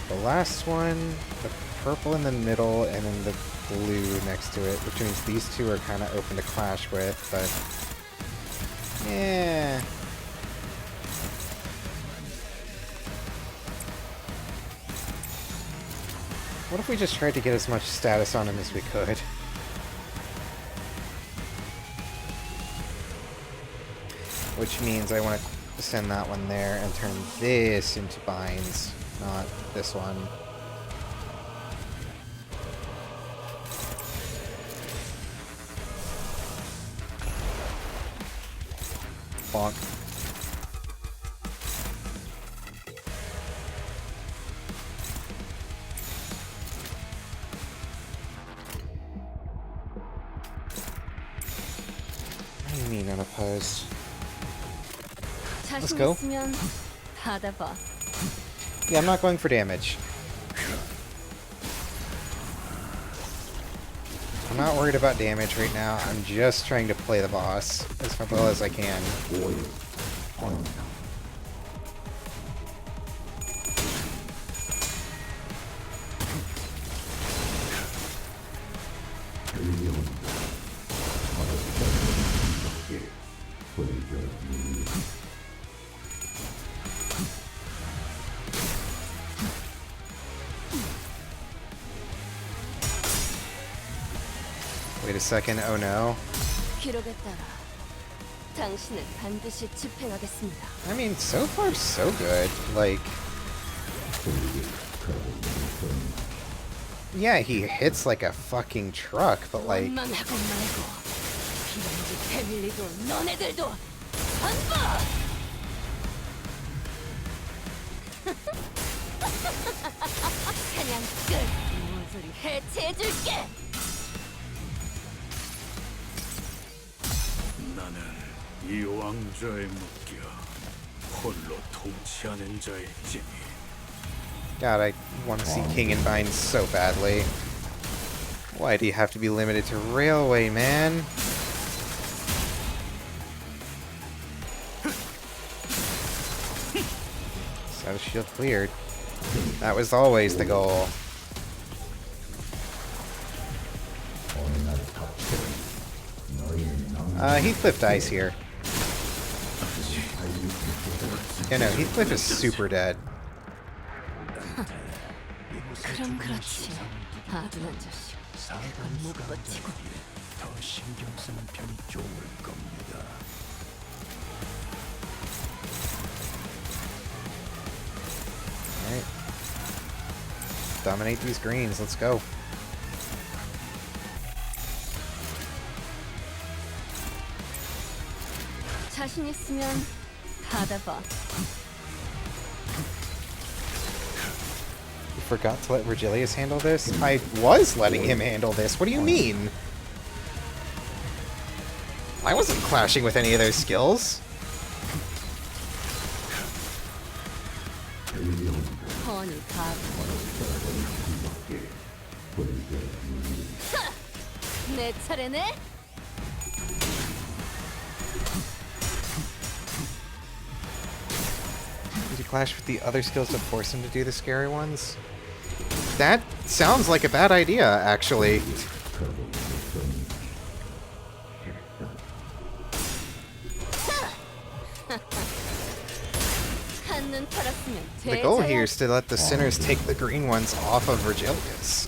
the last one, the purple in the middle, and then the blue next to it, which means these two are kind of open to clash with, but yeah. What if we just tried to get as much status on him as we could? Which means I want to send that one there and turn this into binds, not this one. Bonk. What do you mean unopposed? Let's go. 있으면 받아봐. Yeah, I'm not going for damage. I'm not worried about damage right now. I'm just trying to play the boss as well as I can. Wait a second, oh no. 기록에 따라 당신을 반드시 집행하겠습니다. I mean, so far so good. Like, yeah, he hits like a fucking truck, but like, 원만하고 말고 비행기 패밀리도 너네들도 전부 사냥 끝 모조리 해체해줄게. 나는 이 왕좌에 묶여 홀로 통치하는 자일지니. God, I want to see King and Bind so badly. Why do you have to be limited to Railway, man? Status shield cleared. That was always the goal. Heathcliff dies here. Yeah, no, Heathcliff is super dead. 그럼 그렇지. 아둔한 자식. 이건 못 버티고. 더 신경 쓰는 편이 좋을 겁니다. Alright. Dominate these greens, let's go. 자신 있으면 받아봐. You forgot to let Virgilius handle this? I was letting him handle this. What do you mean? I wasn't clashing with any of those skills. 허니 가고. 내 차례네. Did you clash with the other skills to force him to do the scary ones? That sounds like a bad idea, actually. The goal here is to let the sinners take the green ones off of Virgilius,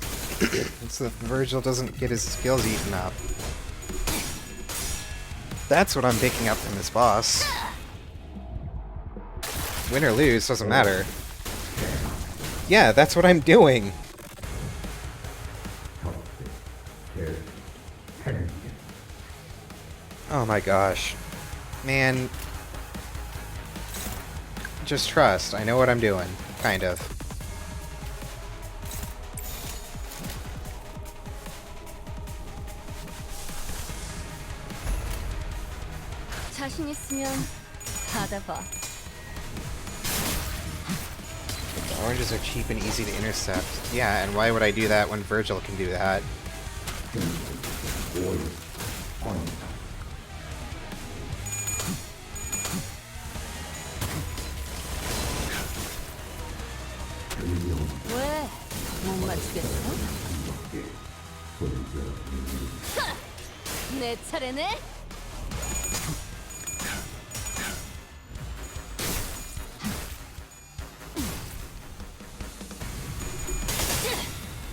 so that Virgil doesn't get his skills eaten up. That's what I'm picking up from this boss. Win or lose, doesn't matter. Yeah, that's what I'm doing. Oh my gosh. Man. Just trust. I know what I'm doing. Kind of. 자신 있으면 받아봐. The oranges are cheap and easy to intercept. Yeah, and why would I do that when Virgil can do that? 왜? 못 맞추겠어? 내 차례네?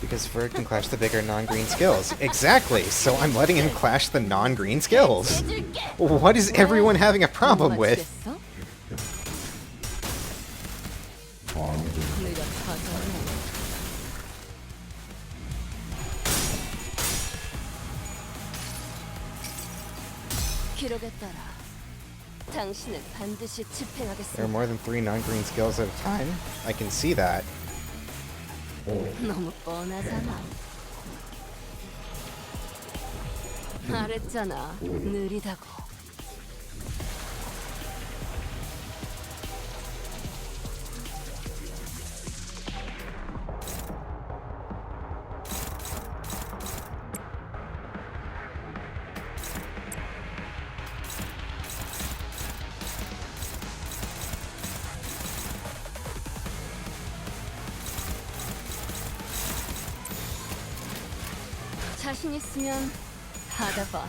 Because Verd can clash the bigger non-green skills. Exactly, so I'm letting him clash the non-green skills. What is everyone having a problem with? 기록에 따라 당신을 반드시 There are 집행하겠습니다. more than 3 non-green skills at a time. I can see that. 너무 뻔하잖아. 말했잖아. 느리다고. 자신 있으면 받아봐.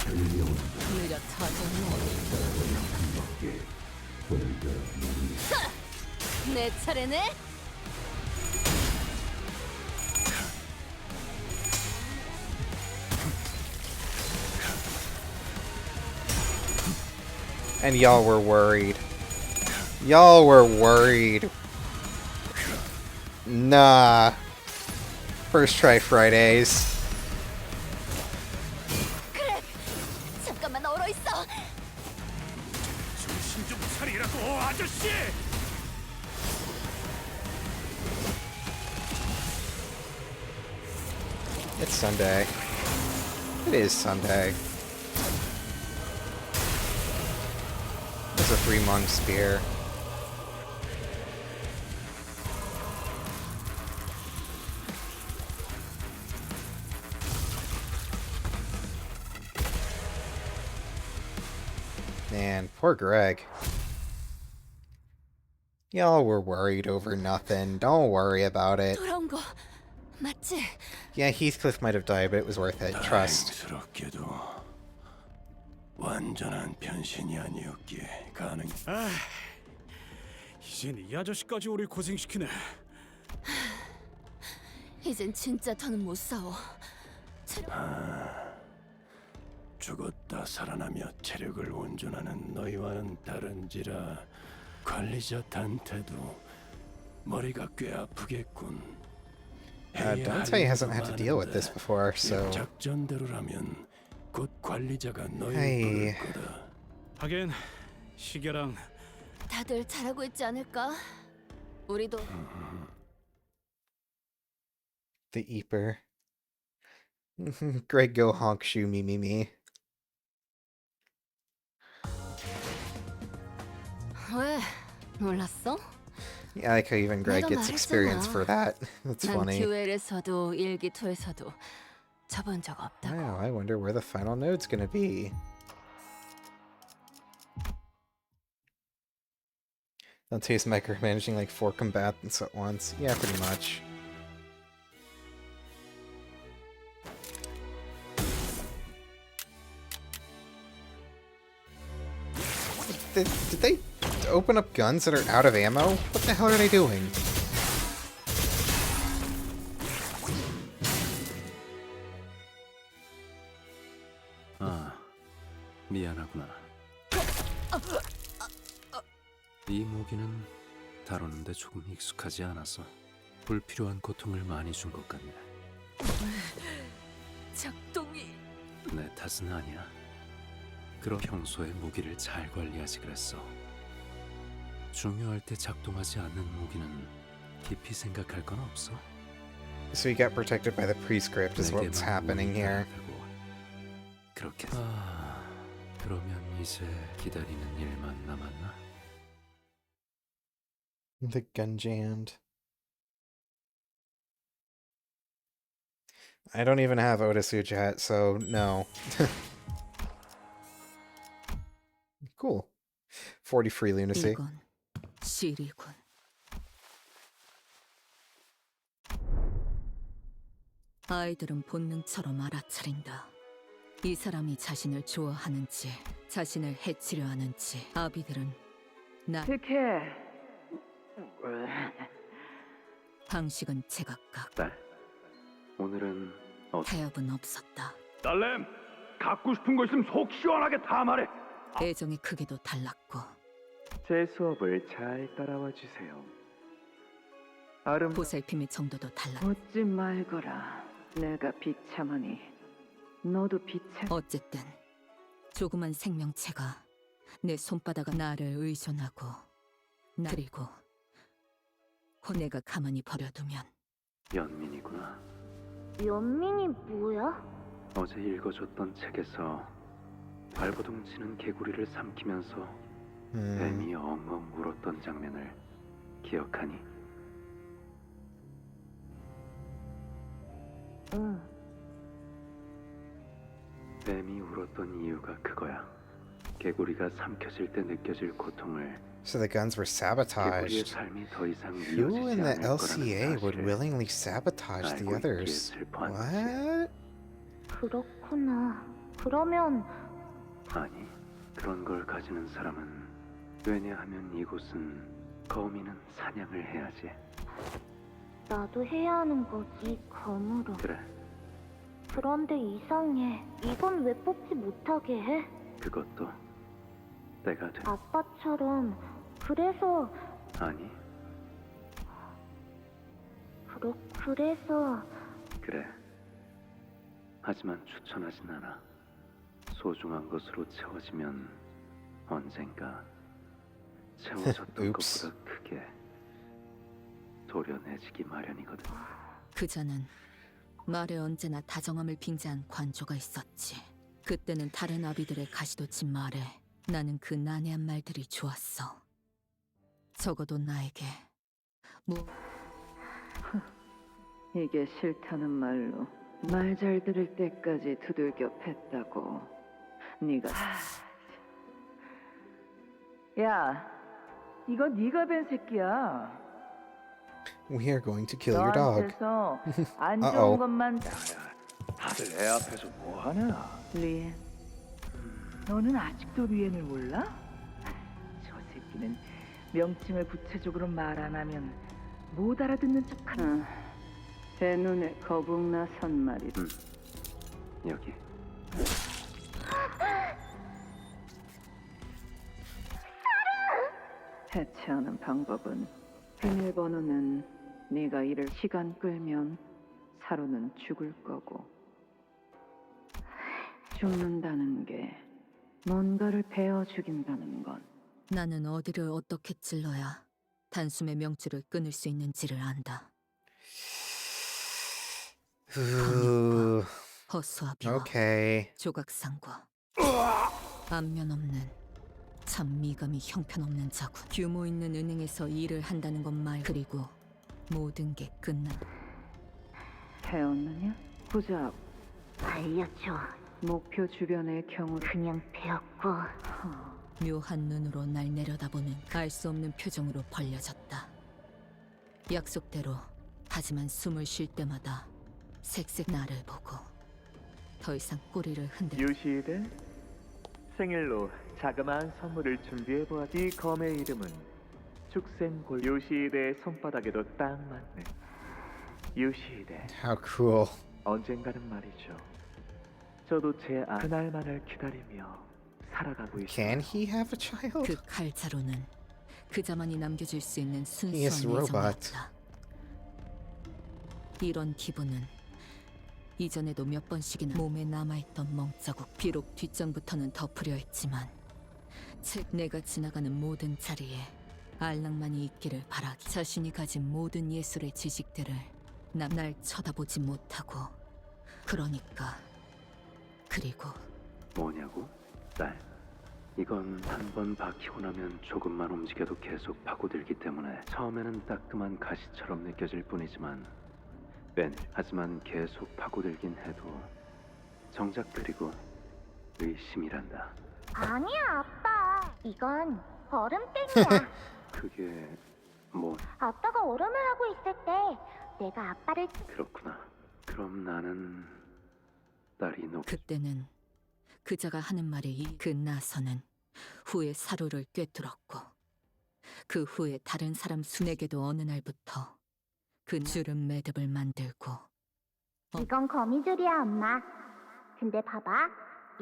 느려 터졌네. 내 차례네. And y'all were worried. Y'all were worried. Nah. First try Fridays. 그래. 잠깐만 얼어 있어. 정신 좀 차리라고, 아저씨! It's Sunday. It is Sunday. There's a 3-month spear. Man, poor Greg. Y'all were worried over nothing. Don't worry about it. 돌아온 거 맞지? Yeah, Heathcliff might have died, but it was worth it. Trust. 다행스럽게도 완전한 변신이 아니었기에 가능. 아, 이젠 이 아저씨까지 우리 고생시키네. 이젠 진짜 더는 못 싸워. 죽었다 살아나며 체력을 온전하는 너희와는 다른지라 관리자 단테도 머리가 꽤 아프겠군. Dante hasn't had to deal with this before, so... 작전대로라면 곧 관리자가 너희를 Hey. 부를 거다. 하긴 시계랑 다들 잘하고 있지 않을까? 우리도 The Eeper. Greg go honk shoe me me me. 왜? 몰랐어? Yeah, I like how even Greg 내가 gets experience 말했잖아. for that. That's 난 funny. 듀엘에서도 일기토에서도 접은 적 없다고. Wow, I wonder where the final node's gonna be. Dante's micromanaging like 4 combatants at once. Yeah, pretty much. Did they open up guns that are out of ammo? What the hell are they doing? 아, 미안하구나. 이 무기는 다루는데 조금 익숙하지 않아서 불필요한 고통을 많이 준 것 같네. 작동이 내 탓은 아니야. 그럼 평소에 무기를 잘 관리하지 그랬어. 중요할 때 작동하지 않는 무기는 깊이 생각할 건 없어. So you got protected by the prescript is what's happening here. 그렇게. 아, 그러면 이제 기다리는 일만 남았나? The gun jammed. I don't even have Otis Ujat, so no. Cool. 40 free lunacy. 이건 실이군. 아이들은 본능처럼 알아차린다. 이 사람이 자신을 좋아하는지, 자신을 해치려 하는지. 아비들은 나 방식은 제각각. 딸, 오늘은 타협은 없었다. 딸램, 갖고 싶은 거 있으면 속 시원하게 다 말해. 애정의 크기도 달랐고 제 수업을 잘 따라와 주세요. 보살핌의 정도도 달랐고. 웃지 말거라. 내가 비참하니 너도 비참. 어쨌든 조그만 생명체가 내 손바닥 나를 의존하고 그리고 내가 가만히 버려두면. 연민이구나. 연민이 뭐야? 어제 읽어줬던 책에서 발버둥 치는 개구리를 삼키면서 뱀이 엉엉 울었던 장면을 기억하니? 응. 뱀이 울었던 이유가 그거야. 개구리가 삼켜질 때 느껴질 고통을 So the guns were 개구리의 sabotaged. 삶이 더 이상 Who in 이어지지 the 않을 거라는 LCA would 사실을 willingly sabotage the 알고 있기에 others? 슬퍼한 What? 그렇구나. 그러면 아니, 그런 걸 가지는 사람은 왜냐하면 이곳은 거미는 사냥을 해야지. 나도 해야 하는 거지, 검으로. 그래, 그런데 이상해. 이건 왜 뽑지 못하게 해? 그것도 때가 돼. 아빠처럼. 그래서 아니, 그래서 그래. 하지만 추천하진 않아. 소중한 것으로 채워지면 언젠가 채워졌던 Oops. 것보다 크게 도려내지기 마련이거든. 그자는 말에 언제나 다정함을 빙자한 관조가 있었지. 그때는 다른 아비들의 가시돋친 말에 나는 그 난해한 말들이 좋았어. 적어도 나에게 이게 싫다는 말로 말 잘 들을 때까지 두들겨 팼다고. 네가 야, 이거 네가 뵌 새끼야. We are going to kill your dog. 너한테서 안 Uh-oh. 좋은 것만. 다들 애 앞에서 뭐 하냐? 리엔, 너는 아직도 리엔을 몰라? 저 새끼는 명칭을 구체적으로 말 안 하면 못 알아듣는 척하는. 제 눈에 거북나선 말이다. 여기. 해체하는 방법은 비밀번호는 네가 이를 시간 끌면 사로는 죽을 거고, 죽는다는 게 뭔가를 베어 죽인다는 건 나는 어디를 어떻게 찔러야 단숨에 명줄을 끊을 수 있는지를 안다. Ooh. 허수아비와 Okay. 조각상과 안면 없는 참 미감이 형편없는 자군. 규모 있는 은행에서 일을 한다는 것 말, 그리고 모든 게 끝난. 배웠느냐? 보자. 알려줘. 목표 주변의 경우 그냥 배웠고. 묘한 눈으로 날 내려다보는 알 수 없는 표정으로 벌려졌다. 약속대로, 하지만 숨을 쉴 때마다 색색 나를 보고 더 이상 꼬리를 흔들. 유시대, 생일로 자그마한 선물을 준비해보았지. 이 검의 이름은 축생골. 유시대의 손바닥에도 딱 맞네. 유시대. How cool. 언젠가는 말이죠. 저도 제 그날만을 기다리며 살아가고 있어요. Can he have a child? 그 칼자루는 그자만이 남겨줄 수 있는 He is 순수한 robot. 애정이었다. 이런 기분은 이전에도 몇 번씩이나 몸에 남아있던 멍자국. 비록 뒷장부터는 덮으려 했지만 내가 지나가는 모든 자리에 알랑만이 있기를 바라기. 자신이 가진 모든 예술의 지식들을 날 쳐다보지 못하고. 그리고 뭐냐고? 딸. 이건 한 번 박히고 나면 조금만 움직여도 계속 파고들기 때문에 처음에는 따끔한 가시처럼 느껴질 뿐이지만 하지만 계속 파고들긴 해도 정작 그리고 의심이란다. 아니야, 아빠. 이건 얼음땡이야. 그게 뭐? 아빠가 얼음을 하고 있을 때 내가 아빠를. 그렇구나. 그럼 나는 딸이 그때는 그자가 하는 말에 그 나서는 후에 사료를 꿰뚫었고, 그 후에 다른 사람 순에게도 어느 날부터 그 주름 매듭을 만들고. 이건 거미줄이야, 엄마. 근데 봐봐.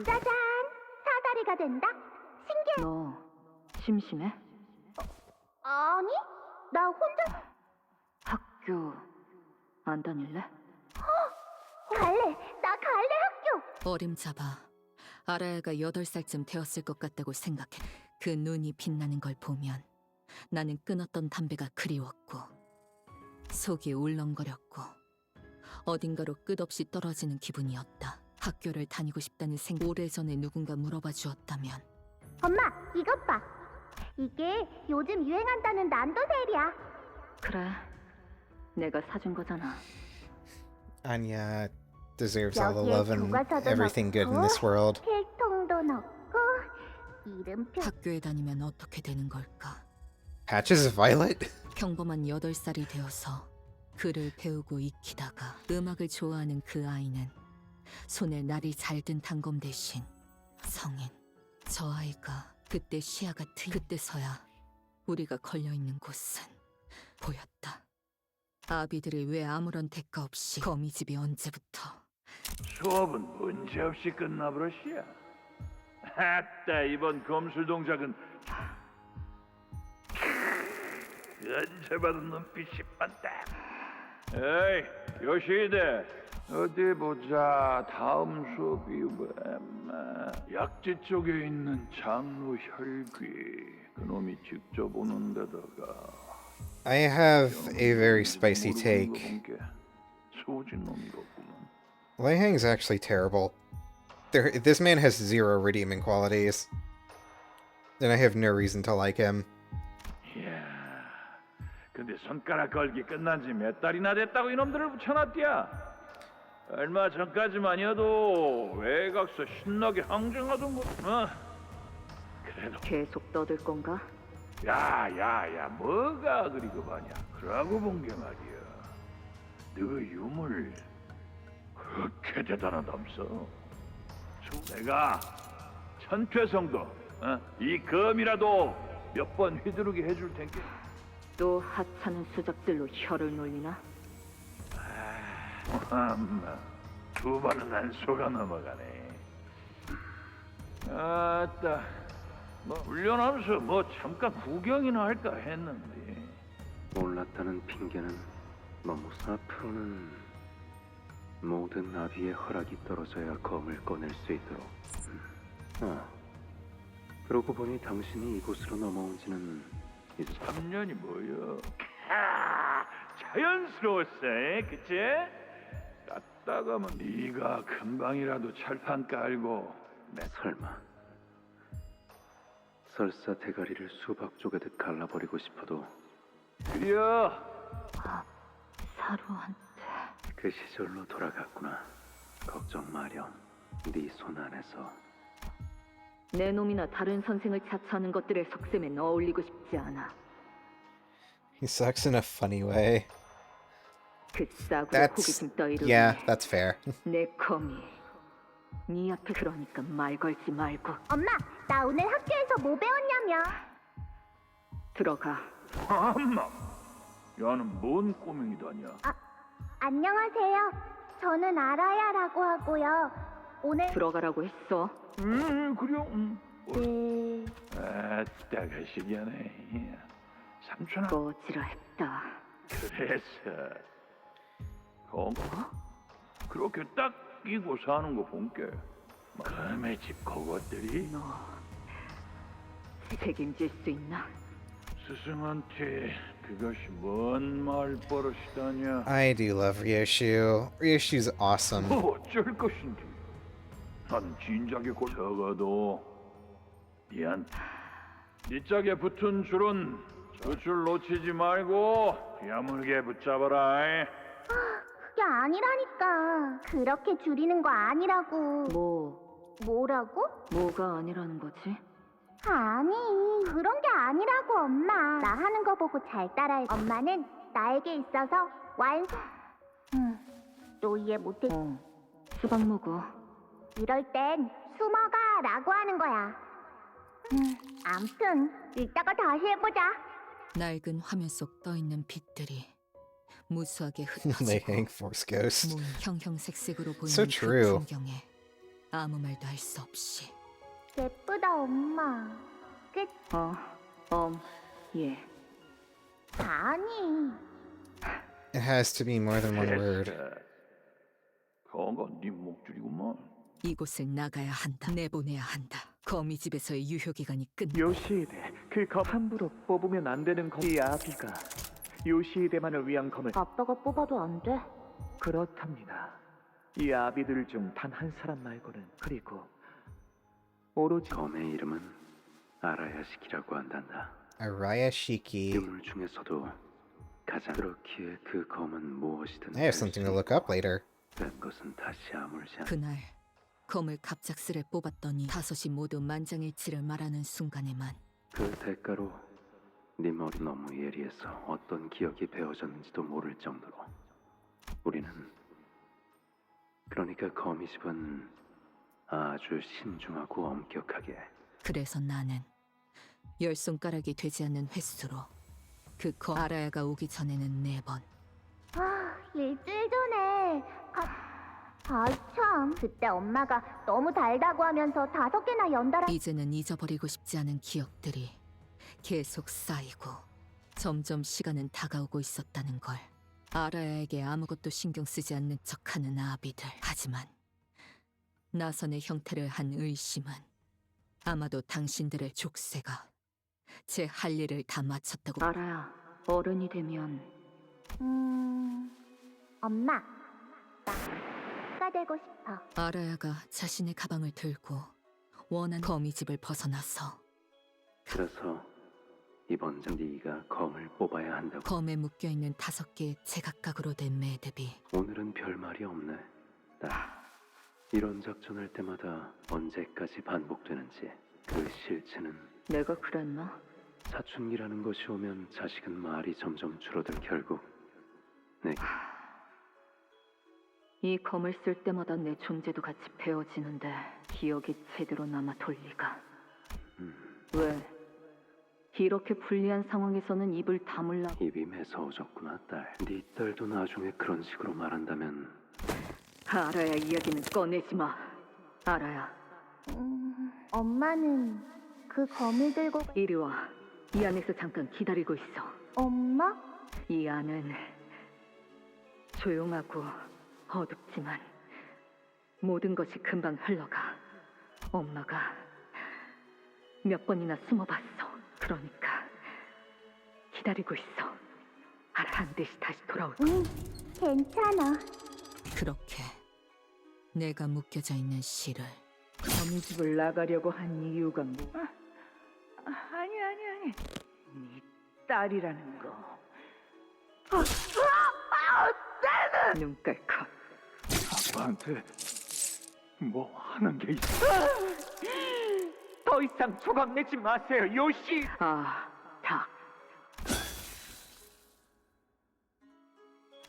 짜잔! 사다리가 된다. 신기해. 너 심심해? 아니, 나 혼자. 학교 안 다닐래? 갈래. 나 갈래, 학교. 어림잡아 아라야가 8살쯤 되었을 것 같다고 생각해. 그 눈이 빛나는 걸 보면 나는 끊었던 담배가 그리웠고 속이 울렁거렸고 어딘가로 끝없이 떨어지는 기분이었다. 학교를 다니고 싶다는 오래전에 누군가 물어봐 주었다면. 엄마, 이것 봐. 이게 요즘 유행한다는 난도셀이야. 그래, 내가 사준 거잖아. Anya deserves all the 여기에 love and 교과서도 everything good in 넣고, this world. 필통도 넣고 이름표. 학교에 다니면 어떻게 되는 걸까? Patches Violet? 평범한 8살이 되어서 글을 배우고 익히다가 음악을 좋아하는 그 아이는 손에 날이 잘 든 단검 대신 성인. 저 아이가 그때 시야가 그때서야 우리가 걸려있는 곳은 보였다. 아비들이 왜 아무런 대가 없이 거미집이 언제부터 수업은 문제없이 끝나버렸시야. 아따 이번 검술 동작은 연세받은 눈빛이 빤다. 에이 요시히데 어디 보자. 다음 수업이 약지 쪽에 있는 장로 혈귀. 그놈이 직접 오는 데다가 I have a very spicy take. 소진 놈이로구만. Lei Hang's actually terrible. This man has 0 redeeming qualities. And I have no reason to like him. 이야, 근데 손가락 걸기 끝난 지 몇 달이나 됐다고 이놈들을 붙여놨디야. 얼마 전까지만이어도 외곽서 신나게 항쟁하던 거. 그래도 계속 떠들 건가? 야야야, 뭐가 그리 급하냐. 그러고 본 게 말이야. 너 유물 그렇게 대단하담서. 내가 천퇴성도 이 검이라도 몇 번 휘두르게 해줄 텐게. 또 하찮은 수작들로 혀를 놀리나? 두 번은 안 속아 넘어가네. 아따, 뭐 훈련하면서 뭐 잠깐 구경이나 할까 했는데. 몰랐다는 핑계는 너무 앞으로는 모든 나비의 허락이 떨어져야 검을 꺼낼 수 있도록. 그러고 보니 당신이 이곳으로 넘어온 지는 이제 3년이 뭐여. 자연스러웠어, 그치? 갔다가면 네가 금방이라도 철판 깔고. 설마 설사 대가리를 수박 쪼개듯 갈라버리고 싶어도. 그려. 사루한테. 그 시절로 돌아갔구나. 걱정 마렴. 네 손 안에서. 내 놈이나 다른 선생을 차치하는 것들의 속셈엔 어울리고 싶지 않아. He sucks in a funny way. 그 싸구려 호기심 떠이르네. Yeah, that's fair. 내 검이 네 앞에 그러니까 말 걸지 말고. 엄마, 나 오늘 학교에서 뭐 배웠냐며. 들어가. 엄마, 야는 뭔 꼬맹이다냐? 안녕하세요. 저는 아라야라고 하고요. 오늘 들어가라고 했어. 그려. 네. 아따, 거시기하네. 삼촌아. 꺼지라 했다. 그래서 그렇게 딱 끼고 사는 거 본게. 그놈의 집 그것들이. 너 책임질 수 있나? 스승한테 그것이 뭔 말버릇이다냐. I do love Ryoshu. Ryoshu's awesome. 어쩔 것인데. 난 진작에 적어도 미안. 네 짝에 붙은 줄은 저 줄 놓치지 말고 야물게 붙잡아라. 그게 아니라니까. 그렇게 줄이는 거 아니라고. 뭐라고? 뭐가 아니라는 거지? 아니, 그런 게 아니라고, 엄마. 나 하는 거 보고 잘 따라해. 엄마는 나에게 있어서 완성. 또 이해 못해. 수박 먹어. 이럴 땐 숨어가 라고 하는 거야. 암튼 이따가 다시 해보자. 낡은 화면 속 떠있는 빛들이 무수하게 Lei 흩어지고 Hang Force Ghost. 몸 형형색색으로 보이는 So 그 true. 풍경에 아무 말도 할 수 없이 예쁘다, 엄마. 끝. 예. 아니. It has to be more than one word. 그거 네 목줄이구만. 이곳을 나가야 한다. 내보내야 한다. 거미집에서의 유효기간이 끝. 요시히데, 그 검 함부로 뽑으면 안 되는 검이 아비가 요시히데만을 위한 검을. 아빠가 뽑아도 안 돼? 그렇답니다. 이 아비들 중 단 한 사람 말고는. 그리고 오로지 검의 이름은 아라야시키라고 한단다. Arayashiki. 유물 중에서도 가장 그렇기에 그 검은 무엇이든 I have something to look up later. 된 것은 다시 아물지 않. 그날 검을 갑작스레 뽑았더니 5이 모두 만장일치를 말하는 순간에만 그 대가로 네 머리 너무 예리해서 어떤 기억이 배어졌는지도 모를 정도로 우리는 그러니까 거미집은 아주 신중하고 엄격하게 그래서 나는 10손가락이 되지 않는 횟수로 아라야가 오기 전에는 4번 일주일 전에 참 그때 엄마가 너무 달다고 하면서 5개나 연달아 이제는 잊어버리고 싶지 않은 기억들이 계속 쌓이고 점점 시간은 다가오고 있었다는 걸. 아라야에게 아무것도 신경 쓰지 않는 척하는 아비들. 하지만 나선의 형태를 한 의심은 아마도 당신들의 족쇄가 제 할 일을 다 마쳤다고. 아라야, 어른이 되면 엄마 나가 되고 싶어. 아라야가 자신의 가방을 들고 원한 거미집을 벗어나서 그래서 이번 장 네가 검을 뽑아야 한다고. 검에 묶여있는 5개의 제각각으로 된 매듭이 오늘은 별말이 없네. 나 이런 작전할 때마다 언제까지 반복되는지 그 실체는 내가 그랬나? 사춘기라는 것이 오면 자식은 말이 점점 줄어들 결국 이 검을 쓸 때마다 내 존재도 같이 베어지는데 기억이 제대로 남아 돌 리가. 왜? 이렇게 불리한 상황에서는 입을 다물라. 입이 매서워졌구나 딸. 네 딸도 나중에 그런 식으로 말한다면 아라야 이야기는 꺼내지 마. 아라야. 엄마는 그 검을 들고 이리 와. 이 안에서 잠깐 기다리고 있어. 엄마? 이 안은 조용하고 어둡지만 모든 것이 금방 흘러가. 엄마가 몇 번이나 숨어봤어. 그러니까 기다리고 있어. 알아, 반드시 다시 돌아올 거야. 괜찮아. 그렇게 내가 묶여져 있는 실을 거미집을 나가려고 한 이유가 뭐? 아니. 네 딸이라는 거. 눈깔 컷. 아빠한테 뭐 하는 게 있어? 더 이상 조각 내지 마세요, 요시. 다.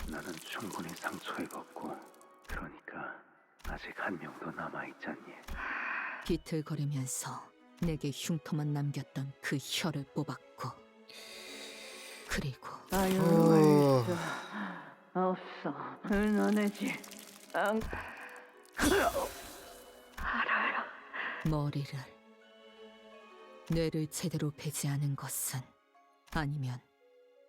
나는 충분히 상처 입었고 그러니까 아직 한 명도 남아있지 않니? 비틀거리면서 내게 흉터만 남겼던 그 혀를 뽑았고 그리고 아유, 없어. 너네지. 알아요. 머리를 뇌를 제대로 베지 않은 것은 아니면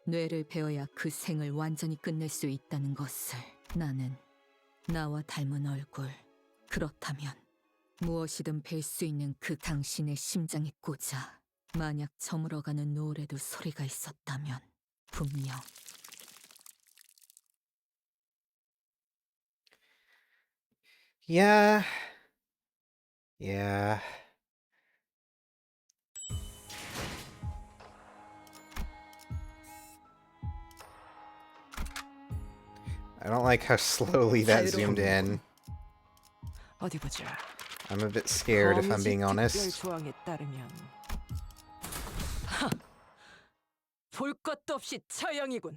뇌를 베어야 그 생을 완전히 끝낼 수 있다는 것을 나는 나와 닮은 얼굴 그렇다면 무엇이든 벨 수 있는 그 당신의 심장에 꽂아 만약 저물어가는 노래도 소리가 있었다면 분명 Yeah. I don't like how slowly that zoomed in. 어디 보자. I'm a bit scared if I'm being honest. 조항에 따르면 볼 것도 없이 처형이군.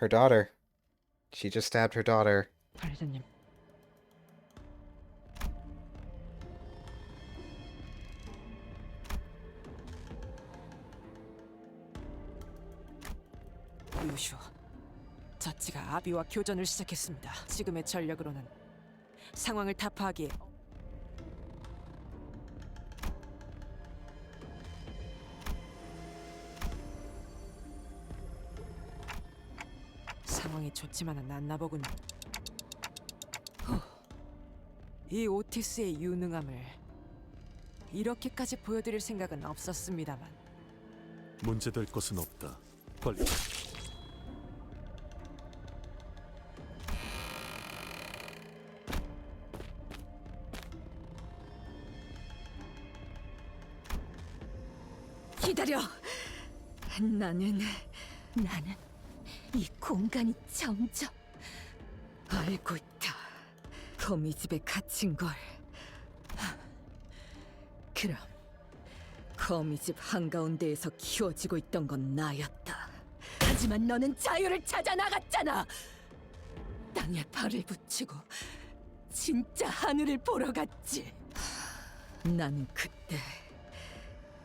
Her daughter. She just stabbed her daughter. 관리자님. 유슈, 저치가 아비와 교전을 시작했습니다. 지금의 전력으로는 상황을 타파하기에 상황이 좋지만은 않나 보군. 이 오티스의 유능함을 이렇게까지 보여드릴 생각은 없었습니다만. 문제될 것은 없다. 관리. 기다려. 나는 이 공간이 점점 알고 있다. 거미집에 갇힌 걸. 그럼 거미집 한가운데에서 키워지고 있던 건 나였다. 하지만 너는 자유를 찾아 나갔잖아. 땅에 발을 붙이고 진짜 하늘을 보러 갔지. 나는 그때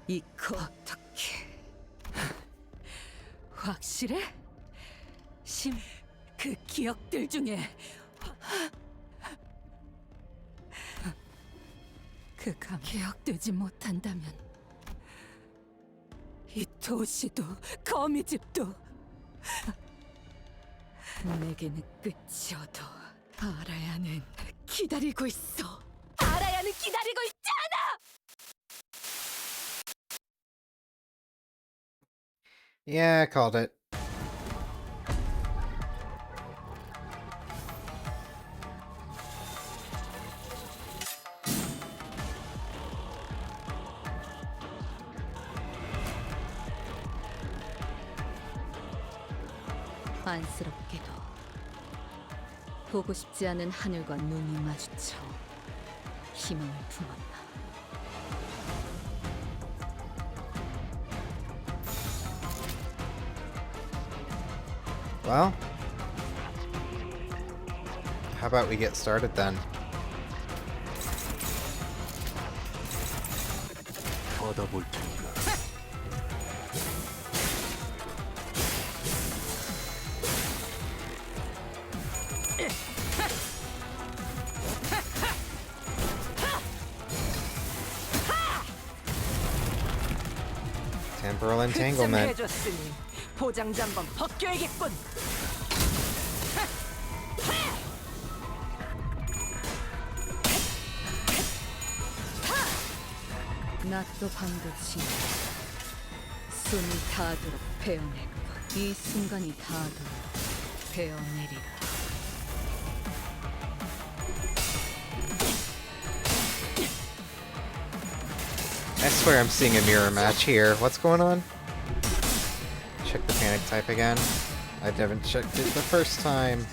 이거 어떻게 확실해? 그 기억들 중에 그 기억되지 못한다면 이 도시도 거미집도 내게는 끝이어도 알아야는 기다리고 있어. 알아야는 기다리고 있지 않아! Yeah, I called it. 안쓰럽게도 보고 싶지 않은 하늘과 눈이 마주쳐 희망을 품었나. Well, how about we get started then? 받아볼 테니까. Temporal entanglement. 해줬으니 포장지 한번 벗겨야겠군. 낮도 밤도 지나 숨이 닿도록 베어낼 것. 이 순간이 닿도록 베어내리라. I swear I'm seeing a mirror match here. What's going on? Check the panic type again. I haven't checked it the first time.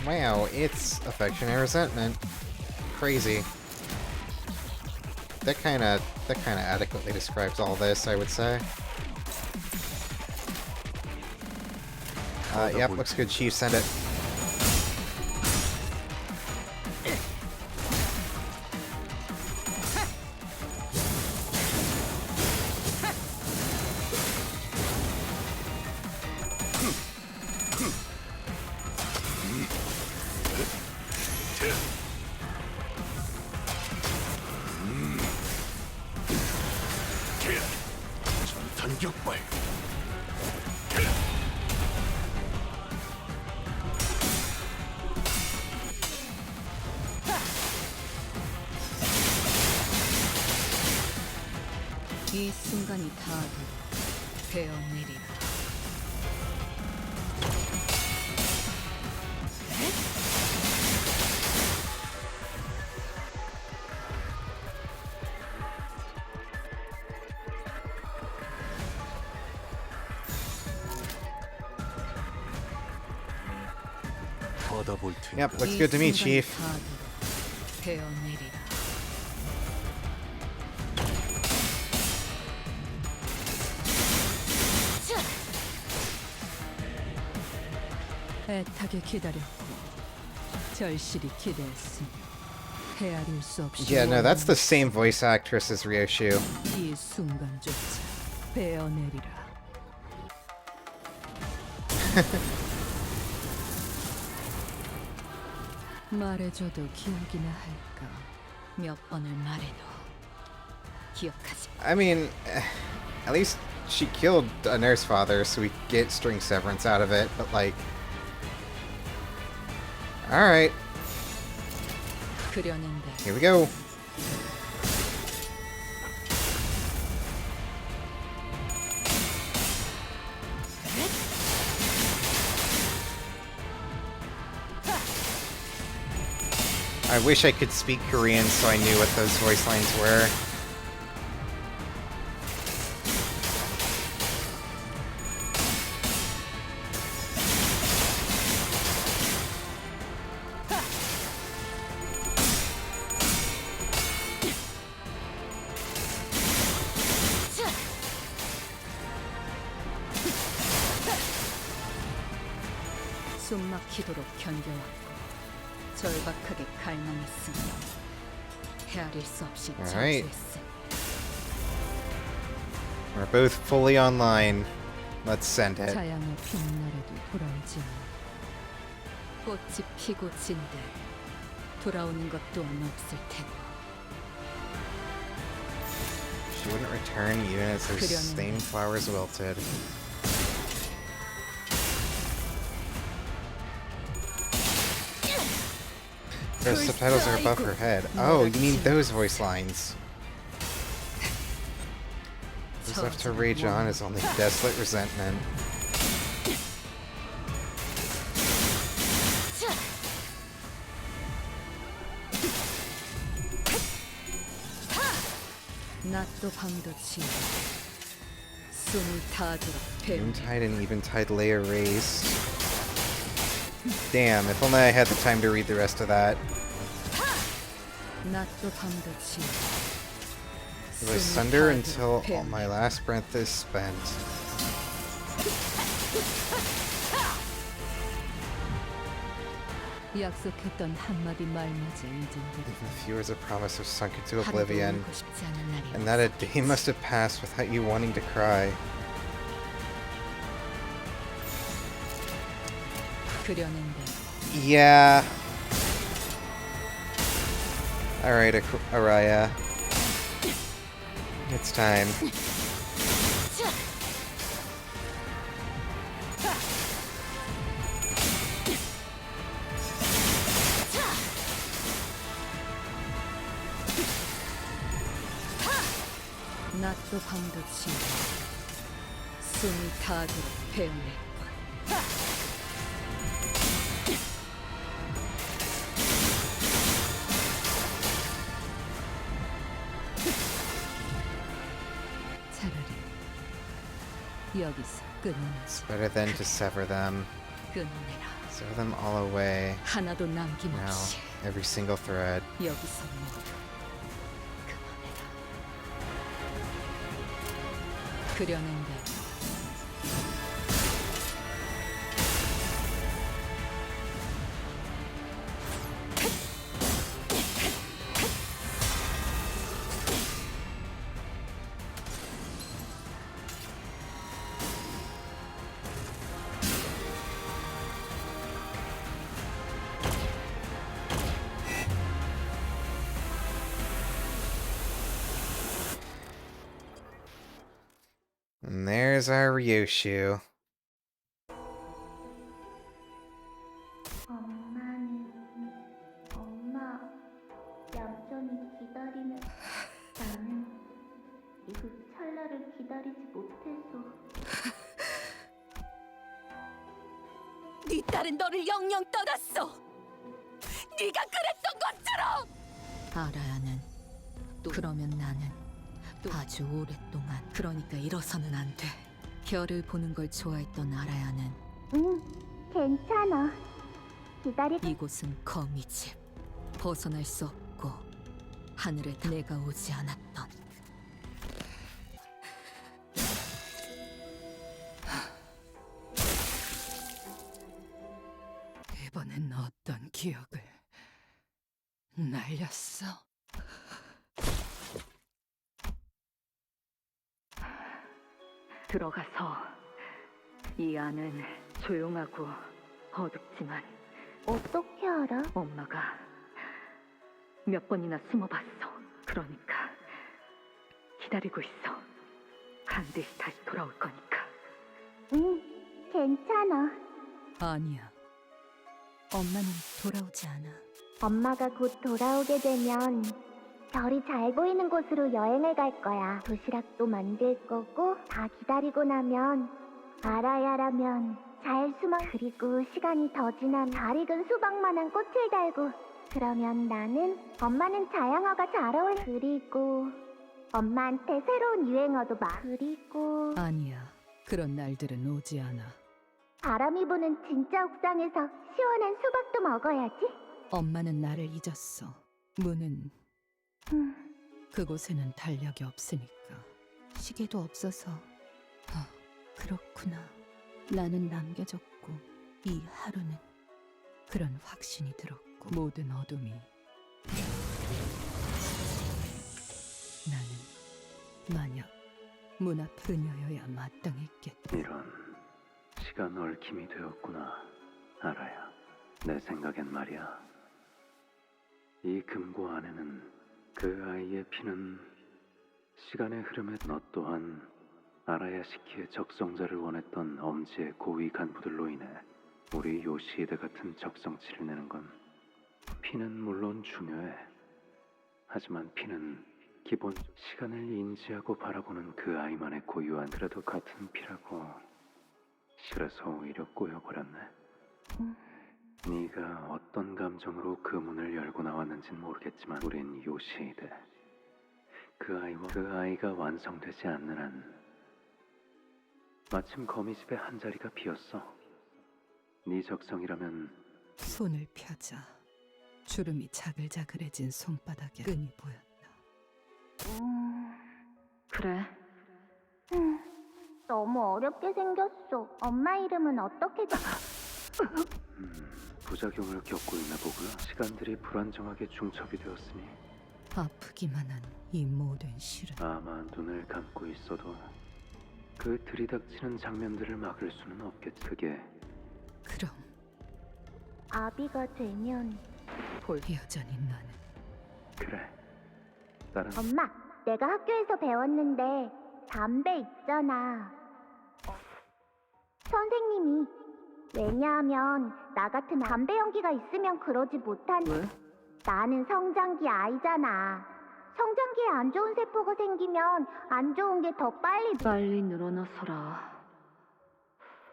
Wow, it's affection and resentment. Crazy. That kinda adequately describes all this, I would say. Yep, looks good, Chief. Send it. 전탄격발. 이 순간이 닿도록 베어내리라. 받아볼 테니까. Yep, looks good to me, Chief. 베어내리라. 애타게 기다렸고 절실히 기대했으니 헤아릴 수 없이. Yeah, no, that's the same voice actress as Ryoshu. 이 순간조차 베어내리라. 말해줘도 기억이나 할까. 몇 번을 말해도 기억하지. I mean, at least she killed a nurse father, so we get string severance out of it, but like... Alright. 그려낸다. Here we go. I wish I could speak Korean so I knew what those voice lines were. 숨막히도록 견뎌왔고 절박하게 갈망했으며 헤아릴 수 없이 Alright. 저주했으니 We're both fully online. Let's send it. 자양의 빈날에도 돌아오지 않아. 꽃이 피고 진데 돌아오는 것 또한 없을 테고. She wouldn't return even as her stained flowers wilted. Those subtitles are above her head. Oh, you mean those voice lines. What's left to rage on is only desolate resentment. 낮도 밤도 지워 숨을 다하도록 배우. Noontide and Eventide lay a race. Damn, if only I had the time to read the rest of that. 낮도 밤도 지워 It was thunder until all my last breath is spent. 약속했던 한마디 말마저 잊은 듯. A few words of promise have sunk into oblivion, and that a day must have passed without you wanting to cry. 그려낸다. Yeah. Alright, Araya. It's time. 낮도 밤도 지워 숨을 다하도록 배우냈군. 차라리 여기서 It's better than to sever them. 끝내라. Sever them all away. 하나도 Now, 남김없이 every single thread. 여기서 모두 그려낸다. And there's our Ryoshu. 엄마 얌전히 기다리면 나는 그 찰나를 기다리지 못해서 네 딸은 너를 영영 떠났어. 네가 그랬던 것처럼. 알아야는 또 그러면 나는 또 아주 오랫동안 그러니까 일어서는 안 돼. 별을 보는 걸 좋아했던 알아야는 응 괜찮아 기다리 이곳은 거미집 벗어날 수 없고 하늘에 내가 오지 않았던 이번엔 어떤 기억을 날렸어? 들어가서 이 안은 조용하고 어둡지만 어떻게 알아? 엄마가 몇 번이나 숨어봤어. 그러니까 기다리고 있어. 반드시 다시 돌아올 거니까. 응 괜찮아 아니야. 엄마는 돌아오지 않아. 엄마가 곧 돌아오게 되면 별이 잘 보이는 곳으로 여행을 갈 거야. 도시락도 만들 거고 다 기다리고 나면 알아야라면 잘 숨어. 그리고 시간이 더 지나면 잘 익은 수박만한 꽃을 달고 그러면 나는 엄마는 자양어가 잘 어울려. 그리고 엄마한테 새로운 유행어도 막. 그리고 아니야. 그런 날들은 오지 않아. 바람이 부는 진짜 옥상에서 시원한 수박도 먹어야지. 엄마는 나를 잊었어. 문은 그곳에는 달력이 없으니까 시계도 없어서. 그렇구나. 나는 남겨졌고 이 하루는 그런 확신이 들었고 모든 어둠이 나는 만약 문 앞 그녀여야 마땅했겠다. 이런 시간 얽힘이 되었구나. 알아야. 내 생각엔 말이야. 이 금고 안에는 그 아이의 피는 시간의 흐름에 너 또한 아라야시키의 적성자를 원했던 엄지의 고위 간부들로 인해 우리 요시히데 같은 적성치를 내는 건 피는 물론 중요해. 하지만 피는 기본 시간을 인지하고 바라보는 그 아이만의 고유한 그래도 같은 피라고. 그래서 오히려 꼬여버렸네. 네가 어떤 감정으로 그 문을 열고 나왔는진 모르겠지만 우린 요시히데 그 아이가 완성되지 않는 한 마침 거미집에 한 자리가 비었어. 네 적성이라면 손을 펴자 주름이 자글자글해진 손바닥에 끈이 보였다. 그래. 너무 어렵게 생겼어. 엄마 이름은 어떻게 부작용을 겪고 있나 보구나. 시간들이 불안정하게 중첩이 되었으니 아프기만 한 이 모든 실은 아마 눈을 감고 있어도 그 들이닥치는 장면들을 막을 수는 없겠지. 그게 그럼 아비가 되면 여전히 나는 그래. 다른 엄마, 내가 학교에서 배웠는데 담배 있잖아. 선생님이 왜냐하면 나 같은 담배 연기가 있으면 그러지 못한. 왜? 나는 성장기 아이잖아. 성장기에 안 좋은 세포가 생기면 안 좋은 게 더 빨리 늘어나서라.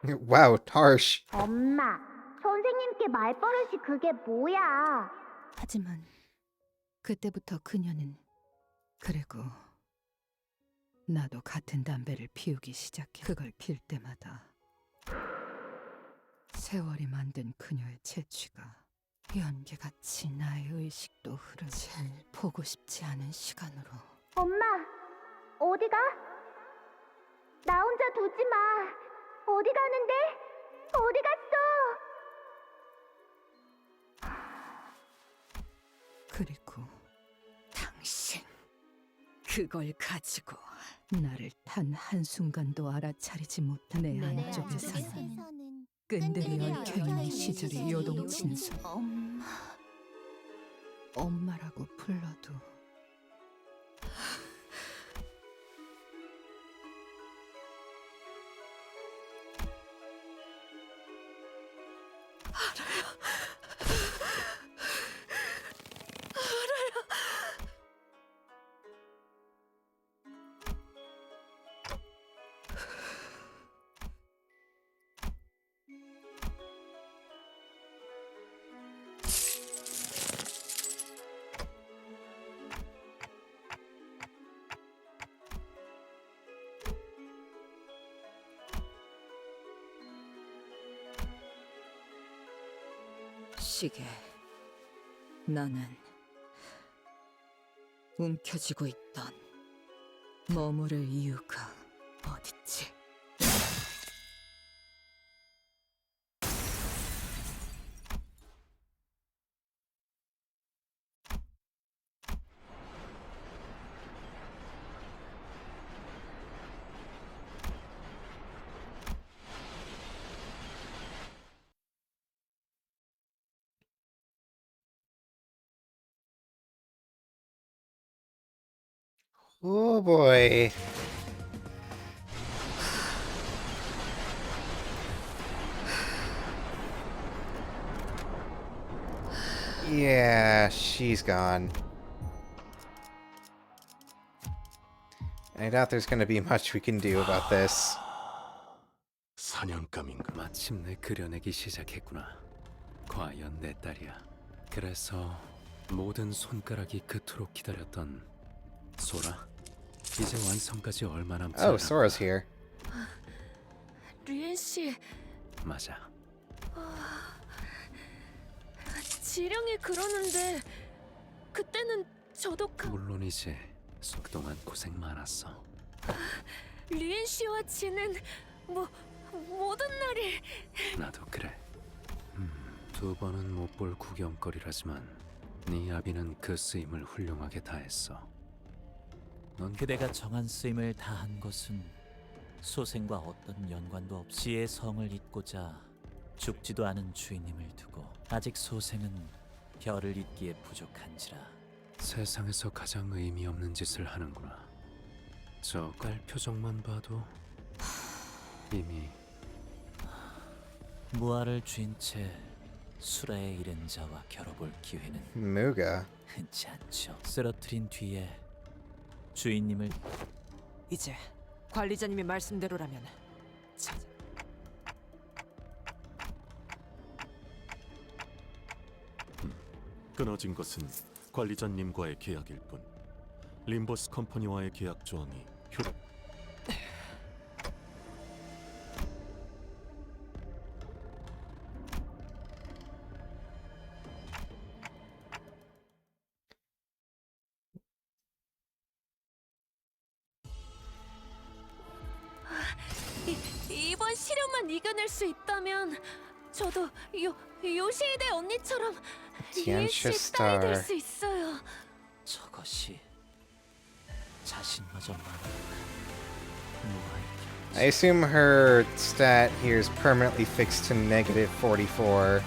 Wow, harsh. 엄마, 선생님께 말버릇이 그게 뭐야? 하지만 그때부터 그녀는 그리고 나도 같은 담배를 피우기 시작해. 그걸 필 때마다 세월이 만든 그녀의 채취가 연기같이 나의 의식도 흐르. 제일 보고 싶지 않은 시간으로. 엄마, 어디가? 나 혼자 두지 마. 어디 가는데? 어디 갔어? 그리고 당신 그걸 가지고 나를 단 한순간도 알아차리지 못한 내 안쪽에서는 끈들이 얽혀있는 시절이 요동치는 순간 엄마라고 불러도 시계. 나는 움켜쥐고 있던 머무를 이유가 어딨지? Oh boy. Yeah, she's gone. I doubt there's gonna be much we can do about this. 사냥감인가? 마침내 그려내기 시작했구나. 과연 내 딸이야. 그래서 모든 손가락이 그토록 기다렸던 소라, 이제 완성까지 얼마 남지 않았다. Oh, Sora's here. 리엔 씨, 맞아. 지령이 그러는데 그때는 저도 물론이지. 그동안 고생 많았어. 리엔 씨와 지는 모든 날이 나도 그래. 두 번은 못 볼 구경거리라지만 네 아비는 그 쓰임을 훌륭하게 다했어. 넌 그대가 정한 쓰임을 다한 것은 소생과 어떤 연관도 없이의 성을 잇고자 죽지도 않은 주인님을 두고 아직 소생은 별을 잇기에 부족한지라. 세상에서 가장 의미 없는 짓을 하는구나. 저 깔 표정만 봐도 이미 무아를 쥔 채 수라에 이른 자와 겨뤄볼 기회는 Muga. 흔치 않죠. 쓰러뜨린 뒤에 주인님을 이제 관리자님의 말씀대로라면 끊어진 것은 관리자님과의 계약일 뿐. 림버스 컴퍼니와의 계약 조항이 효력. 이번 시련만 이겨낼 수 있다면 저도 요시히데 언니처럼 일시 딸이 될 수 있어요. 저것이 자신마저 말하는 무아의 I assume her stat here is permanently fixed to -44.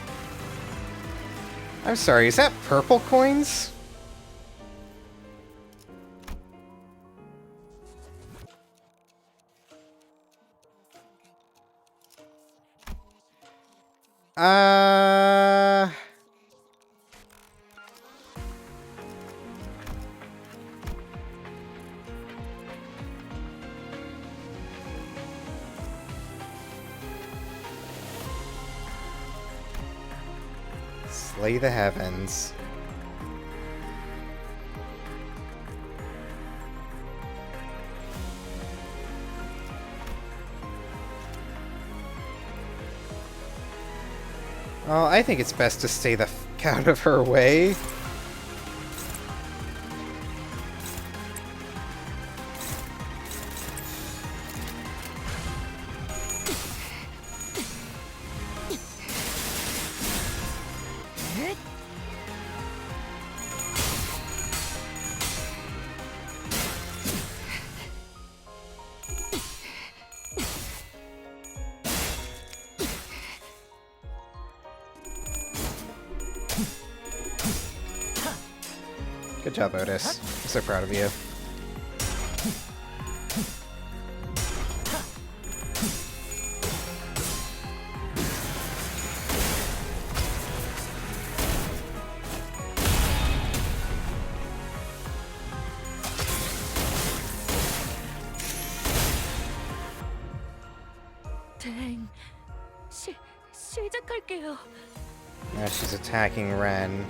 I'm sorry, is that purple coins? Slay the heavens. Well, I think it's best to stay the f out of her way. Good job, Otis. I'm so proud of you. 댕, 시작할게요. Now she's attacking Ren.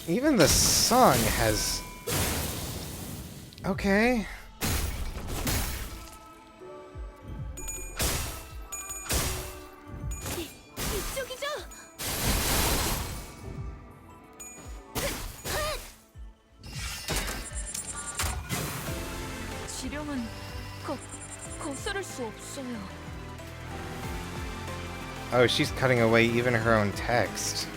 Even the song has... Okay. 이쪽이죠? 지령은 거스를 수 없어요. Oh, she's cutting away even her own text.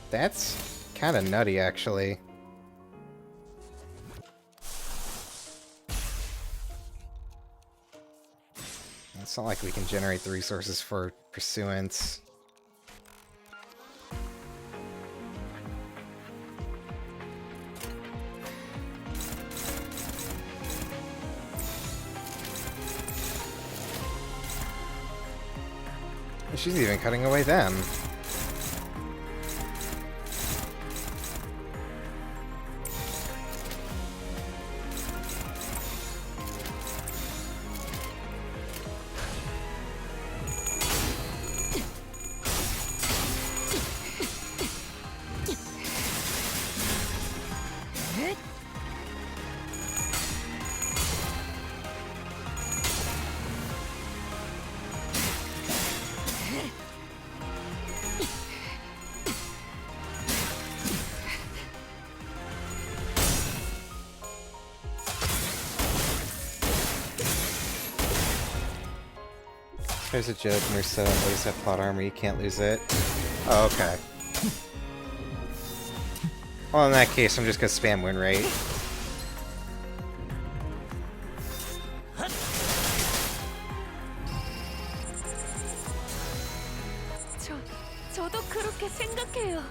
That's kind of nutty, actually. It's not like we can generate the resources for pursuance. She's even cutting away them. There's a joke, Merceau, always have plot armor, you can't lose it. Oh, okay. Well, in that case, I'm just gonna spam win rate. 저도 그렇게 생각해요.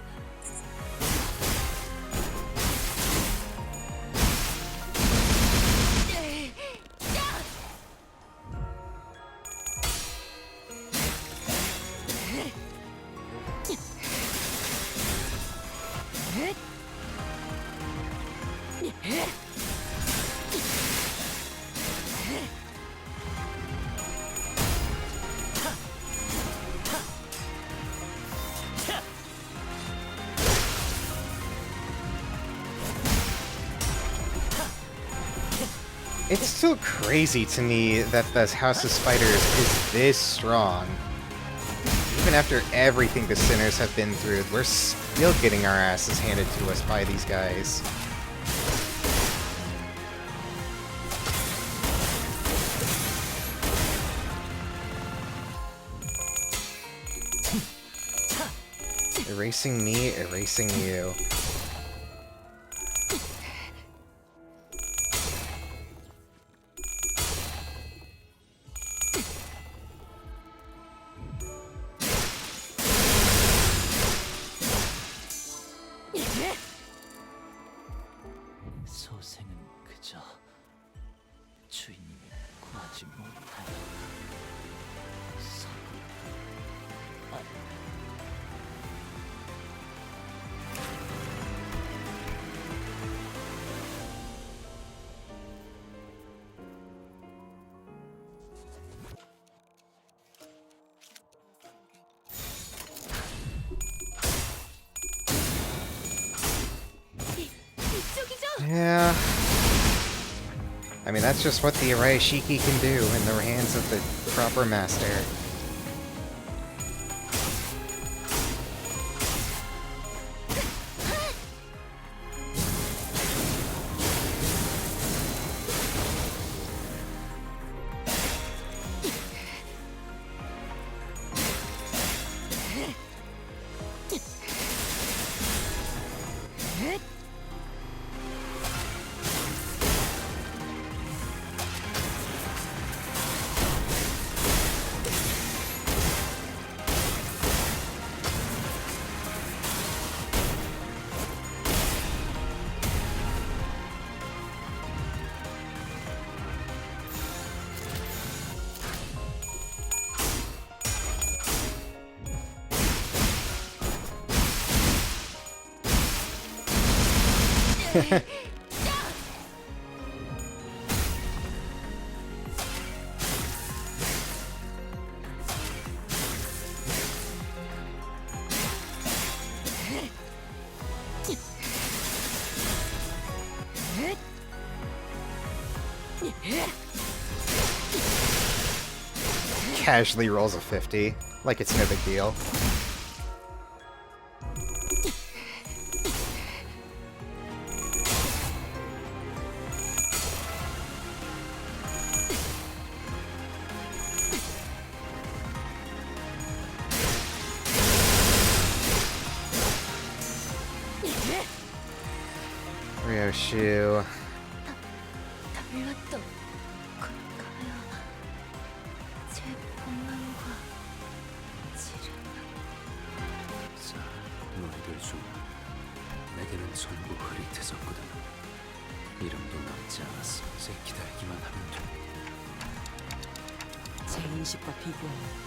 It's still crazy to me that this House of Spiders is this strong. Even after everything the Sinners have been through, we're still getting our asses handed to us by these guys. Erasing me, erasing you. 소생은 그저 주인님이 구하지 못하여 Yeah. I mean, that's just what the Araishiki can do in the hands of the proper master. Casually rolls a 50, like it's no big deal. Ryoshu. 달랐던 걸까요? 제 본능과 자, 너희들 중 내게는 전부 흐릿해졌거든. 이름도 남지 않았어. 이제 기다리기만 하면 돼. 제 인식과 비교하면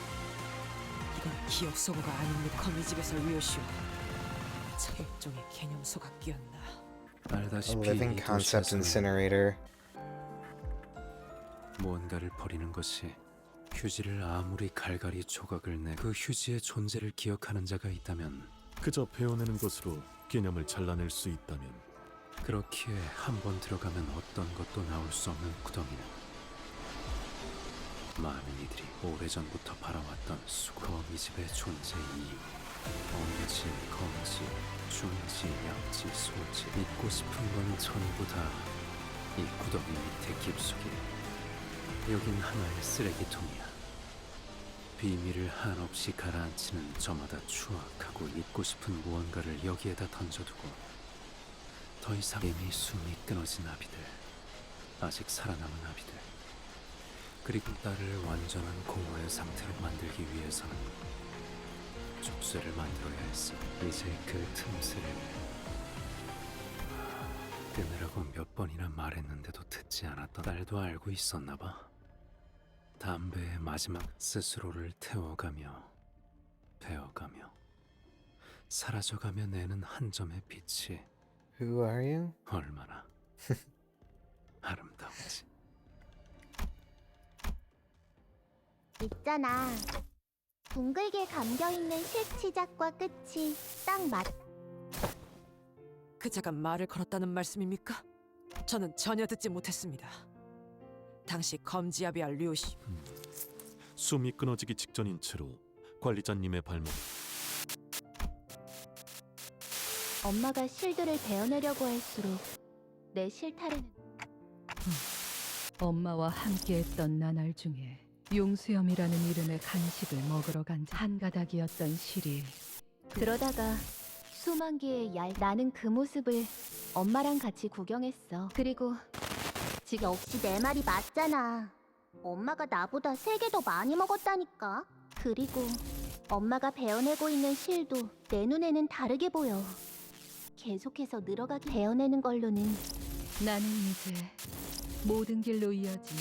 이건 기억 소모가 아닙니다. 거미집에서 리오시오. 일종의 개념 소각기였나. A 알다시피 living 이 concept 도시에서는 incinerator. 무언가를 버리는 것이 휴지를 아무리 갈갈이 조각을 내 그 휴지의 존재를 기억하는 자가 있다면 그저 베어내는 것으로 개념을 잘라낼 수 있다면 그렇기에 한 번 들어가면 어떤 것도 나올 수 없는 구덩이는 많은 이들이 오래전부터 바라왔던 거미집의 존재 이유 엄지, 검지, 중지, 약지, 소지 잊고 싶은 건 전부 다 이 구덩이 밑에 깊숙이 여긴 하나의 쓰레기통이야. 비밀을 한없이 가라앉히는 저마다 추악하고 잊고 싶은 무언가를 여기에다 던져두고 더 이상 이미 숨이 끊어진 아비들, 아직 살아남은 아비들, 그리고 딸을 완전한 공허의 상태로 만들기 위해서는 족쇄를 만들어야 했어. 이제 그 틈새를 끊으라고 몇 번이나 말했는데도 듣지 않았던 딸도 알고 있었나 봐. 담배의 마지막 스스로를 태워가며 베어가며 사라져가며 내는 한 점의 빛이 Who are you? 얼마나 아름다운지. 있잖아. 둥글게 감겨있는 시작과 끝이 딱 맞. 그자가 말을 걸었다는 말씀입니까? 저는 전혀 듣지 못했습니다. 당시 검지아비아 류시 숨이 끊어지기 직전인 채로 관리자님의 발목 엄마가 실드를 베어내려고 할수록 내 실타래는 엄마와 함께했던 나날 중에 용수염이라는 이름의 간식을 먹으러 간 한 가닥이었던 실이 그러다가 수만 개의 나는 그 모습을 엄마랑 같이 구경했어. 그리고 지금 역시 내 말이 맞잖아. 엄마가 나보다 3개 더 많이 먹었다니까. 그리고 엄마가 베어내고 있는 실도 내 눈에는 다르게 보여. 계속해서 늘어가게 베어내는 걸로는 나는 이제 모든 길로 이어진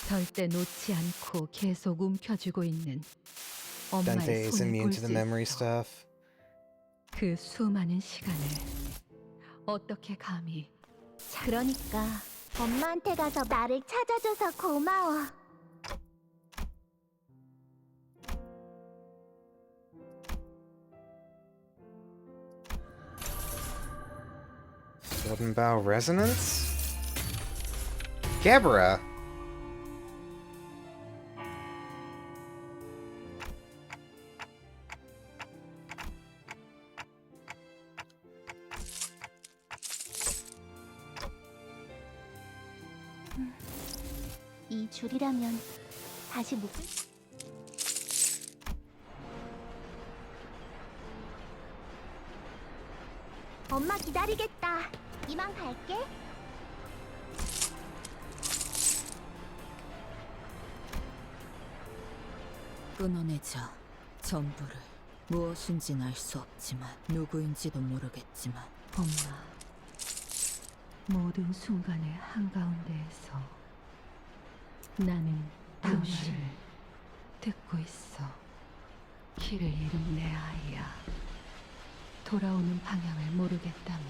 절대 놓지 않고 계속 움켜쥐고 있는 Dante 엄마의 is 손을 immune 볼 to 수 the memory 있어. stuff. 그 수많은 시간을 어떻게 감히 그러니까 엄마한테 가서 나를 찾아줘서 고마워. Golden Bow Resonance? Gabra! 이 줄이라면 다시 묶을. 엄마 기다리겠다. 이만 갈게. 끊어내자. 전부를. 무엇인진 알 수 없지만 누구인지도 모르겠지만 엄마, 모든 순간의 한가운데에서 나는 당신을 듣고 있어. 길을 잃은 내 아이야. 돌아오는 방향을 모르겠다면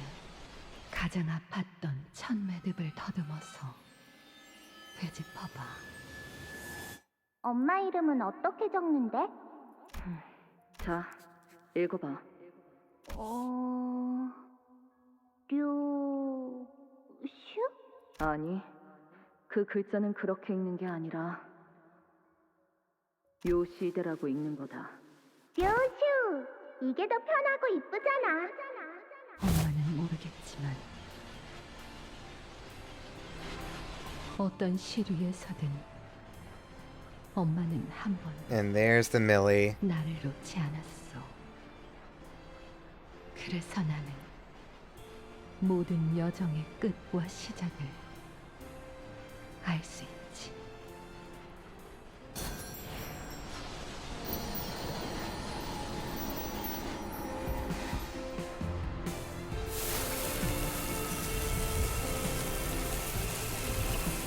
가장 아팠던 첫 매듭을 더듬어서 되짚어봐. 엄마 이름은 어떻게 적는데? 자, 읽어봐. 슈? 아니, 그 글자는 그렇게 읽는 게 아니라 요시대라고 읽는 거다. 류슈! 이게 더 편하고 이쁘잖아. 엄마는 모르겠지만 어떤 실 위에서든 엄마는 한 번 And there's the Millie. 나를 놓지 않았어. 그래서 나는 모든 여정의 끝과 시작을 알 수 있지.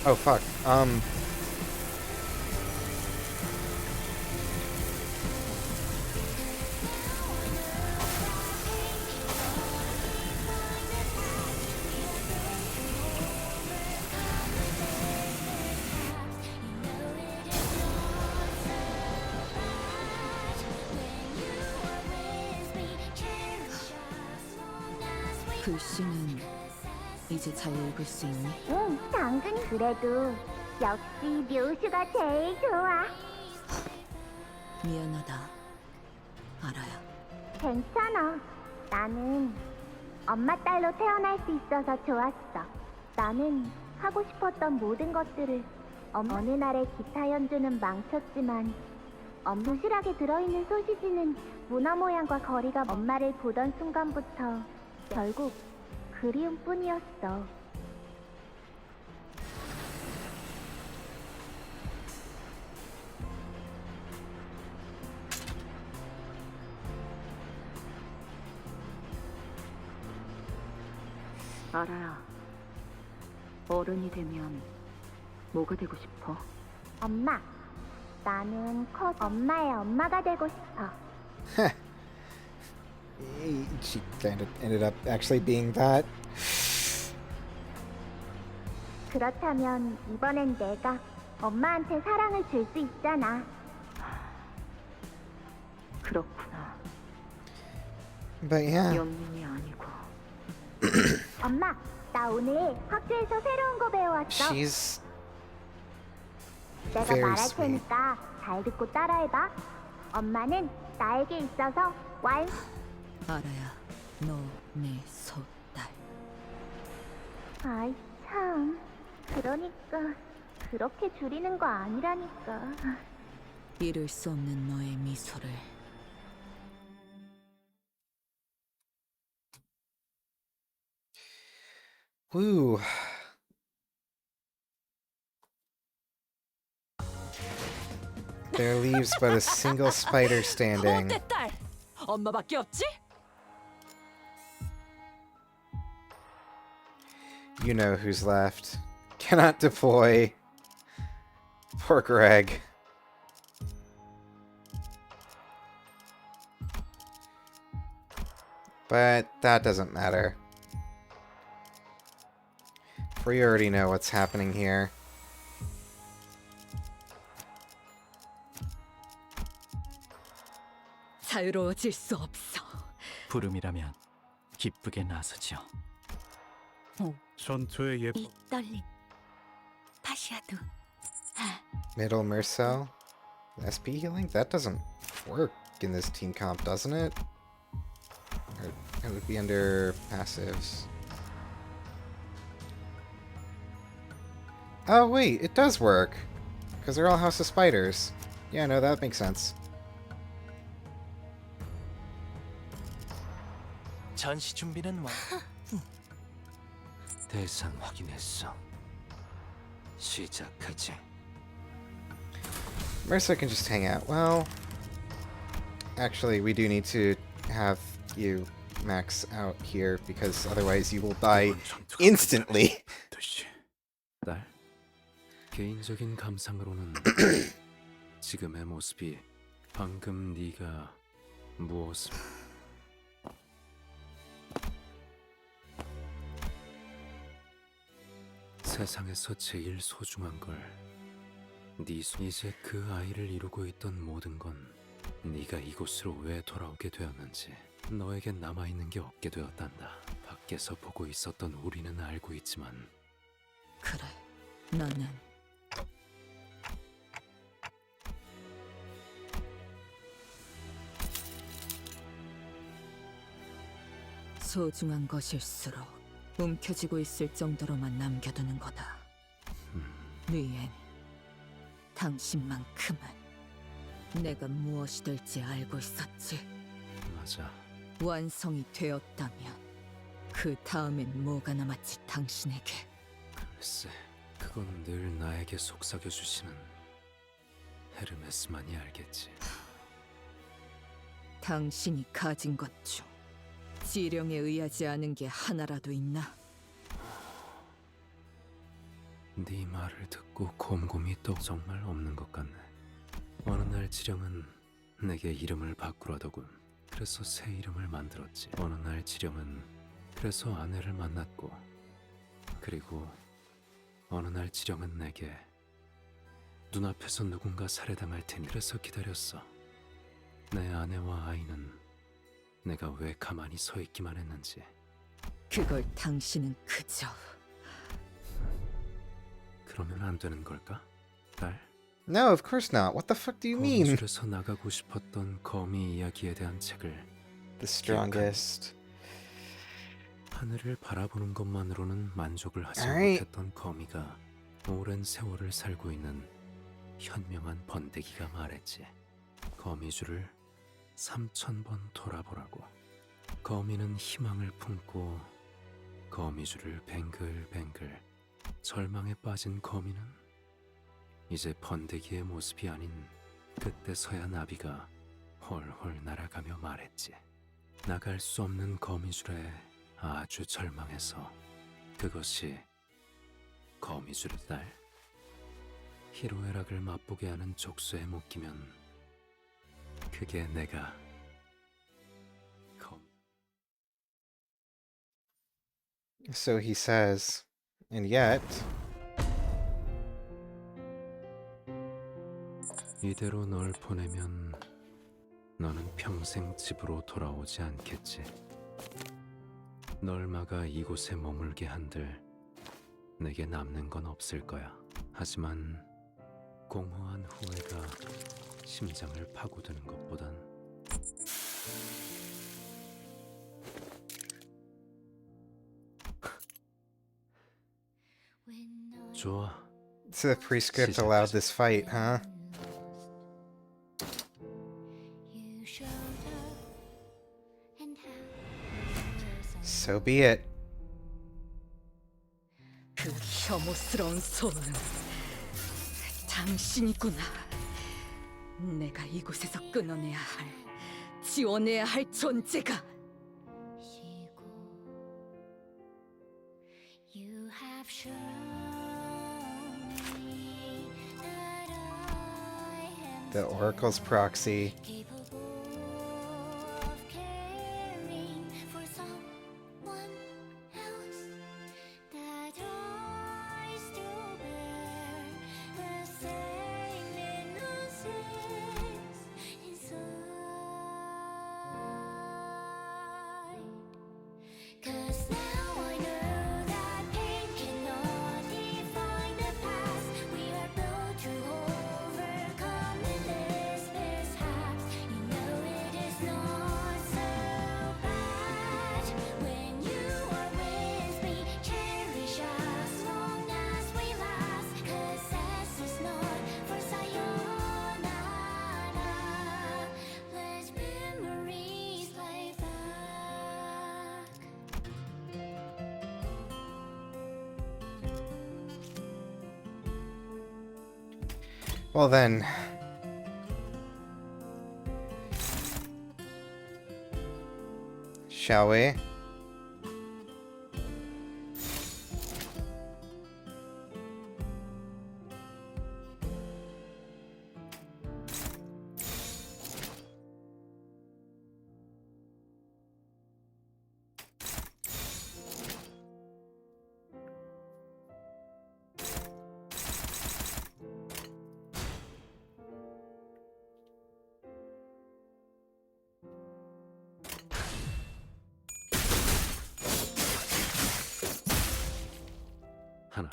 Oh fuck. 글씨는 이제 잘 읽을 수 있니? 응, 당근. 그래도 역시 묘수가 제일 좋아. 미안하다. 알아야. 괜찮아. 나는 엄마 딸로 태어날 수 있어서 좋았어. 나는 하고 싶었던 모든 것들을 어느 날의 기타 연주는 망쳤지만 부실하게 들어있는 소시지는 문어 모양과 거리가 엄마를 보던 순간부터 결국 그리움뿐이었어. 알아야. 어른이 되면 뭐가 되고 싶어? 엄마. 나는 엄마의 엄마가 되고 싶어. She ended up actually being that. 그렇다면 이번엔 내가 엄마한테 사랑을 줄 수 있잖아. 그렇구나. But yeah. 영민이 아니고. 엄마, 나 오늘 학교에서 새로운 거 배워왔어. She's 내가 very 말할 sweet. 테니까 잘 듣고 따라해봐. 엄마는 나에게 있어서 알아야. 너 내 소딸. 아이 참. 그러니까 그렇게 줄이는 거 아니라니까. 잃을 수 없는 너의 미소를. Woo. There leaves but a single spider standing. 어때 딸? 엄마밖에 없지? You know who's left. Cannot deploy. Poor Greg. But that doesn't matter. We already know what's happening here. 자유로워질 수 없어. 부름이라면 기쁘게 나서죠. 전투의 예법. 이 떨림. 파시아도. Middle Mercel. SP healing? That doesn't work in this team comp, doesn't it? Or it would be under passives. Oh wait, it does work. Because they're all House of Spiders. Yeah, no, that makes sense. 전시 준비는 완. 대상 확인했어. 시작하지. Mercer can just hang out. Well, actually, we do need to have you max out here because otherwise you will die instantly. 딸, 개인적인 감상으로는 지금의 모습이 방금 네가 무엇을 세상에서 제일 소중한 걸 이제 그 아이를 이루고 있던 모든 건 네가 이곳으로 왜 돌아오게 되었는지 너에게 남아있는 게 없게 되었단다. 밖에서 보고 있었던 우리는 알고 있지만 그래, 나는 소중한 것일수록 움켜쥐고 있을 정도로만 남겨두는 거다. 위엔 당신만큼은 내가 무엇이 될지 알고 있었지. 맞아. 완성이 되었다면 그 다음엔 뭐가 남았지 당신에게. 글쎄, 그건 늘 나에게 속삭여주시는 헤르메스만이 알겠지. 당신이 가진 것 중 지령에 의하지 않은 게 하나라도 있나? 네 말을 듣고 곰곰이 또 정말 없는 것 같네. 어느 날 지령은 내게 이름을 바꾸라더군. 그래서 새 이름을 만들었지. 어느 날 지령은 그래서 아내를 만났고, 그리고 어느 날 지령은 내게 눈앞에서 누군가 살해당할 테니 그래서 기다렸어. 내 아내와 아이는 내가 왜 가만히 서 있기만 했는지 그걸 당신은 그저 그러면 안 되는 걸까? 딸? No, of course not. What the fuck do you mean? 거미줄에서 나가고 싶었던 거미 이야기에 대한 책을 The strongest. 하늘을 바라보는 것만으로는 만족을 하지 Alright. 못했던 거미가 오랜 세월을 살고 있는 현명한 번데기가 말했지. 거미줄을 3000번 돌아보라고. 거미는 희망을 품고 거미줄을 뱅글뱅글. 절망에 빠진 거미는 이제 번데기의 모습이 아닌 그때서야 나비가 헐헐 날아가며 말했지. 나갈 수 없는 거미줄에 아주 절망해서 그것이 거미줄의 딸. 희로애락을 맛보게 하는 족쇄에 묶이면 그게 내가 So he says. And yet... 이대로 널 보내면 너는 평생 집으로 돌아오지 않겠지. 널 막아 이곳에 머물게 한들 내게 남는 건 없을 거야. 하지만 공허한 후회가 심장을 파고드는 것보단 좋아. So the prescript allowed this fight, huh? So be it. 그 혐오스러운 소는 당신이구나. 내가 이곳에서 끊어내야 할, 지워내야 할 존재가. The Oracle's proxy. Well then, shall we? 하나.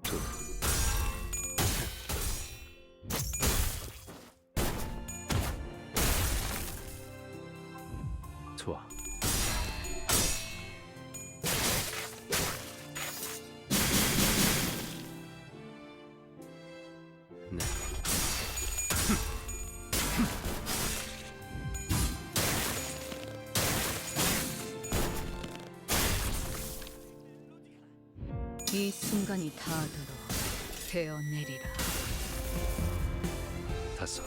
둘. 좋아. 네. 이 순간이 닿도록 베어내리라. 다섯.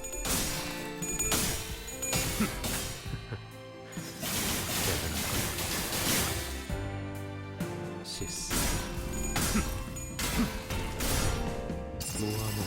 시스. 모아몽.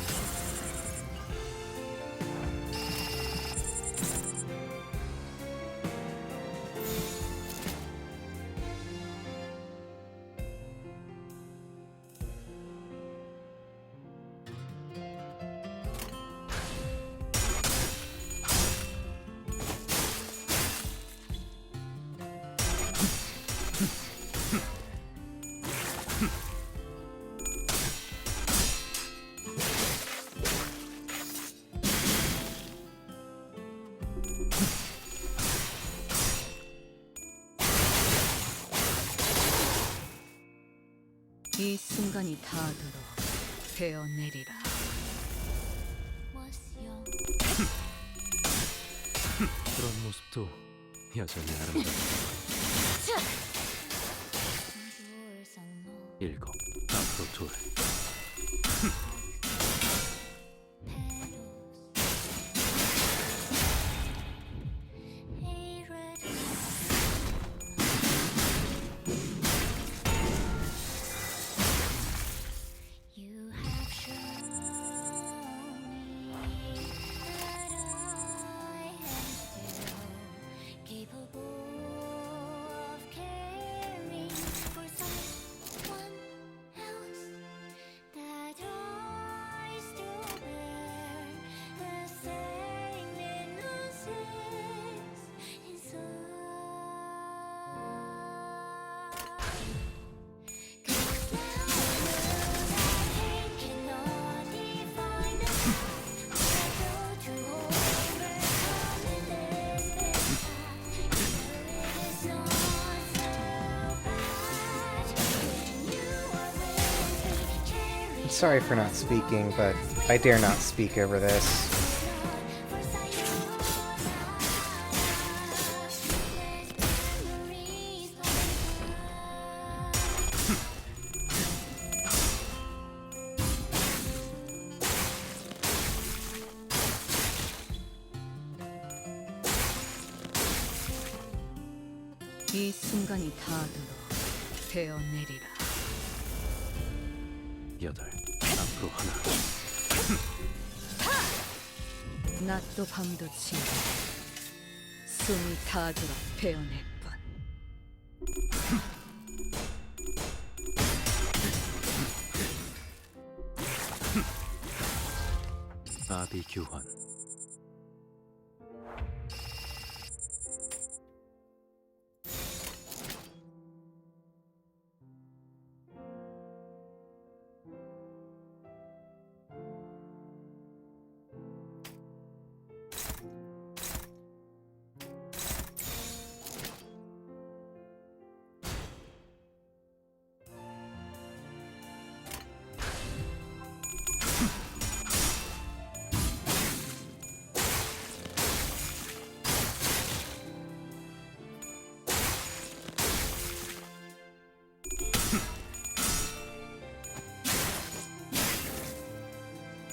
이 순간이 닿도록 베어내리라. 그런 모습도 여전히 아름답다. 7, 앞으로 2. Sorry for not speaking, but I dare not speak over this. 이 순간이 닿도록 베어내리라. 8, 앞으로 1. 낮도 밤도 지나 숨이 닿도록 베어낼 뿐. 아비 교환.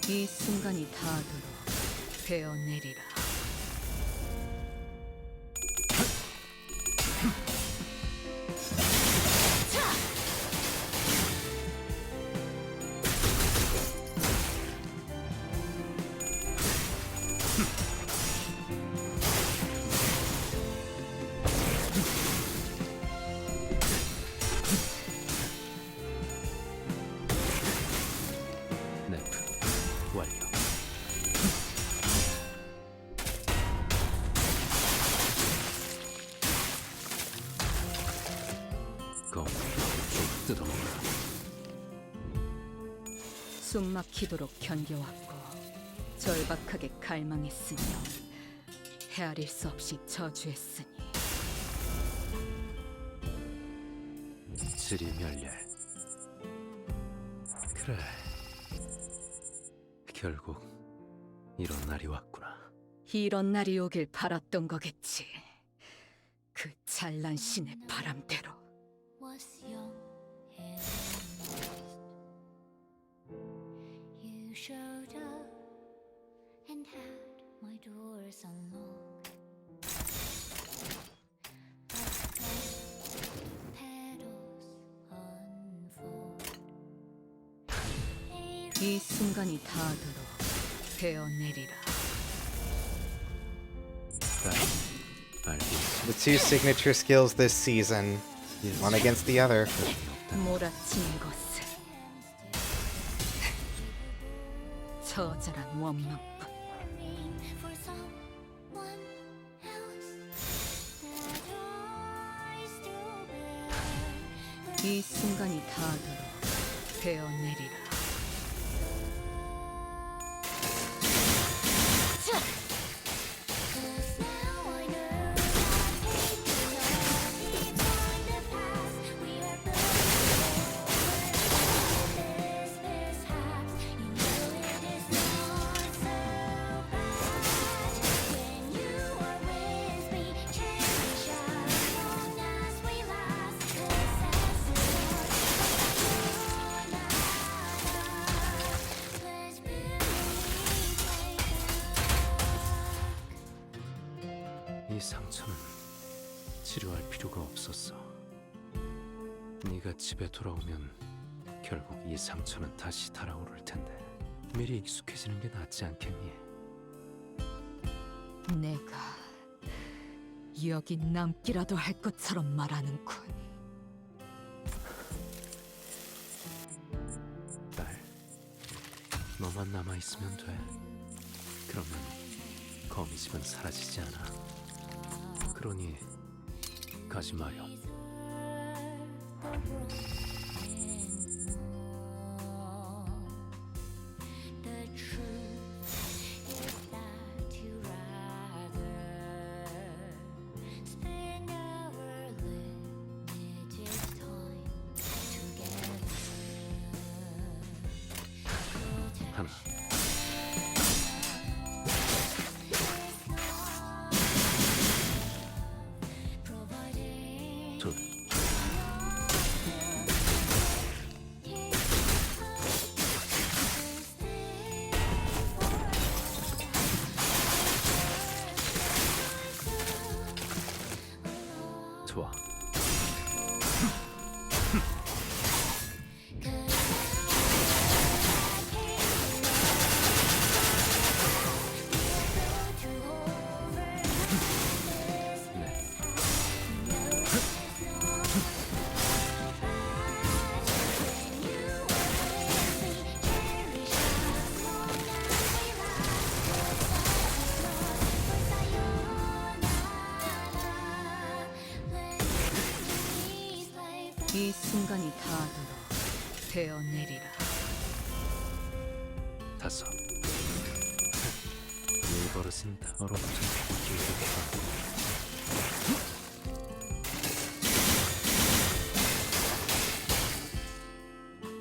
이 순간이 닿도록 베어내리라. 완료. 검, 쭉 뜯어먹어라. 숨막히도록 견뎌왔고 절박하게 갈망했으며 헤아릴 수 없이 저주했으니 지리멸렬. 그래. 결국 이런 날이 왔구나. 이런 날이 오길 바랐던 거겠지. 그 찬란 신의 바람대로. 이 순간이 닿도록 베어내리라. The two signature skills this season, one against the other. 몰아치는 것을 처절한 원망뿐. 이 순간이 닿도록 베어내리라. 상처는 치료할 필요가 없었어. 네가 집에 돌아오면 결국 이 상처는 다시 달아오를 텐데 미리 익숙해지는 게 낫지 않겠니? 내가 여기 남기라도 할 것처럼 말하는군. 딸, 너만 남아있으면 돼. 그러면 거미집은 사라지지 않아. 그러니 가지 마렴. 하나, 둘, 좋아. 이 순간이 닿도록 베어내리라. 5. 이 버릇은 다 얼어붙은 길게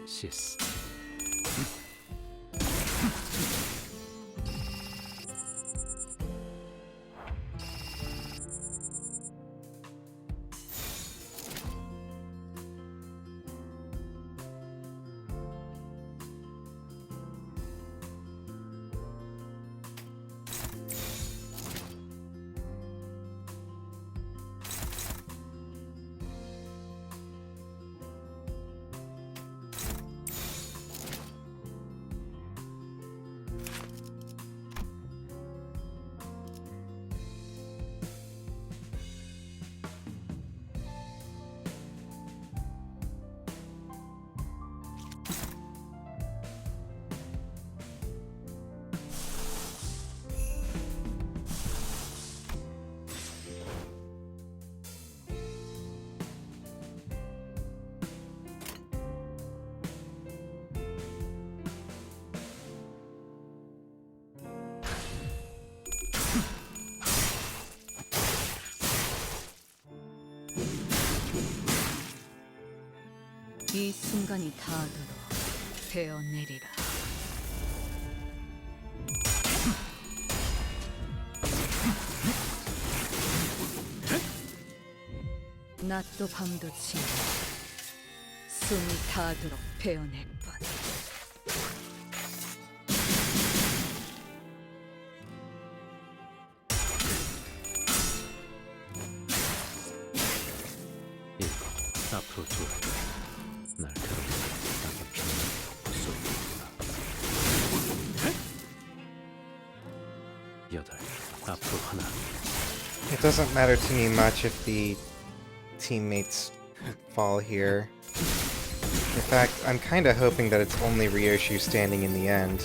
시스. 이 순간이 닿도록 베어내리라. 낮도 밤도 지나 숨이 닿도록 베어낼 뿐. 앞으로 쭉 날카로운 땅에 피는 쏘리구나. 8. 앞으로 하나. It doesn't matter to me much if the teammates fall here. In fact, I'm kinda hoping that it's only Ryoshu standing in the end.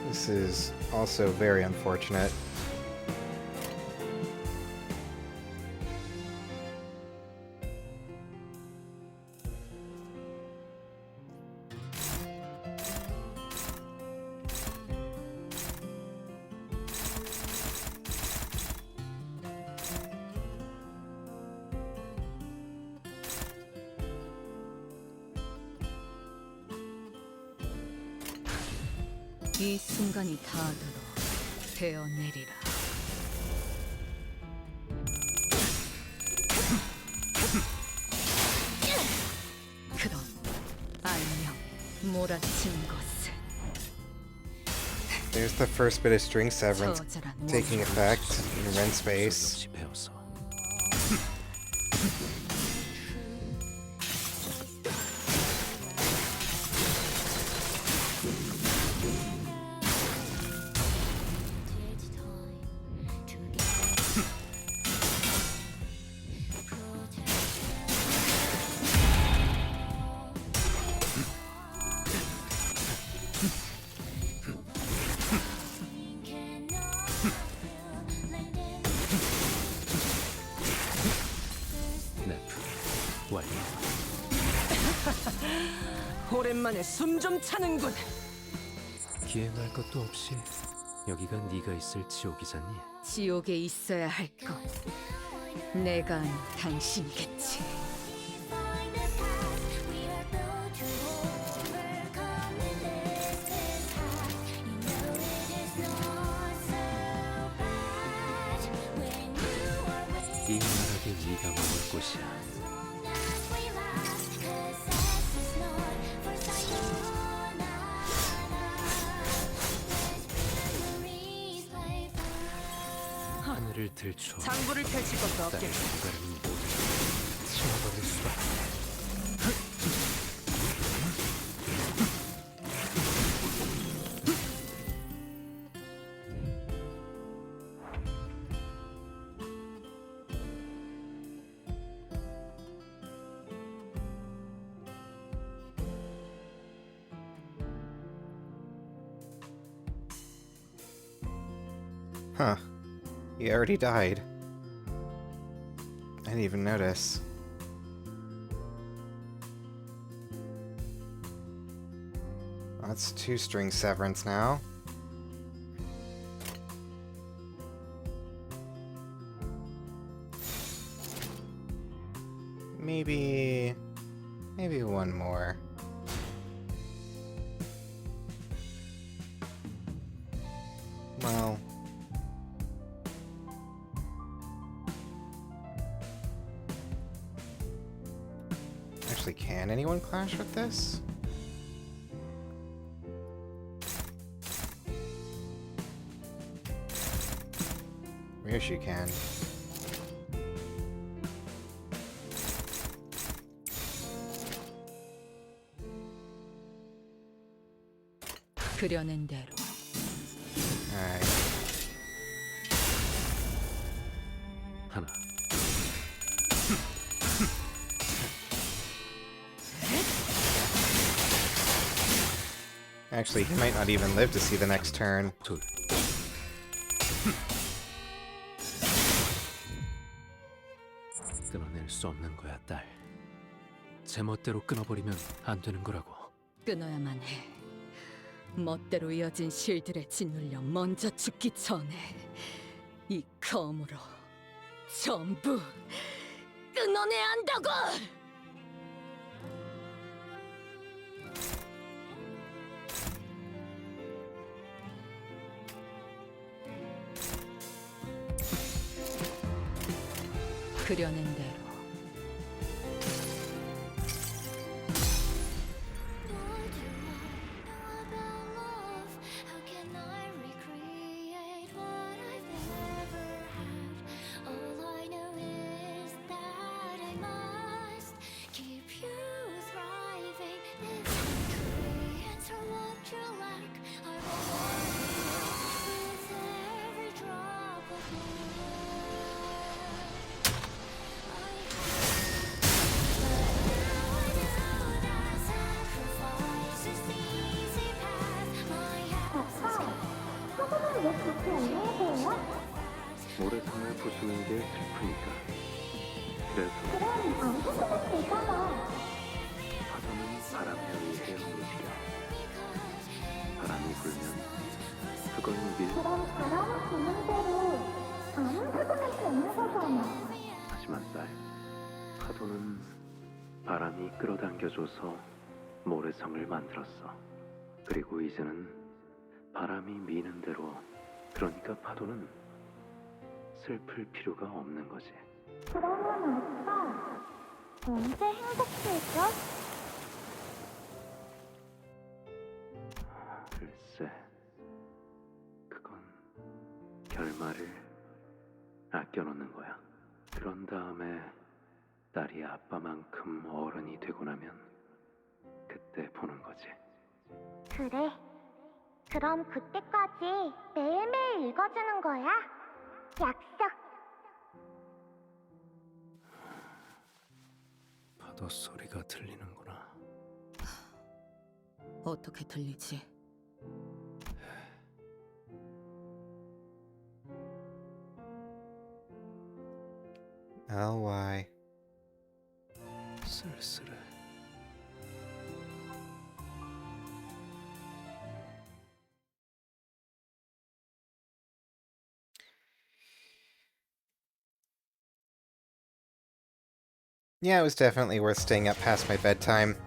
This is also very unfortunate. 이 순간이 닿도록 베어내리라. 몰아친 것은 There's the first bit of string severance taking effect in Ren's face. 오랜만에 숨 좀 차는군. 기행할 것도 없이 여기가 네가 있을 지옥이잖니. 지옥에 있어야 할 것. 내가 아닌 당신이겠지. 이 나락에 네가 머물 곳이야. 하늘을 들춰 장부를 펼칠 것도 없겠다. 나를 모두 치워버릴 수밖에. Huh. He already died. I didn't even notice. That's 2 string severance now. Maybe one more. Well, actually, can anyone clash with this? Yes, you can. 그려낸 대로. Alright. 하나. Actually, he might not even live to see the next turn. 둘. 끊어낼 수 없는 거야, 딸. 제멋대로 끊어버리면 안 되는 거라고. 끊어야만 해. 멋대로 이어진 실들에 짓눌려 먼저 죽기 전에 이 검으로 전부 끊어내야 한다고! 그려낸 대로. 모래성을 부수는 게 슬프니까. 그래서 파도는 바람에 의해 움직여. 바람이 불면 그걸 그럼 바람이 부는 대로 아무 사고는 되는 거잖아. 하지만 딸, 파도는 바람이 끌어당겨줘서 모래성을 만들었어. 그리고 이제는 바람이 미는 대로, 그러니까 파도는 슬플 필요가 없는 거지. 그러면 아빠 언제 행복해져? 결말을 아껴놓는 거야. 그런 다음에 딸이 아빠만큼 어른이 되고 나면 그때 보는 거지. 그래. 그럼 그때까지 매일매일 읽어주는 거야. 약속. 파도 소리가 들리는구나. 어떻게 들리지? Oh, why? 쓸쓸해. Yeah, it was definitely worth staying up past my bedtime.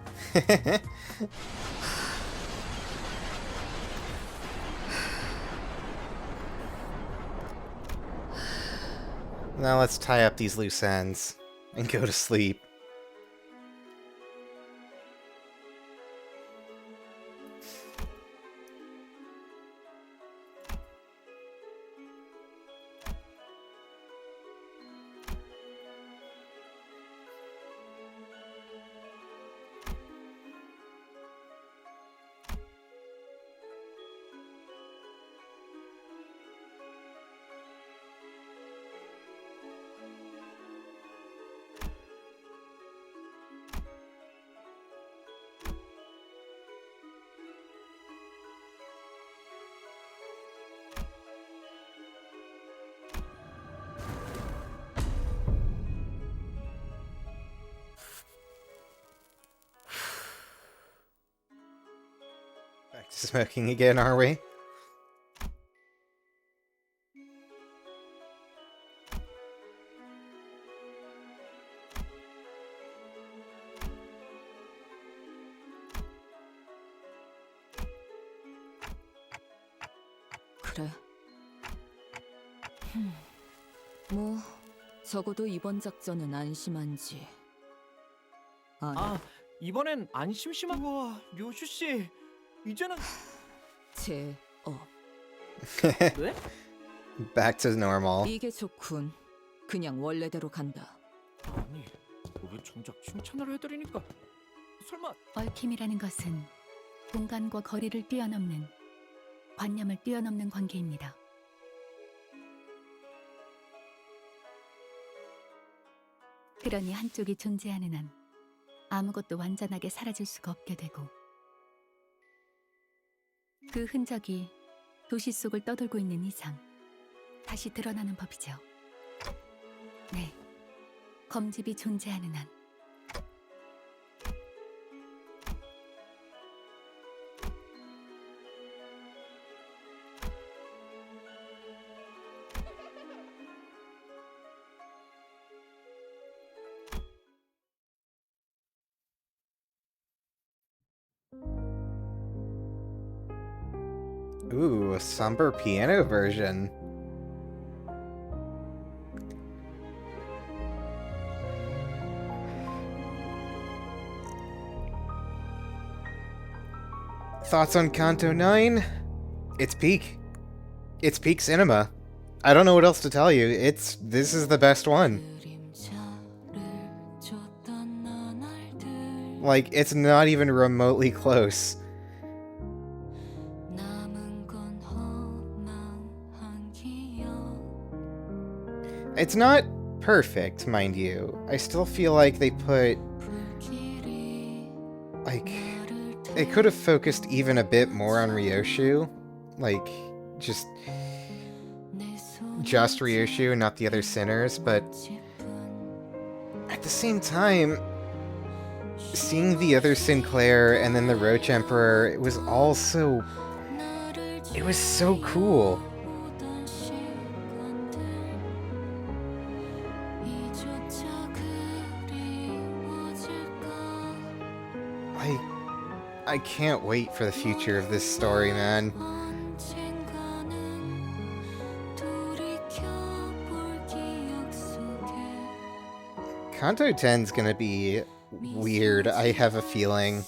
Now let's tie up these loose ends and go to sleep. Back to smoking again, are we? 그래. 뭐 적어도 이번 작전은 안심한지. 아니. 아, 이번엔 안 심심한. 우와, 료슈 씨. 이제는 네? Back to normal. 이게 좋군. 그냥 원래대로 간다. 아니, 왜 정작 칭찬을 해드리니까 설마 얽힘이라는 것은 공간과 거리를 뛰어넘는 관념을 뛰어넘는 관계입니다. 그러니 한쪽이 존재하는 한 아무것도 완전하게 사라질 수가 없게 되고 그 흔적이 도시 속을 떠돌고 있는 이상 다시 드러나는 법이죠. 네, 검집이 존재하는 한 Ooh, a somber piano version. Thoughts on Canto 9? It's peak. It's peak cinema. I don't know what else to tell you. This is the best one. Like, it's not even remotely close. It's not perfect, mind you. I still feel like they put... like... they could have focused even a bit more on Ryoshu. Like, just Ryoshu and not the other sinners, but... at the same time, seeing the other Sinclair and then the Roach Emperor, it was all so... it was so cool. I can't wait for the future of this story, man. Canto 10's gonna be weird, I have a feeling.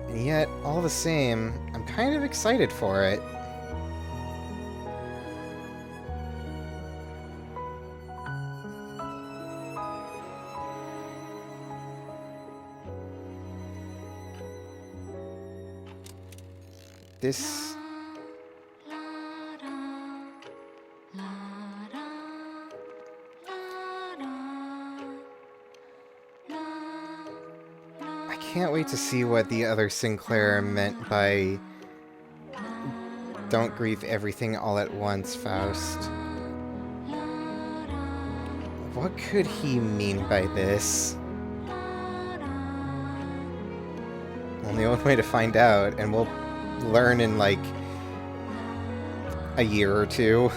And yet, all the same, I'm kind of excited for it. this... I can't wait to see what the other Sinclair meant by "Don't grieve everything all at once, Faust." What could he mean by this? Only one way to find out, and we'll learn in like a year or two.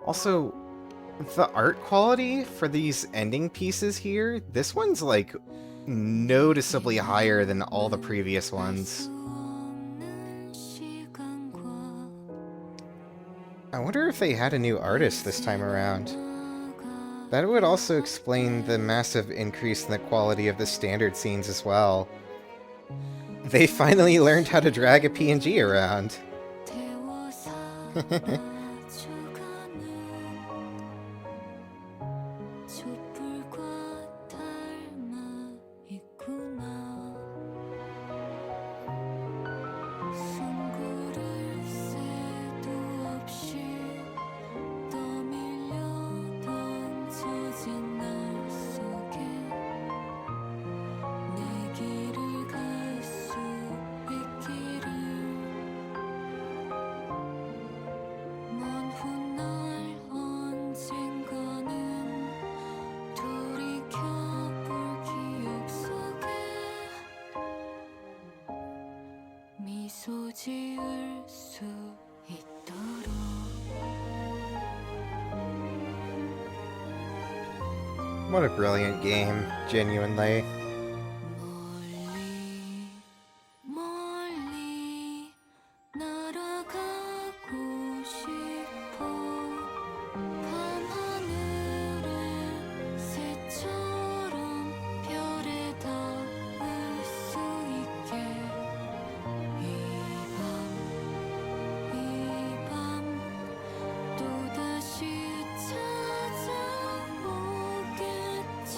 Also, the art quality for these ending pieces here, this one's like noticeably higher than all the previous ones. I wonder if they had a new artist this time around. That would also explain the massive increase in the quality of the standard scenes as well. They finally learned how to drag a PNG around. What a brilliant game, genuinely.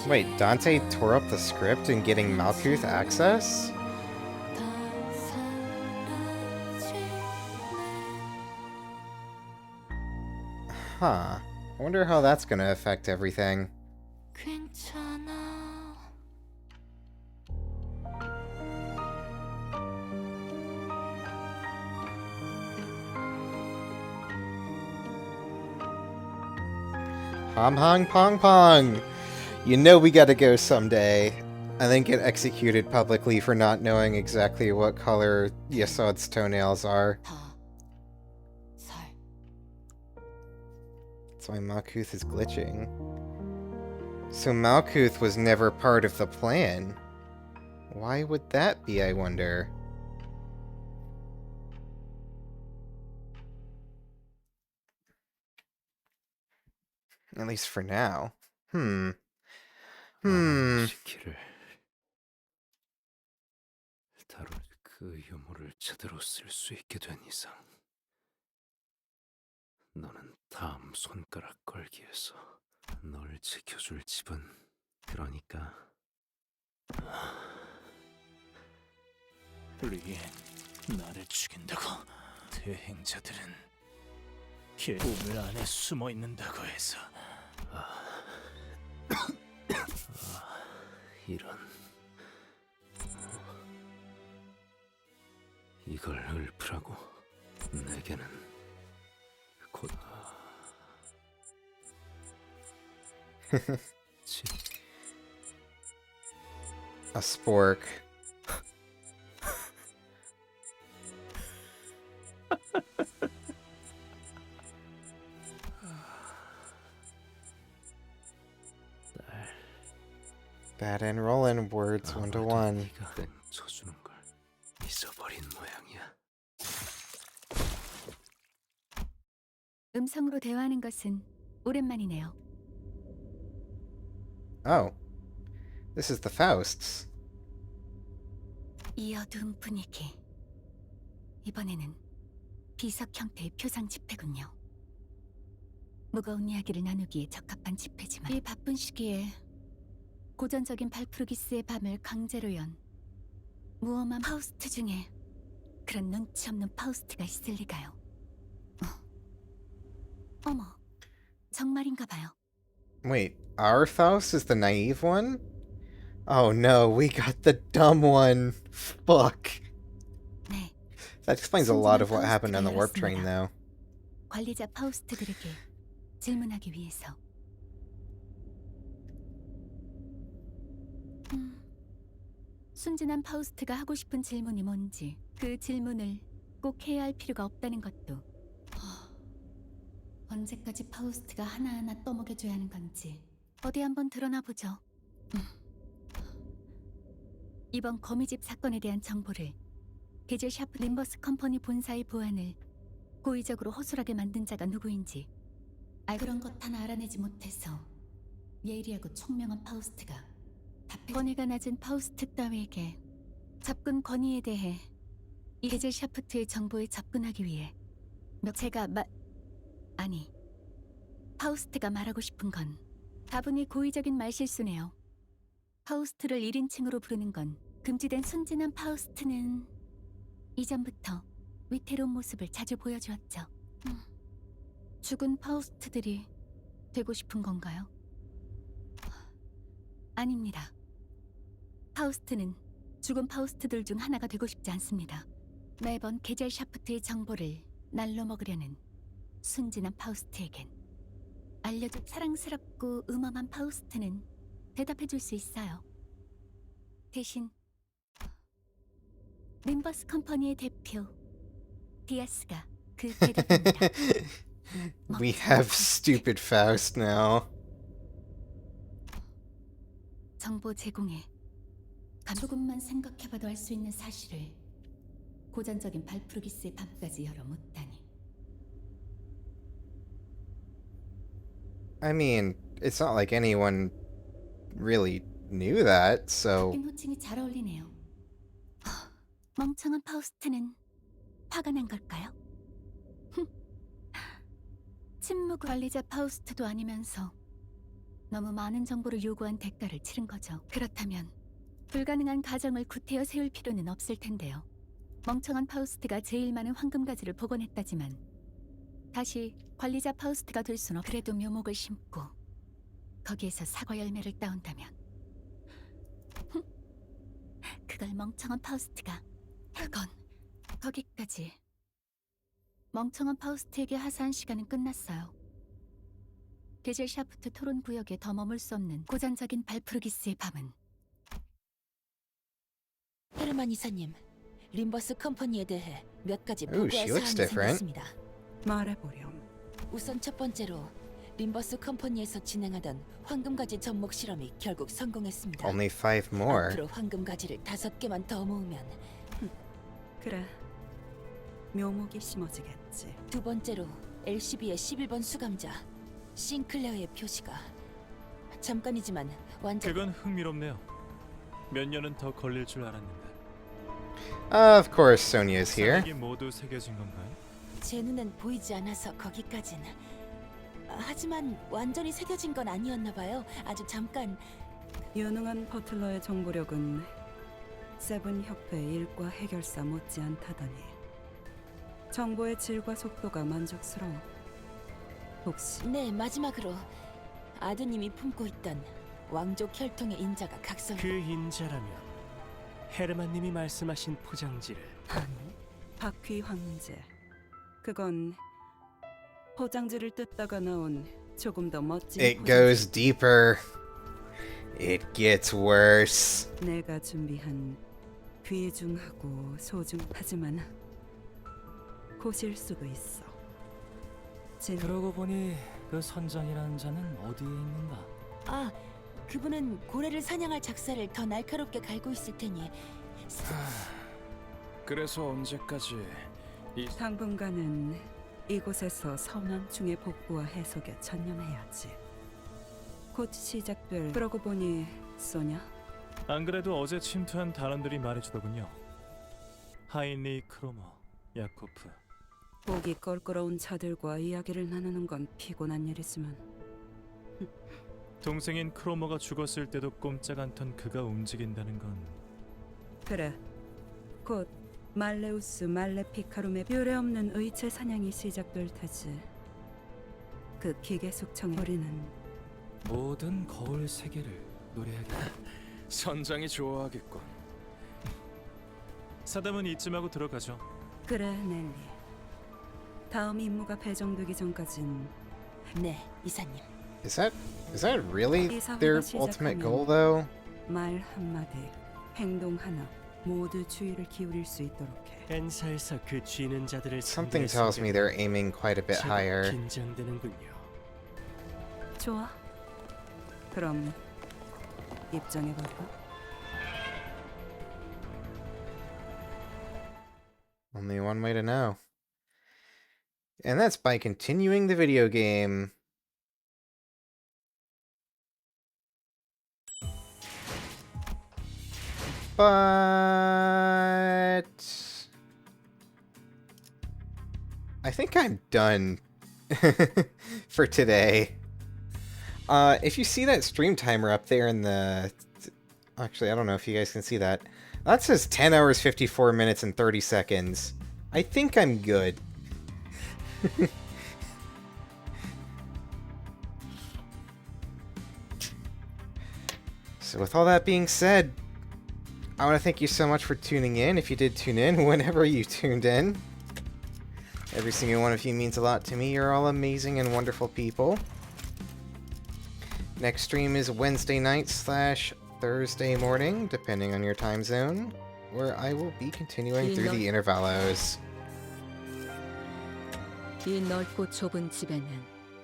Wait, Dante tore up the script in getting Malkuth access? Huh. I wonder how that's gonna affect everything. Hom hong pong pong! You know we gotta go someday. And then get executed publicly for not knowing exactly what color Yesod's toenails are. That's why Malkuth is glitching. So Malkuth was never part of the plan. Why would that be, I wonder? At least for now. 시키를 다룰 그 유물을 제대로 쓸 수 있게 된 이상 너는 다음 손가락 걸기에서 널 지켜줄 집은 그러니까 리, 나를 죽인다고 대행자들은 우물 안에 숨어 있는다고 해서 이런 이걸 읊으라고 내게는 곧 A spork. Bad and rollin' words 1-to-1. 쳐주는 걸 잊어버린 모양이야. 음성으로 대화하는 것은 오랜만이네요. Oh. This is the Fausts. 이 어두운 분위기. 이번에는 비석 형태의 표상 집회군요. 무거운 이야기를 나누기에 적합한 집회지만 이 바쁜 시기에 고전적인 발프루기스의 밤을 강제로 연 무엄한 파우스트 중에 그런 눈치 없는 파우스트가 있을 리가요. 어머, 정말인가 봐요. Wait, our Faust is the naive one? Oh no, we got the dumb one. Fuck. 네, That explains a lot of what happened on the warp train, though. 관리자 파우스트들에게 질문하기 위해서. 순진한 파우스트가 하고 싶은 질문이 뭔지 그 질문을 꼭 해야 할 필요가 없다는 것도. 언제까지 파우스트가 하나하나 떠먹여줘야 하는 건지 어디 한번 드러나 보죠. 이번 거미집 사건에 대한 정보를 게젤 샤프 림버스 컴퍼니 본사의 보안을 고의적으로 허술하게 만든 자가 누구인지 그런 것 하나 알아내지 못해서 예리하고 총명한 파우스트가 권위가 낮은 파우스트 따위에게 접근 권위에 대해 이 게젤 샤프트의 정보에 접근하기 위해 제가 아니, 파우스트가 말하고 싶은 건 다분히 고의적인 말실수네요. 파우스트를 1인칭으로 부르는 건 금지된 순진한 파우스트는 이전부터 위태로운 모습을 자주 보여주었죠. 죽은 파우스트들이 되고 싶은 건가요? 아닙니다. 파우스트는 죽은 파우스트들 중 하나가 되고 싶지 않습니다. 매번 게젤 샤프트의 정보를 날로 먹으려는 순진한 파우스트에겐 알려줄 사랑스럽고 음험한 파우스트는 대답해줄 수 있어요. 대신 림버스 컴퍼니의 대표 디아스가 그 대답입니다. We have stupid Faust now. 정보 제공에 조금만 생각해봐도 알 수 있는 사실을 고전적인 발프루기스의 밤까지 열어 묻다니. I mean, it's not like anyone really knew that, so... 바뀐 호칭이 잘 어울리네요. 멍청한 파우스트는 화가 난 걸까요? 침묵 관리자 파우스트도 아니면서 너무 많은 정보를 요구한 대가를 치른 거죠. 그렇다면 불가능한 가정을 구태여 세울 필요는 없을 텐데요. 멍청한 파우스트가 제일 많은 황금가지를 복원했다지만 다시 관리자 파우스트가 될 순 그래도 묘목을 심고 거기에서 사과 열매를 따온다면 그걸 멍청한 파우스트가 그건 거기까지. 멍청한 파우스트에게 하사한 시간은 끝났어요. 게젤 샤프트 토론 구역에 더 머물 수 없는 고전적인 발프루기스의 밤은 헤르만 이사님, 림버스 컴퍼니에 대해 몇 가지 Ooh, 보고할 she looks 사항이 different. 생겼습니다. 말해보렴. 우선 첫 번째로 림버스 컴퍼니에서 진행하던 황금가지 접목 실험이 결국 성공했습니다. Only 5 more. 앞으로 황금가지를 5개만 더 모으면 그래. 묘목이 심어지겠지. 두 번째로 LCB의 11번 수감자 싱클레어의 표시가 잠깐이지만 완전 그건 흥미롭네요. 몇 년은 더 걸릴 줄 알았는데. Of course, Sonia is here. 사색이 모두 새겨진 건가요? 제 눈엔 보이지 않아서 거기까진. 하지만 완전히 새겨진 건 아니었나 봐요. 아주 잠깐. 유능한 버틀러의 정보력은 세븐 협회 일과 해결사 못지않다더니 정보의 질과 속도가 만족스러워. 혹시 네, 마지막으로 아드님이 품고 있던 왕족 혈통의 인자가 각성. 그 인자라면 헤르만님이 말씀하신 포장지를 바퀴 황제. 그건 포장지를 뜯다가 나온 조금 더 멋진 It goes deeper. It gets worse. 내가 준비한 귀중하고 소중하지만 고실 수도 있어. 그러고 보니 그 선장이라는 자는 어디에 있는가? 아, 그분은 고래를 사냥할 작사를 더 날카롭게 갈고 있을 테니. 그래서 언제까지 당분간은 이곳에서 선왕충의 복구와 해석에 전념해야지. 곧 시작될. 그러고 보니 소냐? 안 그래도 어제 침투한 단원들이 말해주더군요. 하인리 크로머, 야코프. 보기 껄끄러운 자들과 이야기를 나누는 건 피곤한 일이지만 동생인 크로머가 죽었을 때도 꼼짝 않던 그가 움직인다는 건 그래. 곧 말레우스 말레피카룸의 유례없는 의체 사냥이 시작될 테지. 그 기계 숙청의 우리는 모든 거울 세계를 노래하겠다. 선장이 좋아하겠군. 사담은 이쯤하고 들어가죠. 그래 넬리. 다음 임무가 배정되기 전까진 네 이사님. Is that really their ultimate goal, though? 말 한마디, 행동 하나 모두 주의를 기울일 수 있도록 해. 엔사에서 그 쥐는 자들을 Something tells me they're aiming quite a bit higher. 긴장되는군요. 좋아. 그럼 입장해 볼까? Only one way to know. And that's by continuing the video game. But I think I'm done for today. If you see that stream timer up there in the... Actually, I don't know if you guys can see that. That says 10 hours, 54 minutes, and 30 seconds. I think I'm good. So with all that being said, I want to thank you so much for tuning in. If you did tune in, whenever you tuned in. Every single one of you means a lot to me. You're all amazing and wonderful people. Next stream is Wednesday night / Thursday morning, depending on your time zone, where I will be continuing through the intervalos. 이 넓고 좁은 집에는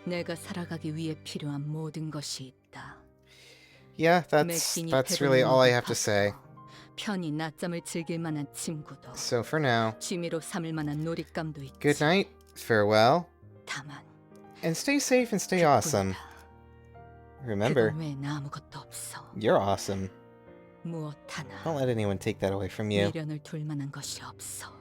내가 살아가기 위해 필요한 모든 것이 있다. Yeah, that's really all I have to say. 편히 낮잠을 즐길 만한 침구도. So for now, 취미로 삼을 만한 놀잇감도 있지. good night, farewell, 다만 and stay safe and stay awesome. Remember, 그건 외엔 아무것도 없어. you're awesome. 무엇 하나 Don't let anyone take that away from you. 미련을 둘 만한 것이 없어.